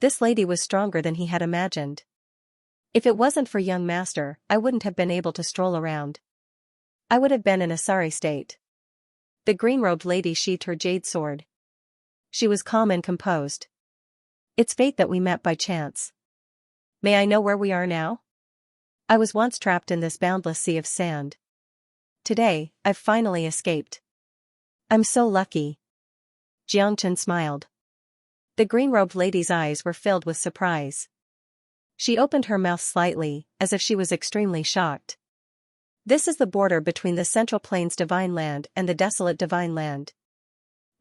This lady was stronger than he had imagined. If it wasn't for young master, I wouldn't have been able to stroll around. I would have been in a sorry state. The green-robed lady sheathed her jade sword. She was calm and composed. It's fate that we met by chance. May I know where we are now? I was once trapped in this boundless sea of sand. Today, I've finally escaped. I'm so lucky. Jiangchen smiled. The green-robed lady's eyes were filled with surprise. She opened her mouth slightly, as if she was extremely shocked. This is the border between the Central Plains Divine Land and the desolate Divine Land.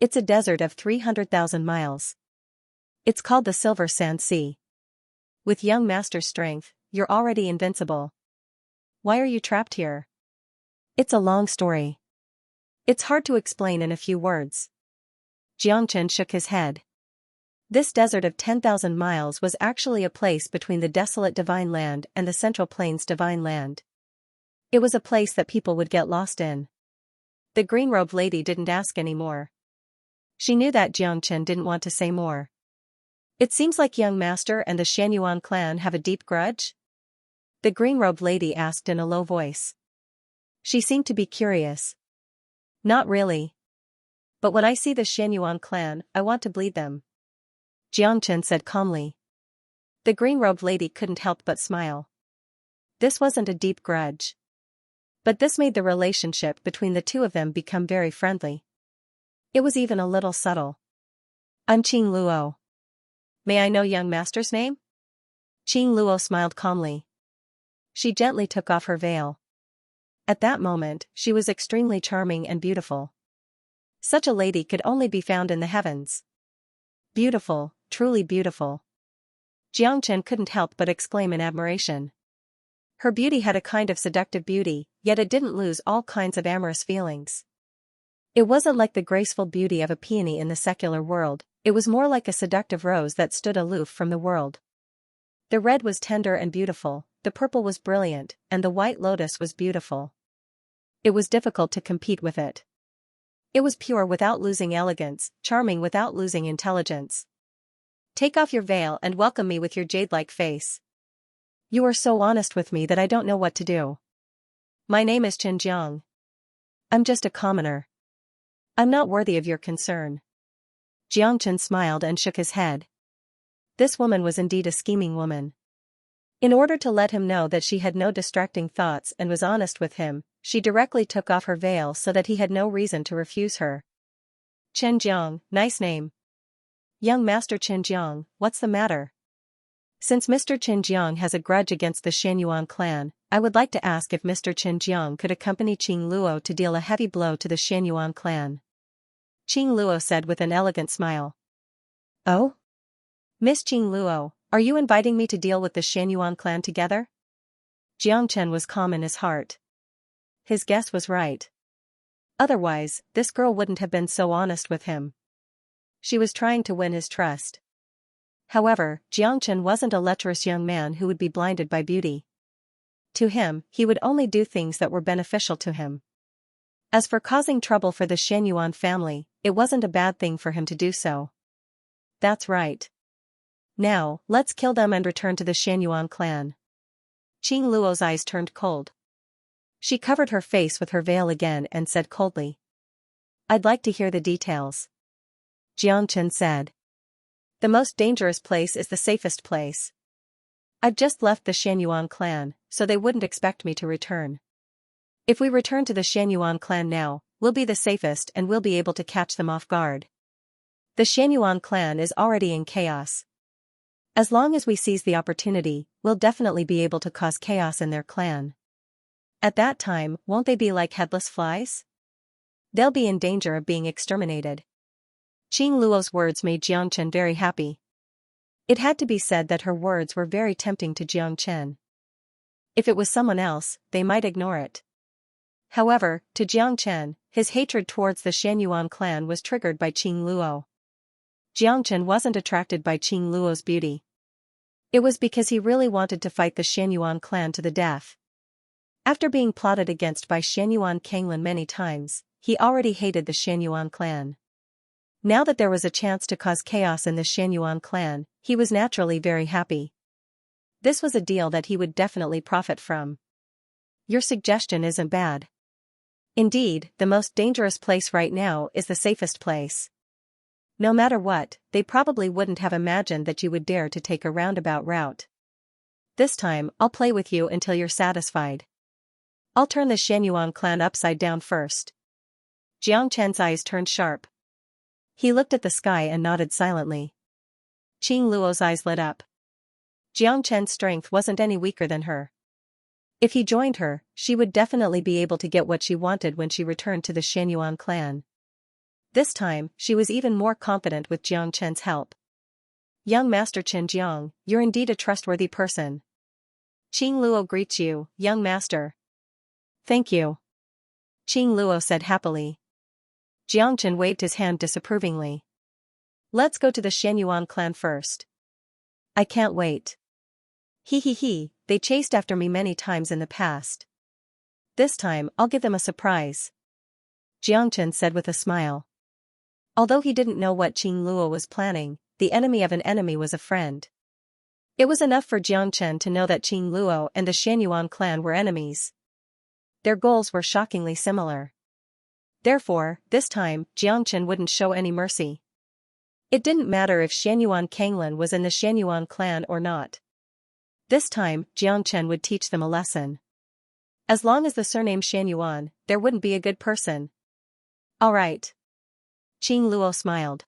It's a desert of 300,000 miles. It's called the Silver Sand Sea. With young master's strength, you're already invincible. Why are you trapped here? It's a long story. It's hard to explain in a few words. Jiangchen shook his head. This desert of 10,000 miles was actually a place between the desolate Divine Land and the Central Plains Divine Land. It was a place that people would get lost in. The green-robed lady didn't ask any more. She knew that Jiangchen didn't want to say more. It seems like young master and the Xianyuan clan have a deep grudge? The green-robed lady asked in a low voice. She seemed to be curious. Not really. But when I see the Xianyuan clan, I want to bleed them. Jiangchen said calmly. The green-robed lady couldn't help but smile. This wasn't a deep grudge. But this made the relationship between the two of them become very friendly. It was even a little subtle. I'm Qing Luo. May I know young master's name? Qing Luo smiled calmly. She gently took off her veil. At that moment, she was extremely charming and beautiful. Such a lady could only be found in the heavens. Beautiful, truly beautiful. Jiangchen couldn't help but exclaim in admiration. Her beauty had a kind of seductive beauty, yet it didn't lose all kinds of amorous feelings. It wasn't like the graceful beauty of a peony in the secular world, It was more like a seductive rose that stood aloof from the world. The red was tender and beautiful, the purple was brilliant, and the white lotus was beautiful. It was difficult to compete with it. It was pure without losing elegance, charming without losing intelligence. Take off your veil and welcome me with your jade-like face. You are so honest with me that I don't know what to do. My name is Xianxia. I'm just a commoner. I'm not worthy of your concern. Jiangchen smiled and shook his head. This woman was indeed a scheming woman. In order to let him know that she had no distracting thoughts and was honest with him, she directly took off her veil so that he had no reason to refuse her. Chen, nice name. Young Master Chen, what's the matter? Since Mr. Chen has a grudge against the Xianyuan clan, I would like to ask if Mr. Chen could accompany Qing Luo to deal a heavy blow to the Xianyuan clan. Qing Luo said with an elegant smile. Oh? Miss Qing Luo, are you inviting me to deal with the Xianyuan clan together? Jiang Chen was calm in his heart. His guess was right. Otherwise, this girl wouldn't have been so honest with him. She was trying to win his trust. However, Jiang Chen wasn't a lecherous young man who would be blinded by beauty. To him, he would only do things that were beneficial to him. As for causing trouble for the Xianyuan family, it wasn't a bad thing for him to do so. That's right. Now, let's kill them and return to the Xianyuan clan. Qing Luo's eyes turned cold. She covered her face with her veil again and said coldly. I'd like to hear the details. Jiang Chen said. The most dangerous place is the safest place. I've just left the Xianyuan clan, so they wouldn't expect me to return. If we return to the Xianyuan clan now, we'll be the safest and we'll be able to catch them off guard. The Xianyuan clan is already in chaos. As long as we seize the opportunity, we'll definitely be able to cause chaos in their clan. At that time, won't they be like headless flies? They'll be in danger of being exterminated. Qing Luo's words made Jiang Chen very happy. It had to be said that her words were very tempting to Jiang Chen. If it was someone else, they might ignore it. However, to Jiang Chen, his hatred towards the Xianyuan clan was triggered by Qing Luo. Jiang Chen wasn't attracted by Qing Luo's beauty. It was because he really wanted to fight the Xianyuan clan to the death. After being plotted against by Xianyuan Kanglin many times, he already hated the Xianyuan clan. Now that there was a chance to cause chaos in the Xianyuan clan, he was naturally very happy. This was a deal that he would definitely profit from. Your suggestion isn't bad. Indeed, the most dangerous place right now is the safest place. No matter what, they probably wouldn't have imagined that you would dare to take a roundabout route. This time, I'll play with you until you're satisfied. I'll turn the Xianyuan clan upside down first. Jiang Chen's eyes turned sharp. He looked at the sky and nodded silently. Qing Luo's eyes lit up. Jiang Chen's strength wasn't any weaker than her. If he joined her, she would definitely be able to get what she wanted when she returned to the Xianyuan clan. This time, she was even more confident with Jiang Chen's help. Young Master Chen, you're indeed a trustworthy person. Qing Luo greets you, young master. Thank you. Qing Luo said happily. Jiang Chen waved his hand disapprovingly. Let's go to the Xianyuan clan first. I can't wait. He, they chased after me many times in the past. This time, I'll give them a surprise. Jiang Chen said with a smile. Although he didn't know what Qing Luo was planning, the enemy of an enemy was a friend. It was enough for Jiang Chen to know that Qing Luo and the Xianyuan clan were enemies. Their goals were shockingly similar. Therefore, this time, Jiang Chen wouldn't show any mercy. It didn't matter if Xianyuan Kanglin was in the Xianyuan clan or not. This time, Jiang Chen would teach them a lesson. As long as the surname Xianyuan, there wouldn't be a good person. All right. Qing Luo smiled.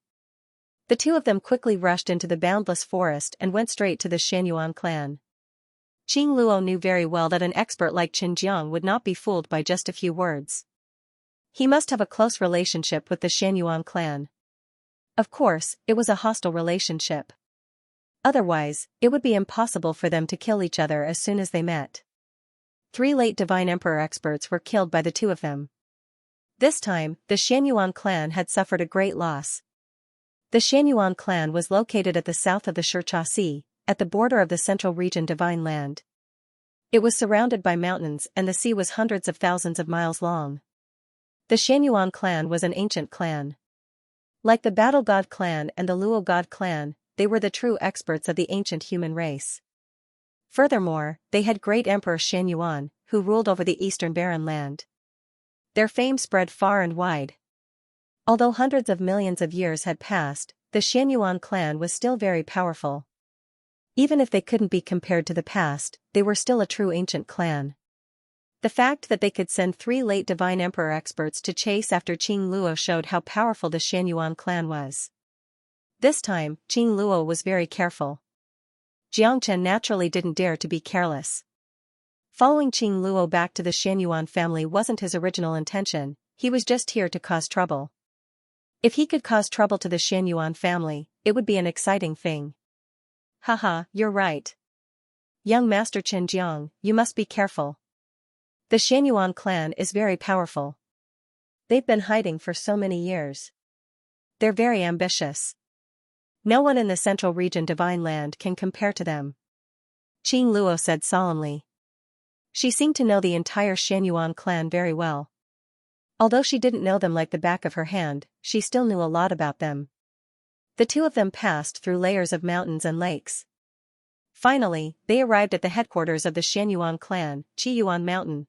The two of them quickly rushed into the boundless forest and went straight to the Xianyuan clan. Qing Luo knew very well that an expert like Qin Jiang would not be fooled by just a few words. He must have a close relationship with the Xianyuan clan. Of course, it was a hostile relationship. Otherwise, it would be impossible for them to kill each other as soon as they met. 3 late Divine Emperor experts were killed by the two of them. This time, the Xianyuan clan had suffered a great loss. The Xianyuan clan was located at the south of the Xianxia Sea, at the border of the central region Divine Land. It was surrounded by mountains and the sea was hundreds of thousands of miles long. The Xianyuan clan was an ancient clan. Like the Battle God clan and the Luo God clan, they were the true experts of the ancient human race. Furthermore, they had great Emperor Xianyuan, who ruled over the eastern barren land. Their fame spread far and wide. Although hundreds of millions of years had passed, the Xianyuan clan was still very powerful. Even if they couldn't be compared to the past, they were still a true ancient clan. The fact that they could send 3 late divine emperor experts to chase after Qing Luo showed how powerful the Xianyuan clan was. This time, Qing Luo was very careful. Xianxia naturally didn't dare to be careless. Following Qing Luo back to the Xianyuan family wasn't his original intention, he was just here to cause trouble. If he could cause trouble to the Xianyuan family, it would be an exciting thing. Haha, you're right. Young Master Xianjiang, you must be careful. The Xianyuan clan is very powerful. They've been hiding for so many years. They're very ambitious. No one in the central region Divine Land can compare to them. Qing Luo said solemnly. She seemed to know the entire Xianyuan clan very well. Although she didn't know them like the back of her hand, she still knew a lot about them. The two of them passed through layers of mountains and lakes. Finally, they arrived at the headquarters of the Xianyuan clan, Qiyuan Mountain.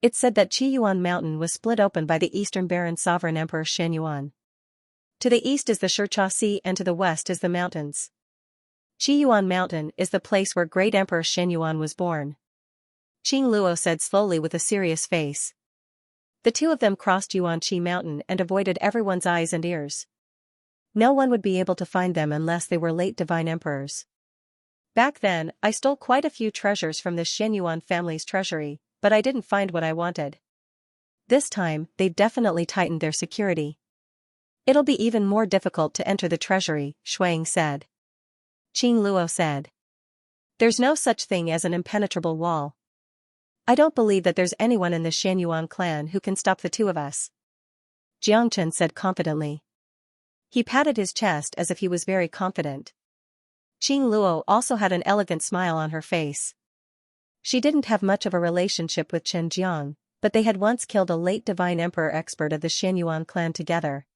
It's said that Qiyuan Mountain was split open by the eastern barren sovereign Emperor Xianyuan. To the east is the Xianxia Sea and to the west is the mountains. Qiyuan Mountain is the place where great Emperor Xianyuan was born. Qing Luo said slowly with a serious face. The two of them crossed Yuanqi Mountain and avoided everyone's eyes and ears. No one would be able to find them unless they were late divine emperors. Back then, I stole quite a few treasures from the Xianyuan family's treasury, but I didn't find what I wanted. This time, they've definitely tightened their security. It'll be even more difficult to enter the treasury, Shuang said. Qing Luo said. There's no such thing as an impenetrable wall. I don't believe that there's anyone in the Xianyuan clan who can stop the two of us. Jiangchen said confidently. He patted his chest as if he was very confident. Qing Luo also had an elegant smile on her face. She didn't have much of a relationship with Chen Jiang, but they had once killed a late divine emperor expert of the Xianyuan clan together.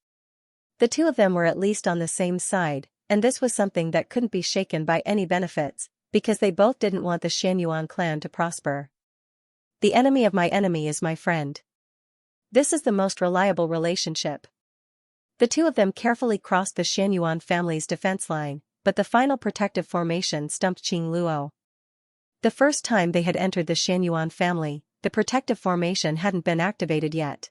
The two of them were at least on the same side, and this was something that couldn't be shaken by any benefits, because they both didn't want the Xianyuan clan to prosper. The enemy of my enemy is my friend. This is the most reliable relationship. The two of them carefully crossed the Xianyuan family's defense line, but the final protective formation stumped Qing Luo. The first time they had entered the Xianyuan family, the protective formation hadn't been activated yet.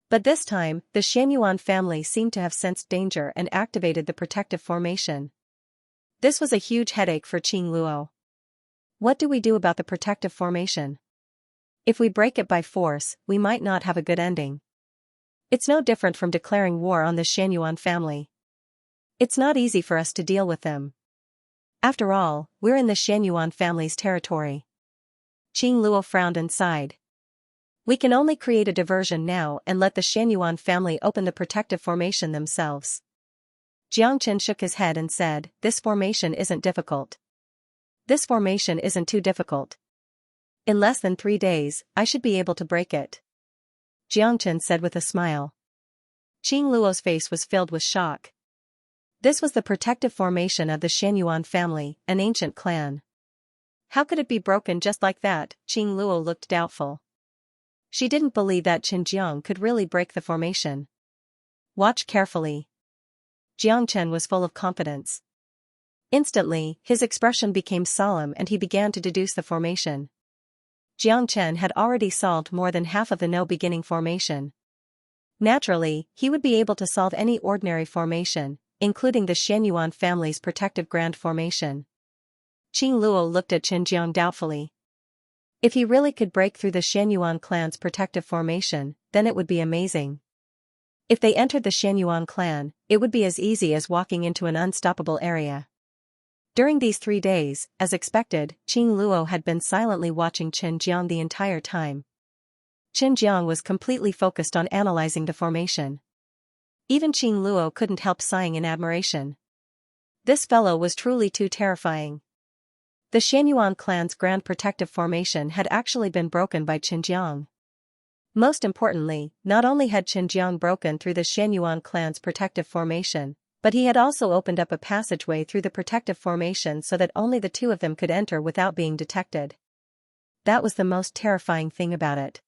But this time, the Xianyuan family seemed to have sensed danger and activated the protective formation. This was a huge headache for Qing Luo. What do we do about the protective formation? If we break it by force, we might not have a good ending. It's no different from declaring war on the Xianyuan family. It's not easy for us to deal with them. After all, we're in the Xianyuan family's territory. Qing Luo frowned and sighed. We can only create a diversion now and let the Xianyuan family open the protective formation themselves. Jiangchen shook his head and said, This formation isn't difficult. This formation isn't too difficult. In less than 3 days, I should be able to break it. Jiangchen said with a smile. Qing Luo's face was filled with shock. This was the protective formation of the Xianyuan family, an ancient clan. How could it be broken just like that? Qing Luo looked doubtful. She didn't believe that Xinjiang could really break the formation. Watch carefully. Jiangchen was full of confidence. Instantly, his expression became solemn and he began to deduce the formation. Jiangchen had already solved more than half of the no-beginning formation. Naturally, he would be able to solve any ordinary formation, including the Xianyuan family's protective grand formation. Qing Luo looked at Xinjiang doubtfully. If he really could break through the Xianyuan clan's protective formation, then it would be amazing. If they entered the Xianyuan clan, it would be as easy as walking into an unstoppable area. During these 3 days, as expected, Qing Luo had been silently watching Xinjiang the entire time. Xinjiang was completely focused on analyzing the formation. Even Qing Luo couldn't help sighing in admiration. This fellow was truly too terrifying. The Xianyuan clan's grand protective formation had actually been broken by Qinjiang. Most importantly, not only had Qinjiang broken through the Xianyuan clan's protective formation, but he had also opened up a passageway through the protective formation so that only the two of them could enter without being detected. That was the most terrifying thing about it.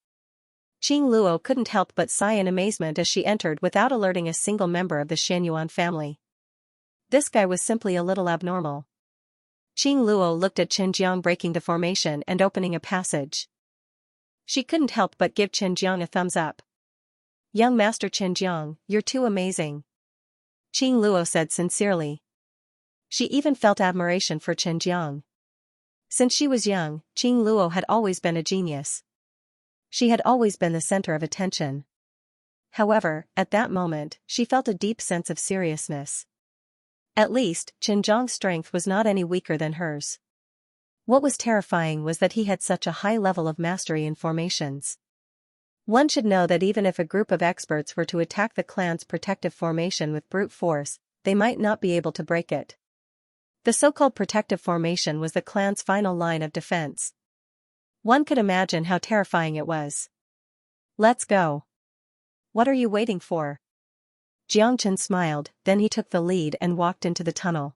Qing Luo couldn't help but sigh in amazement as she entered without alerting a single member of the Xianyuan family. This guy was simply a little abnormal. Qing Luo looked at Qinjiang breaking the formation and opening a passage. She couldn't help but give Qinjiang a thumbs up. "Young Master Qinjiang, you're too amazing," Qing Luo said sincerely. She even felt admiration for Qinjiang. Since she was young, Qing Luo had always been a genius. She had always been the center of attention. However, at that moment, she felt a deep sense of seriousness. At least, Qinjiang's strength was not any weaker than hers. What was terrifying was that he had such a high level of mastery in formations. One should know that even if a group of experts were to attack the clan's protective formation with brute force, they might not be able to break it. The so-called protective formation was the clan's final line of defense. One could imagine how terrifying it was. "Let's go. What are you waiting for?" Jiangchen smiled, then he took the lead and walked into the tunnel.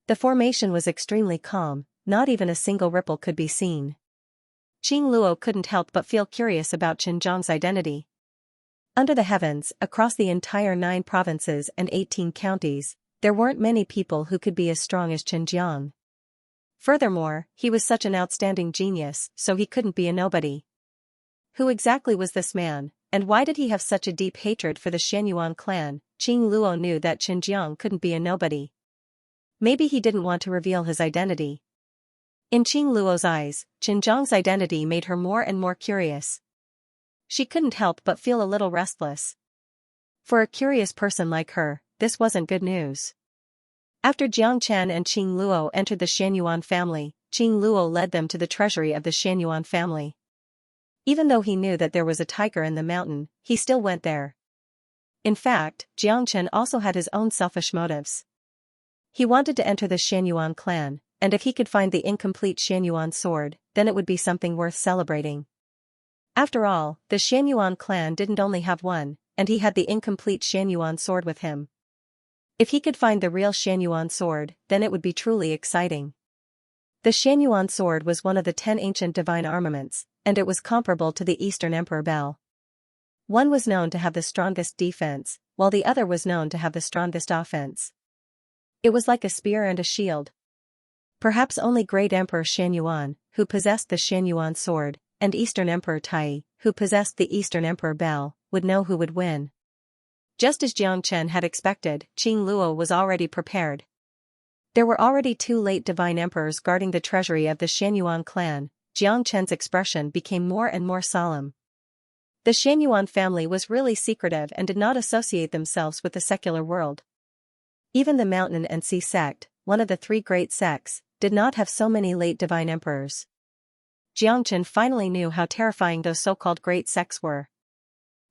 The formation was extremely calm, not even a single ripple could be seen. Qing Luo couldn't help but feel curious about Qinjiang's identity. Under the heavens, across the entire 9 provinces and 18 counties, there weren't many people who could be as strong as Qinjiang. Furthermore, he was such an outstanding genius, so he couldn't be a nobody. Who exactly was this man, and why did he have such a deep hatred for the Xianyuan clan? Qing Luo knew that Qinjiang couldn't be a nobody. Maybe he didn't want to reveal his identity. In Qing Luo's eyes, Qinjiang's identity made her more and more curious. She couldn't help but feel a little restless. For a curious person like her, this wasn't good news. After Jiang Chen and Qing Luo entered the Xianyuan family, Qing Luo led them to the treasury of the Xianyuan family. Even though he knew that there was a tiger in the mountain, he still went there. In fact, Jiang Chen also had his own selfish motives. He wanted to enter the Xianyuan clan, and if he could find the incomplete Xianyuan sword, then it would be something worth celebrating. After all, the Xianyuan clan didn't only have one, and he had the incomplete Xianyuan sword with him. If he could find the real Xianyuan sword, then it would be truly exciting. The Xianyuan sword was one of the 10 ancient divine armaments, and it was comparable to the Eastern Emperor Bell. One was known to have the strongest defense, while the other was known to have the strongest offense. It was like a spear and a shield. Perhaps only Great Emperor Xianyuan, who possessed the Xianyuan sword, and Eastern Emperor Tai, who possessed the Eastern Emperor Bell, would know who would win. Just as Jiang Chen had expected, Qing Luo was already prepared. There were already 2 late divine emperors guarding the treasury of the Xianyuan clan. Jiang Chen's expression became more and more solemn. The Xianyuan family was really secretive and did not associate themselves with the secular world. Even the Mountain and Sea sect, one of the 3 great sects, did not have so many late divine emperors. Jiang Chen finally knew how terrifying those so-called great sects were.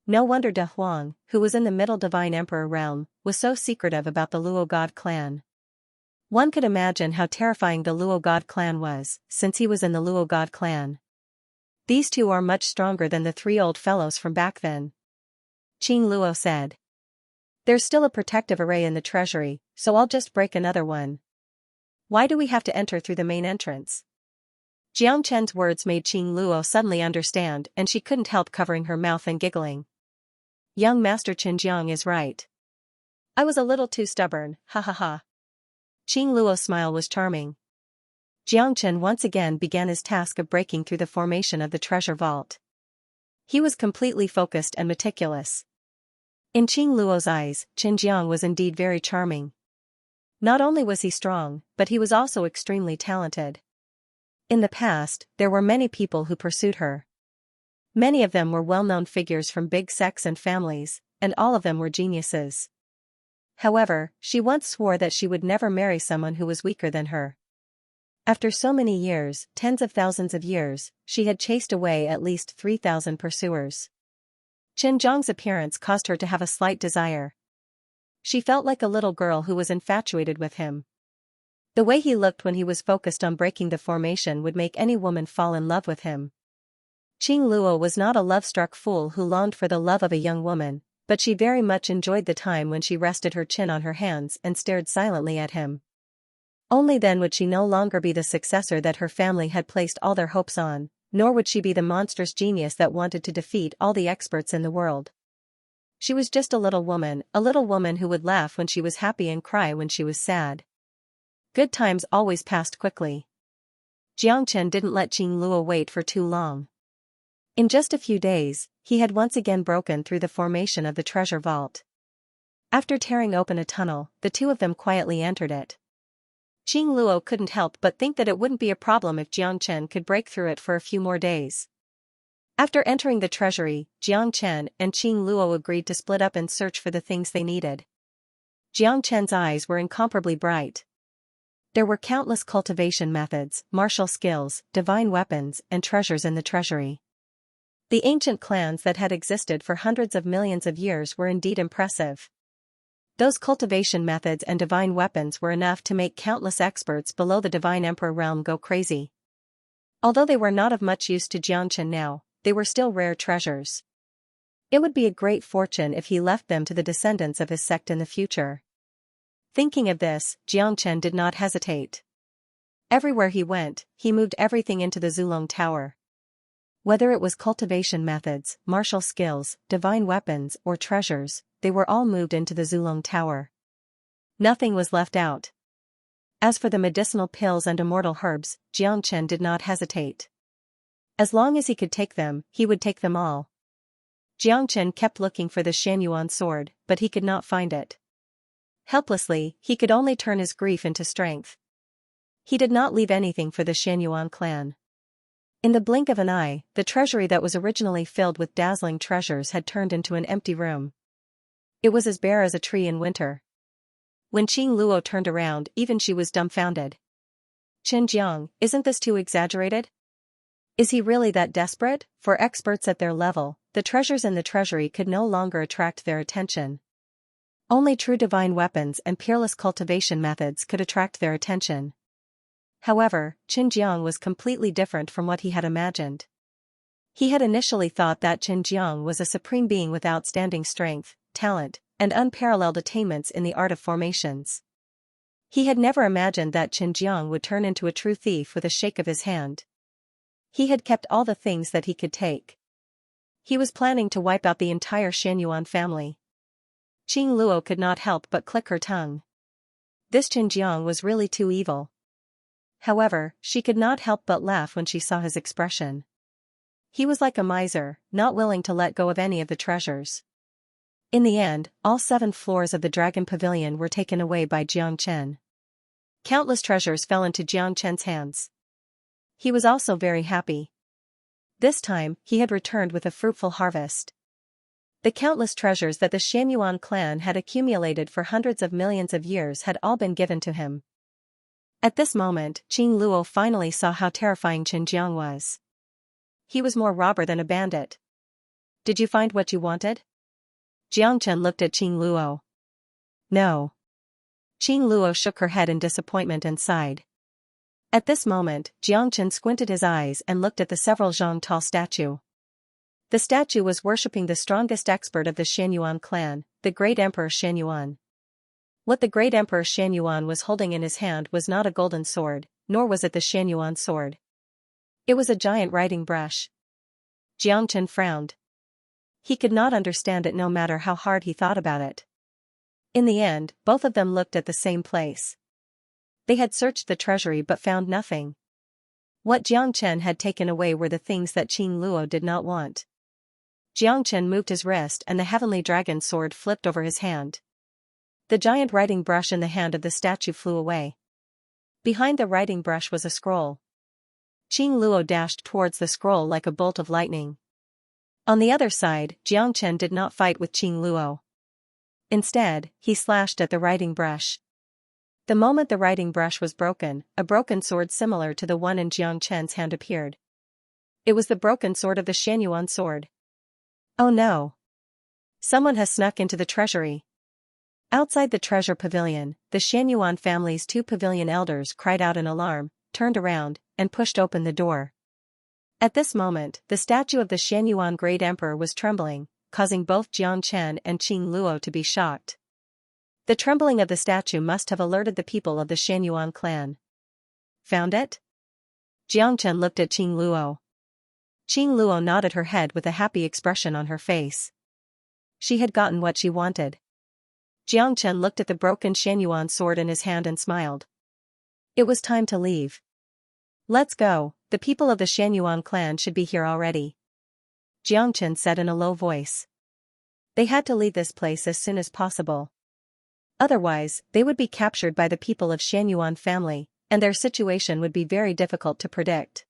No wonder De Huang, who was in the Middle Divine Emperor realm, was so secretive about the Luo God clan. One could imagine how terrifying the Luo God clan was, since he was in the Luo God clan. "These 2 are much stronger than the 3 old fellows from back then," Qing Luo said. "There's still a protective array in the treasury, so I'll just break another one. Why do we have to enter through the main entrance?" Jiang Chen's words made Qing Luo suddenly understand, and she couldn't help covering her mouth and giggling. Young Master Qinjiang is right. I was a little too stubborn, ha ha ha. Qing Luo's smile was charming. Jiang Chen once again began his task of breaking through the formation of the treasure vault. He was completely focused and meticulous. In Qing Luo's eyes, Qinjiang was indeed very charming. Not only was he strong, but he was also extremely talented. In the past, there were many people who pursued her. Many of them were well-known figures from big sects and families, and all of them were geniuses. However, she once swore that she would never marry someone who was weaker than her. After so many years, tens of thousands of years, she had chased away at least 3,000 pursuers. Qinjiang's appearance caused her to have a slight desire, She felt like a little girl who was infatuated with him. The way he looked when he was focused on breaking the formation would make any woman fall in love with him. Qing Luo was not a love-struck fool who longed for the love of a young woman, but she very much enjoyed the time when she rested her chin on her hands and stared silently at him. Only then would she no longer be the successor that her family had placed all their hopes on, nor would she be the monstrous genius that wanted to defeat all the experts in the world. She was just a little woman who would laugh when she was happy and cry when she was sad. Good times always passed quickly. Xianxia didn't let Qing Luo wait for too long. In just a few days, he had once again broken through the formation of the treasure vault. After tearing open a tunnel, the two of them quietly entered it. Qing Luo couldn't help but think that it wouldn't be a problem if Xianxia could break through it for a few more days. After entering the treasury, Xianxia and Qing Luo agreed to split up and search for the things they needed. Xianxia's eyes were incomparably bright. There were countless cultivation methods, martial skills, divine weapons, and treasures in the treasury. The ancient clans that had existed for hundreds of millions of years were indeed impressive. Those cultivation methods and divine weapons were enough to make countless experts below the Divine Emperor realm go crazy. Although they were not of much use to Xianxia now, they were still rare treasures. It would be a great fortune if he left them to the descendants of his sect in the future. Thinking of this, Xianxia did not hesitate. Everywhere he went, he moved everything into the Zulong Tower. Whether it was cultivation methods, martial skills, divine weapons, or treasures, they were all moved into the Zulong Tower. Nothing was left out. As for the medicinal pills and immortal herbs, Xianxia did not hesitate. As long as he could take them, he would take them all. Xianxia kept looking for the Xianyuan sword, but he could not find it. Helplessly, he could only turn his grief into strength. He did not leave anything for the Xianyuan clan. In the blink of an eye, the treasury that was originally filled with dazzling treasures had turned into an empty room. It was as bare as a tree in winter. When Qing Luo turned around, even she was dumbfounded. Xinjiang, isn't this too exaggerated? Is he really that desperate? For experts at their level, the treasures in the treasury could no longer attract their attention. Only true divine weapons and peerless cultivation methods could attract their attention. However, Xinjiang was completely different from what he had imagined. He had initially thought that Xinjiang was a supreme being with outstanding strength, talent, and unparalleled attainments in the art of formations. He had never imagined that Xinjiang would turn into a true thief with a shake of his hand. He had kept all the things that he could take. He was planning to wipe out the entire Xianyuan family. Qing Luo could not help but click her tongue. This Xinjiang was really too evil. However, she could not help but laugh when she saw his expression. He was like a miser, not willing to let go of any of the treasures. In the end, all 7 floors of the Dragon Pavilion were taken away by Xianxia. Countless treasures fell into Xianxia's hands. He was also very happy. This time, he had returned with a fruitful harvest. The countless treasures that the Xianyuan clan had accumulated for hundreds of millions of years had all been given to him. At this moment, Qing Luo finally saw how terrifying Xinjiang was. He was more robber than a bandit. Did you find what you wanted? Xianxia looked at Qing Luo. No. Qing Luo shook her head in disappointment and sighed. At this moment, Xianxia squinted his eyes and looked at the several Zhang tall statue. The statue was worshipping the strongest expert of the Xianyuan clan, the great Emperor Xianyuan. What the great Emperor Xianyuan was holding in his hand was not a golden sword, nor was it the Xianyuan sword. It was a giant writing brush. Xianxia frowned. He could not understand it no matter how hard he thought about it. In the end, both of them looked at the same place. They had searched the treasury but found nothing. What Xianxia had taken away were the things that Qing Luo did not want. Xianxia moved his wrist and the heavenly dragon sword flipped over his hand. The giant writing brush in the hand of the statue flew away. Behind the writing brush was a scroll. Qing Luo dashed towards the scroll like a bolt of lightning. On the other side, Xianxia did not fight with Qing Luo. Instead, he slashed at the writing brush. The moment the writing brush was broken, a broken sword similar to the one in Xianxia's hand appeared. It was the broken sword of the Xianyuan sword. Oh no! Someone has snuck into the treasury. Outside the treasure pavilion, the Xianyuan family's two pavilion elders cried out in alarm, turned around, and pushed open the door. At this moment, the statue of the Xianyuan Great Emperor was trembling, causing both Jiang Chen and Qing Luo to be shocked. The trembling of the statue must have alerted the people of the Xianyuan clan. Found it? Jiang Chen looked at Qing Luo. Qing Luo nodded her head with a happy expression on her face. She had gotten what she wanted. Jiang Chen looked at the broken Xianyuan sword in his hand and smiled. It was time to leave. Let's go, the people of the Xianyuan clan should be here already. Jiang Chen said in a low voice. They had to leave this place as soon as possible. Otherwise, they would be captured by the people of Xianyuan family, and their situation would be very difficult to predict.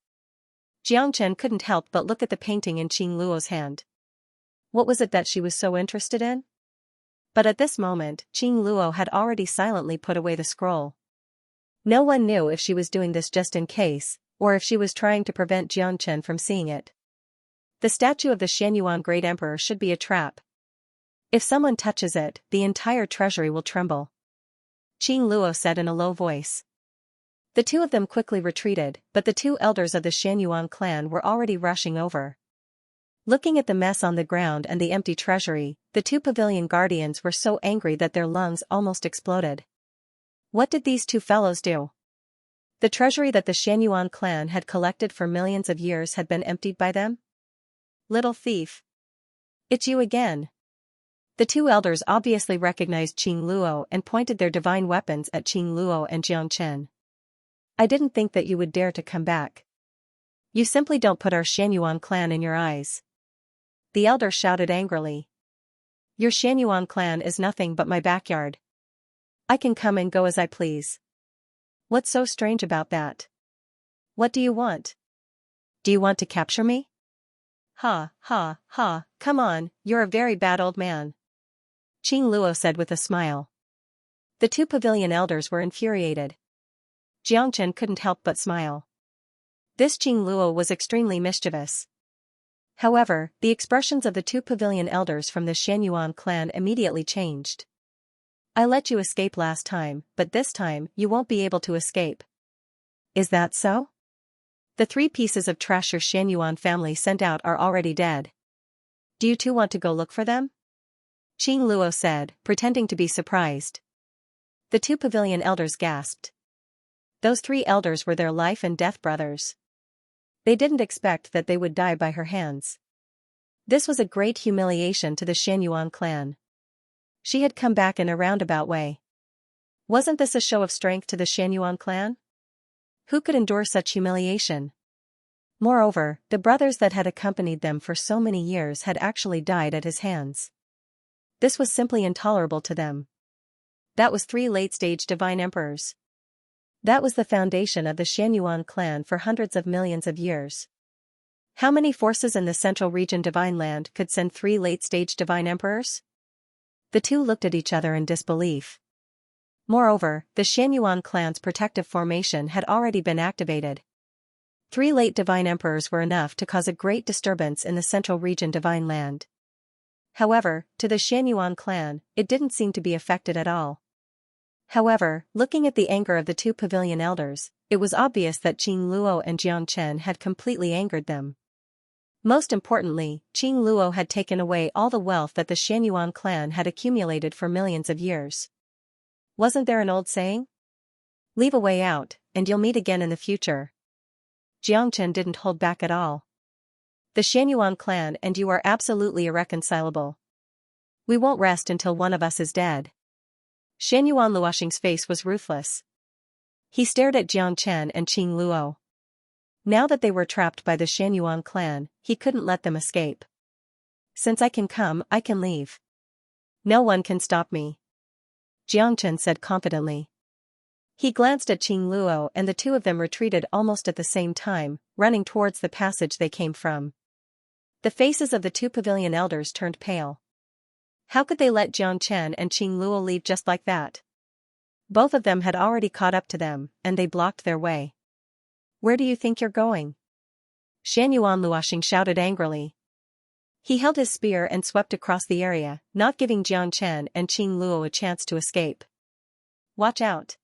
Jiang Chen couldn't help but look at the painting in Qing Luo's hand. What was it that she was so interested in? But at this moment, Qing Luo had already silently put away the scroll. No one knew if she was doing this just in case, or if she was trying to prevent Jiang Chen from seeing it. The statue of the Xianyuan Great Emperor should be a trap. If someone touches it, the entire treasury will tremble. Qing Luo said in a low voice. The two of them quickly retreated, but the two elders of the Xianyuan clan were already rushing over. Looking at the mess on the ground and the empty treasury, the two pavilion guardians were so angry that their lungs almost exploded. What did these two fellows do? The treasury that the Xianyuan clan had collected for millions of years had been emptied by them? Little thief. It's you again. The two elders obviously recognized Qing Luo and pointed their divine weapons at Qing Luo and Jiang Chen. I didn't think that you would dare to come back. You simply don't put our Xianyuan clan in your eyes. The elder shouted angrily. Your Xianyuan clan is nothing but my backyard. I can come and go as I please. What's so strange about that? What do you want? Do you want to capture me? Ha, ha, ha, come on, you're a very bad old man. Qing Luo said with a smile. The two pavilion elders were infuriated. Jiang Chen couldn't help but smile. This Qing Luo was extremely mischievous. However, the expressions of the two pavilion elders from the Xianyuan clan immediately changed. I let you escape last time, but this time, you won't be able to escape. Is that so? The 3 pieces of trash your Xianyuan family sent out are already dead. Do you two want to go look for them? Qing Luo said, pretending to be surprised. The two pavilion elders gasped. Those 3 elders were their life and death brothers. They didn't expect that they would die by her hands. This was a great humiliation to the Xianyuan clan. She had come back in a roundabout way. Wasn't this a show of strength to the Xianyuan clan? Who could endure such humiliation? Moreover, the brothers that had accompanied them for so many years had actually died at his hands. This was simply intolerable to them. That was 3 late-stage divine emperors. That was the foundation of the Xianyuan clan for hundreds of millions of years. How many forces in the central region divine land could send 3 late-stage divine emperors? The two looked at each other in disbelief. Moreover, the Xianyuan clan's protective formation had already been activated. 3 late divine emperors were enough to cause a great disturbance in the central region divine land. However, to the Xianyuan clan, it didn't seem to be affected at all. However, looking at the anger of the two pavilion elders, it was obvious that Qing Luo and Jiang Chen had completely angered them. Most importantly, Qing Luo had taken away all the wealth that the Xianyuan clan had accumulated for millions of years. Wasn't there an old saying? Leave a way out, and you'll meet again in the future. Jiang Chen didn't hold back at all. The Xianyuan clan and you are absolutely irreconcilable. We won't rest until one of us is dead. Xianyuan Luoxing's face was ruthless. He stared at Jiang Chen and Qing Luo. Now that they were trapped by the Xianyuan clan, he couldn't let them escape. Since I can come, I can leave. No one can stop me. Jiang Chen said confidently. He glanced at Qing Luo and the two of them retreated almost at the same time, running towards the passage they came from. The faces of the two pavilion elders turned pale. How could they let Jiang Chen and Qing Luo leave just like that? Both of them had already caught up to them, and they blocked their way. Where do you think you're going? Xianyuan Luoxing shouted angrily. He held his spear and swept across the area, not giving Jiang Chen and Qing Luo a chance to escape. "Watch out!"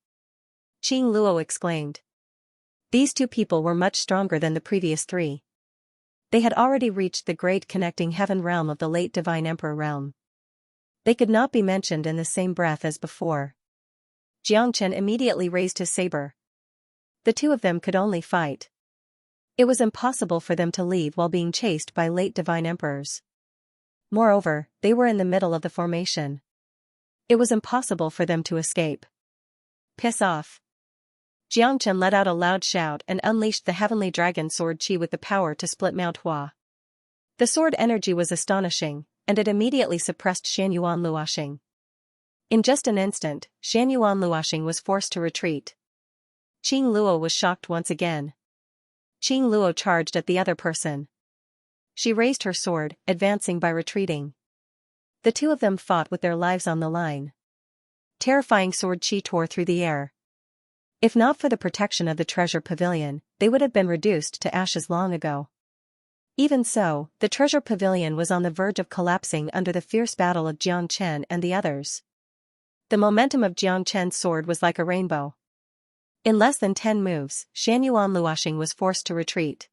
Qing Luo exclaimed. These two people were much stronger than the previous three. They had already reached the great connecting heaven realm of the late Divine Emperor realm. They could not be mentioned in the same breath as before. Jiang Chen immediately raised his saber. The two of them could only fight. It was impossible for them to leave while being chased by late divine emperors. Moreover, they were in the middle of the formation. It was impossible for them to escape. "Piss off!" Jiang Chen let out a loud shout and unleashed the heavenly dragon sword Qi with the power to split Mount Hua. The sword energy was astonishing, and it immediately suppressed Shanyuan Luoxing. In just an instant, Shanyuan Luoxing was forced to retreat. Qing Luo was shocked once again. Qing Luo charged at the other person. She raised her sword, advancing by retreating. The two of them fought with their lives on the line. Terrifying sword Qi tore through the air. If not for the protection of the treasure pavilion, they would have been reduced to ashes long ago. Even so, the treasure pavilion was on the verge of collapsing under the fierce battle of Jiang Chen and the others. The momentum of Jiang Chen's sword was like a rainbow. In less than 10 moves, Shanyuan Luoxing was forced to retreat.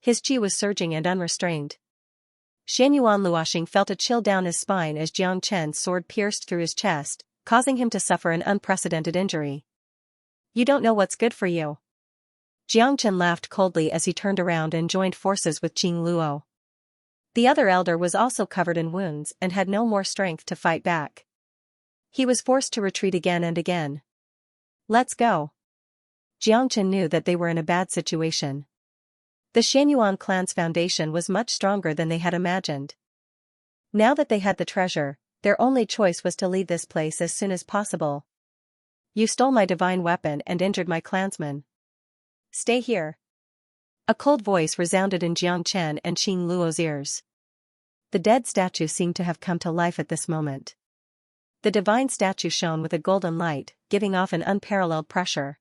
His qi was surging and unrestrained. Shanyuan Luoxing felt a chill down his spine as Jiang Chen's sword pierced through his chest, causing him to suffer an unprecedented injury. "You don't know what's good for you." Jiang Chen laughed coldly as he turned around and joined forces with Qing Luo. The other elder was also covered in wounds and had no more strength to fight back. He was forced to retreat again and again. "Let's go." Jiang Chen knew that they were in a bad situation. The Shanyuan clan's foundation was much stronger than they had imagined. Now that they had the treasure, their only choice was to leave this place as soon as possible. "You stole my divine weapon and injured my clansmen. Stay here." A cold voice resounded in Jiang Chen and Qing Luo's ears. The dead statue seemed to have come to life at this moment. The divine statue shone with a golden light, giving off an unparalleled pressure.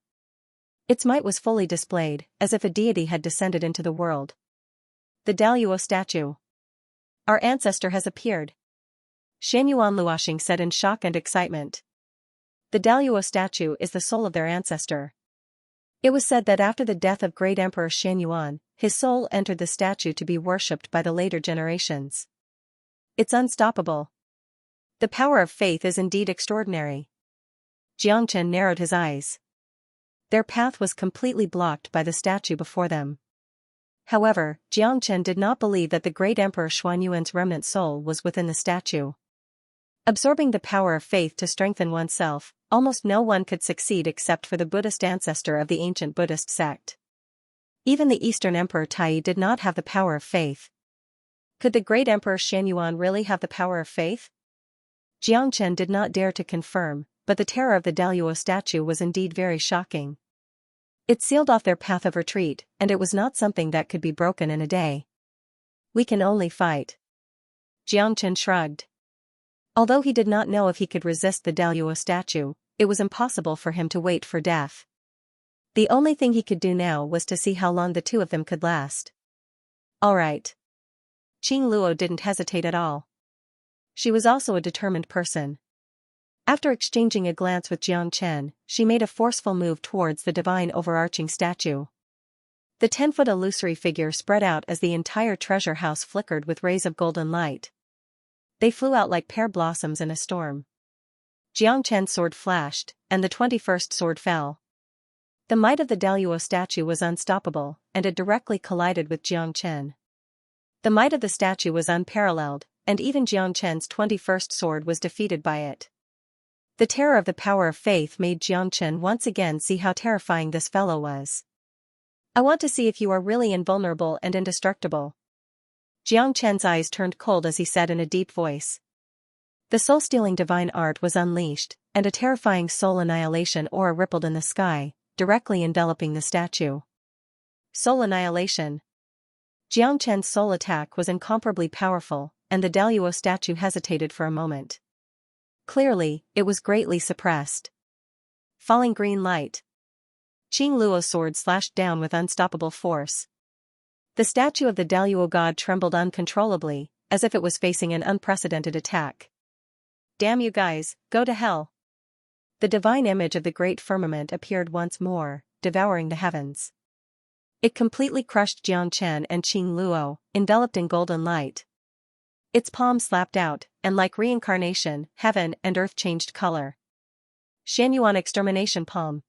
Its might was fully displayed, as if a deity had descended into the world. "The Daluo statue. Our ancestor has appeared," Shanyuan Luoxing said in shock and excitement. The Daluo statue is the soul of their ancestor. It was said that after the death of great Emperor Shanyuan, his soul entered the statue to be worshipped by the later generations. It's unstoppable. The power of faith is indeed extraordinary. Jiang Chen narrowed his eyes. Their path was completely blocked by the statue before them. However, Jiang Chen did not believe that the great Emperor Xuanyuan's remnant soul was within the statue. Absorbing the power of faith to strengthen oneself, almost no one could succeed except for the Buddhist ancestor of the ancient Buddhist sect. Even the Eastern Emperor Tai did not have the power of faith. Could the great Emperor Shanyuan really have the power of faith? Jiang Chen did not dare to confirm, but the terror of the Daluo statue was indeed very shocking. It sealed off their path of retreat, and it was not something that could be broken in a day. "We can only fight." Jiang Chen shrugged. Although he did not know if he could resist the Daluo statue, it was impossible for him to wait for death. The only thing he could do now was to see how long the two of them could last. "All right." Qing Luo didn't hesitate at all. She was also a determined person. After exchanging a glance with Jiang Chen, she made a forceful move towards the divine overarching statue. The 10-foot illusory figure spread out as the entire treasure house flickered with rays of golden light. They flew out like pear blossoms in a storm. Jiang Chen's sword flashed, and the 21st sword fell. The might of the Daluo statue was unstoppable, and it directly collided with Jiang Chen. The might of the statue was unparalleled, and even Jiang Chen's 21st sword was defeated by it. The terror of the power of faith made Jiang Chen once again see how terrifying this fellow was. "I want to see if you are really invulnerable and indestructible." Jiang Chen's eyes turned cold as he said in a deep voice. The soul-stealing divine art was unleashed, and a terrifying soul annihilation aura rippled in the sky, directly enveloping the statue. Soul annihilation. Jiang Chen's soul attack was incomparably powerful, and the Daluo statue hesitated for a moment. Clearly, it was greatly suppressed. Falling green light. Qing Luo's sword slashed down with unstoppable force. The statue of the Daluo god trembled uncontrollably, as if it was facing an unprecedented attack. Damn you guys, go to hell. The divine image of the great firmament appeared once more, devouring the heavens. It completely crushed Xianxia and Qing Luo, enveloped in golden light. Its palm slapped out, and like reincarnation, heaven and earth changed color. Xianyuan extermination palm.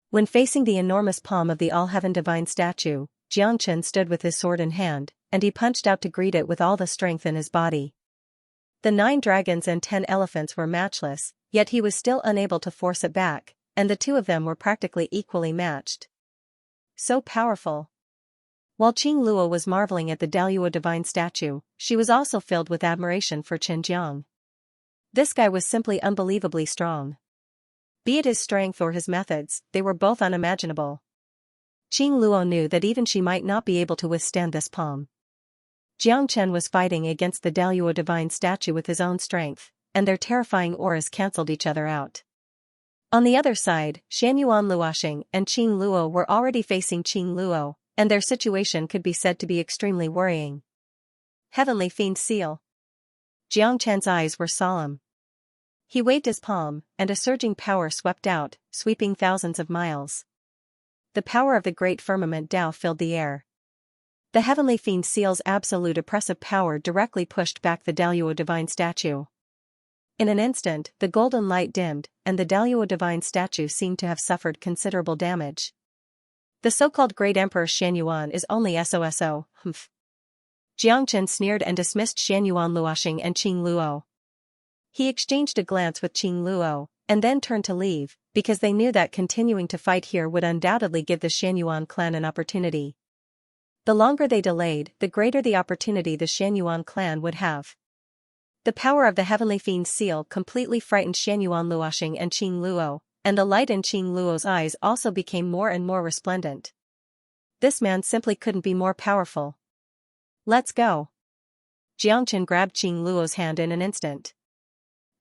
When facing the enormous palm of the all-heaven divine statue, Jiangchen stood with his sword in hand, and he punched out to greet it with all the strength in his body. The 9 dragons and 10 elephants were matchless, yet he was still unable to force it back, and the two of them were practically equally matched. So powerful. While Qing Luo was marveling at the Daluo divine statue, she was also filled with admiration for Chen Jiang. This guy was simply unbelievably strong. Be it his strength or his methods, they were both unimaginable. Qing Luo knew that even she might not be able to withstand this palm. Jiang Chen was fighting against the Daluo divine statue with his own strength, and their terrifying auras cancelled each other out. On the other side, Xianyuan Luoxing and Qing Luo were already facing Qing Luo, and their situation could be said to be extremely worrying. Heavenly Fiend Seal. Jiang Chen's eyes were solemn. He waved his palm, and a surging power swept out, sweeping thousands of miles. The power of the great firmament Tao filled the air. The Heavenly Fiend Seal's absolute oppressive power directly pushed back the Daluo divine statue. In an instant, the golden light dimmed, and the Daluo divine statue seemed to have suffered considerable damage. The so-called Great Emperor Xianyuan is only SOSO, humph. Jiangchen sneered and dismissed Xianyuan Luoxing and Qing Luo. He exchanged a glance with Qing Luo, and then turned to leave, because they knew that continuing to fight here would undoubtedly give the Xianyuan clan an opportunity. The longer they delayed, the greater the opportunity the Xianyuan clan would have. The power of the Heavenly Fiend Seal completely frightened Xianyuan Luoxing and Qing Luo, and the light in Qing Luo's eyes also became more and more resplendent. This man simply couldn't be more powerful. Let's go. Jiangchen grabbed Qing Luo's hand in an instant.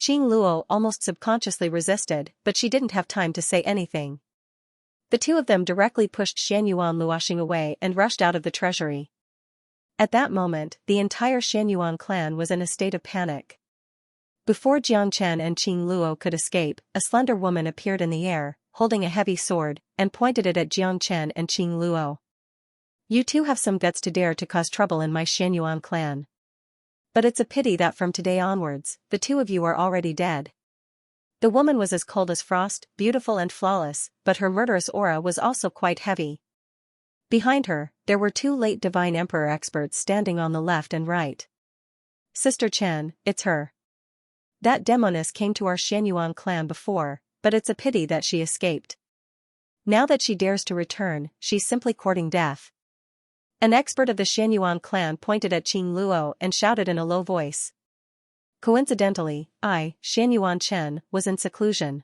Qing Luo almost subconsciously resisted, but she didn't have time to say anything. The two of them directly pushed Xianyuan Luoxing away and rushed out of the treasury. At that moment, the entire Xianyuan clan was in a state of panic. Before Jiangchen and Qing Luo could escape, a slender woman appeared in the air, holding a heavy sword, and pointed it at Jiangchen and Qing Luo. You two have some guts to dare to cause trouble in my Xianyuan clan. But it's a pity that from today onwards, the two of you are already dead. The woman was as cold as frost, beautiful and flawless, but her murderous aura was also quite heavy. Behind her, there were 2 late Divine Emperor experts standing on the left and right. Sister Chen, it's her. That demoness came to our Xianyuan clan before, but it's a pity that she escaped. Now that she dares to return, she's simply courting death. An expert of the Xianyuan clan pointed at Qing Luo and shouted in a low voice. Coincidentally, I, Xianyuan Chen, was in seclusion.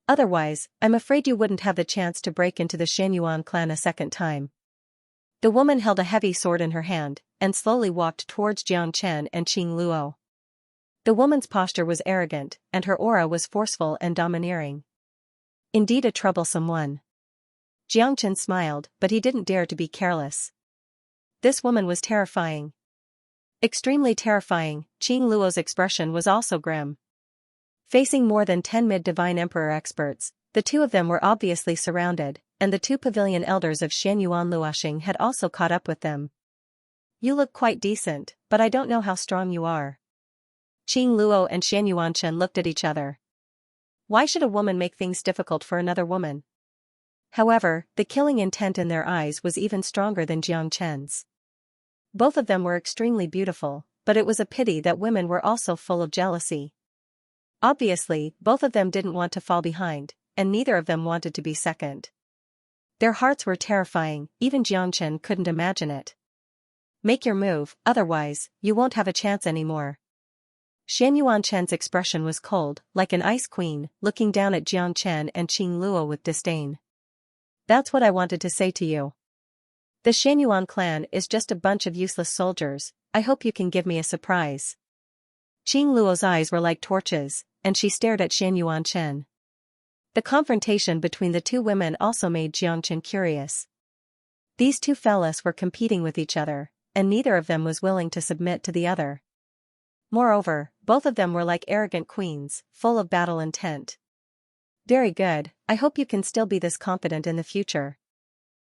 Otherwise, I'm afraid you wouldn't have the chance to break into the Xianyuan clan a second time. The woman held a heavy sword in her hand, and slowly walked towards Jiang Chen and Qing Luo. The woman's posture was arrogant, and her aura was forceful and domineering. Indeed a troublesome one. Jiang Chen smiled, but he didn't dare to be careless. This woman was terrifying. Extremely terrifying. Qing Luo's expression was also grim. Facing more than 10 mid-divine emperor experts, the two of them were obviously surrounded, and the 2 pavilion elders of Xianyuan Luoxing had also caught up with them. You look quite decent, but I don't know how strong you are. Qing Luo and Xianyuan Chen looked at each other. Why should a woman make things difficult for another woman? However, the killing intent in their eyes was even stronger than Jiang Chen's. Both of them were extremely beautiful, but it was a pity that women were also full of jealousy. Obviously, both of them didn't want to fall behind, and neither of them wanted to be second. Their hearts were terrifying, even Jiang Chen couldn't imagine it. Make your move, otherwise, you won't have a chance anymore. Xianyuan Chen's expression was cold, like an ice queen, looking down at Jiang Chen and Qing Luo with disdain. That's what I wanted to say to you. The Xianyuan clan is just a bunch of useless soldiers. I hope you can give me a surprise. Qing Luo's eyes were like torches, and she stared at Xianyuan Chen. The confrontation between the two women also made Jiang Chen curious. These two fellas were competing with each other, and neither of them was willing to submit to the other. Moreover, both of them were like arrogant queens, full of battle intent. Very good, I hope you can still be this confident in the future.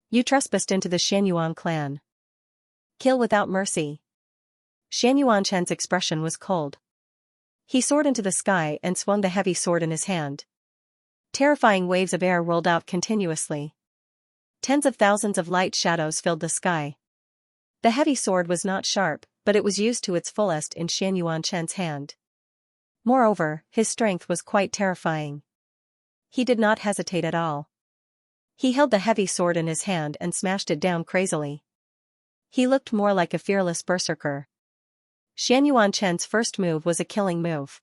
You trespassed into the Xianyuan clan. Kill without mercy. Xianyuanchen's expression was cold. He soared into the sky and swung the heavy sword in his hand. Terrifying waves of air rolled out continuously. Tens of thousands of light shadows filled the sky. The heavy sword was not sharp, but it was used to its fullest in Xianyuanchen's hand. Moreover, his strength was quite terrifying. He did not hesitate at all. He held the heavy sword in his hand and smashed it down crazily. He looked more like a fearless berserker. Xianyuanchen's first move was a killing move.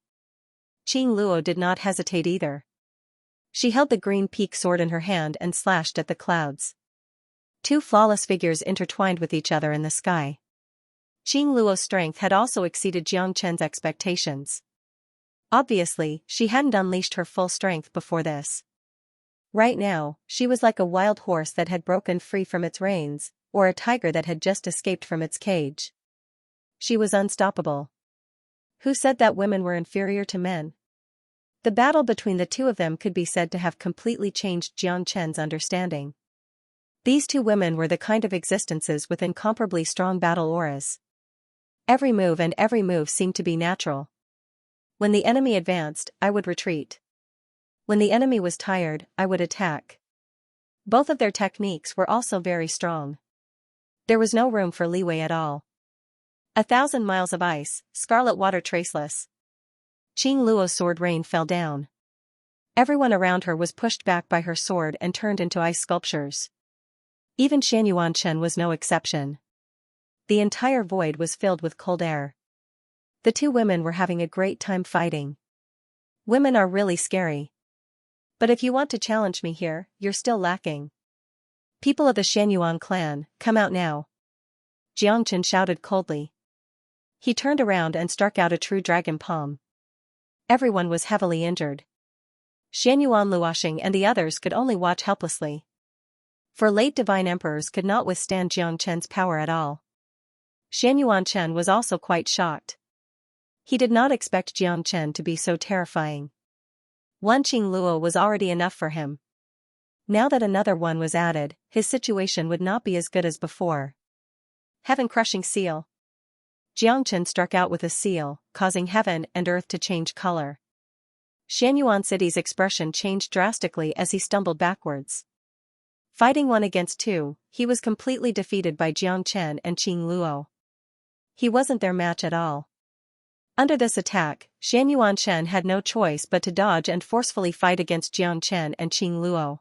Qing Luo did not hesitate either. She held the green peak sword in her hand and slashed at the clouds. Two flawless figures intertwined with each other in the sky. Qing Luo's strength had also exceeded Jiang Chen's expectations. Obviously, she hadn't unleashed her full strength before this. Right now, she was like a wild horse that had broken free from its reins, or a tiger that had just escaped from its cage. She was unstoppable. Who said that women were inferior to men? The battle between the two of them could be said to have completely changed Jiang Chen's understanding. These two women were the kind of existences with incomparably strong battle auras. Every move seemed to be natural. When the enemy advanced, I would retreat. When the enemy was tired, I would attack. Both of their techniques were also very strong. There was no room for leeway at all. 1,000 miles of ice, scarlet water traceless. Qing Luo's sword rain fell down. Everyone around her was pushed back by her sword and turned into ice sculptures. Even Xianyuanchen was no exception. The entire void was filled with cold air. The two women were having a great time fighting. Women are really scary. But if you want to challenge me here, you're still lacking. People of the Xianyuan clan, come out now. Jiangchen shouted coldly. He turned around and struck out a true dragon palm. Everyone was heavily injured. Xianyuan Luoxing and the others could only watch helplessly. For late divine emperors could not withstand Jiang Chen's power at all. Xianyuanchen was also quite shocked. He did not expect Jiang Chen to be so terrifying. One Qing Luo was already enough for him. Now that another one was added, his situation would not be as good as before. Heaven-crushing seal. Jiang Chen struck out with a seal, causing heaven and earth to change color. Xianyuan City's expression changed drastically as he stumbled backwards. Fighting 1 against 2, he was completely defeated by Jiang Chen and Qing Luo. He wasn't their match at all. Under this attack, Xianyuanchen had no choice but to dodge and forcefully fight against Jiang Chen and Qing Luo.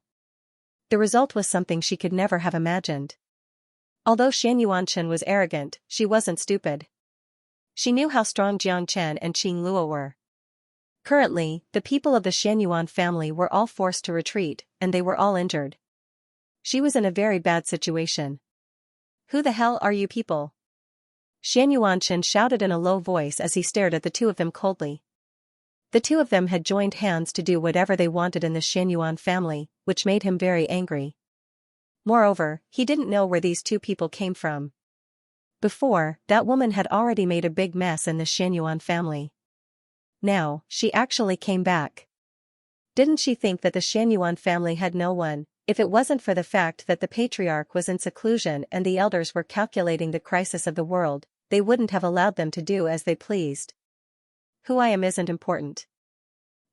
The result was something she could never have imagined. Although Xianyuanchen was arrogant, she wasn't stupid. She knew how strong Jiang Chen and Qing Luo were. Currently, the people of the Xianyuan family were all forced to retreat, and they were all injured. She was in a very bad situation. Who the hell are you people? Xianyuanchen shouted in a low voice as he stared at the two of them coldly. The two of them had joined hands to do whatever they wanted in the Xianyuan family, which made him very angry. Moreover, he didn't know where these two people came from. Before, that woman had already made a big mess in the Xianyuan family. Now, she actually came back. Didn't she think that the Xianyuan family had no one, if it wasn't for the fact that the patriarch was in seclusion and the elders were calculating the crisis of the world, they wouldn't have allowed them to do as they pleased. Who I am isn't important.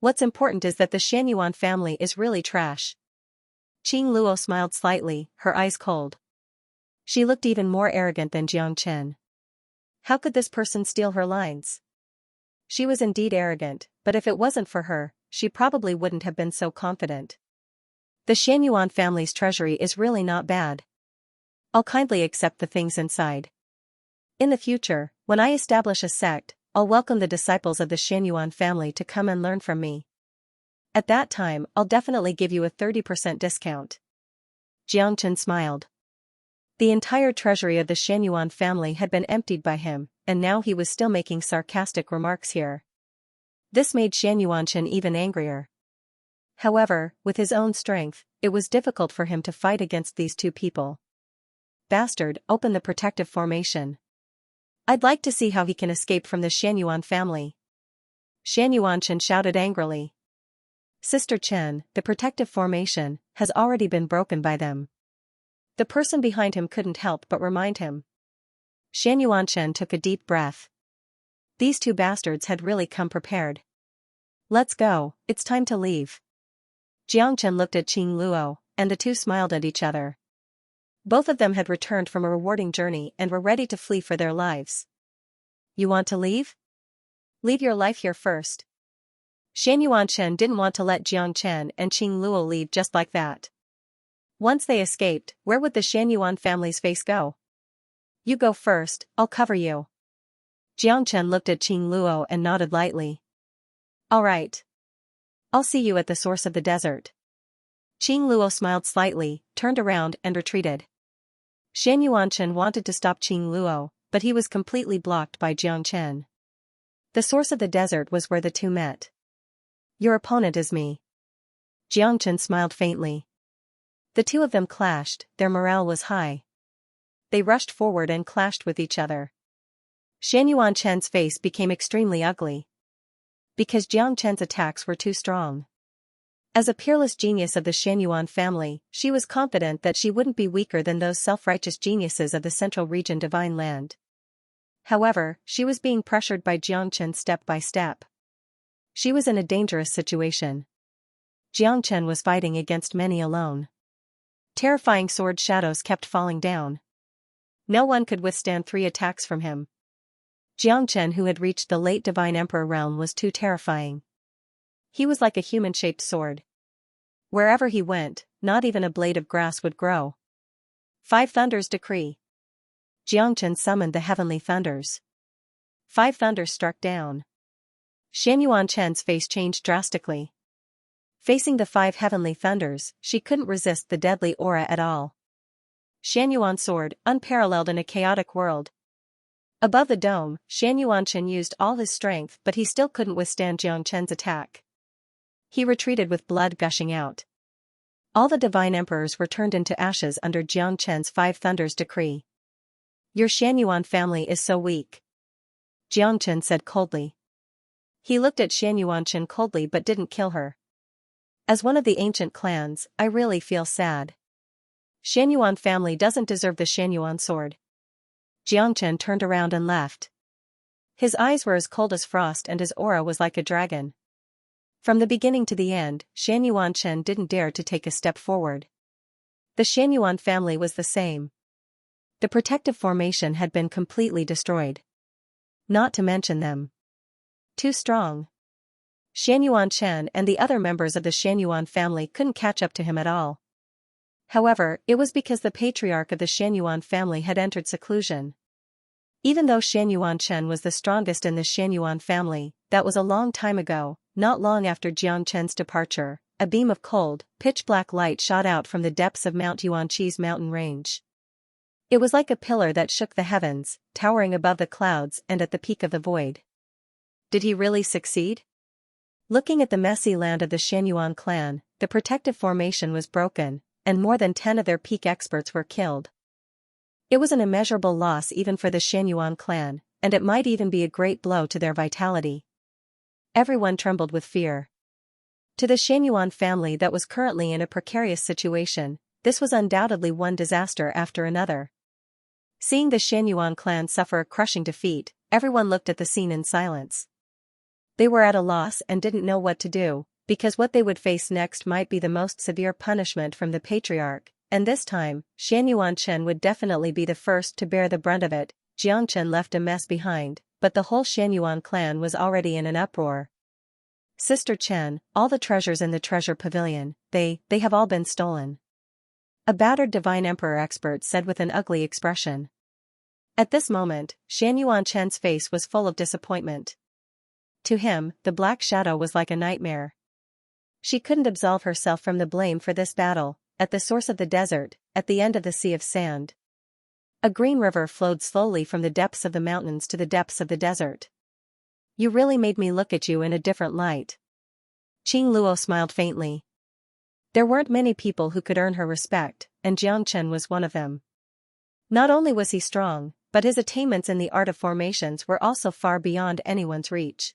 What's important is that the Xianyuan family is really trash. Qing Luo smiled slightly, her eyes cold. She looked even more arrogant than Jiang Chen. How could this person steal her lines? She was indeed arrogant, but if it wasn't for her, she probably wouldn't have been so confident. The Xianyuan family's treasury is really not bad. I'll kindly accept the things inside. In the future, when I establish a sect, I'll welcome the disciples of the Xianyuan family to come and learn from me. At that time, I'll definitely give you a 30% discount. Jiang Chen smiled. The entire treasury of the Xianyuan family had been emptied by him, and now he was still making sarcastic remarks here. This made Xianyuanchen even angrier. However, with his own strength, it was difficult for him to fight against these two people. bastard, open the protective formation. I'd like to see how he can escape from the Xianyuan family. Xianyuan shouted angrily. Sister Chen, the protective formation has already been broken by them. The person behind him couldn't help but remind him. Xianyuan took a deep breath. These two bastards had really come prepared. Let's go, it's time to leave. Jiangchen looked at Qing Luo, and the two smiled at each other. Both of them had returned from a rewarding journey and were ready to flee for their lives. You want to leave? Leave your life here first. Xianyuan didn't want to let Jiangchen and Qing Luo leave just like that. Once they escaped, where would the Xianyuan family's face go? You go first, I'll cover you. Jiangchen looked at Qing Luo and nodded lightly. All right. I'll see you at the source of the desert. Qing Luo smiled slightly, turned around and retreated. Xianyuan wanted to stop Qing Luo, but he was completely blocked by Jiangchen. The source of the desert was where the two met. Your opponent is me. Jiangchen smiled faintly. The two of them clashed, their morale was high. They rushed forward and clashed with each other. Xianyuan's face became extremely ugly. Because Jiangchen's attacks were too strong. As a peerless genius of the Xianyuan family, she was confident that she wouldn't be weaker than those self-righteous geniuses of the Central Region Divine Land. However, she was being pressured by Jiangchen step by step. She was in a dangerous situation. Jiangchen was fighting against many alone. Terrifying sword shadows kept falling down. No one could withstand 3 attacks from him. Jiangchen, who had reached the late Divine Emperor realm, was too terrifying. He was like a human-shaped sword. Wherever he went, not even a blade of grass would grow. 5 thunders decree. Jiangchen summoned the heavenly thunders. 5 thunders struck down. Xianyuan's face changed drastically. Facing the 5 heavenly thunders, she couldn't resist the deadly aura at all. Xianyuan's sword, unparalleled in a chaotic world. Above the dome, Xianyuan used all his strength, but he still couldn't withstand Jiangchen's attack. He retreated with blood gushing out. All the divine emperors were turned into ashes under Jiangchen's 5 thunders decree. Your Xianyuan family is so weak. Jiangchen said coldly. He looked at Xianyuan coldly but didn't kill her. As one of the ancient clans, I really feel sad. Xianyuan family doesn't deserve the Xianyuan sword. Jiangchen turned around and left. His eyes were as cold as frost and his aura was like a dragon. From the beginning to the end, Xianyuan didn't dare to take a step forward. The Xianyuan family was the same. The protective formation had been completely destroyed. Not to mention them. Too strong. Xianyuan and the other members of the Xianyuan family couldn't catch up to him at all. However, it was because the patriarch of the Xianyuan family had entered seclusion. Even though Xianyuan was the strongest in the Xianyuan family, that was a long time ago. Not long after Jiangchen's departure, a beam of cold, pitch-black light shot out from the depths of Mount Yuanqi's mountain range. It was like a pillar that shook the heavens, towering above the clouds and at the peak of the void. Did he really succeed? Looking at the messy land of the Xianyuan clan, the protective formation was broken, and more than 10 of their peak experts were killed. It was an immeasurable loss even for the Xianyuan clan, and it might even be a great blow to their vitality. Everyone trembled with fear. To the Xianyuan family that was currently in a precarious situation, this was undoubtedly one disaster after another. Seeing the Xianyuan clan suffer a crushing defeat, everyone looked at the scene in silence. They were at a loss and didn't know what to do, because what they would face next might be the most severe punishment from the patriarch, and this time, Xianyuan would definitely be the first to bear the brunt of it. Jiangchen left a mess behind, but the whole Xianyuan clan was already in an uproar. Sister Chen, all the treasures in the treasure pavilion, they have all been stolen. A battered divine emperor expert said with an ugly expression. At this moment, Xianyuan's face was full of disappointment. To him, the black shadow was like a nightmare. She couldn't absolve herself from the blame for this battle, at the source of the desert, at the end of the sea of sand. A green river flowed slowly from the depths of the mountains to the depths of the desert. You really made me look at you in a different light. Qing Luo smiled faintly. There weren't many people who could earn her respect, and Jiangchen was one of them. Not only was he strong, but his attainments in the art of formations were also far beyond anyone's reach.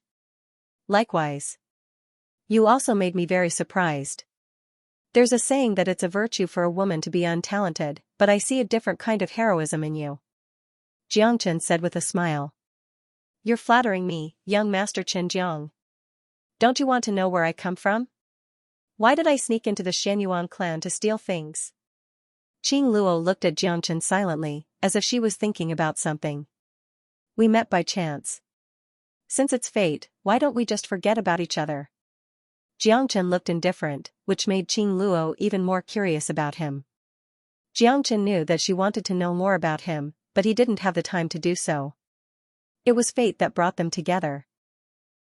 Likewise. You also made me very surprised. There's a saying that it's a virtue for a woman to be untalented, but I see a different kind of heroism in you. Xianxia said with a smile. You're flattering me, young Master Qianjiang. Don't you want to know where I come from? Why did I sneak into the Xianyuan clan to steal things? Qing Luo looked at Xianxia silently, as if she was thinking about something. We met by chance. Since it's fate, why don't we just forget about each other? Xianxia looked indifferent, which made Qing Luo even more curious about him. Xianxia knew that she wanted to know more about him, but he didn't have the time to do so. It was fate that brought them together.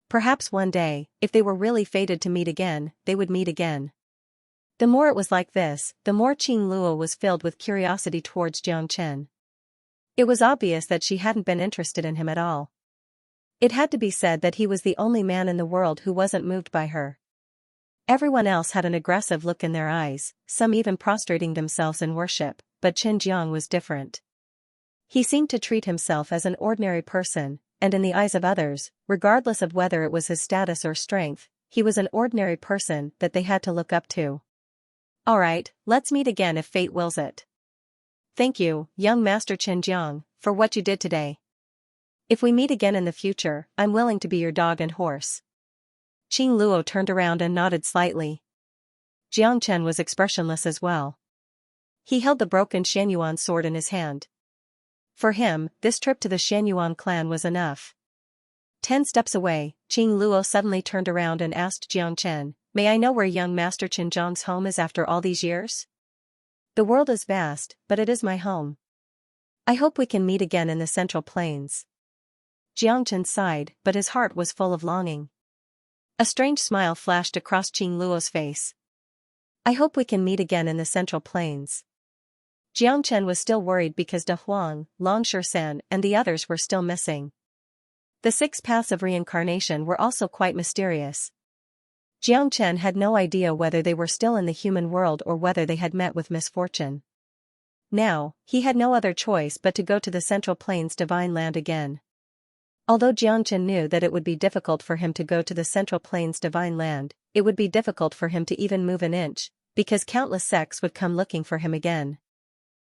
Perhaps one day, if they were really fated to meet again, they would meet again. The more it was like this, the more Qing Luo was filled with curiosity towards Xianxia. It was obvious that she hadn't been interested in him at all. It had to be said that he was the only man in the world who wasn't moved by her. Everyone else had an aggressive look in their eyes, some even prostrating themselves in worship, but Xinjiang was different. He seemed to treat himself as an ordinary person, and in the eyes of others, regardless of whether it was his status or strength, he was an ordinary person that they had to look up to. Alright, let's meet again if fate wills it. Thank you, young Master Xinjiang, for what you did today. If we meet again in the future, I'm willing to be your dog and horse. Qing Luo turned around and nodded slightly. Xianxia was expressionless as well. He held the broken Xianyuan sword in his hand. For him, this trip to the Xianyuan clan was enough. 10 steps away, Qing Luo suddenly turned around and asked Xianxia, may I know where young Master Xinjiang's home is after all these years? The world is vast, but it is my home. I hope we can meet again in the Central Plains. Xianxia sighed, but his heart was full of longing. A strange smile flashed across Qing Luo's face. I hope we can meet again in the Central Plains. Xianxia was still worried because De Huang, Long Shan, and the others were still missing. The 6 paths of reincarnation were also quite mysterious. Xianxia had no idea whether they were still in the human world or whether they had met with misfortune. Now, he had no other choice but to go to the Central Plains Divine Land again. Although Xianxia knew that it would be difficult for him to go to the Central Plains Divine Land, it would be difficult for him to even move an inch, because countless sects would come looking for him again.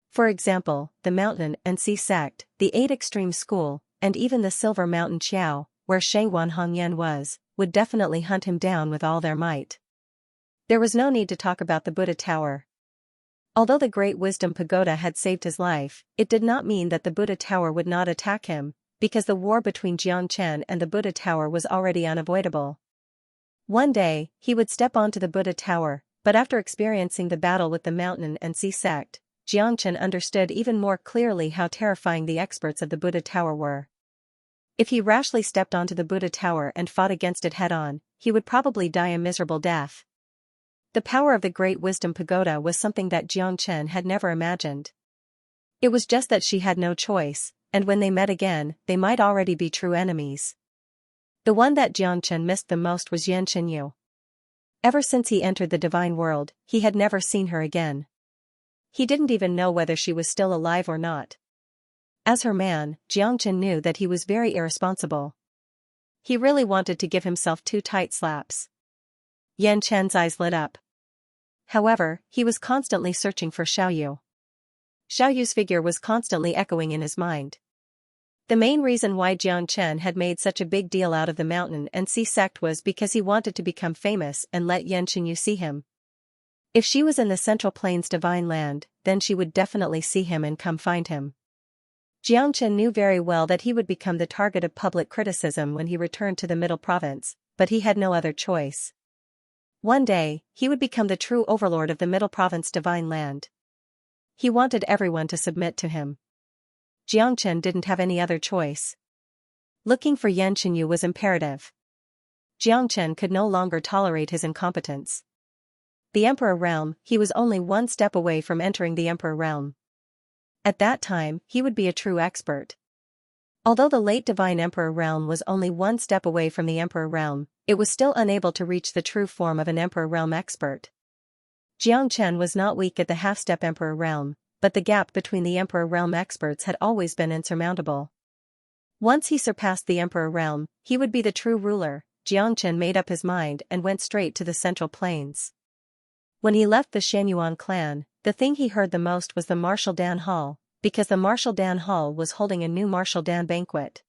For example, the Mountain and Sea sect, the 8 Extreme School, and even the Silver Mountain Qiao, where Shangwan Hongyan was, would definitely hunt him down with all their might. There was no need to talk about the Buddha Tower. Although the Great Wisdom Pagoda had saved his life, it did not mean that the Buddha Tower would not attack him, because the war between Xianxia and the Buddha Tower was already unavoidable. One day, he would step onto the Buddha Tower, but after experiencing the battle with the Mountain and Sea sect, Xianxia understood even more clearly how terrifying the experts of the Buddha Tower were. If he rashly stepped onto the Buddha Tower and fought against it head-on, he would probably die a miserable death. The power of the Great Wisdom Pagoda was something that Xianxia had never imagined. It was just that she had no choice, and when they met again, they might already be true enemies. The one that Xianxia missed the most was Yanqinyu. Ever since he entered the divine world, he had never seen her again. He didn't even know whether she was still alive or not. As her man, Xianxia knew that he was very irresponsible. He really wanted to give himself 2 tight slaps. Yanqian's eyes lit up. However, he was constantly searching for Xiaoyu. Xiaoyu's figure was constantly echoing in his mind. The main reason why Xianxia had made such a big deal out of the Mountain and Sea sect was because he wanted to become famous and let Yanqinyu see him. If she was in the Central Plains Divine Land, then she would definitely see him and come find him. Xianxia knew very well that he would become the target of public criticism when he returned to the Middle Province, but he had no other choice. One day, he would become the true overlord of the Middle Province Divine Land. He wanted everyone to submit to him. Xianxia didn't have any other choice. Looking for Yanqinyu was imperative. Xianxia could no longer tolerate his incompetence. The Emperor Realm, he was only 1 step away from entering the Emperor Realm. At that time, he would be a true expert. Although the late Divine Emperor Realm was only 1 step away from the Emperor Realm, it was still unable to reach the true form of an Emperor Realm expert. Xianxia was not weak at the half-step Emperor Realm, but the gap between the Emperor Realm experts had always been insurmountable. Once he surpassed the Emperor Realm, he would be the true ruler. Xianxia made up his mind and went straight to the Central Plains. When he left the Xianyuan clan, the thing he heard the most was the Martial Dan Hall, because the Martial Dan Hall was holding a new Martial Dan banquet.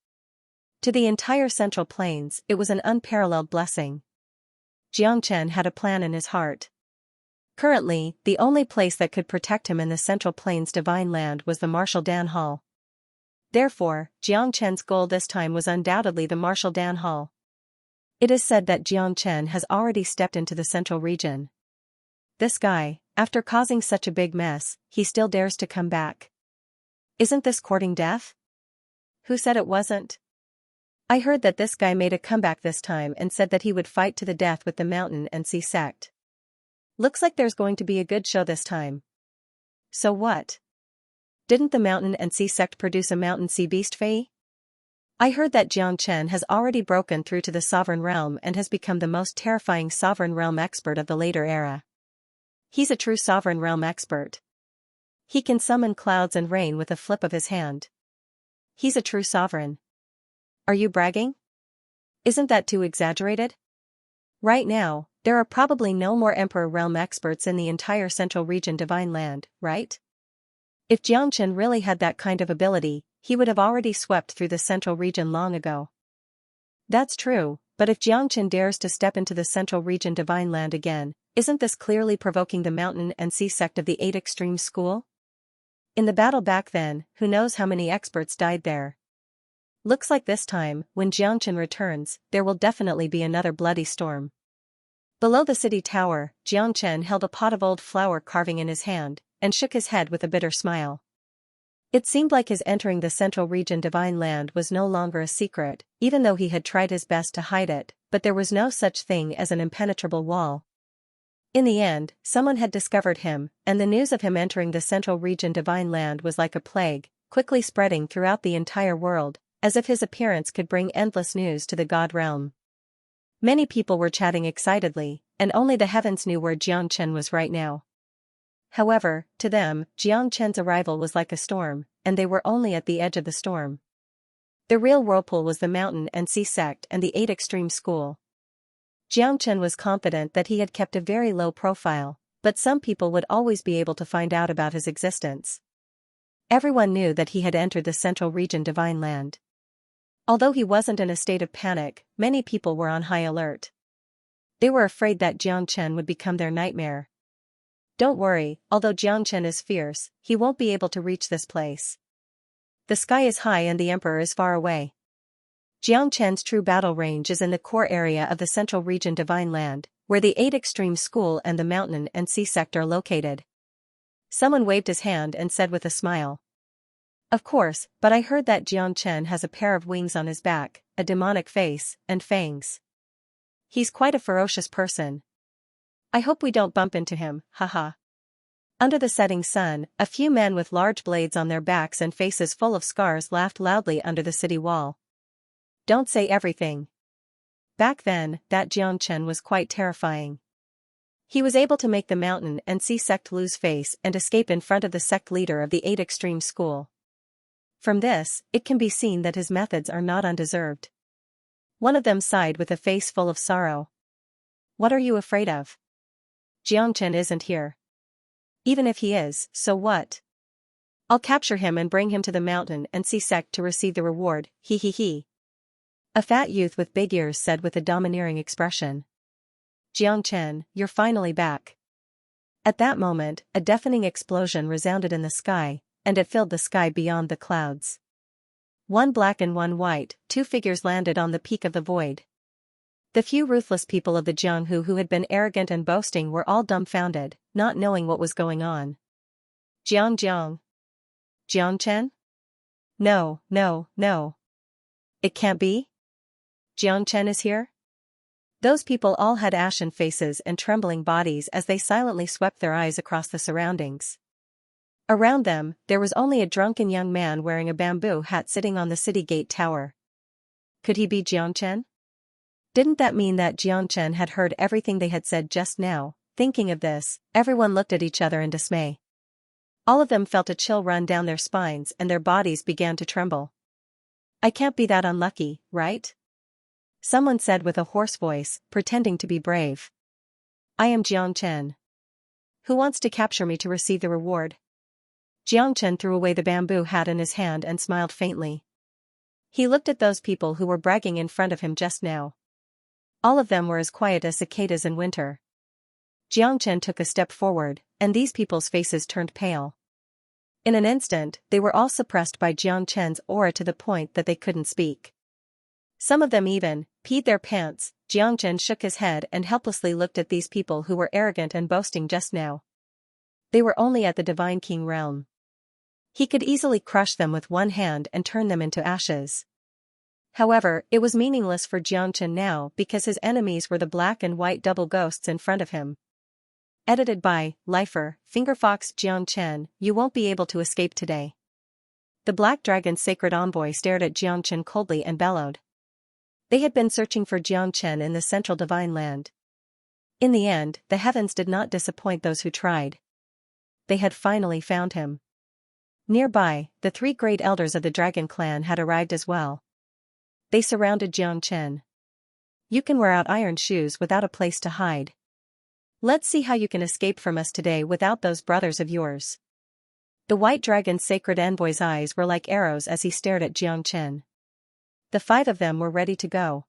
To the entire Central Plains, it was an unparalleled blessing. Xianxia had a plan in his heart. Currently, the only place that could protect him in the Central Plains Divine Land was the Martial Dan Hall. Therefore, Xianxia's goal this time was undoubtedly the Martial Dan Hall. It is said that Xianxia has already stepped into the Central region. This guy, after causing such a big mess, he still dares to come back. Isn't this courting death? Who said it wasn't? I heard that this guy made a comeback this time and said that he would fight to the death with the Mountain and Sea sect. Looks like there's going to be a good show this time. So what? Didn't the Mountain and Sea sect produce a Mountain Sea Beast Fae? I heard that Xianxia has already broken through to the Sovereign Realm and has become the most terrifying Sovereign Realm expert of the later era. He's a true Sovereign Realm expert. He can summon clouds and rain with a flip of his hand. He's a true sovereign. Are you bragging? Isn't that too exaggerated? Right now, there are probably no more Emperor Realm experts in the entire Central Region Divine Land, right? If Xianxia really had that kind of ability, he would have already swept through the Central Region long ago. That's true, but if Xianxia dares to step into the Central Region Divine Land again, isn't this clearly provoking the Mountain and Sea sect of the 8 Extreme School? In the battle back then, who knows how many experts died there. Looks like this time, when Xianxia returns, there will definitely be another bloody storm. Below the city tower, Xianxia held a pot of old flower carving in his hand, and shook his head with a bitter smile. It seemed like his entering the Central Region Divine Land was no longer a secret, even though he had tried his best to hide it, but there was no such thing as an impenetrable wall. In the end, someone had discovered him, and the news of him entering the Central Region Divine Land was like a plague, quickly spreading throughout the entire world, as if his appearance could bring endless news to the God realm. Many people were chatting excitedly, and only the heavens knew where Xianxia was right now. However, to them, Xianxia's arrival was like a storm, and they were only at the edge of the storm. The real whirlpool was the Mountain and Sea sect and the 8 Extreme School. Xianxia was confident that he had kept a very low profile, but some people would always be able to find out about his existence. Everyone knew that he had entered the Central Region Divine Land. Although he wasn't in a state of panic, many people were on high alert. They were afraid that Xianxia would become their nightmare. Don't worry, although Xianxia is fierce, he won't be able to reach this place. The sky is high and the Emperor is far away. Xianxia's true battle range is in the core area of the Central Region Divine Land, where the 8 Extreme School and the Mountain and Sea sect are located. Someone waved his hand and said with a smile. Of course, but I heard that Xianxia has a pair of wings on his back, a demonic face, and fangs. He's quite a ferocious person. I hope we don't bump into him, haha. Under the setting sun, a few men with large blades on their backs and faces full of scars laughed loudly under the city wall. Don't say everything. Back then, that Xianxia was quite terrifying. He was able to make the Mountain and Sea sect lose face and escape in front of the sect leader of the 8 Extreme School. From this, it can be seen that his methods are not undeserved. One of them sighed with a face full of sorrow. What are you afraid of? Xianxia isn't here. Even if he is, so what? I'll capture him and bring him to the Mountain and Sea sect to receive the reward, he he he. A fat youth with big ears said with a domineering expression. Xianxia, you're finally back. At that moment, a deafening explosion resounded in the sky, and it filled the sky beyond the clouds. One black and one white, 2 figures landed on the peak of the void. The few ruthless people of the Jianghu who had been arrogant and boasting were all dumbfounded, not knowing what was going on. Jiang. Xianxia? No, no, no. It can't be? Xianxia is here? Those people all had ashen faces and trembling bodies as they silently swept their eyes across the surroundings. Around them, there was only a drunken young man wearing a bamboo hat sitting on the city gate tower. Could he be Xianxia? Didn't that mean that Xianxia had heard everything they had said just now? Thinking of this, everyone looked at each other in dismay. All of them felt a chill run down their spines and their bodies began to tremble. "I can't be that unlucky, right?" someone said with a hoarse voice, pretending to be brave. "I am Xianxia. Who wants to capture me to receive the reward?" Xianxia threw away the bamboo hat in his hand and smiled faintly. He looked at those people who were bragging in front of him just now. All of them were as quiet as cicadas in winter. Xianxia took a step forward, and these people's faces turned pale. In an instant, they were all suppressed by Xianxia's aura to the point that they couldn't speak. Some of them even peed their pants. Xianxia shook his head and helplessly looked at these people who were arrogant and boasting just now. They were only at the Divine King realm. He could easily crush them with one hand and turn them into ashes. However, it was meaningless for Xianxia now because his enemies were the black and white double ghosts in front of him. Edited by Lifer, Fingerfox. Xianxia, you won't be able to escape today. The Black Dragon's sacred envoy stared at Xianxia coldly and bellowed. They had been searching for Xianxia in the central divine land. In the end, the heavens did not disappoint those who tried. They had finally found him. Nearby, the 3 great elders of the dragon clan had arrived as well. They surrounded Xianxia. "You can wear out iron shoes without a place to hide. Let's see how you can escape from us today without those brothers of yours." The white dragon's sacred envoy's eyes were like arrows as he stared at Xianxia. The 5 of them were ready to go.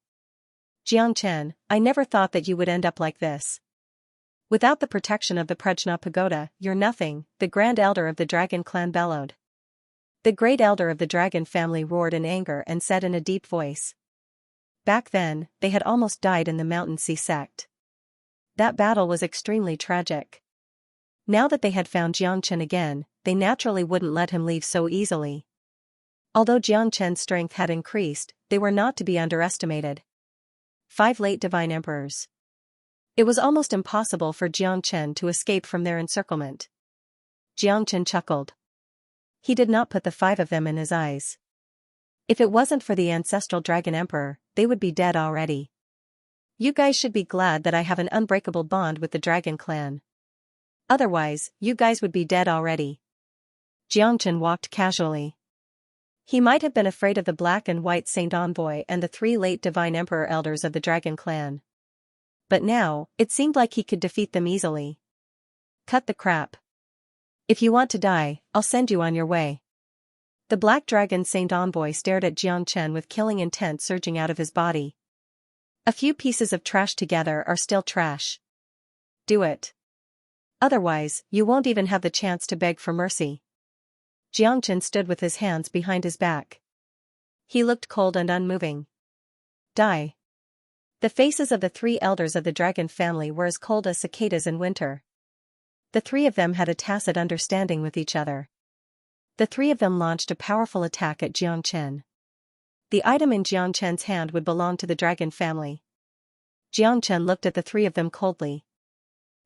"Xianxia, I never thought that you would end up like this. Without the protection of the Prajna Pagoda, you're nothing," the Grand Elder of the Dragon Clan bellowed. The Great Elder of the Dragon family roared in anger and said in a deep voice. Back then, they had almost died in the Mountain Sea sect. That battle was extremely tragic. Now that they had found Xianxia again, they naturally wouldn't let him leave so easily. Although Xianxia's strength had increased, they were not to be underestimated. 5 late divine emperors. It was almost impossible for Xianxia to escape from their encirclement. Xianxia chuckled. He did not put the 5 of them in his eyes. If it wasn't for the ancestral dragon emperor, they would be dead already. "You guys should be glad that I have an unbreakable bond with the dragon clan. Otherwise, you guys would be dead already." Xianxia walked casually. He might have been afraid of the black and white saint envoy and the 3 late divine emperor elders of the dragon clan. But now, it seemed like he could defeat them easily. "Cut the crap. If you want to die, I'll send you on your way." The black dragon saint envoy stared at Xianxia with killing intent surging out of his body. "A few pieces of trash together are still trash. Do it. Otherwise, you won't even have the chance to beg for mercy." Xianxia stood with his hands behind his back. He looked cold and unmoving. "Die." The faces of the 3 elders of the dragon family were as cold as cicadas in winter. The 3 of them had a tacit understanding with each other. The 3 of them launched a powerful attack at Xianxia. The item in Xianxia's hand would belong to the dragon family. Xianxia looked at the 3 of them coldly.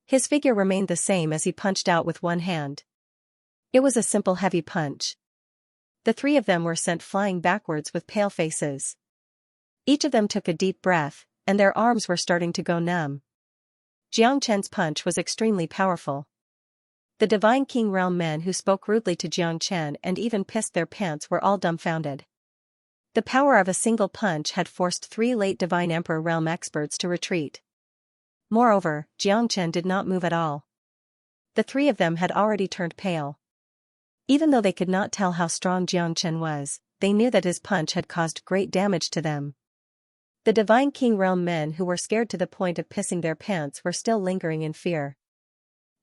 His figure remained the same as he punched out with one hand. It was a simple heavy punch. The 3 of them were sent flying backwards with pale faces. Each of them took a deep breath, and their arms were starting to go numb. Xianxia's punch was extremely powerful. The Divine King realm men who spoke rudely to Xianxia and even pissed their pants were all dumbfounded. The power of a single punch had forced 3 late Divine Emperor realm experts to retreat. Moreover, Xianxia did not move at all. The 3 of them had already turned pale. Even though they could not tell how strong Xianxia was, they knew that his punch had caused great damage to them. The Divine King realm men who were scared to the point of pissing their pants were still lingering in fear.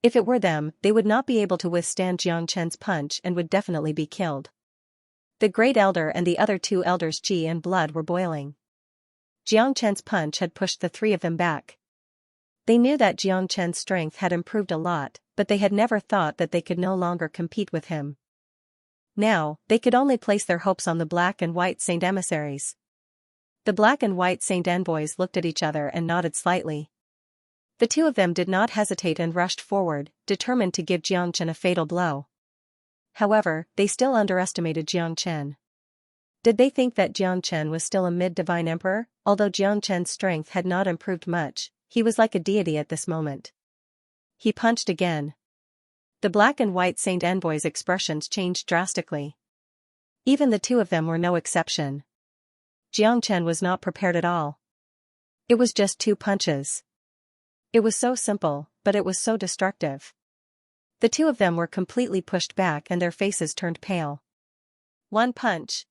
If it were them, they would not be able to withstand Xianxia's punch and would definitely be killed. The Great Elder and the other 2 elders' chi and blood were boiling. Xianxia's punch had pushed the 3 of them back. They knew that Xianxia's strength had improved a lot, but they had never thought that they could no longer compete with him. Now, they could only place their hopes on the black and white saint emissaries. The black and white saint envoys looked at each other and nodded slightly. The 2 of them did not hesitate and rushed forward, determined to give Xianxia a fatal blow. However, they still underestimated Xianxia. Did they think that Xianxia was still a mid-divine emperor? Although Xianxia's strength had not improved much, he was like a deity at this moment. He punched again. The black and white Saint envoys' expressions changed drastically. Even the two of them were no exception. Xianxia was not prepared at all. It was just 2 punches. It was so simple, but it was so destructive. The two of them were completely pushed back and their faces turned pale. One punch.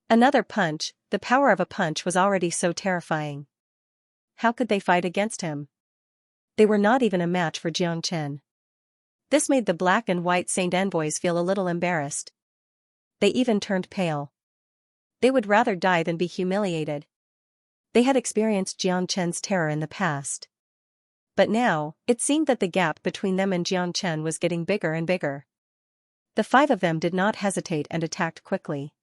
Another punch. The power of a punch was already so terrifying. How could they fight against him? They were not even a match for Xianxia. This made the black and white Saint envoys feel a little embarrassed. They even turned pale. They would rather die than be humiliated. They had experienced Xianxia's terror in the past. But now, it seemed that the gap between them and Xianxia was getting bigger and bigger. The 5 of them did not hesitate and attacked quickly.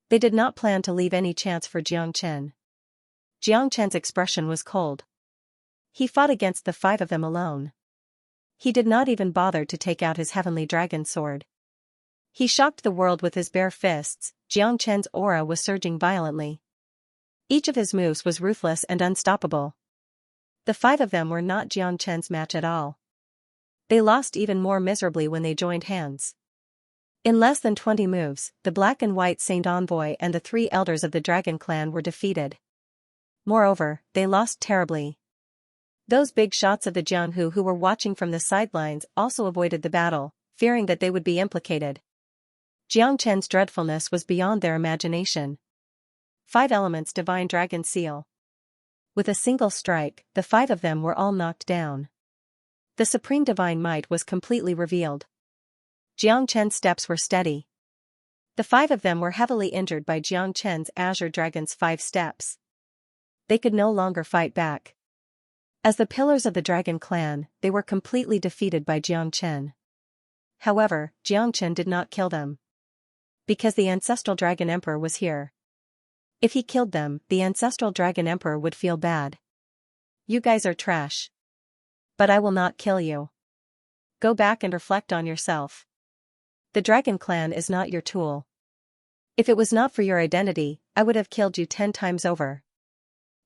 They did not plan to leave any chance for Xianxia. Xianxia's expression was cold. He fought against the 5 of them alone. He did not even bother to take out his heavenly dragon sword. He shocked the world with his bare fists. Xianxia's aura was surging violently. Each of his moves was ruthless and unstoppable. The 5 of them were not Xianxia's match at all. They lost even more miserably when they joined hands. In less than 20 moves, the black and white Saint envoy and the 3 elders of the dragon clan were defeated. Moreover, they lost terribly. Those big shots of the Jianhu who were watching from the sidelines also avoided the battle, fearing that they would be implicated. Xianxia's dreadfulness was beyond their imagination. 5 elements divine dragon seal. With a single strike, the 5 of them were all knocked down. The supreme divine might was completely revealed. Xianxia's steps were steady. The 5 of them were heavily injured by Xianxia's azure dragon's 5 steps. They could no longer fight back. As the pillars of the dragon clan, they were completely defeated by Xianxia. However, Xianxia did not kill them. Because the ancestral dragon emperor was here. If he killed them, the ancestral dragon emperor would feel bad. You guys are trash. But I will not kill you. Go back and reflect on yourself. The dragon clan is not your tool. If it was not for your identity, I would have killed you 10 times over.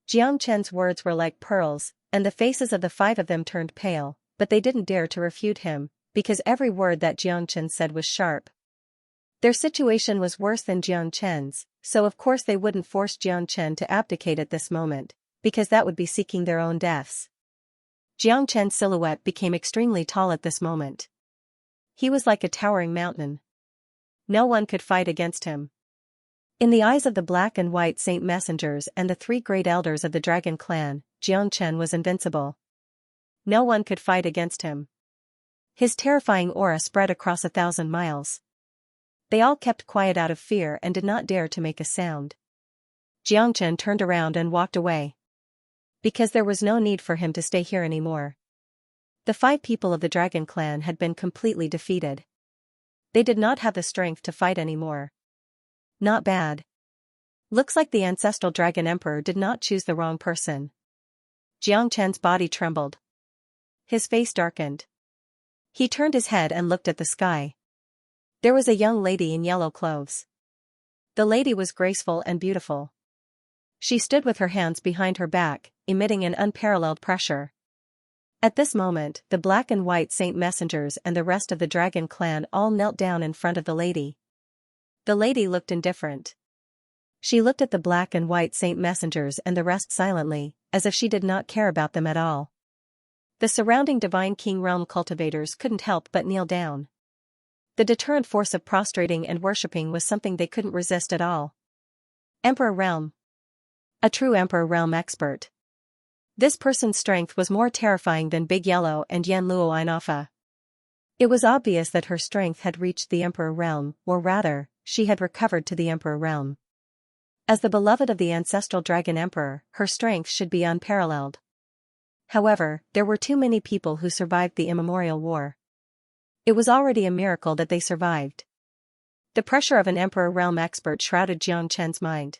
Xianxia's words were like pearls, and the faces of the 5 of them turned pale, but they didn't dare to refute him, because every word that Xianxia said was sharp. Their situation was worse than Xianxia's, so of course they wouldn't force Xianxia to abdicate at this moment, because that would be seeking their own deaths. Xianxia's silhouette became extremely tall at this moment. He was like a towering mountain. No one could fight against him. In the eyes of the black and white saint messengers and the 3 great elders of the dragon clan, Xianxia was invincible. No one could fight against him. His terrifying aura spread across 1,000 miles. They all kept quiet out of fear and did not dare to make a sound. Xianxia turned around and walked away. Because there was no need for him to stay here anymore. The 5 people of the dragon clan had been completely defeated. They did not have the strength to fight anymore. Not bad. Looks like the ancestral dragon emperor did not choose the wrong person. Xianxia's body trembled. His face darkened. He turned his head and looked at the sky. There was a young lady in yellow clothes. The lady was graceful and beautiful. She stood with her hands behind her back, emitting an unparalleled pressure. At this moment, the black and white saint messengers and the rest of the dragon clan all knelt down in front of the lady. The lady looked indifferent. She looked at the black and white saint messengers and the rest silently, as if she did not care about them at all. The surrounding divine king realm cultivators couldn't help but kneel down. The deterrent force of prostrating and worshipping was something they couldn't resist at all. Emperor Realm. A true Emperor Realm expert. This person's strength was more terrifying than Big Yellow and Yan Luo Ainafa. It was obvious that her strength had reached the Emperor Realm, or rather, she had recovered to the Emperor Realm. As the beloved of the ancestral dragon emperor, her strength should be unparalleled. However, there were too many people who survived the immemorial war. It was already a miracle that they survived. The pressure of an Emperor Realm expert shrouded Xianxia's mind.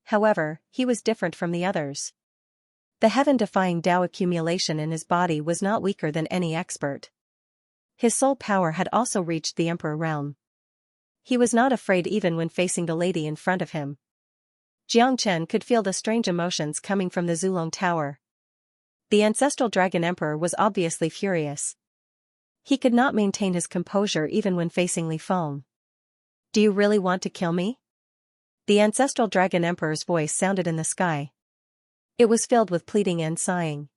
However, he was different from the others. The heaven-defying Tao accumulation in his body was not weaker than any expert. His soul power had also reached the Emperor Realm. He was not afraid even when facing the lady in front of him. Xianxia could feel the strange emotions coming from the Zulong Tower. The ancestral dragon emperor was obviously furious. He could not maintain his composure even when facing Li Feng. Do you really want to kill me? The ancestral dragon emperor's voice sounded in the sky. It was filled with pleading and sighing.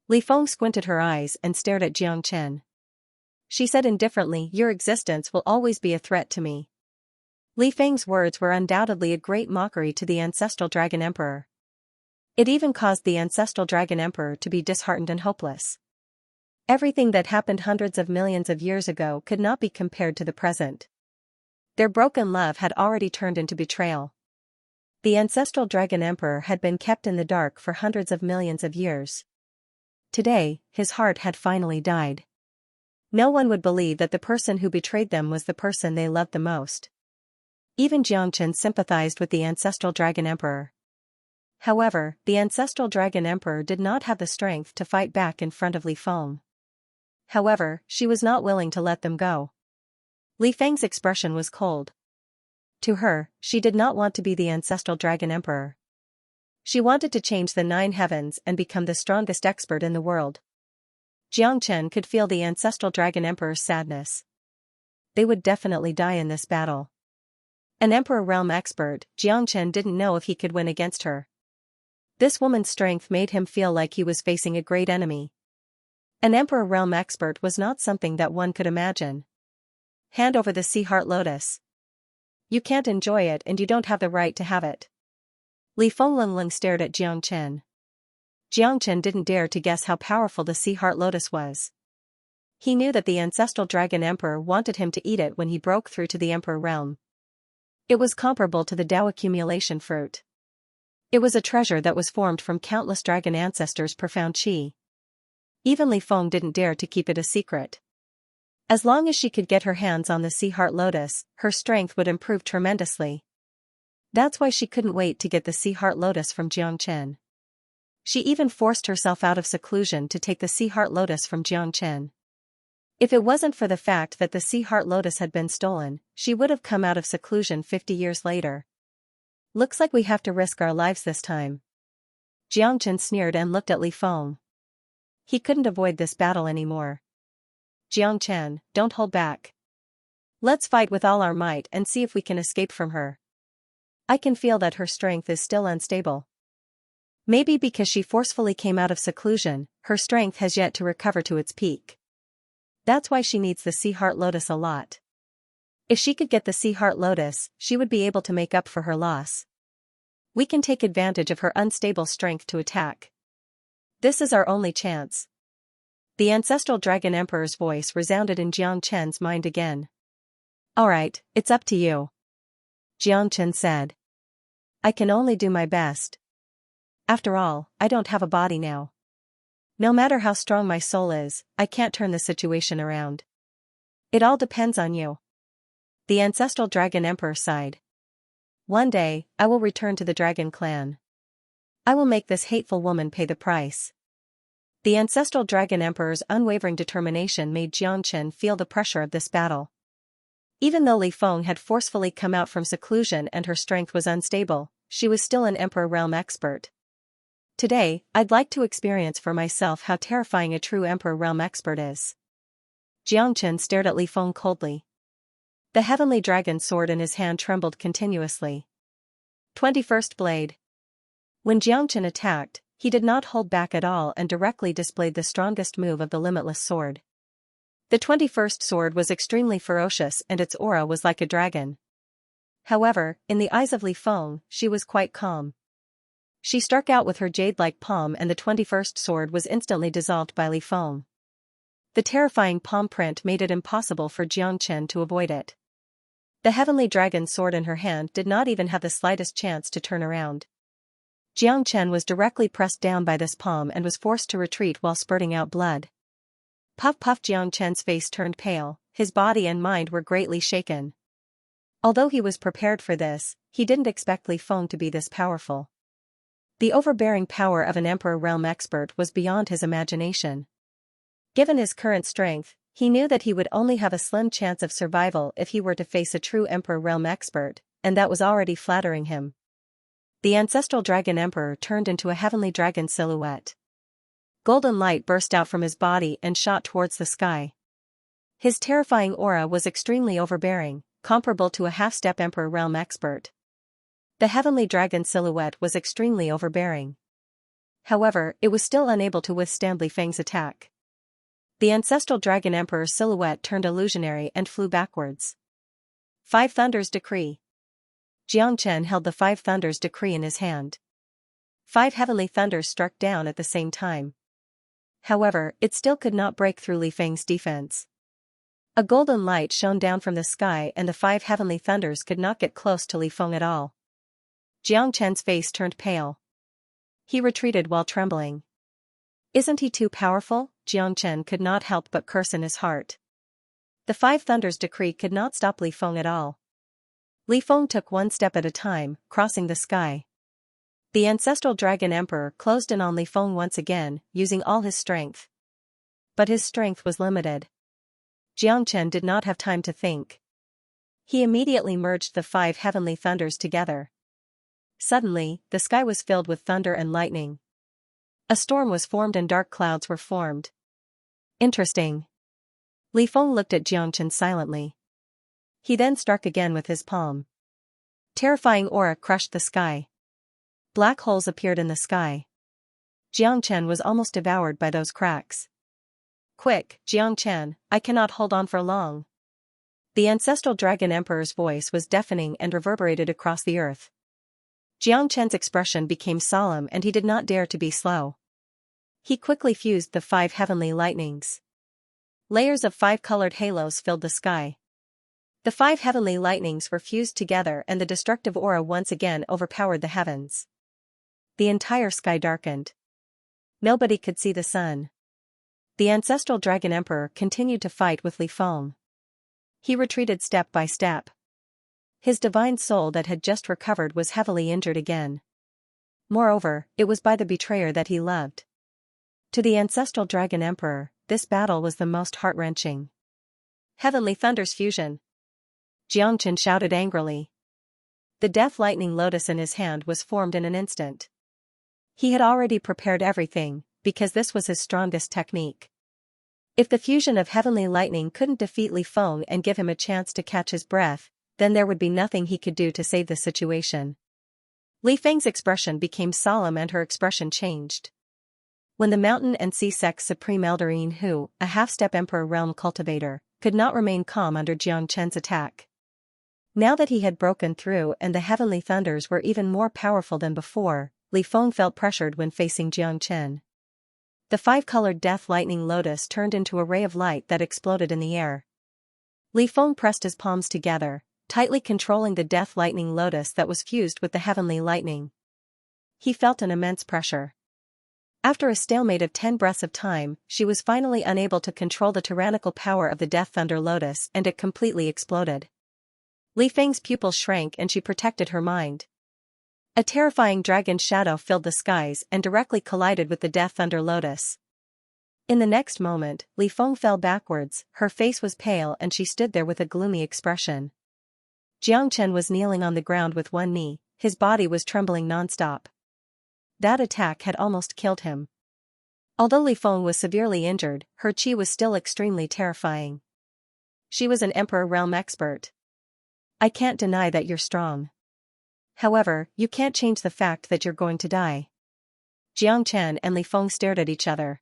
Li Feng squinted her eyes and stared at Xianxia. She said indifferently, "Your existence will always be a threat to me." Li Feng's words were undoubtedly a great mockery to the ancestral dragon emperor. It even caused the ancestral dragon emperor to be disheartened and hopeless. Everything that happened hundreds of millions of years ago could not be compared to the present. Their broken love had already turned into betrayal. The ancestral dragon emperor had been kept in the dark for hundreds of millions of years. Today, his heart had finally died. No one would believe that the person who betrayed them was the person they loved the most. Even Xianxia sympathized with the ancestral dragon emperor. However, the ancestral dragon emperor did not have the strength to fight back in front of Li Feng. However, she was not willing to let them go. Li Feng's expression was cold. To her, she did not want to be the ancestral dragon emperor. She wanted to change the 9 heavens and become the strongest expert in the world. Xianxia could feel the ancestral dragon emperor's sadness. They would definitely die in this battle. An emperor realm expert, Xianxia didn't know if he could win against her. This woman's strength made him feel like he was facing a great enemy. An emperor realm expert was not something that one could imagine. Hand over the sea heart lotus. You can't enjoy it and you don't have the right to have it. Li Feng stared at Xianxia. Xianxia didn't dare to guess how powerful the sea heart lotus was. He knew that the ancestral dragon emperor wanted him to eat it when he broke through to the emperor realm. It was comparable to the Tao accumulation fruit. It was a treasure that was formed from countless dragon ancestors' profound qi. Even Li Feng didn't dare to keep it a secret. As long as she could get her hands on the sea heart lotus, her strength would improve tremendously. That's why she couldn't wait to get the sea heart lotus from Xianxia. She even forced herself out of seclusion to take the sea heart lotus from Xianxia. If it wasn't for the fact that the sea heart lotus had been stolen, she would have come out of seclusion 50 years later. Looks like we have to risk our lives this time. Xianxia sneered and looked at Li Feng. He couldn't avoid this battle anymore. Xianxia, don't hold back. Let's fight with all our might and see if we can escape from her. I can feel that her strength is still unstable. Maybe because she forcefully came out of seclusion, her strength has yet to recover to its peak. That's why she needs the sea heart lotus a lot. If she could get the sea heart lotus, she would be able to make up for her loss. We can take advantage of her unstable strength to attack. This is our only chance. The ancestral dragon emperor's voice resounded in Xianxia's mind again. Alright, it's up to you. Xianxia said. I can only do my best. After all, I don't have a body now. No matter how strong my soul is, I can't turn the situation around. It all depends on you. The ancestral dragon emperor sighed. One day, I will return to the dragon clan. I will make this hateful woman pay the price. The ancestral dragon emperor's unwavering determination made Xianxia feel the pressure of this battle. Even though Li Feng had forcefully come out from seclusion and her strength was unstable, she was still an emperor realm expert. Today, I'd like to experience for myself how terrifying a true emperor realm expert is. Xianxia stared at Li Feng coldly. The heavenly dragon sword in his hand trembled continuously. 21st Blade. When Xianxia attacked, he did not hold back at all and directly displayed the strongest move of the limitless sword. The 21st sword was extremely ferocious and its aura was like a dragon. However, in the eyes of Li Feng, she was quite calm. She struck out with her jade-like palm and the 21st sword was instantly dissolved by Li Feng. The terrifying palm print made it impossible for Xianxia to avoid it. The heavenly dragon sword in her hand did not even have the slightest chance to turn around. Xianxia was directly pressed down by this palm and was forced to retreat while spurting out blood. Puff puff. Xianxia's face turned pale, his body and mind were greatly shaken. Although he was prepared for this, he didn't expect Li Feng to be this powerful. The overbearing power of an emperor realm expert was beyond his imagination. Given his current strength, he knew that he would only have a slim chance of survival if he were to face a true emperor realm expert, and that was already flattering him. The ancestral dragon emperor turned into a heavenly dragon silhouette. Golden light burst out from his body and shot towards the sky. His terrifying aura was extremely overbearing, comparable to a half-step Emperor realm expert. The heavenly dragon silhouette was extremely overbearing. However, it was still unable to withstand Li Feng's attack. The ancestral dragon emperor silhouette turned illusionary and flew backwards. 5 Thunders Decree. Xianxia held the 5 Thunders Decree in his hand. 5 heavenly thunders struck down at the same time. However, it still could not break through Li Feng's defense. A golden light shone down from the sky and the 5 heavenly thunders could not get close to Li Feng at all. Xianxia's face turned pale. He retreated while trembling. Isn't he too powerful? Xianxia could not help but curse in his heart. The 5 Thunders Decree could not stop Li Feng at all. Li Feng took one step at a time, crossing the sky. The ancestral dragon emperor closed in on Li Feng once again, using all his strength. But his strength was limited. Xianxia did not have time to think. He immediately merged the 5 heavenly thunders together. Suddenly, the sky was filled with thunder and lightning. A storm was formed and dark clouds were formed. Interesting. Li Feng looked at Xianxia silently. He then struck again with his palm. Terrifying aura crushed the sky. Black holes appeared in the sky. Xianxia was almost devoured by those cracks. Quick, Xianxia, I cannot hold on for long. The ancestral dragon emperor's voice was deafening and reverberated across the earth. Xianxia's expression became solemn and he did not dare to be slow. He quickly fused the 5 heavenly lightnings. Layers of 5 colored halos filled the sky. The 5 heavenly lightnings were fused together and the destructive aura once again overpowered the heavens. The entire sky darkened. Nobody could see the sun. The ancestral dragon emperor continued to fight with Li Feng. He retreated step by step. His divine soul that had just recovered was heavily injured again. Moreover, it was by the betrayer that he loved. To the ancestral dragon emperor, this battle was the most heart-wrenching. Heavenly Thunder's fusion! Xianxia shouted angrily. The death lightning lotus in his hand was formed in an instant. He had already prepared everything, because this was his strongest technique. If the fusion of heavenly lightning couldn't defeat Li Feng and give him a chance to catch his breath, then there would be nothing he could do to save the situation. Li Feng's expression became solemn and her expression changed. When the mountain and sea sect's supreme elder Yin Hu, a half-step emperor realm cultivator, could not remain calm under Xianxia's attack. Now that he had broken through and the heavenly thunders were even more powerful than before, Li Feng felt pressured when facing Xianxia. The 5-colored death lightning lotus turned into a ray of light that exploded in the air. Li Feng pressed his palms together, tightly controlling the death lightning lotus that was fused with the heavenly lightning. He felt an immense pressure. After a stalemate of 10 breaths of time, she was finally unable to control the tyrannical power of the death thunder lotus and it completely exploded. Li Feng's pupils shrank and she protected her mind. A terrifying dragon shadow filled the skies and directly collided with the death thunder lotus. In the next moment, Li Feng fell backwards, her face was pale and she stood there with a gloomy expression. Xianxia was kneeling on the ground with one knee, his body was trembling non-stop. That attack had almost killed him. Although Li Feng was severely injured, her qi was still extremely terrifying. She was an emperor realm expert. I can't deny that you're strong. However, you can't change the fact that you're going to die. Xianxia and Li Feng stared at each other.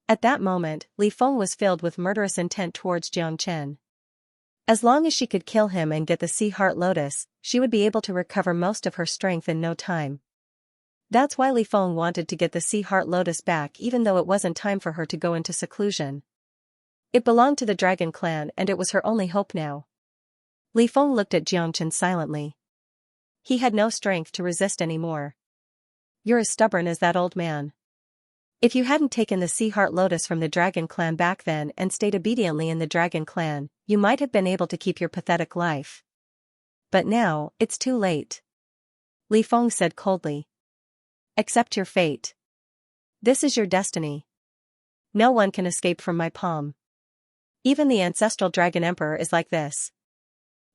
At that moment, Li Feng was filled with murderous intent towards Xianxia. As long as she could kill him and get the Sea Heart Lotus, she would be able to recover most of her strength in no time. That's why Li Feng wanted to get the Sea Heart Lotus back even though it wasn't time for her to go into seclusion. It belonged to the Dragon Clan and it was her only hope now. Li Feng looked at Xianxia silently. He had no strength to resist anymore. You're as stubborn as that old man. If you hadn't taken the Sea Heart Lotus from the Dragon Clan back then and stayed obediently in the Dragon Clan, you might have been able to keep your pathetic life. But now, it's too late. Li Feng said coldly. Accept your fate. This is your destiny. No one can escape from my palm. Even the ancestral Dragon Emperor is like this.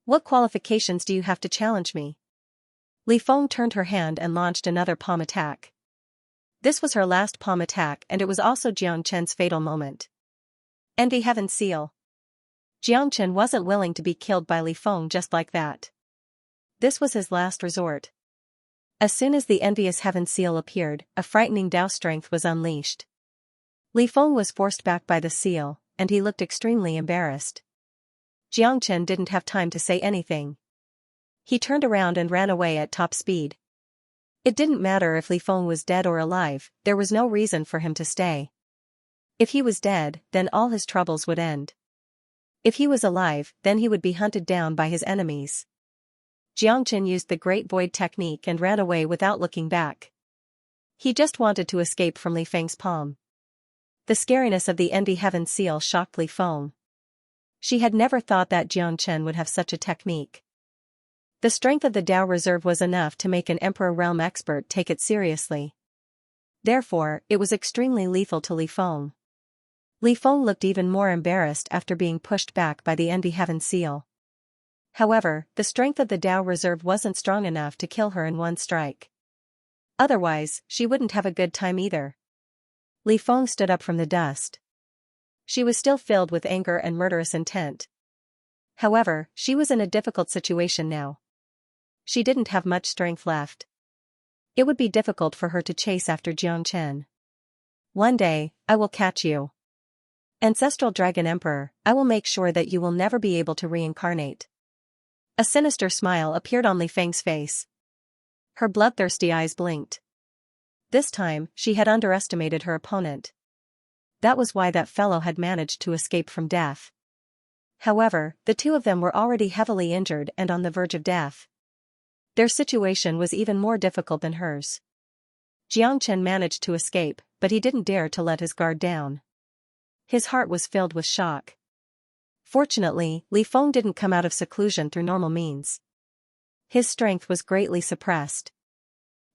What qualifications do you have to challenge me? Li Feng turned her hand and launched another palm attack. This was her last palm attack and it was also Xianxia's fatal moment. Envy Heaven Seal. Xianxia wasn't willing to be killed by Li Feng just like that. This was his last resort. As soon as the envious heaven seal appeared, a frightening Tao strength was unleashed. Li Feng was forced back by the seal, and he looked extremely embarrassed. Xianxia didn't have time to say anything. He turned around and ran away at top speed. It didn't matter if Li Feng was dead or alive, there was no reason for him to stay. If he was dead, then all his troubles would end. If he was alive, then he would be hunted down by his enemies. Xianxia used the Great Void technique and ran away without looking back. He just wanted to escape from Li Feng's palm. The scariness of the Envy Heaven seal shocked Li Feng. She had never thought that Xianxia would have such a technique. The strength of the Tao Reserve was enough to make an Emperor Realm expert take it seriously. Therefore, it was extremely lethal to Li Feng. Li Feng looked even more embarrassed after being pushed back by the Envy Heaven seal. However, the strength of the Tao Reserve wasn't strong enough to kill her in one strike. Otherwise, she wouldn't have a good time either. Li Feng stood up from the dust. She was still filled with anger and murderous intent. However, she was in a difficult situation now. She didn't have much strength left. It would be difficult for her to chase after Xianxia. One day, I will catch you. Ancestral Dragon Emperor, I will make sure that you will never be able to reincarnate. A sinister smile appeared on Li Feng's face. Her bloodthirsty eyes blinked. This time, she had underestimated her opponent. That was why that fellow had managed to escape from death. However, the two of them were already heavily injured and on the verge of death. Their situation was even more difficult than hers. Xianxia managed to escape, but he didn't dare to let his guard down. His heart was filled with shock. Fortunately, Li Feng didn't come out of seclusion through normal means. His strength was greatly suppressed.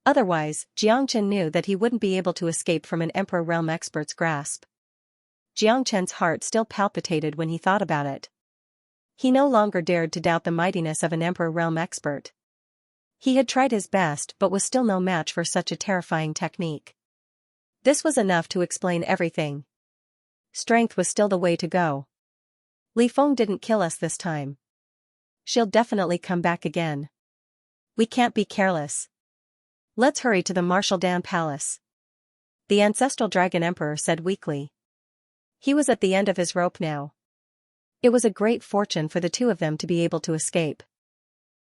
Otherwise, Xianxia knew that he wouldn't be able to escape from an Emperor Realm expert's grasp. Xianxia's heart still palpitated when he thought about it. He no longer dared to doubt the mightiness of an Emperor Realm expert. He had tried his best but was still no match for such a terrifying technique. This was enough to explain everything. Strength was still the way to go. Li Feng didn't kill us this time. She'll definitely come back again. We can't be careless. Let's hurry to the Martial Dan Palace. The Ancestral Dragon Emperor said weakly. He was at the end of his rope now. It was a great fortune for the two of them to be able to escape.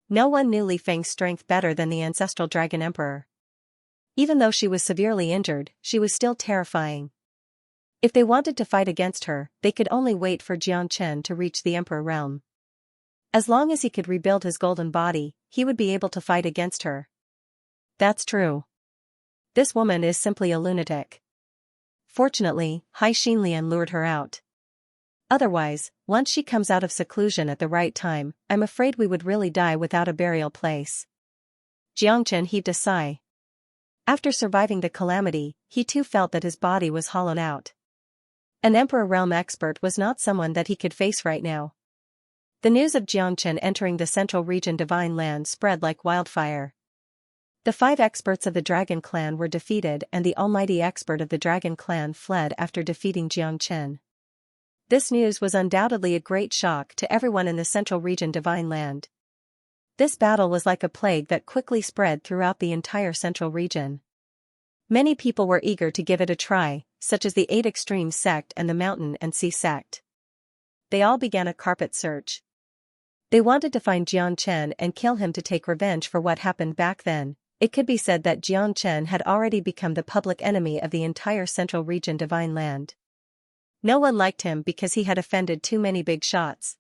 No one knew Li Feng's strength better than the Ancestral Dragon Emperor. Even though she was severely injured, she was still terrifying. If they wanted to fight against her, they could only wait for Xianxia to reach the Emperor Realm. As long as he could rebuild his golden body, he would be able to fight against her. That's true. This woman is simply a lunatic. Fortunately, Hai Xinlian lured her out. Otherwise, once she comes out of seclusion at the right time, I'm afraid we would really die without a burial place. Xianxia heaved a sigh. After surviving the calamity, he too felt that his body was hollowed out. An Emperor Realm expert was not someone that he could face right now. The news of Xianxia entering the Central Region Divine Land spread like wildfire. The 5 experts of the Dragon Clan were defeated and the almighty expert of the Dragon Clan fled after defeating Xianxia. This news was undoubtedly a great shock to everyone in the Central Region Divine Land. This battle was like a plague that quickly spread throughout the entire Central Region. Many people were eager to give it a try, such as the 8 Extreme sect and the Mountain and Sea sect. They all began a carpet search. They wanted to find Xianxia and kill him to take revenge for what happened back then. It could be said that Xianxia had already become the public enemy of the entire Central Region Divine Land. No one liked him because he had offended too many big shots.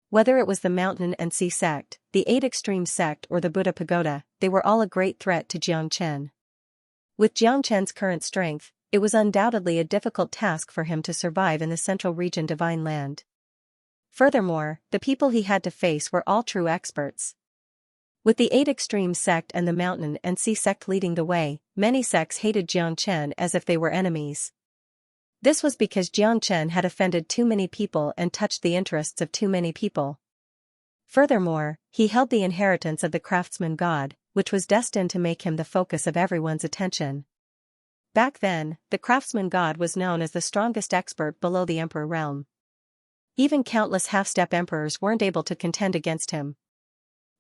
Whether it was the Mountain and Sea sect, the 8 Extreme sect or the Buddha Pagoda, they were all a great threat to Xianxia. With Xianxia's current strength, it was undoubtedly a difficult task for him to survive in the Central Region Divine Land. Furthermore, the people he had to face were all true experts. With the 8 Extreme sect and the Mountain and Sea sect leading the way, many sects hated Xianxia as if they were enemies. This was because Xianxia had offended too many people and touched the interests of too many people. Furthermore, he held the inheritance of the craftsman god, which was destined to make him the focus of everyone's attention. Back then, the craftsman god was known as the strongest expert below the Emperor Realm. Even countless half-step emperors weren't able to contend against him.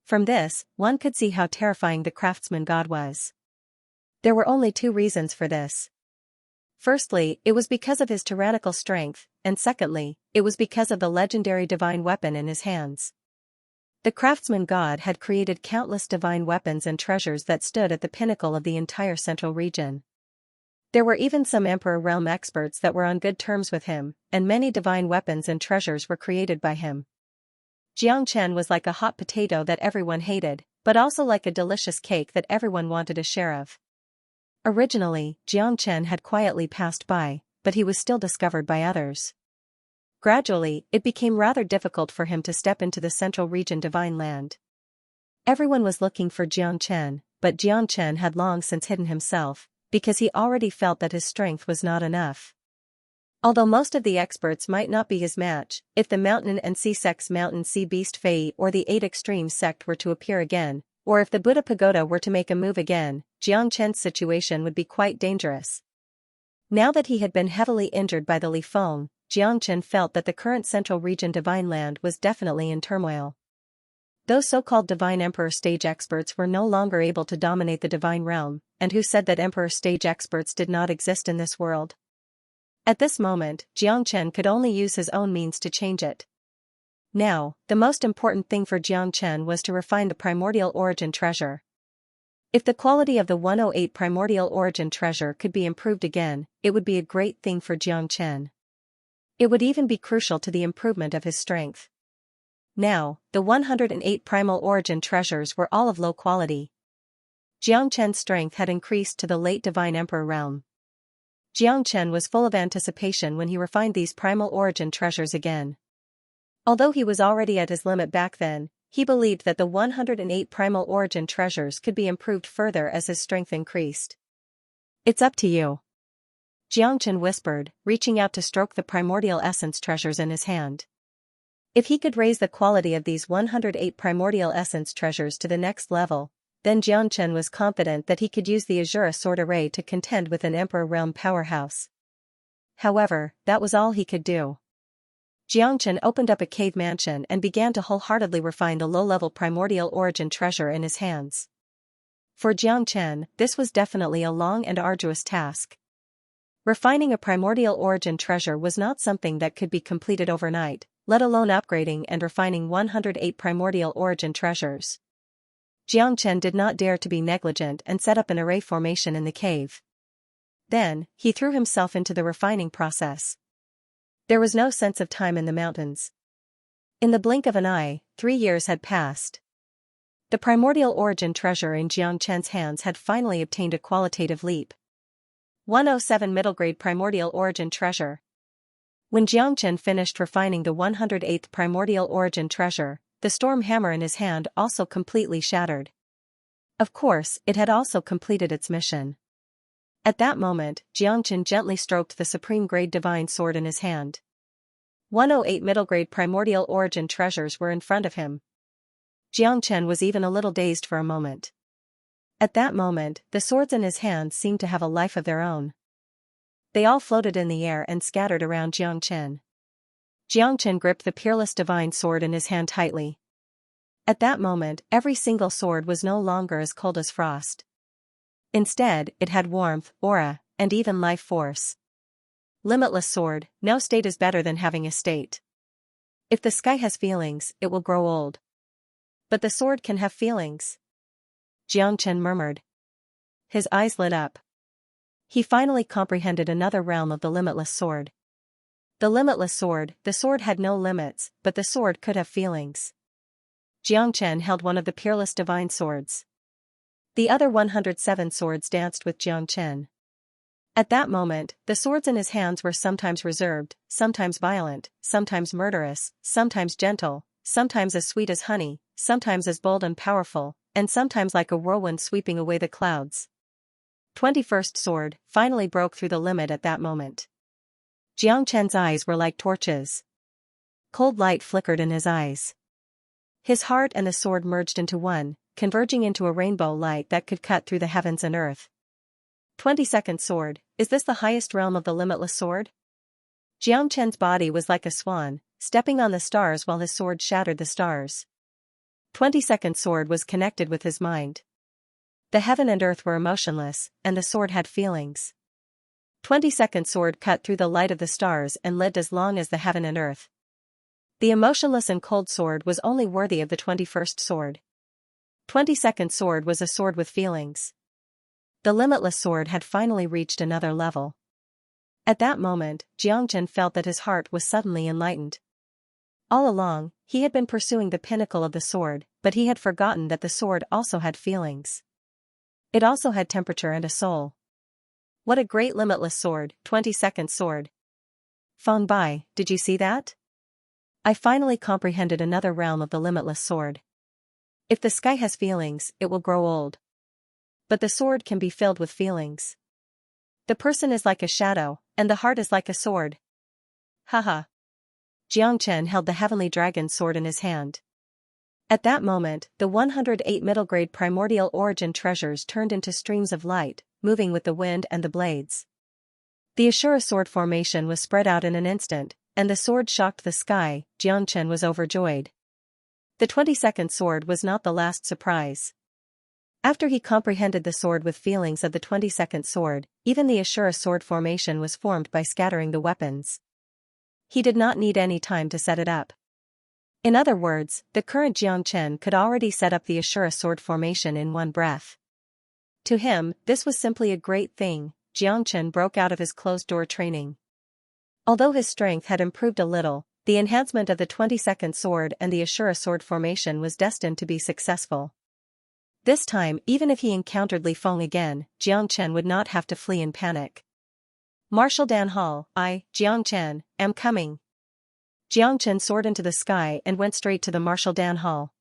From this, one could see how terrifying the craftsman god was. There were only two reasons for this. Firstly, it was because of his tyrannical strength, and secondly, it was because of the legendary divine weapon in his hands. The craftsman god had created countless divine weapons and treasures that stood at the pinnacle of the entire central region. There were even some Emperor realm experts that were on good terms with him, and many divine weapons and treasures were created by him. Xianxia was like a hot potato that everyone hated, but also like a delicious cake that everyone wanted a share of. Originally, Xianxia had quietly passed by, but he was still discovered by others. Gradually, it became rather difficult for him to step into the central region divine land. Everyone was looking for Xianxia, but Xianxia had long since hidden himself, because he already felt that his strength was not enough. Although most of the experts might not be his match, if the Mountain and Sea sects Mountain Sea Beast Fae or the 8 Extremes sect were to appear again, or if the Buddha Pagoda were to make a move again, Xianxia's situation would be quite dangerous. Now that he had been heavily injured by the Li Feng, Xianxia felt that the current central region divine land was definitely in turmoil. Those so-called divine emperor stage experts were no longer able to dominate the divine realm, and who said that emperor stage experts did not exist in this world? At this moment, Xianxia could only use his own means to change it. Now, the most important thing for Xianxia was to refine the primordial origin treasure. If the quality of the 108 primordial origin treasure could be improved again, it would be a great thing for Xianxia. It would even be crucial to the improvement of his strength. Now, the 108 primal origin treasures were all of low quality. Xianxia's strength had increased to the late divine emperor realm. Xianxia was full of anticipation when he refined these primal origin treasures again. Although he was already at his limit back then, he believed that the 108 primal origin treasures could be improved further as his strength increased. "It's up to you," Xianxia whispered, reaching out to stroke the primordial essence treasures in his hand. If he could raise the quality of these 108 primordial essence treasures to the next level, then Xianxia was confident that he could use the Azura sword array to contend with an Emperor realm powerhouse. However, that was all he could do. Xianxia opened up a cave mansion and began to wholeheartedly refine the low-level primordial origin treasure in his hands. For Xianxia, this was definitely a long and arduous task. Refining a primordial origin treasure was not something that could be completed overnight, let alone upgrading and refining 108 primordial origin treasures. Xianxia did not dare to be negligent and set up an array formation in the cave. Then, he threw himself into the refining process. There was no sense of time in the mountains. In the blink of an eye, 3 years had passed. The primordial origin treasure in Xianxia's hands had finally obtained a qualitative leap. 107 middle grade primordial origin treasure. When Xianxia finished refining the 108th primordial origin treasure, the storm hammer in his hand also completely shattered. Of course, it had also completed its mission. At that moment, Xianxia gently stroked the supreme grade divine sword in his hand. 108 middle grade primordial origin treasures were in front of him. Xianxia was even a little dazed for a moment. At that moment, the swords in his hands seemed to have a life of their own. They all floated in the air and scattered around Xianxia. Xianxia gripped the peerless divine sword in his hand tightly. At that moment, every single sword was no longer as cold as frost. Instead, it had warmth, aura, and even life force. Limitless sword, no state is better than having a state. If the sky has feelings, it will grow old. But the sword can have feelings. Xianxia murmured. His eyes lit up. He finally comprehended another realm of the limitless sword. The limitless sword, the sword had no limits, but the sword could have feelings. Xianxia held one of the peerless divine swords. The other 107 swords danced with Xianxia. At that moment, the swords in his hands were sometimes reserved, sometimes violent, sometimes murderous, sometimes gentle, sometimes as sweet as honey, sometimes as bold and powerful, and sometimes like a whirlwind sweeping away the clouds. 21st sword finally broke through the limit at that moment. Xianxia's eyes were like torches. Cold light flickered in his eyes. His heart and the sword merged into one, converging into a rainbow light that could cut through the heavens and earth. 22nd sword, is this the highest realm of the limitless sword? Xianxia's body was like a swan, stepping on the stars while his sword shattered the stars. 22nd sword was connected with his mind. The heaven and earth were emotionless, and the sword had feelings. 22nd sword cut through the light of the stars and lived as long as the heaven and earth. The emotionless and cold sword was only worthy of the 21st sword. 22nd sword was a sword with feelings. The limitless sword had finally reached another level. At that moment, Xianxia felt that his heart was suddenly enlightened. All along, he had been pursuing the pinnacle of the sword, but he had forgotten that the sword also had feelings. It also had temperature and a soul. What a great limitless sword, 22nd sword. Feng Bai, did you see that? I finally comprehended another realm of the limitless sword. If the sky has feelings, it will grow old. But the sword can be filled with feelings. The person is like a shadow, and the heart is like a sword. Haha. Xianxia held the heavenly dragon sword in his hand. At that moment, the 108 middle-grade primordial origin treasures turned into streams of light, moving with the wind and the blades. The Ashura sword formation was spread out in an instant, and the sword shocked the sky. Xianxia was overjoyed. The 22nd sword was not the last surprise. After he comprehended the sword with feelings of the 22nd sword, even the Ashura sword formation was formed by scattering the weapons. He did not need any time to set it up. In other words, the current Xianxia could already set up the Ashura sword formation in one breath. To him, this was simply a great thing. Xianxia broke out of his closed-door training. Although his strength had improved a little, the enhancement of the 22nd sword and the Ashura sword formation was destined to be successful. This time, even if he encountered Li Feng again, Xianxia would not have to flee in panic. Marshal Dan Hall, Xianxia, am coming. Xianxia soared into the sky and went straight to the Marshal Dan Hall.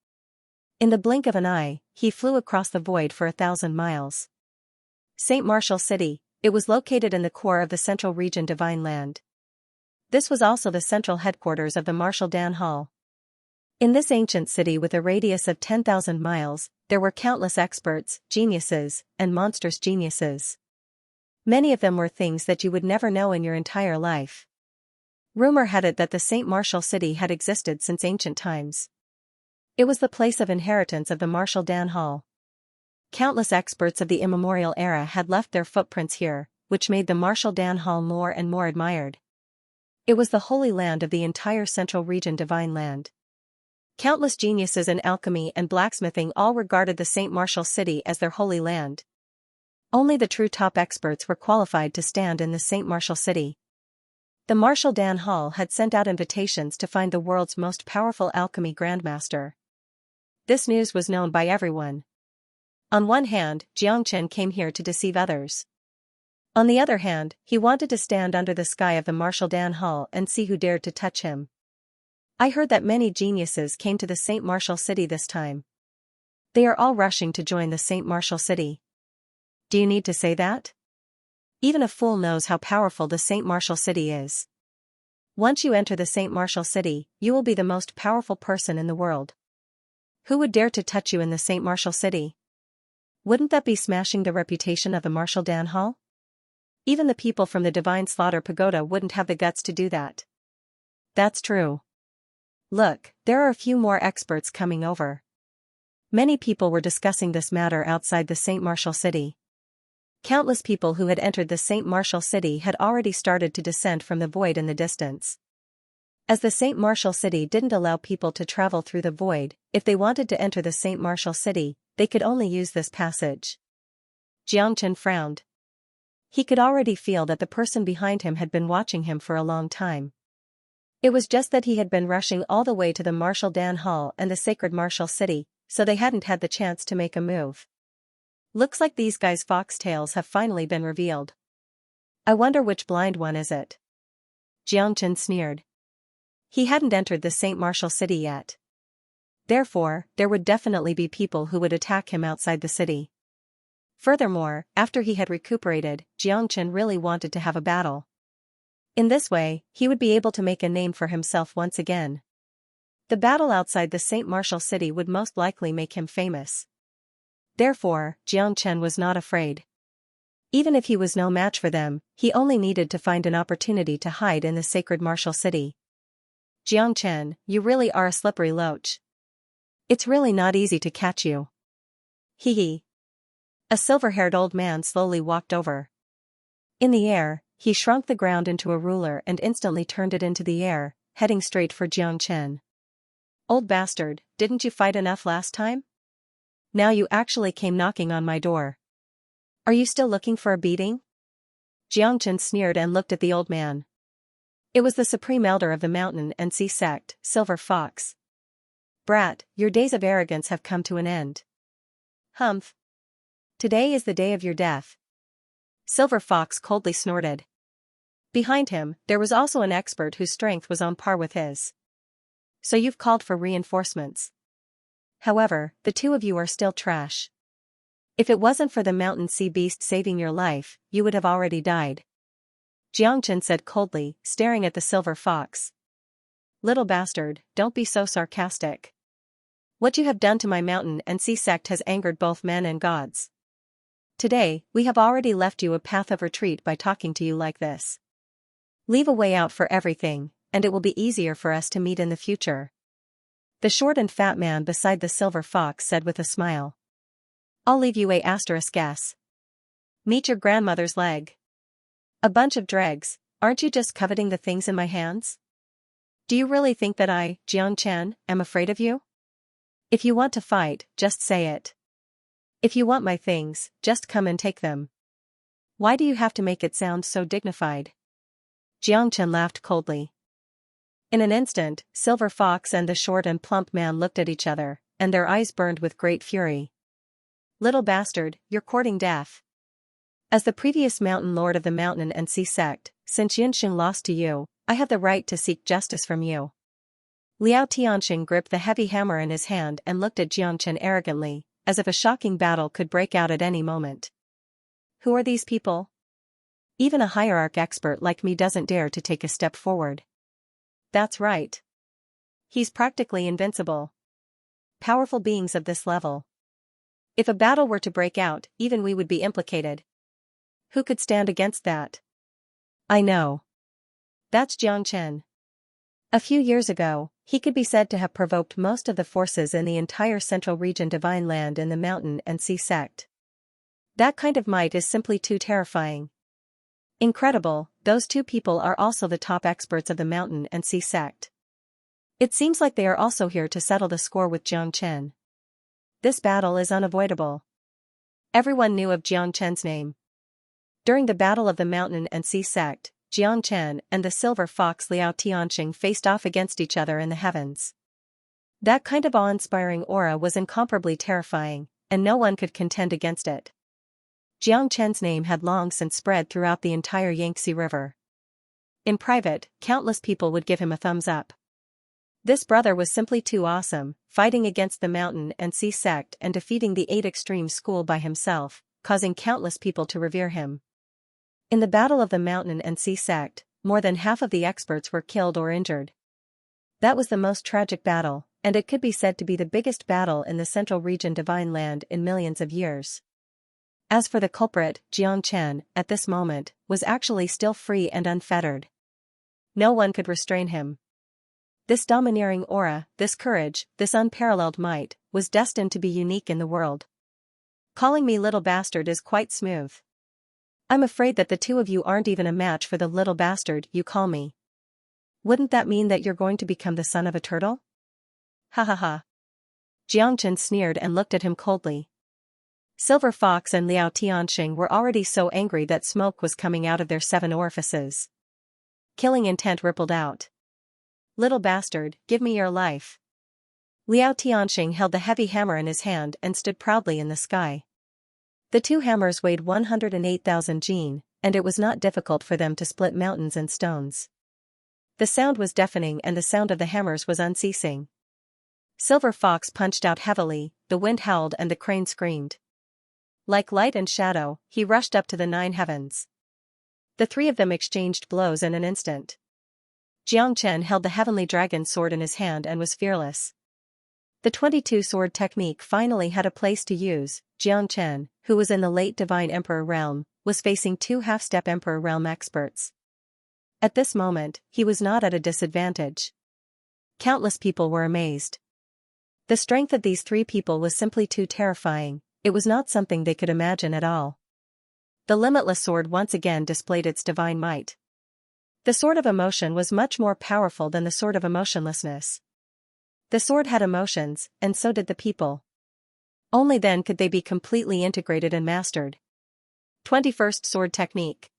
In the blink of an eye, he flew across the void for 1,000 miles. St. Marshal City, it was located in the core of the Central Region Divine Land. This was also the central headquarters of the Marshal Dan Hall. In this ancient city with a radius of 10,000 miles, there were countless experts, geniuses, and monstrous geniuses. Many of them were things that you would never know in your entire life. Rumor had it that the St. Marshal City had existed since ancient times. It was the place of inheritance of the Marshal Dan Hall. Countless experts of the immemorial era had left their footprints here, which made the Marshal Dan Hall more and more admired. It was the holy land of the entire Central Region Divine Land. Countless geniuses in alchemy and blacksmithing all regarded the St. Marshal City as their holy land. Only the true top experts were qualified to stand in the St. Marshal City. The Marshal Dan Hall had sent out invitations to find the world's most powerful alchemy grandmaster. This news was known by everyone. On one hand, Xianxia came here to deceive others. On the other hand, he wanted to stand under the sky of the Marshal Dan Hall and see who dared to touch him. I heard that many geniuses came to the St. Marshal City this time. They are all rushing to join the St. Marshal City. Do you need to say that? Even a fool knows how powerful the St. Marshal City is. Once you enter the St. Marshal City, you will be the most powerful person in the world. Who would dare to touch you in the St. Marshal City? Wouldn't that be smashing the reputation of the Marshal Dan Hall? Even the people from the Divine Slaughter Pagoda wouldn't have the guts to do that. That's true. Look, there are a few more experts coming over. Many people were discussing this matter outside the St. Marshal City. Countless people who had entered the St. Marshal City had already started to descend from the void in the distance. As the St. Marshal City didn't allow people to travel through the void, if they wanted to enter the St. Marshal City, they could only use this passage. Xianxia frowned. He could already feel that the person behind him had been watching him for a long time. It was just that he had been rushing all the way to the Marshal Dan Hall and the Sacred Marshal City, so they hadn't had the chance to make a move. Looks like these guys' foxtails have finally been revealed. I wonder which blind one is it? Xianxia sneered. He hadn't entered the St. Marshal City yet. Therefore, there would definitely be people who would attack him outside the city. Furthermore, after he had recuperated, Xianxia really wanted to have a battle. In this way, he would be able to make a name for himself once again. The battle outside the St. Marshal City would most likely make him famous. Therefore, Xianxia was not afraid. Even if he was no match for them, he only needed to find an opportunity to hide in the Sacred Marshal City. Xianxia, you really are a slippery loach. It's really not easy to catch you. Hee hee. A silver-haired old man slowly walked over. In the air, he shrunk the ground into a ruler and instantly turned it into the air, heading straight for Xianxia. Old bastard, didn't you fight enough last time? Now you actually came knocking on my door. Are you still looking for a beating? Xianxia sneered and looked at the old man. It was the supreme elder of the mountain and sea sect, Silver Fox. Brat, your days of arrogance have come to an end. Humph. Today is the day of your death. Silver Fox coldly snorted. Behind him, there was also an expert whose strength was on par with his. So you've called for reinforcements. However, the two of you are still trash. If it wasn't for the mountain sea beast saving your life, you would have already died. Xianxia said coldly, staring at the Silver Fox. Little bastard, don't be so sarcastic. What you have done to my mountain and sea sect has angered both men and gods. Today, we have already left you a path of retreat by talking to you like this. Leave a way out for everything, and it will be easier for us to meet in the future. The short and fat man beside the Silver Fox said with a smile. I'll leave you ****. Meet your grandmother's leg. A bunch of dregs, aren't you just coveting the things in my hands? Do you really think that I, Xianxia, am afraid of you? If you want to fight, just say it. If you want my things, just come and take them. Why do you have to make it sound so dignified? Xianxia laughed coldly. In an instant, Silver Fox and the short and plump man looked at each other, and their eyes burned with great fury. Little bastard, you're courting death. As the previous mountain lord of the mountain and sea sect, since Xianxia lost to you, I have the right to seek justice from you. Liao Tianxing gripped the heavy hammer in his hand and looked at Xianxia arrogantly, as if a shocking battle could break out at any moment. Who are these people? Even a hierarch expert like me doesn't dare to take a step forward. That's right. He's practically invincible. Powerful beings of this level. If a battle were to break out, even we would be implicated. Who could stand against that? I know. That's Xianxia. A few years ago, he could be said to have provoked most of the forces in the entire central region divine land in the mountain and sea sect. That kind of might is simply too terrifying. Incredible, those two people are also the top experts of the mountain and sea sect. It seems like they are also here to settle the score with Xianxia. This battle is unavoidable. Everyone knew of Xianxia's name. During the Battle of the Mountain and Sea Sect, Xianxia and the Silver Fox Liao Tianxing faced off against each other in the heavens. That kind of awe-inspiring aura was incomparably terrifying, and no one could contend against it. Xianxia's name had long since spread throughout the entire Yangtze River. In private, countless people would give him a thumbs up. This brother was simply too awesome, fighting against the mountain and sea sect and defeating the 8 extreme school by himself, causing countless people to revere him. In the Battle of the Mountain and Sea Sect, more than half of the experts were killed or injured. That was the most tragic battle, and it could be said to be the biggest battle in the Central Region Divine Land in millions of years. As for the culprit, Xianxia, at this moment, was actually still free and unfettered. No one could restrain him. This domineering aura, this courage, this unparalleled might, was destined to be unique in the world. Calling me little bastard is quite smooth. I'm afraid that the two of you aren't even a match for the little bastard you call me. Wouldn't that mean that you're going to become the son of a turtle? Ha ha ha. Xianxia sneered and looked at him coldly. Silver Fox and Liao Tianxing were already so angry that smoke was coming out of their 7 orifices. Killing intent rippled out. Little bastard, give me your life. Liao Tianxing held the heavy hammer in his hand and stood proudly in the sky. The 2 hammers weighed 108,000 jin, and it was not difficult for them to split mountains and stones. The sound was deafening and the sound of the hammers was unceasing. Silver Fox punched out heavily, the wind howled and the crane screamed. Like light and shadow, he rushed up to the 9 heavens. The 3 of them exchanged blows in an instant. Xianxia held the heavenly dragon sword in his hand and was fearless. The 22-sword technique finally had a place to use. Xianxia, who was in the late Divine Emperor realm, was facing 2 half-step Emperor realm experts. At this moment, he was not at a disadvantage. Countless people were amazed. The strength of these three people was simply too terrifying, it was not something they could imagine at all. The limitless sword once again displayed its divine might. The sword of emotion was much more powerful than the sword of emotionlessness. The sword had emotions, and so did the people. Only then could they be completely integrated and mastered. 21st Sword Technique.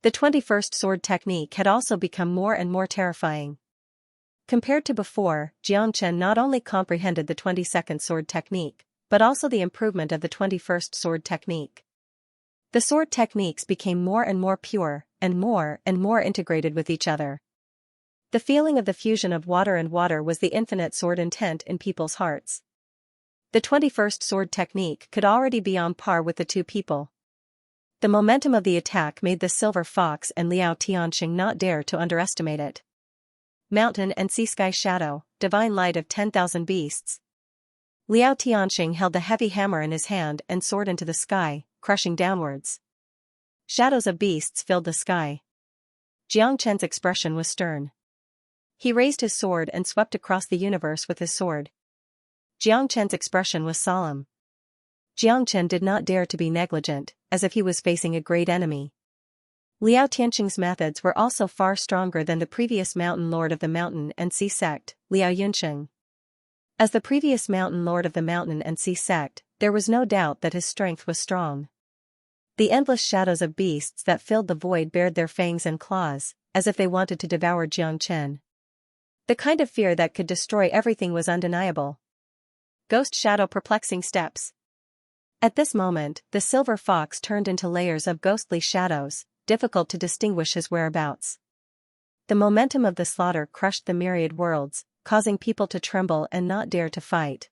The 21st Sword Technique had also become more and more terrifying. Compared to before, Xianxia not only comprehended the 22nd Sword Technique, but also the improvement of the 21st Sword Technique. The sword techniques became more and more pure, and more integrated with each other. The feeling of the fusion of water and water was the infinite sword intent in people's hearts. The 21st Sword Technique could already be on par with the two people. The momentum of the attack made the Silver Fox and Liao Tianxing not dare to underestimate it. Mountain and Sea Sky Shadow, Divine Light of 10,000 Beasts. Liao Tianxing held the heavy hammer in his hand and soared into the sky, crushing downwards. Shadows of beasts filled the sky. Jiang Chen's expression was stern. He raised his sword and swept across the universe with his sword. Jiang Chen's expression was solemn. Jiang Chen did not dare to be negligent, as if he was facing a great enemy. Liao Tianxing's methods were also far stronger than the previous Mountain Lord of the Mountain and Sea sect, Liao Yunxing. As the previous Mountain Lord of the Mountain and Sea sect, there was no doubt that his strength was strong. The endless shadows of beasts that filled the void bared their fangs and claws, as if they wanted to devour Jiang Chen. The kind of fear that could destroy everything was undeniable. Ghost Shadow Perplexing Steps. At this moment, the Silver Fox turned into layers of ghostly shadows, difficult to distinguish his whereabouts. The momentum of the slaughter crushed the myriad worlds, causing people to tremble and not dare to fight.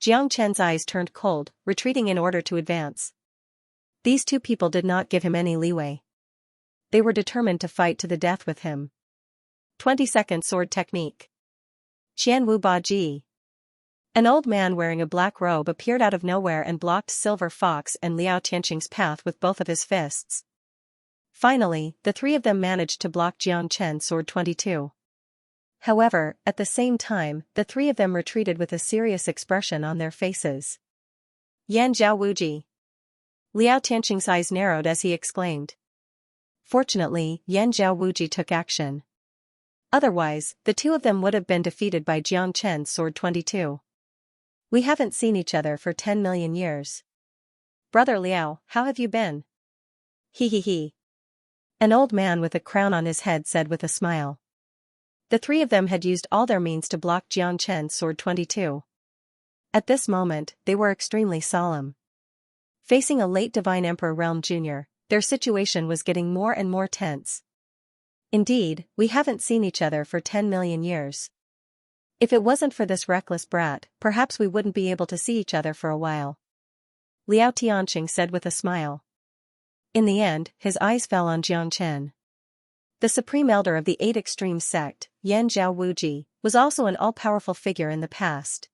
Jiang Chen's eyes turned cold, retreating in order to advance. These two people did not give him any leeway. They were determined to fight to the death with him. 22nd Sword Technique. Qianwu Ba Ji. An old man wearing a black robe appeared out of nowhere and blocked Silver Fox and Liao Tianxing's path with both of his fists. Finally, the three of them managed to block Jiang Chen's sword 22. However, at the same time, the three of them retreated with a serious expression on their faces. Yan Zhao Wuji. Liao Tianxing's eyes narrowed as he exclaimed. Fortunately, Yan Zhao Wuji took action. Otherwise, the two of them would have been defeated by Jiang Chen's sword 22. We haven't seen each other for 10 million years. Brother Liao, how have you been? He. An old man with a crown on his head said with a smile. The three of them had used all their means to block Jiang Chen's sword 22. At this moment, they were extremely solemn. Facing a late Divine Emperor Realm Jr., their situation was getting more and more tense. Indeed, we haven't seen each other for 10 million years. If it wasn't for this reckless brat, perhaps we wouldn't be able to see each other for a while. Liao Tianxing said with a smile. In the end, his eyes fell on Jiang Chen. The supreme elder of the 8 Extremes sect, Yan Zhao Wuji, was also an all-powerful figure in the past.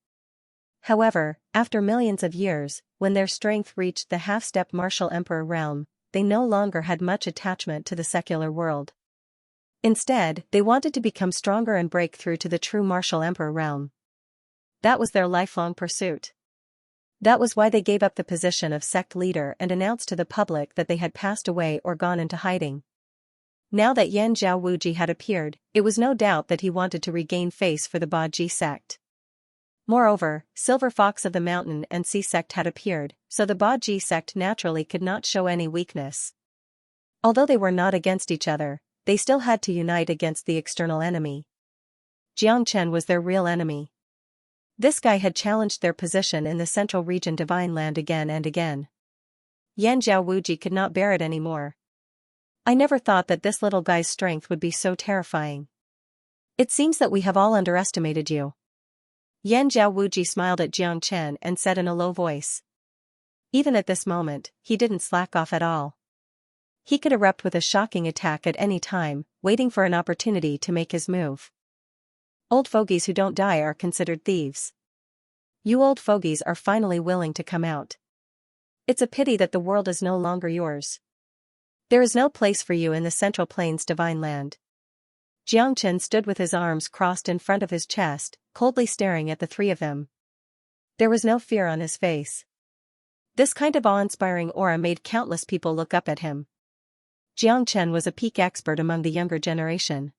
However, after millions of years, when their strength reached the half-step martial emperor realm, they no longer had much attachment to the secular world. Instead, they wanted to become stronger and break through to the true martial emperor realm. That was their lifelong pursuit. That was why they gave up the position of sect leader and announced to the public that they had passed away or gone into hiding. Now that Yan Zhao Wuji had appeared, it was no doubt that he wanted to regain face for the Ba Ji sect. Moreover, Silver Fox of the Mountain and Sea sect had appeared, so the Ba Ji sect naturally could not show any weakness. Although they were not against each other, they still had to unite against the external enemy. Jiang Chen was their real enemy. This guy had challenged their position in the Central Region Divine Land again and again. Yan Zhao Wuji could not bear it anymore. I never thought that this little guy's strength would be so terrifying. It seems that we have all underestimated you. Yan Zhao Wuji smiled at Jiang Chen and said in a low voice. Even at this moment, he didn't slack off at all. He could erupt with a shocking attack at any time, waiting for an opportunity to make his move. Old fogies who don't die are considered thieves. You old fogies are finally willing to come out. It's a pity that the world is no longer yours. There is no place for you in the Central Plains Divine Land. Xianxia stood with his arms crossed in front of his chest, coldly staring at the three of them. There was no fear on his face. This kind of awe-inspiring aura made countless people look up at him. Xianxia was a peak expert among the younger generation.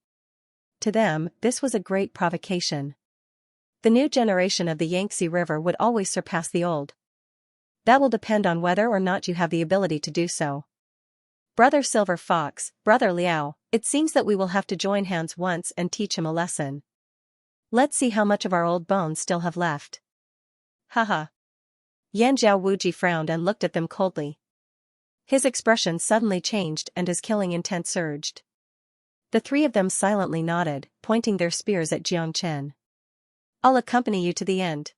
To them, this was a great provocation. The new generation of the Yangtze River would always surpass the old. That will depend on whether or not you have the ability to do so. Brother Silver Fox, Brother Liao, it seems that we will have to join hands once and teach him a lesson. Let's see how much of our old bones still have left. Haha. Yan Zhao Wuji frowned and looked at them coldly. His expression suddenly changed and his killing intent surged. The three of them silently nodded, pointing their spears at Xianxia. I'll accompany you to the end.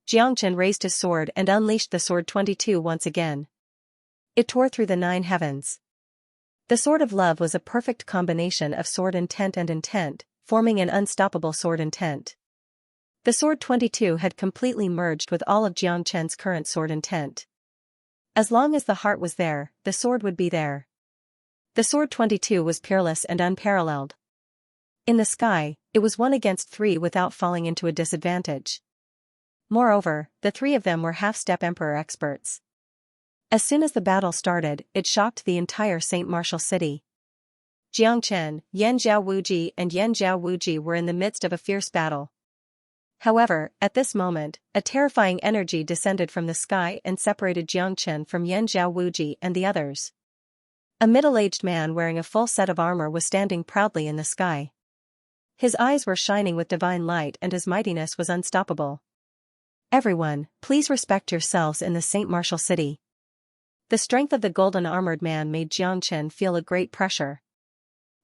Xianxia raised his sword and unleashed the sword 22 once again. It tore through the 9 heavens. The sword of love was a perfect combination of sword intent and intent, forming an unstoppable sword intent. The sword 22 had completely merged with all of Xianxia's current sword intent. As long as the heart was there, the sword would be there. The sword 22 was peerless and unparalleled. In the sky, it was 1 against 3 without falling into a disadvantage. Moreover, the three of them were half-step emperor experts. As soon as the battle started, it shocked the entire Saint Martial city. Xianxia, Yan Zhao Wuji and Yan Zhao Wuji were in the midst of a fierce battle. However, at this moment, a terrifying energy descended from the sky and separated Xianxia from Yan Zhao Wuji and the others. A middle-aged man wearing a full set of armor was standing proudly in the sky. His eyes were shining with divine light and his mightiness was unstoppable. Everyone, please respect yourselves in the Saint Martial city. The strength of the golden-armored man made Xianxia feel a great pressure.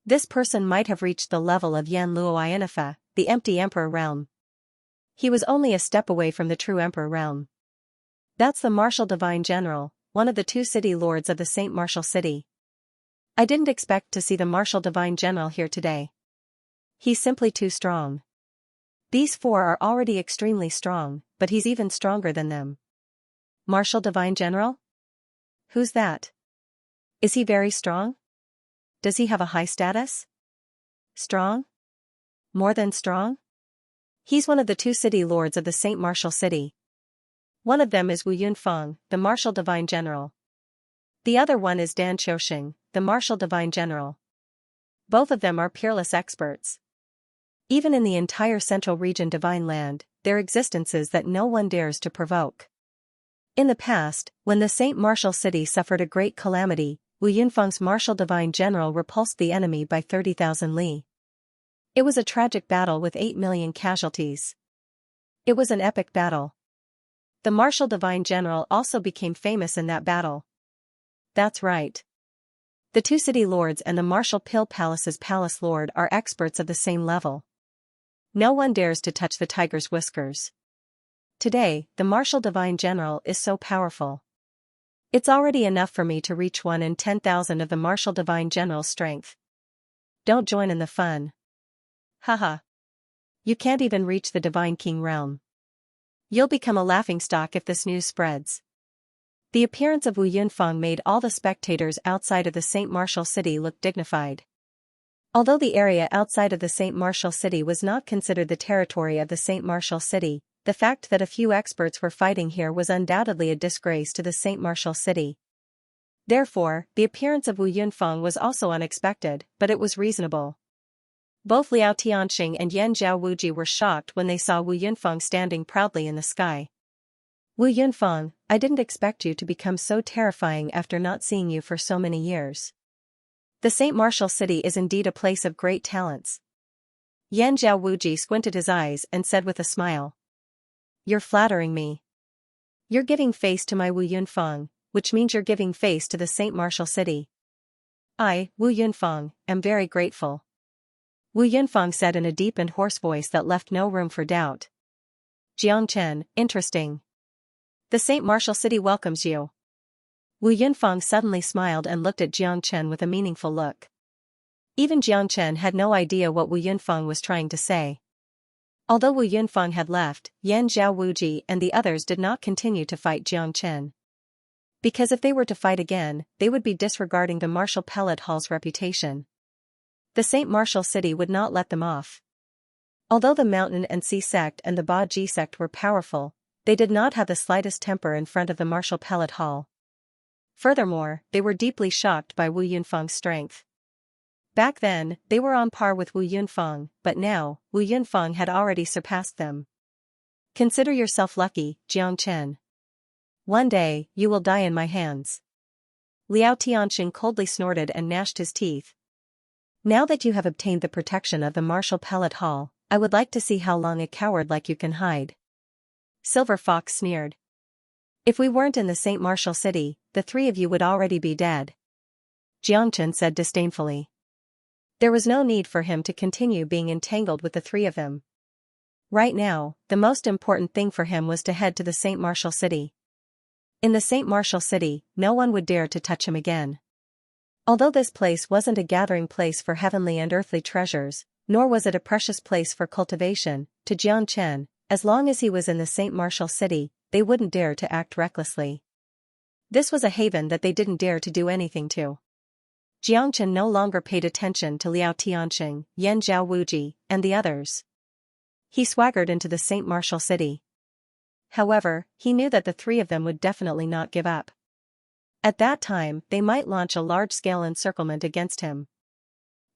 This person might have reached the level of Yan Luoyanifa, the empty emperor realm. He was only a step away from the true emperor realm. That's the Martial Divine General, one of the 2 city lords of the Saint Martial city. I didn't expect to see the Martial Divine General here today. He's simply too strong. These 4 are already extremely strong, but he's even stronger than them. Martial Divine General? Who's that? Is he very strong? Does he have a high status? Strong? More than strong? He's one of the 2 city lords of the Saint Martial city. One of them is Wu Yunfeng, the Martial Divine General. The other one is Dan Qiuxing, the Martial Divine General. Both of them are peerless experts. Even in the entire Central Region Divine Land, there are existences that no one dares to provoke. In the past, when the Saint Martial city suffered a great calamity, Wu Yunfeng's Martial Divine General repulsed the enemy by 30,000 li. It was a tragic battle with 8 million casualties. It was an epic battle. The Martial Divine General also became famous in that battle. That's right. The 2 city lords and the Martial Pill Palace's palace lord are experts of the same level. No one dares to touch the tiger's whiskers. Today, the Martial Divine General is so powerful. It's already enough for me to reach 1 in 10,000 of the Martial Divine General's strength. Don't join in the fun. Haha. You can't even reach the Divine King realm. You'll become a laughingstock if this news spreads. The appearance of Wu Yunfeng made all the spectators outside of the Saint Martial city look dignified. Although the area outside of the Saint Martial city was not considered the territory of the Saint Martial city, the fact that a few experts were fighting here was undoubtedly a disgrace to the Saint Martial city. Therefore, the appearance of Wu Yunfeng was also unexpected, but it was reasonable. Both Liao Tianxing and Yan Zhao Wuji were shocked when they saw Wu Yunfeng standing proudly in the sky. Wu Yunfeng, I didn't expect you to become so terrifying after not seeing you for so many years. The Saint Martial city is indeed a place of great talents. Yan Zhao Wuji squinted his eyes and said with a smile. You're flattering me. You're giving face to my Wu Yunfeng, which means you're giving face to the Saint Martial city. I, Wu Yunfeng, am very grateful. Wu Yunfeng said in a deep and hoarse voice that left no room for doubt. Xianxia, interesting. The Saint Martial city welcomes you. Wu Yunfeng suddenly smiled and looked at Xianxia with a meaningful look. Even Xianxia had no idea what Wu Yunfeng was trying to say. Although Wu Yunfeng had left, Yan Zhao Wuji and the others did not continue to fight Xianxia. Because if they were to fight again, they would be disregarding the Martial Pellet Hall's reputation. The Saint Martial City would not let them off. Although the Mountain and Sea sect and the Ba Ji sect were powerful, they did not have the slightest temper in front of the martial pellet hall. Furthermore, they were deeply shocked by Wu Yunfeng's strength. Back then, they were on par with Wu Yunfeng, but now, Wu Yunfeng had already surpassed them. Consider yourself lucky, Jiang Chen. One day, you will die in my hands. Liao Tianxing coldly snorted and gnashed his teeth. Now that you have obtained the protection of the martial pellet hall, I would like to see how long a coward like you can hide. Silver Fox sneered. If we weren't in the Saint Martial City, the three of you would already be dead. Jiang Chen said disdainfully. There was no need for him to continue being entangled with the three of them. Right now, the most important thing for him was to head to the Saint Martial City. In the Saint Martial City, no one would dare to touch him again. Although this place wasn't a gathering place for heavenly and earthly treasures, nor was it a precious place for cultivation, to Jiang Chen, as long as he was in the Saint Martial City, they wouldn't dare to act recklessly. This was a haven that they didn't dare to do anything to. Jiang Chen no longer paid attention to Liao Tianxing, Yan Zhao Wuji, and the others. He swaggered into the Saint Martial City. However, he knew that the three of them would definitely not give up. At that time, they might launch a large-scale encirclement against him.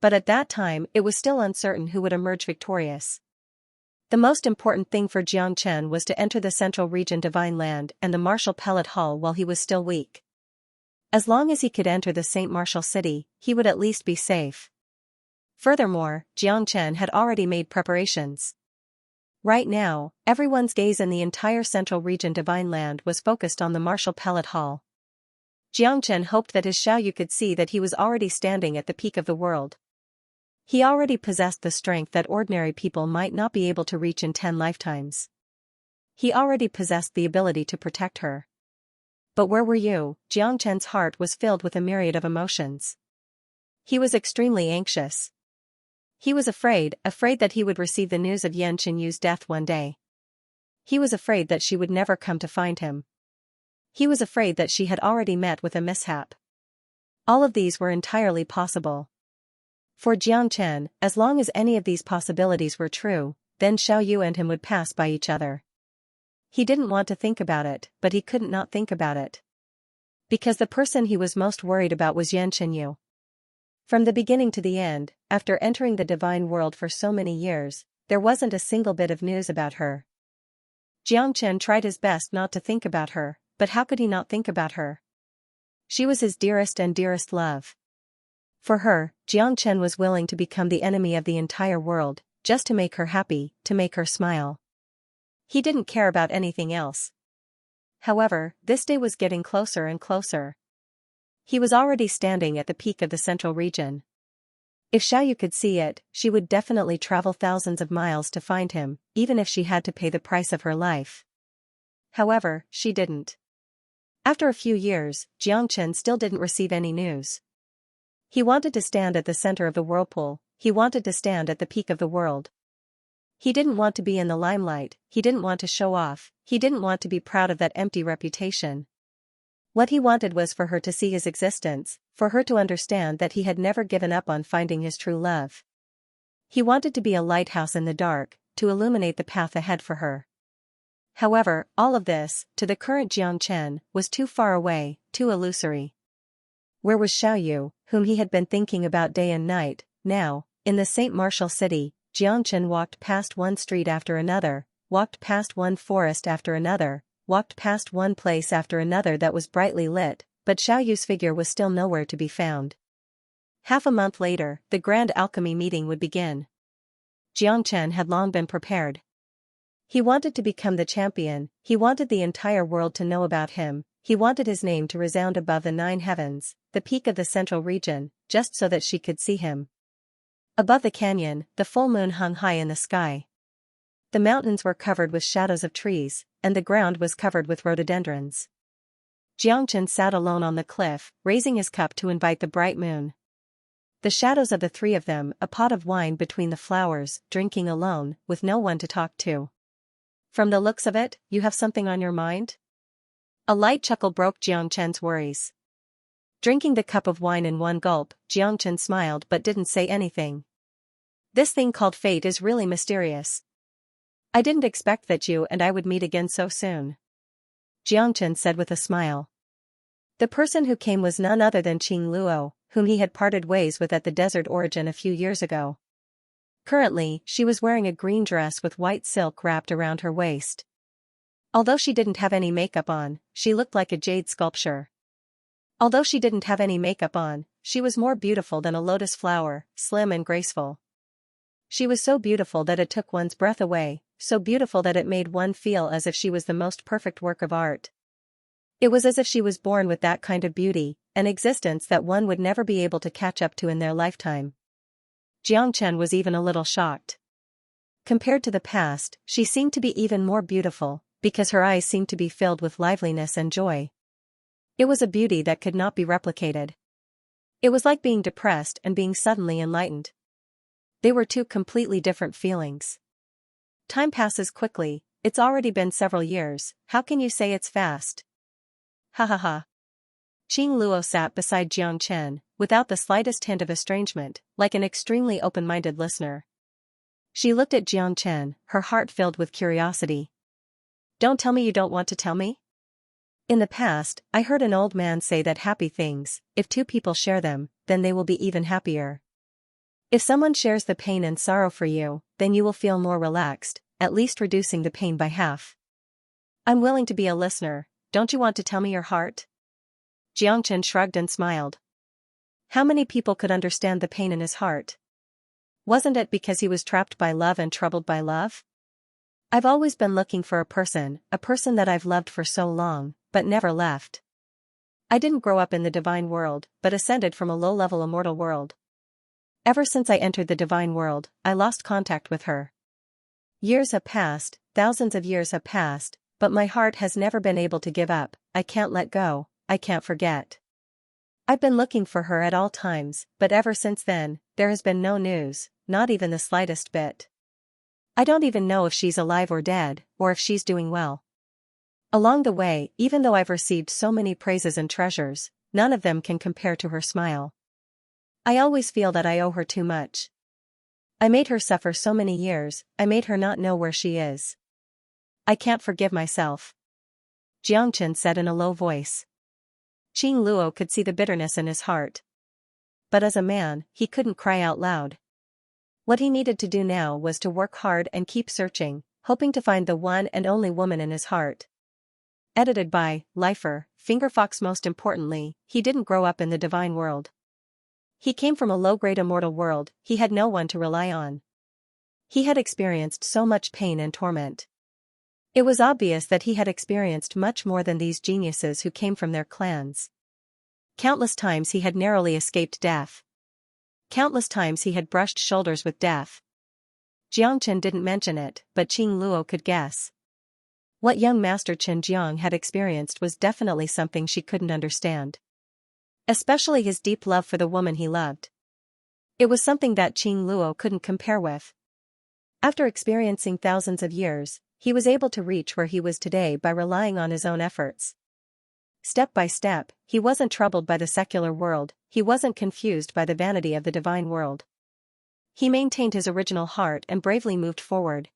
But at that time, it was still uncertain who would emerge victorious. The most important thing for Jiang Chen was to enter the Central Region Divine Land and the Martial Pellet Hall while he was still weak. As long as he could enter the Saint Martial City, he would at least be safe. Furthermore, Jiang Chen had already made preparations. Right now, everyone's gaze in the entire Central Region Divine Land was focused on the Martial Pellet Hall. Jiang Chen hoped that his Xiaoyu could see that he was already standing at the peak of the world. He already possessed the strength that ordinary people might not be able to reach in 10 lifetimes. He already possessed the ability to protect her. But where were you? Jiang Chen's heart was filled with a myriad of emotions. He was extremely anxious. He was afraid that he would receive the news of Yan Qinyu's death one day. He was afraid that she would never come to find him. He was afraid that she had already met with a mishap. All of these were entirely possible. For Jiang Chen, as long as any of these possibilities were true, then Xiaoyu and him would pass by each other. He didn't want to think about it, but he couldn't not think about it. Because the person he was most worried about was Yan Qinyu. From the beginning to the end, after entering the divine world for so many years, there wasn't a single bit of news about her. Jiang Chen tried his best not to think about her, but how could he not think about her? She was his dearest and dearest love. For her, Jiang Chen was willing to become the enemy of the entire world, just to make her happy, to make her smile. He didn't care about anything else. However, this day was getting closer and closer. He was already standing at the peak of the central region. If Xiaoyu could see it, she would definitely travel thousands of miles to find him, even if she had to pay the price of her life. However, she didn't. After a few years, Jiang Chen still didn't receive any news. He wanted to stand at the center of the whirlpool, he wanted to stand at the peak of the world. He didn't want to be in the limelight, he didn't want to show off, he didn't want to be proud of that empty reputation. What he wanted was for her to see his existence, for her to understand that he had never given up on finding his true love. He wanted to be a lighthouse in the dark, to illuminate the path ahead for her. However, all of this, to the current Jiang Chen, was too far away, too illusory. Where was Xiaoyu, whom he had been thinking about day and night? Now, in the Saint Martial City, Jiang Chen walked past one street after another, walked past one forest after another, walked past one place after another that was brightly lit, but Xiaoyu's figure was still nowhere to be found. Half a month later, the grand alchemy meeting would begin. Jiang Chen had long been prepared. He wanted to become the champion, he wanted the entire world to know about him, he wanted his name to resound above the 9 heavens, the peak of the central region, just so that she could see him. Above the canyon, the full moon hung high in the sky. The mountains were covered with shadows of trees, and the ground was covered with rhododendrons. Jiang Chen sat alone on the cliff, raising his cup to invite the bright moon. The shadows of the three of them, a pot of wine between the flowers, drinking alone, with no one to talk to. From the looks of it, you have something on your mind? A light chuckle broke Jiang Chen's worries. Drinking the cup of wine in one gulp, Xianxia smiled but didn't say anything. This thing called fate is really mysterious. I didn't expect that you and I would meet again so soon. Xianxia said with a smile. The person who came was none other than Qing Luo, whom he had parted ways with at the desert origin a few years ago. Currently, she was wearing a green dress with white silk wrapped around her waist. Although she didn't have any makeup on, she looked like a jade sculpture. Although she didn't have any makeup on, she was more beautiful than a lotus flower, slim and graceful. She was so beautiful that it took one's breath away, so beautiful that it made one feel as if she was the most perfect work of art. It was as if she was born with that kind of beauty, an existence that one would never be able to catch up to in their lifetime. Xianxia was even a little shocked. Compared to the past, she seemed to be even more beautiful, because her eyes seemed to be filled with liveliness and joy. It was a beauty that could not be replicated. It was like being depressed and being suddenly enlightened. They were two completely different feelings. Time passes quickly, it's already been several years, how can you say it's fast? Ha ha ha. Qing Luo sat beside Xianxia, without the slightest hint of estrangement, like an extremely open-minded listener. She looked at Xianxia, her heart filled with curiosity. Don't tell me you don't want to tell me? In the past, I heard an old man say that happy things, if two people share them, then they will be even happier. If someone shares the pain and sorrow for you, then you will feel more relaxed, at least reducing the pain by half. I'm willing to be a listener, don't you want to tell me your heart? Xianxia shrugged and smiled. How many people could understand the pain in his heart? Wasn't it because he was trapped by love and troubled by love? I've always been looking for a person that I've loved for so long, but never left. I didn't grow up in the divine world, but ascended from a low-level immortal world. Ever since I entered the divine world, I lost contact with her. Years have passed, thousands of years have passed, but my heart has never been able to give up, I can't let go, I can't forget. I've been looking for her at all times, but ever since then, there has been no news, not even the slightest bit. I don't even know if she's alive or dead, or if she's doing well. Along the way, even though I've received so many praises and treasures, none of them can compare to her smile. I always feel that I owe her too much. I made her suffer so many years, I made her not know where she is. I can't forgive myself. Xianxia said in a low voice. Qing Luo could see the bitterness in his heart. But as a man, he couldn't cry out loud. What he needed to do now was to work hard and keep searching, hoping to find the one and only woman in his heart. Edited by Lifer, Fingerfox. Most importantly, he didn't grow up in the divine world. He came from a low-grade immortal world, he had no one to rely on. He had experienced so much pain and torment. It was obvious that he had experienced much more than these geniuses who came from their clans. Countless times he had narrowly escaped death. Countless times he had brushed shoulders with death. Xianxia didn't mention it, but Qing Luo could guess. What young Master Qin Jiang had experienced was definitely something she couldn't understand. Especially his deep love for the woman he loved. It was something that Qing Luo couldn't compare with. After experiencing thousands of years, he was able to reach where he was today by relying on his own efforts. Step by step, he wasn't troubled by the secular world, he wasn't confused by the vanity of the divine world. He maintained his original heart and bravely moved forward.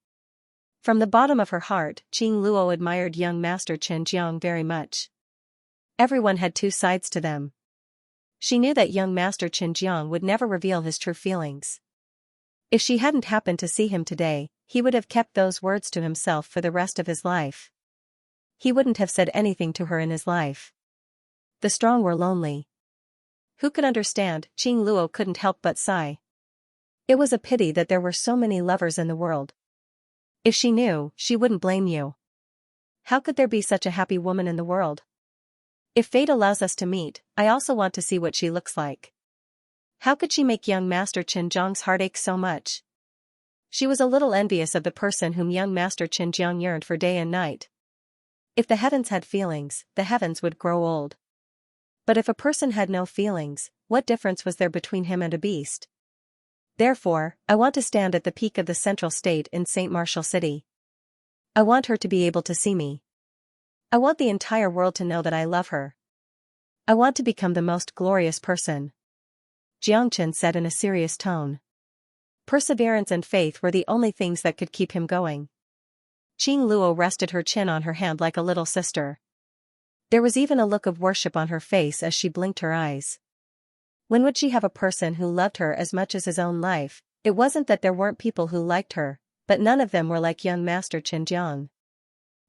From the bottom of her heart, Qing Luo admired young Master Qin Jiang very much. Everyone had two sides to them. She knew that young Master Qin Jiang would never reveal his true feelings. If she hadn't happened to see him today, he would have kept those words to himself for the rest of his life. He wouldn't have said anything to her in his life. The strong were lonely. Who could understand? Qing Luo couldn't help but sigh. It was a pity that there were so many lovers in the world. If she knew, she wouldn't blame you. How could there be such a happy woman in the world? If fate allows us to meet, I also want to see what she looks like. How could she make young Master Qin Jiang's heart ache so much? She was a little envious of the person whom young Master Qin Jiang yearned for day and night. If the heavens had feelings, the heavens would grow old. But if a person had no feelings, what difference was there between him and a beast? Therefore, I want to stand at the peak of the central state in St. Martial City. I want her to be able to see me. I want the entire world to know that I love her. I want to become the most glorious person, Xianxia said in a serious tone. Perseverance and faith were the only things that could keep him going. Qing Luo rested her chin on her hand like a little sister. There was even a look of worship on her face as she blinked her eyes. When would she have a person who loved her as much as his own life? It wasn't that there weren't people who liked her, but none of them were like young Master Qinjiang.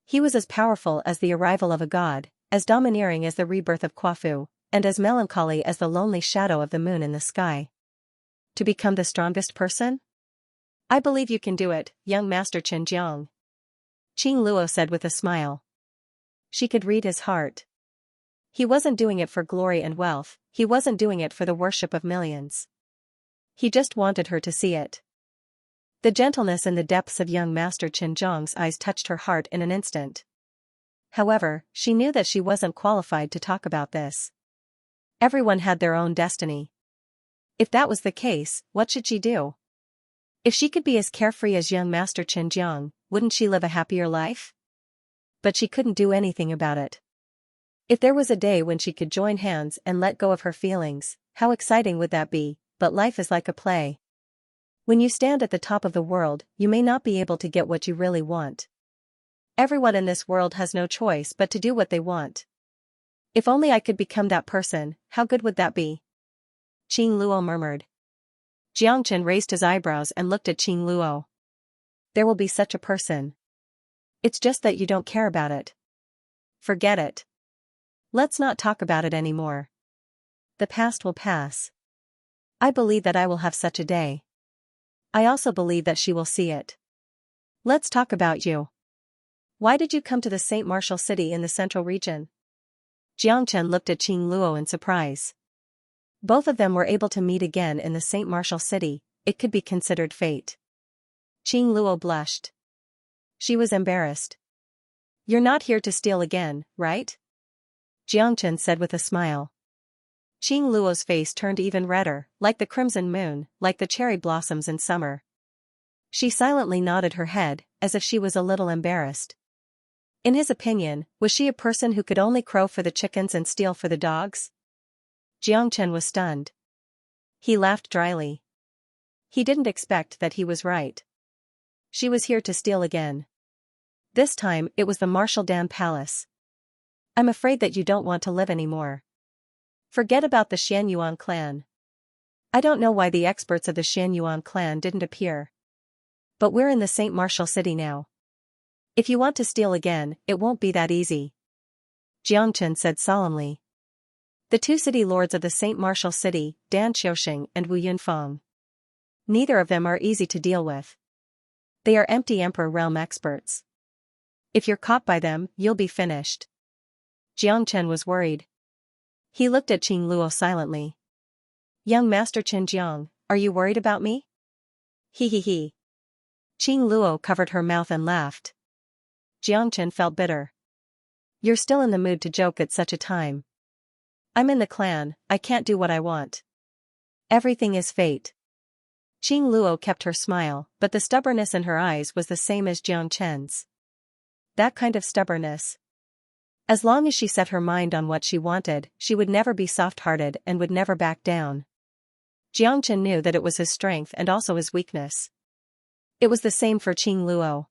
He was as powerful as the arrival of a god, as domineering as the rebirth of Quafu, and as melancholy as the lonely shadow of the moon in the sky. To become the strongest person? I believe you can do it, young Master Qinjiang, Qing Luo said with a smile. She could read his heart. He wasn't doing it for glory and wealth, he wasn't doing it for the worship of millions. He just wanted her to see it. The gentleness in the depths of young Master Qinjiang's eyes touched her heart in an instant. However, she knew that she wasn't qualified to talk about this. Everyone had their own destiny. If that was the case, what should she do? If she could be as carefree as young Master Qinjiang, wouldn't she live a happier life? But she couldn't do anything about it. If there was a day when she could join hands and let go of her feelings, how exciting would that be? But life is like a play. When you stand at the top of the world, you may not be able to get what you really want. Everyone in this world has no choice but to do what they want. If only I could become that person, how good would that be? Qing Luo murmured. Xianxia raised his eyebrows and looked at Qing Luo. There will be such a person. It's just that you don't care about it. Forget it. Let's not talk about it anymore. The past will pass. I believe that I will have such a day. I also believe that she will see it. Let's talk about you. Why did you come to the St. Martial city in the central region? Xianxia looked at Qing Luo in surprise. Both of them were able to meet again in the St. Martial city, it could be considered fate. Qing Luo blushed. She was embarrassed. You're not here to steal again, right? Xianxia said with a smile. Qing Luo's face turned even redder, like the crimson moon, like the cherry blossoms in summer. She silently nodded her head, as if she was a little embarrassed. In his opinion, was she a person who could only crow for the chickens and steal for the dogs? Xianxia was stunned. He laughed dryly. He didn't expect that he was right. She was here to steal again. This time, it was the Martial Dan Palace. I'm afraid that you don't want to live anymore. Forget about the Xianyuan clan. I don't know why the experts of the Xianyuan clan didn't appear. But we're in the St. Martial city now. If you want to steal again, it won't be that easy. Xianxia said solemnly. The two city lords of the St. Martial city, Dan Xiaoxing and Wu Yunfeng. Neither of them are easy to deal with. They are empty Emperor realm experts. If you're caught by them, you'll be finished. Xianxia was worried. He looked at Qing Luo silently. Young Master Qinjiang, are you worried about me? He. Qing Luo covered her mouth and laughed. Xianxia felt bitter. You're still in the mood to joke at such a time. I'm in the clan, I can't do what I want. Everything is fate. Qing Luo kept her smile, but the stubbornness in her eyes was the same as Xianxia's. That kind of stubbornness. As long as she set her mind on what she wanted, she would never be soft-hearted and would never back down. Xianxia knew that it was his strength and also his weakness. It was the same for Qing Luo.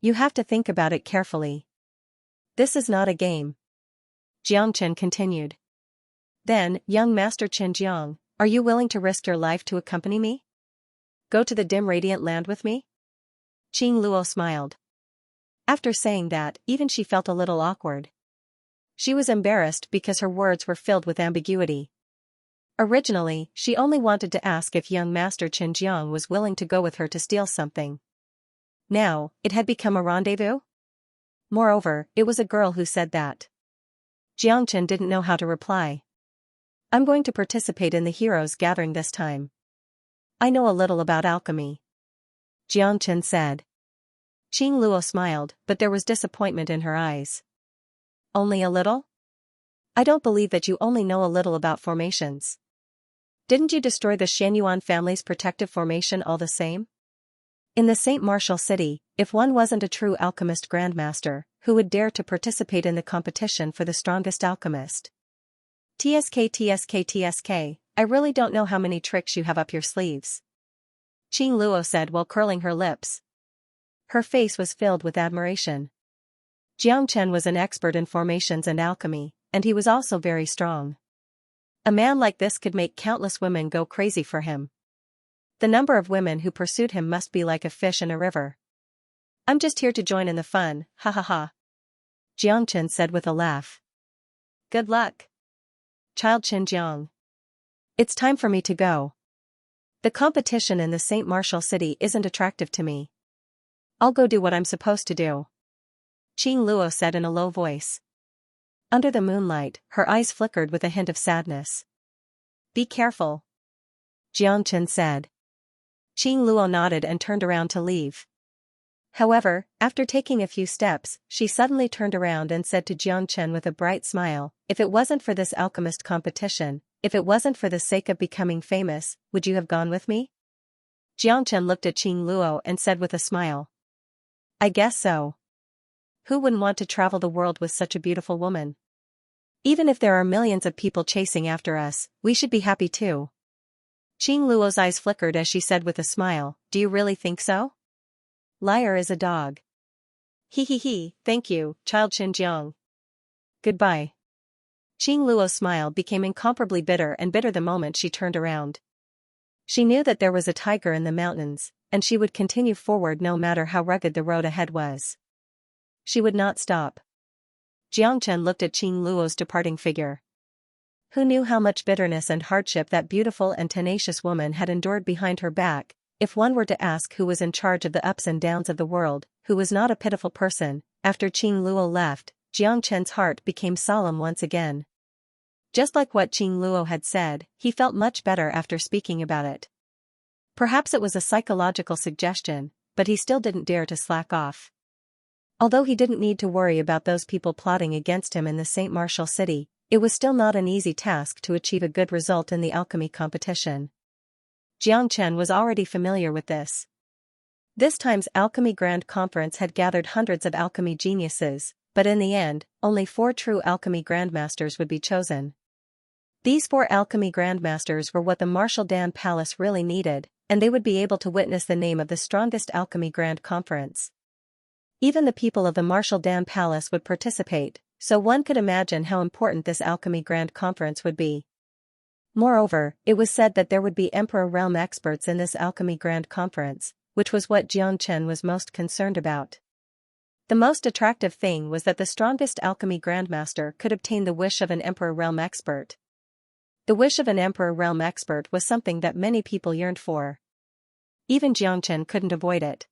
You have to think about it carefully. This is not a game. Xianxia continued. Then, young Master Qinjiang, are you willing to risk your life to accompany me? Go to the dim radiant land with me? Qing Luo smiled. After saying that, even she felt a little awkward. She was embarrassed because her words were filled with ambiguity. Originally, she only wanted to ask if young Master Qinjiang was willing to go with her to steal something. Now, it had become a rendezvous? Moreover, it was a girl who said that. Xianxia didn't know how to reply. I'm going to participate in the heroes gathering this time. I know a little about alchemy. Xianxia said. Qing Luo smiled, but there was disappointment in her eyes. Only a little? I don't believe that you only know a little about formations. Didn't you destroy the Xianyuan family's protective formation all the same? In the St. Martial city, if one wasn't a true alchemist grandmaster, who would dare to participate in the competition for the strongest alchemist? TSK, I really don't know how many tricks you have up your sleeves. Qing Luo said while curling her lips. Her face was filled with admiration. Jiang Chen was an expert in formations and alchemy, and he was also very strong. A man like this could make countless women go crazy for him. The number of women who pursued him must be like a fish in a river. I'm just here to join in the fun, ha ha ha. Jiang Chen said with a laugh. Good luck. Child Xinjiang. It's time for me to go. The competition in the St. Martial City isn't attractive to me. I'll go do what I'm supposed to do. Qing Luo said in a low voice. Under the moonlight, her eyes flickered with a hint of sadness. Be careful. Jiang Chen said. Qing Luo nodded and turned around to leave. However, after taking a few steps, she suddenly turned around and said to Jiang Chen with a bright smile, if it wasn't for this alchemist competition, if it wasn't for the sake of becoming famous, would you have gone with me? Jiang Chen looked at Qing Luo and said with a smile. I guess so. Who wouldn't want to travel the world with such a beautiful woman? Even if there are millions of people chasing after us, we should be happy too. Qing Luo's eyes flickered as she said with a smile, do you really think so? Liar is a dog. He, thank you, child Xinjiang. Goodbye. Qing Luo's smile became incomparably bitter and bitter the moment she turned around. She knew that there was a tiger in the mountains, and she would continue forward no matter how rugged the road ahead was. She would not stop. Jiang Chen looked at Qing Luo's departing figure. Who knew how much bitterness and hardship that beautiful and tenacious woman had endured behind her back? If one were to ask who was in charge of the ups and downs of the world, who was not a pitiful person, after Qing Luo left, Jiang Chen's heart became solemn once again. Just like what Qing Luo had said, he felt much better after speaking about it. Perhaps it was a psychological suggestion, but he still didn't dare to slack off. Although he didn't need to worry about those people plotting against him in the St. Martial City, it was still not an easy task to achieve a good result in the alchemy competition. Jiang Chen was already familiar with this. This time's Alchemy Grand Conference had gathered hundreds of alchemy geniuses, but in the end, only 4 true alchemy grandmasters would be chosen. These 4 alchemy grandmasters were what the Martial Dan Palace really needed, and they would be able to witness the name of the strongest alchemy grand conference. Even the people of the Martial Dan Palace would participate, so one could imagine how important this alchemy grand conference would be. Moreover, it was said that there would be Emperor Realm experts in this Alchemy Grand Conference, which was what Jiang Chen was most concerned about. The most attractive thing was that the strongest Alchemy Grandmaster could obtain the wish of an Emperor Realm expert. The wish of an Emperor Realm expert was something that many people yearned for. Even Jiang Chen couldn't avoid it.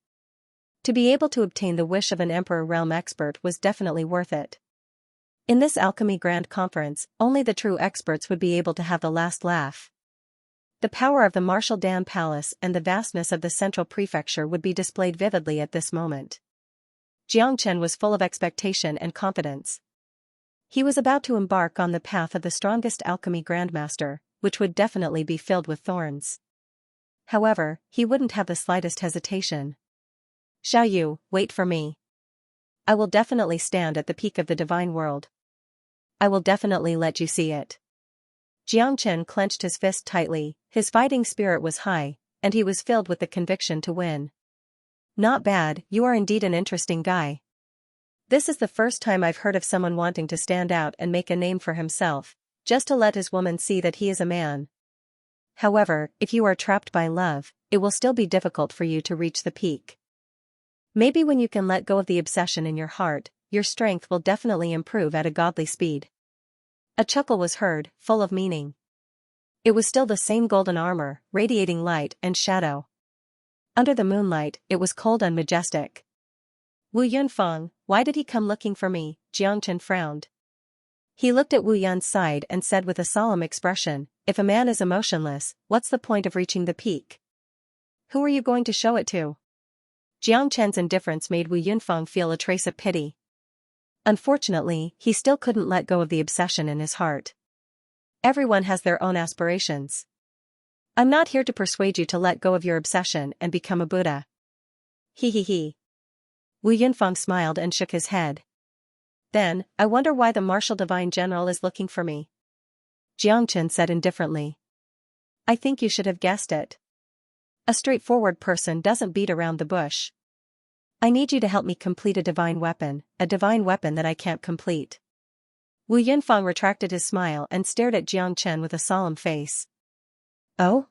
To be able to obtain the wish of an Emperor Realm expert was definitely worth it. In this Alchemy Grand Conference, only the true experts would be able to have the last laugh. The power of the Martial Dan Palace and the vastness of the Central Prefecture would be displayed vividly at this moment. Jiang Chen was full of expectation and confidence. He was about to embark on the path of the strongest alchemy grandmaster, which would definitely be filled with thorns. However, he wouldn't have the slightest hesitation. Xiaoyu, wait for me. I will definitely stand at the peak of the divine world. I will definitely let you see it. Jiang Chen clenched his fist tightly, his fighting spirit was high, and he was filled with the conviction to win. Not bad, you are indeed an interesting guy. This is the first time I've heard of someone wanting to stand out and make a name for himself, just to let his woman see that he is a man. However, if you are trapped by love, it will still be difficult for you to reach the peak. Maybe when you can let go of the obsession in your heart, your strength will definitely improve at a godly speed. A chuckle was heard, full of meaning. It was still the same golden armor, radiating light and shadow. Under the moonlight, it was cold and majestic. Wu Yunfeng, why did he come looking for me? Jiang Chen frowned. He looked at Wu Yun's side and said with a solemn expression, if a man is emotionless, what's the point of reaching the peak? Who are you going to show it to? Jiang Chen's indifference made Wu Yunfeng feel a trace of pity. Unfortunately, he still couldn't let go of the obsession in his heart. Everyone has their own aspirations. I'm not here to persuade you to let go of your obsession and become a Buddha. He. Wu Yunfeng smiled and shook his head. Then, I wonder why the Martial Divine General is looking for me. Xianxia said indifferently. I think you should have guessed it. A straightforward person doesn't beat around the bush. I need you to help me complete a divine weapon that I can't complete. Wu Yunfeng retracted his smile and stared at Xianxia with a solemn face. Oh?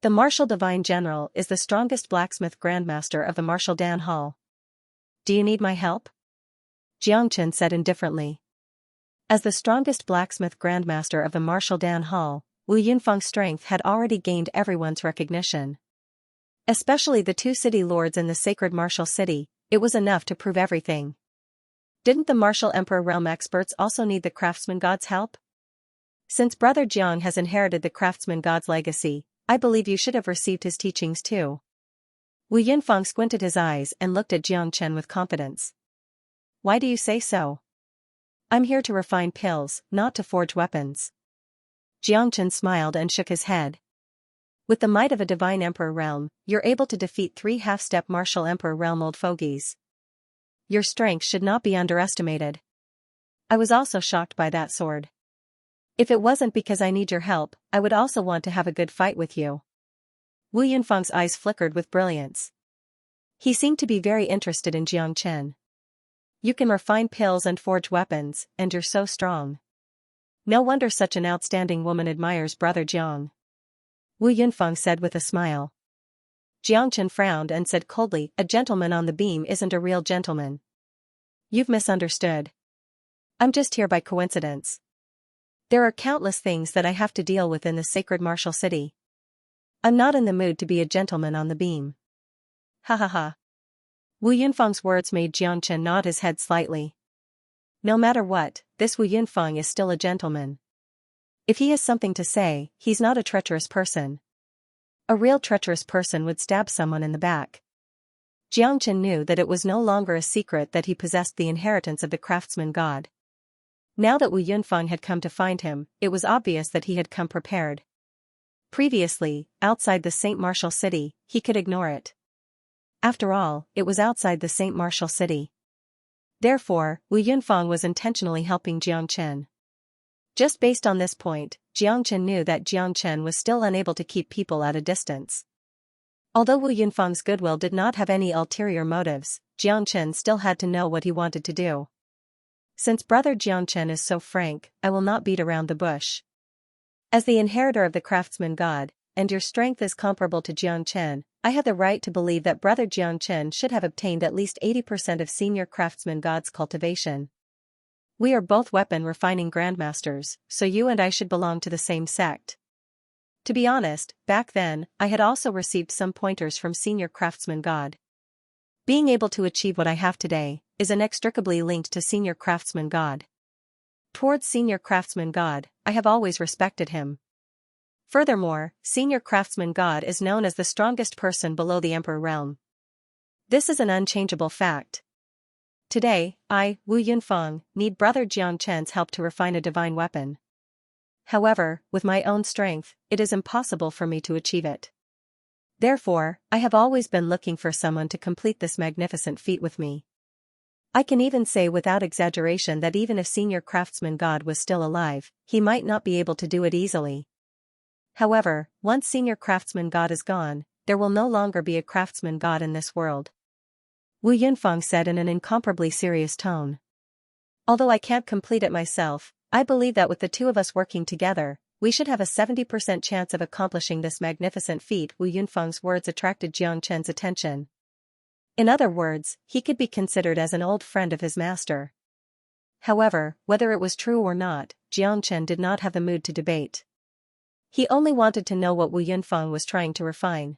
The martial divine general is the strongest blacksmith grandmaster of the martial Dan Hall. Do you need my help? Xianxia said indifferently. As the strongest blacksmith grandmaster of the martial Dan Hall, Wu Yunfeng's strength had already gained everyone's recognition. Especially the two city lords in the sacred martial city, it was enough to prove everything. Didn't the martial emperor realm experts also need the craftsman god's help? Since Brother Jiang has inherited the craftsman god's legacy, I believe you should have received his teachings too. Wu Yunfeng squinted his eyes and looked at Xianxia with confidence. Why do you say so? I'm here to refine pills, not to forge weapons. Xianxia smiled and shook his head. With the might of a divine emperor realm, you're able to defeat 3 half-step martial emperor realm old fogies. Your strength should not be underestimated. I was also shocked by that sword. If it wasn't because I need your help, I would also want to have a good fight with you. Wu Yunfeng's eyes flickered with brilliance. He seemed to be very interested in Xianxia. You can refine pills and forge weapons, and you're so strong. No wonder such an outstanding woman admires Brother Jiang. Wu Yunfeng said with a smile. Xianxia frowned and said coldly, a gentleman on the beam isn't a real gentleman. You've misunderstood. I'm just here by coincidence. There are countless things that I have to deal with in the sacred martial city. I'm not in the mood to be a gentleman on the beam. Ha ha ha. Wu Yunfeng's words made Xianxia nod his head slightly. No matter what, this Wu Yunfeng is still a gentleman. If he has something to say, he's not a treacherous person. A real treacherous person would stab someone in the back. Xianxia knew that it was no longer a secret that he possessed the inheritance of the craftsman god. Now that Wu Yunfeng had come to find him, it was obvious that he had come prepared. Previously, outside the Saint Martial City, he could ignore it. After all, it was outside the Saint Martial City. Therefore, Wu Yunfeng was intentionally helping Xianxia. Just based on this point, Xianxia knew that Xianxia was still unable to keep people at a distance. Although Wu Yunfeng's goodwill did not have any ulterior motives, Xianxia still had to know what he wanted to do. Since Brother Xianxia is so frank, I will not beat around the bush. As the inheritor of the craftsman god, and your strength is comparable to Xianxia, I have the right to believe that Brother Xianxia should have obtained at least 80% of senior craftsman god's cultivation. We are both weapon refining grandmasters, so you and I should belong to the same sect. To be honest, back then, I had also received some pointers from senior craftsman god. Being able to achieve what I have today is inextricably linked to senior craftsman god. Towards senior craftsman god, I have always respected him. Furthermore, senior craftsman god is known as the strongest person below the emperor realm. This is an unchangeable fact. Today, I, Wu Yunfeng, need Brother Xianxia's help to refine a divine weapon. However, with my own strength, it is impossible for me to achieve it. Therefore, I have always been looking for someone to complete this magnificent feat with me. I can even say without exaggeration that even if senior craftsman god was still alive, he might not be able to do it easily. However, once senior craftsman god is gone, there will no longer be a craftsman god in this world. Wu Yunfeng said in an incomparably serious tone. Although I can't complete it myself, I believe that with the two of us working together, we should have a 70% chance of accomplishing this magnificent feat. Wu Yunfeng's words attracted Xianxia's attention. In other words, he could be considered as an old friend of his master. However, whether it was true or not, Xianxia did not have the mood to debate. He only wanted to know what Wu Yunfeng was trying to refine.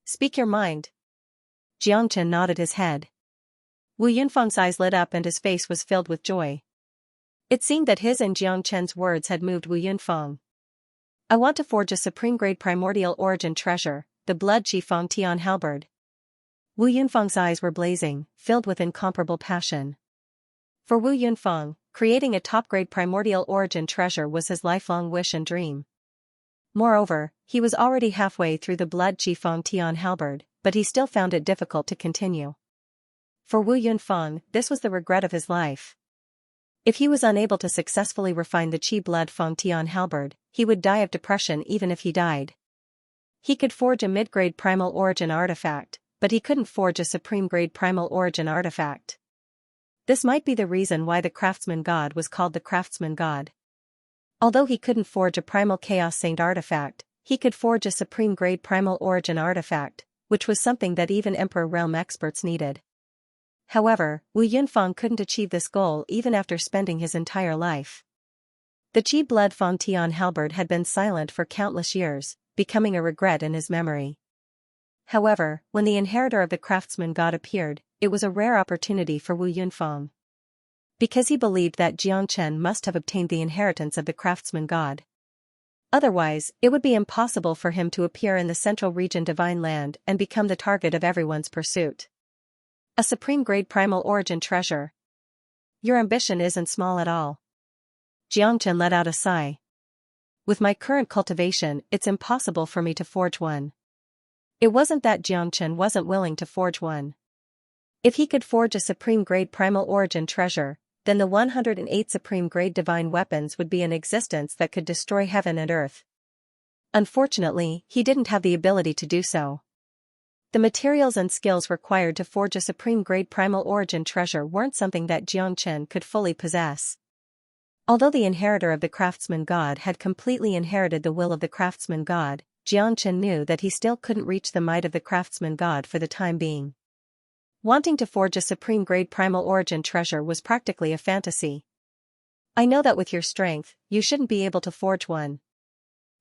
Speak your mind. Xianxia nodded his head. Wu Yunfeng's eyes lit up and his face was filled with joy. It seemed that his and Xianxia's words had moved Wu Yunfeng. I want to forge a supreme-grade primordial origin treasure, the Blood Qifeng Tian halberd. Wu Yunfeng's eyes were blazing, filled with incomparable passion. For Wu Yunfeng, creating a top-grade primordial origin treasure was his lifelong wish and dream. Moreover, he was already halfway through the Blood Qifeng Tian halberd, but he still found it difficult to continue. For Wu Yunfeng, this was the regret of his life. If he was unable to successfully refine the Qi blood Feng Tian halberd, he would die of depression even if he died. He could forge a mid-grade primal origin artifact, but he couldn't forge a supreme-grade primal origin artifact. This might be the reason why the craftsman god was called the craftsman god. Although he couldn't forge a primal chaos saint artifact, he could forge a supreme-grade primal origin artifact, which was something that even Emperor realm experts needed. However, Wu Yunfeng couldn't achieve this goal even after spending his entire life. The Qi blood Feng Tian halberd had been silent for countless years, becoming a regret in his memory. However, when the inheritor of the craftsman god appeared, it was a rare opportunity for Wu Yunfeng. Because he believed that Jiang Chen must have obtained the inheritance of the craftsman god. Otherwise, it would be impossible for him to appear in the central region Divine Land and become the target of everyone's pursuit. A supreme-grade primal origin treasure. Your ambition isn't small at all. Jiang Chen let out a sigh. With my current cultivation, it's impossible for me to forge one. It wasn't that Jiang Chen wasn't willing to forge one. If he could forge a supreme-grade primal origin treasure, then the 108 supreme-grade divine weapons would be in existence that could destroy heaven and earth. Unfortunately, he didn't have the ability to do so. The materials and skills required to forge a supreme-grade primal origin treasure weren't something that Jiang Chen could fully possess. Although the inheritor of the craftsman god had completely inherited the will of the craftsman god, Jiang Chen knew that he still couldn't reach the might of the craftsman god for the time being. Wanting to forge a supreme-grade primal origin treasure was practically a fantasy. I know that with your strength, you shouldn't be able to forge one.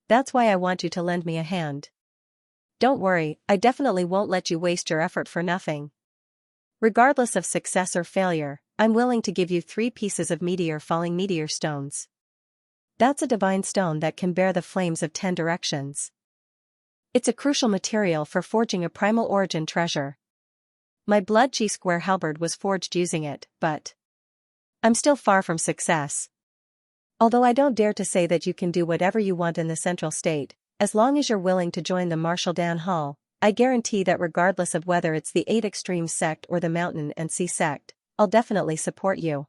That's why I want you to lend me a hand. Don't worry, I definitely won't let you waste your effort for nothing. Regardless of success or failure, I'm willing to give you 3 pieces of falling meteor stones. That's a divine stone that can bear the flames of 10 directions. It's a crucial material for forging a primal origin treasure. My blood Qi square halberd was forged using it, but I'm still far from success. Although I don't dare to say that you can do whatever you want in the central state, as long as you're willing to join the Martial Dan Hall, I guarantee that regardless of whether it's the 8 Extremes sect or the Mountain and Sea sect, I'll definitely support you.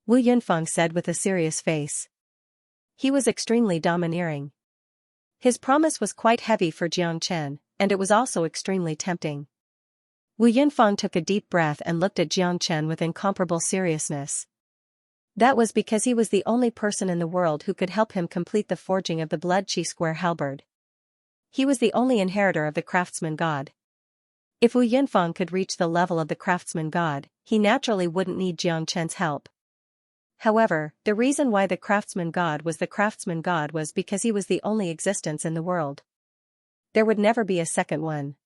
Wu Yunfeng said with a serious face. He was extremely domineering. His promise was quite heavy for Jiang Chen, and it was also extremely tempting. Wu Yunfeng took a deep breath and looked at Jiang Chen with incomparable seriousness. That was because he was the only person in the world who could help him complete the forging of the blood Qi square halberd. He was the only inheritor of the craftsman god. If Wu Yunfeng could reach the level of the craftsman god, he naturally wouldn't need Jiang Chen's help. However, the reason why the craftsman god was the craftsman god was because he was the only existence in the world. There would never be a second one.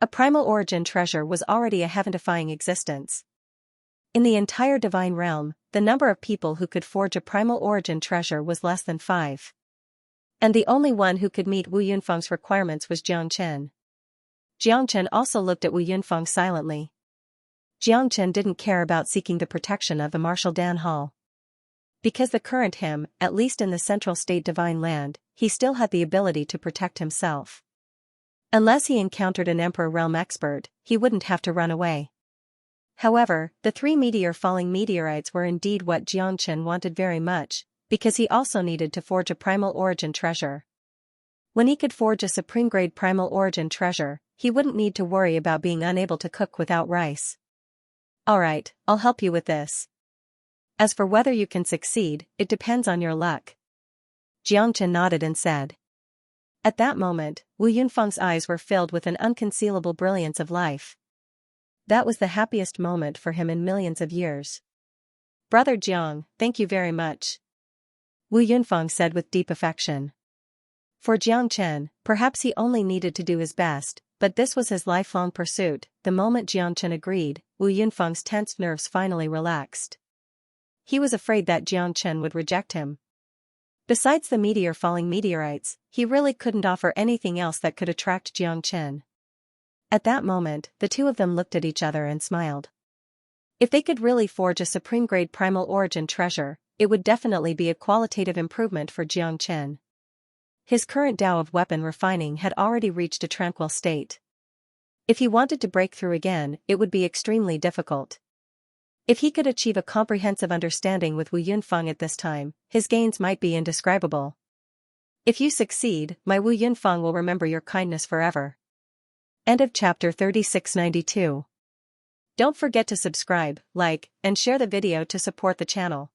A primal origin treasure was already a heaven-defying existence. In the entire divine realm, the number of people who could forge a primal origin treasure was less than 5. And the only one who could meet Wu Yunfeng's requirements was Jiang Chen. Jiang Chen also looked at Wu Yunfeng silently. Jiang Chen didn't care about seeking the protection of the Martial Dan Hall. Because the current him, at least in the central state divine land, he still had the ability to protect himself. Unless he encountered an Emperor realm expert, he wouldn't have to run away. However, the 3 falling meteorites were indeed what Jiang Chen wanted very much, because he also needed to forge a primal origin treasure. When he could forge a supreme-grade primal origin treasure, he wouldn't need to worry about being unable to cook without rice. Alright, I'll help you with this. As for whether you can succeed, it depends on your luck. Jiang Chen nodded and said. At that moment, Wu Yunfeng's eyes were filled with an unconcealable brilliance of life. That was the happiest moment for him in millions of years. Brother Jiang, thank you very much. Wu Yunfeng said with deep affection. For Jiang Chen, perhaps he only needed to do his best, but this was his lifelong pursuit. The moment Jiang Chen agreed, Wu Yunfeng's tense nerves finally relaxed. He was afraid that Jiang Chen would reject him. Besides the falling meteorites, he really couldn't offer anything else that could attract Jiang Chen. At that moment, the two of them looked at each other and smiled. If they could really forge a supreme-grade primal origin treasure, it would definitely be a qualitative improvement for Jiang Chen. His current Tao of weapon refining had already reached a tranquil state. If he wanted to break through again, it would be extremely difficult. If he could achieve a comprehensive understanding with Wu Yunfeng at this time, his gains might be indescribable. If you succeed, my Wu Yunfeng will remember your kindness forever. End of chapter 3692. Don't forget to subscribe, like, and share the video to support the channel.